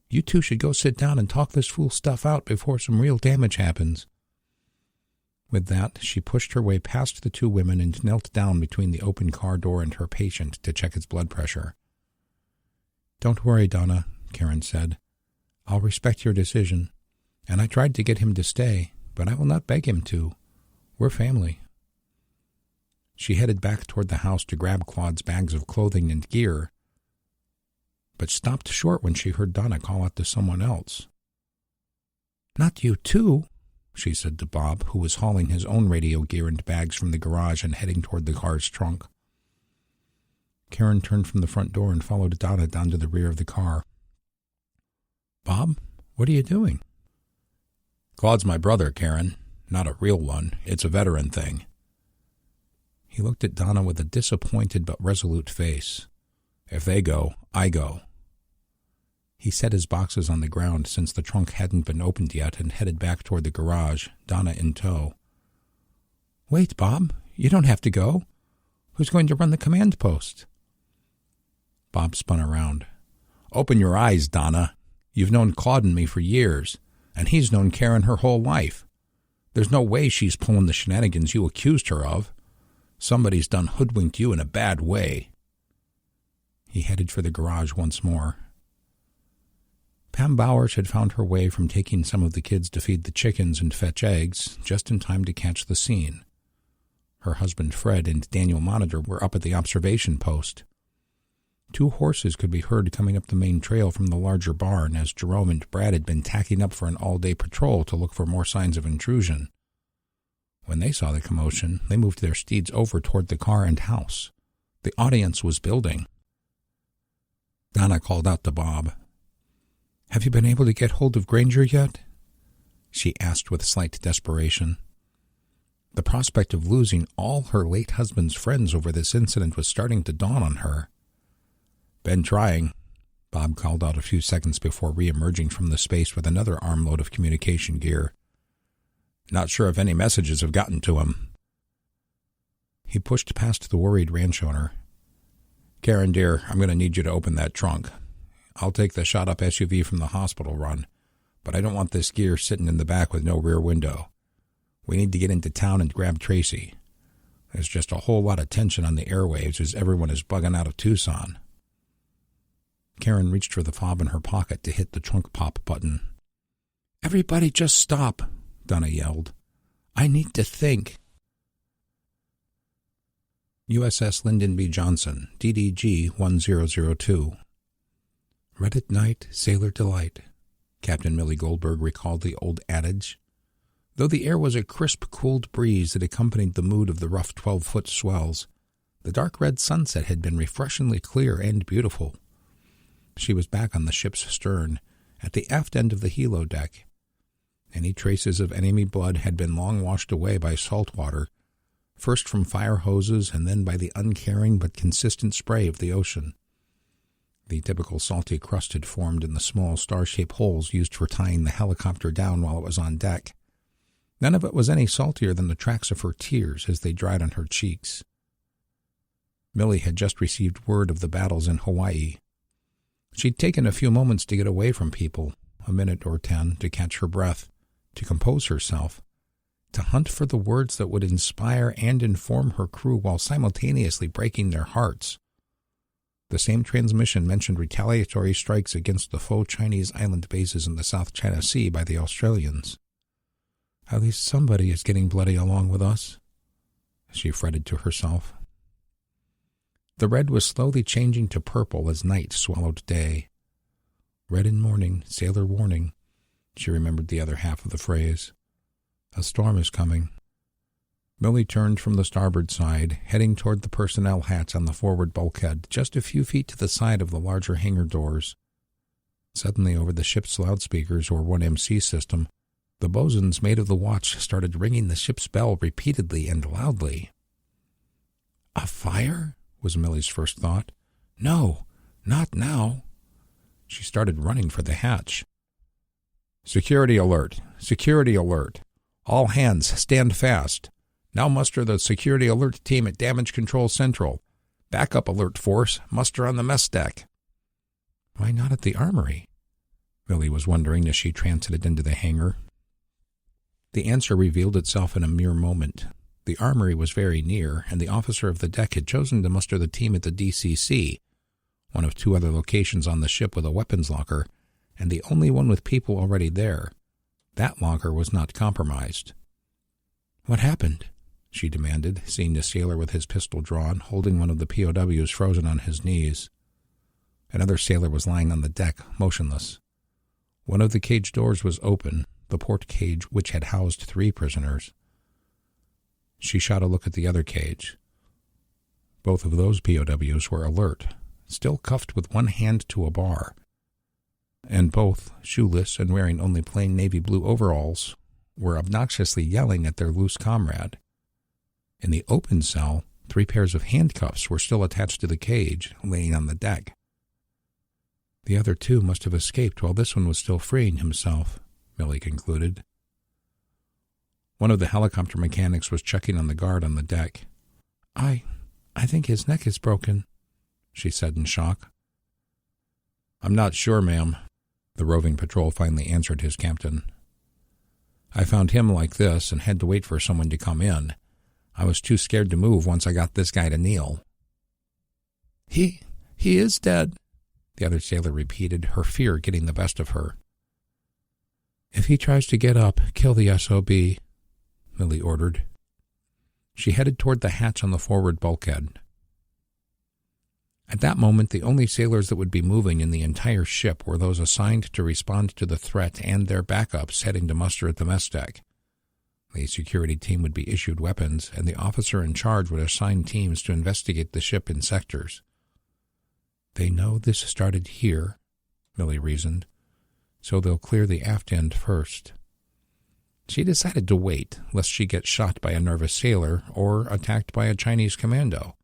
"you two should go sit down and talk this fool stuff out before some real damage happens." With that, she pushed her way past the two women and knelt down between the open car door and her patient to check his blood pressure. "Don't worry, Donna," Karen said. "I'll respect your decision. And I tried to get him to stay, but I will not beg him to. We're family." She headed back toward the house to grab Claude's bags of clothing and gear, but stopped short when she heard Donna call out to someone else. "Not you too," she said to Bob, who was hauling his own radio gear and bags from the garage and heading toward the car's trunk. Karen turned from the front door and followed Donna down to the rear of the car. "Bob, what are you doing?" "Claude's my brother, Karen. Not a real one. It's a veteran thing." He looked at Donna with a disappointed but resolute face. "If they go, I go." He set his boxes on the ground since the trunk hadn't been opened yet and headed back toward the garage, Donna in tow. "Wait, Bob. You don't have to go. Who's going to run the command post?" Bob spun around. "Open your eyes, Donna. You've known Claude and me for years, and he's known Karen her whole life. There's no way she's pulling the shenanigans you accused her of. Somebody's done hoodwinked you in a bad way." He headed for the garage once more. Pam Bowers had found her way from taking some of the kids to feed the chickens and fetch eggs just in time to catch the scene. Her husband Fred and Daniel Monitor were up at the observation post. 2 horses could be heard coming up the main trail from the larger barn as Jerome and Brad had been tacking up for an all-day patrol to look for more signs of intrusion. When they saw the commotion, they moved their steeds over toward the car and house. The audience was building. Donna called out to Bob. "Have you been able to get hold of Granger yet?" she asked with slight desperation. The prospect of losing all her late husband's friends over this incident was starting to dawn on her. "Been trying," Bob called out a few seconds before re-emerging from the space with another armload of communication gear. "Not sure if any messages have gotten to him." He pushed past the worried ranch owner. "Karen, dear, I'm going to need you to open that trunk. I'll take the shot-up SUV from the hospital run, but I don't want this gear sitting in the back with no rear window. We need to get into town and grab Tracy. There's just a whole lot of tension on the airwaves as everyone is bugging out of Tucson." Karen reached for the fob in her pocket to hit the trunk pop button. "Everybody just stop," Donna yelled. "I need to think." USS Lyndon B. Johnson, DDG 1002. "Red at night, sailor delight," Captain Millie Goldberg recalled the old adage. Though the air was a crisp, cooled breeze that accompanied the mood of the rough 12-foot swells, the dark red sunset had been refreshingly clear and beautiful. She was back on the ship's stern, at the aft end of the helo deck. Any traces of enemy blood had been long washed away by salt water, first from fire hoses and then by the uncaring but consistent spray of the ocean. The typical salty crust had formed in the small star-shaped holes used for tying the helicopter down while it was on deck. None of it was any saltier than the tracks of her tears as they dried on her cheeks. Millie had just received word of the battles in Hawaii. She'd taken a few moments to get away from people, a minute or 10, to catch her breath, to compose herself, to hunt for the words that would inspire and inform her crew while simultaneously breaking their hearts. The same transmission mentioned retaliatory strikes against the faux Chinese island bases in the South China Sea by the Australians. "At least somebody is getting bloody along with us," she fretted to herself. The red was slowly changing to purple as night swallowed day. "Red in morning, sailor warning," she remembered the other half of the phrase. "A storm is coming." Millie turned from the starboard side, heading toward the personnel hats on the forward bulkhead, just a few feet to the side of the larger hangar doors. Suddenly, over the ship's loudspeakers or 1MC system, the bosun's mate of the watch started ringing the ship's bell repeatedly and loudly. "A fire?" was Millie's first thought. "No, not now." She started running for the hatch. "Security alert! Security alert! All hands, stand fast! Now muster the security alert team at Damage Control Central. Backup alert force, muster on the mess deck." "Why not at the armory?" Millie was wondering as she transited into the hangar. The answer revealed itself in a mere moment. The armory was very near, and the officer of the deck had chosen to muster the team at the DCC, one of 2 other locations on the ship with a weapons locker, and the only one with people already there. That locker was not compromised. "What happened?" she demanded, seeing the sailor with his pistol drawn, holding one of the POWs frozen on his knees. Another sailor was lying on the deck, motionless. One of the cage doors was open, the port cage which had housed 3 prisoners. She shot a look at the other cage. Both of those POWs were alert, still cuffed with one hand to a bar, and both, shoeless and wearing only plain navy blue overalls, were obnoxiously yelling at their loose comrade. In the open cell, 3 pairs of handcuffs were still attached to the cage, laying on the deck. The other 2 must have escaped while this one was still freeing himself, Millie concluded. One of the helicopter mechanics was checking on the guard on the deck. I think his neck is broken," she said in shock. "I'm not sure, ma'am," the roving patrol finally answered his captain. "I found him like this and had to wait for someone to come in. I was too scared to move once I got this guy to kneel." He is dead," the other sailor repeated, her fear getting the best of her. "If he tries to get up, kill the SOB," Millie ordered. She headed toward the hatch on the forward bulkhead. At that moment, the only sailors that would be moving in the entire ship were those assigned to respond to the threat and their backups heading to muster at the mess deck. The security team would be issued weapons, and the officer in charge would assign teams to investigate the ship in sectors. They know this started here, Millie reasoned, so they'll clear the aft end first. She decided to wait, lest she get shot by a nervous sailor or attacked by a Chinese commando.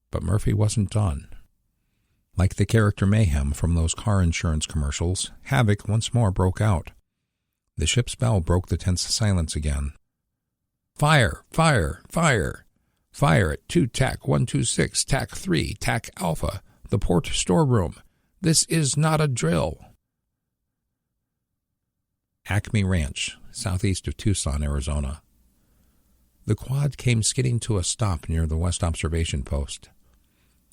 But Murphy wasn't done. Like the character Mayhem from those car insurance commercials, havoc once more broke out. The ship's bell broke the tense silence again. "Fire! Fire! Fire! Fire at 2 TAC 126, TAC 3, TAC Alpha, the port storeroom. This is not a drill." Acme Ranch, southeast of Tucson, Arizona. The quad came skidding to a stop near the west observation post.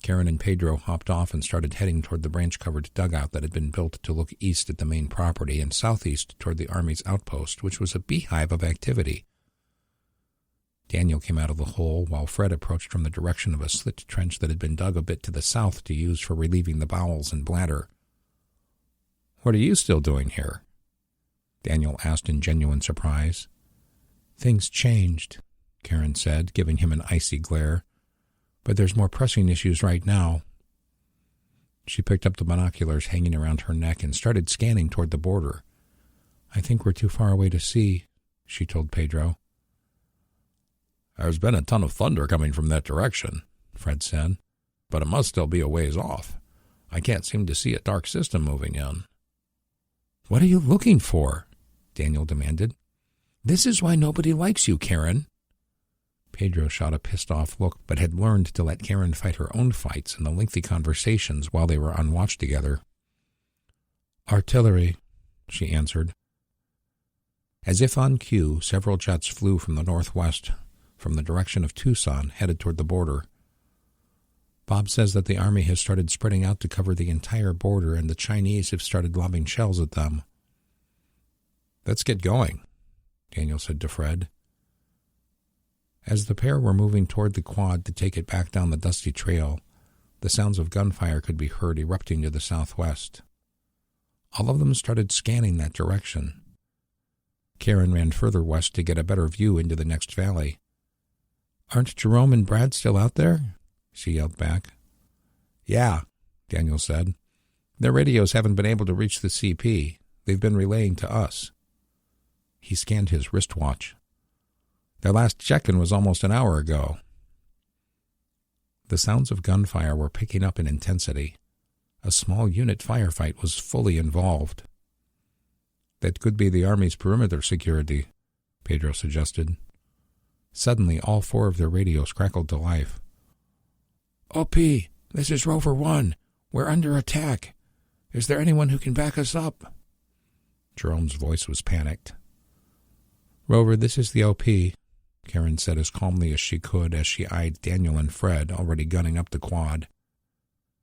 Karen and Pedro hopped off and started heading toward the branch-covered dugout that had been built to look east at the main property and southeast toward the Army's outpost, which was a beehive of activity. Daniel came out of the hole, while Fred approached from the direction of a slit trench that had been dug a bit to the south to use for relieving the bowels and bladder. "What are you still doing here?" Daniel asked in genuine surprise. "Things changed," Karen said, giving him an icy glare. "But there's more pressing issues right now." She picked up the binoculars hanging around her neck and started scanning toward the border. "I think we're too far away to see," she told Pedro. "There's been a ton of thunder coming from that direction," Fred said, "but it must still be a ways off. I can't seem to see a dark system moving in." "What are you looking for?" Daniel demanded. "This is why nobody likes you, Karen." Pedro shot a pissed-off look, but had learned to let Karen fight her own fights in the lengthy conversations while they were on watch together. "Artillery," she answered. As if on cue, several jets flew from the northwest, from the direction of Tucson, headed toward the border. "Bob says that the Army has started spreading out to cover the entire border, and the Chinese have started lobbing shells at them." "Let's get going," Daniel said to Fred. As the pair were moving toward the quad to take it back down the dusty trail, the sounds of gunfire could be heard erupting to the southwest. All of them started scanning that direction. Karen ran further west to get a better view into the next valley. "Aren't Jerome and Brad still out there?" she yelled back. "Yeah," Daniel said. "Their radios haven't been able to reach the CP. They've been relaying to us." He scanned his wristwatch. "Their last check-in was almost an hour ago." The sounds of gunfire were picking up in intensity. A small unit firefight was fully involved. "That could be the Army's perimeter security," Pedro suggested. Suddenly, all 4 of their radios crackled to life. "OP, this is Rover 1. We're under attack. Is there anyone who can back us up?" Jerome's voice was panicked. "Rover, this is the OP," Karen said as calmly as she could as she eyed Daniel and Fred already gunning up the quad.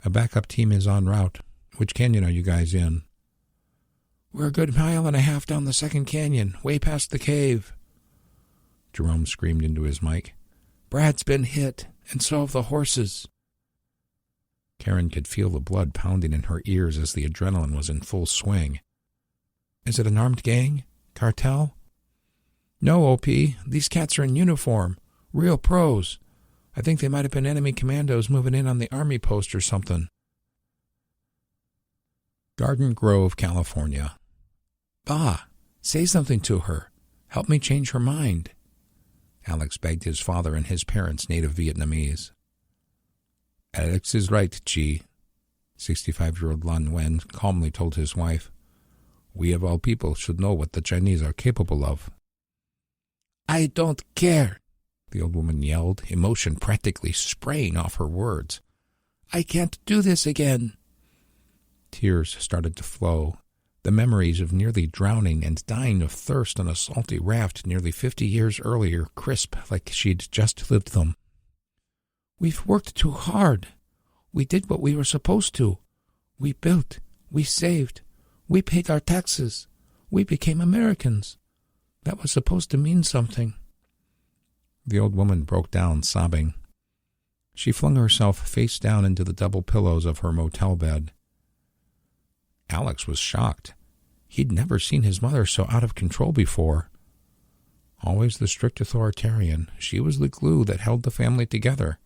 "A backup team is en route. Which canyon are you guys in?" "We're a good 1.5 miles down the second canyon, way past the cave." Jerome screamed into his mic. "Brad's been hit, and so have the horses." Karen could feel the blood pounding in her ears as the adrenaline was in full swing. "Is it an armed gang? Cartel?" "No, OP. These cats are in uniform. Real pros. I think they might have been enemy commandos moving in on the Army post or something." Garden Grove, California. "Bah, say something to her. Help me change her mind," Alex begged his father in his parents' native Vietnamese. "Alex is right, Chi," 65-year-old Lan Wen calmly told his wife. "We of all people should know what the Chinese are capable of." "I don't care," the old woman yelled, emotion practically spraying off her words. "I can't do this again." Tears started to flow, the memories of nearly drowning and dying of thirst on a salty raft nearly 50 years earlier crisp like she'd just lived them. "We've worked too hard. We did what we were supposed to. We built. We saved. We paid our taxes. We became Americans. That was supposed to mean something." The old woman broke down, sobbing. She flung herself face down into the double pillows of her motel bed. Alex was shocked. He'd never seen his mother so out of control before. Always the strict authoritarian, she was the glue that held the family together,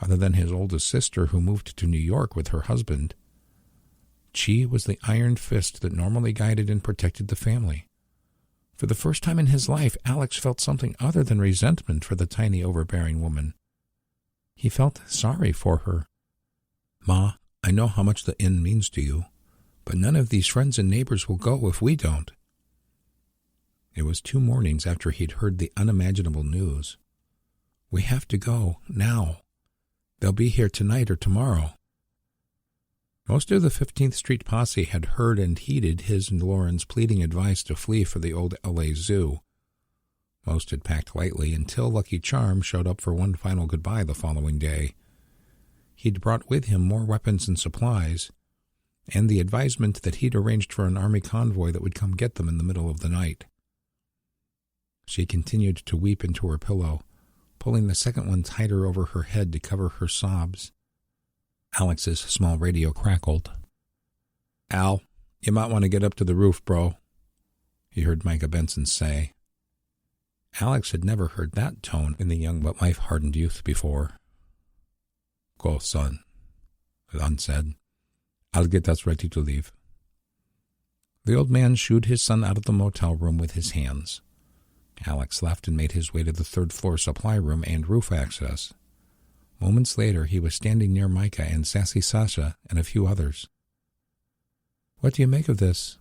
other than his oldest sister who moved to New York with her husband. She was the iron fist that normally guided and protected the family. For the first time in his life, Alex felt something other than resentment for the tiny, overbearing woman. He felt sorry for her. "Ma, I know how much the inn means to you, but none of these friends and neighbors will go if we don't." It was 2 mornings after he'd heard the unimaginable news. "We have to go, now. They'll be here tonight or tomorrow." Most of the 15th Street posse had heard and heeded his and Lauren's pleading advice to flee for the old LA Zoo. Most had packed lightly until Lucky Charm showed up for one final goodbye the following day. He'd brought with him more weapons and supplies, and the advisement that he'd arranged for an army convoy that would come get them in the middle of the night. She continued to weep into her pillow, pulling the second one tighter over her head to cover her sobs. Alex's small radio crackled. "Al, you might want to get up to the roof, bro," he heard Micah Benson say. Alex had never heard that tone in the young but life-hardened youth before. "Go, son," Lon said. "I'll get us ready to leave." The old man shooed his son out of the motel room with his hands. Alex left and made his way to the 3rd-floor supply room and roof access. Moments later, he was standing near Micah and Sassy Sasha and a few others. "What do you make of this?"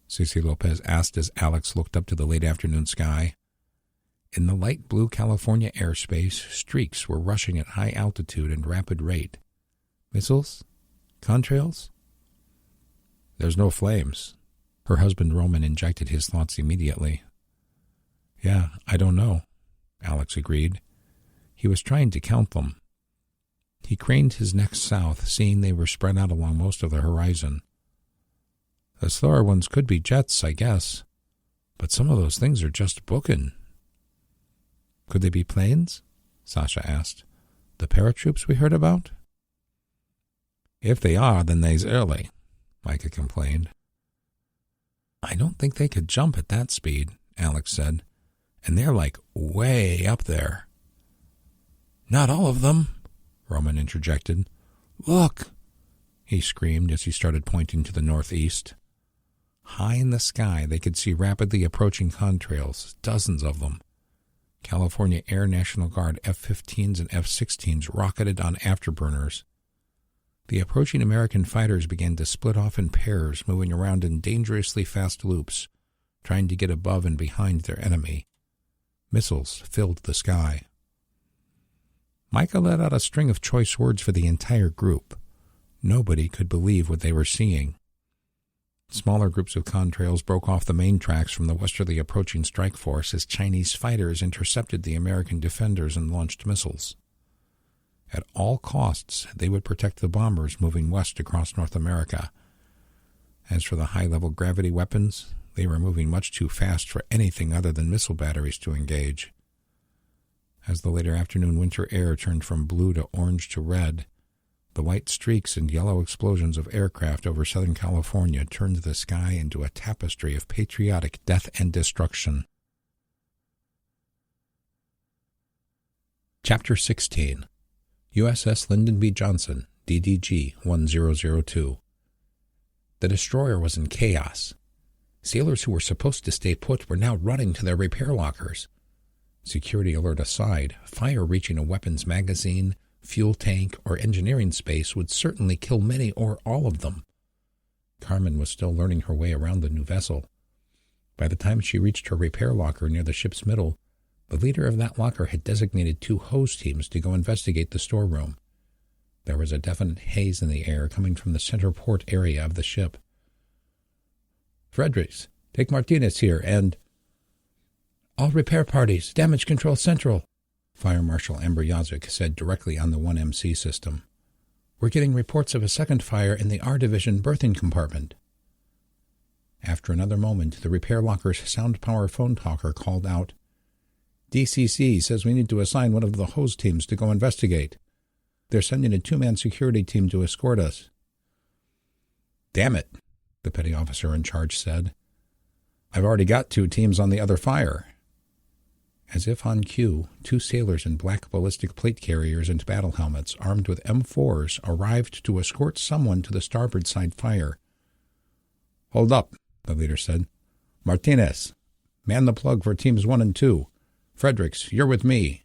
Cece Lopez asked as Alex looked up to the late afternoon sky. In the light blue California airspace, streaks were rushing at high altitude and rapid rate. "Missiles? Contrails?" "There's no flames." Her husband Roman injected his thoughts immediately. "Yeah, I don't know," Alex agreed. He was trying to count them. He craned his neck south, seeing they were spread out along most of the horizon. "The slower ones could be jets, I guess, but some of those things are just bookin'." "Could they be planes?" Sasha asked. "The paratroops we heard about?" "If they are, then they's early," Micah complained. "I don't think they could jump at that speed," Alex said. "And they're like way up there." "Not all of them," Roman interjected. "Look!" he screamed as he started pointing to the northeast. High in the sky, they could see rapidly approaching contrails, dozens of them. California Air National Guard F-15s and F-16s rocketed on afterburners. The approaching American fighters began to split off in pairs, moving around in dangerously fast loops, trying to get above and behind their enemy. Missiles filled the sky. Micah let out a string of choice words for the entire group. Nobody could believe what they were seeing. Smaller groups of contrails broke off the main tracks from the westerly approaching strike force as Chinese fighters intercepted the American defenders and launched missiles. At all costs, they would protect the bombers moving west across North America. As for the high-level gravity weapons, they were moving much too fast for anything other than missile batteries to engage. As the later afternoon winter air turned from blue to orange to red, the white streaks and yellow explosions of aircraft over Southern California turned the sky into a tapestry of patriotic death and destruction. Chapter 16. USS Lyndon B. Johnson, DDG-1002. The destroyer was in chaos. Sailors who were supposed to stay put were now running to their repair lockers. Security alert aside, fire reaching a weapons magazine, fuel tank, or engineering space would certainly kill many or all of them. Carmen was still learning her way around the new vessel. By the time she reached her repair locker near the ship's middle, the leader of that locker had designated 2 hose teams to go investigate the storeroom. There was a definite haze in the air coming from the center port area of the ship. "Fredericks, take Martinez here and—" "All repair parties, damage control central," Fire Marshal Amber Yazuk said directly on the 1MC system. We're getting reports of a second fire in the R Division berthing compartment. After another moment, the repair locker's sound power phone talker called out, DCC says we need to assign one of the hose teams to go investigate. They're sending a 2-man security team to escort us. Damn it, the petty officer in charge said. I've already got 2 teams on the other fire. As if on cue, 2 sailors in black ballistic plate carriers and battle helmets armed with M4s arrived to escort someone to the starboard side fire. Hold up, the leader said. Martinez, man the plug for teams 1 and 2. Fredericks, you're with me.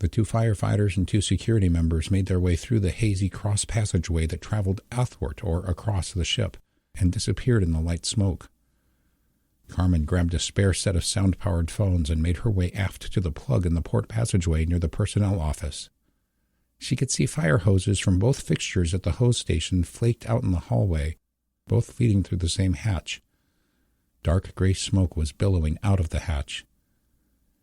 The 2 firefighters and 2 security members made their way through the hazy cross passageway that traveled athwart or across the ship and disappeared in the light smoke. Carmen grabbed a spare set of sound-powered phones and made her way aft to the plug in the port passageway near the personnel office. She could see fire hoses from both fixtures at the hose station flaked out in the hallway, both leading through the same hatch. Dark gray smoke was billowing out of the hatch.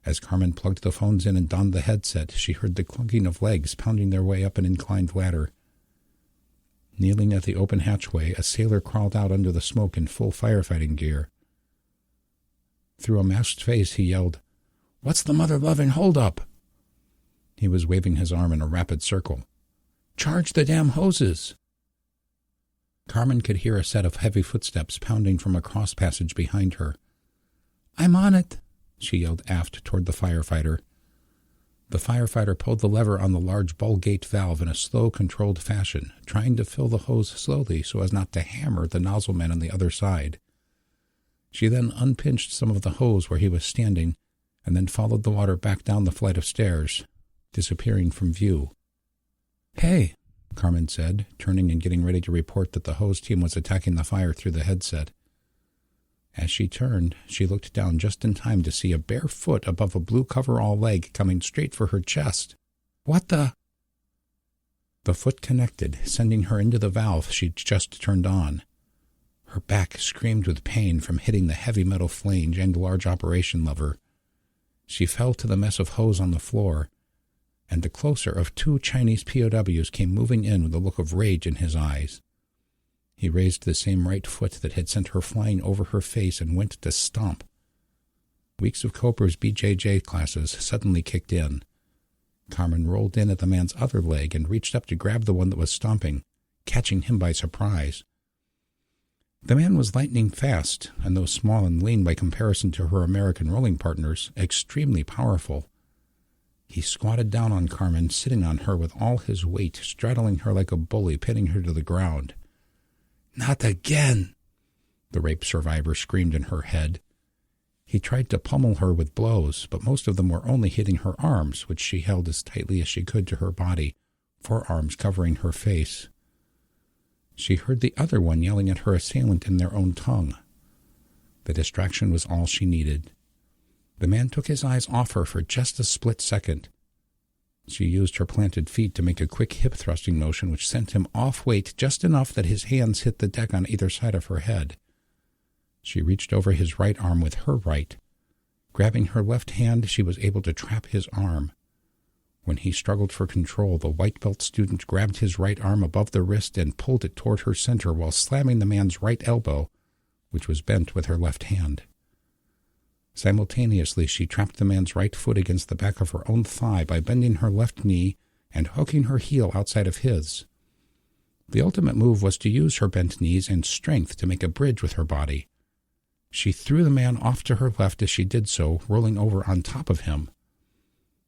As Carmen plugged the phones in and donned the headset, she heard the clunking of legs pounding their way up an inclined ladder. Kneeling at the open hatchway, a sailor crawled out under the smoke in full firefighting gear. Through a masked face, he yelled, "What's the mother-loving hold-up?" He was waving his arm in a rapid circle. "Charge the damn hoses!" Carmen could hear a set of heavy footsteps pounding from a cross passage behind her. "I'm on it," she yelled aft toward the firefighter. The firefighter pulled the lever on the large ball gate valve in a slow, controlled fashion, trying to fill the hose slowly so as not to hammer the nozzle man on the other side. She then unpinched some of the hose where he was standing, and then followed the water back down the flight of stairs, disappearing from view. "Hey," Carmen said, turning and getting ready to report that the hose team was attacking the fire through the headset. As she turned, she looked down just in time to see a bare foot above a blue coverall leg coming straight for her chest. "What the—" The foot connected, sending her into the valve she'd just turned on. Her back screamed with pain from hitting the heavy metal flange and large operation lever. She fell to the mess of hose on the floor, and the closer of 2 Chinese POWs came moving in with a look of rage in his eyes. He raised the same right foot that had sent her flying over her face and went to stomp. Weeks of Coper's BJJ classes suddenly kicked in. Carmen rolled in at the man's other leg and reached up to grab the one that was stomping, catching him by surprise. The man was lightning fast, and though small and lean by comparison to her American rolling partners, extremely powerful. He squatted down on Carmen, sitting on her with all his weight, straddling her like a bully, pinning her to the ground. "Not again!" the rape survivor screamed in her head. He tried to pummel her with blows, but most of them were only hitting her arms, which she held as tightly as she could to her body, forearms covering her face. She heard the other one yelling at her assailant in their own tongue. The distraction was all she needed. The man took his eyes off her for just a split second. She used her planted feet to make a quick hip-thrusting motion which sent him off weight just enough that his hands hit the deck on either side of her head. She reached over his right arm with her right. Grabbing her left hand, she was able to trap his arm. When he struggled for control, the white belt student grabbed his right arm above the wrist and pulled it toward her center while slamming the man's right elbow, which was bent with her left hand. Simultaneously, she trapped the man's right foot against the back of her own thigh by bending her left knee and hooking her heel outside of his. The ultimate move was to use her bent knees and strength to make a bridge with her body. She threw the man off to her left as she did so, rolling over on top of him.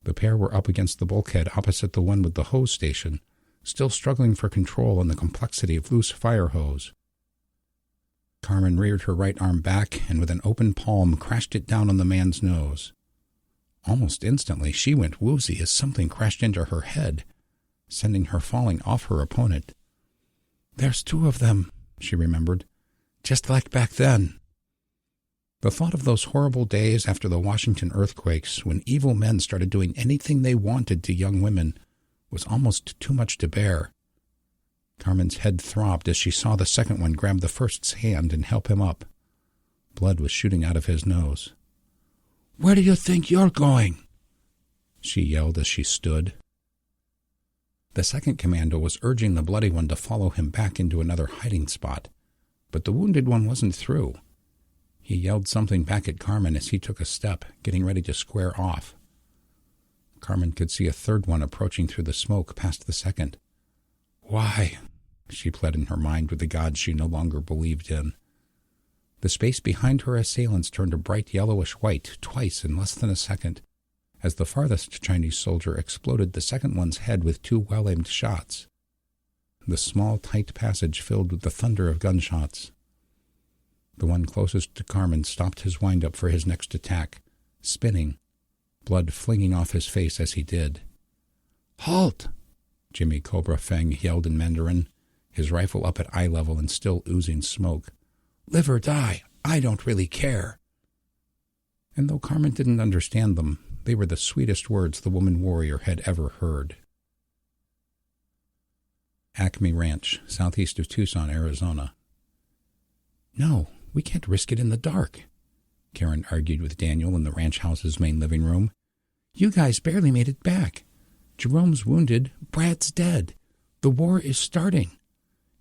The pair were up against the bulkhead opposite the one with the hose station, still struggling for control and the complexity of loose fire hose. Carmen reared her right arm back and with an open palm crashed it down on the man's nose. Almost instantly she went woozy as something crashed into her head, sending her falling off her opponent. "There's 2 of them," she remembered, "just like back then." The thought of those horrible days after the Washington earthquakes, when evil men started doing anything they wanted to young women, was almost too much to bear. Carmen's head throbbed as she saw the second one grab the first's hand and help him up. Blood was shooting out of his nose. "Where do you think you're going?" she yelled as she stood. The second commando was urging the bloody one to follow him back into another hiding spot, but the wounded one wasn't through. He yelled something back at Carmen as he took a step, getting ready to square off. Carmen could see a third one approaching through the smoke past the second. Why? She pled in her mind with the gods she no longer believed in. The space behind her assailants turned a bright yellowish white twice in less than a second, as the farthest Chinese soldier exploded the second one's head with 2 well-aimed shots. The small, tight passage filled with the thunder of gunshots. The one closest to Carmen stopped his wind-up for his next attack, spinning, blood flinging off his face as he did. "Halt!" Jimmy Cobra Feng yelled in Mandarin, his rifle up at eye level and still oozing smoke. "Live or die, I don't really care." And though Carmen didn't understand them, they were the sweetest words the woman warrior had ever heard. Acme Ranch, southeast of Tucson, Arizona. "No, we can't risk it in the dark," Karen argued with Daniel in the ranch house's main living room. "You guys barely made it back. Jerome's wounded, Brad's dead. The war is starting.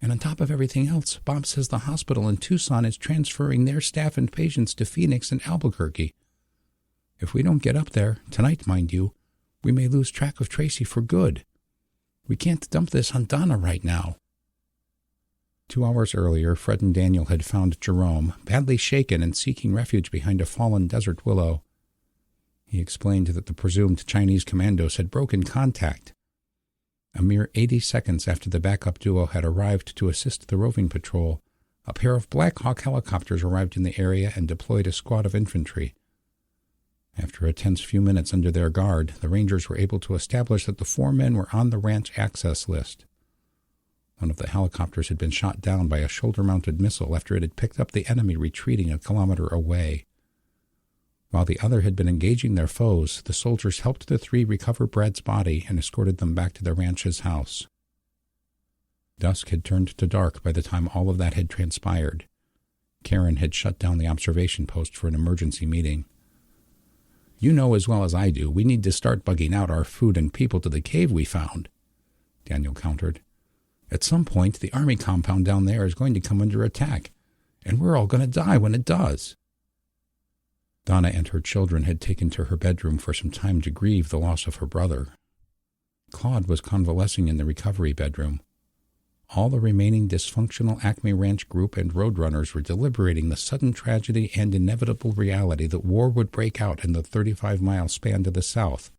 And on top of everything else, Bob says the hospital in Tucson is transferring their staff and patients to Phoenix and Albuquerque. If we don't get up there, tonight mind you, we may lose track of Tracy for good. We can't dump this on Donna right now." 2 hours earlier, Fred and Daniel had found Jerome, badly shaken and seeking refuge behind a fallen desert willow. He explained that the presumed Chinese commandos had broken contact. A mere 80 seconds after the backup duo had arrived to assist the roving patrol, a pair of Black Hawk helicopters arrived in the area and deployed a squad of infantry. After a tense few minutes under their guard, the Rangers were able to establish that the 4 men were on the ranch access list. One of the helicopters had been shot down by a shoulder-mounted missile after it had picked up the enemy retreating a kilometer away. While the other had been engaging their foes, the soldiers helped the 3 recover Brad's body and escorted them back to the ranch's house. Dusk had turned to dark by the time all of that had transpired. Karen had shut down the observation post for an emergency meeting. "You know as well as I do, we need to start bugging out our food and people to the cave we found," Daniel countered. "At some point, the army compound down there is going to come under attack, and we're all going to die when it does." Donna and her children had taken to her bedroom for some time to grieve the loss of her brother. Claude was convalescing in the recovery bedroom. All the remaining dysfunctional Acme Ranch group and roadrunners were deliberating the sudden tragedy and inevitable reality that war would break out in the 35-mile span to the south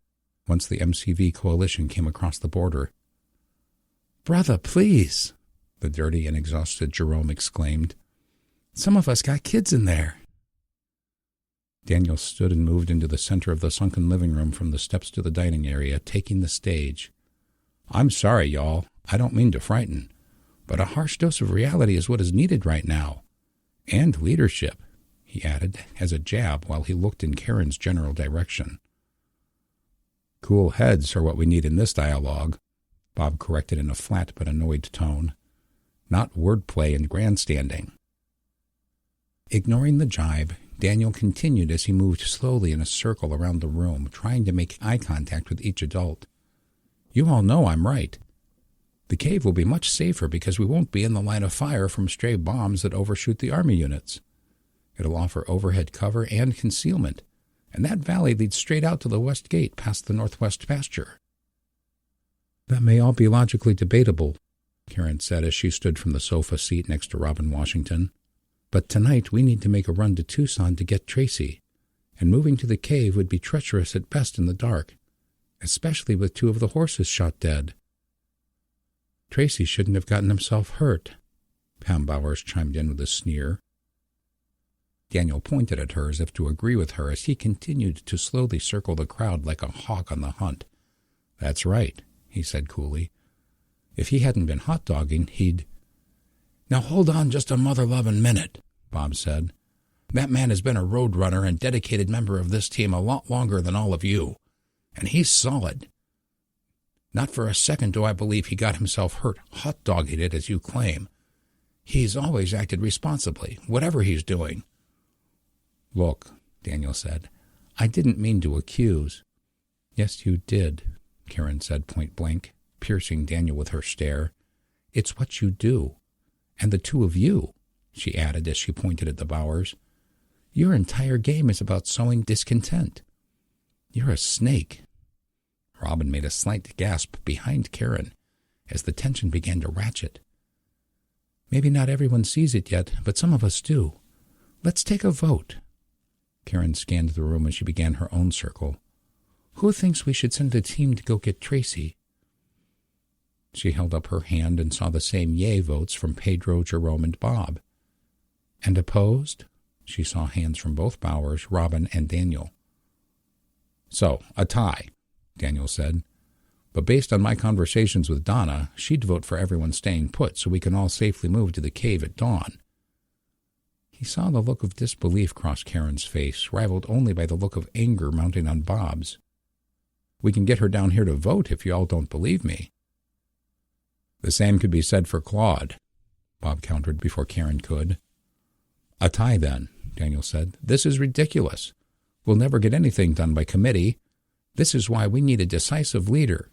once the MCV coalition came across the border. "Brother, please," the dirty and exhausted Jerome exclaimed. "Some of us got kids in there." Daniel stood and moved into the center of the sunken living room from the steps to the dining area, taking the stage. "I'm sorry, y'all. I don't mean to frighten. But a harsh dose of reality is what is needed right now. And leadership," he added, as a jab while he looked in Karen's general direction. "Cool heads are what we need in this dialogue," Bob corrected in a flat but annoyed tone. "Not wordplay and grandstanding." Ignoring the jibe, Daniel continued as he moved slowly in a circle around the room, trying to make eye contact with each adult. "You all know I'm right. The cave will be much safer because we won't be in the line of fire from stray bombs that overshoot the army units. It'll offer overhead cover and concealment, and that valley leads straight out to the west gate past the northwest pasture." "That may all be logically debatable," Karen said as she stood from the sofa seat next to Robin Washington. "But tonight we need to make a run to Tucson to get Tracy, and moving to the cave would be treacherous at best in the dark, especially with 2 of the horses shot dead." "Tracy shouldn't have gotten himself hurt," Pam Bowers chimed in with a sneer. Daniel pointed at her as if to agree with her as he continued to slowly circle the crowd like a hawk on the hunt. "That's right," he said coolly. "If he hadn't been hot-dogging, he'd—" "Now hold on just a mother-lovin' minute," Bob said. "That man has been a roadrunner and dedicated member of this team a lot longer than all of you, and he's solid. Not for a second do I believe he got himself hurt hot-dogging it as you claim. He's always acted responsibly, whatever he's doing." "Look," Daniel said, "I didn't mean to accuse." "Yes, you did," Karen said point blank, piercing Daniel with her stare. "It's what you do. And the two of you," she added as she pointed at the Bowers. "Your entire game is about sowing discontent. You're a snake." Robin made a slight gasp behind Karen as the tension began to ratchet. "Maybe not everyone sees it yet, but some of us do. Let's take a vote." Karen scanned the room as she began her own circle. "Who thinks we should send a team to go get Tracy?" She held up her hand and saw the same yay votes from Pedro, Jerome, and Bob. "And opposed?" She saw hands from both Bowers, Robin, and Daniel. "So, a tie," Daniel said. "But based on my conversations with Donna, she'd vote for everyone staying put so we can all safely move to the cave at dawn." He saw the look of disbelief cross Karen's face, rivaled only by the look of anger mounting on Bob's. "We can get her down here to vote if you all don't believe me." "The same could be said for Claude," Bob countered before Karen could. "A tie, then," Daniel said. "This is ridiculous. We'll never get anything done by committee. This is why we need a decisive leader."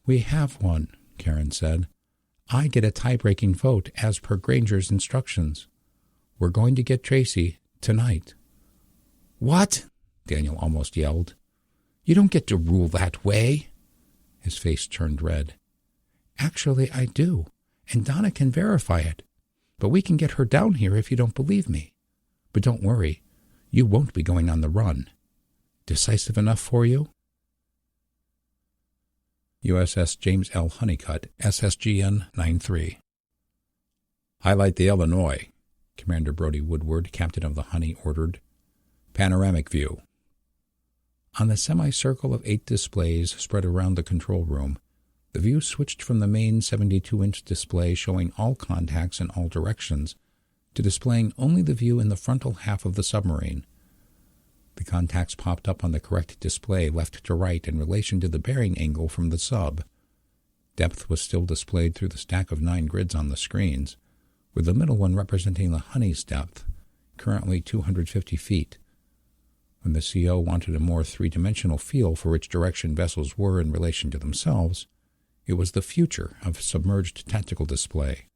"We have one," Karen said. "I get a tie-breaking vote as per Granger's instructions. We're going to get Tracy tonight." "What?" Daniel almost yelled. "You don't get to rule that way." His face turned red. "Actually, I do, and Donna can verify it. But we can get her down here if you don't believe me. But don't worry, you won't be going on the run. Decisive enough for you?" USS James L. Honeycutt, SSGN 93. "Highlight the Illinois," Commander Brody Woodward, captain of the Honey, ordered. "Panoramic view." On the semicircle of 8 displays spread around the control room, the view switched from the main 72-inch display showing all contacts in all directions to displaying only the view in the frontal half of the submarine. The contacts popped up on the correct display left to right in relation to the bearing angle from the sub. Depth was still displayed through the stack of 9 grids on the screens, with the middle one representing the Honey's depth, currently 250 feet. When the CO wanted a more three-dimensional feel for which direction vessels were in relation to themselves, it was the future of submerged tactical display.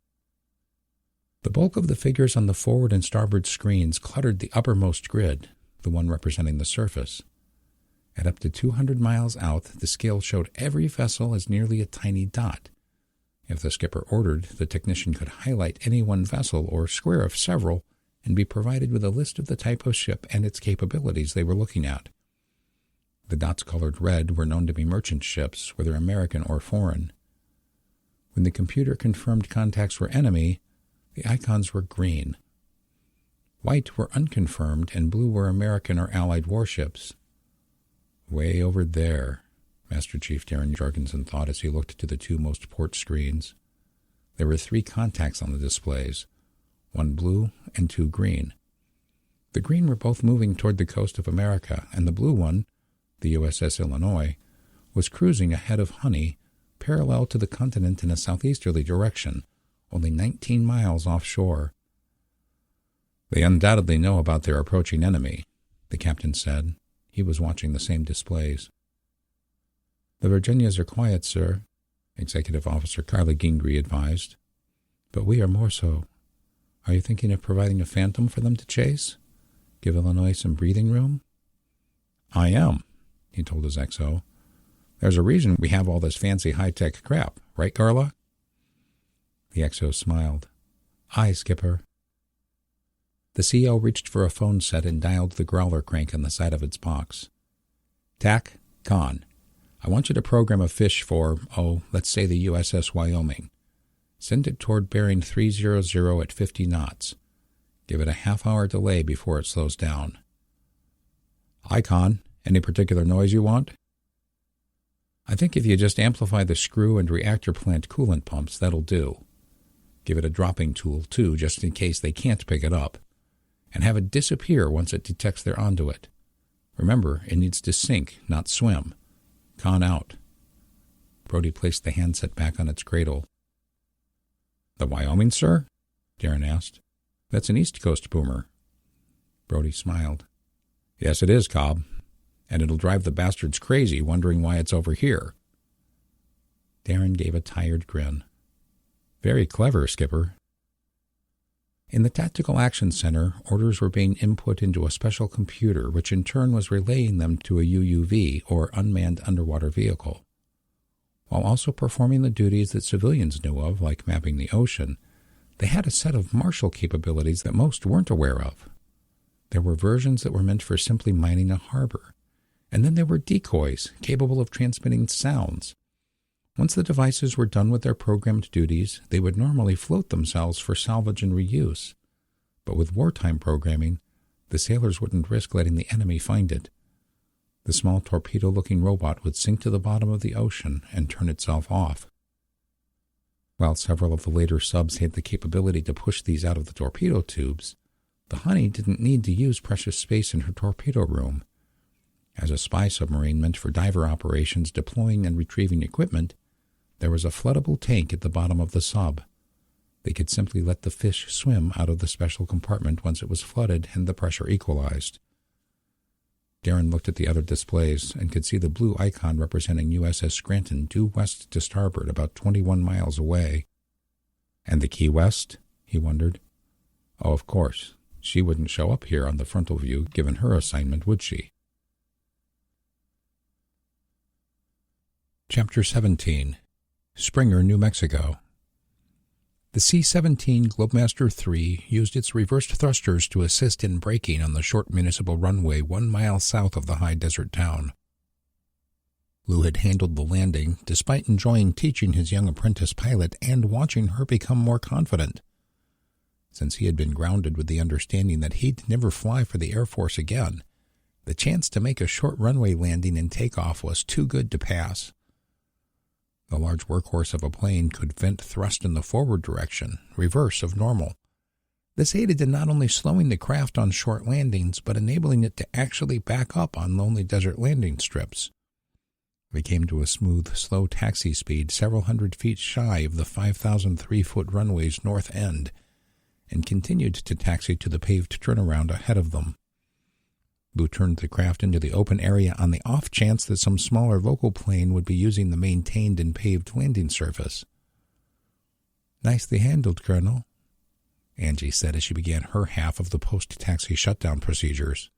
The bulk of the figures on the forward and starboard screens cluttered the uppermost grid, the one representing the surface. At up to 200 miles out, the scale showed every vessel as nearly a tiny dot. If the skipper ordered, the technician could highlight any one vessel or square of several and be provided with a list of the type of ship and its capabilities they were looking at. The dots colored red were known to be merchant ships, whether American or foreign. When the computer confirmed contacts were enemy, the icons were green. White were unconfirmed, and blue were American or Allied warships. "Way over there," Master Chief Darren Jorgensen thought as he looked to the 2 most port screens. There were 3 contacts on the displays, 1 blue and 2 green. The green were both moving toward the coast of America, and the blue one, the USS Illinois, was cruising ahead of Honey, parallel to the continent in a southeasterly direction, only 19 miles offshore. "They undoubtedly know about their approaching enemy," the captain said. He was watching the same displays. "The Virginias are quiet, sir," Executive Officer Carla Gingrey advised. "But we are more so. Are you thinking of providing a Phantom for them to chase? Give Illinois some breathing room?" "I am," he told his XO. "There's a reason we have all this fancy high-tech crap, right, Carla?" The XO smiled. "Aye, Skipper." The CO reached for a phone set and dialed the growler crank on the side of its box. "TAC, Con. I want you to program a fish for, let's say the USS Wyoming. Send it toward bearing 300 at 50 knots. Give it a half-hour delay before it slows down." "Aye, Con. Any particular noise you want?" "I think if you just amplify the screw and reactor plant coolant pumps, that'll do. Give it a dropping tool, too, just in case they can't pick it up. And have it disappear once it detects they're onto it. Remember, it needs to sink, not swim. Con out." Brody placed the handset back on its cradle. "The Wyoming, sir?" Darren asked. "That's an East Coast boomer." Brody smiled. "Yes, it is, Cobb. And it'll drive the bastards crazy wondering why it's over here." Darren gave a tired grin. Very clever, Skipper. In the Tactical Action Center, orders were being input into a special computer, which in turn was relaying them to a UUV, or unmanned underwater vehicle. While also performing the duties that civilians knew of, like mapping the ocean, they had a set of martial capabilities that most weren't aware of. There were versions that were meant for simply mining a harbor, and then there were decoys capable of transmitting sounds. Once the devices were done with their programmed duties, they would normally float themselves for salvage and reuse. But with wartime programming, the sailors wouldn't risk letting the enemy find it. The small torpedo-looking robot would sink to the bottom of the ocean and turn itself off. While several of the later subs had the capability to push these out of the torpedo tubes, the Honey didn't need to use precious space in her torpedo room. As a spy submarine meant for diver operations deploying and retrieving equipment, there was a floodable tank at the bottom of the sub. They could simply let the fish swim out of the special compartment once it was flooded and the pressure equalized. Darren looked at the other displays and could see the blue icon representing USS Scranton due west to starboard about 21 miles away. And the Key West? He wondered. Oh, of course. She wouldn't show up here on the frontal view given her assignment, would she? Chapter 17. Springer, New Mexico. The C-17 Globemaster III used its reversed thrusters to assist in braking on the short municipal runway 1 mile south of the high desert town. Lou had handled the landing, despite enjoying teaching his young apprentice pilot and watching her become more confident. Since he had been grounded with the understanding that he'd never fly for the Air Force again, the chance to make a short runway landing and takeoff was too good to pass. The large workhorse of a plane could vent thrust in the forward direction, reverse of normal. This aided in not only slowing the craft on short landings, but enabling it to actually back up on lonely desert landing strips. We came to a smooth, slow taxi speed several hundred feet shy of the 5,003-foot runway's north end, and continued to taxi to the paved turnaround ahead of them. Lou turned the craft into the open area on the off chance that some smaller local plane would be using the maintained and paved landing surface. Nicely handled, Colonel, Angie said as she began her half of the post-taxi shutdown procedures.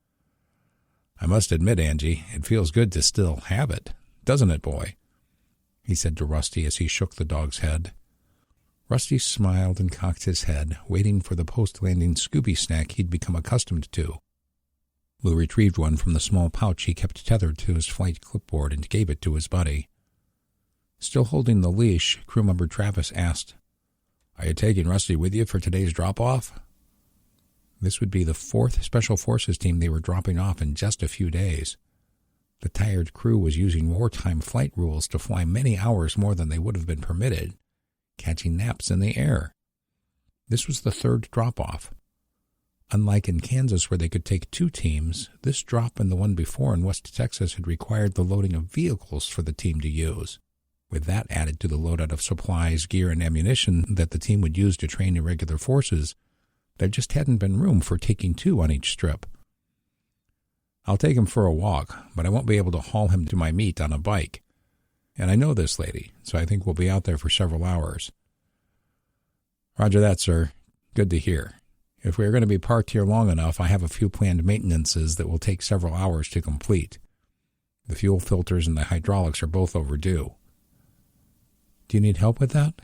I must admit, Angie, it feels good to still have it, doesn't it, boy? He said to Rusty as he shook the dog's head. Rusty smiled and cocked his head, waiting for the post-landing Scooby snack he'd become accustomed to. Lou retrieved one from the small pouch he kept tethered to his flight clipboard and gave it to his buddy. Still holding the leash, crew member Travis asked, Are you taking Rusty with you for today's drop-off? This would be the 4th Special Forces team they were dropping off in just a few days. The tired crew was using wartime flight rules to fly many hours more than they would have been permitted, catching naps in the air. This was the 3rd drop-off. Unlike in Kansas where they could take 2 teams, this drop and the one before in West Texas had required the loading of vehicles for the team to use. With that added to the loadout of supplies, gear, and ammunition that the team would use to train irregular forces, there just hadn't been room for taking 2 on each strip. I'll take him for a walk, but I won't be able to haul him to my meet on a bike. And I know this lady, so I think we'll be out there for several hours. Roger that, sir. Good to hear. If we are going to be parked here long enough, I have a few planned maintenances that will take several hours to complete. The fuel filters and the hydraulics are both overdue. Do you need help with that?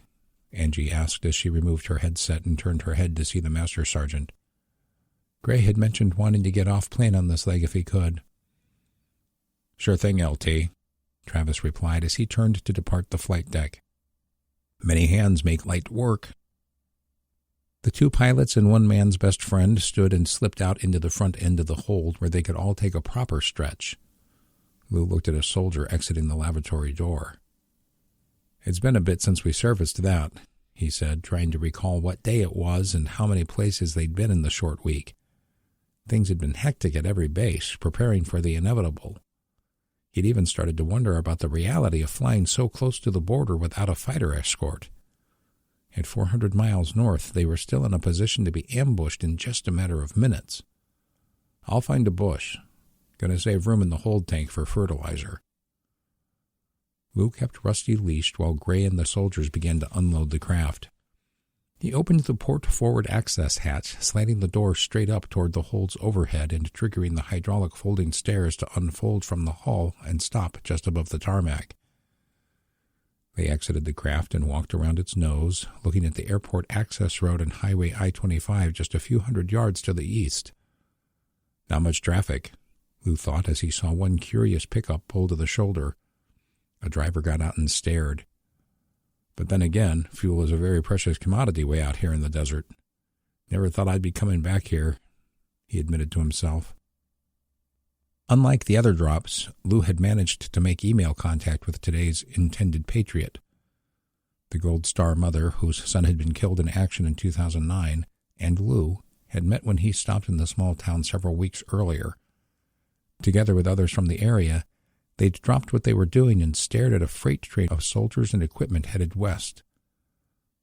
Angie asked as she removed her headset and turned her head to see the Master Sergeant. Gray had mentioned wanting to get off plane on this leg if he could. Sure thing, LT, Travis replied as he turned to depart the flight deck. Many hands make light work. The 2 pilots and one man's best friend stood and slipped out into the front end of the hold where they could all take a proper stretch. Lou looked at a soldier exiting the lavatory door. It's been a bit since we serviced that, he said, trying to recall what day it was and how many places they'd been in the short week. Things had been hectic at every base, preparing for the inevitable. He'd even started to wonder about the reality of flying so close to the border without a fighter escort. At 400 miles north, they were still in a position to be ambushed in just a matter of minutes. I'll find a bush. Gonna save room in the hold tank for fertilizer. Lou kept Rusty leashed while Gray and the soldiers began to unload the craft. He opened the port forward access hatch, sliding the door straight up toward the holds overhead and triggering the hydraulic folding stairs to unfold from the hull and stop just above the tarmac. They exited the craft and walked around its nose, looking at the airport access road and Highway I-25 just a few hundred yards to the east. Not much traffic, Lou thought as he saw one curious pickup pull to the shoulder. A driver got out and stared. But then again, fuel is a very precious commodity way out here in the desert. Never thought I'd be coming back here, he admitted to himself. Unlike the other drops, Lou had managed to make email contact with today's intended patriot. The Gold Star mother, whose son had been killed in action in 2009, and Lou had met when he stopped in the small town several weeks earlier. Together with others from the area, they'd dropped what they were doing and stared at a freight train of soldiers and equipment headed west.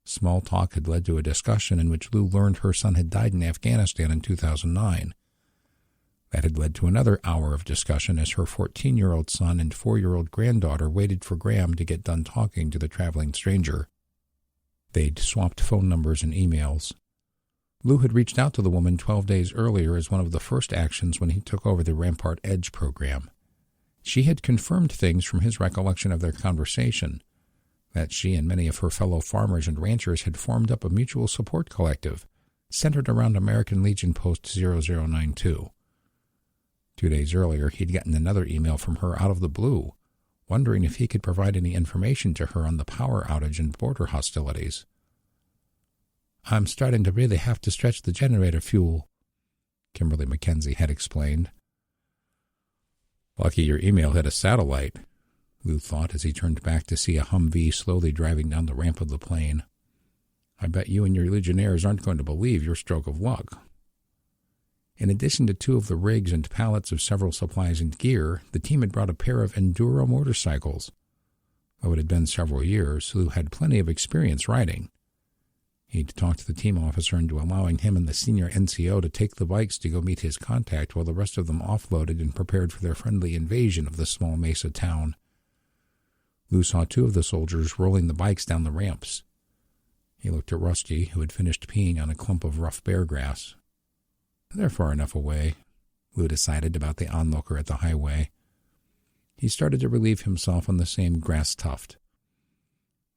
Small talk had led to a discussion in which Lou learned her son had died in Afghanistan in 2009. That had led to another hour of discussion as her 14-year-old son and 4-year-old granddaughter waited for Graham to get done talking to the traveling stranger. They'd swapped phone numbers and emails. Lou had reached out to the woman 12 days earlier as one of the first actions when he took over the Rampart Edge program. She had confirmed things from his recollection of their conversation, that she and many of her fellow farmers and ranchers had formed up a mutual support collective centered around American Legion Post 0092. 2 days earlier, he'd gotten another email from her out of the blue, wondering if he could provide any information to her on the power outage and border hostilities. "I'm starting to really have to stretch the generator fuel," Kimberly McKenzie had explained. "Lucky your email hit a satellite," Lou thought as he turned back to see a Humvee slowly driving down the ramp of the plane. "I bet you and your Legionnaires aren't going to believe your stroke of luck." In addition to 2 of the rigs and pallets of several supplies and gear, the team had brought a pair of enduro motorcycles. Though it had been several years, Lou had plenty of experience riding. He'd talked the team officer into allowing him and the senior NCO to take the bikes to go meet his contact while the rest of them offloaded and prepared for their friendly invasion of the small mesa town. Lou saw 2 of the soldiers rolling the bikes down the ramps. He looked at Rusty, who had finished peeing on a clump of rough bear grass. They're far enough away, Lou decided about the onlooker at the highway. He started to relieve himself on the same grass tuft.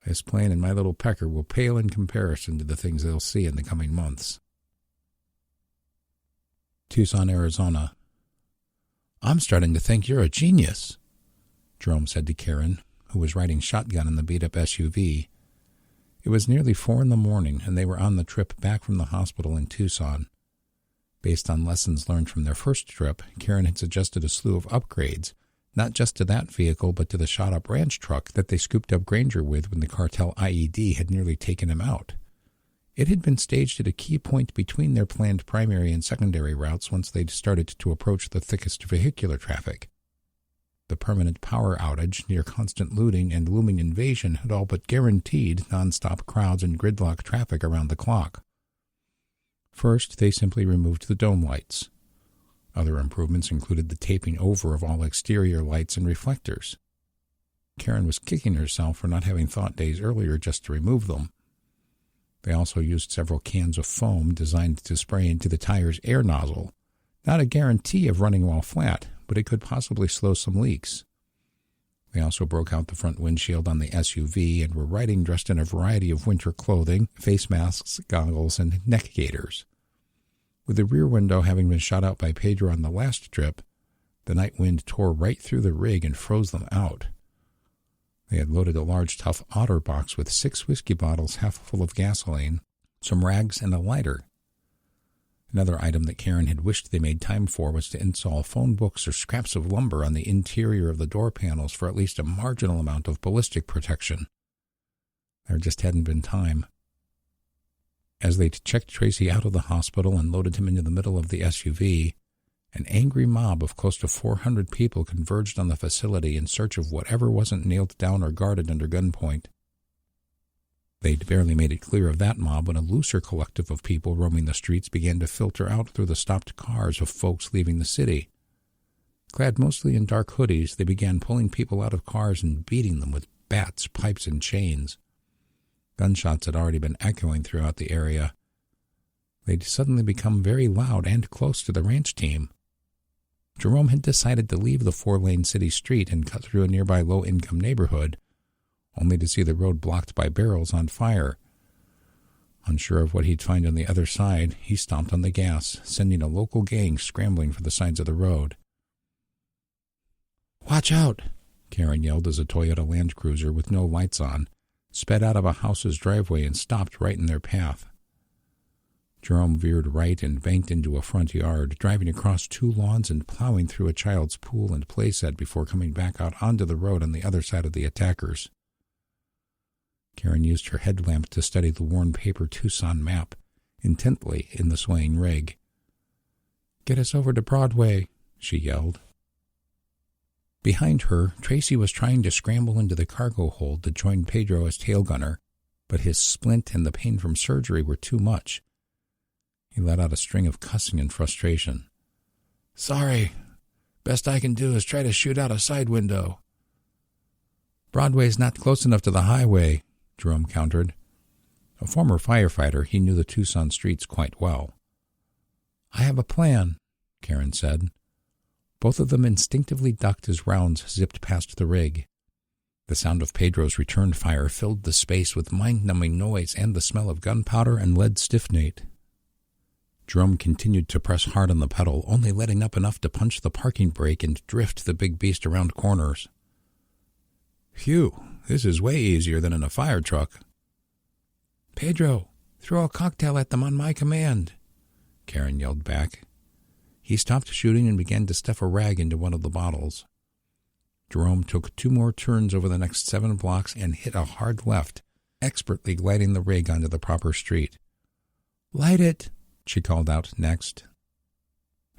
This plane and my little pecker will pale in comparison to the things they'll see in the coming months. Tucson, Arizona. "I'm starting to think you're a genius," Jerome said to Karen, who was riding shotgun in the beat-up SUV. It was nearly 4 a.m, and they were on the trip back from the hospital in Tucson. Based on lessons learned from their first trip, Karen had suggested a slew of upgrades, not just to that vehicle but to the shot-up ranch truck that they scooped up Granger with when the cartel IED had nearly taken him out. It had been staged at a key point between their planned primary and secondary routes once they'd started to approach the thickest vehicular traffic. The permanent power outage, near constant looting, and looming invasion had all but guaranteed non-stop crowds and gridlock traffic around the clock. First, they simply removed the dome lights. Other improvements included the taping over of all exterior lights and reflectors. Karen was kicking herself for not having thought days earlier just to remove them. They also used several cans of foam designed to spray into the tire's air nozzle. Not a guarantee of running while flat, but it could possibly slow some leaks. They also broke out the front windshield on the SUV and were riding dressed in a variety of winter clothing, face masks, goggles, and neck gaiters. With the rear window having been shot out by Pedro on the last trip, the night wind tore right through the rig and froze them out. They had loaded a large tough otter box with 6 whiskey bottles half full of gasoline, some rags, and a lighter. Another item that Karen had wished they made time for was to install phone books or scraps of lumber on the interior of the door panels for at least a marginal amount of ballistic protection. There just hadn't been time. As they'd checked Tracy out of the hospital and loaded him into the middle of the SUV, an angry mob of close to 400 people converged on the facility in search of whatever wasn't nailed down or guarded under gunpoint. They'd barely made it clear of that mob when a looser collective of people roaming the streets began to filter out through the stopped cars of folks leaving the city. Clad mostly in dark hoodies, they began pulling people out of cars and beating them with bats, pipes, and chains. Gunshots had already been echoing throughout the area. They'd suddenly become very loud and close to the ranch team. Jerome had decided to leave the 4-lane city street and cut through a nearby low-income neighborhood, only to see the road blocked by barrels on fire. Unsure of what he'd find on the other side, he stomped on the gas, sending a local gang scrambling for the sides of the road. "Watch out!" Karen yelled as a Toyota Land Cruiser with no lights on sped out of a house's driveway and stopped right in their path. Jerome veered right and banked into a front yard, driving across 2 lawns and plowing through a child's pool and playset before coming back out onto the road on the other side of the attackers. Karen used her headlamp to study the worn paper Tucson map intently in the swaying rig. "Get us over to Broadway," she yelled. Behind her, Tracy was trying to scramble into the cargo hold to join Pedro as tail gunner, but his splint and the pain from surgery were too much. He let out a string of cussing and frustration. "Sorry. Best I can do is try to shoot out a side window." "Broadway's not close enough to the highway," Jerome countered. A former firefighter, he knew the Tucson streets quite well. "I have a plan," Karen said. Both of them instinctively ducked as rounds zipped past the rig. The sound of Pedro's return fire filled the space with mind-numbing noise and the smell of gunpowder and lead stiffnate. Jerome continued to press hard on the pedal, only letting up enough to punch the parking brake and drift the big beast around corners. "Phew, this is way easier than in a fire truck." "Pedro, throw a cocktail at them on my command," Karen yelled back. He stopped shooting and began to stuff a rag into one of the bottles. Jerome took 2 more turns over the next 7 blocks and hit a hard left, expertly gliding the rig onto the proper street. "Light it," she called out next.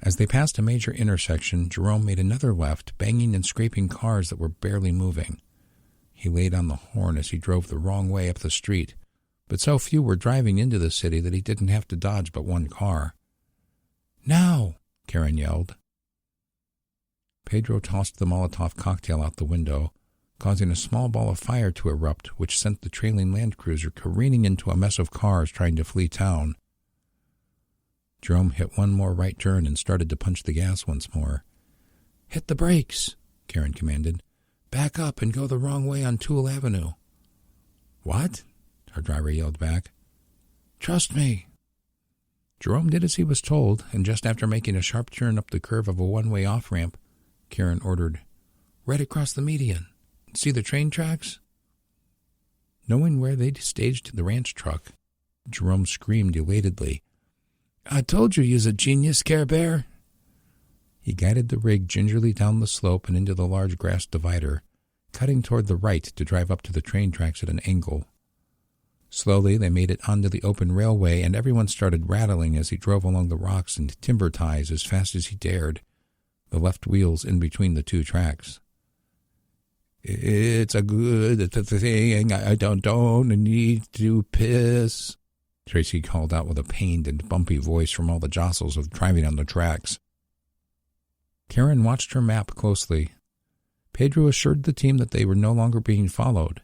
As they passed a major intersection, Jerome made another left, banging and scraping cars that were barely moving. He laid on the horn as he drove the wrong way up the street, but so few were driving into the city that he didn't have to dodge but 1 car. "Now!" Karen yelled. Pedro tossed the Molotov cocktail out the window, causing a small ball of fire to erupt, which sent the trailing Land Cruiser careening into a mess of cars trying to flee town. Jerome hit 1 more right turn and started to punch the gas once more. "Hit the brakes," Karen commanded. "Back up and go the wrong way on Toole Avenue." "What?" her driver yelled back. "Trust me." Jerome did as he was told, and just after making a sharp turn up the curve of a 1-way off-ramp, Karen ordered, "Right across the median. See the train tracks?" Knowing where they'd staged the ranch truck, Jerome screamed elatedly, "I told you you's a genius, Care Bear." He guided the rig gingerly down the slope and into the large grass divider, cutting toward the right to drive up to the train tracks at an angle. Slowly they made it onto the open railway, and everyone started rattling as he drove along the rocks and timber ties as fast as he dared, the left wheels in between the 2 tracks. "It's a good thing I don't need to piss," Tracy called out with a pained and bumpy voice from all the jostles of driving on the tracks. Karen watched her map closely. Pedro assured the team that they were no longer being followed.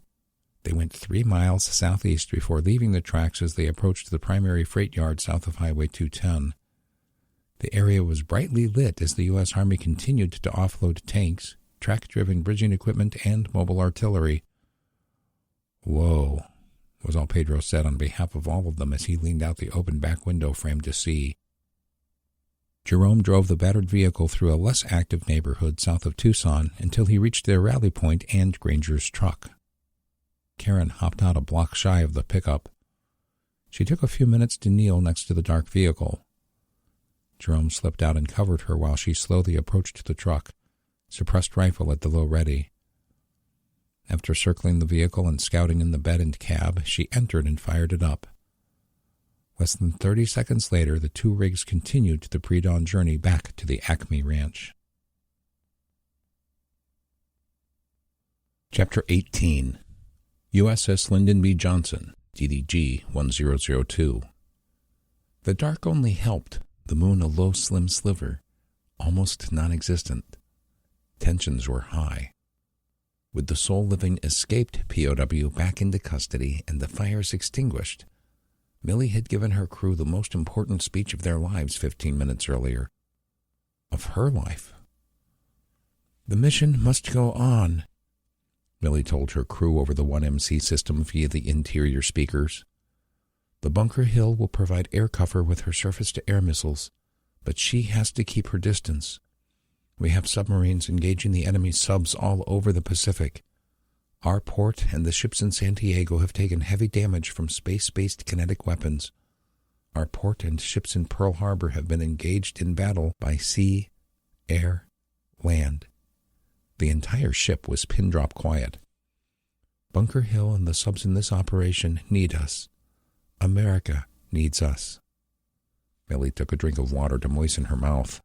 They went 3 miles southeast before leaving the tracks as they approached the primary freight yard south of Highway 210. The area was brightly lit as the U.S. Army continued to offload tanks, track-driven bridging equipment, and mobile artillery. "Whoa," was all Pedro said on behalf of all of them as he leaned out the open back window frame to see. Jerome drove the battered vehicle through a less active neighborhood south of Tucson until he reached their rally point and Granger's truck. Karen hopped out a block shy of the pickup. She took a few minutes to kneel next to the dark vehicle. Jerome slipped out and covered her while she slowly approached the truck, suppressed rifle at the low ready. After circling the vehicle and scouting in the bed and cab, she entered and fired it up. Less than 30 seconds later, the 2 rigs continued the pre-dawn journey back to the Acme Ranch. Chapter 18. USS Lyndon B. Johnson, DDG-1002. The dark only helped, the moon a low, slim sliver, almost non-existent. Tensions were high. With the sole living escaped POW back into custody and the fires extinguished, Millie had given her crew the most important speech of their lives 15 minutes earlier. Of her life. "The mission must go on," Millie told her crew over the 1MC system via the interior speakers. "The Bunker Hill will provide air cover with her surface-to-air missiles, but she has to keep her distance. We have submarines engaging the enemy subs all over the Pacific. Our port and the ships in San Diego have taken heavy damage from space-based kinetic weapons. Our port and ships in Pearl Harbor have been engaged in battle by sea, air, land." The entire ship was pin-drop quiet. "Bunker Hill and the subs in this operation need us. America needs us." Millie took a drink of water to moisten her mouth.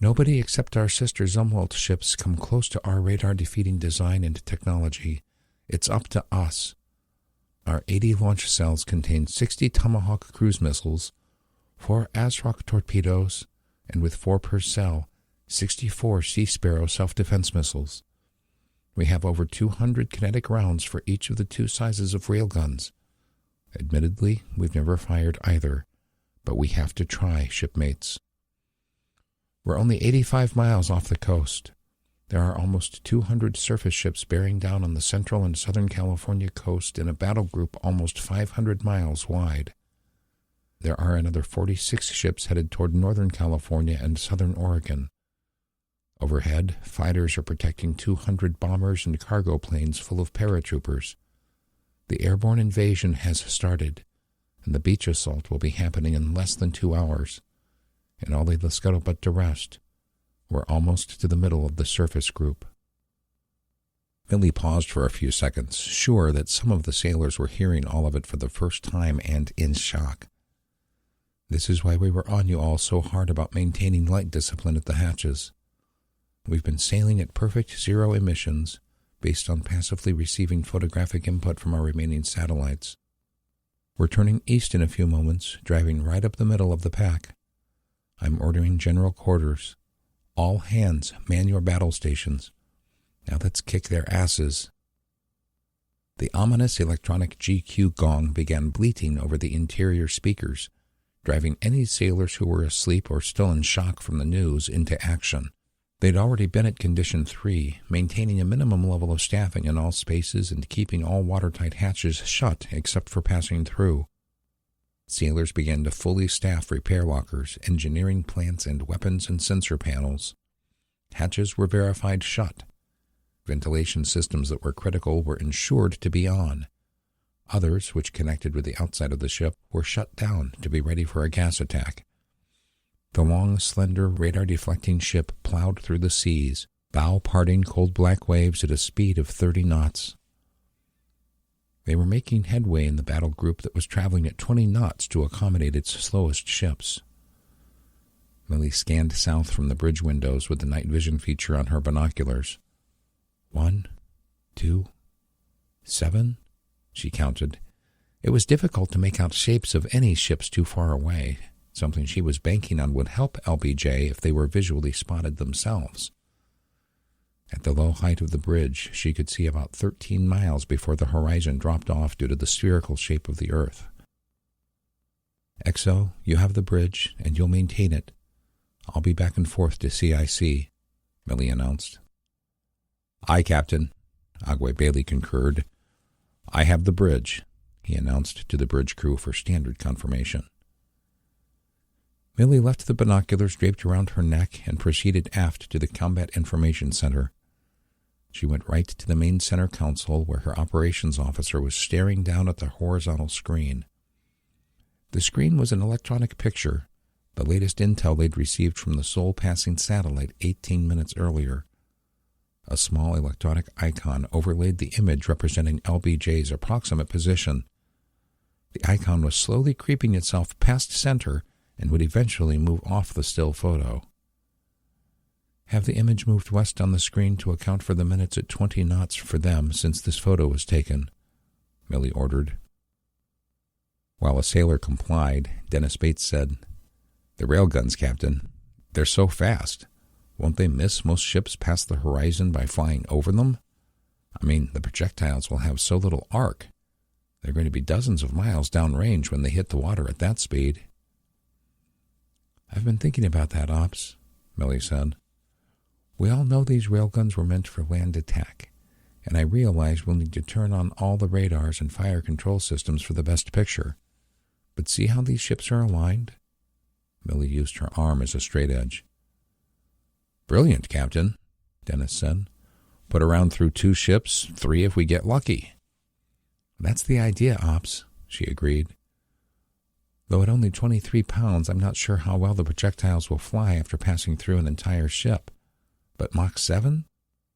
"Nobody except our sister Zumwalt ships come close to our radar-defeating design and technology. It's up to us. Our 80 launch cells contain 60 Tomahawk cruise missiles, 4 ASROC torpedoes, and with 4 per cell, 64 Sea Sparrow self-defense missiles. We have over 200 kinetic rounds for each of the 2 sizes of railguns. Admittedly, we've never fired either, but we have to try, shipmates. We're only 85 miles off the coast. There are almost 200 surface ships bearing down on the central and southern California coast in a battle group almost 500 miles wide. There are another 46 ships headed toward northern California and southern Oregon. Overhead, fighters are protecting 200 bombers and cargo planes full of paratroopers. The airborne invasion has started, and the beach assault will be happening in less than 2 hours. And all the scuttlebutt to rest. We're almost to the middle of the surface group." Millie paused for a few seconds, sure that some of the sailors were hearing all of it for the first time and in shock. "This is why we were on you all so hard about maintaining light discipline at the hatches. We've been sailing at perfect zero emissions, based on passively receiving photographic input from our remaining satellites. We're turning east in a few moments, driving right up the middle of the pack. I'm ordering general quarters. All hands, man your battle stations. Now let's kick their asses." The ominous electronic GQ gong began bleating over the interior speakers, driving any sailors who were asleep or still in shock from the news into action. They'd already been at Condition 3, maintaining a minimum level of staffing in all spaces and keeping all watertight hatches shut except for passing through. Sailors began to fully staff repair lockers, engineering plants, and weapons and sensor panels. Hatches were verified shut. Ventilation systems that were critical were ensured to be on. Others, which connected with the outside of the ship, were shut down to be ready for a gas attack. The long, slender, radar-deflecting ship plowed through the seas, bow parting cold black waves at a speed of 30 knots. They were making headway in the battle group that was traveling at 20 knots to accommodate its slowest ships. Millie scanned south from the bridge windows with the night vision feature on her binoculars. 1, 2, 7, she counted. It was difficult to make out shapes of any ships too far away, something she was banking on would help LBJ if they were visually spotted themselves. At the low height of the bridge, she could see about 13 miles before the horizon dropped off due to the spherical shape of the Earth. "XO, you have the bridge, and you'll maintain it. I'll be back and forth to CIC, Millie announced. "Aye, Captain," Agwe Bailey concurred. "I have the bridge," he announced to the bridge crew for standard confirmation. Millie left the binoculars draped around her neck and proceeded aft to the Combat Information Center. She went right to the main center console where her operations officer was staring down at the horizontal screen. The screen was an electronic picture, the latest intel they'd received from the Sol-passing satellite 18 minutes earlier. A small electronic icon overlaid the image representing LBJ's approximate position. The icon was slowly creeping itself past center and would eventually move off the still photo. "Have the image moved west on the screen to account for the minutes at 20 knots for them since this photo was taken," Millie ordered. While a sailor complied, Dennis Bates said, "The railguns, Captain. They're so fast. Won't they miss most ships past the horizon by flying over them? I mean, the projectiles will have so little arc. They're going to be dozens of miles downrange when they hit the water at that speed. I've been thinking about that, Ops, Millie said. We all know these railguns were meant for land attack, and I realize we'll need to turn on all the radars and fire control systems for the best picture. But see how these ships are aligned? Millie used her arm as a straight edge. Brilliant, Captain, Dennis said. Put around through 2 ships, 3 if we get lucky. That's the idea, Ops, she agreed. Though at only 23 pounds, I'm not sure how well the projectiles will fly after passing through an entire ship. But Mach 7?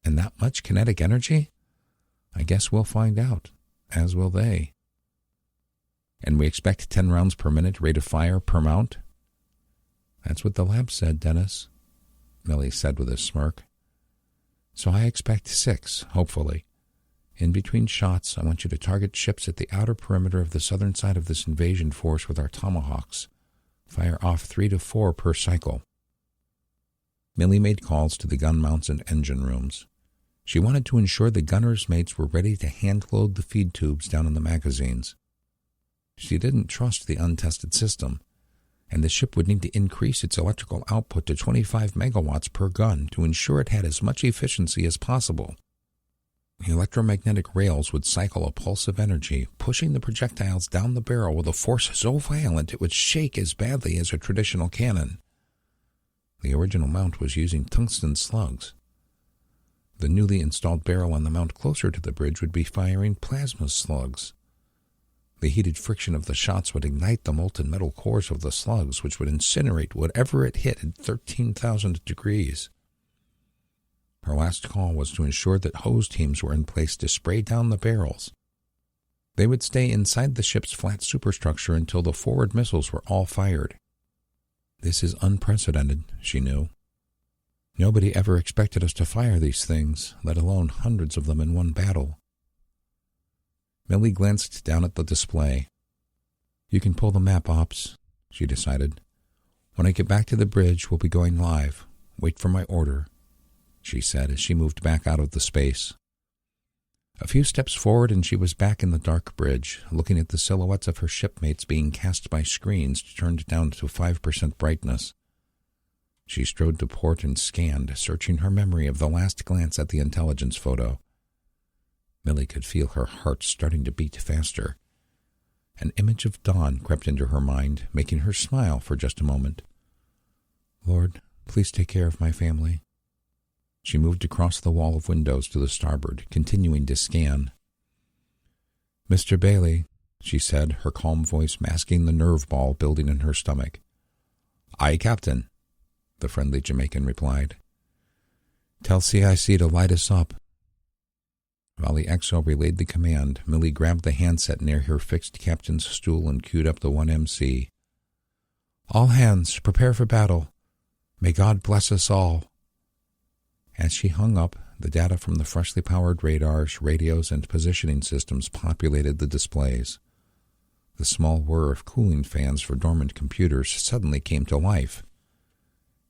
And that much kinetic energy? I guess we'll find out, as will they. And we expect 10 rounds per minute rate of fire per mount? That's what the lab said, Dennis, Millie said with a smirk. So I expect 6, hopefully. In between shots, I want you to target ships at the outer perimeter of the southern side of this invasion force with our tomahawks. Fire off 3 to 4 per cycle. Millie made calls to the gun mounts and engine rooms. She wanted to ensure the gunners' mates were ready to hand-load the feed tubes down in the magazines. She didn't trust the untested system, and the ship would need to increase its electrical output to 25 megawatts per gun to ensure it had as much efficiency as possible. The electromagnetic rails would cycle a pulse of energy, pushing the projectiles down the barrel with a force so violent it would shake as badly as a traditional cannon. The original mount was using tungsten slugs. The newly installed barrel on the mount closer to the bridge would be firing plasma slugs. The heated friction of the shots would ignite the molten metal cores of the slugs, which would incinerate whatever it hit at 13,000 degrees. Her last call was to ensure that hose teams were in place to spray down the barrels. They would stay inside the ship's flat superstructure until the forward missiles were all fired. This is unprecedented, she knew. Nobody ever expected us to fire these things, let alone hundreds of them in one battle. Millie glanced down at the display. You can pull the map, Ops, she decided. When I get back to the bridge, we'll be going live. Wait for my order, she said as she moved back out of the space. A few steps forward and she was back in the dark bridge, looking at the silhouettes of her shipmates being cast by screens turned down to 5% brightness. She strode to port and scanned, searching her memory of the last glance at the intelligence photo. Millie could feel her heart starting to beat faster. An image of dawn crept into her mind, making her smile for just a moment. Lord, please take care of my family. She moved across the wall of windows to the starboard, continuing to scan. Mr. Bailey, she said, her calm voice masking the nerve ball building in her stomach. Aye, Captain, the friendly Jamaican replied. Tell CIC to light us up. While the XO relayed the command, Millie grabbed the handset near her fixed captain's stool and queued up the 1MC. All hands, prepare for battle. May God bless us all. As she hung up, the data from the freshly powered radars, radios, and positioning systems populated the displays. The small whir of cooling fans for dormant computers suddenly came to life.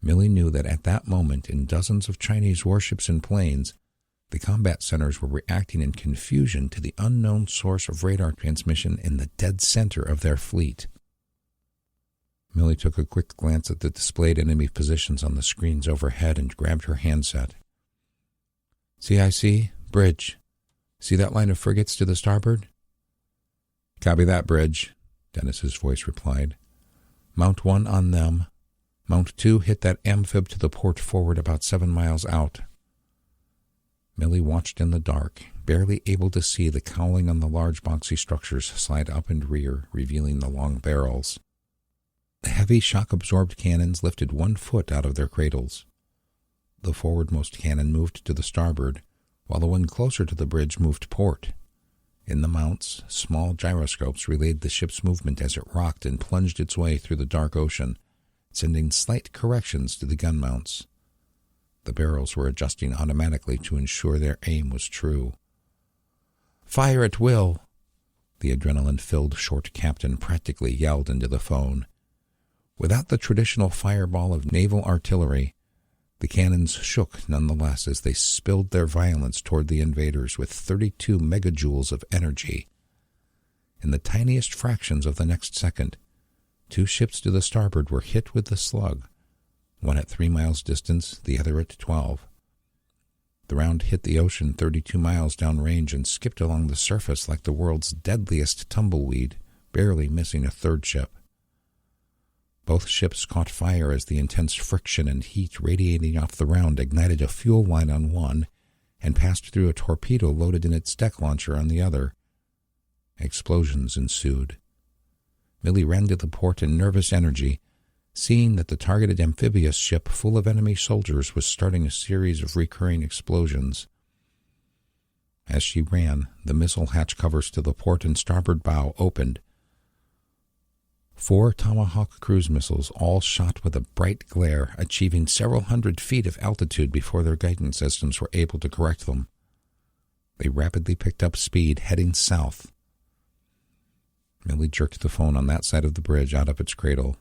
Millie knew that at that moment, in dozens of Chinese warships and planes, the combat centers were reacting in confusion to the unknown source of radar transmission in the dead center of their fleet. Millie took a quick glance at the displayed enemy positions on the screens overhead and grabbed her handset. CIC, bridge. See that line of frigates to the starboard? Copy that, bridge, Dennis's voice replied. Mount 1 on them. Mount 2 hit that amphib to the port forward about 7 miles out. Millie watched in the dark, barely able to see the cowling on the large boxy structures slide up and rear, revealing the long barrels. The heavy shock-absorbed cannons lifted 1 foot out of their cradles. The forwardmost cannon moved to the starboard, while the one closer to the bridge moved port. In the mounts, small gyroscopes relayed the ship's movement as it rocked and plunged its way through the dark ocean, sending slight corrections to the gun mounts. The barrels were adjusting automatically to ensure their aim was true. Fire at will, the adrenaline-filled short captain practically yelled into the phone. Without the traditional fireball of naval artillery, The cannons shook nonetheless as they spilled their violence toward the invaders with 32 megajoules of energy. In the tiniest fractions of the next second, 2 ships to the starboard were hit with the slug, one at 3 miles distance, the other at 12. The round hit the ocean 32 miles downrange and skipped along the surface like the world's deadliest tumbleweed, barely missing a third ship. Both ships caught fire as the intense friction and heat radiating off the round ignited a fuel line on one and passed through a torpedo loaded in its deck launcher on the other. Explosions ensued. Millie ran to the port in nervous energy, seeing that the targeted amphibious ship full of enemy soldiers was starting a series of recurring explosions. As she ran, the missile hatch covers to the port and starboard bow opened. 4 Tomahawk cruise missiles all shot with a bright glare, achieving several hundred feet of altitude before their guidance systems were able to correct them. They rapidly picked up speed, heading south. Millie jerked the phone on that side of the bridge out of its cradle.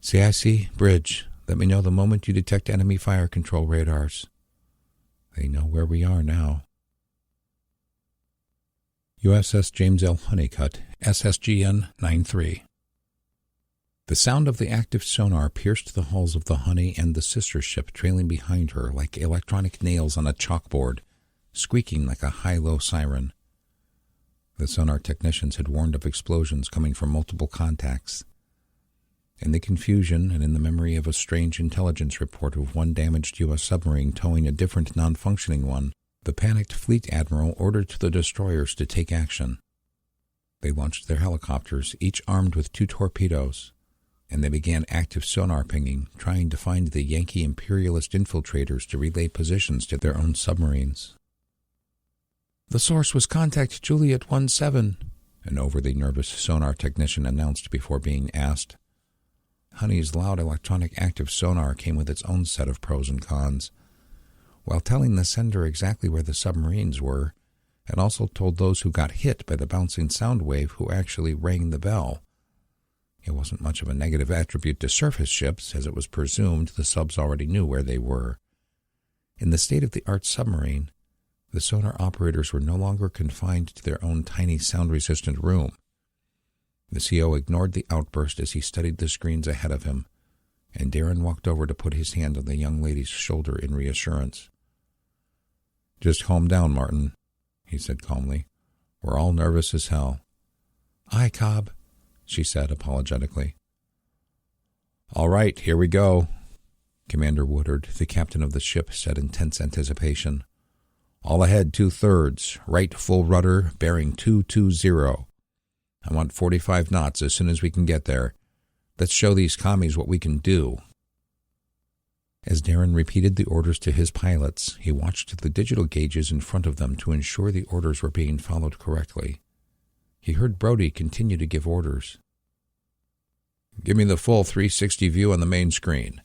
CIC, bridge. Let me know the moment you detect enemy fire control radars. They know where we are now. USS James L. Honeycutt, SSGN 93. The sound of the active sonar pierced the hulls of the Honey and the sister ship trailing behind her like electronic nails on a chalkboard, squeaking like a high-low siren. The sonar technicians had warned of explosions coming from multiple contacts. In the confusion and in the memory of a strange intelligence report of one damaged U.S. submarine towing a different non-functioning one, the panicked fleet admiral ordered the destroyers to take action. They launched their helicopters, each armed with 2 torpedoes, and they began active sonar pinging, trying to find the Yankee imperialist infiltrators to relay positions to their own submarines. The source was contact Juliet 17, an overly nervous sonar technician announced before being asked. Honey's loud electronic active sonar came with its own set of pros and cons. While telling the sender exactly where the submarines were, it also told those who got hit by the bouncing sound wave who actually rang the bell. It wasn't much of a negative attribute to surface ships, as it was presumed the subs already knew where they were. In the state-of-the-art submarine, the sonar operators were no longer confined to their own tiny sound-resistant room. The CO ignored the outburst as he studied the screens ahead of him, and Darren walked over to put his hand on the young lady's shoulder in reassurance. "Just calm down, Martin," he said calmly. "We're all nervous as hell." "Aye, Cobb," she said apologetically. "All right, here we go," Commander Woodard, the captain of the ship, said in tense anticipation. "All ahead 2/3, right full rudder, bearing 220. I want 45 knots as soon as we can get there. Let's show these commies what we can do." As Darren repeated the orders to his pilots, he watched the digital gauges in front of them to ensure the orders were being followed correctly. He heard Brody continue to give orders. "Give me the full 360 view on the main screen.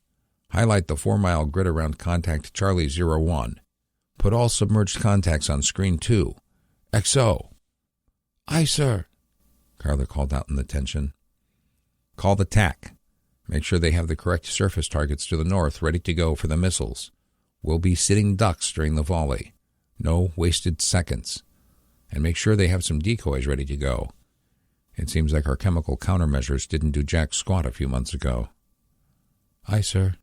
Highlight the 4-mile grid around contact Charlie 01. Put all submerged contacts on screen 2. XO." "Aye, sir," Carla called out in the tension. "Call the TAC. Make sure they have the correct surface targets to the north ready to go for the missiles. We'll be sitting ducks during the volley. No wasted seconds. And make sure they have some decoys ready to go. It seems like our chemical countermeasures didn't do jack squat a few months ago." "Aye, sir."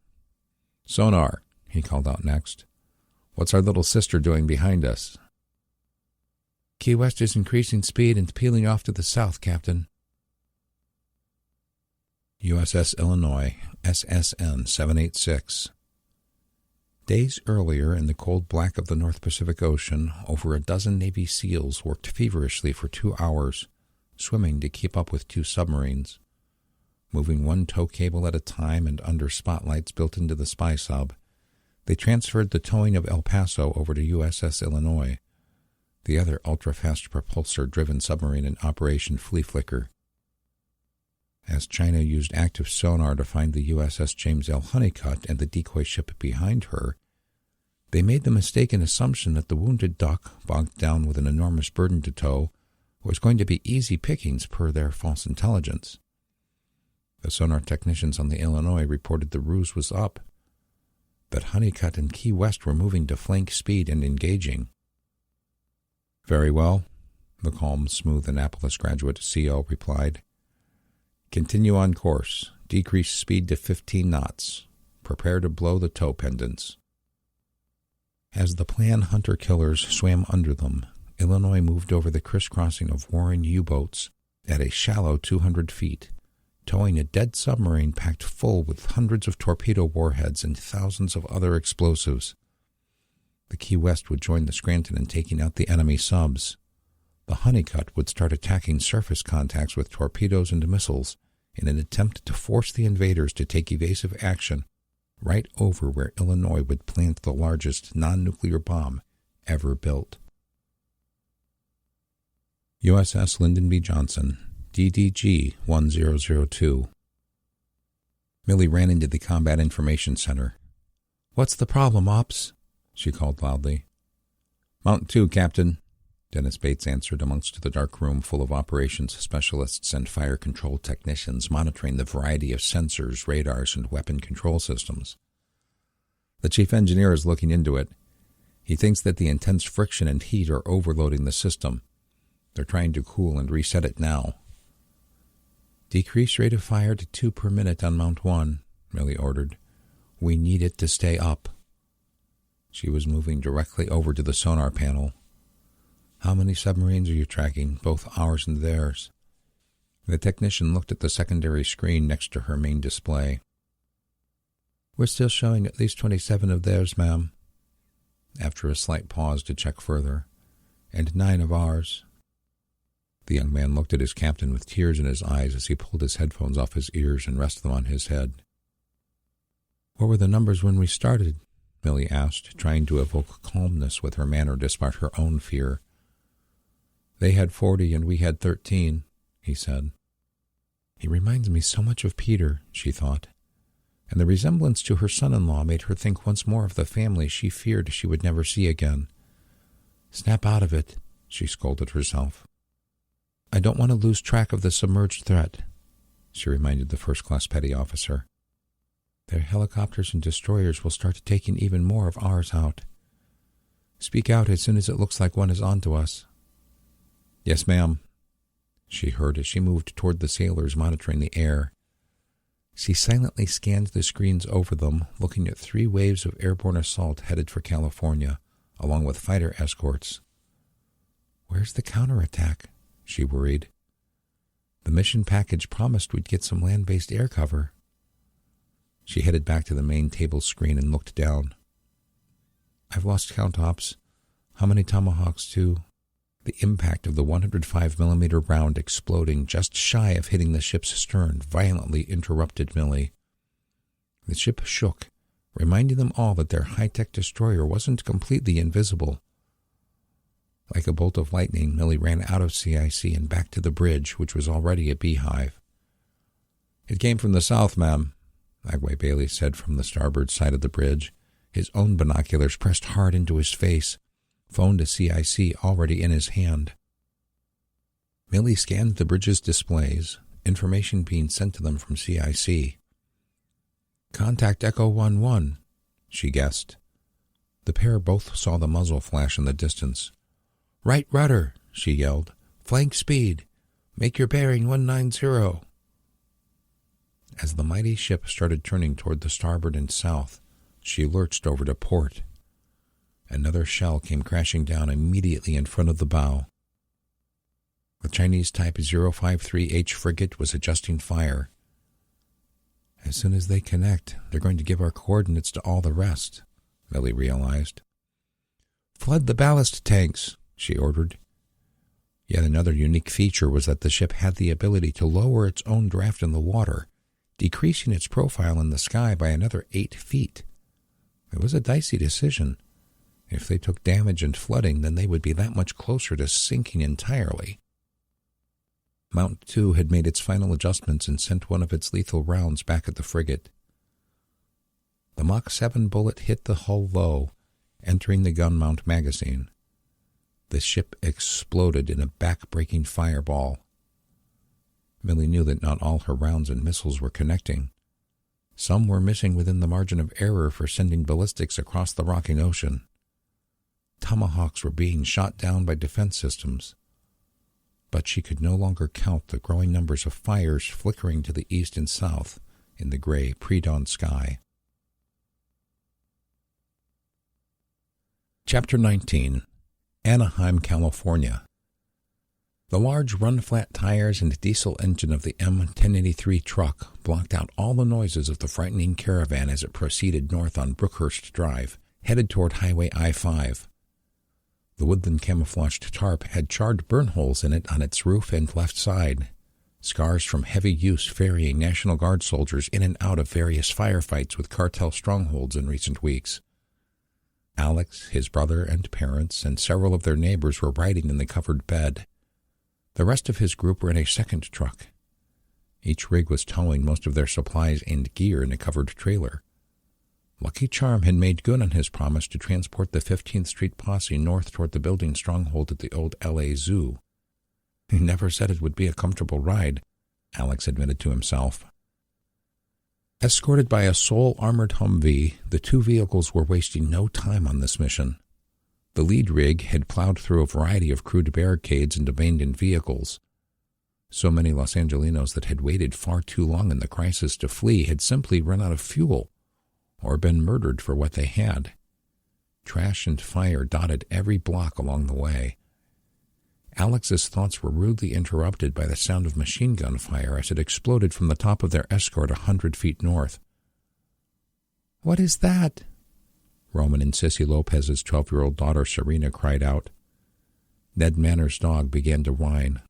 "Sonar," he called out next. "What's our little sister doing behind us?" "Key West is increasing speed and peeling off to the south, Captain." USS Illinois, SSN 786. Days earlier, in the cold black of the North Pacific Ocean, over a dozen Navy SEALs worked feverishly for 2 hours, swimming to keep up with 2 submarines. Moving one tow cable at a time and under spotlights built into the spy sub, they transferred the towing of El Paso over to USS Illinois, the other ultra-fast propulsor-driven submarine in Operation Flea Flicker. As China used active sonar to find the USS James L. Honeycutt and the decoy ship behind her, they made the mistaken assumption that the wounded duck, bogged down with an enormous burden to tow, was going to be easy pickings per their false intelligence. The sonar technicians on the Illinois reported the ruse was up. that Honeycutt and Key West were moving to flank speed and engaging. "Very well," the calm, smooth Annapolis graduate CO replied. "Continue on course. Decrease speed to 15 knots. Prepare to blow the tow pendants." As the plan hunter-killers swam under them, Illinois moved over the crisscrossing of warring U-boats at a shallow 200 feet, towing a dead submarine packed full with hundreds of torpedo warheads and thousands of other explosives. The Key West would join the Scranton in taking out the enemy subs. The Honeycutt would start attacking surface contacts with torpedoes and missiles in an attempt to force the invaders to take evasive action right over where Illinois would plant the largest non-nuclear bomb ever built. USS Lyndon B. Johnson, DDG 1002. Millie ran into the Combat Information Center. "What's the problem, Ops?" she called loudly. "Mount 2, Captain," Dennis Bates answered amongst the dark room full of operations specialists and fire control technicians monitoring the variety of sensors, radars, and weapon control systems. "The chief engineer is looking into it. He thinks that the intense friction and heat are overloading the system. They're trying to cool and reset it now." "Decrease rate of fire to 2 per minute on Mount 1, Millie ordered. "We need it to stay up." She was moving directly over to the sonar panel. "How many submarines are you tracking, both ours and theirs?" The technician looked at the secondary screen next to her main display. "We're still showing at least 27 of theirs, ma'am." After a slight pause to check further, "and 9 of ours." The young man looked at his captain with tears in his eyes as he pulled his headphones off his ears and rested them on his head. "What were the numbers when we started?" Millie asked, trying to evoke calmness with her manner despite her own fear. "They had 40 and we had 13, he said. "He reminds me so much of Peter," she thought, and the resemblance to her son-in-law made her think once more of the family she feared she would never see again. "Snap out of it," she scolded herself. "I don't want to lose track of the submerged threat," she reminded the first-class petty officer. "Their helicopters and destroyers will start taking even more of ours out. Speak out as soon as it looks like one is onto us." "Yes, ma'am," she heard as she moved toward the sailors monitoring the air. She silently scanned the screens over them, looking at 3 waves of airborne assault headed for California, along with fighter escorts. "Where's the counterattack?" she worried. "The mission package promised we'd get some land-based air cover." She headed back to the main table screen and looked down. "I've lost count, Ops. How many Tomahawks, too?" The impact of the 105mm round exploding just shy of hitting the ship's stern violently interrupted Millie. The ship shook, reminding them all that their high-tech destroyer wasn't completely invisible. Like a bolt of lightning, Millie ran out of CIC and back to the bridge, which was already a beehive. "It came from the south, ma'am," Agway Bailey said from the starboard side of the bridge, his own binoculars pressed hard into his face, phone to CIC already in his hand. Millie scanned the bridge's displays, information being sent to them from CIC. "Contact Echo 1-1, she guessed. The pair both saw the muzzle flash in the distance. "Right rudder," she yelled. "Flank speed. Make your bearing 190. As the mighty ship started turning toward the starboard and south, she lurched over to port. Another shell came crashing down immediately in front of the bow. The Chinese Type 053H frigate was adjusting fire. "As soon as they connect, they're going to give our coordinates to all the rest," Millie realized. "Flood the ballast tanks," she ordered. Yet another unique feature was that the ship had the ability to lower its own draft in the water, decreasing its profile in the sky by another 8 feet. It was a dicey decision. If they took damage and flooding, then they would be that much closer to sinking entirely. Mount 2 had made its final adjustments and sent one of its lethal rounds back at the frigate. The Mach 7 bullet hit the hull low, entering the gun mount magazine. The ship exploded in a back-breaking fireball. Millie knew that not all her rounds and missiles were connecting. Some were missing within the margin of error for sending ballistics across the rocking ocean. Tomahawks were being shot down by defense systems. But she could no longer count the growing numbers of fires flickering to the east and south in the gray pre-dawn sky. Chapter 19. Anaheim, California. The large run-flat tires and diesel engine of the M1083 truck blocked out all the noises of the frightening caravan as it proceeded north on Brookhurst Drive, headed toward Highway I-5. The woodland camouflaged tarp had charred burn holes in it on its roof and left side, scars from heavy use ferrying National Guard soldiers in and out of various firefights with cartel strongholds in recent weeks. Alex, his brother and parents, and several of their neighbors were riding in the covered bed. The rest of his group were in a second truck. Each rig was towing most of their supplies and gear in a covered trailer. Lucky Charm had made good on his promise to transport the 15th Street posse north toward the building stronghold at the old L.A. Zoo. He never said it would be a comfortable ride, Alex admitted to himself. Escorted by a sole armored Humvee, the two vehicles were wasting no time on this mission. The lead rig had plowed through a variety of crude barricades and abandoned vehicles. So many Los Angelinos that had waited far too long in the crisis to flee had simply run out of fuel or been murdered for what they had. Trash and fire dotted every block along the way. Alex's thoughts were rudely interrupted by the sound of machine gun fire as it exploded from the top of their escort 100 feet north. "What is that?" Roman and Sissy Lopez's 12-year-old daughter Serena cried out. Ned Manor's dog began to whine.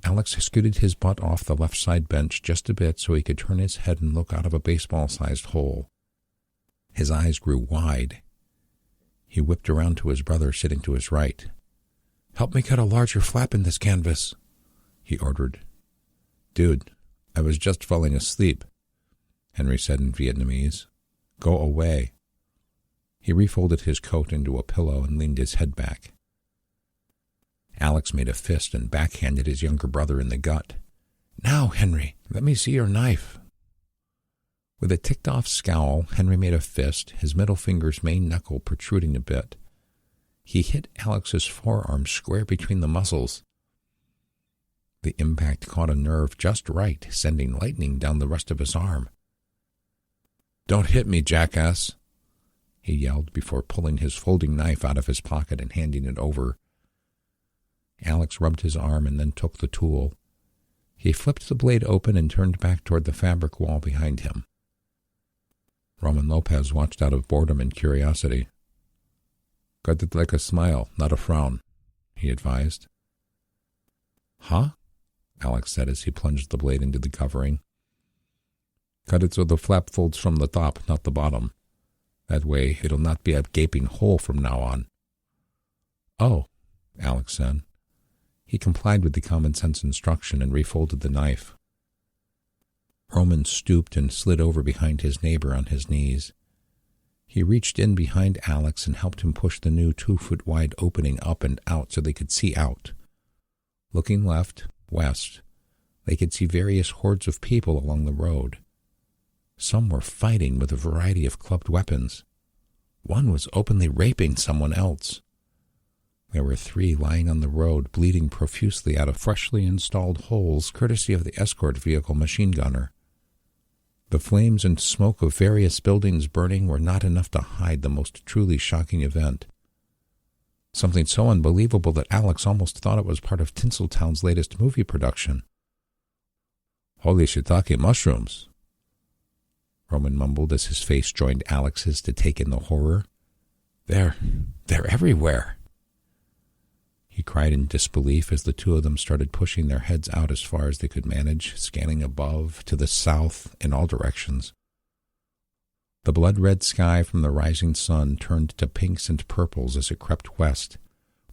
Alex scooted his butt off the left side bench just a bit so he could turn his head and look out of a baseball-sized hole. His eyes grew wide. He whipped around to his brother sitting to his right. "Help me cut a larger flap in this canvas," he ordered. "Dude, I was just falling asleep," Henry said in Vietnamese. "Go away." He refolded his coat into a pillow and leaned his head back. Alex made a fist and backhanded his younger brother in the gut. "Now, Henry, let me see your knife." With a ticked-off scowl, Henry made a fist, his middle finger's main knuckle protruding a bit. He hit Alex's forearm square between the muscles. The impact caught a nerve just right, sending lightning down the rest of his arm. "Don't hit me, jackass," he yelled before pulling his folding knife out of his pocket and handing it over. Alex rubbed his arm and then took the tool. He flipped the blade open and turned back toward the fabric wall behind him. Roman Lopez watched out of boredom and curiosity. "Cut it like a smile, not a frown," he advised. "Huh?" Alex said as he plunged the blade into the covering. "Cut it so the flap folds from the top, not the bottom. That way it'll not be a gaping hole from now on." "Oh," Alex said. He complied with the common-sense instruction and refolded the knife. Roman stooped and slid over behind his neighbor on his knees. He reached in behind Alex and helped him push the new 2-foot-wide opening up and out so they could see out. Looking left, west, they could see various hordes of people along the road. Some were fighting with a variety of clubbed weapons. One was openly raping someone else. There were 3 lying on the road, bleeding profusely out of freshly installed holes, courtesy of the escort vehicle machine gunner. The flames and smoke of various buildings burning were not enough to hide the most truly shocking event. Something so unbelievable that Alex almost thought it was part of Tinseltown's latest movie production. "Holy shiitake mushrooms," Roman mumbled as his face joined Alex's to take in the horror. They're everywhere," he cried in disbelief as the two of them started pushing their heads out as far as they could manage, scanning above, to the south, in all directions. The blood-red sky from the rising sun turned to pinks and purples as it crept west,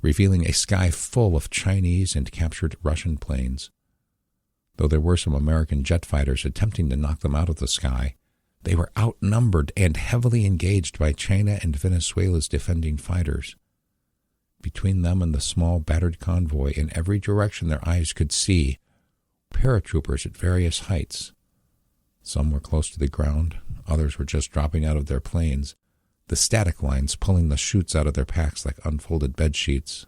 revealing a sky full of Chinese and captured Russian planes. Though there were some American jet fighters attempting to knock them out of the sky, they were outnumbered and heavily engaged by China and Venezuela's defending fighters. Between them and the small, battered convoy, in every direction their eyes could see, paratroopers at various heights. Some were close to the ground, others were just dropping out of their planes, the static lines pulling the chutes out of their packs like unfolded bed sheets.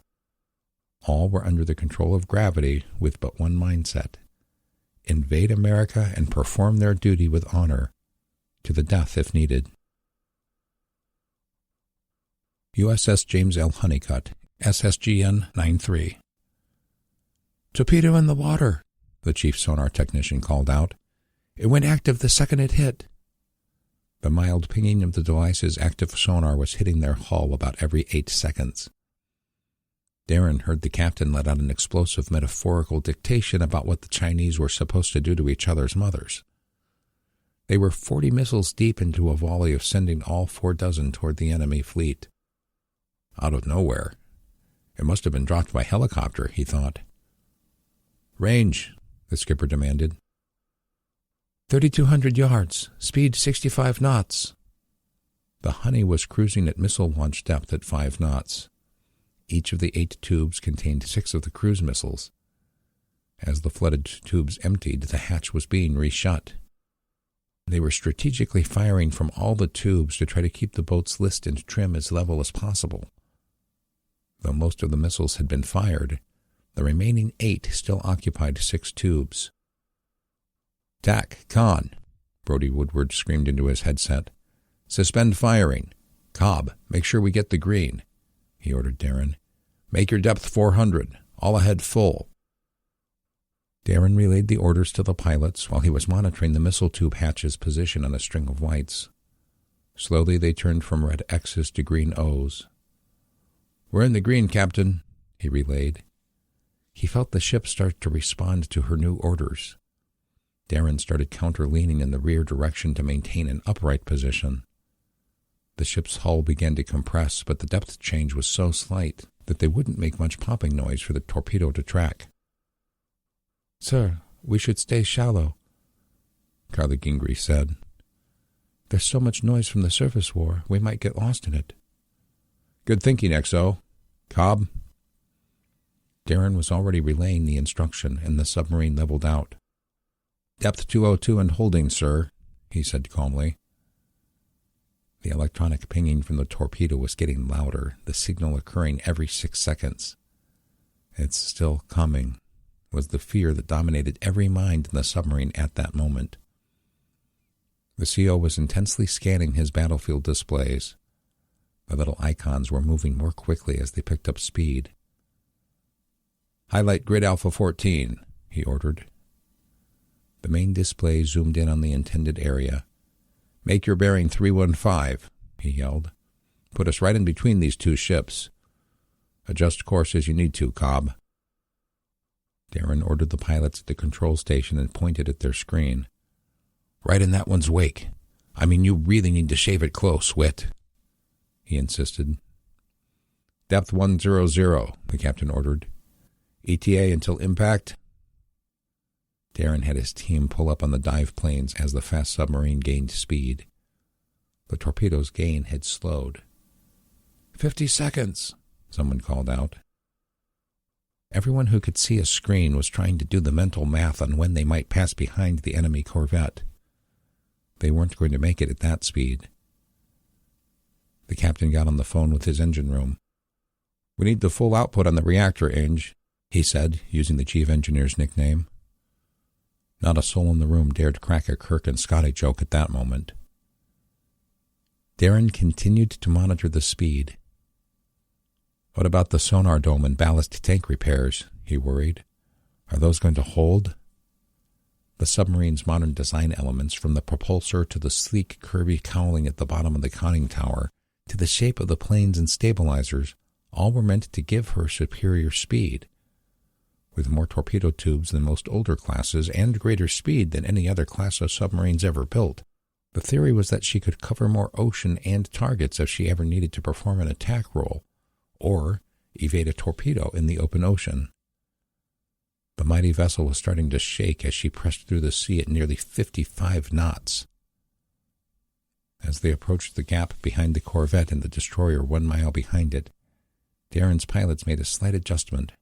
All were under the control of gravity with but one mindset: invade America and perform their duty with honor, to the death if needed. USS James L. Honeycutt, SSGN 93. "Torpedo in the water," the chief sonar technician called out. "It went active the second it hit." The mild pinging of the device's active sonar was hitting their hull about every 8 seconds. Darren heard the captain let out an explosive metaphorical dictation about what the Chinese were supposed to do to each other's mothers. They were 40 missiles deep into a volley of sending all 4 dozen toward the enemy fleet. Out of nowhere. It must have been dropped by helicopter, he thought. "Range," the skipper demanded. 3,200 yards, speed 65 knots. The Honey was cruising at missile launch depth at 5 knots. Each of the 8 tubes contained 6 of the cruise missiles. As the flooded tubes emptied, the hatch was being reshut. They were strategically firing from all the tubes to try to keep the boat's list and trim as level as possible. Though most of the missiles had been fired, the remaining 8 still occupied 6 tubes. "TAC, Con," Brody Woodward screamed into his headset. "Suspend firing. Cobb, make sure we get the green," he ordered Darren. "Make your depth 400. All ahead full." Darren relayed the orders to the pilots while he was monitoring the missile tube hatch's position on a string of lights. Slowly they turned from red X's to green O's. "We're in the green, Captain," he relayed. He felt the ship start to respond to her new orders. Darren started counter-leaning in the rear direction to maintain an upright position. The ship's hull began to compress, but the depth change was so slight that they wouldn't make much popping noise for the torpedo to track. "Sir, we should stay shallow," Carly Gingrey said. "There's so much noise from the surface war, we might get lost in it." "Good thinking, XO. Cobb?" Darren was already relaying the instruction, and the submarine leveled out. "Depth 202 and holding, sir," he said calmly. The electronic pinging from the torpedo was getting louder, the signal occurring every 6 seconds. "It's still coming," was the fear that dominated every mind in the submarine at that moment. The CO was intensely scanning his battlefield displays. The little icons were moving more quickly as they picked up speed. "Highlight grid Alpha 14, he ordered. The main display zoomed in on the intended area. "Make your bearing 315, he yelled. "Put us right in between these 2 ships. Adjust course as you need to, Cobb." Darren ordered the pilots at the control station and pointed at their screen. "Right in that one's wake. I mean, you really need to shave it close, Wit," he insisted. "Depth 100, the captain ordered. ETA until impact." Darren had his team pull up on the dive planes as the fast submarine gained speed. The torpedo's gain had slowed. 50 seconds, someone called out. Everyone who could see a screen was trying to do the mental math on when they might pass behind the enemy corvette. They weren't going to make it at that speed. The captain got on the phone with his engine room. "We need the full output on the reactor, Eng," he said, using the chief engineer's nickname. Not a soul in the room dared crack a Kirk and Scotty joke at that moment. Darren continued to monitor the speed. "What about the sonar dome and ballast tank repairs?" he worried. "Are those going to hold?" The submarine's modern design elements, from the propulsor to the sleek, curvy cowling at the bottom of the conning tower, to the shape of the planes and stabilizers, all were meant to give her superior speed. With more torpedo tubes than most older classes and greater speed than any other class of submarines ever built, the theory was that she could cover more ocean and targets if she ever needed to perform an attack role, or evade a torpedo in the open ocean. The mighty vessel was starting to shake as she pressed through the sea at nearly 55 knots. As they approached the gap behind the corvette and the destroyer 1 mile behind it, Darren's pilots made a slight adjustment.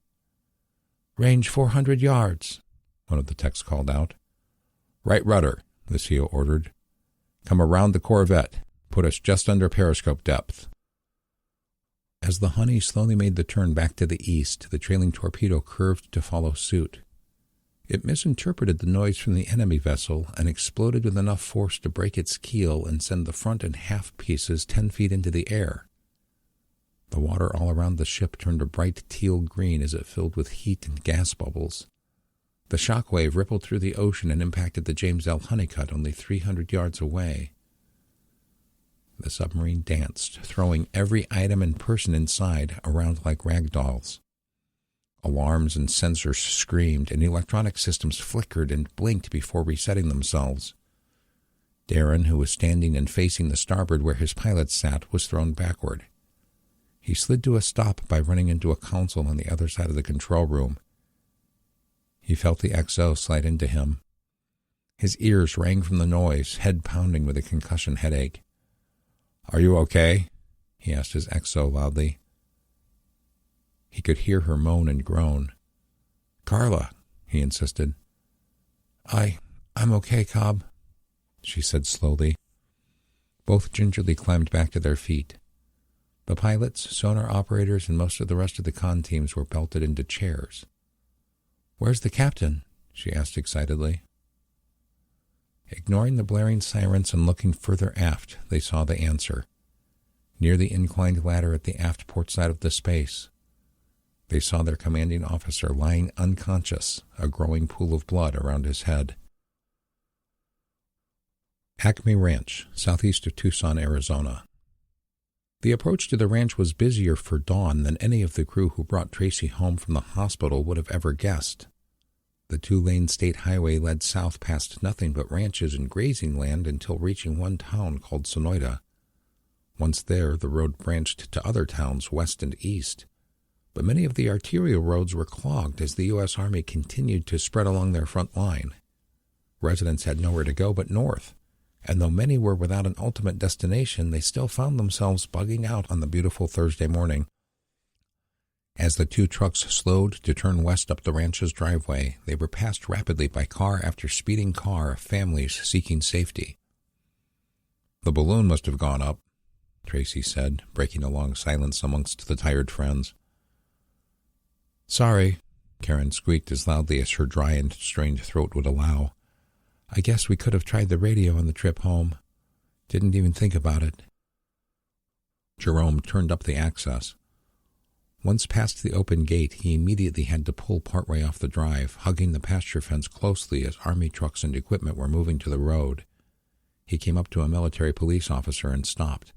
"Range 400 yards, one of the techs called out. "Right rudder, the CO ordered. "Come around the Corvette. Put us just under periscope depth." As the Honey slowly made the turn back to the east, the trailing torpedo curved to follow suit. It misinterpreted the noise from the enemy vessel and exploded with enough force to break its keel and send the front and half pieces 10 feet into the air. The water all around the ship turned a bright teal green as it filled with heat and gas bubbles. The shock wave rippled through the ocean and impacted the James L. Honeycutt only 300 yards away. The submarine danced, throwing every item and person inside around like rag dolls. Alarms and sensors screamed, and electronic systems flickered and blinked before resetting themselves. Darren, who was standing and facing the starboard where his pilot sat, was thrown backward. He slid to a stop by running into a console on the other side of the control room. He felt the XO slide into him. His ears rang from the noise, head pounding with a concussion headache. "Are you okay?" he asked his XO loudly. He could hear her moan and groan. "Carla," he insisted. I'm okay, Cobb," she said slowly. Both gingerly climbed back to their feet. The pilots, sonar operators, and most of the rest of the con teams were belted into chairs. "Where's the captain?" she asked excitedly. Ignoring the blaring sirens and looking further aft, they saw the answer. Near the inclined ladder at the aft port side of the space, they saw their commanding officer lying unconscious, a growing pool of blood around his head. Acme Ranch, southeast of Tucson, Arizona. The approach to the ranch was busier for dawn than any of the crew who brought Tracy home from the hospital would have ever guessed. The 2-lane state highway led south past nothing but ranches and grazing land until reaching one town called Sonoita. Once there, the road branched to other towns west and east, but many of the arterial roads were clogged as the U.S. Army continued to spread along their front line. Residents had nowhere to go but north, and though many were without an ultimate destination, they still found themselves bugging out on the beautiful Thursday morning. As the 2 trucks slowed to turn west up the ranch's driveway, they were passed rapidly by car after speeding car of families seeking safety. "The balloon must have gone up," Tracy said, breaking a long silence amongst the tired friends. "Sorry," Karen squeaked as loudly as her dry and strained throat would allow. "I guess we could have tried the radio on the trip home. Didn't even think about it." Jerome turned up the access. Once past the open gate, he immediately had to pull partway off the drive, hugging the pasture fence closely as Army trucks and equipment were moving to the road. He came up to a military police officer and stopped.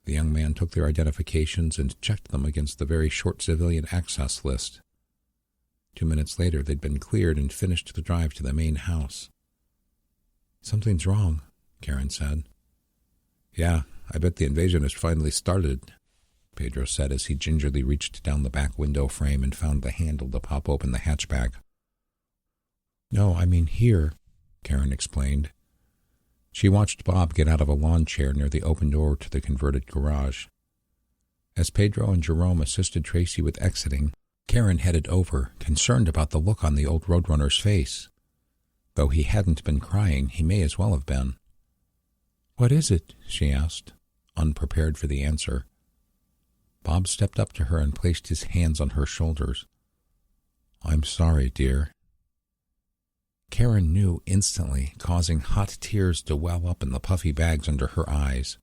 The young man took their identifications and checked them against the very short civilian access list. 2 minutes later, they'd been cleared and finished the drive to the main house. "Something's wrong," Karen said. "Yeah, I bet the invasion has finally started," Pedro said as he gingerly reached down the back window frame and found the handle to pop open the hatchback. "No, I mean here," Karen explained. She watched Bob get out of a lawn chair near the open door to the converted garage. As Pedro and Jerome assisted Tracy with exiting, Karen headed over, concerned about the look on the old roadrunner's face. Though he hadn't been crying, he may as well have been. "What is it?" she asked, unprepared for the answer. Bob stepped up to her and placed his hands on her shoulders. "I'm sorry, dear." Karen knew instantly, causing hot tears to well up in the puffy bags under her eyes.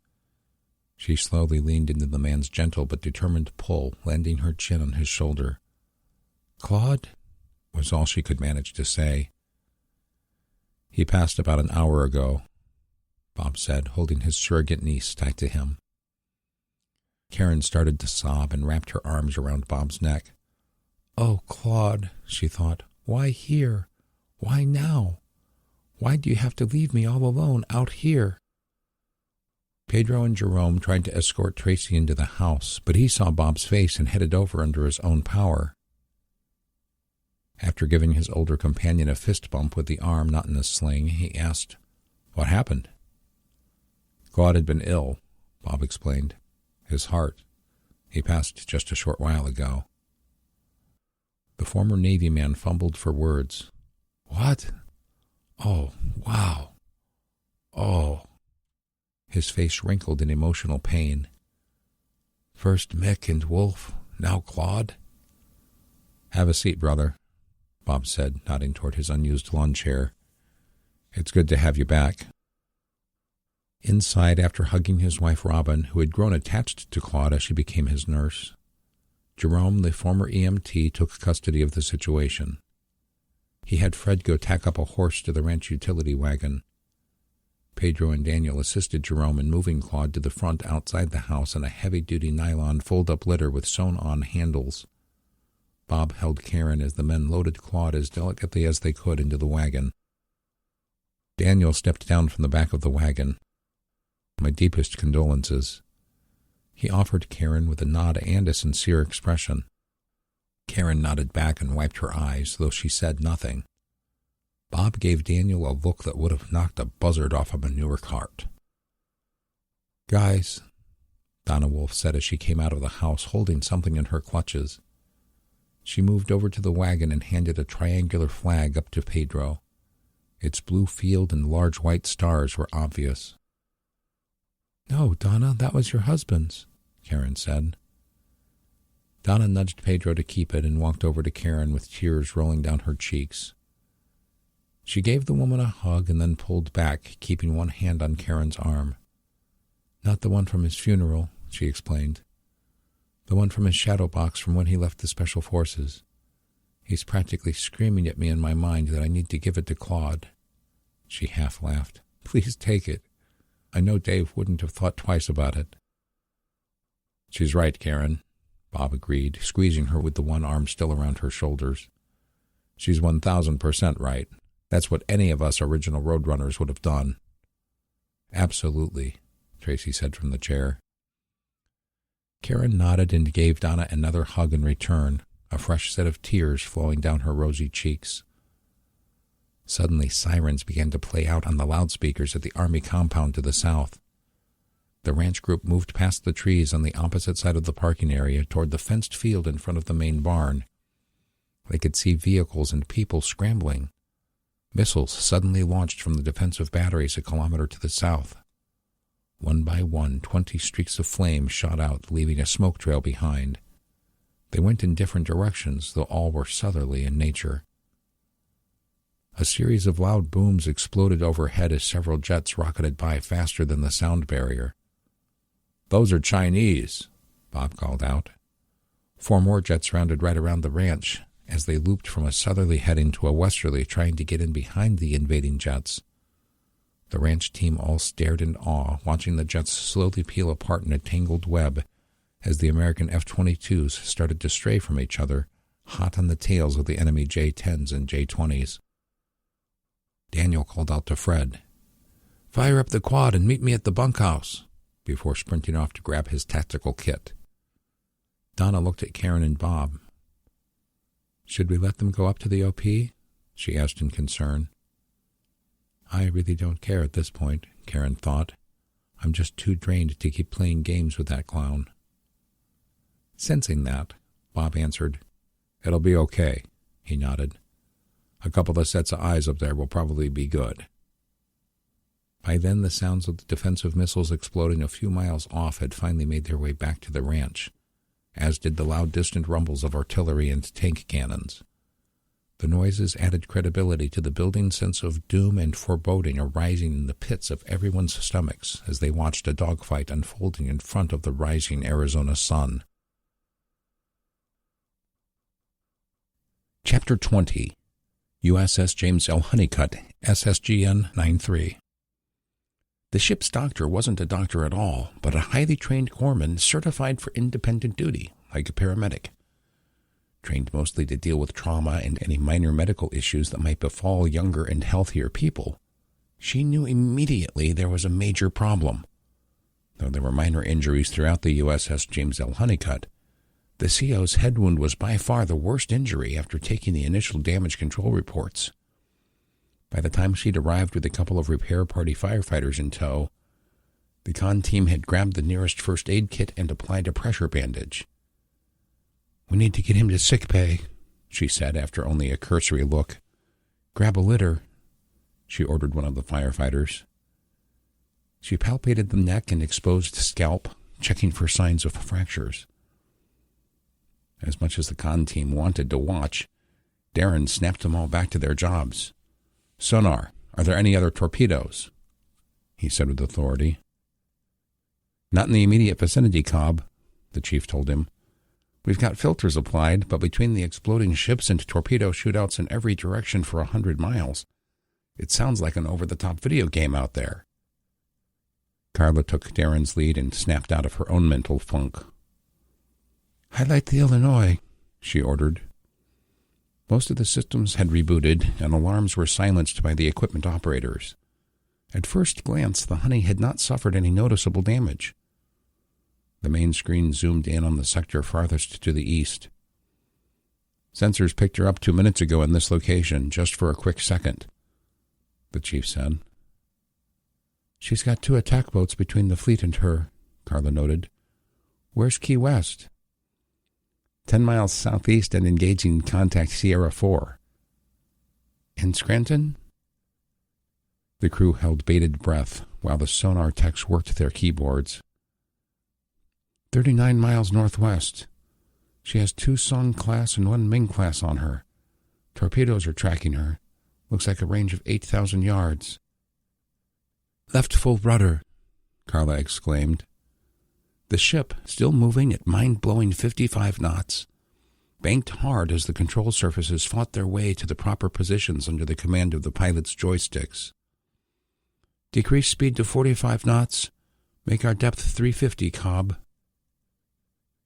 She slowly leaned into the man's gentle but determined pull, landing her chin on his shoulder. "Claude?" was all she could manage to say. "He passed about an hour ago," Bob said, holding his surrogate niece tight to him. Karen started to sob and wrapped her arms around Bob's neck. "Oh, Claude," she thought, "why here? Why now? Why do you have to leave me all alone out here?" Pedro and Jerome tried to escort Tracy into the house, but he saw Bob's face and headed over under his own power. After giving his older companion a fist bump with the arm not in a sling, he asked, "What happened?" "Claude had been ill," Bob explained. "His heart. He passed just a short while ago." The former Navy man fumbled for words. "What? Oh, wow. Oh. His face wrinkled in emotional pain. First Mick and Wolf, now Claude. Have a seat, brother, Bob said, nodding toward his unused lawn chair. It's good to have you back. Inside, after hugging his wife Robin, who had grown attached to Claude as she became his nurse, Jerome, the former EMT, took custody of the situation. He had Fred go tack up a horse to the ranch utility wagon. Pedro and Daniel assisted Jerome in moving Claude to the front outside the house in a heavy-duty nylon fold-up litter with sewn-on handles. Bob held Karen as the men loaded Claude as delicately as they could into the wagon. Daniel stepped down from the back of the wagon. My deepest condolences. He offered Karen with a nod and a sincere expression. Karen nodded back and wiped her eyes, though she said nothing. Bob gave Daniel a look that would have knocked a buzzard off a manure cart. Guys, Donna Wolf said as she came out of the house holding something in her clutches. She moved over to the wagon and handed a triangular flag up to Pedro. Its blue field and large white stars were obvious. No, Donna, that was your husband's, Karen said. Donna nudged Pedro to keep it and walked over to Karen with tears rolling down her cheeks. She gave the woman a hug and then pulled back, keeping one hand on Karen's arm. Not the one from his funeral, she explained. The one from his shadow box from when he left the Special Forces. He's practically screaming at me in my mind that I need to give it to Claude. She half laughed. Please take it. I know Dave wouldn't have thought twice about it. She's right, Karen, Bob agreed, squeezing her with the one arm still around her shoulders. She's 1,000% right. That's what any of us original Roadrunners would have done. Absolutely, Tracy said from the chair. Karen nodded and gave Donna another hug in return, a fresh set of tears flowing down her rosy cheeks. Suddenly, sirens began to play out on the loudspeakers at the Army compound to the south. The ranch group moved past the trees on the opposite side of the parking area toward the fenced field in front of the main barn. They could see vehicles and people scrambling. Missiles suddenly launched from the defensive batteries a kilometer to the south. One by one, 20 streaks of flame shot out, leaving a smoke trail behind. They went in different directions, though all were southerly in nature. A series of loud booms exploded overhead as several jets rocketed by faster than the sound barrier. Those are Chinese, Bob called out. 4 more jets rounded right around the ranch as they looped from a southerly heading to a westerly, trying to get in behind the invading jets. The ranch team all stared in awe, watching the jets slowly peel apart in a tangled web as the American F-22s started to stray from each other, hot on the tails of the enemy J-10s and J-20s. Daniel called out to Fred, "Fire up the quad and meet me at the bunkhouse," before sprinting off to grab his tactical kit. Donna looked at Karen and Bob. "Should we let them go up to the OP?" she asked in concern. I really don't care at this point, Karen thought. I'm just too drained to keep playing games with that clown. Sensing that, Bob answered, "It'll be okay," he nodded. "A couple of sets of eyes up there will probably be good." By then, the sounds of the defensive missiles exploding a few miles off had finally made their way back to the ranch, as did the loud distant rumbles of artillery and tank cannons. The noises added credibility to the building sense of doom and foreboding arising in the pits of everyone's stomachs as they watched a dogfight unfolding in front of the rising Arizona sun. Chapter 20. USS James L. Honeycutt, SSGN 93. The ship's doctor wasn't a doctor at all, but a highly trained corpsman certified for independent duty, like a paramedic. Trained mostly to deal with trauma and any minor medical issues that might befall younger and healthier people, she knew immediately there was a major problem. Though there were minor injuries throughout the USS James L. Honeycutt, the CO's head wound was by far the worst injury after taking the initial damage control reports. By the time she'd arrived with a couple of repair party firefighters in tow, the con team had grabbed the nearest first aid kit and applied a pressure bandage. "We need to get him to sick bay," she said after only a cursory look. "Grab a litter." she ordered one of the firefighters. She palpated the neck and exposed scalp, checking for signs of fractures. As much as the con team wanted to watch, Darren snapped them all back to their jobs. "Sonar, are there any other torpedoes?" he said with authority. "Not in the immediate vicinity, Cobb," the chief told him. "We've got filters applied, but between the exploding ships and torpedo shootouts in every direction for 100 miles, it sounds like an over-the-top video game out there." Carla took Darren's lead and snapped out of her own mental funk. "Highlight the Illinois," she ordered. Most of the systems had rebooted, and alarms were silenced by the equipment operators. At first glance, the Honey had not suffered any noticeable damage. The main screen zoomed in on the sector farthest to the east. "Sensors picked her up 2 minutes ago in this location, just for a quick second," the chief said. "She's got 2 attack boats between the fleet and her," Carla noted. "Where's Key West?" 10 miles southeast and engaging contact Sierra 4. "In Scranton?" The crew held bated breath while the sonar techs worked their keyboards. 39 miles northwest. She has 2 Song class and 1 Ming class on her. Torpedoes are tracking her. Looks like a range of 8,000 yards. "Left full rudder," Carla exclaimed. The ship, still moving at mind-blowing 55 knots, banked hard as the control surfaces fought their way to the proper positions under the command of the pilot's joysticks. "Decrease speed to 45 knots. Make our depth 350, Cobb."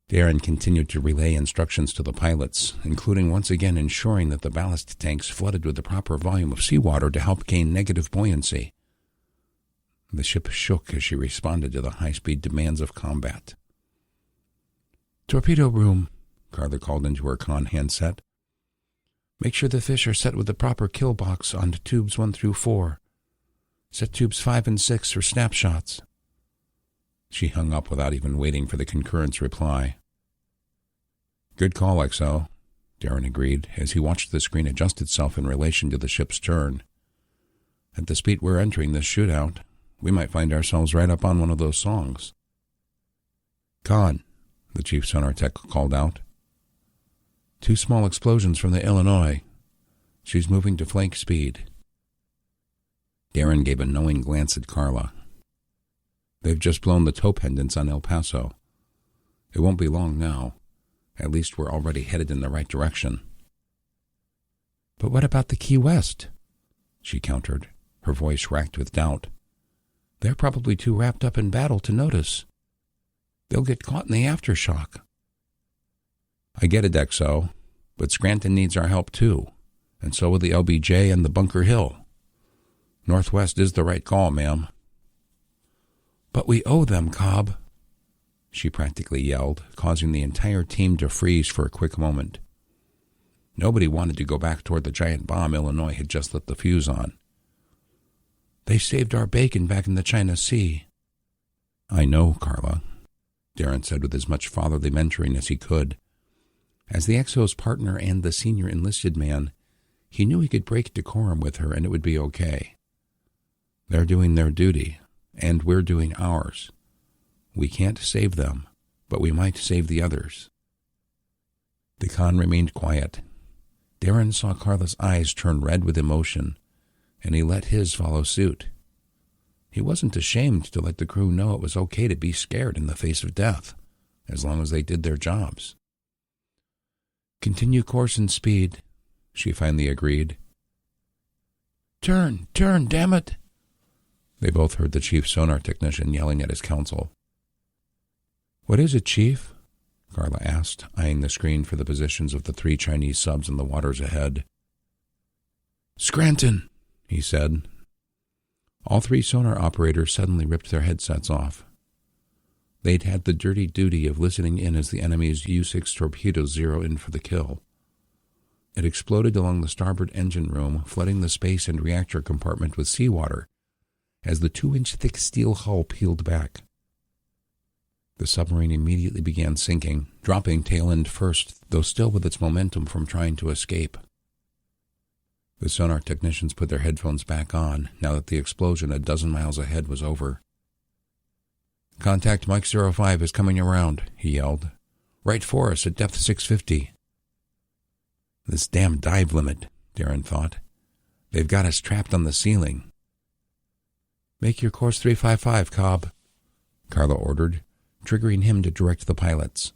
Darren continued to relay instructions to the pilots, including once again ensuring that the ballast tanks flooded with the proper volume of seawater to help gain negative buoyancy. The ship shook as she responded to the high-speed demands of combat. "Torpedo room," Carla called into her con handset. "Make sure the fish are set with the proper kill box on tubes 1 through 4. Set tubes 5 and 6 for snapshots." She hung up without even waiting for the concurrence reply. "Good call, XO," Darren agreed as he watched the screen adjust itself in relation to the ship's turn. "At the speed we're entering this shootout, we might find ourselves right up on one of those songs." "Con," the chief sonar tech called out. 2 small explosions from the Illinois. She's moving to flank speed." Darren gave a knowing glance at Carla. "They've just blown the tow pendants on El Paso. It won't be long now. At least we're already headed in the right direction." "But what about the Key West?" she countered, her voice racked with doubt. "They're probably too wrapped up in battle to notice. They'll get caught in the aftershock." "I get it, XO, but Scranton needs our help too, and so will the LBJ and the Bunker Hill. Northwest is the right call, ma'am." "But we owe them, Cobb," she practically yelled, causing the entire team to freeze for a quick moment. Nobody wanted to go back toward the giant bomb Illinois had just lit the fuse on. "They saved our bacon back in the China Sea." "I know, Carla," Darren said with as much fatherly mentoring as he could. As the XO's partner and the senior enlisted man, he knew he could break decorum with her and it would be okay. They're doing their duty, and we're doing ours. We can't save them, but we might save the others. The con remained quiet. Darren saw Carla's eyes turn red with emotion, and he let his follow suit. He wasn't ashamed to let the crew know it was okay to be scared in the face of death, as long as they did their jobs. "Continue course and speed," she finally agreed. Turn, damn it!" They both heard the chief sonar technician yelling at his counsel. "What is it, Chief?" Carla asked, eyeing the screen for the positions of the 3 Chinese subs in the waters ahead. "Scranton," he said. All 3 sonar operators suddenly ripped their headsets off. They'd had the dirty duty of listening in as the enemy's U-6 torpedoes zero in for the kill. It exploded along the starboard engine room, flooding the space and reactor compartment with seawater as the 2-inch thick steel hull peeled back. The submarine immediately began sinking, dropping tail end first, though still with its momentum from trying to escape. The sonar technicians put their headphones back on, now that the explosion a dozen miles ahead was over. "Contact Mike 05 is coming around," he yelled. "Right for us at depth 650. This damn dive limit, Darren thought. They've got us trapped on the ceiling. "Make your course 355, Cobb," Carla ordered, triggering him to direct the pilots.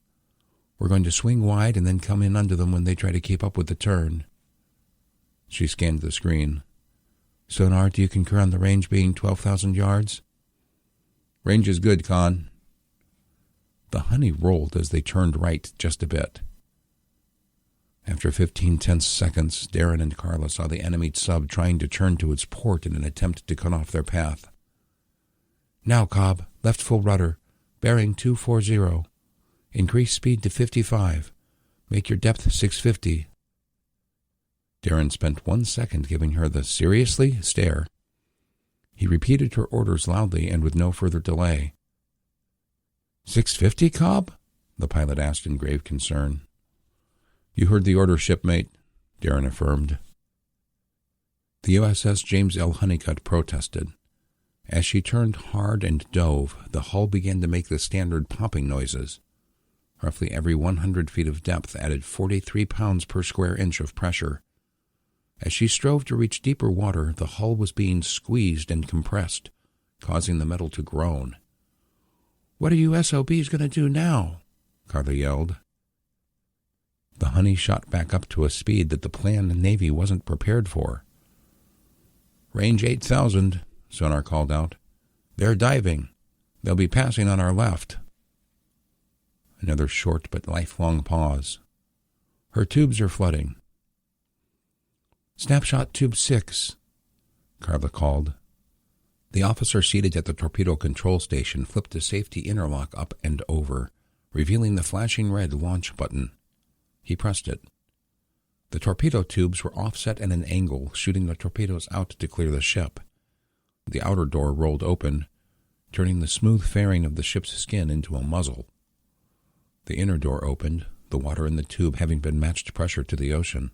"We're going to swing wide and then come in under them when they try to keep up with the turn." She scanned the screen. "Sonar, do you concur on the range being 12,000 yards? "Range is good, Con." The Honey rolled as they turned right just a bit. After 15 tense seconds, Darren and Carla saw the enemy sub trying to turn to its port in an attempt to cut off their path. "Now, Cobb, left full rudder, bearing 240. Increase speed to 55. Make your depth 650. Darren spent 1 second giving her the "seriously" stare. He repeated her orders loudly and with no further delay. 650, Cobb?" the pilot asked in grave concern. "You heard the order, shipmate," Darren affirmed. The USS James L. Honeycutt protested. As she turned hard and dove, the hull began to make the standard popping noises. Roughly every 100 feet of depth added 43 pounds per square inch of pressure. As she strove to reach deeper water, the hull was being squeezed and compressed, causing the metal to groan. "What are you SOBs going to do now?" Carla yelled. The Honey shot back up to a speed that the planned Navy wasn't prepared for. "Range 8,000, sonar called out. "They're diving. They'll be passing on our left." Another short but lifelong pause. "Her tubes are flooding." "Snapshot tube 6, Carla called. The officer seated at the torpedo control station flipped the safety interlock up and over, revealing the flashing red launch button. He pressed it. The torpedo tubes were offset at an angle, shooting the torpedoes out to clear the ship. The outer door rolled open, turning the smooth fairing of the ship's skin into a muzzle. The inner door opened, the water in the tube having been matched pressure to the ocean.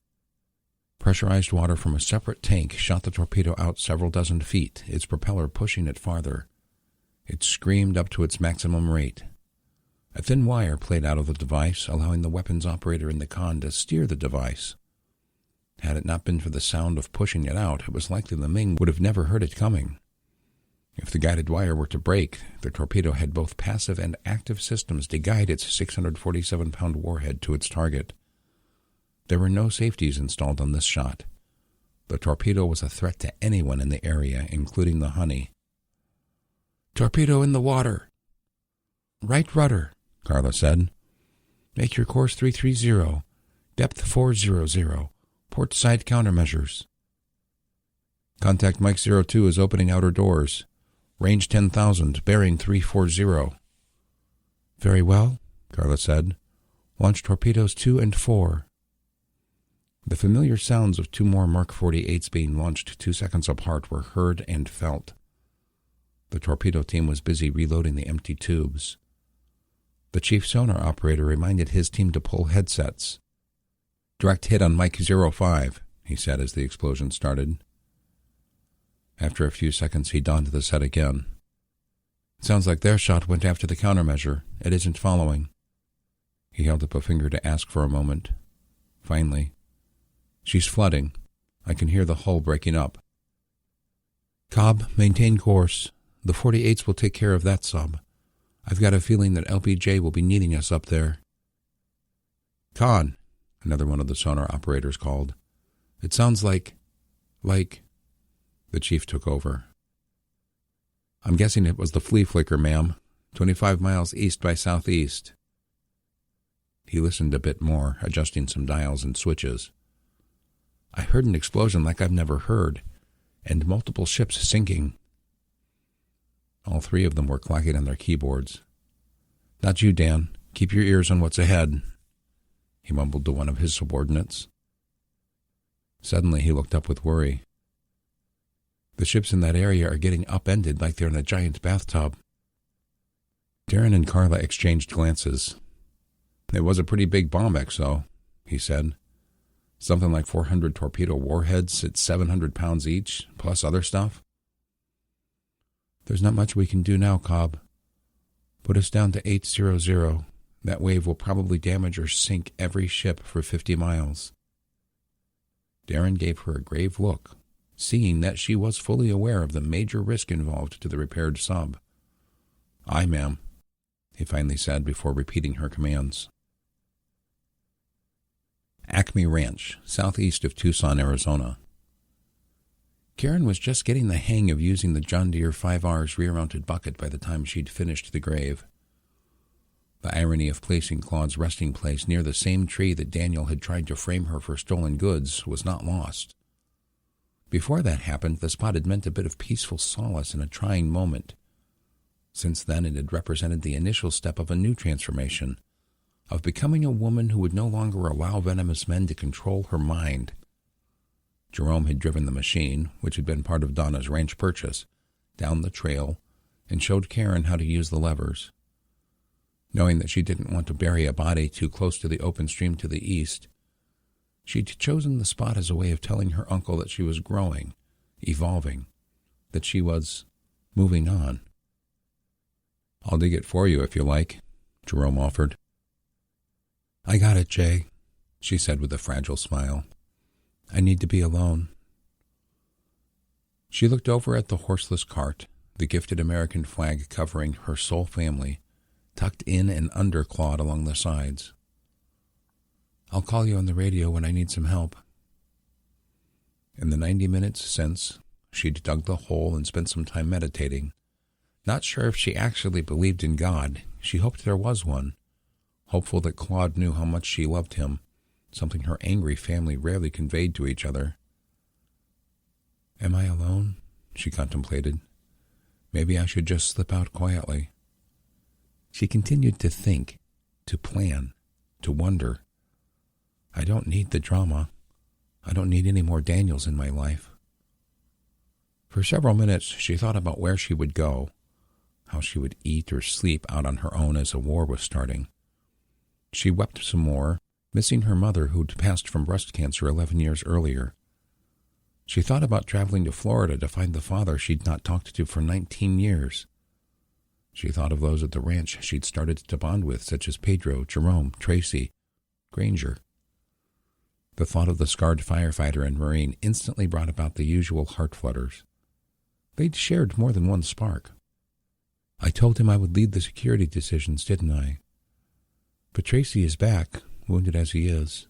Pressurized water from a separate tank shot the torpedo out several dozen feet, its propeller pushing it farther. It screamed up to its maximum rate. A thin wire played out of the device, allowing the weapons operator in the con to steer the device. Had it not been for the sound of pushing it out, it was likely the Ming would have never heard it coming. If the guided wire were to break, the torpedo had both passive and active systems to guide its 647-pound warhead to its target. There were no safeties installed on this shot. The torpedo was a threat to anyone in the area, including the Honey. "Torpedo in the water." "Right rudder," Carla said. "Make your course 330, depth 400, port side countermeasures." "Contact Mike 02 is opening outer doors. Range 10,000, bearing 340. "Very well," Carla said. "Launch torpedoes 2 and 4. The familiar sounds of 2 more Mark 48s being launched 2 seconds apart were heard and felt. The torpedo team was busy reloading the empty tubes. The chief sonar operator reminded his team to pull headsets. "Direct hit on Mike 05, he said as the explosion started. After a few seconds, he donned the set again. "Sounds like their shot went after the countermeasure. It isn't following." He held up a finger to ask for a moment. Finally, "She's flooding. I can hear the hull breaking up." "Cobb, maintain course. The 48s will take care of that sub. I've got a feeling that LPJ will be needing us up there." "Con," another one of the sonar operators called. "It sounds like... The chief took over. "I'm guessing it was the flea flicker, ma'am. 25 miles east by southeast." He listened a bit more, adjusting some dials and switches. "I heard an explosion like I've never heard, and multiple ships sinking." All 3 of them were clacking on their keyboards. "Not you, Dan. Keep your ears on what's ahead," he mumbled to one of his subordinates. Suddenly he looked up with worry. "The ships in that area are getting upended like they're in a giant bathtub." Darren and Carla exchanged glances. "It was a pretty big bomb, XO," he said. Something like 400 torpedo warheads at 700 pounds each, plus other stuff. There's not much we can do now, Cobb. Put us down to 800. That wave will probably damage or sink every ship for 50 miles. Darren gave her a grave look, seeing that she was fully aware of the major risk involved to the repaired sub. Aye, ma'am, he finally said before repeating her commands. Acme Ranch, southeast of Tucson, Arizona. Karen was just getting the hang of using the John Deere 5R's rear-mounted bucket by the time she'd finished the grave. The irony of placing Claude's resting place near the same tree that Daniel had tried to frame her for stolen goods was not lost. Before that happened, the spot had meant a bit of peaceful solace in a trying moment. Since then, it had represented the initial step of a new transformation, of becoming a woman who would no longer allow venomous men to control her mind. Jerome had driven the machine, which had been part of Donna's ranch purchase, down the trail and showed Karen how to use the levers. Knowing that she didn't want to bury a body too close to the open stream to the east, she'd chosen the spot as a way of telling her uncle that she was growing, evolving, that she was moving on. I'll dig it for you if you like, Jerome offered. I got it, Jay, she said with a fragile smile. I need to be alone. She looked over at the horseless cart, the gifted American flag covering her sole family, tucked in and under Claude along the sides. I'll call you on the radio when I need some help. In the 90 minutes since, she'd dug the hole and spent some time meditating. Not sure if she actually believed in God, she hoped there was one, hopeful that Claude knew how much she loved him, something her angry family rarely conveyed to each other. Am I alone? She contemplated. Maybe I should just slip out quietly. She continued to think, to plan, to wonder. I don't need the drama. I don't need any more Daniels in my life. For several minutes she thought about where she would go, how she would eat or sleep out on her own as a war was starting. She wept some more, missing her mother who'd passed from breast cancer 11 years earlier. She thought about traveling to Florida to find the father she'd not talked to for 19 years. She thought of those at the ranch she'd started to bond with, such as Pedro, Jerome, Tracy, Granger. The thought of the scarred firefighter and Marine instantly brought about the usual heart flutters. They'd shared more than one spark. I told him I would lead the security decisions, didn't I? But Tracy is back, wounded as he is.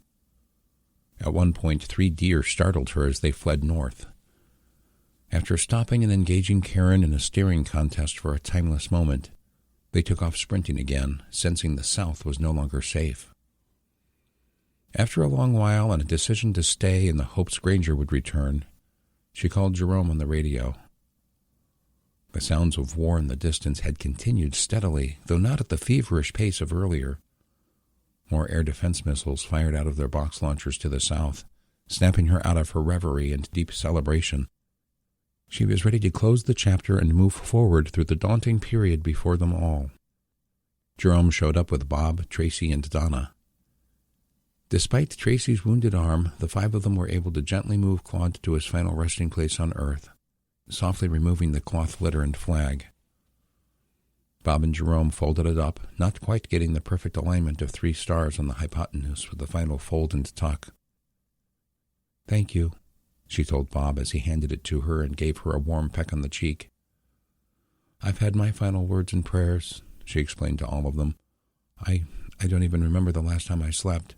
At one point, 3 deer startled her as they fled north. After stopping and engaging Karen in a staring contest for a timeless moment, they took off sprinting again, sensing the south was no longer safe. After a long while and a decision to stay in the hopes Granger would return, she called Jerome on the radio. The sounds of war in the distance had continued steadily, though not at the feverish pace of earlier. More air defense missiles fired out of their box launchers to the south, snapping her out of her reverie and deep celebration. She was ready to close the chapter and move forward through the daunting period before them all. Jerome showed up with Bob, Tracy, and Donna. Despite Tracy's wounded arm, the 5 of them were able to gently move Claude to his final resting place on Earth, softly removing the cloth litter and flag. Bob and Jerome folded it up, not quite getting the perfect alignment of 3 stars on the hypotenuse with the final fold and tuck. Thank you, she told Bob as he handed it to her and gave her a warm peck on the cheek. I've had my final words and prayers, she explained to all of them. I don't even remember the last time I slept.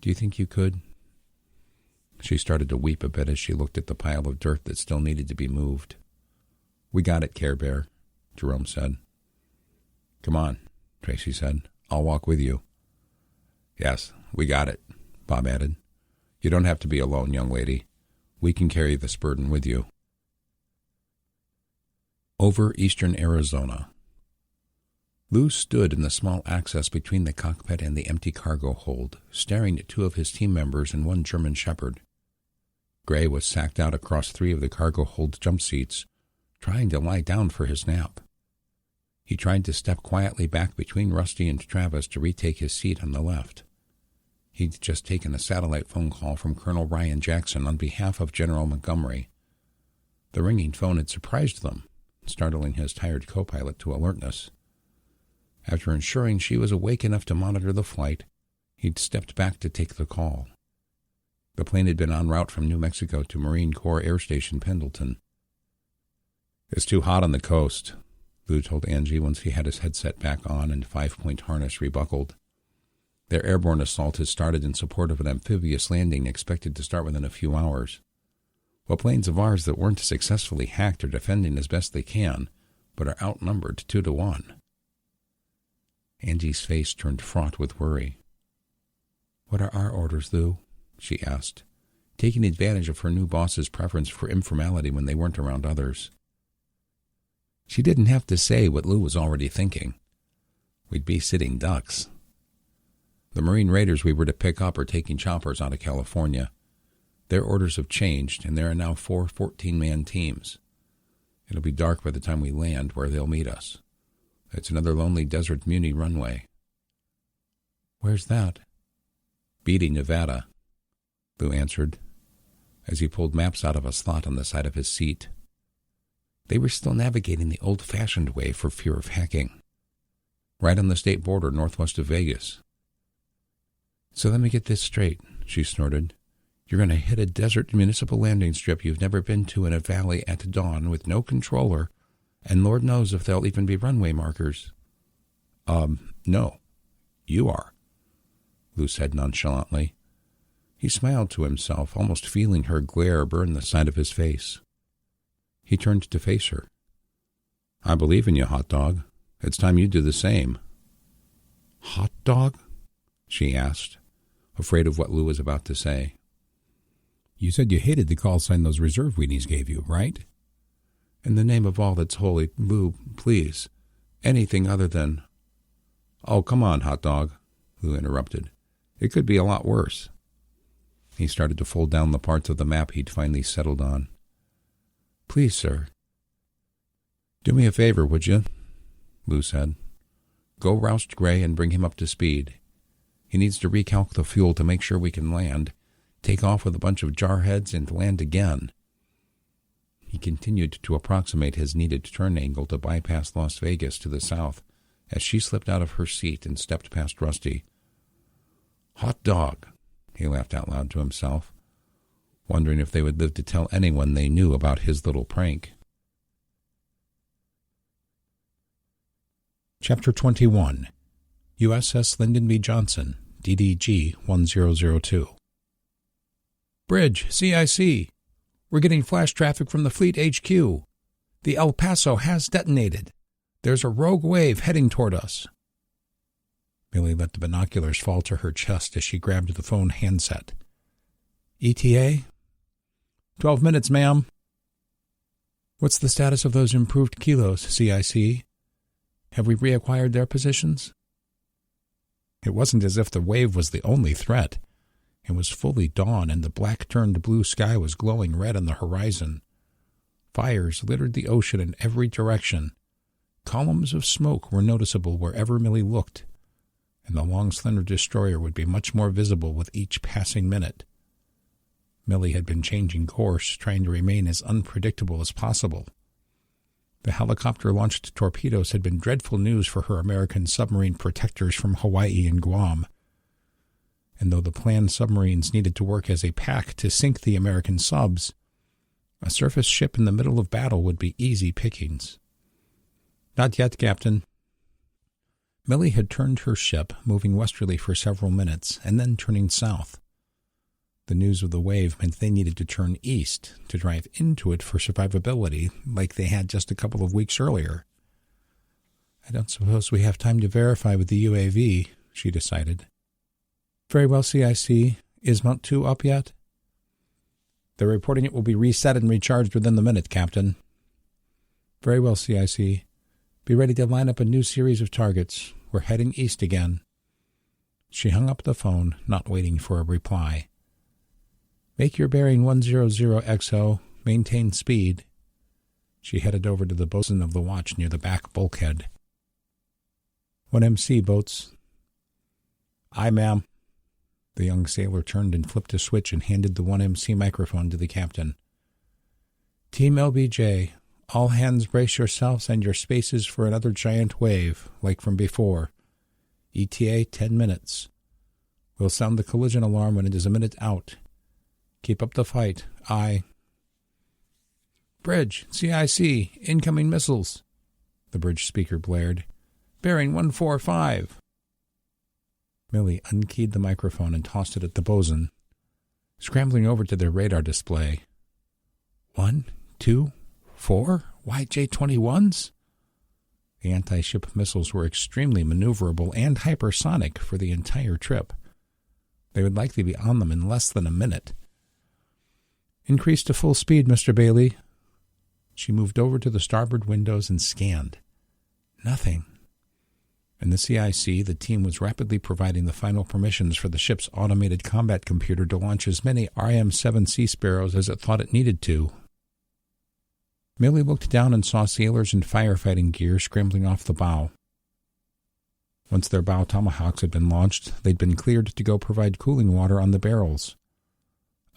Do you think you could? She started to weep a bit as she looked at the pile of dirt that still needed to be moved. We got it, Care Bear, Jerome said. Come on, Tracy said. I'll walk with you. Yes, we got it, Bob added. You don't have to be alone, young lady. We can carry this burden with you. Over eastern Arizona. Lou stood in the small access between the cockpit and the empty cargo hold, staring at 2 of his team members and 1 German shepherd. Gray was sacked out across 3 of the cargo hold jump seats, trying to lie down for his nap. He tried to step quietly back between Rusty and Travis to retake his seat on the left. He'd just taken a satellite phone call from Colonel Ryan Jackson on behalf of General Montgomery. The ringing phone had surprised them, startling his tired co-pilot to alertness. After ensuring she was awake enough to monitor the flight, he'd stepped back to take the call. The plane had been en route from New Mexico to Marine Corps Air Station Pendleton. "It's too hot on the coast," Lou told Angie once he had his headset back on and 5-point harness rebuckled. Their airborne assault has started in support of an amphibious landing expected to start within a few hours. While planes of ours that weren't successfully hacked are defending as best they can, but are outnumbered 2-1. Angie's face turned fraught with worry. "What are our orders, Lou?" she asked, taking advantage of her new boss's preference for informality when they weren't around others. She didn't have to say what Lou was already thinking. We'd be sitting ducks. The Marine Raiders we were to pick up are taking choppers out of California. Their orders have changed, and there are now 4 14-man teams. It'll be dark by the time we land where they'll meet us. It's another lonely desert muni runway. "Where's that?" "Beatty, Nevada," Lou answered, as he pulled maps out of a slot on the side of his seat. They were still navigating the old-fashioned way for fear of hacking. Right on the state border northwest of Vegas. "So let me get this straight," she snorted. "You're going to hit a desert municipal landing strip you've never been to in a valley at dawn with no controller, and Lord knows if there'll even be runway markers." No. You are," Lou said nonchalantly. He smiled to himself, almost feeling her glare burn the side of his face. He turned to face her. "I believe in you, hot dog. It's time you do the same." "Hot dog?" she asked, afraid of what Lou was about to say. "You said you hated the call sign those reserve weenies gave you, right?" "In the name of all that's holy, Lou, please. Anything other than—" "Oh, come on, hot dog," Lou interrupted. "It could be a lot worse." He started to fold down the parts of the map he'd finally settled on. "Please, sir." "Do me a favor, would you?" Lou said. "Go roust Gray and bring him up to speed. He needs to recalc the fuel to make sure we can land, take off with a bunch of jarheads, and land again." He continued to approximate his needed turn angle to bypass Las Vegas to the south as she slipped out of her seat and stepped past Rusty. "Hot dog," he laughed out loud to himself, wondering if they would live to tell anyone they knew about his little prank. Chapter 21. USS Lyndon B. Johnson, DDG 1002. "Bridge, CIC. We're getting flash traffic from the Fleet HQ. The El Paso has detonated. There's a rogue wave heading toward us." Millie let the binoculars fall to her chest as she grabbed the phone handset. "ETA?" 12 minutes, ma'am." "What's the status of those improved kilos, CIC? Have we reacquired their positions?" It wasn't as if the wave was the only threat. It was fully dawn, and the black-turned blue sky was glowing red on the horizon. Fires littered the ocean in every direction. Columns of smoke were noticeable wherever Millie looked, and the long, slender destroyer would be much more visible with each passing minute. Millie had been changing course, trying to remain as unpredictable as possible. The helicopter-launched torpedoes had been dreadful news for her American submarine protectors from Hawaii and Guam. And though the planned submarines needed to work as a pack to sink the American subs, a surface ship in the middle of battle would be easy pickings. "Not yet, Captain." Millie had turned her ship, moving westerly for several minutes, and then turning south. The news of the wave meant they needed to turn east to drive into it for survivability, like they had just a couple of weeks earlier. "I don't suppose we have time to verify with the UAV," she decided. "Very well, CIC. Is Mount 2 up yet?" "They're reporting it will be reset and recharged within the minute, Captain." "Very well, CIC. Be ready to line up a new series of targets. We're heading east again." She hung up the phone, not waiting for a reply. "Make your bearing 100XO. Maintain speed." She headed over to the bosun of the watch near the back bulkhead. "1MC, boats." "Aye, ma'am." The young sailor turned and flipped a switch and handed the 1MC microphone to the captain. Team LBJ, all hands brace yourselves and your spaces for another giant wave, like from before. ETA 10 minutes. We'll sound the collision alarm when it is a minute out. Keep up the fight. Bridge, CIC, incoming missiles, the bridge speaker blared. Bearing 145. Millie unkeyed the microphone and tossed it at the bosun, scrambling over to their radar display. 1, 2, 4 YJ-21s? The anti-ship missiles were extremely maneuverable and hypersonic for the entire trip. They would likely be on them in less than a minute. Increase to full speed, Mr. Bailey. She moved over to the starboard windows and scanned. Nothing. In the CIC, the team was rapidly providing the final permissions for the ship's automated combat computer to launch as many RM-7 Sea Sparrows as it thought it needed to. Millie looked down and saw sailors in firefighting gear scrambling off the bow. Once their bow tomahawks had been launched, they'd been cleared to go provide cooling water on the barrels.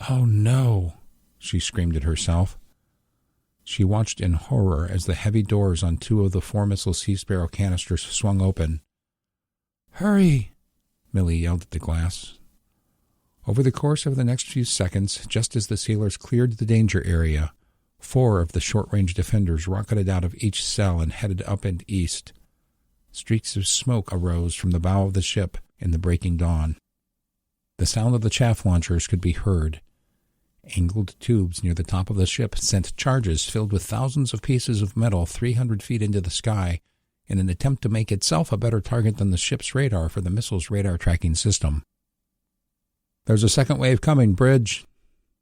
Oh no, she screamed at herself. She watched in horror as the heavy doors on 2 of the 4-missile Sea Sparrow canisters swung open. Hurry! Millie yelled at the glass. Over the course of the next few seconds, just as the sailors cleared the danger area, 4 of the short-range defenders rocketed out of each cell and headed up and east. Streaks of smoke arose from the bow of the ship in the breaking dawn. The sound of the chaff launchers could be heard. Angled tubes near the top of the ship sent charges filled with thousands of pieces of metal 300 feet into the sky in an attempt to make itself a better target than the ship's radar for the missile's radar tracking system. There's a second wave coming, Bridge,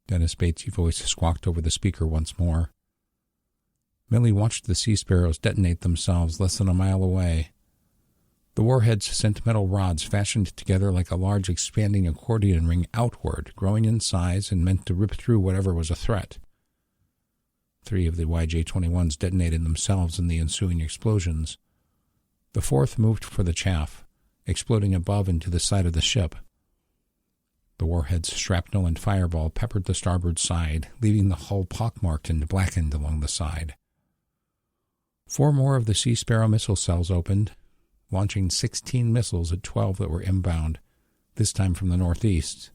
Dennis Bates' voice squawked over the speaker once more. Millie watched the Sea Sparrows detonate themselves less than a mile away. The warheads sent metal rods fashioned together like a large expanding accordion ring outward, growing in size and meant to rip through whatever was a threat. 3 of the YJ-21s detonated themselves in the ensuing explosions. The 4th moved for the chaff, exploding above and to the side of the ship. The warheads' shrapnel and fireball peppered the starboard side, leaving the hull pockmarked and blackened along the side. 4 more of the Sea Sparrow missile cells opened, launching 16 missiles at 12 that were inbound, this time from the northeast.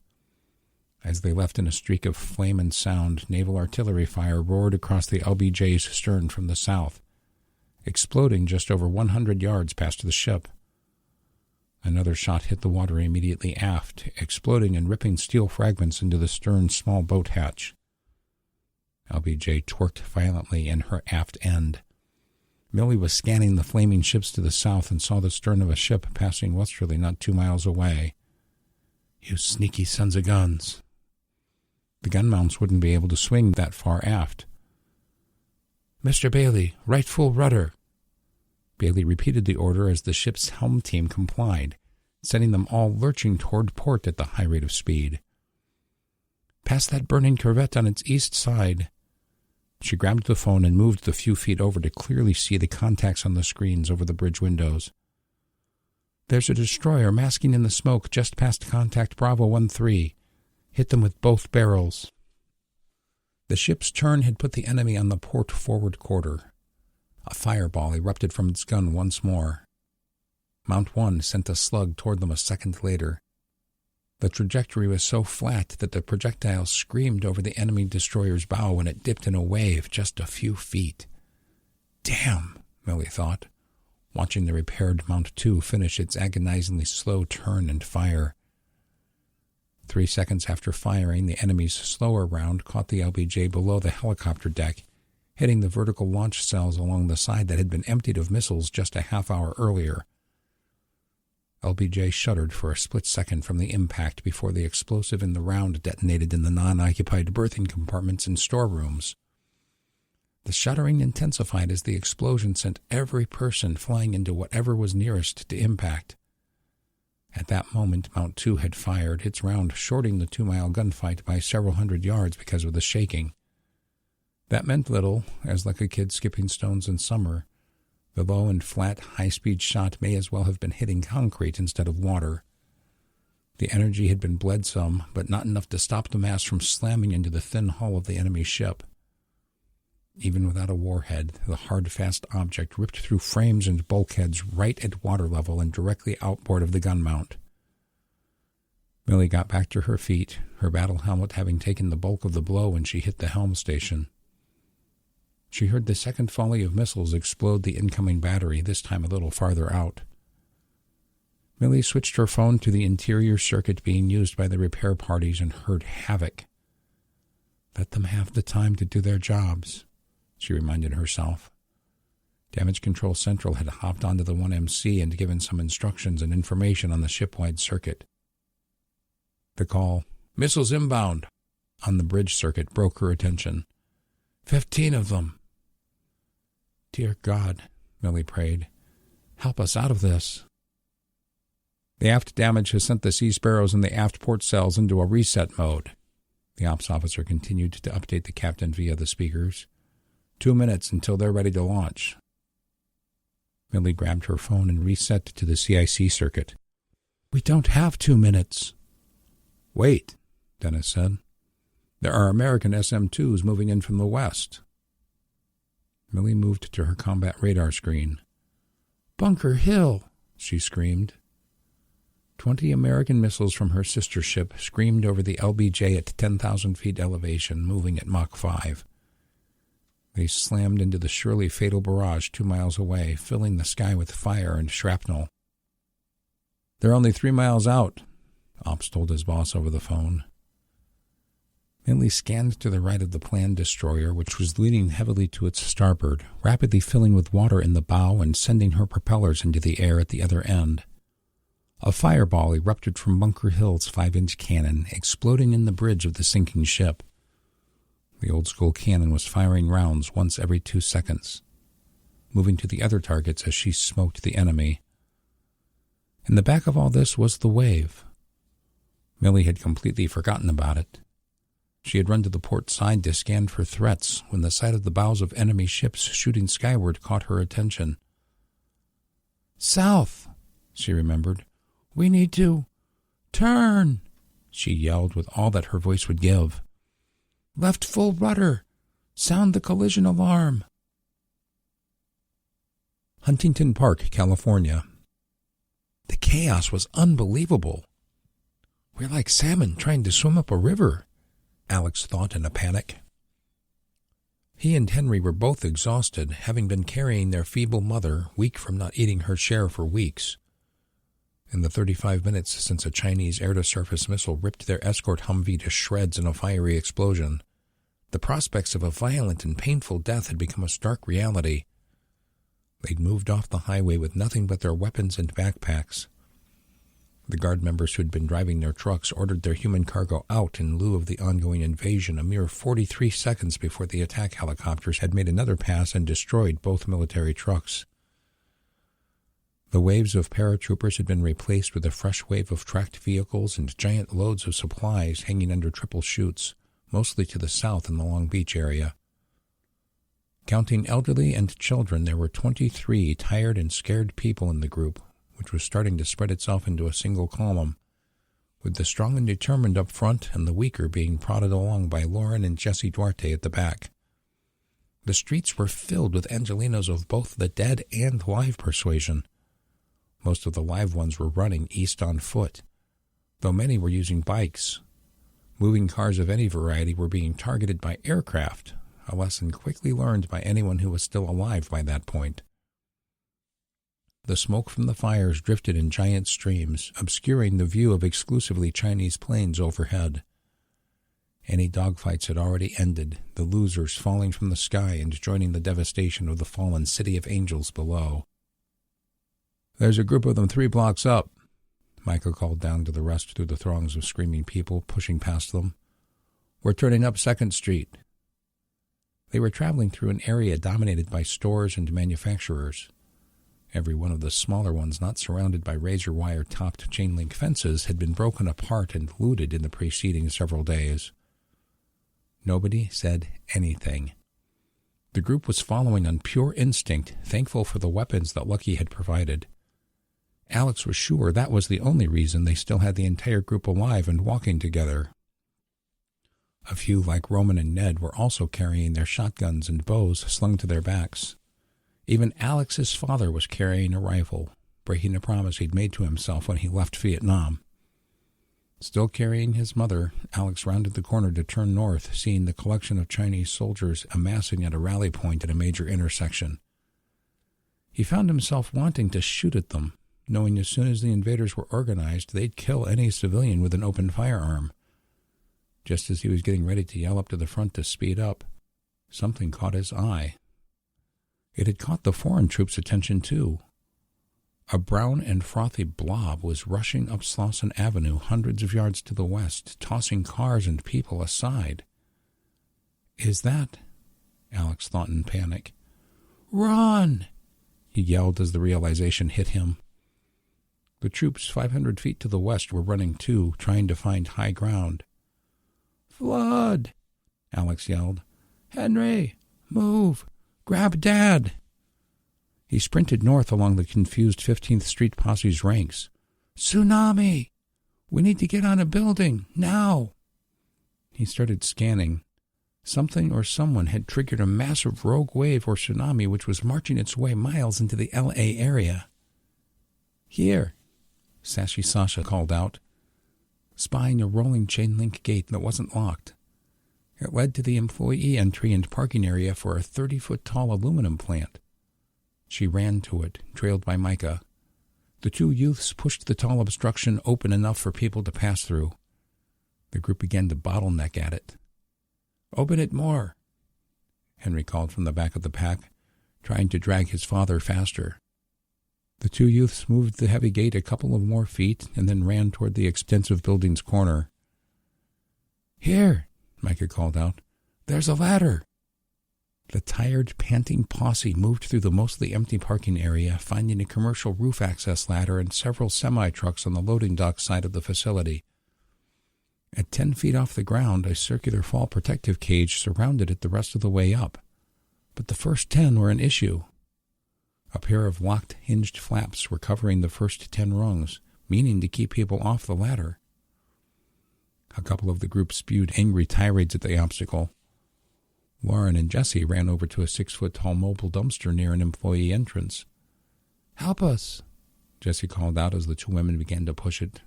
As they left in a streak of flame and sound, naval artillery fire roared across the LBJ's stern from the south, exploding just over 100 yards past the ship. Another shot hit the water immediately aft, exploding and ripping steel fragments into the stern's small boat hatch. LBJ twerked violently in her aft end. Millie was scanning the flaming ships to the south and saw the stern of a ship passing westerly not 2 miles away. You sneaky sons of guns. The gun mounts wouldn't be able to swing that far aft. Mr. Bailey, right full rudder. Bailey repeated the order as the ship's helm team complied, sending them all lurching toward port at the high rate of speed. Past that burning corvette on its east side. She grabbed the phone and moved the few feet over to clearly see the contacts on the screens over the bridge windows. There's a destroyer masking in the smoke just past contact Bravo 1-3. Hit them with both barrels. The ship's turn had put the enemy on the port forward quarter. A fireball erupted from its gun once more. Mount 1 sent a slug toward them a second later. The trajectory was so flat that the projectile screamed over the enemy destroyer's bow when it dipped in a wave just a few feet. Damn, Millie thought, watching the repaired Mount 2 finish its agonizingly slow turn and fire. 3 seconds after firing, the enemy's slower round caught the LBJ below the helicopter deck, hitting the vertical launch cells along the side that had been emptied of missiles just a half hour earlier. LBJ shuddered for a split second from the impact before the explosive in the round detonated in the non-occupied berthing compartments and storerooms. The shuddering intensified as the explosion sent every person flying into whatever was nearest to impact. At that moment, Mount 2 had fired, its round shorting the 2-mile gunfight by several hundred yards because of the shaking. That meant little, as like a kid skipping stones in summer, the low and flat, high-speed shot may as well have been hitting concrete instead of water. The energy had been bled some, but not enough to stop the mass from slamming into the thin hull of the enemy ship. Even without a warhead, the hard-fast object ripped through frames and bulkheads right at water level and directly outboard of the gun mount. Millie got back to her feet, her battle helmet having taken the bulk of the blow when she hit the helm station. She heard the second volley of missiles explode the incoming battery, this time a little farther out. Millie switched her phone to the interior circuit being used by the repair parties and heard havoc. Let them have the time to do their jobs, she reminded herself. Damage Control Central had hopped onto the 1MC and given some instructions and information on the ship-wide circuit. The call, "Missiles inbound," on the bridge circuit broke her attention. 15 of them. Dear God, Millie prayed, help us out of this. The aft damage has sent the Sea Sparrows in the aft port cells into a reset mode. The ops officer continued to update the captain via the speakers. 2 minutes until they're ready to launch. Millie grabbed her phone and reset to the CIC circuit. We don't have 2 minutes. Wait, Dennis said. There are American SM-2s moving in from the west. Millie moved to her combat radar screen. Bunker Hill, she screamed. 20 American missiles from her sister ship screamed over the LBJ at 10,000 feet elevation, moving at Mach 5. They slammed into the surely fatal barrage 2 miles away, filling the sky with fire and shrapnel. They're only 3 miles out, Ops told his boss over the phone. Millie scanned to the right of the planned destroyer, which was leaning heavily to its starboard, rapidly filling with water in the bow and sending her propellers into the air at the other end. A fireball erupted from Bunker Hill's 5-inch cannon, exploding in the bridge of the sinking ship. The old-school cannon was firing rounds once every 2 seconds, moving to the other targets as she smoked the enemy. In the back of all this was the wave. Millie had completely forgotten about it. She had run to the port side to scan for threats when the sight of the bows of enemy ships shooting skyward caught her attention. South, she remembered. We need to turn, she yelled with all that her voice would give. Left full rudder. Sound the collision alarm. Huntington Park, California. The chaos was unbelievable. We're like salmon trying to swim up a river, Alex thought in a panic. He and Henry were both exhausted, having been carrying their feeble mother, weak from not eating her share for weeks. In the 35 minutes since a Chinese air-to-surface missile ripped their escort Humvee to shreds in a fiery explosion, the prospects of a violent and painful death had become a stark reality. They'd moved off the highway with nothing but their weapons and backpacks. The guard members who had been driving their trucks ordered their human cargo out in lieu of the ongoing invasion a mere 43 seconds before the attack helicopters had made another pass and destroyed both military trucks. The waves of paratroopers had been replaced with a fresh wave of tracked vehicles and giant loads of supplies hanging under triple chutes, mostly to the south in the Long Beach area. Counting elderly and children, there were 23 tired and scared people in the group, which was starting to spread itself into a single column, with the strong and determined up front and the weaker being prodded along by Lauren and Jesse Duarte at the back. The streets were filled with Angelinos of both the dead and live persuasion. Most of the live ones were running east on foot, though many were using bikes. Moving cars of any variety were being targeted by aircraft, a lesson quickly learned by anyone who was still alive by that point. The smoke from the fires drifted in giant streams, obscuring the view of exclusively Chinese planes overhead. Any dogfights had already ended, the losers falling from the sky and joining the devastation of the fallen city of angels below. There's a group of them 3 blocks up, Michael called down to the rest through the throngs of screaming people pushing past them. We're turning up 2nd Street. They were traveling through an area dominated by stores and manufacturers. Every one of the smaller ones not surrounded by razor-wire-topped chain-link fences had been broken apart and looted in the preceding several days. Nobody said anything. The group was following on pure instinct, thankful for the weapons that Lucky had provided. Alex was sure that was the only reason they still had the entire group alive and walking together. A few, like Roman and Ned, were also carrying their shotguns and bows slung to their backs. Even Alex's father was carrying a rifle, breaking a promise he'd made to himself when he left Vietnam. Still carrying his mother, Alex rounded the corner to turn north, seeing the collection of Chinese soldiers amassing at a rally point at a major intersection. He found himself wanting to shoot at them, knowing as soon as the invaders were organized, they'd kill any civilian with an open firearm. Just as he was getting ready to yell up to the front to speed up, something caught his eye. It had caught the foreign troops' attention, too. A brown and frothy blob was rushing up Slauson Avenue hundreds of yards to the west, tossing cars and people aside. "Is that—" Alex thought in panic. "Run!" he yelled as the realization hit him. The troops 500 feet to the west were running too, trying to find high ground. "Flood!" Alex yelled. "Henry, move! Grab Dad!" He sprinted north along the confused 15th Street posse's ranks. "Tsunami! We need to get on a building, now!" He started scanning. Something or someone had triggered a massive rogue wave or tsunami which was marching its way miles into the L.A. area. "Here!" Sassy Sasha called out, spying a rolling chain-link gate that wasn't locked. It led to the employee entry and parking area for a 30-foot-tall aluminum plant. She ran to it, trailed by Micah. The two youths pushed the tall obstruction open enough for people to pass through. The group began to bottleneck at it. "Open it more," Henry called from the back of the pack, trying to drag his father faster. The two youths moved the heavy gate a couple of more feet and then ran toward the extensive building's corner. "Here," Micah called out. "There's a ladder." The tired, panting posse moved through the mostly empty parking area, finding a commercial roof access ladder and several semi-trucks on the loading dock side of the facility. At 10 feet off the ground, a circular fall protective cage surrounded it the rest of the way up. But the first 10 were an issue. A pair of locked, hinged flaps were covering the first 10 rungs, meaning to keep people off the ladder. A couple of the group spewed angry tirades at the obstacle. Lauren and Jesse ran over to a 6-foot-tall mobile dumpster near an employee entrance. "Help us," Jesse called out as the two women began to push it.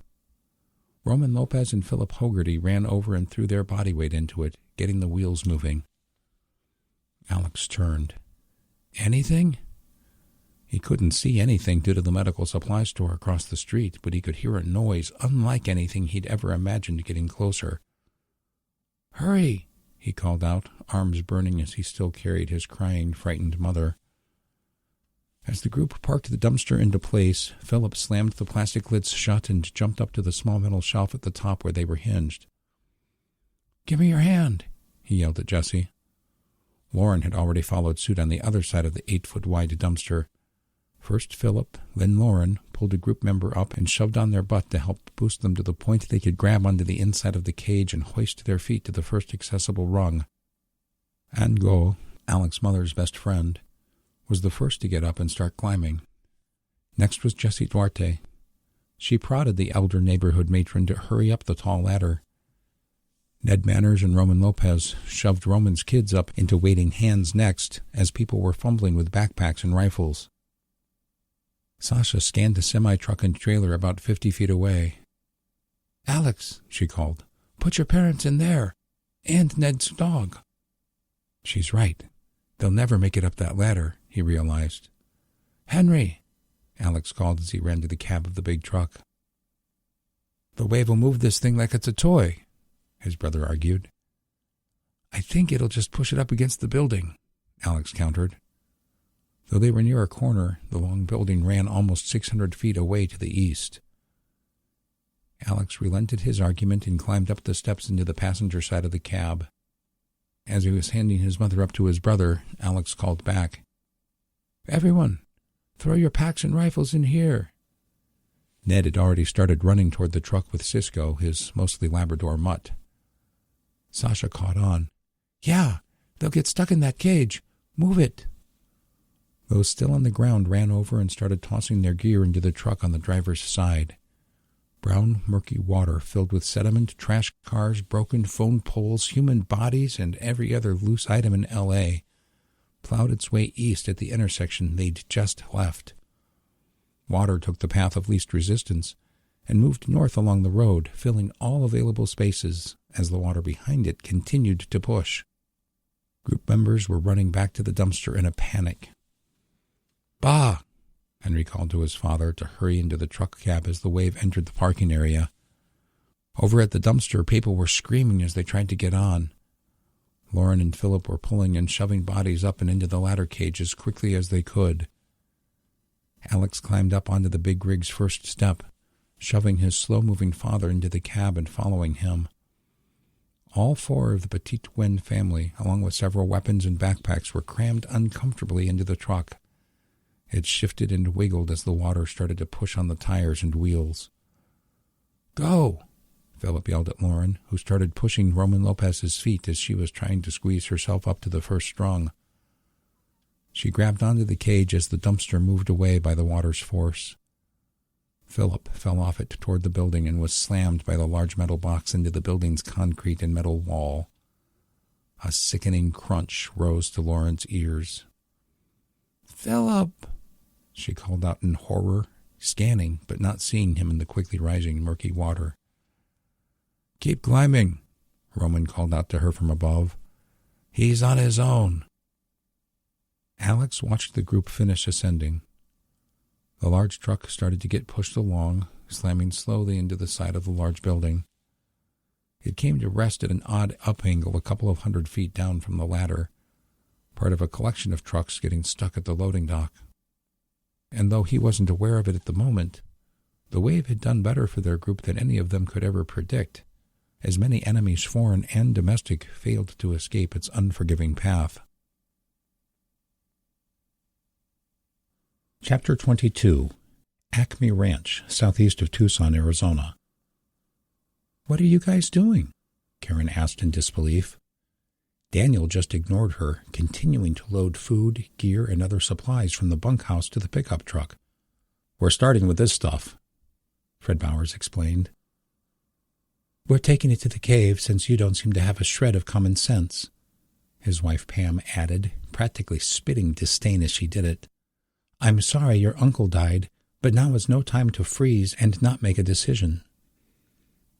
Roman Lopez and Philip Hogarty ran over and threw their body weight into it, getting the wheels moving. Alex turned. "Anything?" He couldn't see anything due to the medical supply store across the street, but he could hear a noise unlike anything he'd ever imagined getting closer. "Hurry!" he called out, arms burning as he still carried his crying, frightened mother. As the group parked the dumpster into place, Philip slammed the plastic lids shut and jumped up to the small metal shelf at the top where they were hinged. "Give me your hand," he yelled at Jesse. Lauren had already followed suit on the other side of the 8-foot-wide dumpster. First Philip, then Lauren, pulled a group member up and shoved on their butt to help boost them to the point they could grab onto the inside of the cage and hoist their feet to the first accessible rung. Ango, Alex's mother's best friend, was the first to get up and start climbing. Next was Jessie Duarte. She prodded the elder neighborhood matron to hurry up the tall ladder. Ned Manners and Roman Lopez shoved Roman's kids up into waiting hands next as people were fumbling with backpacks and rifles. Sasha scanned a semi-truck and trailer about 50 feet away. "Alex," she called, "put your parents in there. And Ned's dog." She's right. They'll never make it up that ladder, he realized. "Henry," Alex called as he ran to the cab of the big truck. "The wave will move this thing like it's a toy," his brother argued. "I think it'll just push it up against the building," Alex countered. Though they were near a corner, the long building ran almost 600 feet away to the east. Alex relented his argument and climbed up the steps into the passenger side of the cab. As he was handing his mother up to his brother, Alex called back, "Everyone, throw your packs and rifles in here." Ned had already started running toward the truck with Cisco, his mostly Labrador mutt. Sasha caught on. "Yeah, they'll get stuck in that cage. Move it." Those still on the ground ran over and started tossing their gear into the truck on the driver's side. Brown, murky water filled with sediment, trash cars, broken phone poles, human bodies, and every other loose item in L.A. plowed its way east at the intersection they'd just left. Water took the path of least resistance and moved north along the road, filling all available spaces as the water behind it continued to push. Group members were running back to the dumpster in a panic. "Bah!" Henry called to his father to hurry into the truck cab as the wave entered the parking area. Over at the dumpster, people were screaming as they tried to get on. Lauren and Philip were pulling and shoving bodies up and into the ladder cage as quickly as they could. Alex climbed up onto the big rig's first step, shoving his slow-moving father into the cab and following him. All four of the Petit Wen family, along with several weapons and backpacks, were crammed uncomfortably into the truck. It shifted and wiggled as the water started to push on the tires and wheels. "Go!" Philip yelled at Lauren, who started pushing Roman Lopez's feet as she was trying to squeeze herself up to the first rung. She grabbed onto the cage as the dumpster moved away by the water's force. Philip fell off it toward the building and was slammed by the large metal box into the building's concrete and metal wall. A sickening crunch rose to Lauren's ears. "Philip!" she called out in horror, scanning but not seeing him in the quickly rising murky water. "Keep climbing," Roman called out to her from above. "He's on his own." Alex watched the group finish ascending. The large truck started to get pushed along, slamming slowly into the side of the large building. It came to rest at an odd up-angle a couple of 100 feet down from the ladder, part of a collection of trucks getting stuck at the loading dock. And though he wasn't aware of it at the moment, the wave had done better for their group than any of them could ever predict, as many enemies, foreign and domestic, failed to escape its unforgiving path. Chapter 22. Acme Ranch, southeast of Tucson, Arizona. "What are you guys doing?" Karen asked in disbelief. Daniel just ignored her, continuing to load food, gear, and other supplies from the bunkhouse to the pickup truck. "We're starting with this stuff," Fred Bowers explained. "We're taking it to the cave since you don't seem to have a shred of common sense," his wife Pam added, practically spitting disdain as she did it. "I'm sorry your uncle died, but now is no time to freeze and not make a decision."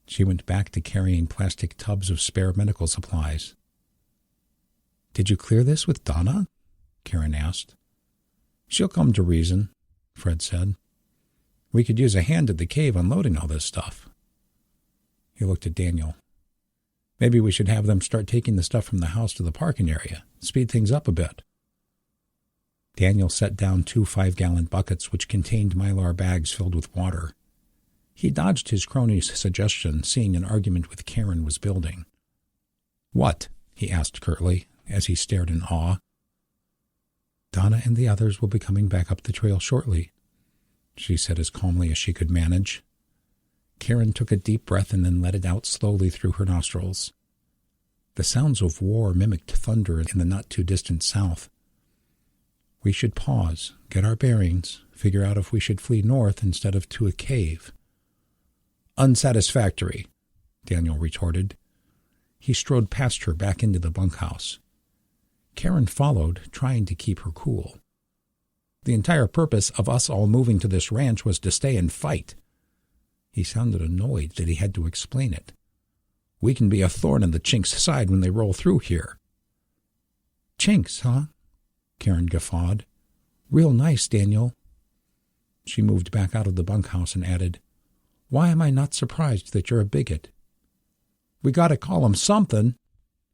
She went back to carrying plastic tubs of spare medical supplies. "Did you clear this with Donna?" Karen asked. "She'll come to reason," Fred said. "We could use a hand at the cave unloading all this stuff." He looked at Daniel. "Maybe we should have them start taking the stuff from the house to the parking area, speed things up a bit." Daniel set down 2 5-gallon buckets which contained Mylar bags filled with water. He dodged his crony's suggestion, seeing an argument with Karen was building. "What?" he asked curtly, as he stared in awe. "Donna and the others will be coming back up the trail shortly," she said as calmly as she could manage. Karen took a deep breath and then let it out slowly through her nostrils. The sounds of war mimicked thunder in the not-too-distant south. "We should pause, get our bearings, figure out if we should flee north instead of to a cave." "Unsatisfactory," Daniel retorted. He strode past her back into the bunkhouse. Karen followed, trying to keep her cool. "The entire purpose of us all moving to this ranch was to stay and fight." He sounded annoyed that he had to explain it. "We can be a thorn in the Chinks' side when they roll through here." "Chinks, huh?" Karen guffawed. "Real nice, Daniel." She moved back out of the bunkhouse and added, "Why am I not surprised that you're a bigot?" "We gotta call 'em something,"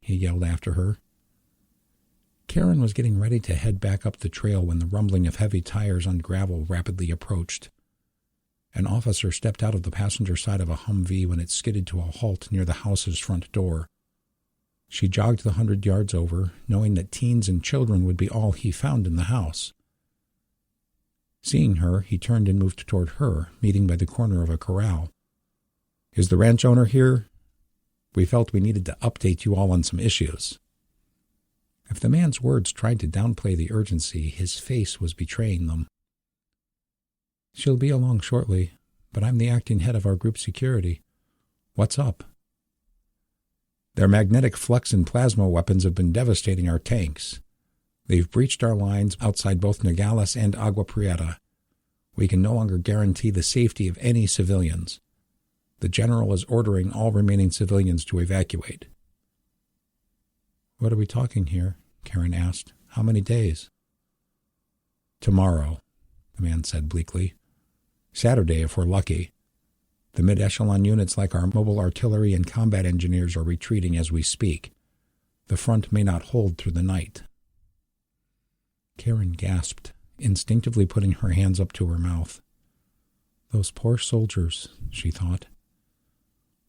he yelled after her. Karen was getting ready to head back up the trail when the rumbling of heavy tires on gravel rapidly approached. An officer stepped out of the passenger side of a Humvee when it skidded to a halt near the house's front door. She jogged the 100 yards over, knowing that teens and children would be all he found in the house. Seeing her, he turned and moved toward her, meeting by the corner of a corral. "Is the ranch owner here? We felt we needed to update you all on some issues." If the man's words tried to downplay the urgency, his face was betraying them. "She'll be along shortly, but I'm the acting head of our group security. What's up?" "Their magnetic flux and plasma weapons have been devastating our tanks. They've breached our lines outside both Nogales and Agua Prieta. We can no longer guarantee the safety of any civilians. The general is ordering all remaining civilians to evacuate." "What are we talking here?" Karen asked. "How many days?" "Tomorrow," the man said bleakly. "Saturday if we're lucky. The mid-echelon units like our mobile artillery and combat engineers are retreating as we speak. The front may not hold through the night." Karen gasped, instinctively putting her hands up to her mouth. Those poor soldiers, she thought.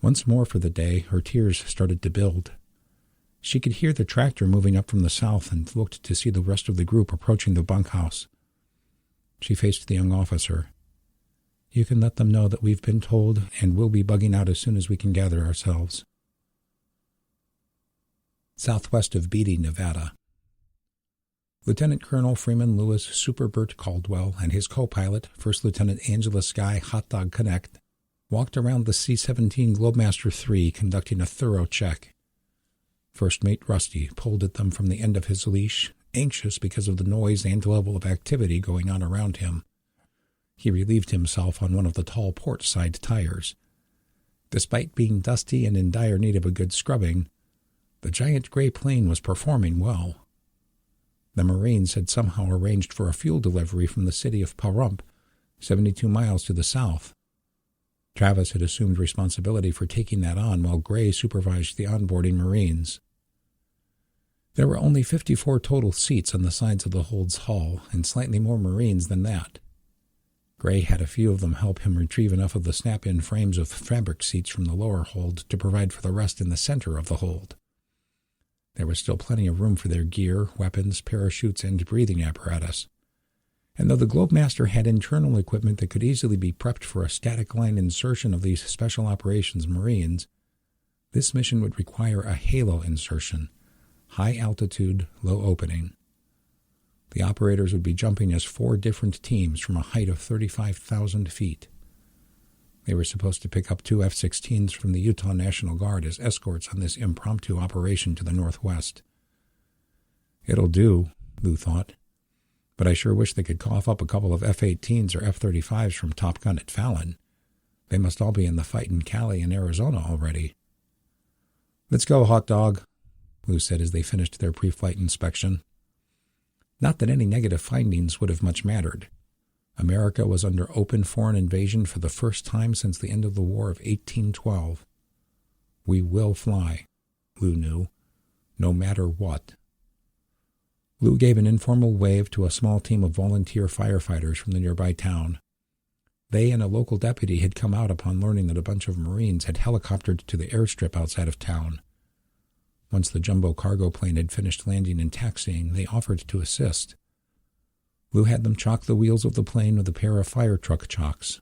Once more for the day, her tears started to build. She could hear the tractor moving up from the south and looked to see the rest of the group approaching the bunkhouse. She faced the young officer. "You can let them know that we've been told, and we'll be bugging out as soon as we can gather ourselves." Southwest of Beatty, Nevada. Lieutenant Colonel Freeman Lewis Superbert Caldwell and his co-pilot, First Lieutenant Angela Sky Hot Dog Connect, walked around the C-17 Globemaster III conducting a thorough check. First Mate Rusty pulled at them from the end of his leash, anxious because of the noise and level of activity going on around him. He relieved himself on one of the tall port side tires. Despite being dusty and in dire need of a good scrubbing, the giant gray plane was performing well. The Marines had somehow arranged for a fuel delivery from the city of Pahrump, 72 miles to the south. Travis had assumed responsibility for taking that on while Gray supervised the onboarding Marines. There were only 54 total seats on the sides of the hold's hull, and slightly more Marines than that. Gray had a few of them help him retrieve enough of the snap-in frames of fabric seats from the lower hold to provide for the rest in the center of the hold. There was still plenty of room for their gear, weapons, parachutes, and breathing apparatus. And though the Globemaster had internal equipment that could easily be prepped for a static line insertion of these Special Operations Marines, this mission would require a halo insertion, high altitude, low opening. The operators would be jumping as 4 different teams from a height of 35,000 feet. They were supposed to pick up 2 F-16s from the Utah National Guard as escorts on this impromptu operation to the northwest. It'll do, Lou thought, but I sure wish they could cough up a couple of F-18s or F-35s from Top Gun at Fallon. They must all be in the fight in Cali and Arizona already. "Let's go, hot dog," Lou said as they finished their pre-flight inspection. Not that any negative findings would have much mattered. America was under open foreign invasion for the first time since the end of the War of 1812. We will fly, Lou knew, no matter what. Lou gave an informal wave to a small team of volunteer firefighters from the nearby town. They and a local deputy had come out upon learning that a bunch of Marines had helicoptered to the airstrip outside of town. Once the jumbo cargo plane had finished landing and taxiing, they offered to assist. Lou had them chock the wheels of the plane with a pair of fire truck chocks.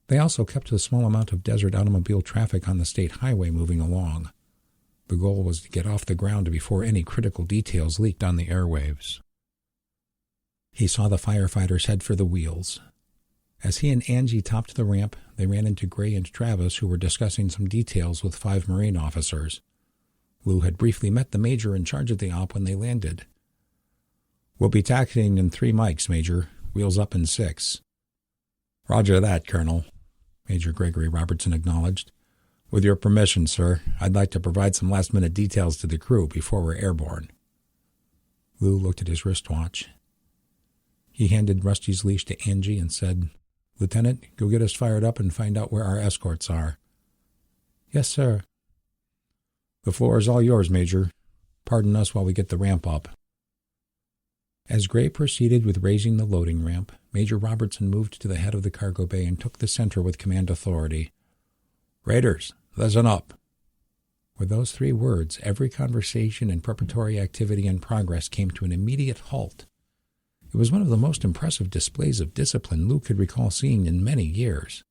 They also kept a small amount of desert automobile traffic on the state highway moving along. The goal was to get off the ground before any critical details leaked on the airwaves. He saw the firefighters head for the wheels. As he and Angie topped the ramp, they ran into Gray and Travis, who were discussing some details with 5 Marine officers. Lou had briefly met the major in charge of the op when they landed. "We'll be taxiing in 3 mics, Major. Wheels up in 6. "Roger that, Colonel," Major Gregory Robertson acknowledged. "With your permission, sir, I'd like to provide some last-minute details to the crew before we're airborne." Lou looked at his wristwatch. He handed Rusty's leash to Angie and said, "Lieutenant, go get us fired up and find out where our escorts are." "Yes, sir." "The floor is all yours, Major. Pardon us while we get the ramp up." As Gray proceeded with raising the loading ramp, Major Robertson moved to the head of the cargo bay and took the center with command authority. "Raiders, listen up." With those 3 words, every conversation and preparatory activity in progress came to an immediate halt. It was one of the most impressive displays of discipline Lou could recall seeing in many years.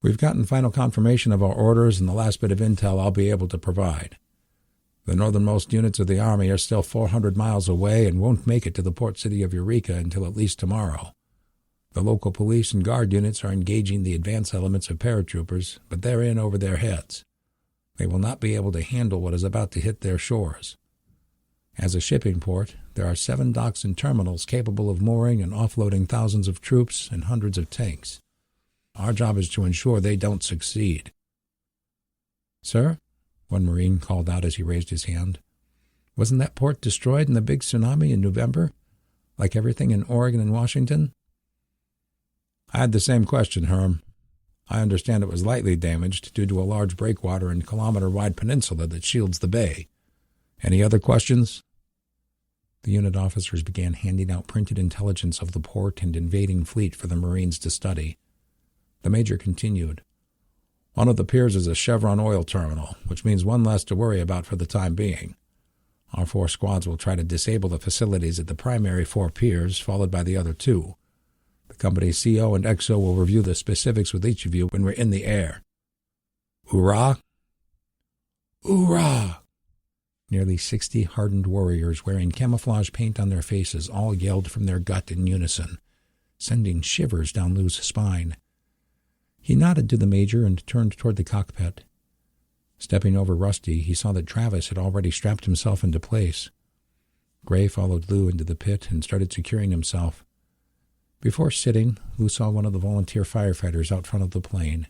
"We've gotten final confirmation of our orders and the last bit of intel I'll be able to provide. The northernmost units of the Army are still 400 miles away and won't make it to the port city of Eureka until at least tomorrow. The local police and guard units are engaging the advance elements of paratroopers, but they're in over their heads. They will not be able to handle what is about to hit their shores. As a shipping port, there are 7 docks and terminals capable of mooring and offloading thousands of troops and hundreds of tanks. Our job is to ensure they don't succeed. "Sir?" one Marine called out as he raised his hand. "Wasn't that port destroyed in the big tsunami in November, like everything in Oregon and Washington?" "I had the same question, Herm. I understand it was lightly damaged due to a large breakwater and kilometer-wide peninsula that shields the bay. Any other questions?" The unit officers began handing out printed intelligence of the port and invading fleet for the Marines to study. The major continued. "One of the piers is a Chevron oil terminal, which means one less to worry about for the time being. Our 4 squads will try to disable the facilities at the primary 4 piers, followed by the other 2. The company's CO and XO will review the specifics with each of you when we're in the air." "Hoorah!" "Hoorah!" Nearly 60 hardened warriors wearing camouflage paint on their faces all yelled from their gut in unison, sending shivers down Lou's spine. He nodded to the major and turned toward the cockpit. Stepping over Rusty, he saw that Travis had already strapped himself into place. Gray followed Lou into the pit and started securing himself. Before sitting, Lou saw one of the volunteer firefighters out front of the plane.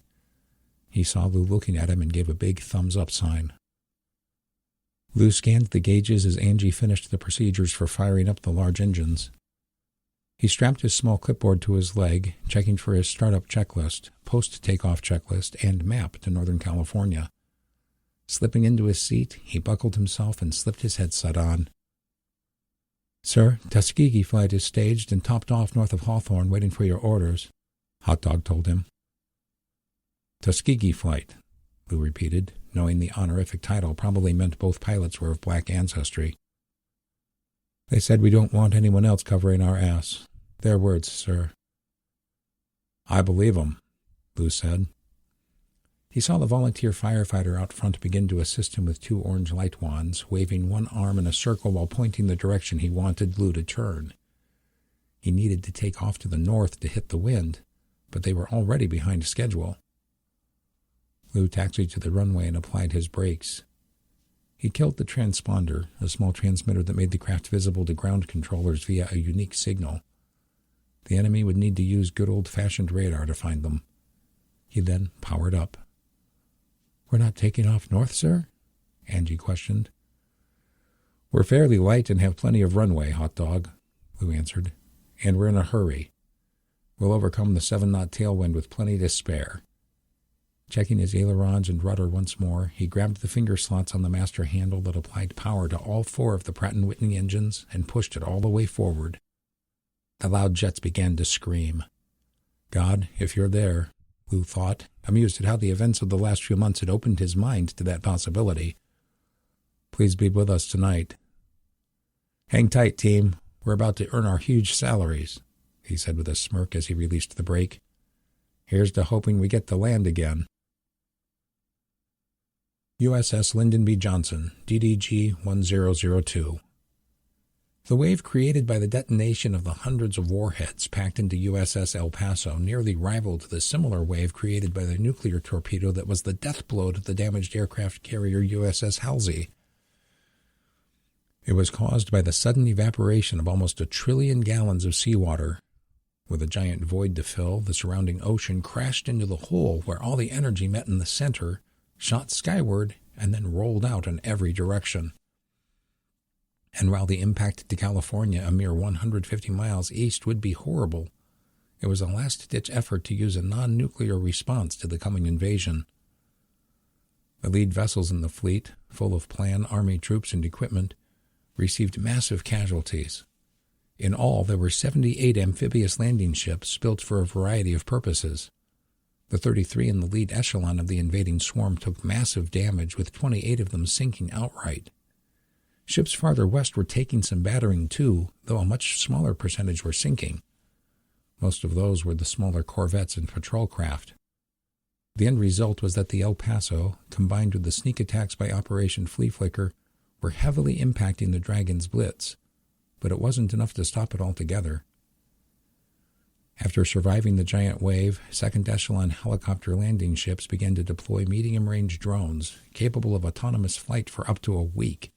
He saw Lou looking at him and gave a big thumbs-up sign. Lou scanned the gauges as Angie finished the procedures for firing up the large engines. He strapped his small clipboard to his leg, checking for his startup checklist, post-takeoff checklist, and map to Northern California. Slipping into his seat, he buckled himself and slipped his headset on. "Sir, Tuskegee flight is staged and topped off north of Hawthorne waiting for your orders," Hot Dog told him. "Tuskegee flight," Lou repeated, knowing the honorific title probably meant both pilots were of black ancestry. "They said we don't want anyone else covering our ass. Their words, sir." "I believe 'em," Lou said. He saw the volunteer firefighter out front begin to assist him with 2 orange light wands, waving one arm in a circle while pointing the direction he wanted Lou to turn. He needed to take off to the north to hit the wind, but they were already behind schedule. Lou taxied to the runway and applied his brakes. He killed the transponder, a small transmitter that made the craft visible to ground controllers via a unique signal. The enemy would need to use good old-fashioned radar to find them. He then powered up. "We're not taking off north, sir?" Angie questioned. "We're fairly light and have plenty of runway, Hot Dog," Lou answered. "And we're in a hurry. We'll overcome the 7-knot tailwind with plenty to spare." Checking his ailerons and rudder once more, he grabbed the finger slots on the master handle that applied power to all 4 of the Pratt & Whitney engines and pushed it all the way forward. The loud jets began to scream. "God, if you're there," Lou thought, amused at how the events of the last few months had opened his mind to that possibility. "Please be with us tonight." "Hang tight, team. We're about to earn our huge salaries," he said with a smirk as he released the brake. "Here's to hoping we get to land again." USS Lyndon B. Johnson, DDG-1002. The wave created by the detonation of the hundreds of warheads packed into USS El Paso nearly rivaled the similar wave created by the nuclear torpedo that was the death blow to the damaged aircraft carrier USS Halsey. It was caused by the sudden evaporation of almost 1 trillion gallons of seawater. With a giant void to fill, the surrounding ocean crashed into the hole where all the energy met in the center, shot skyward, and then rolled out in every direction. And while the impact to California, a mere 150 miles east, would be horrible, it was a last-ditch effort to use a non-nuclear response to the coming invasion. The lead vessels in the fleet, full of planned Army troops and equipment, received massive casualties. In all, there were 78 amphibious landing ships built for a variety of purposes. The 33 in the lead echelon of the invading swarm took massive damage, with 28 of them sinking outright. Ships farther west were taking some battering too, though a much smaller percentage were sinking. Most of those were the smaller corvettes and patrol craft. The end result was that the El Paso, combined with the sneak attacks by Operation Flea Flicker, were heavily impacting the Dragon's blitz, but it wasn't enough to stop it altogether. After surviving the giant wave, second echelon helicopter landing ships began to deploy medium-range drones capable of autonomous flight for up to a week.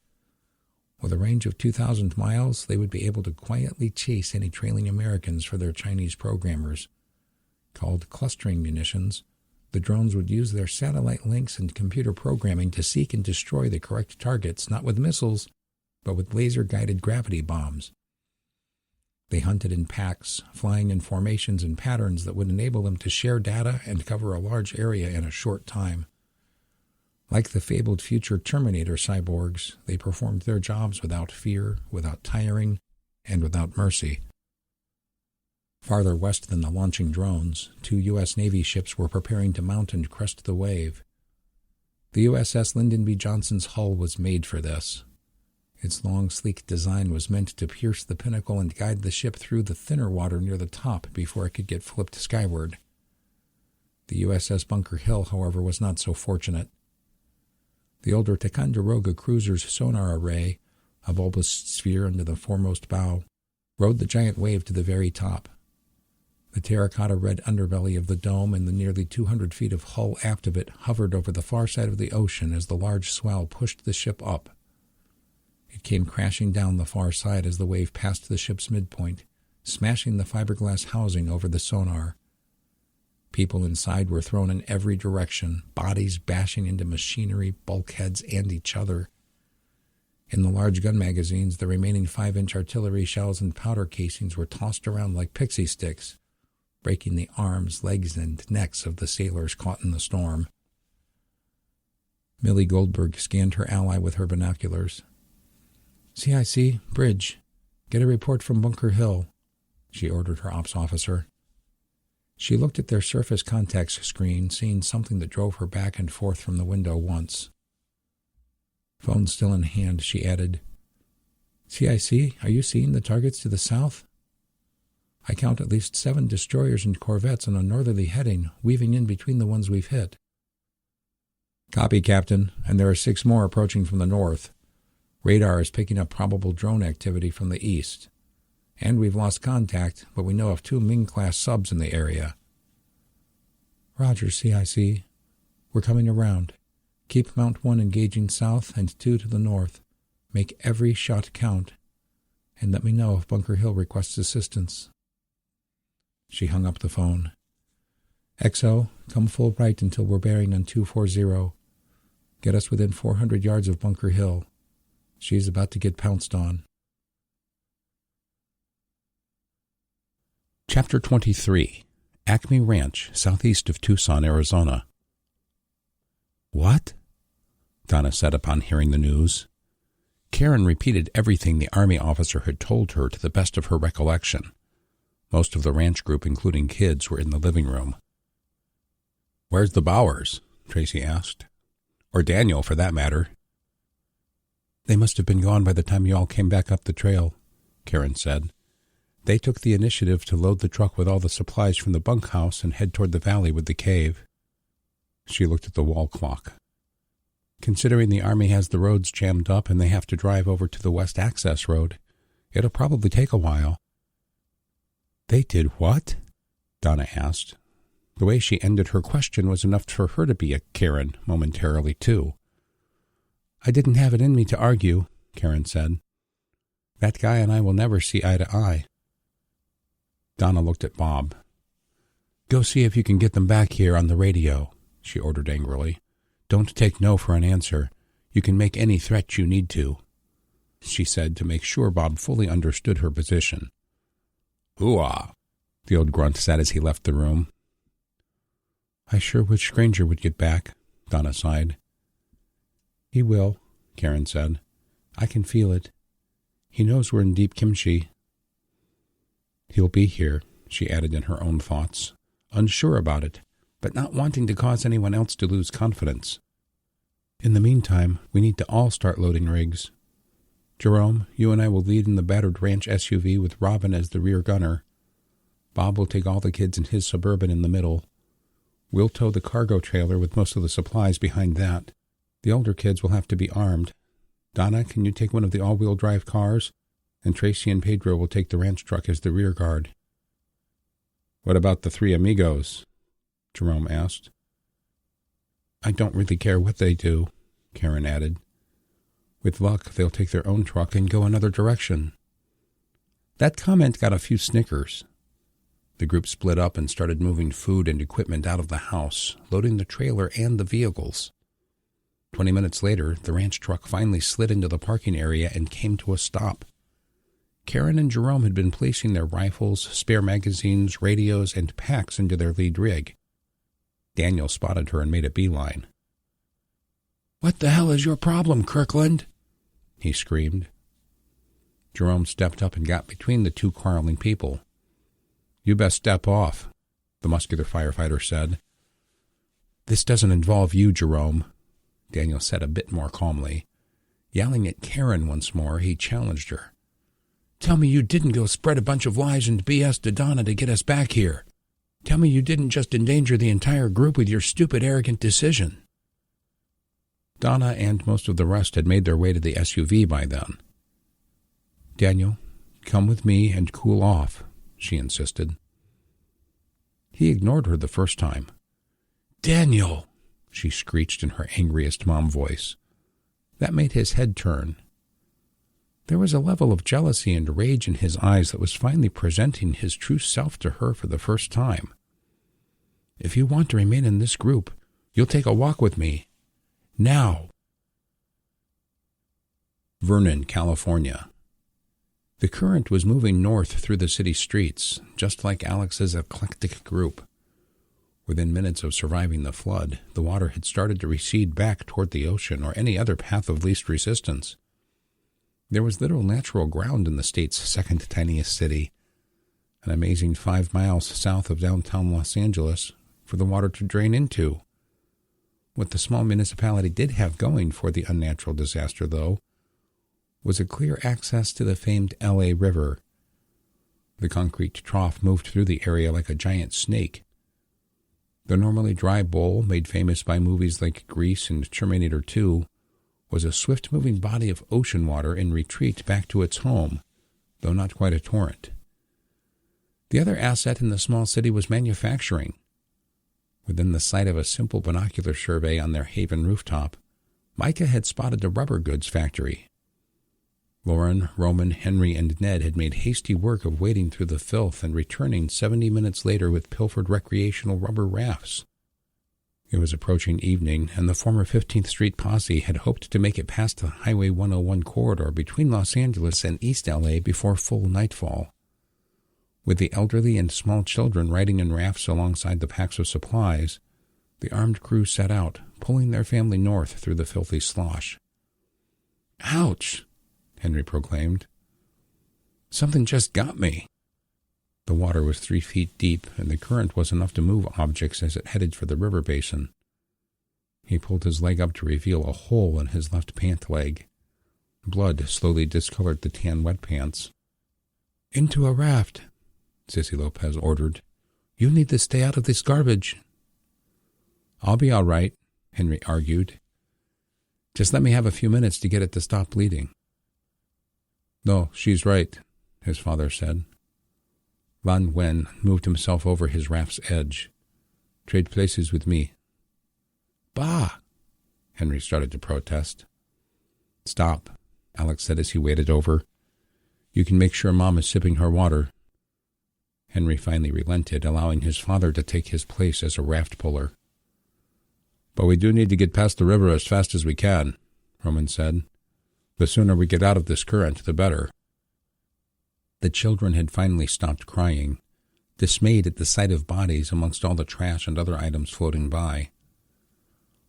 With a range of 2,000 miles, they would be able to quietly chase any trailing Americans for their Chinese programmers. Called clustering munitions, the drones would use their satellite links and computer programming to seek and destroy the correct targets, not with missiles, but with laser-guided gravity bombs. They hunted in packs, flying in formations and patterns that would enable them to share data and cover a large area in a short time. Like the fabled future Terminator cyborgs, they performed their jobs without fear, without tiring, and without mercy. Farther west than the launching drones, 2 U.S. Navy ships were preparing to mount and crest the wave. The USS Lyndon B. Johnson's hull was made for this. Its long, sleek design was meant to pierce the pinnacle and guide the ship through the thinner water near the top before it could get flipped skyward. The USS Bunker Hill, however, was not so fortunate. The older Ticonderoga cruiser's sonar array, a bulbous sphere under the foremost bow, rode the giant wave to the very top. The terracotta-red underbelly of the dome and the nearly 200 feet of hull aft of it hovered over the far side of the ocean as the large swell pushed the ship up. It came crashing down the far side as the wave passed the ship's midpoint, smashing the fiberglass housing over the sonar. People inside were thrown in every direction, bodies bashing into machinery, bulkheads, and each other. In the large gun magazines, the remaining 5-inch artillery shells and powder casings were tossed around like pixie sticks, breaking the arms, legs, and necks of the sailors caught in the storm. Millie Goldberg scanned her ally with her binoculars. "CIC, bridge. Get a report from Bunker Hill," she ordered her ops officer. She looked at their surface context screen, seeing something that drove her back and forth from the window once. Phone still in hand, she added, "CIC, are you seeing the targets to the south? I count at least 7 destroyers and corvettes on a northerly heading, weaving in between the ones we've hit." "Copy, Captain, and there are 6 more approaching from the north. Radar is picking up probable drone activity from the east. And we've lost contact, but we know of 2 Ming-class subs in the area." "Roger, CIC. We're coming around. Keep Mount 1 engaging south and 2 to the north. Make every shot count. And let me know if Bunker Hill requests assistance." She hung up the phone. "XO, come full right until we're bearing on 240. Get us within 400 yards of Bunker Hill. She's about to get pounced on." Chapter 23. Acme Ranch, southeast of Tucson, Arizona. "What?" Donna said upon hearing the news. Karen repeated everything the Army officer had told her to the best of her recollection. Most of the ranch group, including kids, were in the living room. "Where's the Bowers?" Tracy asked. "Or Daniel, for that matter." "They must have been gone by the time you all came back up the trail," Karen said. "They took the initiative to load the truck with all the supplies from the bunkhouse and head toward the valley with the cave." She looked at the wall clock. "Considering the Army has the roads jammed up and they have to drive over to the West Access Road, it'll probably take a while." "They did what?" Donna asked. The way she ended her question was enough for her to be a Karen momentarily, too. "I didn't have it in me to argue," Karen said. "That guy and I will never see eye to eye." Donna looked at Bob. "Go see if you can get them back here on the radio," she ordered angrily. "Don't take no for an answer. You can make any threat you need to," she said to make sure Bob fully understood her position. "Ooh-ah," the old grunt said as he left the room. "I sure wish Granger would get back," Donna sighed. "He will," Karen said. "I can feel it. He knows we're in deep kimchi." "He'll be here," she added in her own thoughts, unsure about it, but not wanting to cause anyone else to lose confidence. "In the meantime, we need to all start loading rigs. Jerome, you and I will lead in the battered ranch SUV with Robin as the rear gunner. Bob will take all the kids in his Suburban in the middle. We'll tow the cargo trailer with most of the supplies behind that. The older kids will have to be armed. Donna, can you take one of the all-wheel drive cars? And Tracy and Pedro will take the ranch truck as the rear guard. What about the three amigos? Jerome asked. I don't really care what they do, Karen added. With luck, they'll take their own truck and go another direction. That comment got a few snickers. The group split up and started moving food and equipment out of the house, loading the trailer and the vehicles. 20 minutes later, the ranch truck finally slid into the parking area and came to a stop. Karen and Jerome had been placing their rifles, spare magazines, radios, and packs into their lead rig. Daniel spotted her and made a beeline. "What the hell is your problem, Kirkland?" he screamed. Jerome stepped up and got between the two quarreling people. "You best step off," the muscular firefighter said. "This doesn't involve you, Jerome," Daniel said a bit more calmly. Yelling at Karen once more, he challenged her. "Tell me you didn't go spread a bunch of lies and BS to Donna to get us back here. Tell me you didn't just endanger the entire group with your stupid, arrogant decision." Donna and most of the rest had made their way to the SUV by then. "Daniel, come with me and cool off," she insisted. He ignored her the first time. "Daniel!" she screeched in her angriest mom voice. That made his head turn. There was a level of jealousy and rage in his eyes that was finally presenting his true self to her for the first time. "If you want to remain in this group, you'll take a walk with me. Now." Vernon, California. The current was moving north through the city streets, just like Alex's eclectic group. Within minutes of surviving the flood, the water had started to recede back toward the ocean or any other path of least resistance. There was little natural ground in the state's second tiniest city, an amazing 5 miles south of downtown Los Angeles, for the water to drain into. What the small municipality did have going for the unnatural disaster, though, was a clear access to the famed L.A. River. The concrete trough moved through the area like a giant snake. The normally dry bowl, made famous by movies like Grease and Terminator 2, was a swift-moving body of ocean water in retreat back to its home, though not quite a torrent. The other asset in the small city was manufacturing. Within the sight of a simple binocular survey on their haven rooftop, Micah had spotted a rubber goods factory. Lauren, Roman, Henry, and Ned had made hasty work of wading through the filth and returning 70 minutes later with pilfered recreational rubber rafts. It was approaching evening, and the former 15th Street posse had hoped to make it past the Highway 101 corridor between Los Angeles and East L.A. before full nightfall. With the elderly and small children riding in rafts alongside the packs of supplies, the armed crew set out, pulling their family north through the filthy slosh. "Ouch!" Henry proclaimed. "Something just got me." The water was 3 feet deep, and the current was enough to move objects as it headed for the river basin. He pulled his leg up to reveal a hole in his left pant leg. Blood slowly discolored the tan wet pants. "Into a raft," Sissy Lopez ordered. "You need to stay out of this garbage." "I'll be all right," Henry argued. "Just let me have a few minutes to get it to stop bleeding." "No, she's right," his father said. Lan Wen moved himself over his raft's edge. "Trade places with me." "Bah!" Henry started to protest. "Stop," Alex said as he waded over. "You can make sure Mom is sipping her water." Henry finally relented, allowing his father to take his place as a raft puller. "But we do need to get past the river as fast as we can," Roman said. "The sooner we get out of this current, the better." The children had finally stopped crying, dismayed at the sight of bodies amongst all the trash and other items floating by.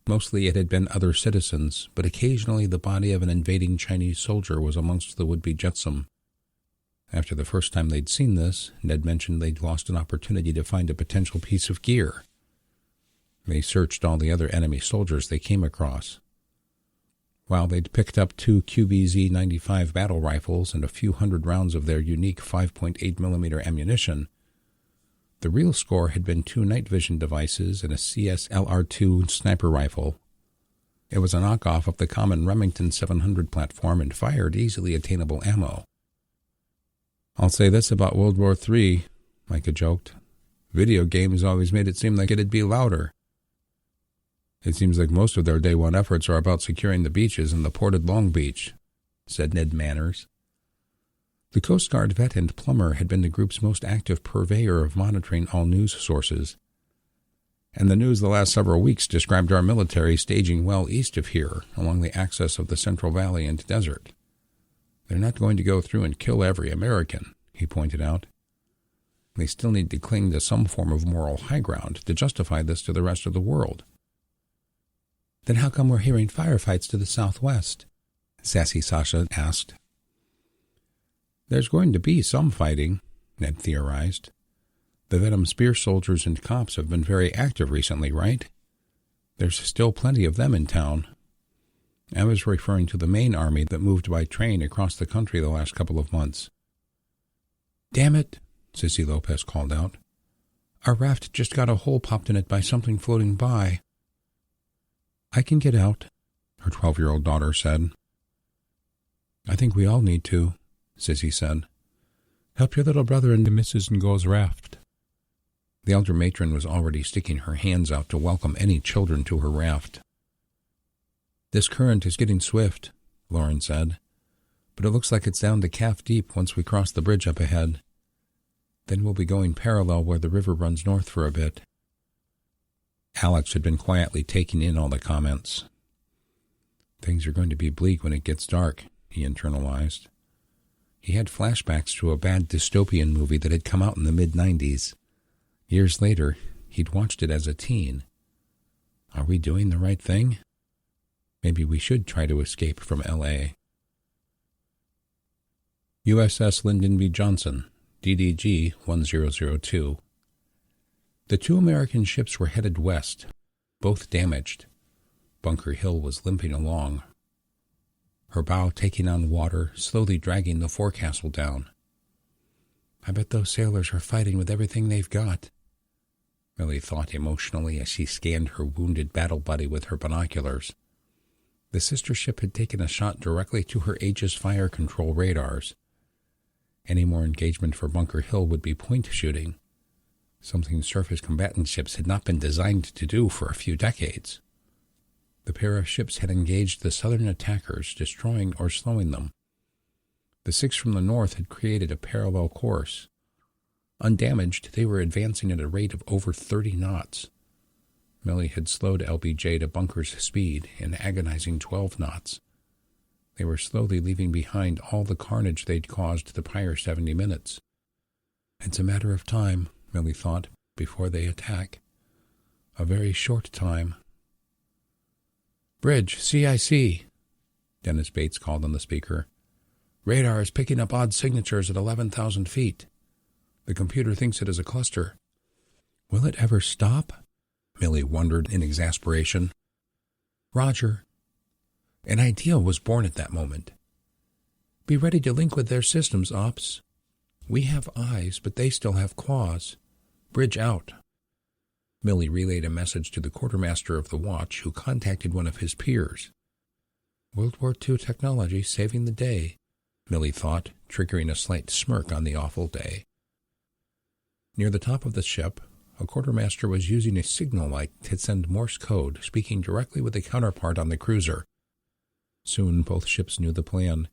Mostly it had been other citizens, but occasionally the body of an invading Chinese soldier was amongst the would-be jetsam. After the first time they'd seen this, Ned mentioned they'd lost an opportunity to find a potential piece of gear. They searched all the other enemy soldiers they came across. While they'd picked up 2 QBZ-95 battle rifles and a few hundred rounds of their unique 5.8mm ammunition, the real score had been 2 night vision devices and a CS LR2 sniper rifle. It was a knockoff of the common Remington 700 platform and fired easily attainable ammo. "I'll say this about World War III," Micah joked. "Video games always made it seem like it'd be louder." "It seems like most of their Day One efforts are about securing the beaches and the ported Long Beach," said Ned Manners. The Coast Guard vet and plumber had been the group's most active purveyor of monitoring all news sources. "And the news the last several weeks described our military staging well east of here, along the axis of the Central Valley and desert. They're not going to go through and kill every American," he pointed out. "They still need to cling to some form of moral high ground to justify this to the rest of the world." "Then how come we're hearing firefights to the southwest?" Sassy Sasha asked. "There's going to be some fighting," Ned theorized. "The Venom Spear soldiers and cops have been very active recently, right? There's still plenty of them in town." I was referring to the main army that moved by train across the country the last couple of months. "Damn it," Sissy Lopez called out. "Our raft just got a hole popped in it by something floating by." "I can get out," her 12-year-old daughter said. "I think we all need to," Sissy said. "Help your little brother into Mrs. Ngo's raft." The elder matron was already sticking her hands out to welcome any children to her raft. "This current is getting swift," Lauren said, "but it looks like it's down to calf deep once we cross the bridge up ahead. Then we'll be going parallel where the river runs north for a bit." Alex had been quietly taking in all the comments. "Things are going to be bleak when it gets dark," he internalized. He had flashbacks to a bad dystopian movie that had come out in the mid-90s. Years later, he'd watched it as a teen. Are we doing the right thing? Maybe we should try to escape from L.A. USS Lyndon B. Johnson, DDG 1002. The two American ships were headed west, both damaged. Bunker Hill was limping along, her bow taking on water, slowly dragging the forecastle down. "I bet those sailors are fighting with everything they've got," Millie thought emotionally as she scanned her wounded battle buddy with her binoculars. The sister ship had taken a shot directly to her Aegis fire control radars. Any more engagement for Bunker Hill would be point shooting, something surface combatant ships had not been designed to do for a few decades. The pair of ships had engaged the southern attackers, destroying or slowing them. The six from the north had created a parallel course. Undamaged, they were advancing at a rate of over 30 knots. Millie had slowed LBJ to Bunker's speed, an agonizing 12 knots. They were slowly leaving behind all the carnage they'd caused the prior 70 minutes. It's a matter of time, Millie thought, before they attack. A very short time. "Bridge, CIC," Dennis Bates called on the speaker. "Radar is picking up odd signatures at 11,000 feet. The computer thinks it is a cluster." "Will it ever stop?" Millie wondered in exasperation. "Roger." An idea was born at that moment. "Be ready to link with their systems, Ops. We have eyes, but they still have claws. Bridge out." Millie relayed a message to the quartermaster of the watch, who contacted one of his peers. World War II technology saving the day, Millie thought, triggering a slight smirk on the awful day. Near the top of the ship, a quartermaster was using a signal light to send Morse code, speaking directly with a counterpart on the cruiser. Soon both ships knew the plan.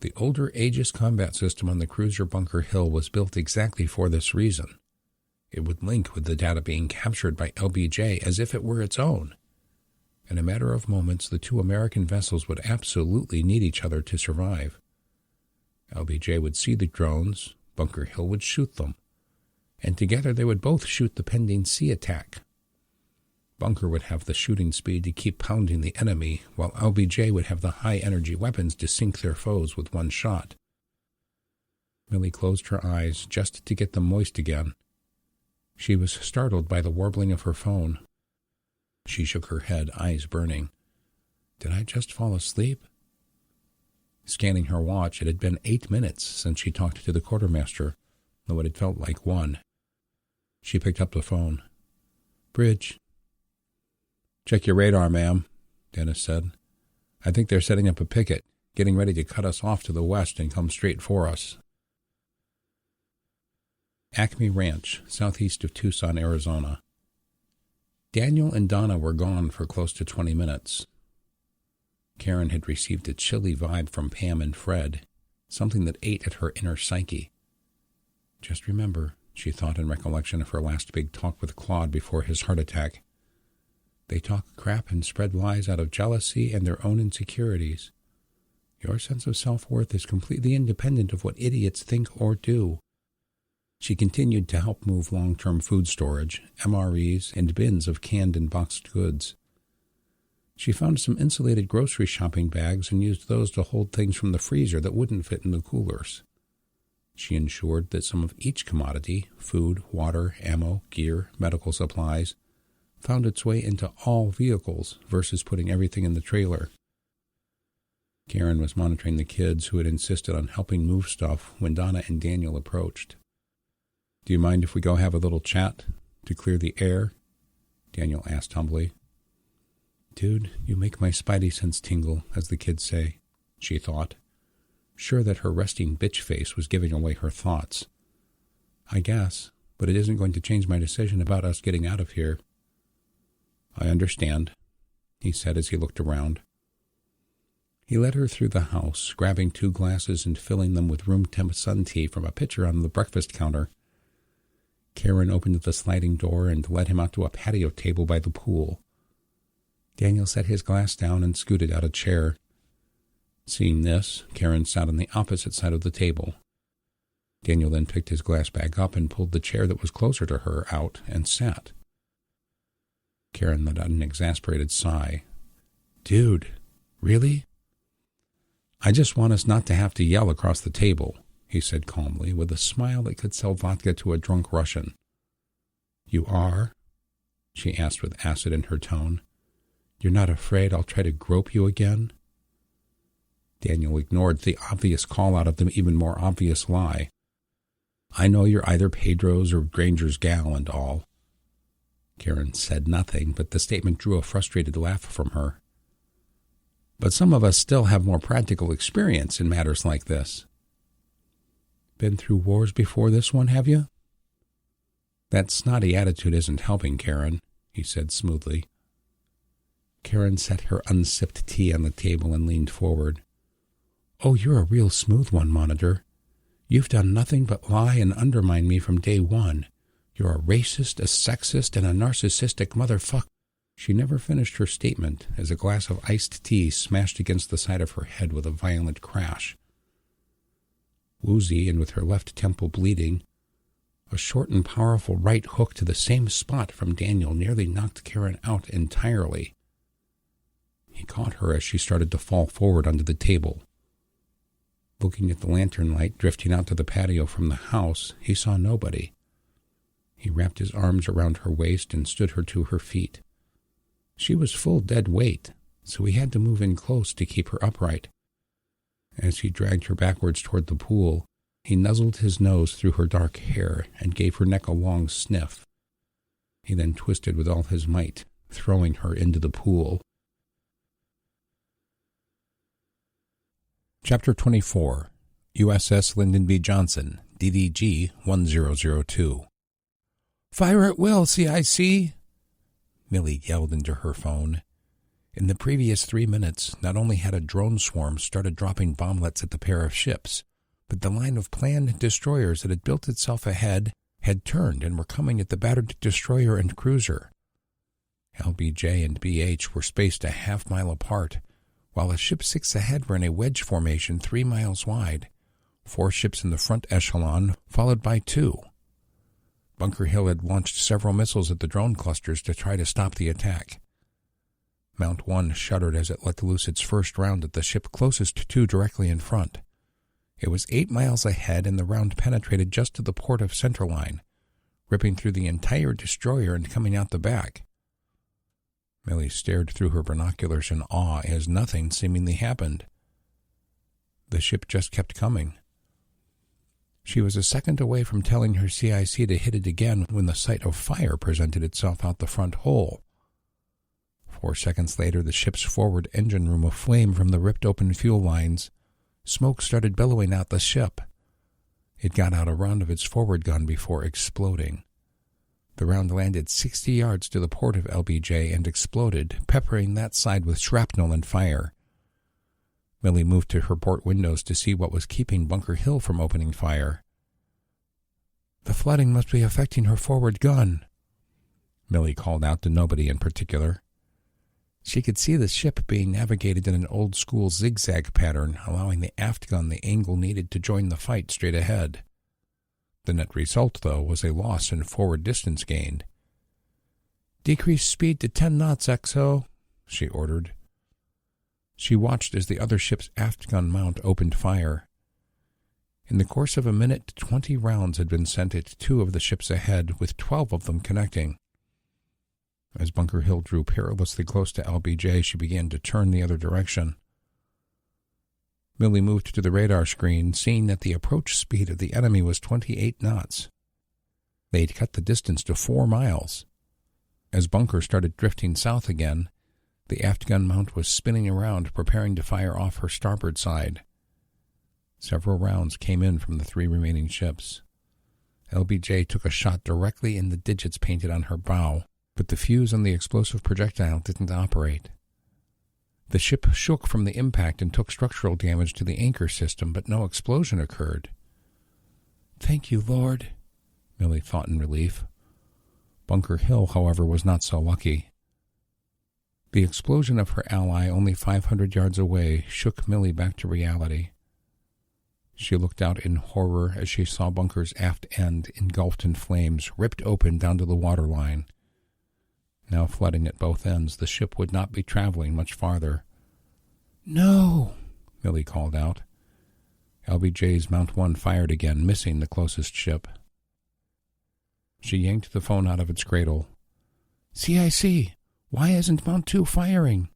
The older Aegis combat system on the cruiser Bunker Hill was built exactly for this reason. It would link with the data being captured by LBJ as if it were its own. In a matter of moments, the two American vessels would absolutely need each other to survive. LBJ would see the drones, Bunker Hill would shoot them, and together they would both shoot the pending sea attack. Bunker would have the shooting speed to keep pounding the enemy, while LBJ would have the high-energy weapons to sink their foes with one shot. Millie closed her eyes just to get them moist again. She was startled by the warbling of her phone. She shook her head, eyes burning. Did I just fall asleep? Scanning her watch, it had been 8 minutes since she talked to the quartermaster, though it had felt like 1. She picked up the phone. "Bridge." "Check your radar, ma'am," Dennis said. "I think they're setting up a picket, getting ready to cut us off to the west and come straight for us." Acme Ranch, southeast of Tucson, Arizona. Daniel and Donna were gone for close to 20 minutes. Karen had received a chilly vibe from Pam and Fred, something that ate at her inner psyche. Just remember, she thought in recollection of her last big talk with Claude before his heart attack. They talk crap and spread lies out of jealousy and their own insecurities. Your sense of self-worth is completely independent of what idiots think or do. She continued to help move long-term food storage, MREs, and bins of canned and boxed goods. She found some insulated grocery shopping bags and used those to hold things from the freezer that wouldn't fit in the coolers. She ensured that some of each commodity, food, water, ammo, gear, medical supplies, found its way into all vehicles versus putting everything in the trailer. Karen was monitoring the kids who had insisted on helping move stuff when Donna and Daniel approached. "Do you mind if we go have a little chat to clear the air?" Daniel asked humbly. "Dude, you make my spidey sense tingle, as the kids say," she thought, sure that her resting bitch face was giving away her thoughts. "I guess, but it isn't going to change my decision about us getting out of here." "I understand," he said as he looked around. He led her through the house, grabbing 2 glasses and filling them with room-temp sun tea from a pitcher on the breakfast counter. Karen opened the sliding door and led him out to a patio table by the pool. Daniel set his glass down and scooted out a chair. Seeing this, Karen sat on the opposite side of the table. Daniel then picked his glass back up and pulled the chair that was closer to her out and sat. Karen let out an exasperated sigh. "Dude, really?" "I just want us not to have to yell across the table," he said calmly, with a smile that could sell vodka to a drunk Russian. "You are?" she asked with acid in her tone. "You're not afraid I'll try to grope you again?" Daniel ignored the obvious call out of the even more obvious lie. "I know you're either Pedro's or Granger's gal and all." Karen said nothing, but the statement drew a frustrated laugh from her. "But some of us still have more practical experience in matters like this." "Been through wars before this one, have you?" "That snotty attitude isn't helping, Karen," he said smoothly. Karen set her unsipped tea on the table and leaned forward. "Oh, you're a real smooth one, Monitor. You've done nothing but lie and undermine me from day one. You're a racist, a sexist, and a narcissistic motherfucker." She never finished her statement as a glass of iced tea smashed against the side of her head with a violent crash. Woozy and with her left temple bleeding, a short and powerful right hook to the same spot from Daniel nearly knocked Karen out entirely. He caught her as she started to fall forward onto the table. Looking at the lantern light drifting out to the patio from the house, he saw nobody. He wrapped his arms around her waist and stood her to her feet. She was full dead weight, so he had to move in close to keep her upright. As he dragged her backwards toward the pool, he nuzzled his nose through her dark hair and gave her neck a long sniff. He then twisted with all his might, throwing her into the pool. Chapter 24, USS Lyndon B. Johnson, DDG 1002. "Fire at will, CIC!" Millie yelled into her phone. In the previous 3 minutes, not only had a drone swarm started dropping bomblets at the pair of ships, but the line of planned destroyers that had built itself ahead had turned and were coming at the battered destroyer and cruiser. LBJ and BH were spaced a half-mile apart, while a ship 6 ahead were in a wedge formation 3 miles wide, 4 ships in the front echelon, followed by 2. Bunker Hill had launched several missiles at the drone clusters to try to stop the attack. Mount 1 shuddered as it let loose its first round at the ship closest to directly in front. It was 8 miles ahead, and the round penetrated just to the port of Centerline, ripping through the entire destroyer and coming out the back. Millie stared through her binoculars in awe as nothing seemingly happened. The ship just kept coming. She was a second away from telling her CIC to hit it again when the sight of fire presented itself out the front hole. 4 seconds later, the ship's forward engine room aflame from the ripped-open fuel lines. Smoke started billowing out the ship. It got out a round of its forward gun before exploding. The round landed 60 yards to the port of LBJ and exploded, peppering that side with shrapnel and fire. Millie moved to her port windows to see what was keeping Bunker Hill from opening fire. "The flooding must be affecting her forward gun," Millie called out to nobody in particular. She could see the ship being navigated in an old-school zigzag pattern, allowing the aft gun the angle needed to join the fight straight ahead. The net result, though, was a loss in forward distance gained. "Decrease speed to 10 knots, XO," she ordered. She watched as the other ship's aft gun mount opened fire. In the course of a minute, 20 rounds had been sent at 2 of the ships ahead, with 12 of them connecting. As Bunker Hill drew perilously close to LBJ, she began to turn the other direction. Millie moved to the radar screen, seeing that the approach speed of the enemy was 28 knots. They'd cut the distance to 4 miles. As Bunker started drifting south again, the aft gun mount was spinning around, preparing to fire off her starboard side. Several rounds came in from the 3 remaining ships. LBJ took a shot directly in the digits painted on her bow, but the fuse on the explosive projectile didn't operate. The ship shook from the impact and took structural damage to the anchor system, but no explosion occurred. "Thank you, Lord," Millie thought in relief. Bunker Hill, however, was not so lucky. The explosion of her ally, only 500 yards away, shook Millie back to reality. She looked out in horror as she saw Bunker's aft end engulfed in flames, ripped open down to the waterline. Now flooding at both ends, the ship would not be traveling much farther. "No!" Millie called out. LBJ's Mount 1 fired again, missing the closest ship. She yanked the phone out of its cradle. "CIC, why isn't Mount 2 firing?"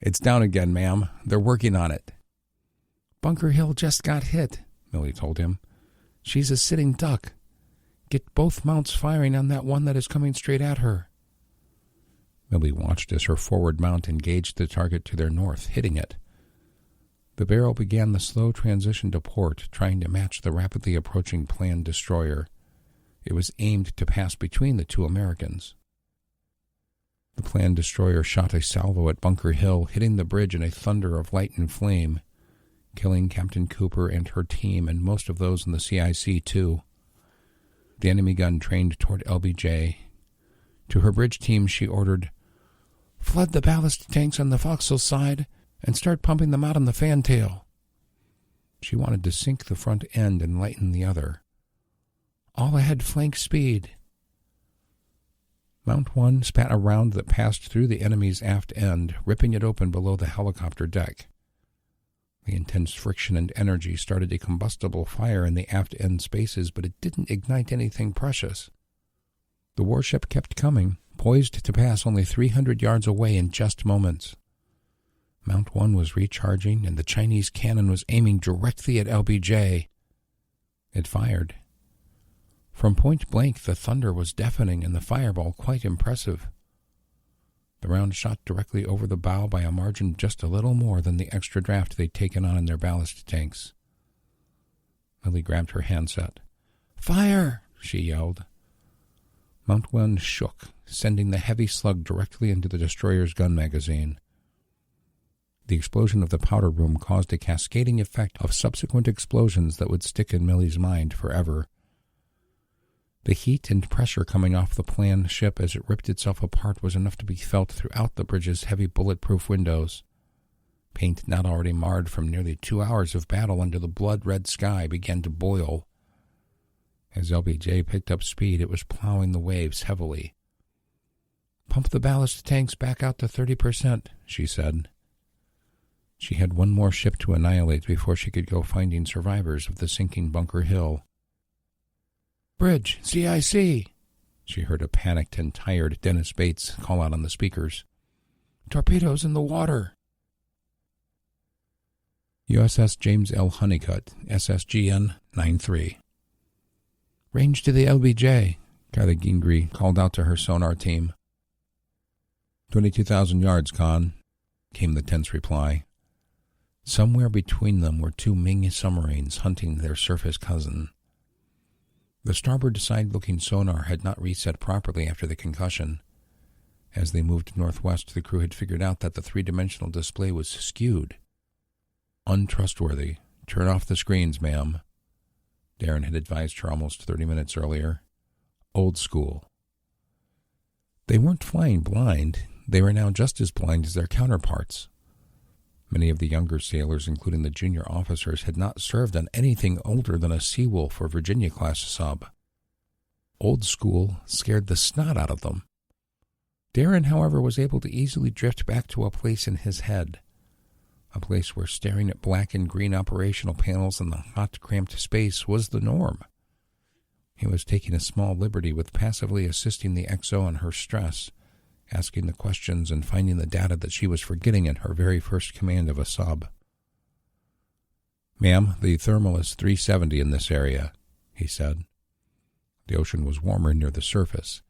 "It's down again, ma'am. They're working on it." "Bunker Hill just got hit," Millie told him. "She's a sitting duck. Get both mounts firing on that one that is coming straight at her." Millie watched as her forward mount engaged the target to their north, hitting it. The barrel began the slow transition to port, trying to match the rapidly approaching planned destroyer. It was aimed to pass between the 2 Americans. The planned destroyer shot a salvo at Bunker Hill, hitting the bridge in a thunder of light and flame, killing Captain Cooper and her team and most of those in the CIC, too. The enemy gun trained toward LBJ. To her bridge team, she ordered, "Flood the ballast tanks on the forecastle side and start pumping them out on the fantail." She wanted to sink the front end and lighten the other. "All ahead flank speed." Mount 1 spat a round that passed through the enemy's aft end, ripping it open below the helicopter deck. The intense friction and energy started a combustible fire in the aft end spaces, but it didn't ignite anything precious. The warship kept coming, poised to pass only 300 yards away in just moments. Mount 1 was recharging, and the Chinese cannon was aiming directly at LBJ. It fired. From point blank, the thunder was deafening and the fireball quite impressive. The round shot directly over the bow by a margin just a little more than the extra draft they'd taken on in their ballast tanks. Millie grabbed her handset. "Fire!" she yelled. Mount 1 shook, sending the heavy slug directly into the destroyer's gun magazine. The explosion of the powder room caused a cascading effect of subsequent explosions that would stick in Millie's mind forever. The heat and pressure coming off the planned ship as it ripped itself apart was enough to be felt throughout the bridge's heavy bulletproof windows. Paint not already marred from nearly 2 hours of battle under the blood-red sky began to boil. As LBJ picked up speed, it was plowing the waves heavily. "Pump the ballast tanks back out to 30%, she said. She had one more ship to annihilate before she could go finding survivors of the sinking Bunker Hill. "Bridge, CIC!" She heard a panicked and tired Dennis Bates call out on the speakers. "Torpedoes in the water!" USS James L. Honeycutt, SSGN 93. "Range to the LBJ," Kylie Gingrey called out to her sonar team. "22,000 yards, Con," came the tense reply. Somewhere between them were two Ming submarines hunting their surface cousin. The starboard side-looking sonar had not reset properly after the concussion. As they moved northwest, the crew had figured out that the three-dimensional display was skewed. "Untrustworthy. Turn off the screens, ma'am," Darren had advised her almost 30 minutes earlier. "Old school." They weren't flying blind. They were now just as blind as their counterparts. Many of the younger sailors, including the junior officers, had not served on anything older than a Seawolf or Virginia-class sub. Old school scared the snot out of them. Darren, however, was able to easily drift back to a place in his head, a place where staring at black and green operational panels in the hot, cramped space was the norm. He was taking a small liberty with passively assisting the XO in her stress, asking the questions and finding the data that she was forgetting in her very first command of a sub. "Ma'am, the thermal is 370 in this area," he said. The ocean was warmer near the surface.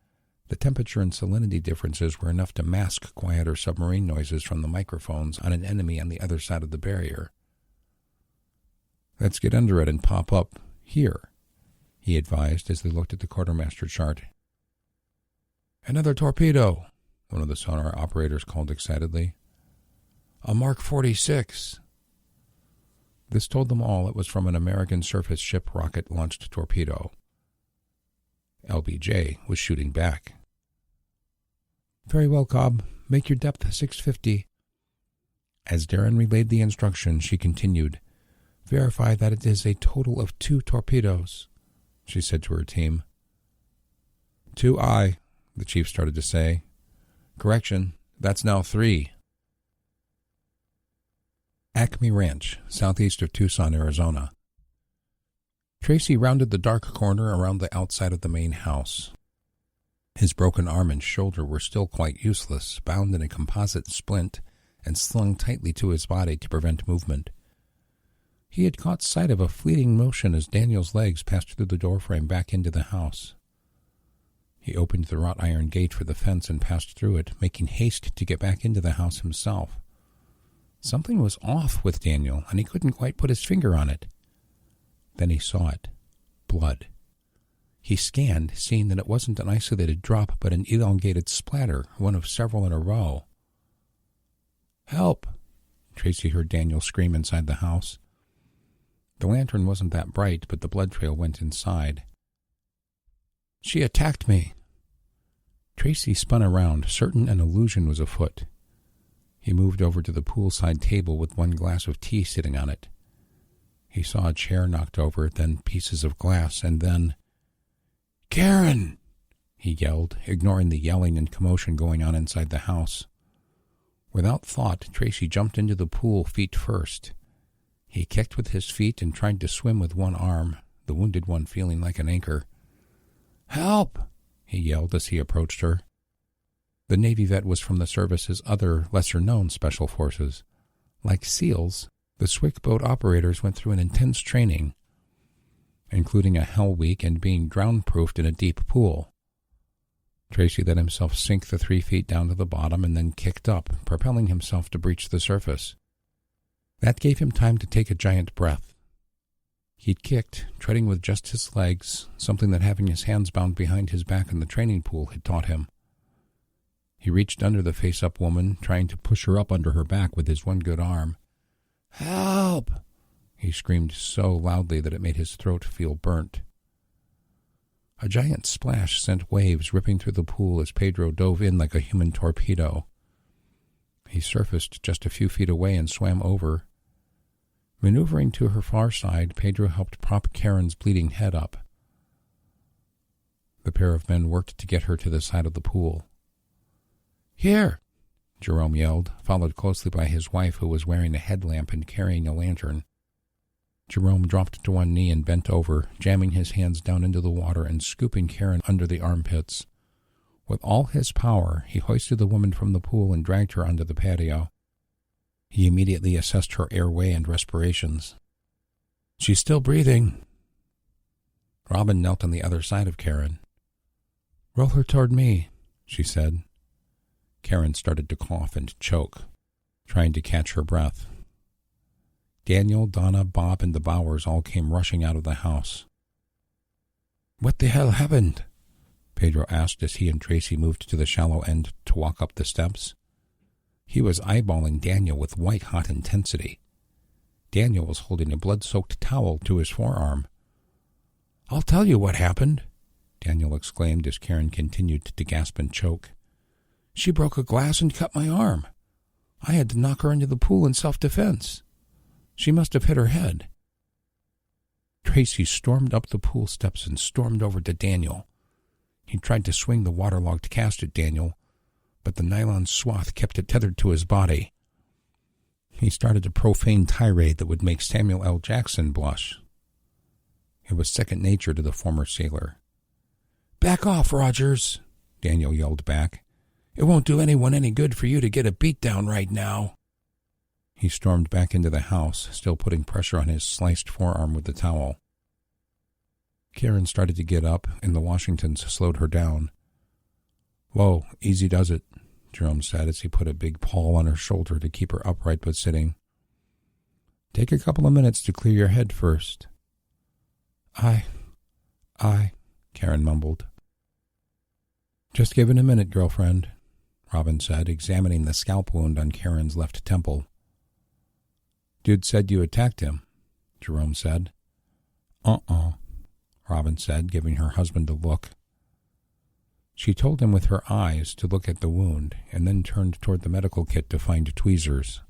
The temperature and salinity differences were enough to mask quieter submarine noises from the microphones on an enemy on the other side of the barrier. "Let's get under it and pop up here," he advised as they looked at the quartermaster chart. "Another torpedo," one of the sonar operators called excitedly. "A Mark 46. This told them all it was from an American surface ship rocket-launched torpedo. LBJ was shooting back. "Very well, Cobb. Make your depth 650. As Darren relayed the instruction, she continued, "Verify that it is a total of 2 torpedoes," she said to her team. "2 aye," the chief started to say. "Correction, that's now 3. Acme Ranch, southeast of Tucson, Arizona. Tracy rounded the dark corner around the outside of the main house. His broken arm and shoulder were still quite useless, bound in a composite splint and slung tightly to his body to prevent movement. He had caught sight of a fleeting motion as Daniel's legs passed through the doorframe back into the house. He opened the wrought iron gate for the fence and passed through it, making haste to get back into the house himself. Something was off with Daniel, and he couldn't quite put his finger on it. Then he saw it. Blood. He scanned, seeing that it wasn't an isolated drop, but an elongated splatter, one of several in a row. "Help!" Tracy heard Daniel scream inside the house. The lantern wasn't that bright, but the blood trail went inside. "She attacked me." Tracy spun around, certain an illusion was afoot. He moved over to the poolside table with one glass of tea sitting on it. He saw a chair knocked over, then pieces of glass, and then... "Karen!" he yelled, ignoring the yelling and commotion going on inside the house. Without thought, Tracy jumped into the pool feet first. He kicked with his feet and tried to swim with one arm, the wounded one feeling like an anchor. "Help!" he yelled as he approached her. The Navy vet was from the service's other, lesser-known special forces. Like SEALs, the Swick boat operators went through an intense training, including a hell week and being drown-proofed in a deep pool. Tracy let himself sink the 3 feet down to the bottom and then kicked up, propelling himself to breach the surface. That gave him time to take a giant breath. He'd kicked, treading with just his legs, something that having his hands bound behind his back in the training pool had taught him. He reached under the face-up woman, trying to push her up under her back with his one good arm. "Help!" he screamed so loudly that it made his throat feel burnt. A giant splash sent waves ripping through the pool as Pedro dove in like a human torpedo. He surfaced just a few feet away and swam over. Maneuvering to her far side, Pedro helped prop Karen's bleeding head up. The pair of men worked to get her to the side of the pool. "Here!" Jerome yelled, followed closely by his wife, who was wearing a headlamp and carrying a lantern. Jerome dropped to one knee and bent over, jamming his hands down into the water and scooping Karen under the armpits. With all his power, he hoisted the woman from the pool and dragged her onto the patio. He immediately assessed her airway and respirations. "She's still breathing." Robin knelt on the other side of Karen. "Roll her toward me," she said. Karen started to cough and choke, trying to catch her breath. Daniel, Donna, Bob, and the Bowers all came rushing out of the house. "What the hell happened?" Pedro asked as he and Tracy moved to the shallow end to walk up the steps. He was eyeballing Daniel with white-hot intensity. Daniel was holding a blood-soaked towel to his forearm. "I'll tell you what happened," Daniel exclaimed as Karen continued to gasp and choke. "She broke a glass and cut my arm. I had to knock her into the pool in self-defense. She must have hit her head." Tracy stormed up the pool steps and stormed over to Daniel. He tried to swing the waterlogged cast at Daniel, but the nylon swath kept it tethered to his body. He started a profane tirade that would make Samuel L. Jackson blush. It was second nature to the former sailor. "Back off, Rogers," Daniel yelled back. "It won't do anyone any good for you to get a beat down right now." He stormed back into the house, still putting pressure on his sliced forearm with the towel. Karen started to get up, and the Washingtons slowed her down. "Whoa, easy does it," Jerome said as he put a big paw on her shoulder to keep her upright but sitting. "Take a couple of minutes to clear your head first." I, Karen mumbled. "Just give it a minute, girlfriend," Robin said, examining the scalp wound on Karen's left temple. "Dude said you attacked him," Jerome said. Robin said, giving her husband a look. She told him with her eyes to look at the wound, and then turned toward the medical kit to find tweezers.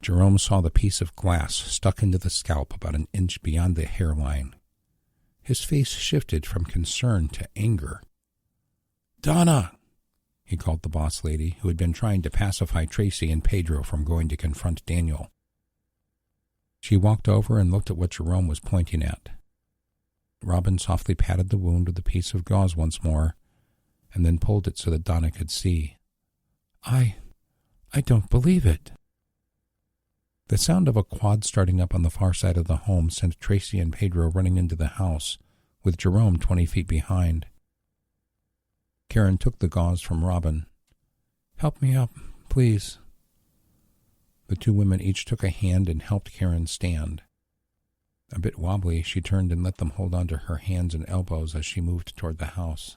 Jerome saw the piece of glass stuck into the scalp about an inch beyond the hairline. His face shifted from concern to anger. "Donna!" he called the boss lady, who had been trying to pacify Tracy and Pedro from going to confront Daniel. She walked over and looked at what Jerome was pointing at. Robin softly patted the wound with a piece of gauze once more, and then pulled it so that Donna could see. I don't believe it." The sound of a quad starting up on the far side of the home sent Tracy and Pedro running into the house, with Jerome 20 feet behind. Karen took the gauze from Robin. "Help me up, please." The two women each took a hand and helped Karen stand. A bit wobbly, she turned and let them hold onto her hands and elbows as she moved toward the house.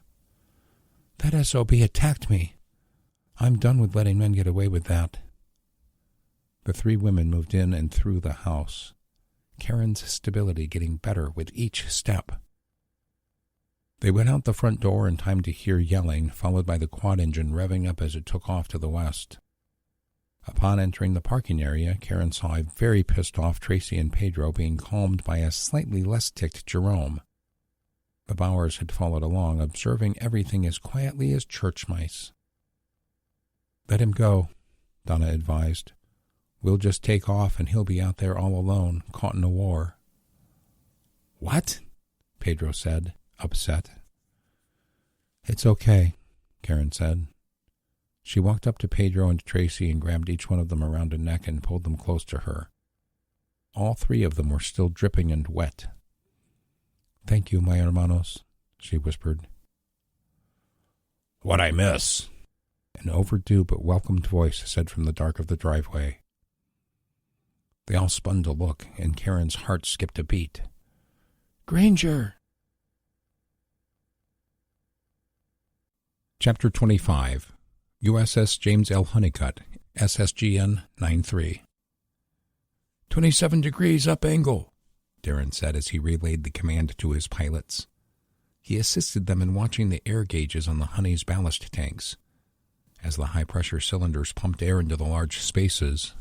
"That SOB attacked me. I'm done with letting men get away with that." The three women moved in and through the house, Karen's stability getting better with each step. They went out the front door in time to hear yelling, followed by the quad engine revving up as it took off to the west. Upon entering the parking area, Karen saw a very pissed-off Tracy and Pedro being calmed by a slightly less ticked Jerome. The Bowers had followed along, observing everything as quietly as church mice. "Let him go," Donna advised. "We'll just take off and he'll be out there all alone, caught in a war." "What?" Pedro said, upset. "It's okay," Karen said. She walked up to Pedro and Tracy and grabbed each one of them around the neck and pulled them close to her. All three of them were still dripping and wet. "Thank you, my hermanos," she whispered. "What'd I miss?" An overdue but welcomed voice said from the dark of the driveway. They all spun to look, and Karen's heart skipped a beat. "Granger!" Chapter 25. USS James L. Honeycutt, SSGN 93. 27 degrees up angle, Darren said as he relayed the command to his pilots. He assisted them in watching the air gauges on the Honey's ballast tanks. As the high-pressure cylinders pumped air into the large spaces,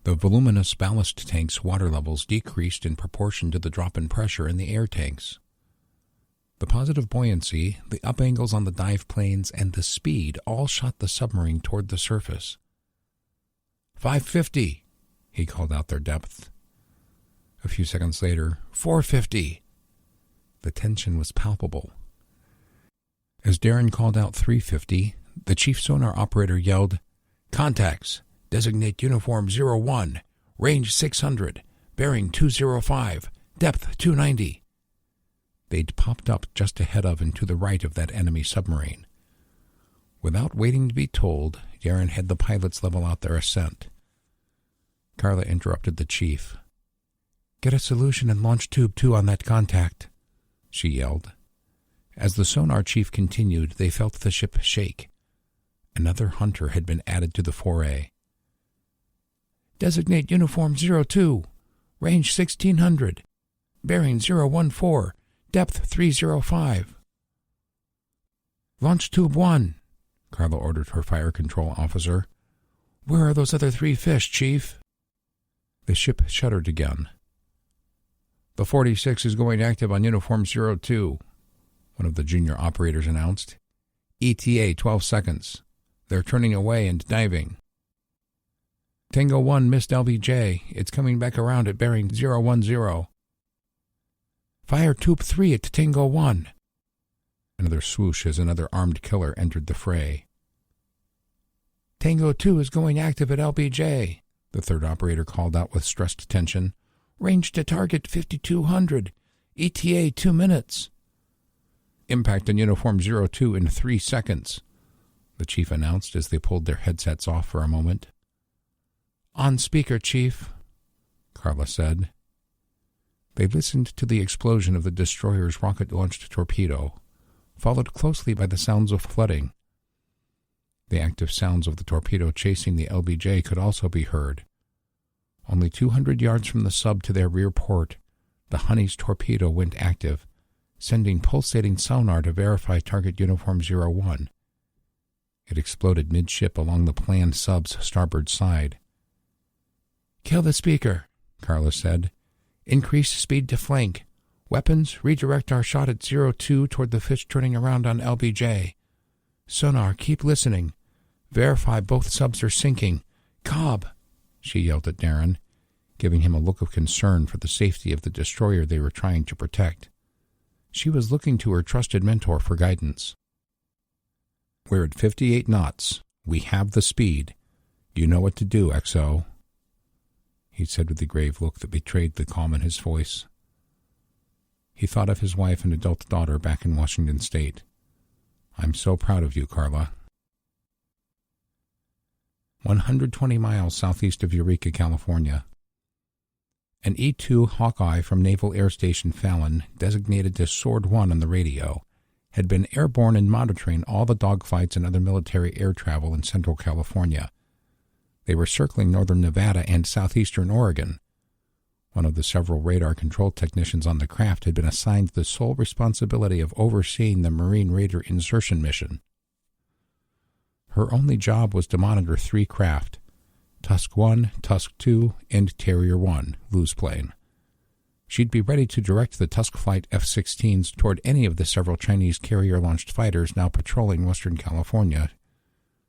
the voluminous ballast tanks' water levels decreased in proportion to the drop in pressure in the air tanks. The positive buoyancy, the up angles on the dive planes, and the speed all shot the submarine toward the surface. 550, he called out their depth. A few seconds later, 450. The tension was palpable. As Darren called out 350, the chief sonar operator yelled, "Contacts! Designate uniform 01, range 600, bearing 205, depth 290. They'd popped up just ahead of and to the right of that enemy submarine. Without waiting to be told, Darren had the pilots level out their ascent. Carla interrupted the chief. "Get a solution and launch tube 2 on that contact," she yelled. As the sonar chief continued, they felt the ship shake. Another hunter had been added to the foray. "Designate uniform 02, range 1600, bearing 014, depth 305. "Launch tube 1, Carla ordered her fire control officer. "Where are those other 3 fish, Chief?" The ship shuddered again. "The 46 is going active on uniform 02, one of the junior operators announced. "ETA 12 seconds. They're turning away and diving." "Tango 1 missed LBJ. It's coming back around at bearing 010. "Fire tube 3 at Tango 1. Another swoosh as another armed killer entered the fray. "Tango 2 is going active at LBJ, the third operator called out with stressed tension. "Range to target 5200. ETA 2 minutes. "Impact on uniform 02 in 3 seconds, the chief announced as they pulled their headsets off for a moment. "On speaker, Chief," Carla said. They listened to the explosion of the destroyer's rocket-launched torpedo, followed closely by the sounds of flooding. The active sounds of the torpedo chasing the LBJ could also be heard. Only 200 yards from the sub to their rear port, the Honey's torpedo went active, sending pulsating sonar to verify target uniform 01. It exploded midship along the planned sub's starboard side. "Kill the speaker," Carla said. "Increase speed to flank. Weapons, redirect our shot at 02 toward the fish turning around on LBJ. Sonar, keep listening. Verify both subs are sinking. Cobb," she yelled at Darren, giving him a look of concern for the safety of the destroyer they were trying to protect. She was looking to her trusted mentor for guidance. "We're at 58 knots. We have the speed. You know what to do, XO," he said with the grave look that betrayed the calm in his voice. He thought of his wife and adult daughter back in Washington State. "I'm so proud of you, Carla." 120 miles southeast of Eureka, California. An E-2 Hawkeye from Naval Air Station Fallon, designated to Sword 1 on the radio, had been airborne and monitoring all the dogfights and other military air travel in central California. They were circling northern Nevada and southeastern Oregon. One of the several radar control technicians on the craft had been assigned the sole responsibility of overseeing the Marine Raider insertion mission. Her only job was to monitor 3 craft, Tusk 1, Tusk 2, and Terrier 1, Lou's plane. She'd be ready to direct the Tusk Flight F-16s toward any of the several Chinese carrier-launched fighters now patrolling Western California,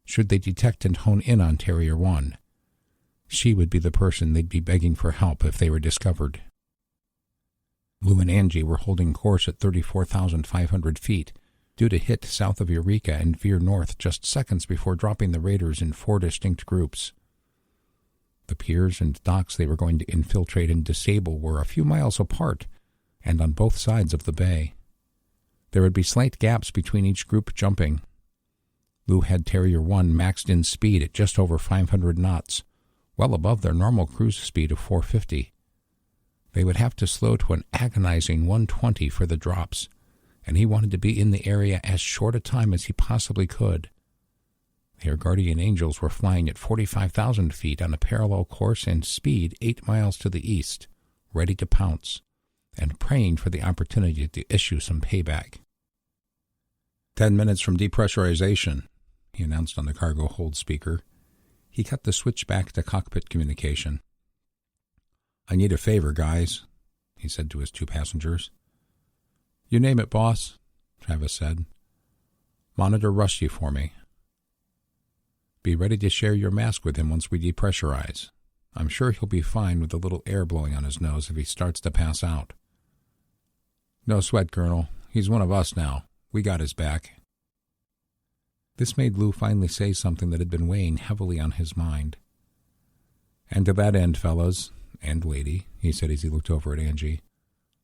should they detect and hone in on Terrier 1. She would be the person they'd be begging for help if they were discovered. Lou and Angie were holding course at 34,500 feet, due to hit south of Eureka and veer north just seconds before dropping the raiders in 4 distinct groups. The piers and docks they were going to infiltrate and disable were a few miles apart and on both sides of the bay. There would be slight gaps between each group jumping. Lou had Terrier 1 maxed in speed at just over 500 knots, well above their normal cruise speed of 450. They would have to slow to an agonizing 120 for the drops, and he wanted to be in the area as short a time as he possibly could. Their guardian angels were flying at 45,000 feet on a parallel course and speed 8 miles to the east, ready to pounce, and praying for the opportunity to issue some payback. 10 minutes from depressurization, he announced on the cargo hold speaker. He cut the switch back to cockpit communication. "I need a favor, guys," he said to his 2 passengers. "You name it, boss," Travis said. "Monitor Rusty for me. Be ready to share your mask with him once we depressurize. I'm sure he'll be fine with a little air blowing on his nose if he starts to pass out." "No sweat, Colonel. He's one of us now. We got his back." This made Lou finally say something that had been weighing heavily on his mind. "And to that end, fellas, and lady," he said as he looked over at Angie,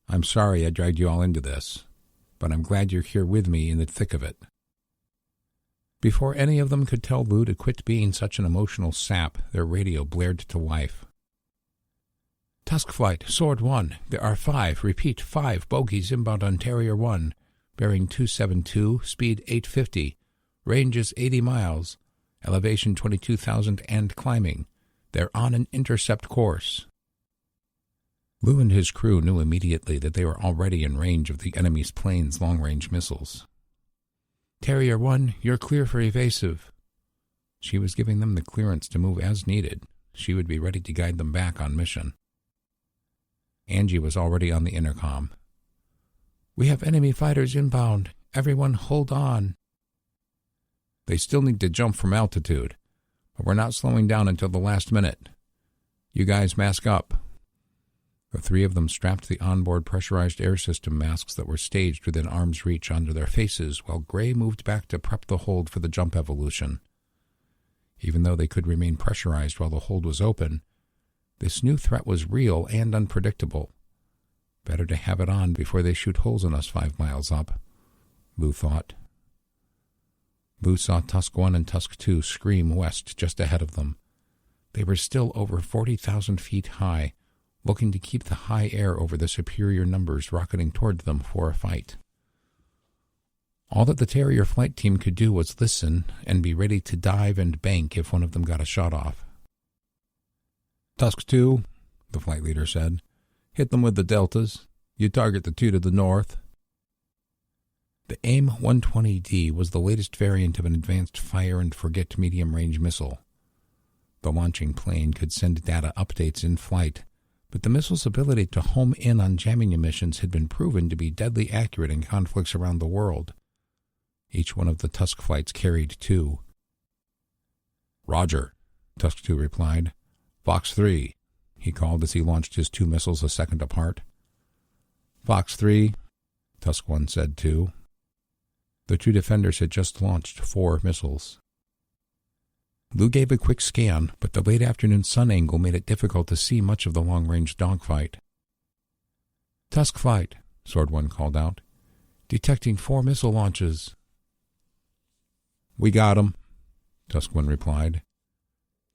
"I'm sorry I dragged you all into this, but I'm glad you're here with me in the thick of it." Before any of them could tell Lou to quit being such an emotional sap, their radio blared to life. Tusk Flight, Sword 1, there are 5, repeat 5 bogies inbound on Terrier 1, bearing 272, speed 850, range is 80 miles, elevation 22,000 and climbing. They're on an intercept course. Lou and his crew knew immediately that they were already in range of the enemy's plane's long-range missiles. Terrier 1, you're clear for evasive. She was giving them the clearance to move as needed. She would be ready to guide them back on mission. Angie was already on the intercom. We have enemy fighters inbound. Everyone hold on. They still need to jump from altitude, but we're not slowing down until the last minute. You guys mask up. The 3 of them strapped the onboard pressurized air system masks that were staged within arm's reach onto their faces, while Gray moved back to prep the hold for the jump evolution. Even though they could remain pressurized while the hold was open, this new threat was real and unpredictable. Better to have it on before they shoot holes in us 5 miles up, Lou thought. Lou saw Tusk 1 and Tusk 2 scream west just ahead of them. They were still over 40,000 feet high, looking to keep the high air over the superior numbers rocketing toward them for a fight. All that the Terrier flight team could do was listen and be ready to dive and bank if one of them got a shot off. Tusk 2, the flight leader said. Hit them with the deltas. You target the 2 to the north. The AIM-120D was the latest variant of an advanced fire-and-forget medium-range missile. The launching plane could send data updates in flight, but the missile's ability to home in on jamming emissions had been proven to be deadly accurate in conflicts around the world. Each one of the Tusk flights carried 2. Roger, Tusk 2 replied. Fox 3, he called as he launched his 2 missiles a second apart. Fox 3, Tusk 1 said too. The 2 defenders had just launched 4 missiles. Lou gave a quick scan, but the late afternoon sun angle made it difficult to see much of the long-range dogfight. Tusk Flight, Sword 1 called out. Detecting 4 missile launches. We got 'em, Tusk 1 replied.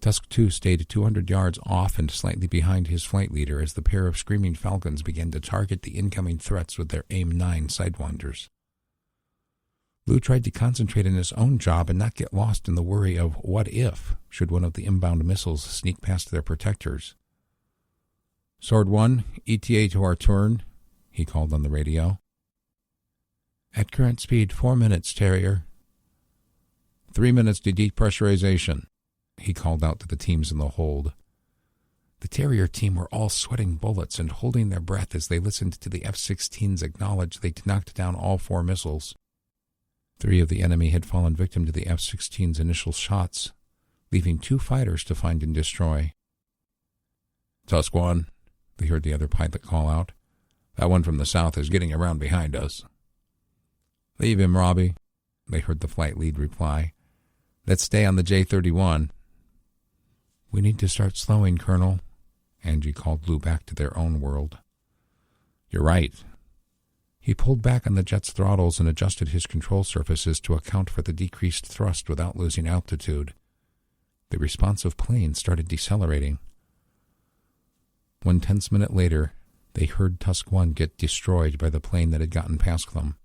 Tusk 2 stayed 200 yards off and slightly behind his flight leader as the pair of screaming falcons began to target the incoming threats with their AIM-9 sidewinders. Lou tried to concentrate on his own job and not get lost in the worry of what if, should one of the inbound missiles sneak past their protectors. Sword 1, ETA to our turn, he called on the radio. At current speed, 4 minutes, Terrier. 3 minutes to depressurization, he called out to the teams in the hold. The Terrier team were all sweating bullets and holding their breath as they listened to the F-16s acknowledge they'd knocked down all 4 missiles. 3 of the enemy had fallen victim to the F-16's initial shots, leaving 2 fighters to find and destroy. Tusk 1, they heard the other pilot call out. That one from the south is getting around behind us. Leave him, Robbie, they heard the flight lead reply. Let's stay on the J-31. We need to start slowing, Colonel, Angie called Lou back to their own world. You're right. He pulled back on the jet's throttles and adjusted his control surfaces to account for the decreased thrust without losing altitude. The responsive plane started decelerating. 1 tense minute later, they heard Tusk 1 get destroyed by the plane that had gotten past them.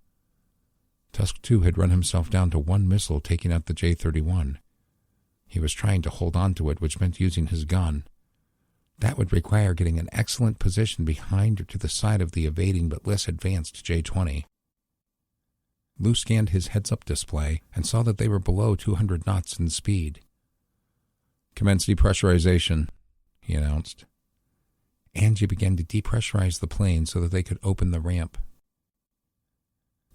Tusk 2 had run himself down to 1 missile, taking out the J-31. He was trying to hold on to it, which meant using his gun. That would require getting an excellent position behind or to the side of the evading but less advanced J-20. Lou scanned his heads-up display and saw that they were below 200 knots in speed. Commence depressurization, he announced. Angie began to depressurize the plane so that they could open the ramp.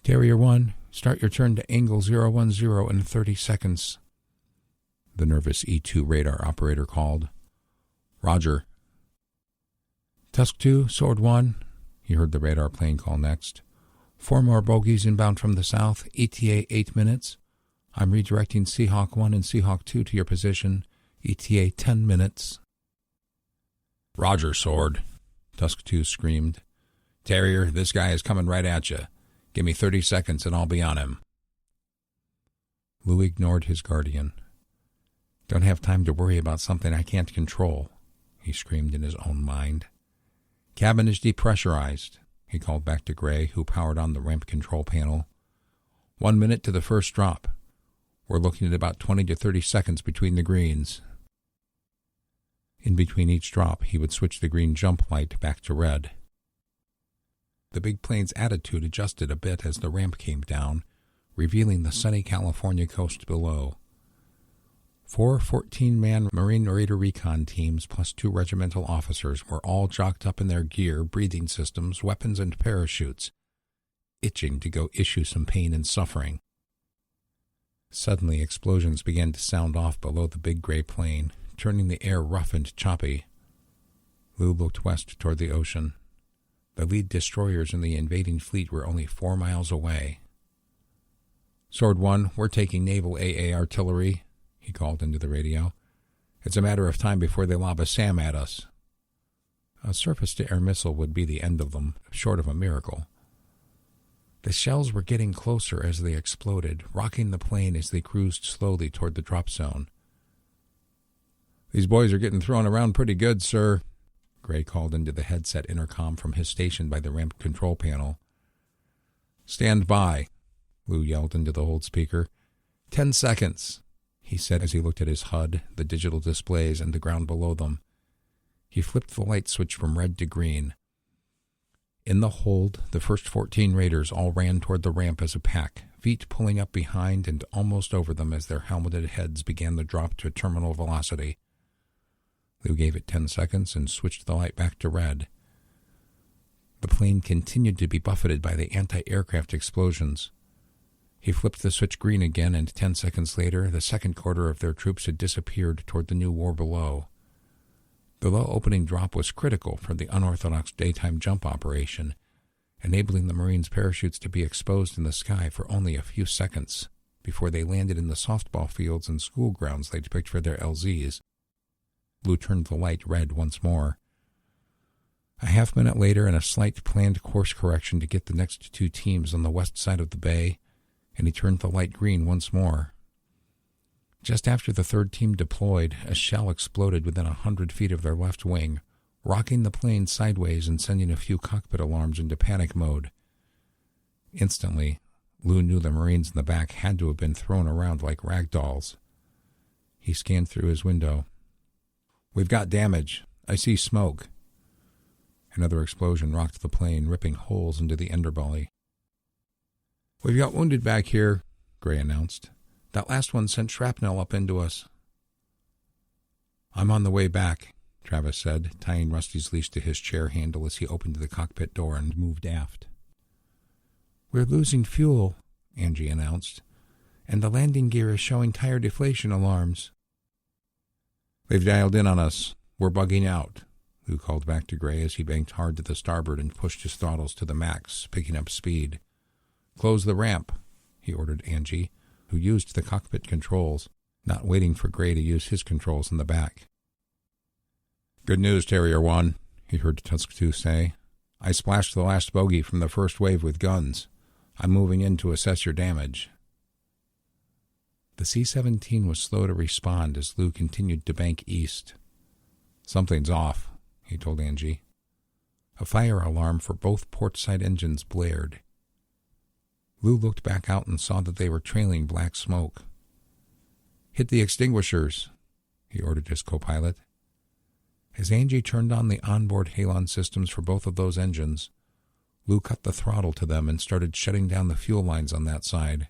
Terrier 1, start your turn to angle 010 in 30 seconds, the nervous E-2 radar operator called. Roger. Tusk 2, Sword 1, he heard the radar plane call next. 4 more bogies inbound from the south, ETA 8 minutes. I'm redirecting Seahawk 1 and Seahawk 2 to your position, ETA 10 minutes. Roger, Sword, Tusk 2 screamed. Terrier, this guy is coming right at you. Give me 30 seconds and I'll be on him. Lou ignored his guardian. "Don't have time to worry about something I can't control," he screamed in his own mind. "Cabin is depressurized," he called back to Gray, who powered on the ramp control panel. 1 minute to the first drop. We're looking at about 20 to 30 seconds between the greens. In between each drop, he would switch the green jump light back to red. The big plane's attitude adjusted a bit as the ramp came down, revealing the sunny California coast below. 4 14-man Marine Raider recon teams plus 2 regimental officers were all jocked up in their gear, breathing systems, weapons, and parachutes, itching to go issue some pain and suffering. Suddenly, explosions began to sound off below the big gray plane, turning the air rough and choppy. Lou looked west toward the ocean. The lead destroyers in the invading fleet were only 4 miles away. "Sword 1, we're taking naval AA artillery," he called into the radio. "It's a matter of time before they lob a SAM at us." A surface-to-air missile would be the end of them, short of a miracle. The shells were getting closer as they exploded, rocking the plane as they cruised slowly toward the drop zone. "These boys are getting thrown around pretty good, sir," Gray called into the headset intercom from his station by the ramp control panel. "Stand by," Lou yelled into the hold speaker. 10 seconds, he said as he looked at his HUD, the digital displays, and the ground below them. He flipped the light switch from red to green. In the hold, the first 14 raiders all ran toward the ramp as a pack, feet pulling up behind and almost over them as their helmeted heads began the drop to terminal velocity. Lou gave it 10 seconds and switched the light back to red. The plane continued to be buffeted by the anti-aircraft explosions. He flipped the switch green again, and 10 seconds later, the second quarter of their troops had disappeared toward the new war below. The low opening drop was critical for the unorthodox daytime jump operation, enabling the Marines' parachutes to be exposed in the sky for only a few seconds before they landed in the softball fields and school grounds they'd picked for their LZs. Lou turned the light red once more. A half-minute later, and a slight planned course correction to get the next 2 teams on the west side of the bay, and he turned the light green once more. Just after the third team deployed, a shell exploded within 100 feet of their left wing, rocking the plane sideways and sending a few cockpit alarms into panic mode. Instantly, Lou knew the Marines in the back had to have been thrown around like rag dolls. He scanned through his window. "We've got damage. I see smoke." Another explosion rocked the plane, ripping holes into the underbelly. "We've got wounded back here," Gray announced. "That last one sent shrapnel up into us." "I'm on the way back," Travis said, tying Rusty's leash to his chair handle as he opened the cockpit door and moved aft. "We're losing fuel," Angie announced, "and the landing gear is showing tire deflation alarms." "They've dialed in on us. We're bugging out," Lou called back to Gray as he banked hard to the starboard and pushed his throttles to the max, picking up speed. "Close the ramp," he ordered Angie, who used the cockpit controls, not waiting for Gray to use his controls in the back. "Good news, Terrier 1, he heard Tusk 2 say. "I splashed the last bogey from the first wave with guns. I'm moving in to assess your damage." The C-17 was slow to respond as Lou continued to bank east. "Something's off," he told Angie. A fire alarm for both port side engines blared. Lou looked back out and saw that they were trailing black smoke. "Hit the extinguishers," he ordered his co-pilot. As Angie turned on the onboard halon systems for both of those engines, Lou cut the throttle to them and started shutting down the fuel lines on that side.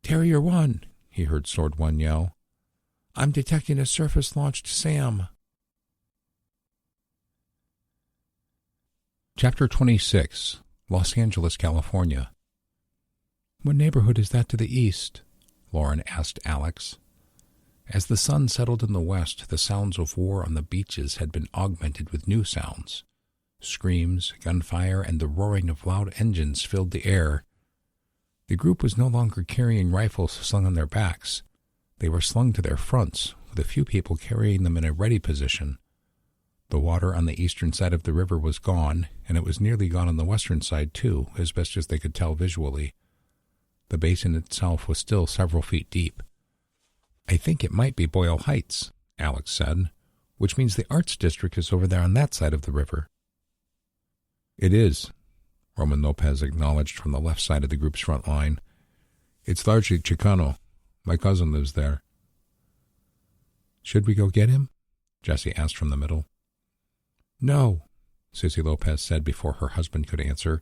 "Terrier 1, he heard Sword 1 yell. "I'm detecting a surface-launched SAM." Chapter 26, Los Angeles, California. "What neighborhood is that to the east?" Lauren asked Alex. As the sun settled in the west, the sounds of war on the beaches had been augmented with new sounds. Screams, gunfire, and the roaring of loud engines filled the air. The group was no longer carrying rifles slung on their backs. They were slung to their fronts, with a few people carrying them in a ready position. The water on the eastern side of the river was gone, and it was nearly gone on the western side too, as best as they could tell visually. The basin itself was still several feet deep. "I think it might be Boyle Heights," Alex said, "which means the Arts District is over there on that side of the river." "It is," Roman Lopez acknowledged from the left side of the group's front line. "It's largely Chicano. My cousin lives there." "Should we go get him?" Jessie asked from the middle. "No," Sissy Lopez said before her husband could answer.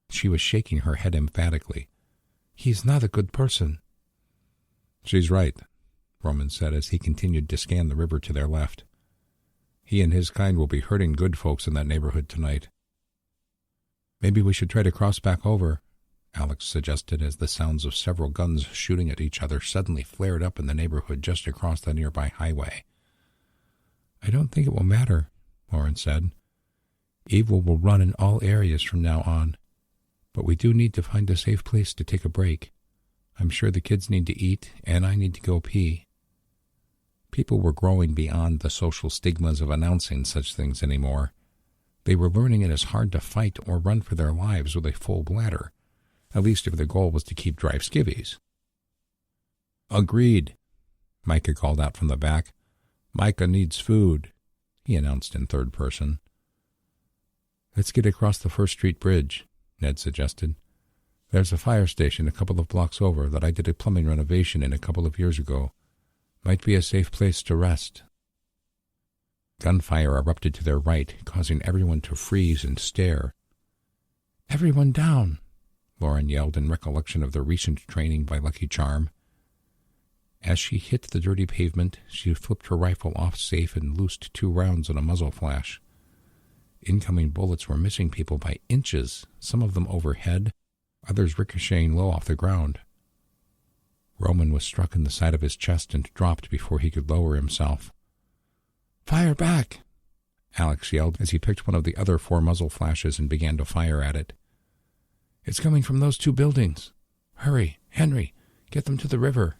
She was shaking her head emphatically. "He's not a good person." "She's right," Roman said as he continued to scan the river to their left. "He and his kind will be hurting good folks in that neighborhood tonight." "Maybe we should try to cross back over," Alex suggested as the sounds of several guns shooting at each other suddenly flared up in the neighborhood just across the nearby highway. "I don't think it will matter," Lauren said. "Evil will run in all areas from now on. But we do need to find a safe place to take a break. I'm sure the kids need to eat, and I need to go pee." People were growing beyond the social stigmas of announcing such things anymore. They were learning it is hard to fight or run for their lives with a full bladder, at least if the goal was to keep dry skivvies. "Agreed," Micah called out from the back. "Micah needs food," he announced in third person. "Let's get across the First Street Bridge," Ned suggested. "There's a fire station a couple of blocks over that I did a plumbing renovation in a couple of years ago. Might be a safe place to rest." Gunfire erupted to their right, causing everyone to freeze and stare. "Everyone down!" Lauren yelled in recollection of the recent training by Lucky Charm. As she hit the dirty pavement, she flipped her rifle off safe and loosed 2 rounds in a muzzle flash. Incoming bullets were missing people by inches, some of them overhead, others ricocheting low off the ground. Roman was struck in the side of his chest and dropped before he could lower himself. "Fire back!" Alex yelled as he picked one of the other 4 muzzle flashes and began to fire at it. "It's coming from those 2 buildings. Hurry, Henry, get them to the river."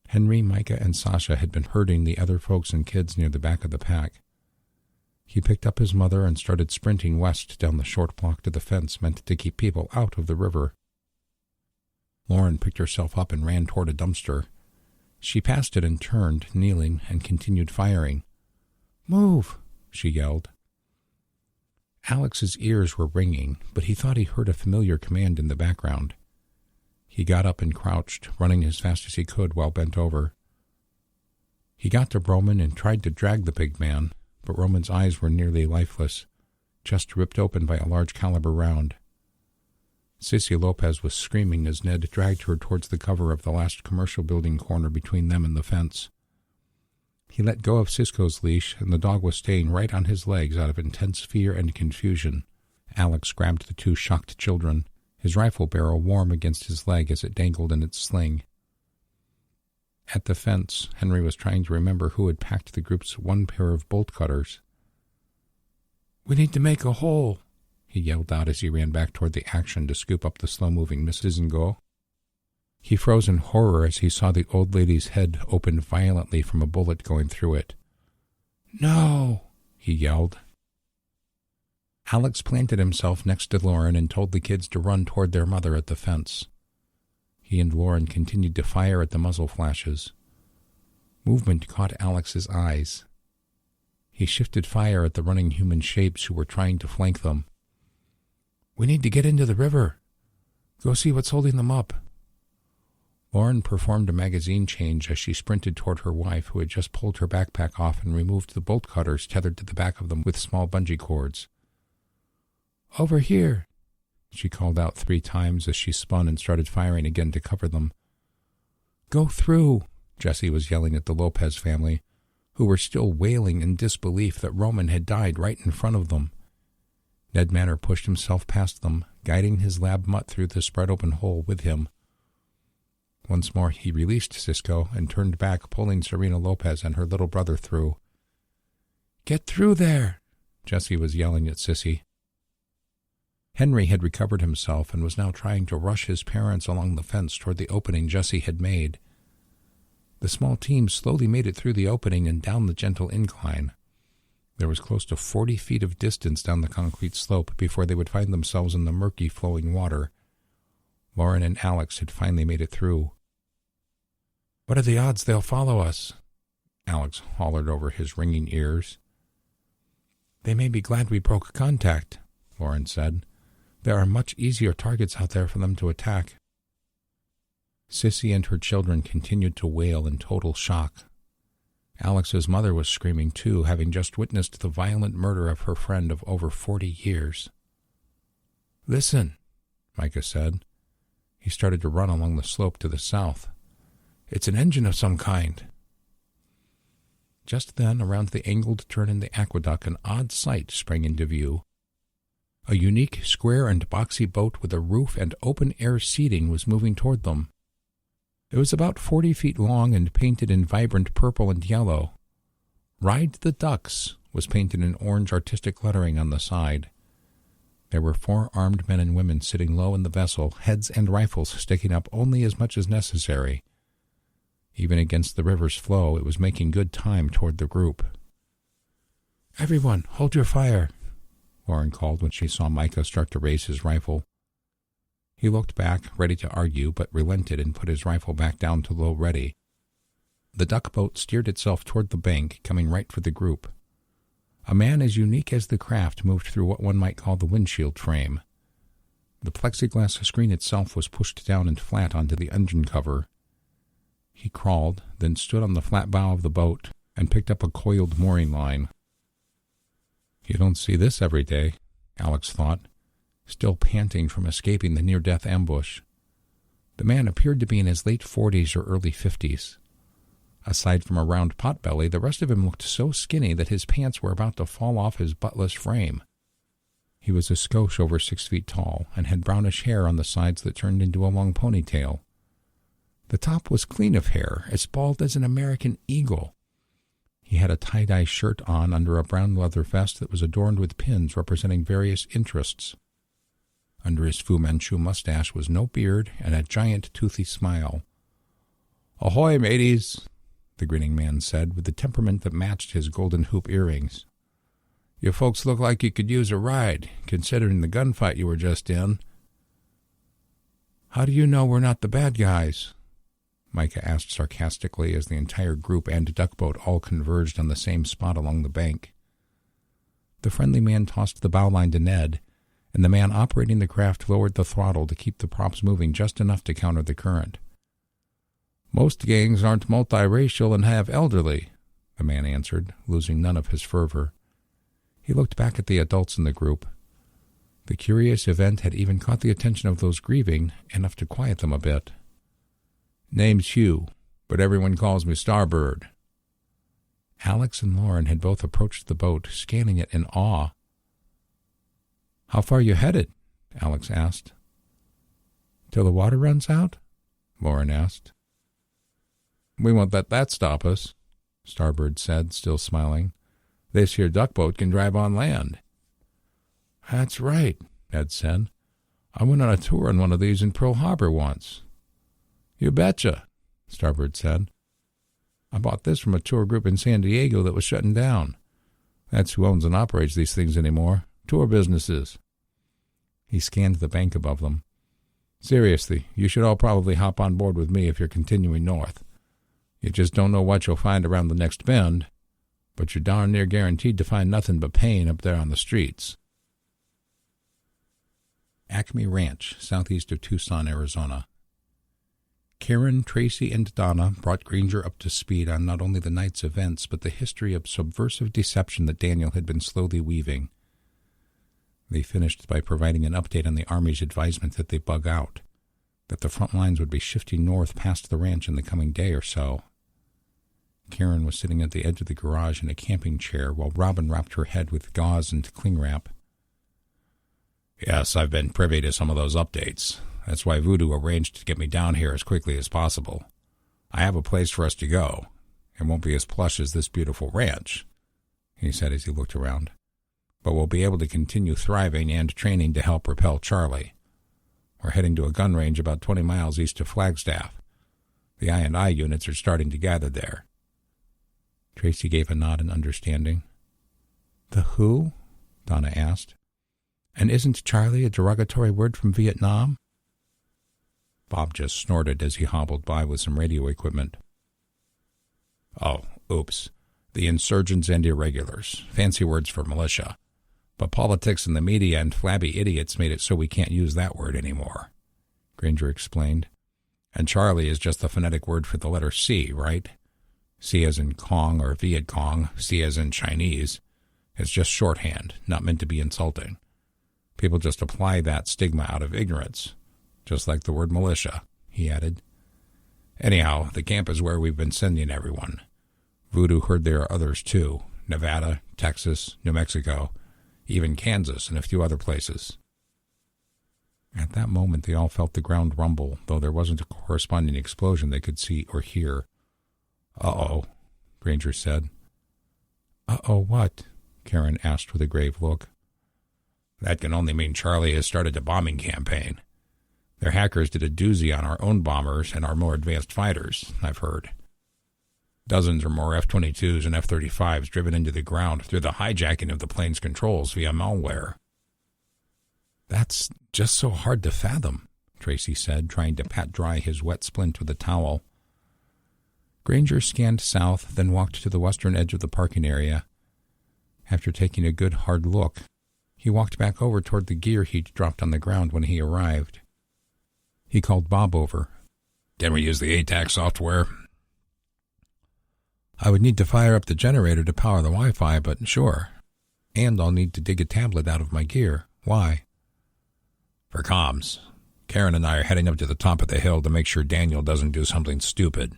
Henry, Micah, and Sasha had been herding the other folks and kids near the back of the pack. He picked up his mother and started sprinting west down the short block to the fence meant to keep people out of the river. Lauren picked herself up and ran toward a dumpster. She passed it and turned, kneeling, and continued firing. "Move!" she yelled. Alex's ears were ringing, but he thought he heard a familiar command in the background. He got up and crouched, running as fast as he could while bent over. He got to Roman and tried to drag the big man, but Roman's eyes were nearly lifeless, chest ripped open by a large caliber round. Sissy Lopez was screaming as Ned dragged her towards the cover of the last commercial building corner between them and the fence. He let go of Cisco's leash, and the dog was staying right on his legs out of intense fear and confusion. Alex grabbed the 2 shocked children, his rifle barrel warm against his leg as it dangled in its sling. At the fence, Henry was trying to remember who had packed the group's 1 pair of bolt cutters. "We need to make a hole," he yelled out as he ran back toward the action to scoop up the slow-moving Mrs. Ngo. He froze in horror as he saw the old lady's head open violently from a bullet going through it. "No!" he yelled. Alex planted himself next to Lauren and told the kids to run toward their mother at the fence. He and Lauren continued to fire at the muzzle flashes. Movement caught Alex's eyes. He shifted fire at the running human shapes who were trying to flank them. "We need to get into the river. Go see what's holding them up." Lauren performed a magazine change as she sprinted toward her wife, who had just pulled her backpack off and removed the bolt cutters tethered to the back of them with small bungee cords. "Over here," she called out 3 times as she spun and started firing again to cover them. "Go through," Jessie was yelling at the Lopez family, who were still wailing in disbelief that Roman had died right in front of them. Ned Manor pushed himself past them, guiding his lab mutt through the spread-open hole with him. Once more he released Cisco and turned back, pulling Serena Lopez and her little brother through. "Get through there," Jessie was yelling at Sissy. Henry had recovered himself and was now trying to rush his parents along the fence toward the opening Jessie had made. The small team slowly made it through the opening and down the gentle incline. There was close to 40 feet of distance down the concrete slope before they would find themselves in the murky, flowing water. Lauren and Alex had finally made it through. "What are the odds they'll follow us?" Alex hollered over his ringing ears. "They may be glad we broke contact," Lauren said. "There are much easier targets out there for them to attack." Sissy and her children continued to wail in total shock. Alex's mother was screaming too, having just witnessed the violent murder of her friend of over 40 years. "Listen," Micah said. He started to run along the slope to the south. "It's an engine of some kind." Just then, around the angled turn in the aqueduct, an odd sight sprang into view. A unique, square and boxy boat with a roof and open-air seating was moving toward them. It was about 40 feet long and painted in vibrant purple and yellow. "Ride the Ducks" was painted in orange artistic lettering on the side. There were 4 armed men and women sitting low in the vessel, heads and rifles sticking up only as much as necessary. Even against the river's flow, it was making good time toward the group. "Everyone, hold your fire," Lauren called when she saw Micah start to raise his rifle. He looked back, ready to argue, but relented and put his rifle back down to low ready. The duck boat steered itself toward the bank, coming right for the group. A man as unique as the craft moved through what one might call the windshield frame. The plexiglass screen itself was pushed down and flat onto the engine cover. He crawled, then stood on the flat bow of the boat and picked up a coiled mooring line. "You don't see this every day," Alex thought, still panting from escaping the near-death ambush. The man appeared to be in his late 40s or early 50s. Aside from a round potbelly, the rest of him looked so skinny that his pants were about to fall off his buttless frame. He was a skosh over 6 feet tall and had brownish hair on the sides that turned into a long ponytail. The top was clean of hair, as bald as an American eagle. He had a tie-dye shirt on under a brown leather vest that was adorned with pins representing various interests. Under his Fu Manchu mustache was no beard and a giant toothy smile. "Ahoy, mateys," the grinning man said, with the temperament that matched his golden hoop earrings. "You folks look like you could use a ride, considering the gunfight you were just in." "How do you know we're not the bad guys?" Micah asked sarcastically as the entire group and duckboat all converged on the same spot along the bank. The friendly man tossed the bowline to Ned, and the man operating the craft lowered the throttle to keep the props moving just enough to counter the current. "Most gangs aren't multiracial and have elderly," the man answered, losing none of his fervor. He looked back at the adults in the group. The curious event had even caught the attention of those grieving, enough to quiet them a bit. "Name's Hugh, but everyone calls me Starbird." Alex and Lauren had both approached the boat, scanning it in awe. "How far you headed?" Alex asked. "Till the water runs out?" Lauren asked. "We won't let that stop us," Starbird said, still smiling. "This here duckboat can drive on land." "That's right," Ned said. "I went on a tour on one of these in Pearl Harbor once." "You betcha," Starbird said. "I bought this from a tour group in San Diego that was shutting down. That's who owns and operates these things anymore. Tour businesses." He scanned the bank above them. "Seriously, you should all probably hop on board with me if you're continuing north. You just don't know what you'll find around the next bend, but you're darn near guaranteed to find nothing but pain up there on the streets." Acme Ranch, southeast of Tucson, Arizona. Karen, Tracy, and Donna brought Granger up to speed on not only the night's events, but the history of subversive deception that Daniel had been slowly weaving. They finished by providing an update on the Army's advisement that they bug out, that the front lines would be shifting north past the ranch in the coming day or so. Karen was sitting at the edge of the garage in a camping chair while Robin wrapped her head with gauze and cling wrap. "Yes, I've been privy to some of those updates. That's why Voodoo arranged to get me down here as quickly as possible. I have a place for us to go. It won't be as plush as this beautiful ranch," he said as he looked around. "But we'll be able to continue thriving and training to help repel Charlie. We're heading to a gun range about 20 miles east of Flagstaff. The I&I units are starting to gather there." Tracy gave a nod in understanding. "The who?" Donna asked. "And isn't Charlie a derogatory word from Vietnam?" Bob just snorted as he hobbled by with some radio equipment. Oh, oops. The insurgents and irregulars. Fancy words for militia. But politics and the media and flabby idiots made it so we can't use that word anymore, Granger explained. And Charlie is just the phonetic word for the letter C, right? C as in Kong or Viet Cong, C as in Chinese. It's just shorthand, not meant to be insulting. People just apply that stigma out of ignorance, just like the word militia, he added. Anyhow, the camp is where we've been sending everyone. Voodoo heard there are others too, Nevada, Texas, New Mexico, even Kansas and a few other places. At that moment they all felt the ground rumble, though there wasn't a corresponding explosion they could see or hear. Uh-oh, Granger said. Uh-oh what? Karen asked with a grave look. That can only mean Charlie has started a bombing campaign. Their hackers did a doozy on our own bombers and our more advanced fighters, I've heard. Dozens or more F-22s and F-35s driven into the ground through the hijacking of the plane's controls via malware. That's just so hard to fathom, Tracy said, trying to pat dry his wet splint with a towel. Granger scanned south, then walked to the western edge of the parking area. After taking a good hard look, he walked back over toward the gear he'd dropped on the ground when he arrived. He called Bob over. Can we use the ATAC software? I would need to fire up the generator to power the Wi-Fi, but sure. And I'll need to dig a tablet out of my gear. Why? For comms. Karen and I are heading up to the top of the hill to make sure Daniel doesn't do something stupid.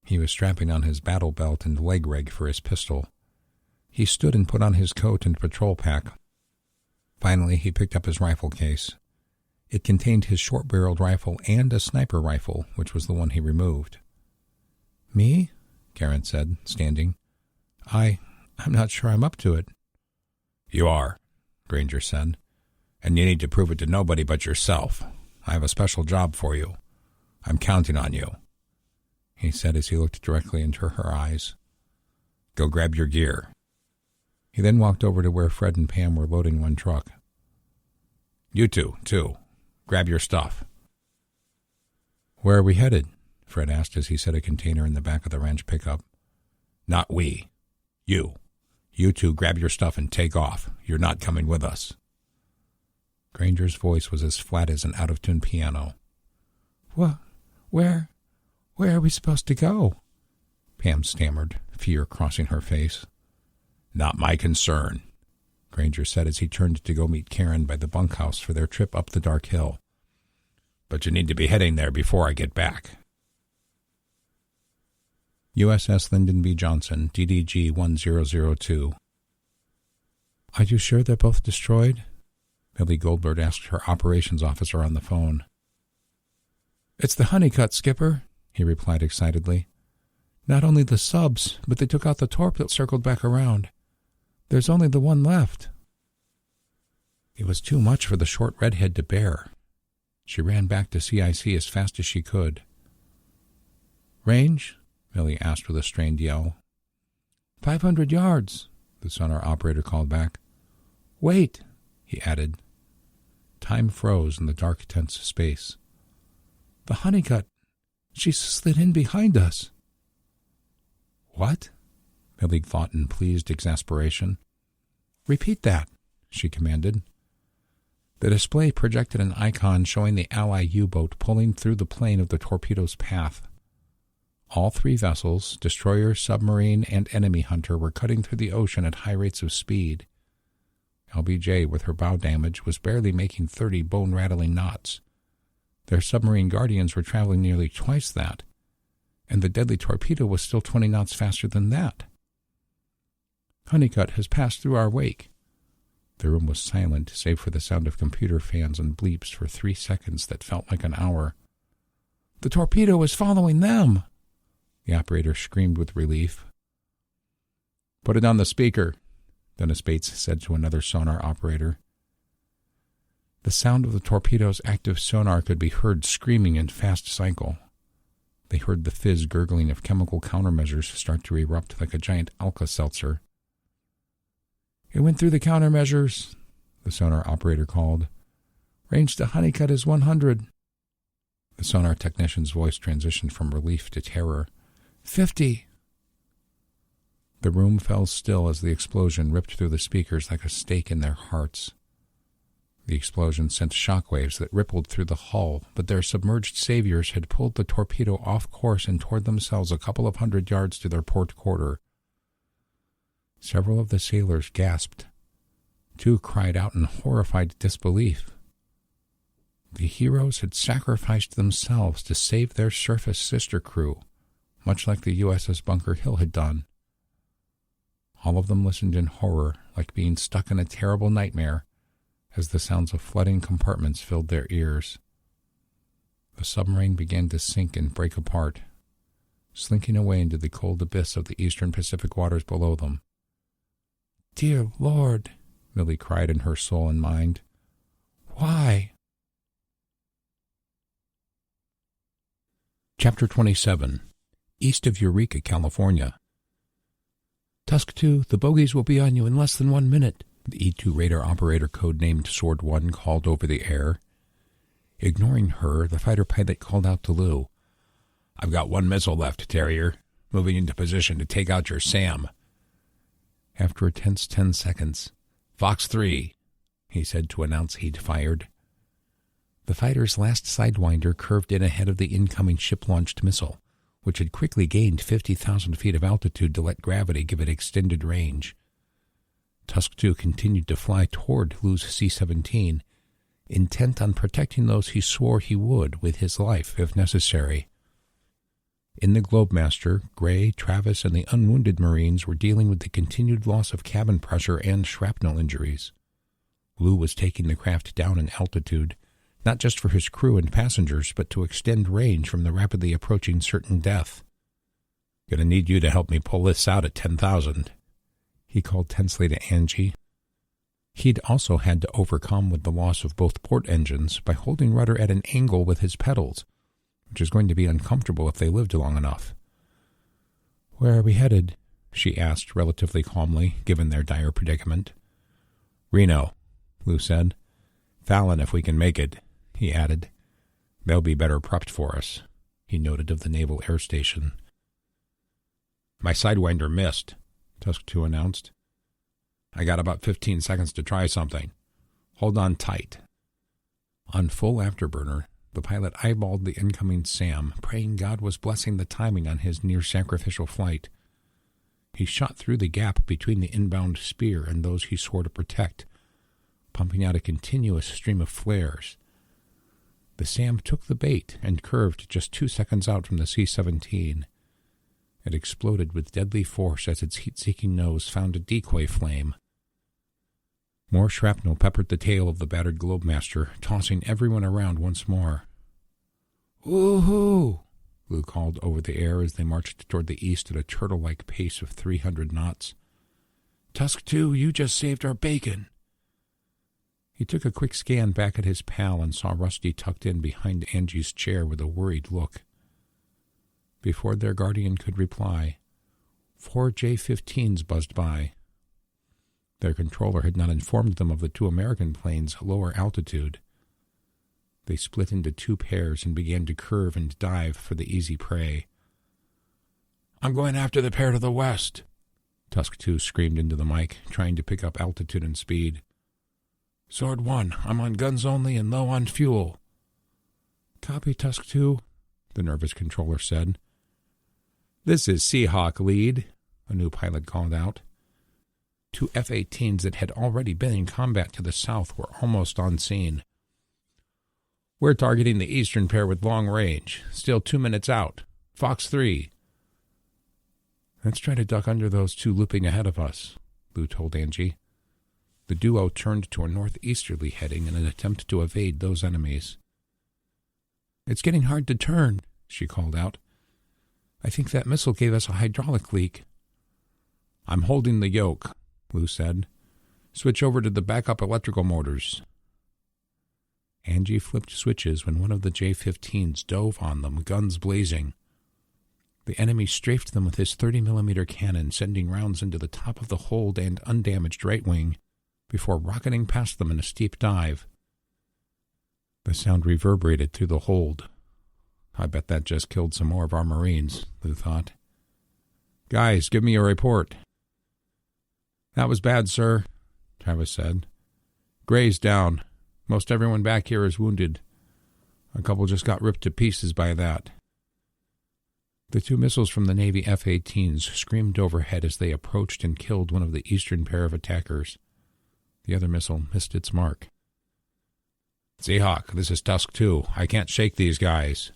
He was strapping on his battle belt and leg reg for his pistol. He stood and put on his coat and patrol pack. Finally, he picked up his rifle case. It contained his short-barreled rifle and a sniper rifle, which was the one he removed. Me? Karen said, standing. I'm not sure I'm up to it. You are, Granger said. And you need to prove it to nobody but yourself. I have a special job for you. I'm counting on you, he said as he looked directly into her eyes. Go grab your gear. He then walked over to where Fred and Pam were loading one truck. You two, too. Grab your stuff. Where are we headed? Fred asked as he set a container in the back of the ranch pickup. Not we. You. You two grab your stuff and take off. You're not coming with us. Granger's voice was as flat as an out-of-tune piano. Where are we supposed to go? Pam stammered, fear crossing her face. Not my concern, Granger said as he turned to go meet Karen by the bunkhouse for their trip up the dark hill. But you need to be heading there before I get back. USS Lyndon B. Johnson, DDG 1002. Are you sure they're both destroyed? Millie Goldberg asked her operations officer on the phone. It's the Honeycutt, Skipper, he replied excitedly. Not only the subs, but they took out the torp that circled back around. There's only the one left. It was too much for the short redhead to bear. She ran back to CIC as fast as she could. Range? Millie asked with a strained yell. 500 yards, the sonar operator called back. Wait, he added. Time froze in the dark, tense space. The Honeycutt. She slid in behind us. What? Millie thought in pleased exasperation. Repeat that, she commanded. The display projected an icon showing the Ally U-boat pulling through the plane of the torpedo's path. All three vessels, destroyer, submarine, and enemy hunter, were cutting through the ocean at high rates of speed. LBJ, with her bow damage, was barely making 30 bone-rattling knots. Their submarine guardians were traveling nearly twice that, and the deadly torpedo was still 20 knots faster than that. Honeycutt has passed through our wake. The room was silent, save for the sound of computer fans and bleeps for 3 seconds that felt like an hour. The torpedo is following them! The operator screamed with relief. Put it on the speaker, Dennis Bates said to another sonar operator. The sound of the torpedo's active sonar could be heard screaming in fast cycle. They heard the fizz gurgling of chemical countermeasures start to erupt like a giant Alka-Seltzer. It went through the countermeasures, the sonar operator called. Range to Honeycutt is 100. The sonar technician's voice transitioned from relief to terror. 50! The room fell still as the explosion ripped through the speakers like a stake in their hearts. The explosion sent shockwaves that rippled through the hull, but their submerged saviors had pulled the torpedo off course and toward themselves a couple of 100 yards to their port quarter. Several of the sailors gasped. 2 cried out in horrified disbelief. The heroes had sacrificed themselves to save their surface sister crew, much like the USS Bunker Hill had done. All of them listened in horror, like being stuck in a terrible nightmare, as the sounds of flooding compartments filled their ears. The submarine began to sink and break apart, slinking away into the cold abyss of the eastern Pacific waters below them. "Dear Lord," Millie cried in her soul and mind. "Why?" Chapter 27. East of Eureka, California. "Tusk 2, the bogies will be on you in less than 1 minute," the E-2 radar operator codenamed Sword 1 called over the air. Ignoring her, the fighter pilot called out to Lou. "I've got 1 missile left, Terrier. Moving into position to take out your SAM." After a tense 10 seconds, "Fox 3, he said to announce he'd fired. The fighter's last sidewinder curved in ahead of the incoming ship-launched missile, which had quickly gained 50,000 feet of altitude to let gravity give it extended range. Tusk 2 continued to fly toward Lou's C-17, intent on protecting those he swore he would with his life if necessary. In the Globemaster, Gray, Travis, and the unwounded Marines were dealing with the continued loss of cabin pressure and shrapnel injuries. Lou was taking the craft down in altitude, not just for his crew and passengers, but to extend range from the rapidly approaching certain death. "Gonna need you to help me pull this out at 10,000, he called tensely to Angie. He'd also had to overcome with the loss of both port engines by holding rudder at an angle with his pedals, which is going to be uncomfortable if they lived long enough. "Where are we headed?" she asked relatively calmly, given their dire predicament. "Reno," Lou said. "Fallon if we can make it," he added. "They'll be better prepped for us," he noted of the Naval Air Station. "My sidewinder missed," Tusk 2 announced. "I got about 15 seconds to try something. Hold on tight." On full afterburner, the pilot eyeballed the incoming SAM, praying God was blessing the timing on his near-sacrificial flight. He shot through the gap between the inbound Spear and those he swore to protect, pumping out a continuous stream of flares. The SAM took the bait and curved just 2 seconds out from the C-17. It exploded with deadly force as its heat-seeking nose found a decoy flame. More shrapnel peppered the tail of the battered Globemaster, tossing everyone around once more. "Woo-hoo!" Lou called over the air as they marched toward the east at a turtle-like pace of 300 knots. "Tusk 2, you just saved our bacon." He took a quick scan back at his pal and saw Rusty tucked in behind Angie's chair with a worried look. Before their guardian could reply, 4 J-15s buzzed by. Their controller had not informed them of the 2 American planes' lower altitude. They split into 2 pairs and began to curve and dive for the easy prey. "I'm going after the pair to the west," Tusk 2 screamed into the mic, trying to pick up altitude and speed. "Sword 1, I'm on guns only and low on fuel." "Copy, Tusk 2, the nervous controller said. "This is Seahawk lead," a new pilot called out. 2 F-18s that had already been in combat to the south were almost on scene. "We're targeting the eastern pair with long range. Still 2 minutes out. Fox 3. "Let's try to duck under those 2 looping ahead of us," Lou told Angie. The duo turned to a northeasterly heading in an attempt to evade those enemies. "It's getting hard to turn," she called out. "I think that missile gave us a hydraulic leak." "I'm holding the yoke," Lou said. "Switch over to the backup electrical motors." Angie flipped switches when one of the J-15s dove on them, guns blazing. The enemy strafed them with his 30mm cannon, sending rounds into the top of the hold and undamaged right wing, before rocketing past them in a steep dive. The sound reverberated through the hold. I bet that just killed some more of our Marines, Lou thought. Guys, give me a report. That was bad, sir, Travis said. Gray's down. Most everyone back here is wounded. A couple just got ripped to pieces by that. The 2 missiles from the Navy F-18s screamed overhead as they approached and killed one of the eastern pair of attackers. The other missile missed its mark. Seahawk, this is Tusk 2. I can't shake these guys.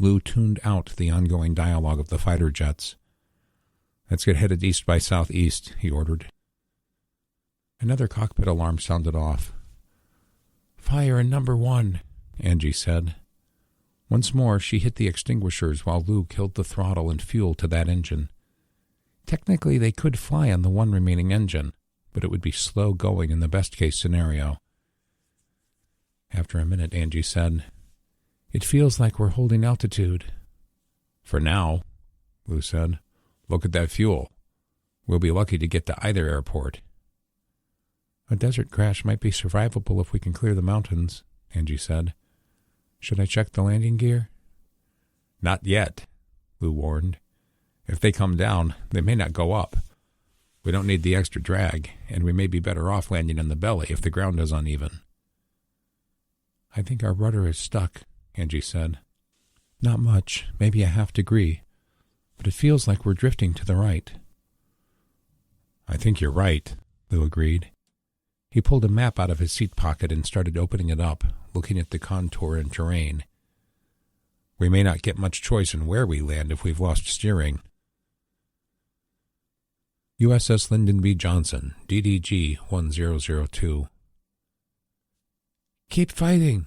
Lou tuned out the ongoing dialogue of the fighter jets. Let's get headed east by southeast, he ordered. Another cockpit alarm sounded off. Fire in number 1, Angie said. Once more, she hit the extinguishers while Lou killed the throttle and fuel to that engine. Technically, they could fly on the one remaining engine, but it would be slow going in the best-case scenario. After a minute, Angie said, It feels like we're holding altitude. For now, Lou said. Look at that fuel. We'll be lucky to get to either airport. A desert crash might be survivable if we can clear the mountains, Angie said. Should I check the landing gear? Not yet, Lou warned. If they come down, they may not go up. We don't need the extra drag, and we may be better off landing in the belly if the ground is uneven. I think our rudder is stuck, Angie said. Not much, maybe a half degree, but it feels like we're drifting to the right. I think you're right, Lou agreed. He pulled a map out of his seat pocket and started opening it up, looking at the contour and terrain. We may not get much choice in where we land if we've lost steering. USS Lyndon B. Johnson, DDG 1002. Keep fighting,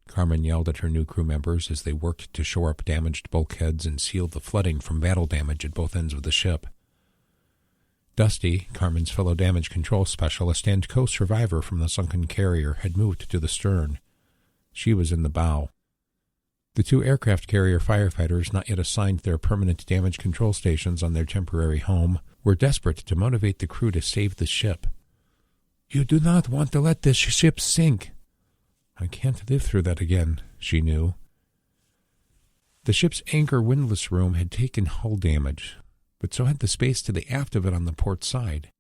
Carmen yelled at her new crew members as they worked to shore up damaged bulkheads and seal the flooding from battle damage at both ends of the ship. Dusty, Carmen's fellow damage control specialist and co-survivor from the sunken carrier, had moved to the stern. She was in the bow. The 2 aircraft carrier firefighters, not yet assigned their permanent damage control stations on their temporary home, were desperate to motivate the crew to save the ship. You do not want to let this ship sink. I can't live through that again, she knew. The ship's anchor windlass room had taken hull damage, but so had the space to the aft of it on the port side.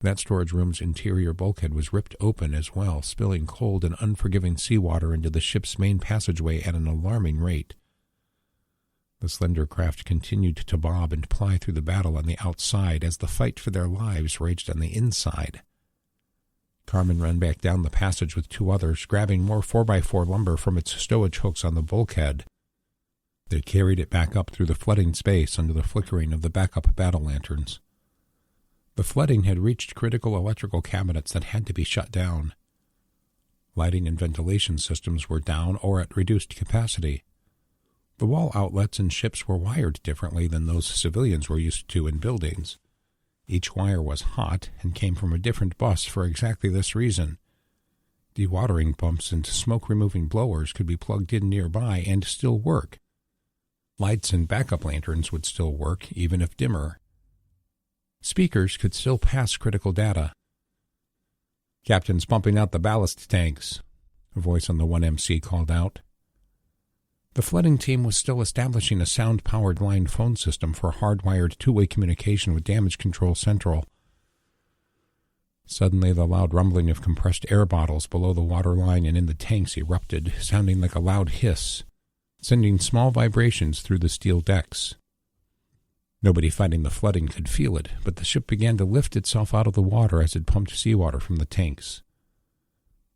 That storage room's interior bulkhead was ripped open as well, spilling cold and unforgiving seawater into the ship's main passageway at an alarming rate. The slender craft continued to bob and ply through the battle on the outside as the fight for their lives raged on the inside. Carmen ran back down the passage with 2 others, grabbing more 4x4 lumber from its stowage hooks on the bulkhead. They carried it back up through the flooding space under the flickering of the backup battle lanterns. The flooding had reached critical electrical cabinets that had to be shut down. Lighting and ventilation systems were down or at reduced capacity. The wall outlets in ships were wired differently than those civilians were used to in buildings. Each wire was hot and came from a different bus for exactly this reason. Dewatering pumps and smoke-removing blowers could be plugged in nearby and still work. Lights and backup lanterns would still work, even if dimmer. Speakers could still pass critical data. Captain's pumping out the ballast tanks, a voice on the 1MC called out. The flooding team was still establishing a sound-powered line phone system for hardwired two-way communication with Damage Control Central. Suddenly, the loud rumbling of compressed air bottles below the waterline and in the tanks erupted, sounding like a loud hiss, sending small vibrations through the steel decks. Nobody fighting the flooding could feel it, but the ship began to lift itself out of the water as it pumped seawater from the tanks.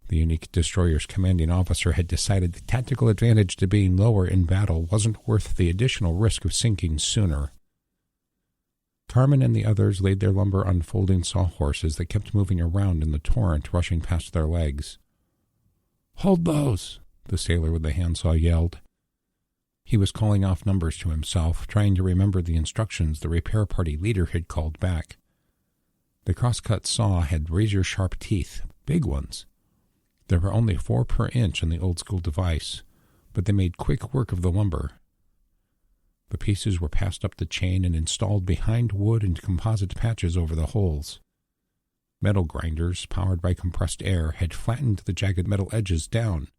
The unique destroyer's commanding officer had decided the tactical advantage to being lower in battle wasn't worth the additional risk of sinking sooner. Carmen and the others laid their lumber on folding sawhorses that kept moving around in the torrent rushing past their legs. "Hold those!" the sailor with the handsaw yelled. He was calling off numbers to himself, trying to remember the instructions the repair party leader had called back. The crosscut saw had razor-sharp teeth, big ones. There were only 4 per inch in the old-school device, but they made quick work of the lumber. The pieces were passed up the chain and installed behind wood and composite patches over the holes. Metal grinders, powered by compressed air, had flattened the jagged metal edges down.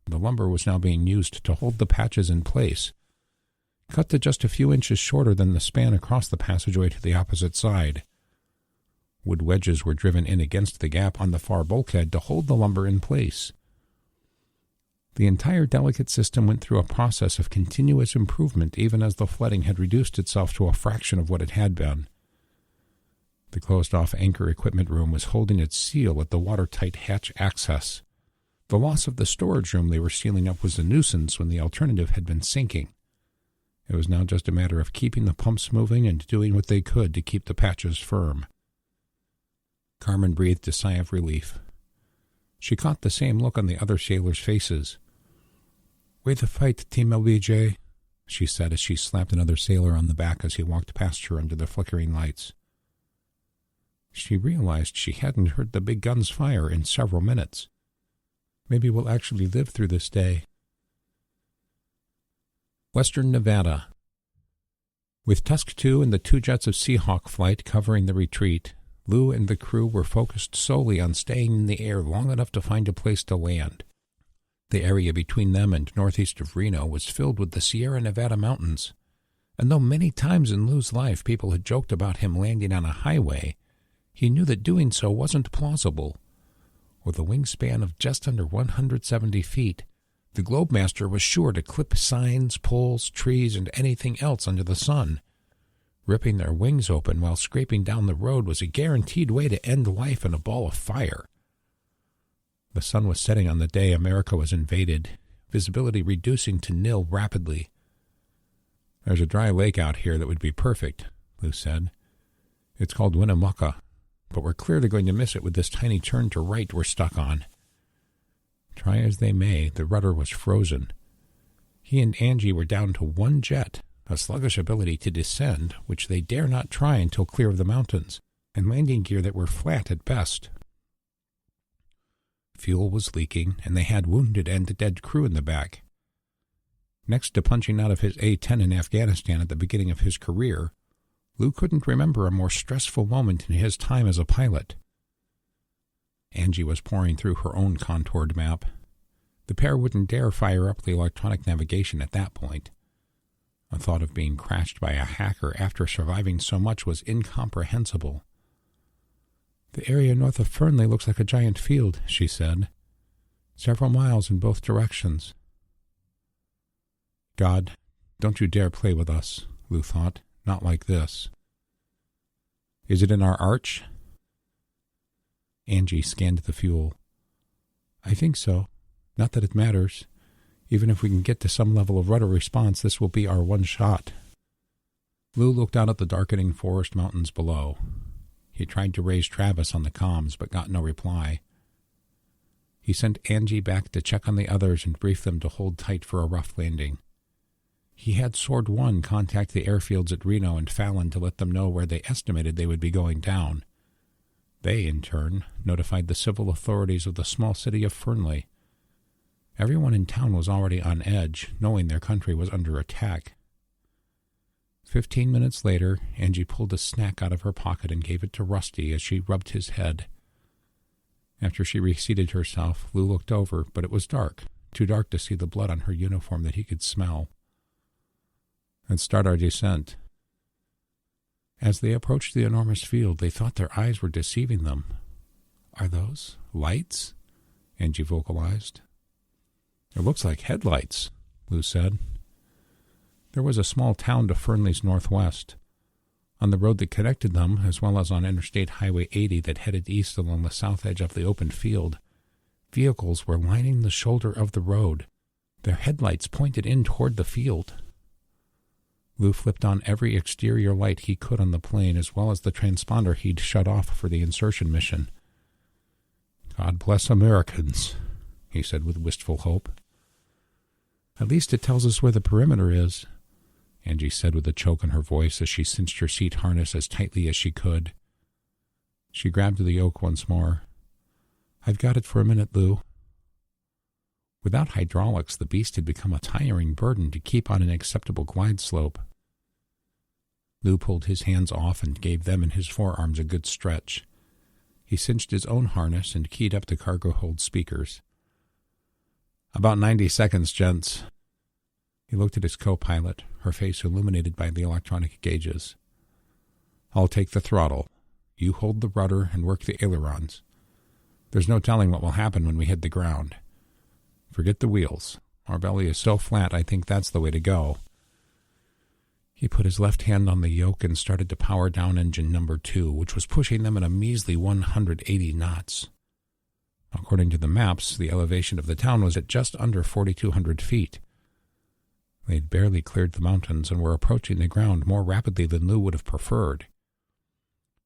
The lumber was now being used to hold the patches in place. Cut to just a few inches shorter than the span across the passageway to the opposite side. Wood wedges were driven in against the gap on the far bulkhead to hold the lumber in place. The entire delicate system went through a process of continuous improvement even as the flooding had reduced itself to a fraction of what it had been. The closed-off anchor equipment room was holding its seal at the watertight hatch access. The loss of the storage room they were sealing up was a nuisance when the alternative had been sinking. It was now just a matter of keeping the pumps moving and doing what they could to keep the patches firm. Carmen breathed a sigh of relief. She caught the same look on the other sailors' faces. "Way to fight, Team LBJ," she said as she slapped another sailor on the back as he walked past her under the flickering lights. She realized she hadn't heard the big guns fire in several minutes. Maybe we'll actually live through this day. Western Nevada. With Tusk 2 and the 2 jets of Seahawk flight covering the retreat, Lou and the crew were focused solely on staying in the air long enough to find a place to land. The area between them and northeast of Reno was filled with the Sierra Nevada mountains, and though many times in Lou's life people had joked about him landing on a highway, he knew that doing so wasn't plausible. With a wingspan of just under 170 feet, the Globemaster was sure to clip signs, poles, trees, and anything else under the sun. Ripping their wings open while scraping down the road was a guaranteed way to end life in a ball of fire. The sun was setting on the day America was invaded, visibility reducing to nil rapidly. "There's a dry lake out here that would be perfect," Lou said. "It's called Winnemucca, but we're clearly going to miss it with this tiny turn to right we're stuck on." Try as they may, the rudder was frozen. He and Angie were down to 1 jet, a sluggish ability to descend, which they dare not try until clear of the mountains, and landing gear that were flat at best. Fuel was leaking, and they had wounded and dead crew in the back. Next to punching out of his A-10 in Afghanistan at the beginning of his career, Lou couldn't remember a more stressful moment in his time as a pilot. Angie was poring through her own contoured map. The pair wouldn't dare fire up the electronic navigation at that point. The thought of being crashed by a hacker after surviving so much was incomprehensible. "The area north of Fernley looks like a giant field," she said. "Several miles in both directions." "God, don't you dare play with us," Lou thought. "Not like this." "Is it in our arch?" Angie scanned the fuel. "I think so. Not that it matters. Even if we can get to some level of rudder response, this will be our one shot." Lou looked out at the darkening forest mountains below. He tried to raise Travis on the comms, but got no reply. He sent Angie back to check on the others and brief them to hold tight for a rough landing. He had Sword 1 contact the airfields at Reno and Fallon to let them know where they estimated they would be going down. They, in turn, notified the civil authorities of the small city of Fernley. Everyone in town was already on edge, knowing their country was under attack. 15 minutes later, Angie pulled a snack out of her pocket and gave it to Rusty as she rubbed his head. After she reseated herself, Lou looked over, but it was dark, too dark to see the blood on her uniform that he could smell. "Let's start our descent." As they approached the enormous field, they thought their eyes were deceiving them. "Are those lights?" Angie vocalized. "It looks like headlights," Lou said. There was a small town to Fernley's northwest. On the road that connected them, as well as on Interstate Highway 80 that headed east along the south edge of the open field, vehicles were lining the shoulder of the road, their headlights pointed in toward the field. Lou flipped on every exterior light he could on the plane, as well as the transponder he'd shut off for the insertion mission. "God bless Americans," he said with wistful hope. "At least it tells us where the perimeter is," Angie said with a choke in her voice as she cinched her seat harness as tightly as she could. She grabbed the yoke once more. "I've got it for a minute, Lou." Without hydraulics, the beast had become a tiring burden to keep on an acceptable glide slope. Lou pulled his hands off and gave them and his forearms a good stretch. He cinched his own harness and keyed up the cargo hold speakers. About 90 seconds, gents. He looked at his co-pilot, her face illuminated by the electronic gauges. I'll take the throttle. You hold the rudder and work the ailerons. There's no telling what will happen when we hit the ground. Forget the wheels. Our belly is so flat, I think that's the way to go. He put his left hand on the yoke and started to power down engine number 2, which was pushing them at a measly 180 knots. According to the maps, the elevation of the town was at just under 4,200 feet. They'd barely cleared the mountains and were approaching the ground more rapidly than Lou would have preferred.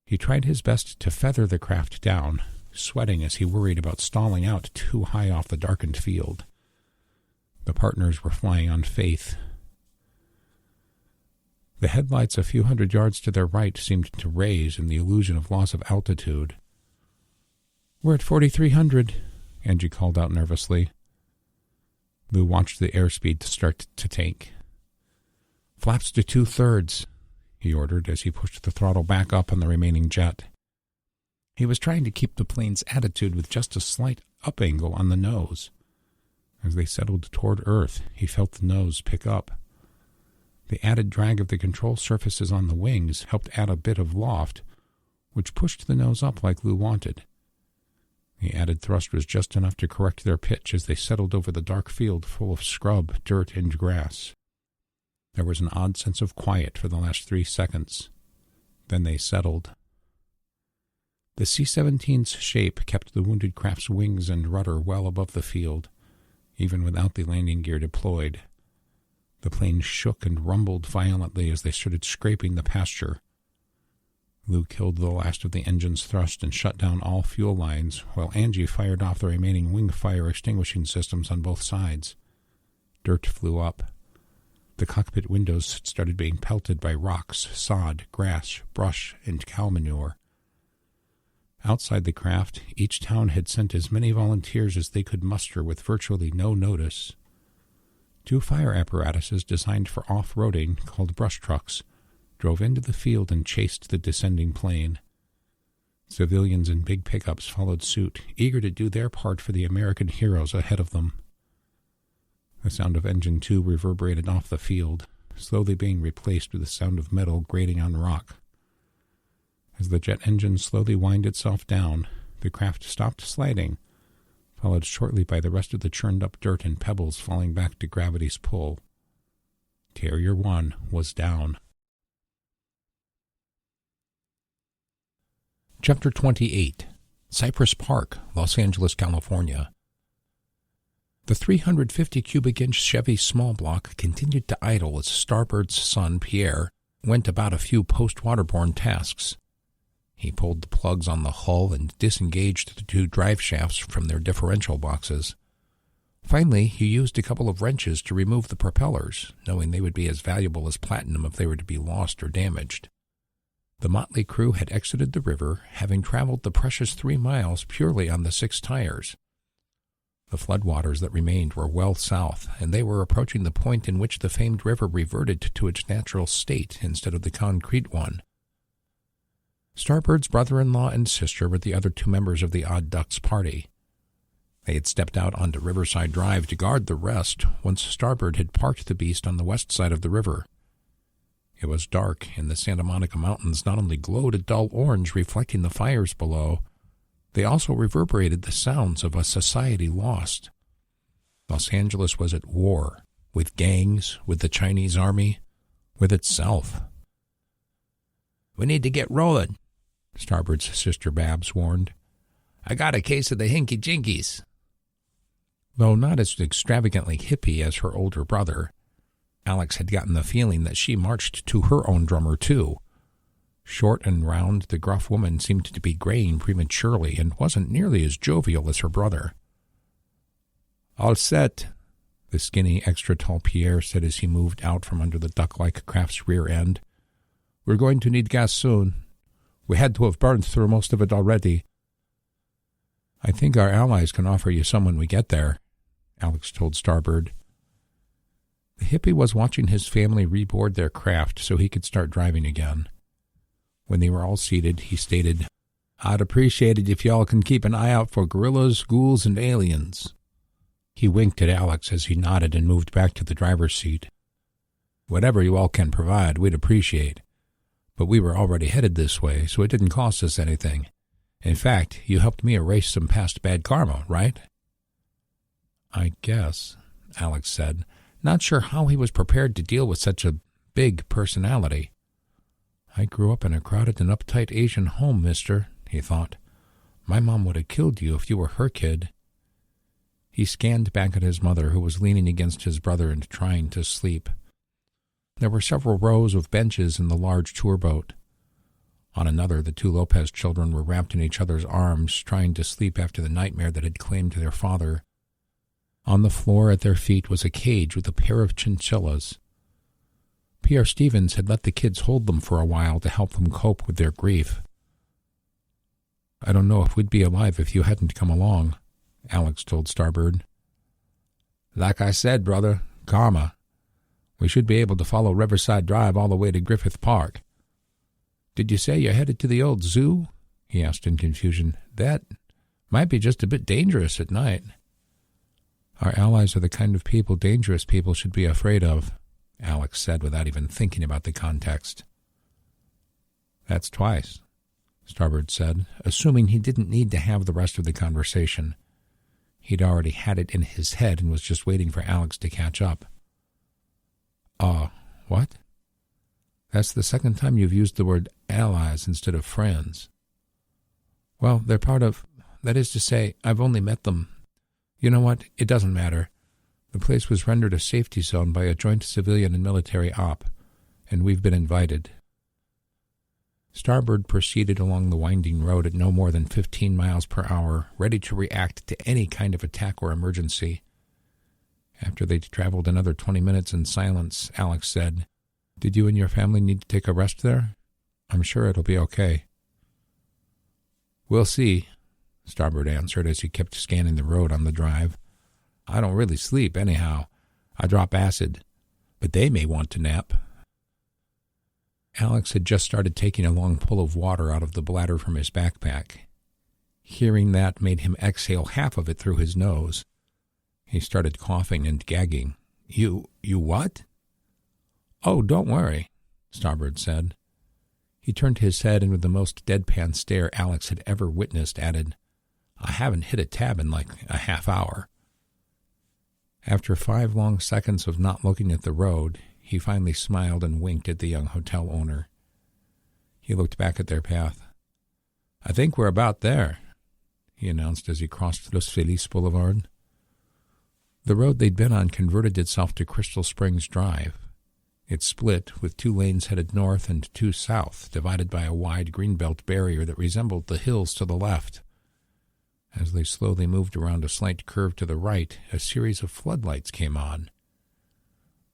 He tried his best to feather the craft down, sweating as he worried about stalling out too high off the darkened field. The partners were flying on faith. The headlights a few hundred yards to their right seemed to raise in the illusion of loss of altitude. "We're at 4,300, Angie called out nervously. Lou watched the airspeed start to tank. "Flaps to 2/3, he ordered as he pushed the throttle back up on the remaining jet. He was trying to keep the plane's attitude with just a slight up angle on the nose. As they settled toward Earth, he felt the nose pick up. The added drag of the control surfaces on the wings helped add a bit of loft, which pushed the nose up like Lou wanted. The added thrust was just enough to correct their pitch as they settled over the dark field full of scrub, dirt, and grass. There was an odd sense of quiet for the last 3 seconds. Then they settled. The C-17's shape kept the wounded craft's wings and rudder well above the field, even without the landing gear deployed. The plane shook and rumbled violently as they started scraping the pasture. Lou killed the last of the engine's thrust and shut down all fuel lines, while Angie fired off the remaining wing fire extinguishing systems on both sides. Dirt flew up. The cockpit windows started being pelted by rocks, sod, grass, brush, and cow manure. Outside the craft, each town had sent as many volunteers as they could muster with virtually no notice. 2 fire apparatuses designed for off-roading, called brush trucks, drove into the field and chased the descending plane. Civilians in big pickups followed suit, eager to do their part for the American heroes ahead of them. The sound of Engine 2 reverberated off the field, slowly being replaced with the sound of metal grating on rock. As the jet engine slowly wound itself down, the craft stopped sliding, followed shortly by the rest of the churned-up dirt and pebbles falling back to gravity's pull. Carrier 1 was down. Chapter 28. Cypress Park, Los Angeles, California. The 350 cubic inch Chevy small block continued to idle as Starbird's son, Pierre, went about a few post-waterborne tasks. He pulled the plugs on the hull and disengaged the 2 drive shafts from their differential boxes. Finally, he used a couple of wrenches to remove the propellers, knowing they would be as valuable as platinum if they were to be lost or damaged. The motley crew had exited the river, having traveled the precious 3 miles purely on the 6 tires. The floodwaters that remained were well south, and they were approaching the point in which the famed river reverted to its natural state instead of the concrete one. Starbird's brother-in-law and sister were the other 2 members of the Odd Ducks party. They had stepped out onto Riverside Drive to guard the rest once Starbird had parked the beast on the west side of the river. It was dark, and the Santa Monica Mountains not only glowed a dull orange reflecting the fires below, they also reverberated the sounds of a society lost. Los Angeles was at war, with gangs, with the Chinese army, with itself. "We need to get rolling," Starbird's sister Babs warned. "I got a case of the hinky-jinkies." Though not as extravagantly hippie as her older brother, Alex had gotten the feeling that she marched to her own drummer, too. Short and round, the gruff woman seemed to be graying prematurely and wasn't nearly as jovial as her brother. "All set," the skinny, extra-tall Pierre said as he moved out from under the duck-like craft's rear end. "We're going to need gas soon. We had to have burned through most of it already." "I think our allies can offer you some when we get there," Alex told Starbird. The hippie was watching his family reboard their craft so he could start driving again. When they were all seated, he stated, "I'd appreciate it if y'all can keep an eye out for gorillas, ghouls, and aliens." He winked at Alex as he nodded and moved back to the driver's seat. "Whatever you all can provide, we'd appreciate. But we were already headed this way, so it didn't cost us anything. In fact, you helped me erase some past bad karma, right?" "I guess," Alex said, not sure how he was prepared to deal with such a big personality. "I grew up in a crowded and uptight Asian home, mister," he thought. "My mom would have killed you if you were her kid." He scanned back at his mother, who was leaning against his brother and trying to sleep. There were several rows of benches in the large tour boat. On another, the two Lopez children were wrapped in each other's arms, trying to sleep after the nightmare that had claimed their father. On the floor at their feet was a cage with a pair of chinchillas. P.R. Stevens had let the kids hold them for a while to help them cope with their grief. "I don't know if we'd be alive if you hadn't come along," Alex told Starbird. "Like I said, brother, karma. We should be able to follow Riverside Drive all the way to Griffith Park." "Did you say you're headed to the old zoo?" he asked in confusion. "That might be just a bit dangerous at night." "Our allies are the kind of people dangerous people should be afraid of," Alex said without even thinking about the context. "That's twice," Starbird said, assuming he didn't need to have the rest of the conversation. He'd already had it in his head and was just waiting for Alex to catch up. What?" "That's the second time you've used the word allies instead of friends." "Well, they're part of... that is to say, I've only met them. You know what? It doesn't matter. The place was rendered a safety zone by a joint civilian and military op, and we've been invited." Starbird proceeded along the winding road at no more than 15 miles per hour, ready to react to any kind of attack or emergency. After they'd traveled another 20 minutes in silence, Alex said, "Did you and your family need to take a rest there? I'm sure it'll be okay." "We'll see," Starbird answered as he kept scanning the road on the drive. "I don't really sleep, anyhow. I drop acid. But they may want to nap." Alex had just started taking a long pull of water out of the bladder from his backpack. Hearing that made him exhale half of it through his nose. He started coughing and gagging. You what?" "Oh, don't worry," Starbird said. He turned his head and with the most deadpan stare Alex had ever witnessed added, "I haven't hit a tab in like a half hour." After 5 long seconds of not looking at the road, he finally smiled and winked at the young hotel owner. He looked back at their path. "I think we're about there," he announced as he crossed Los Feliz Boulevard. The road they'd been on converted itself to Crystal Springs Drive. It split, with 2 lanes headed north and 2 south, divided by a wide greenbelt barrier that resembled the hills to the left. As they slowly moved around a slight curve to the right, a series of floodlights came on.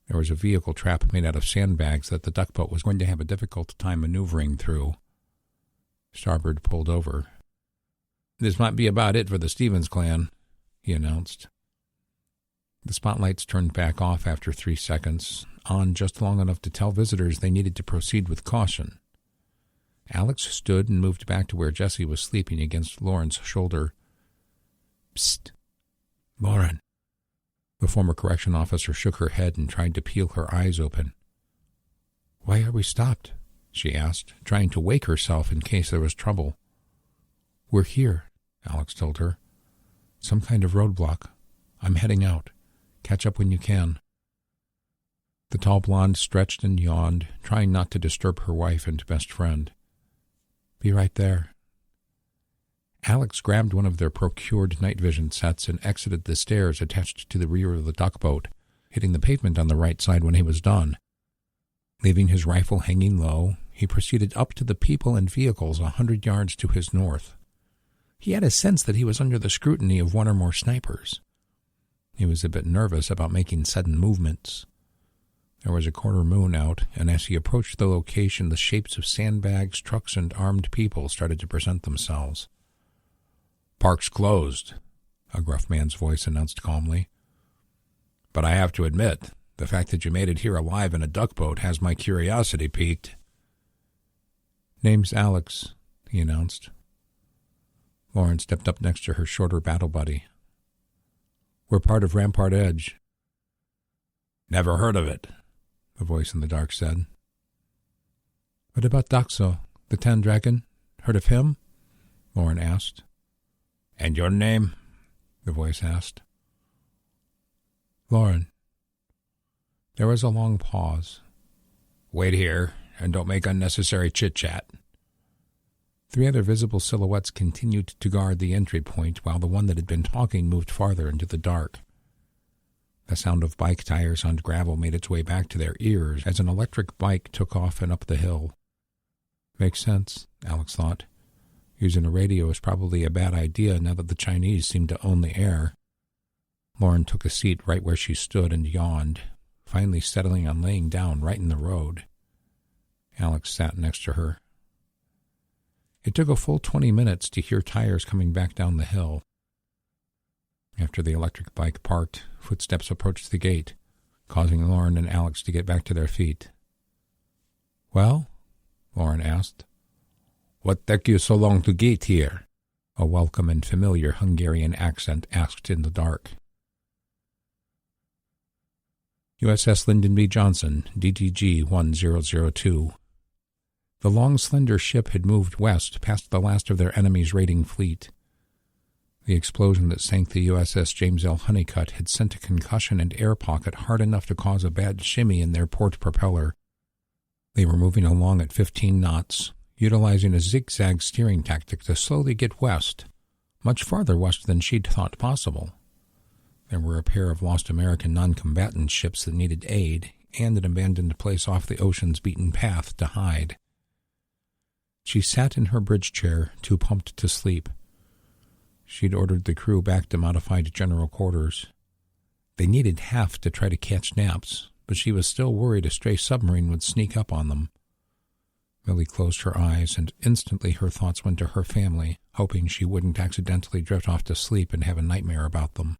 There was a vehicle trap made out of sandbags that the duckboat was going to have a difficult time maneuvering through. Starbird pulled over. "This might be about it for the Stevens clan," he announced. The spotlights turned back off after 3 seconds, on just long enough to tell visitors they needed to proceed with caution. Alex stood and moved back to where Jessie was sleeping against Lauren's shoulder. "Psst, Lauren." The former correction officer shook her head and tried to peel her eyes open. "Why are we stopped?" she asked, trying to wake herself in case there was trouble. "We're here," Alex told her. "Some kind of roadblock. I'm heading out. Catch up when you can." The tall blonde stretched and yawned, trying not to disturb her wife and best friend. "Be right there." Alex grabbed one of their procured night vision sets and exited the stairs attached to the rear of the duckboat, hitting the pavement on the right side when he was done. Leaving his rifle hanging low, he proceeded up to the people and vehicles 100 yards to his north. He had a sense that he was under the scrutiny of 1 or more snipers. He was a bit nervous about making sudden movements. There was a quarter moon out, and as he approached the location, the shapes of sandbags, trucks, and armed people started to present themselves. "Park's closed," a gruff man's voice announced calmly. "But I have to admit, the fact that you made it here alive in a duckboat has my curiosity piqued." "Name's Alex," he announced. Lauren stepped up next to her shorter battle buddy. We're part of Rampart Edge. Never heard of it, the voice in the dark said. What about Daxo, the Tan Dragon? Heard of him? Lauren asked. And your name? The voice asked. Lauren. There was a long pause. Wait here, and don't make unnecessary chit-chat. 3 other visible silhouettes continued to guard the entry point, while the one that had been talking moved farther into the dark. The sound of bike tires on gravel made its way back to their ears as an electric bike took off and up the hill. Makes sense, Alex thought. Using a radio is probably a bad idea now that the Chinese seem to own the air. Lauren took a seat right where she stood and yawned, finally settling on laying down right in the road. Alex sat next to her. It took a full 20 minutes to hear tires coming back down the hill. After the electric bike parked, footsteps approached the gate, causing Lauren and Alex to get back to their feet. Well? Lauren asked. What took you so long to get here? A welcome and familiar Hungarian accent asked in the dark. USS Lyndon B. Johnson, DTG 1002. The long, slender ship had moved west past the last of their enemy's raiding fleet. The explosion that sank the USS James L. Honeycutt had sent a concussion and air pocket hard enough to cause a bad shimmy in their port propeller. They were moving along at 15 knots, utilizing a zigzag steering tactic to slowly get west, much farther west than she'd thought possible. There were a pair of lost American non-combatant ships that needed aid, and an abandoned place off the ocean's beaten path to hide. She sat in her bridge chair, too pumped to sleep. She'd ordered the crew back to modified general quarters. They needed half to try to catch naps, but she was still worried a stray submarine would sneak up on them. Millie closed her eyes, and instantly her thoughts went to her family, hoping she wouldn't accidentally drift off to sleep and have a nightmare about them.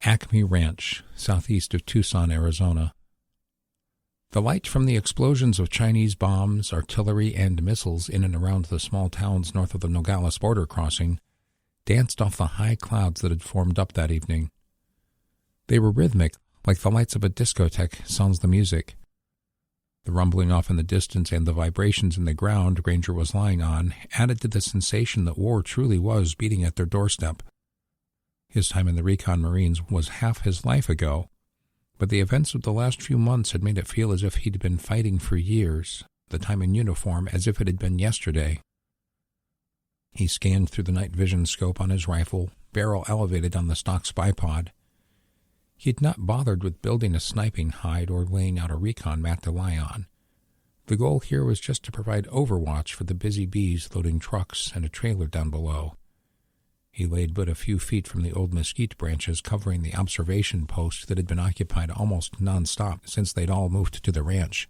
Acme Ranch, southeast of Tucson, Arizona. The light from the explosions of Chinese bombs, artillery, and missiles in and around the small towns north of the Nogales border crossing danced off the high clouds that had formed up that evening. They were rhythmic, like the lights of a discotheque sans the music. The rumbling off in the distance and the vibrations in the ground Granger was lying on added to the sensation that war truly was beating at their doorstep. His time in the Recon Marines was half his life ago, but the events of the last few months had made it feel as if he'd been fighting for years, the time in uniform as if it had been yesterday. He scanned through the night vision scope on his rifle, barrel elevated on the stock spy pod. He had not bothered with building a sniping hide or laying out a recon mat to lie on. The goal here was just to provide overwatch for the busy bees loading trucks and a trailer down below. He laid but a few feet from the old mesquite branches covering the observation post that had been occupied almost nonstop since they'd all moved to the ranch.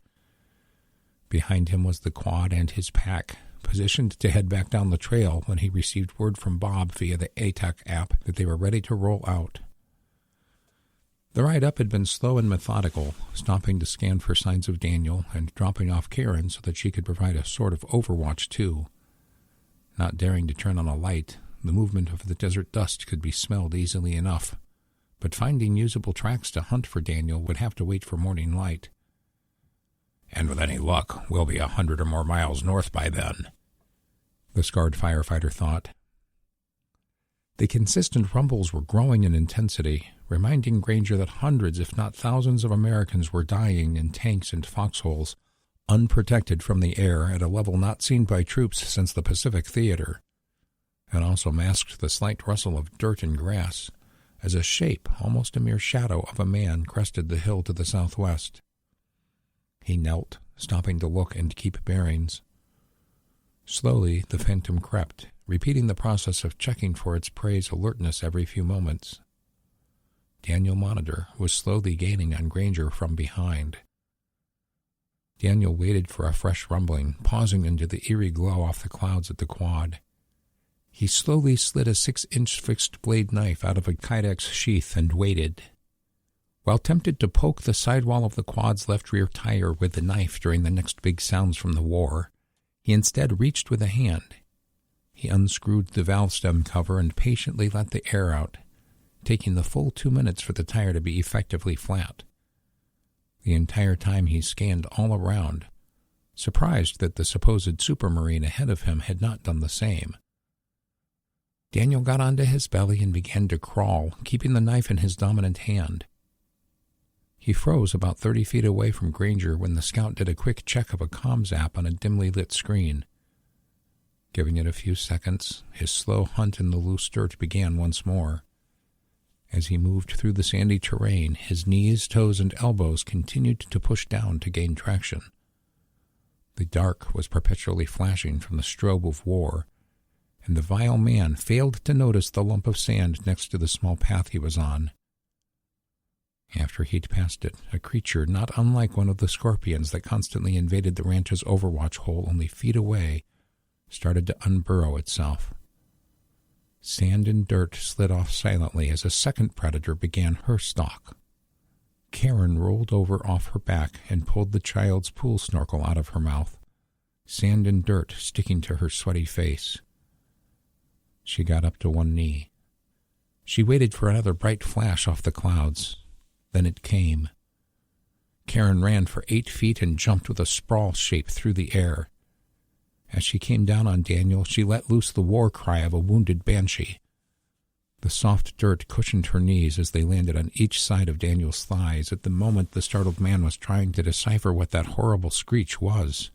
Behind him was the quad and his pack, positioned to head back down the trail when he received word from Bob via the ATAC app that they were ready to roll out. The ride up had been slow and methodical, stopping to scan for signs of Daniel and dropping off Karen so that she could provide a sort of overwatch too. Not daring to turn on a light, the movement of the desert dust could be smelled easily enough, but finding usable tracks to hunt for Daniel would have to wait for morning light. And with any luck, we'll be 100 or more miles north by then, the scarred firefighter thought. The consistent rumbles were growing in intensity, reminding Granger that hundreds, if not thousands, of Americans were dying in tanks and foxholes, unprotected from the air at a level not seen by troops since the Pacific Theater. It also masked the slight rustle of dirt and grass, as a shape, almost a mere shadow of a man, crested the hill to the southwest. He knelt, stopping to look and keep bearings. Slowly, the phantom crept, repeating the process of checking for its prey's alertness every few moments. Daniel Monitor was slowly gaining on Granger from behind. Daniel waited for a fresh rumbling, pausing into the eerie glow off the clouds at the quad. He slowly slid a 6-inch fixed-blade knife out of a Kydex sheath and waited. While tempted to poke the sidewall of the quad's left rear tire with the knife during the next big sounds from the war, he instead reached with a hand. He unscrewed the valve stem cover and patiently let the air out, taking the full 2 minutes for the tire to be effectively flat. The entire time he scanned all around, surprised that the supposed supermarine ahead of him had not done the same. Daniel got onto his belly and began to crawl, keeping the knife in his dominant hand. He froze about 30 feet away from Granger when the scout did a quick check of a comms app on a dimly lit screen. Giving it a few seconds, his slow hunt in the loose dirt began once more. As he moved through the sandy terrain, his knees, toes, and elbows continued to push down to gain traction. The dark was perpetually flashing from the strobe of war, and the vile man failed to notice the lump of sand next to the small path he was on. After he'd passed it, a creature not unlike one of the scorpions that constantly invaded the ranch's overwatch hole only feet away started to unburrow itself. Sand and dirt slid off silently as a second predator began her stalk. Karen rolled over off her back and pulled the child's pool snorkel out of her mouth, sand and dirt sticking to her sweaty face. She got up to one knee. She waited for another bright flash off the clouds. Then it came. Karen ran for 8 feet and jumped with a sprawl shape through the air. As she came down on Daniel, she let loose the war cry of a wounded banshee. The soft dirt cushioned her knees as they landed on each side of Daniel's thighs at the moment the startled man was trying to decipher what that horrible screech was.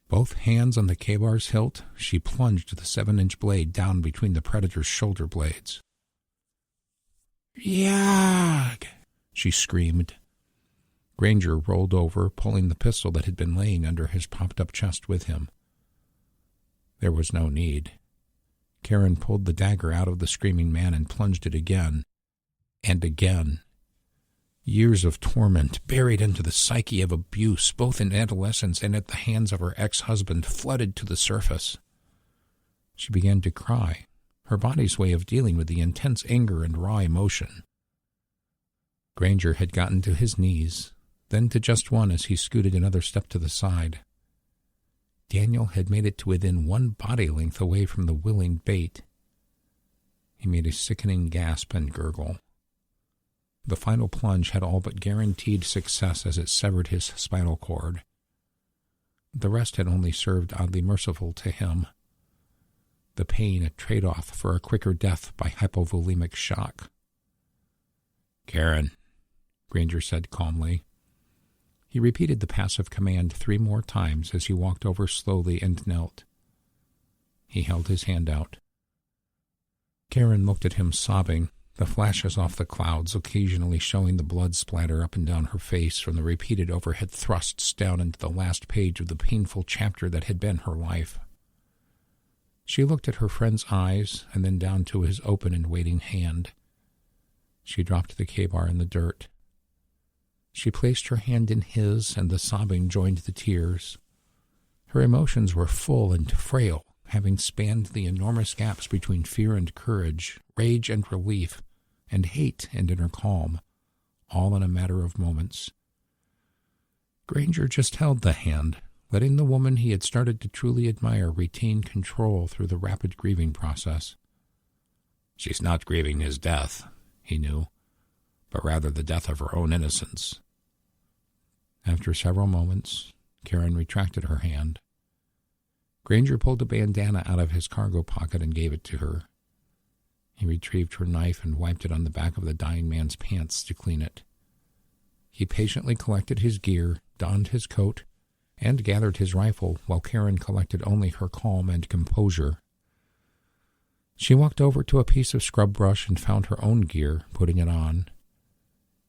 Both hands on the K-bar's hilt, she plunged the 7-inch blade down between the predator's shoulder blades. "Yag!" she screamed. Granger rolled over, pulling the pistol that had been laying under his propped-up chest with him. There was no need. Karen pulled the dagger out of the screaming man and plunged it again, and again. Years of torment, buried into the psyche of abuse, both in adolescence and at the hands of her ex-husband, flooded to the surface. She began to cry, her body's way of dealing with the intense anger and raw emotion. Granger had gotten to his knees, then to just one as he scooted another step to the side. Daniel had made it to within one body length away from the willing bait. He made a sickening gasp and gurgle. The final plunge had all but guaranteed success as it severed his spinal cord. The rest had only served oddly merciful to him. The pain a trade-off for a quicker death by hypovolemic shock. "Karen," Granger said calmly. He repeated the passive command 3 more times as he walked over slowly and knelt. He held his hand out. Karen looked at him sobbing, the flashes off the clouds occasionally showing the blood splatter up and down her face from the repeated overhead thrusts down into the last page of the painful chapter that had been her life. She looked at her friend's eyes and then down to his open and waiting hand. She dropped the K-bar in the dirt. She placed her hand in his, and the sobbing joined the tears. Her emotions were full and frail, having spanned the enormous gaps between fear and courage, rage and relief, and hate and inner calm, all in a matter of moments. Granger just held the hand, letting the woman he had started to truly admire retain control through the rapid grieving process. She's not grieving his death, he knew, but rather the death of her own innocence. After several moments, Karen retracted her hand. Granger pulled a bandana out of his cargo pocket and gave it to her. He retrieved her knife and wiped it on the back of the dying man's pants to clean it. He patiently collected his gear, donned his coat, and gathered his rifle while Karen collected only her calm and composure. She walked over to a piece of scrub brush and found her own gear, putting it on.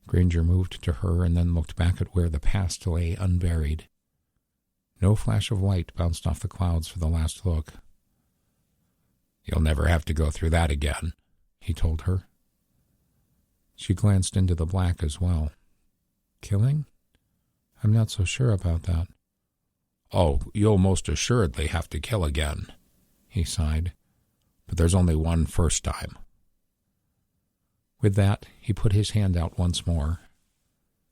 Granger moved to her and then looked back at where the past lay unburied. No flash of light bounced off the clouds for the last look. "You'll never have to go through that again," he told her. She glanced into the black as well. "Killing? I'm not so sure about that." "Oh, you'll most assuredly have to kill again," he sighed. "But there's only one first time." With that, he put his hand out once more.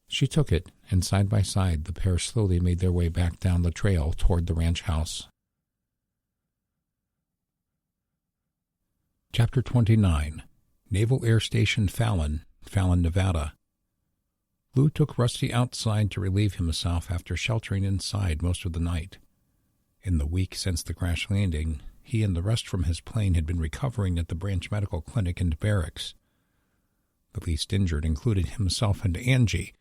She took it, and side by side the pair slowly made their way back down the trail toward the ranch house. Chapter 29. Naval Air Station Fallon, Nevada. Lou took Rusty outside to relieve himself after sheltering inside most of the night. In the week since the crash landing, he and the rest from his plane had been recovering at the branch medical clinic and barracks. The least injured included himself and Angie,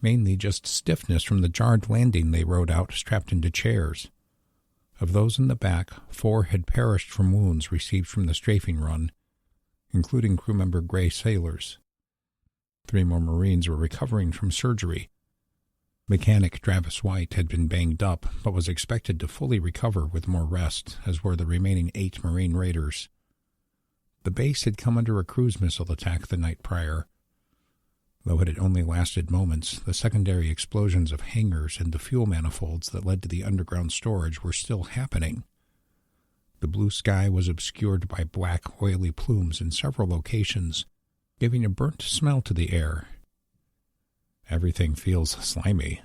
mainly just stiffness from the jarred landing they rode out strapped into chairs. Of those in the back, 4 had perished from wounds received from the strafing run, including crew member Gray Sailors. 3 more Marines were recovering from surgery. Mechanic Travis White had been banged up, but was expected to fully recover with more rest, as were the remaining 8 Marine Raiders. The base had come under a cruise missile attack the night prior. Though it had only lasted moments, the secondary explosions of hangars and the fuel manifolds that led to the underground storage were still happening. The blue sky was obscured by black, oily plumes in several locations, giving a burnt smell to the air. Everything feels slimy,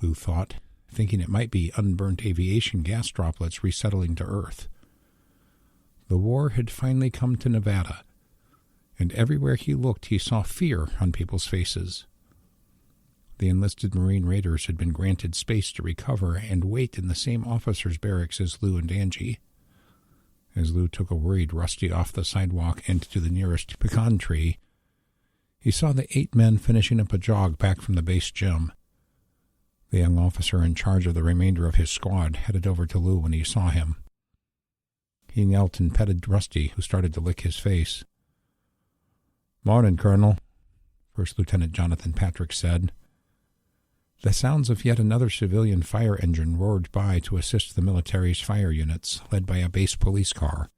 Lou thought, thinking it might be unburnt aviation gas droplets resettling to Earth. The war had finally come to Nevada, and everywhere he looked he saw fear on people's faces. The enlisted Marine Raiders had been granted space to recover and wait in the same officers' barracks as Lou and Angie. As Lou took a worried Rusty off the sidewalk and to the nearest pecan tree, he saw the 8 men finishing up a jog back from the base gym. The young officer in charge of the remainder of his squad headed over to Lou when he saw him. He knelt and petted Rusty, who started to lick his face. "Morning, Colonel," First Lieutenant Jonathan Patrick said. The sounds of yet another civilian fire engine roared by to assist the military's fire units, led by a base police car.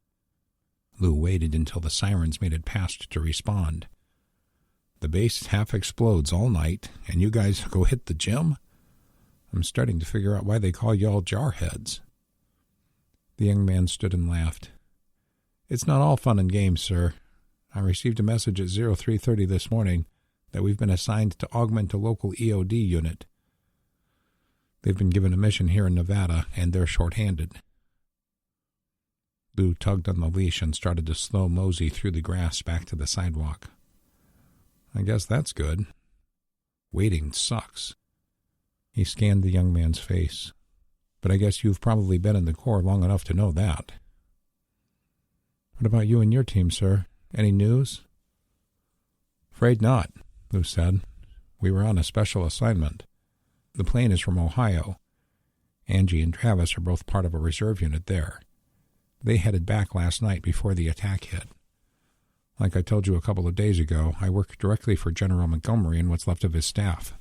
Lou waited until the sirens made it past to respond. "The base half explodes all night, and you guys go hit the gym? I'm starting to figure out why they call y'all jarheads." The young man stood and laughed. "It's not all fun and games, sir. I received a message at 0330 this morning that we've been assigned to augment a local EOD unit. They've been given a mission here in Nevada, and they're short-handed." Lou tugged on the leash and started to slow mosey through the grass back to the sidewalk. "I guess that's good. Waiting sucks." He scanned the young man's face. "But I guess you've probably been in the Corps long enough to know that." "What about you and your team, sir? Any news?" "Afraid not," Lou said. "We were on a special assignment. The plane is from Ohio. Angie and Travis are both part of a reserve unit there. They headed back last night before the attack hit. Like I told you a couple of days ago, I work directly for General Montgomery and what's left of his staff.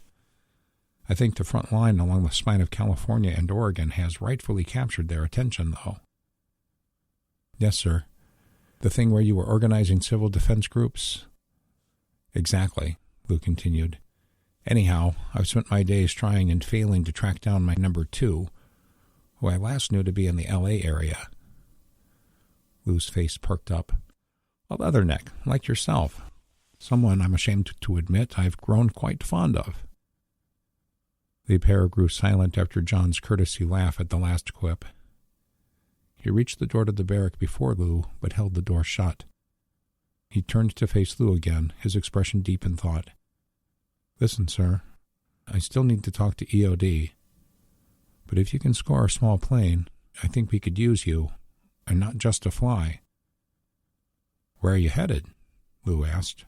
I think the front line along the spine of California and Oregon has rightfully captured their attention, though." "Yes, sir. The thing where you were organizing civil defense groups?" "Exactly," Lou continued. "Anyhow, I've spent my days trying and failing to track down my number 2, who I last knew to be in the L.A. area." Lou's face perked up. "A leatherneck, like yourself. Someone, I'm ashamed to admit, I've grown quite fond of." The pair grew silent after John's courtesy laugh at the last quip. He reached the door to the barrack before Lou, but held the door shut. He turned to face Lou again, his expression deep in thought. "Listen, sir, I still need to talk to EOD. But if you can score a small plane, I think we could use you, and not just to fly." "Where are you headed?" Lou asked.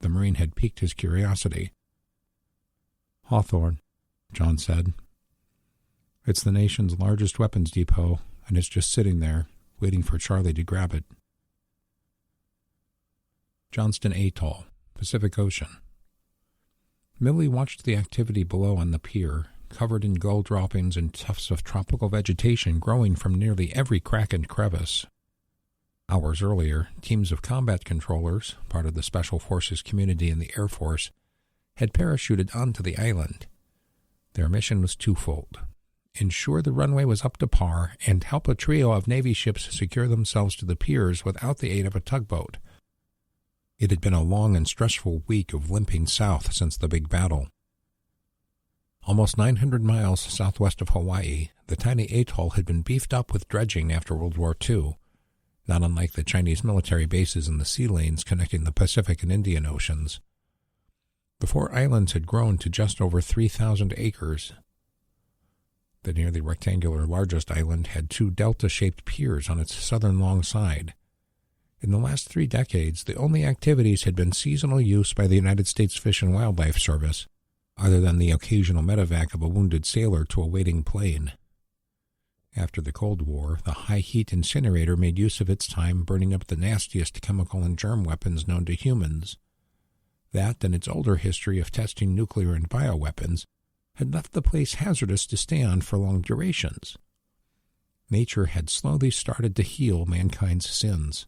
The Marine had piqued his curiosity. "Hawthorne," John said. "It's the nation's largest weapons depot, and it's just sitting there, waiting for Charlie to grab it." Johnston Atoll, Pacific Ocean. Millie watched the activity below on the pier, covered in gull droppings and tufts of tropical vegetation growing from nearly every crack and crevice. Hours earlier, teams of combat controllers, part of the Special Forces community in the Air Force, had parachuted onto the island. Their mission was twofold: ensure the runway was up to par and help a trio of Navy ships secure themselves to the piers without the aid of a tugboat. It had been a long and stressful week of limping south since the big battle. Almost 900 miles southwest of Hawaii, the tiny atoll had been beefed up with dredging after World War II, not unlike the Chinese military bases in the sea lanes connecting the Pacific and Indian Oceans. The 4 islands had grown to just over 3,000 acres. The nearly rectangular largest island had 2 delta-shaped piers on its southern long side. In the last 3 decades, the only activities had been seasonal use by the United States Fish and Wildlife Service, other than the occasional medevac of a wounded sailor to a waiting plane. After the Cold War, the high-heat incinerator made use of its time burning up the nastiest chemical and germ weapons known to humans. That, and its older history of testing nuclear and bioweapons, had left the place hazardous to stay on for long durations. Nature had slowly started to heal mankind's sins.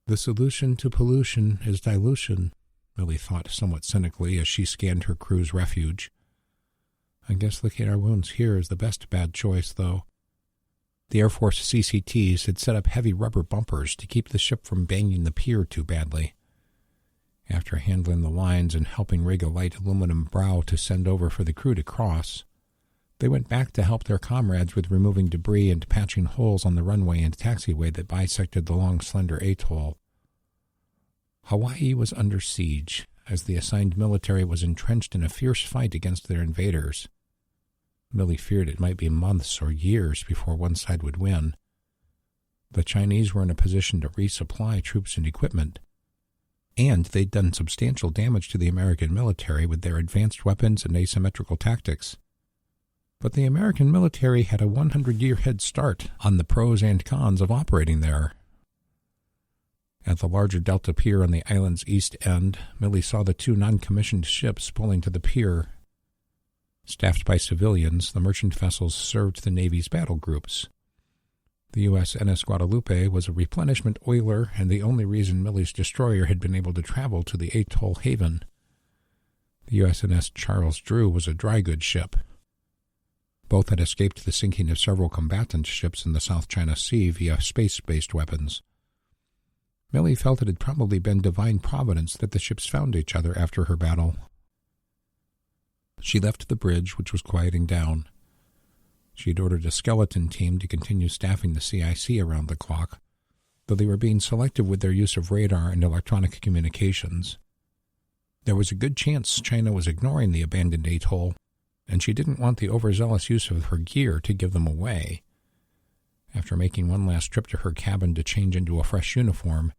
The solution to pollution is dilution, Millie thought somewhat cynically as she scanned her crew's refuge. I guess licking our wounds here is the best bad choice, though. The Air Force CCTs had set up heavy rubber bumpers to keep the ship from banging the pier too badly. After handling the lines and helping rig a light aluminum brow to send over for the crew to cross, they went back to help their comrades with removing debris and patching holes on the runway and taxiway that bisected the long, slender atoll. Hawaii was under siege, as the assigned military was entrenched in a fierce fight against their invaders. Millie feared it might be months or years before one side would win. The Chinese were in a position to resupply troops and equipment, and they'd done substantial damage to the American military with their advanced weapons and asymmetrical tactics. But the American military had a 100-year head start on the pros and cons of operating there. At the larger Delta Pier on the island's east end, Millie saw the 2 non-commissioned ships pulling to the pier. Staffed by civilians, the merchant vessels served the Navy's battle groups. The USNS Guadalupe was a replenishment oiler and the only reason Millie's destroyer had been able to travel to the atoll haven. The USNS Charles Drew was a dry goods ship. Both had escaped the sinking of several combatant ships in the South China Sea via space-based weapons. Millie felt it had probably been divine providence that the ships found each other after her battle. She left the bridge, which was quieting down. She had ordered a skeleton team to continue staffing the CIC around the clock, though they were being selective with their use of radar and electronic communications. There was a good chance China was ignoring the abandoned atoll, and she didn't want the overzealous use of her gear to give them away. After making one last trip to her cabin to change into a fresh uniform,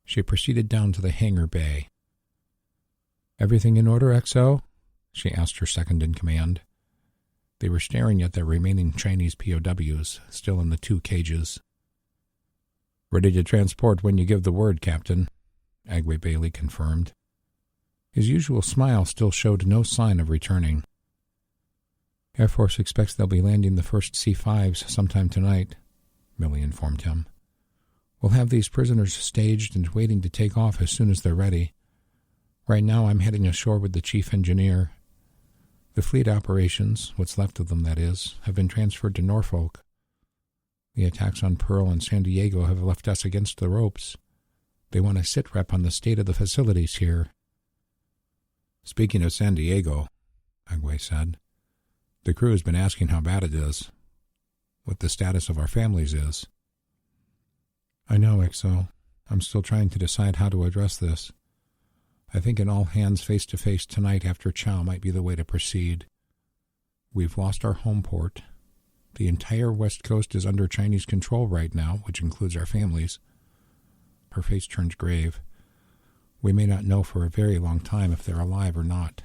she proceeded down to the hangar bay. "Everything in order, XO?" she asked her second-in-command. They were staring at their remaining Chinese POWs, still in the 2 cages. "Ready to transport when you give the word, Captain," Agway Bailey confirmed. His usual smile still showed no sign of returning. "Air Force expects they'll be landing the first C-5s sometime tonight," Millie informed him. "We'll have these prisoners staged and waiting to take off as soon as they're ready. Right now I'm heading ashore with the chief engineer. The fleet operations, what's left of them that is, have been transferred to Norfolk. The attacks on Pearl and San Diego have left us against the ropes. They want a sit-rep on the state of the facilities here." "Speaking of San Diego," Agway said, "the crew has been asking how bad it is, what the status of our families is." "I know, XO. I'm still trying to decide how to address this. I think an all-hands face-to-face tonight after chow might be the way to proceed. We've lost our home port. The entire West Coast is under Chinese control right now, which includes our families." Her face turned grave. "We may not know for a very long time if they're alive or not."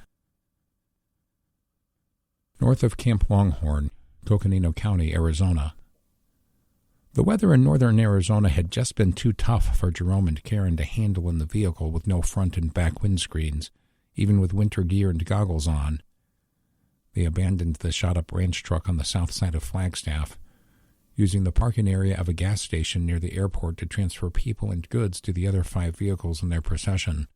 North of Camp Longhorn, Coconino County, Arizona. The weather in northern Arizona had just been too tough for Jerome and Karen to handle in the vehicle with no front and back windscreens, even with winter gear and goggles on. They abandoned the shot-up ranch truck on the south side of Flagstaff, using the parking area of a gas station near the airport to transfer people and goods to the other 5 vehicles in their procession.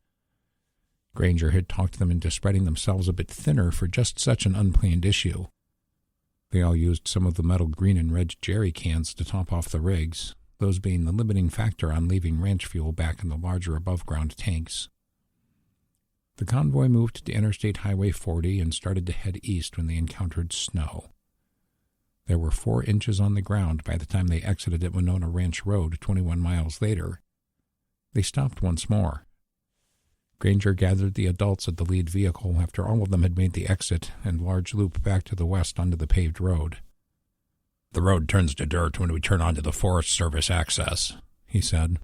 Granger had talked them into spreading themselves a bit thinner for just such an unplanned issue. They all used some of the metal green and red jerry cans to top off the rigs, those being the limiting factor on leaving ranch fuel back in the larger above-ground tanks. The convoy moved to Interstate Highway 40 and started to head east when they encountered snow. There were 4 inches on the ground by the time they exited at Winona Ranch Road 21 miles later. They stopped once more. Granger gathered the adults at the lead vehicle after all of them had made the exit and large loop back to the west onto the paved road. "The road turns to dirt when we turn onto the Forest Service access," he said.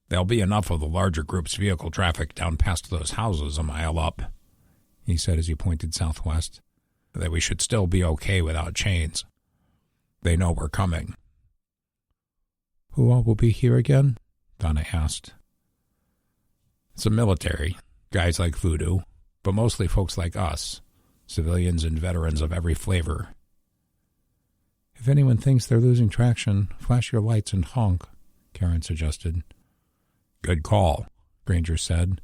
"There'll be enough of the larger group's vehicle traffic down past those houses a mile up," he said as he pointed southwest, "that we should still be okay without chains. They know we're coming." "Who all will be here again?" Donna asked. "Some military, guys like Voodoo, but mostly folks like us, civilians and veterans of every flavor." "If anyone thinks they're losing traction, flash your lights and honk," Karen suggested. "Good call," Granger said.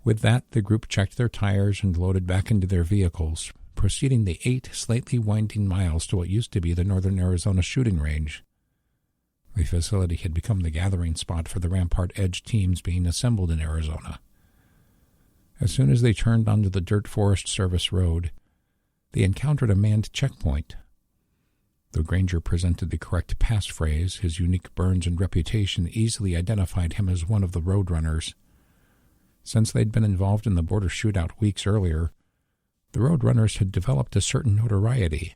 With that, the group checked their tires and loaded back into their vehicles, proceeding the 8 slightly winding miles to what used to be the Northern Arizona shooting range. The facility had become the gathering spot for the Rampart Edge teams being assembled in Arizona. As soon as they turned onto the Dirt Forest Service Road, they encountered a manned checkpoint. Though Granger presented the correct passphrase, his unique burns and reputation easily identified him as one of the Roadrunners. Since they'd been involved in the border shootout weeks earlier, the Roadrunners had developed a certain notoriety.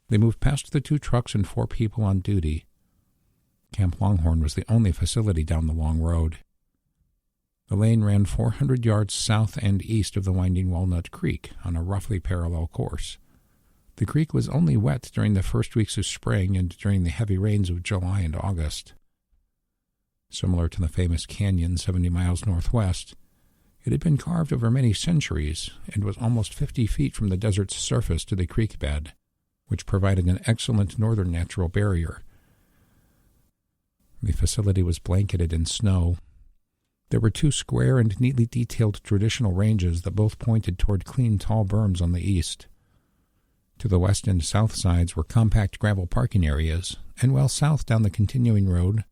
They moved past the 2 trucks and 4 people on duty. Camp Longhorn was the only facility down the long road. The lane ran 400 yards south and east of the winding Walnut Creek on a roughly parallel course. The creek was only wet during the first weeks of spring and during the heavy rains of July and August. Similar to the famous canyon 70 miles northwest, it had been carved over many centuries and was almost 50 feet from the desert's surface to the creek bed, which provided an excellent northern natural barrier. The facility was blanketed in snow. There were 2 square and neatly detailed traditional ranges that both pointed toward clean, tall berms on the east. To the west and south sides were compact gravel parking areas, and well south down the continuing road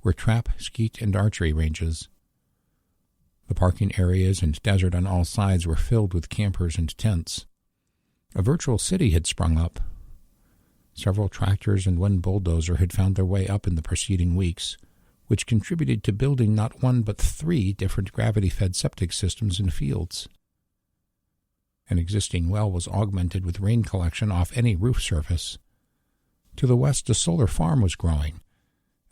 were trap, skeet, and archery ranges. The parking areas and desert on all sides were filled with campers and tents. A virtual city had sprung up. Several tractors and 1 bulldozer had found their way up in the preceding weeks, which contributed to building not 1 but 3 different gravity-fed septic systems in fields. An existing well was augmented with rain collection off any roof surface. To the west, a solar farm was growing,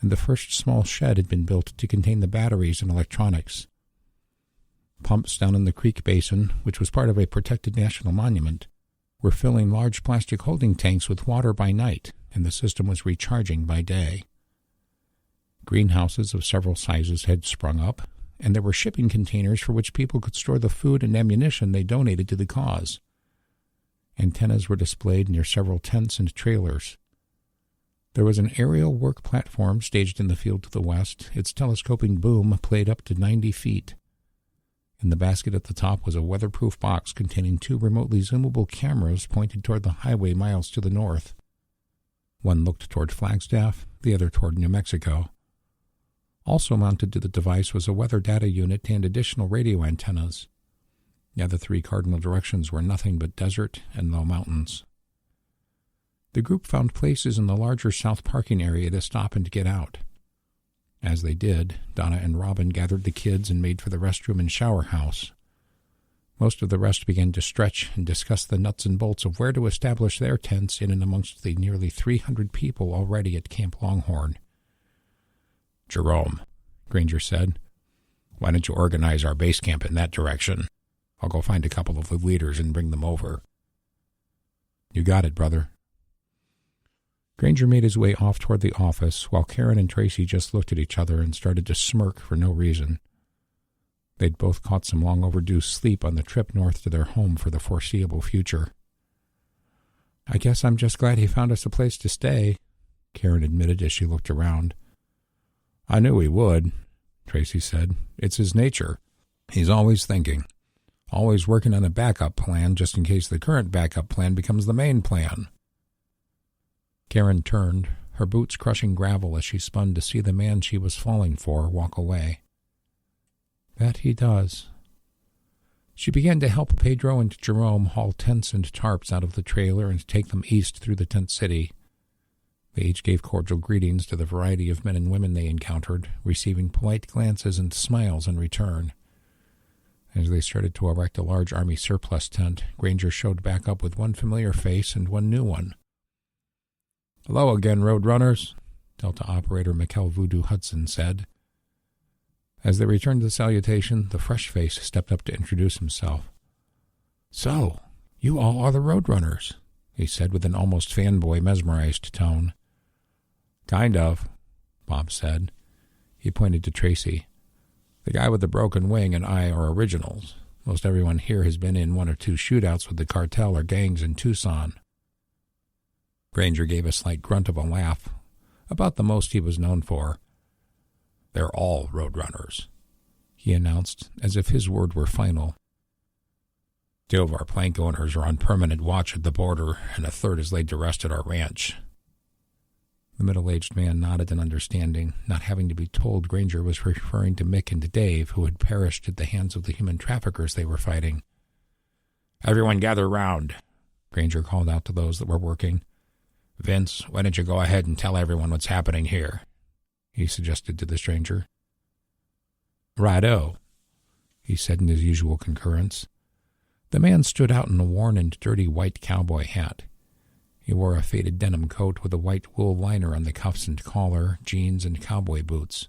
and the first small shed had been built to contain the batteries and electronics. Pumps down in the creek basin, which was part of a protected national monument, were filling large plastic holding tanks with water by night, and the system was recharging by day. Greenhouses of several sizes had sprung up, and there were shipping containers for which people could store the food and ammunition they donated to the cause. Antennas were displayed near several tents and trailers. There was an aerial work platform staged in the field to the west, its telescoping boom played up to 90 feet. In the basket at the top was a weatherproof box containing 2 remotely zoomable cameras pointed toward the highway miles to the north. One looked toward Flagstaff, the other toward New Mexico. Also mounted to the device was a weather data unit and additional radio antennas. The other 3 cardinal directions were nothing but desert and low mountains. The group found places in the larger south parking area to stop and get out. As they did, Donna and Robin gathered the kids and made for the restroom and shower house. Most of the rest began to stretch and discuss the nuts and bolts of where to establish their tents in and amongst the nearly 300 people already at Camp Longhorn. "Jerome," Granger said, "why don't you organize our base camp in that direction? I'll go find a couple of the leaders and bring them over." "You got it, brother." Granger made his way off toward the office, while Karen and Tracy just looked at each other and started to smirk for no reason. They'd both caught some long-overdue sleep on the trip north to their home for the foreseeable future. "I guess I'm just glad he found us a place to stay," Karen admitted as she looked around. "I knew he would," Tracy said. "It's his nature. He's always thinking, always working on a backup plan just in case the current backup plan becomes the main plan." Karen turned, her boots crushing gravel as she spun to see the man she was falling for walk away. "That he does." She began to help Pedro and Jerome haul tents and tarps out of the trailer and take them east through the tent city. They each gave cordial greetings to the variety of men and women they encountered, receiving polite glances and smiles in return. As they started to erect a large Army surplus tent, Granger showed back up with one familiar face and one new one. "Hello again, Roadrunners," Delta operator Mikkel Voodoo Hudson said. As they returned the salutation, the fresh face stepped up to introduce himself. "So, you all are the Roadrunners," he said with an almost fanboy mesmerized tone. "Kind of," Bob said. He pointed to Tracy. "The guy with the broken wing and I are originals. Most everyone here has been in one or two shootouts with the cartel or gangs in Tucson." Granger gave a slight grunt of a laugh, about the most he was known for. "They're all Roadrunners," he announced, as if his word were final. "Two of our plank owners are on permanent watch at the border, and a third is laid to rest at our ranch." The middle-aged man nodded in understanding, not having to be told Granger was referring to Mick and Dave, who had perished at the hands of the human traffickers they were fighting. "Everyone gather round," Granger called out to those that were working. "Vince, why don't you go ahead and tell everyone what's happening here?" he suggested to the stranger. "Righto," he said in his usual concurrence. The man stood out in a worn and dirty white cowboy hat. He wore a faded denim coat with a white wool liner on the cuffs and collar, jeans, and cowboy boots.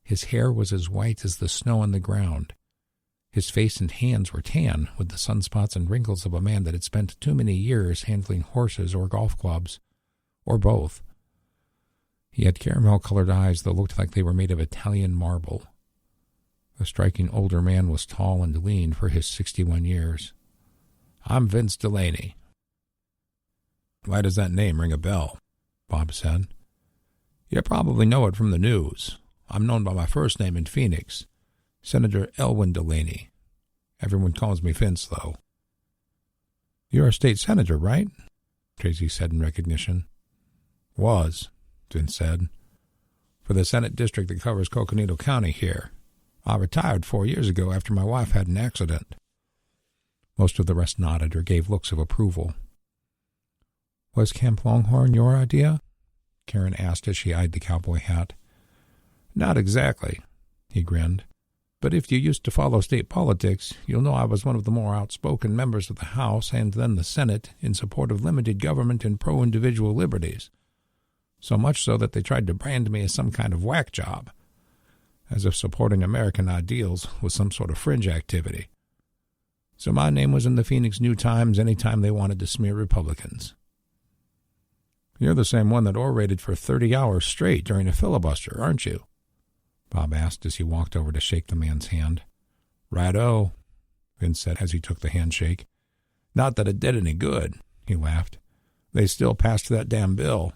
His hair was as white as the snow on the ground. His face and hands were tan, with the sunspots and wrinkles of a man that had spent too many years handling horses or golf clubs, or both. He had caramel-colored eyes that looked like they were made of Italian marble. The striking older man was tall and lean for his 61 years. "I'm Vince Delaney." "Why does that name ring a bell?" Bob said. "You probably know it from the news. I'm known by my first name in Phoenix, Senator Elwyn Delaney. Everyone calls me Vince, though." "You're a state senator, right?" Tracy said in recognition. "Was," Vince said, "for the Senate district that covers Coconino County here. I retired 4 years ago after my wife had an accident." Most of the rest nodded or gave looks of approval. "Was Camp Longhorn your idea?" Karen asked as she eyed the cowboy hat. "Not exactly," he grinned. "But if you used to follow state politics, you'll know I was one of the more outspoken members of the House and then the Senate in support of limited government and pro-individual liberties. So much so that they tried to brand me as some kind of whack job, as if supporting American ideals was some sort of fringe activity. So my name was in the Phoenix New Times any time they wanted to smear Republicans." "You're the same one that orated for 30 hours straight during a filibuster, aren't you?" Bob asked as he walked over to shake the man's hand. "Righto," Vince said as he took the handshake. "Not that it did any good," he laughed. "They still passed that damn bill."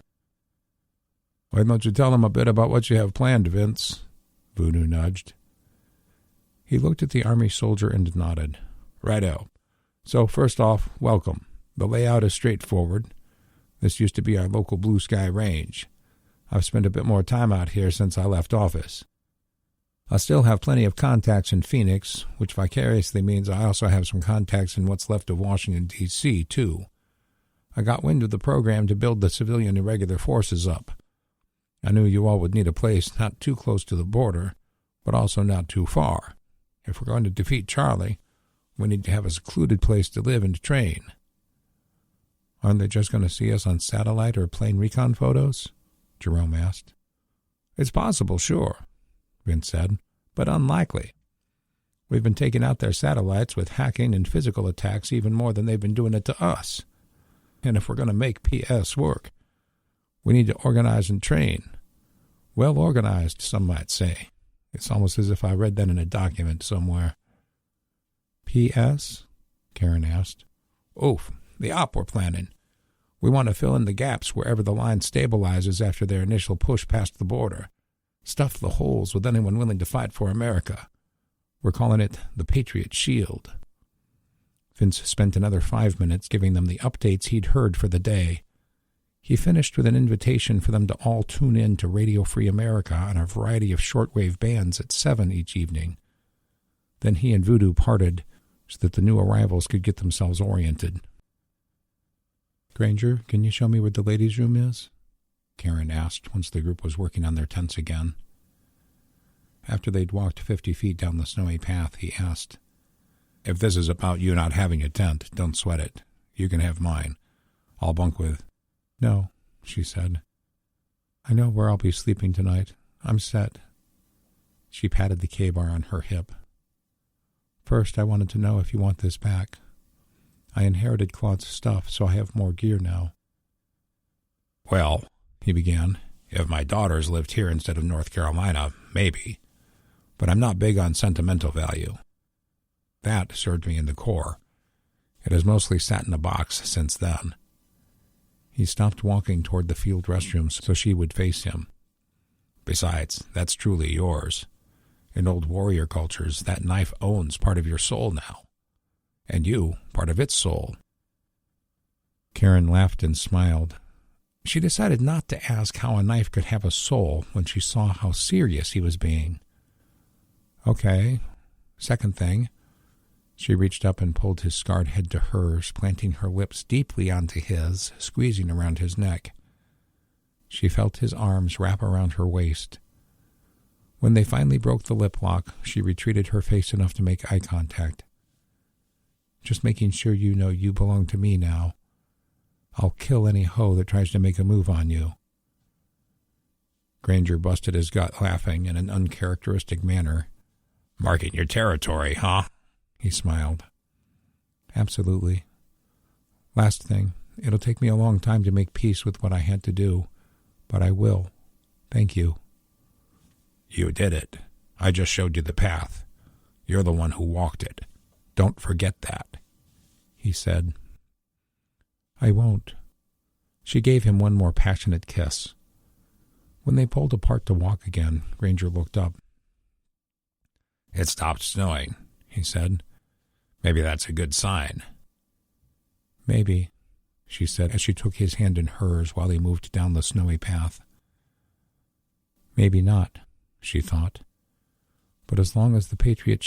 "Why don't you tell them a bit about what you have planned, Vince?" Voodoo nudged. He looked at the Army soldier and nodded. "Righto. So first off, welcome. The layout is straightforward. This used to be our local Blue Sky Range. I've spent a bit more time out here since I left office. I still have plenty of contacts in Phoenix, which vicariously means I also have some contacts in what's left of Washington, D.C., too. I got wind of the program to build the civilian irregular forces up. I knew you all would need a place not too close to the border, but also not too far. If we're going to defeat Charlie, we need to have a secluded place to live and train." "Aren't they just going to see us on satellite or plane recon photos?" Jerome asked. "It's possible, sure," Vince said, "but unlikely. We've been taking out their satellites with hacking and physical attacks even more than they've been doing it to us. And if we're going to make PS work, we need to organize and train. Well organized, some might say. It's almost as if I read that in a document somewhere." "PS?" Karen asked. "Oof, the op we're planning. We want to fill in the gaps wherever the line stabilizes after their initial push past the border. Stuff the holes with anyone willing to fight for America. We're calling it the Patriot Shield." Vince spent another 5 minutes giving them the updates he'd heard for the day. He finished with an invitation for them to all tune in to Radio Free America on a variety of shortwave bands at 7 each evening. Then he and Voodoo parted, so that the new arrivals could get themselves oriented. "Granger, can you show me where the ladies' room is?" Karen asked once the group was working on their tents again. After they'd walked 50 feet down the snowy path, he asked, "If this is about you not having a tent, don't sweat it. You can have mine. I'll bunk with—" "No," she said. "I know where I'll be sleeping tonight. I'm set." She patted the K-bar on her hip. "First, I wanted to know if you want this back. I inherited Claude's stuff, so I have more gear now." "Well," he began, "if my daughters lived here instead of North Carolina, maybe. But I'm not big on sentimental value. That served me in the Corps. It has mostly sat in a box since then." He stopped walking toward the field restrooms so she would face him. "Besides, that's truly yours. In old warrior cultures, that knife owns part of your soul now. And you, part of its soul." Karen laughed and smiled. She decided not to ask how a knife could have a soul when she saw how serious he was being. "Okay. Second thing." She reached up and pulled his scarred head to hers, planting her lips deeply onto his, squeezing around his neck. She felt his arms wrap around her waist. When they finally broke the lip lock, she retreated her face enough to make eye contact. "Just making sure you know you belong to me now. I'll kill any hoe that tries to make a move on you." Granger busted his gut laughing in an uncharacteristic manner. "Marking your territory, huh?" He smiled. "Absolutely. Last thing, it'll take me a long time to make peace with what I had to do, but I will. Thank you." "You did it. I just showed you the path. You're the one who walked it. Don't forget that," he said. "I won't." She gave him one more passionate kiss. When they pulled apart to walk again, Granger looked up. "It stopped snowing," he said. "Maybe that's a good sign." "Maybe," she said as she took his hand in hers while they moved down the snowy path. "Maybe not," she thought. But as long as the Patriot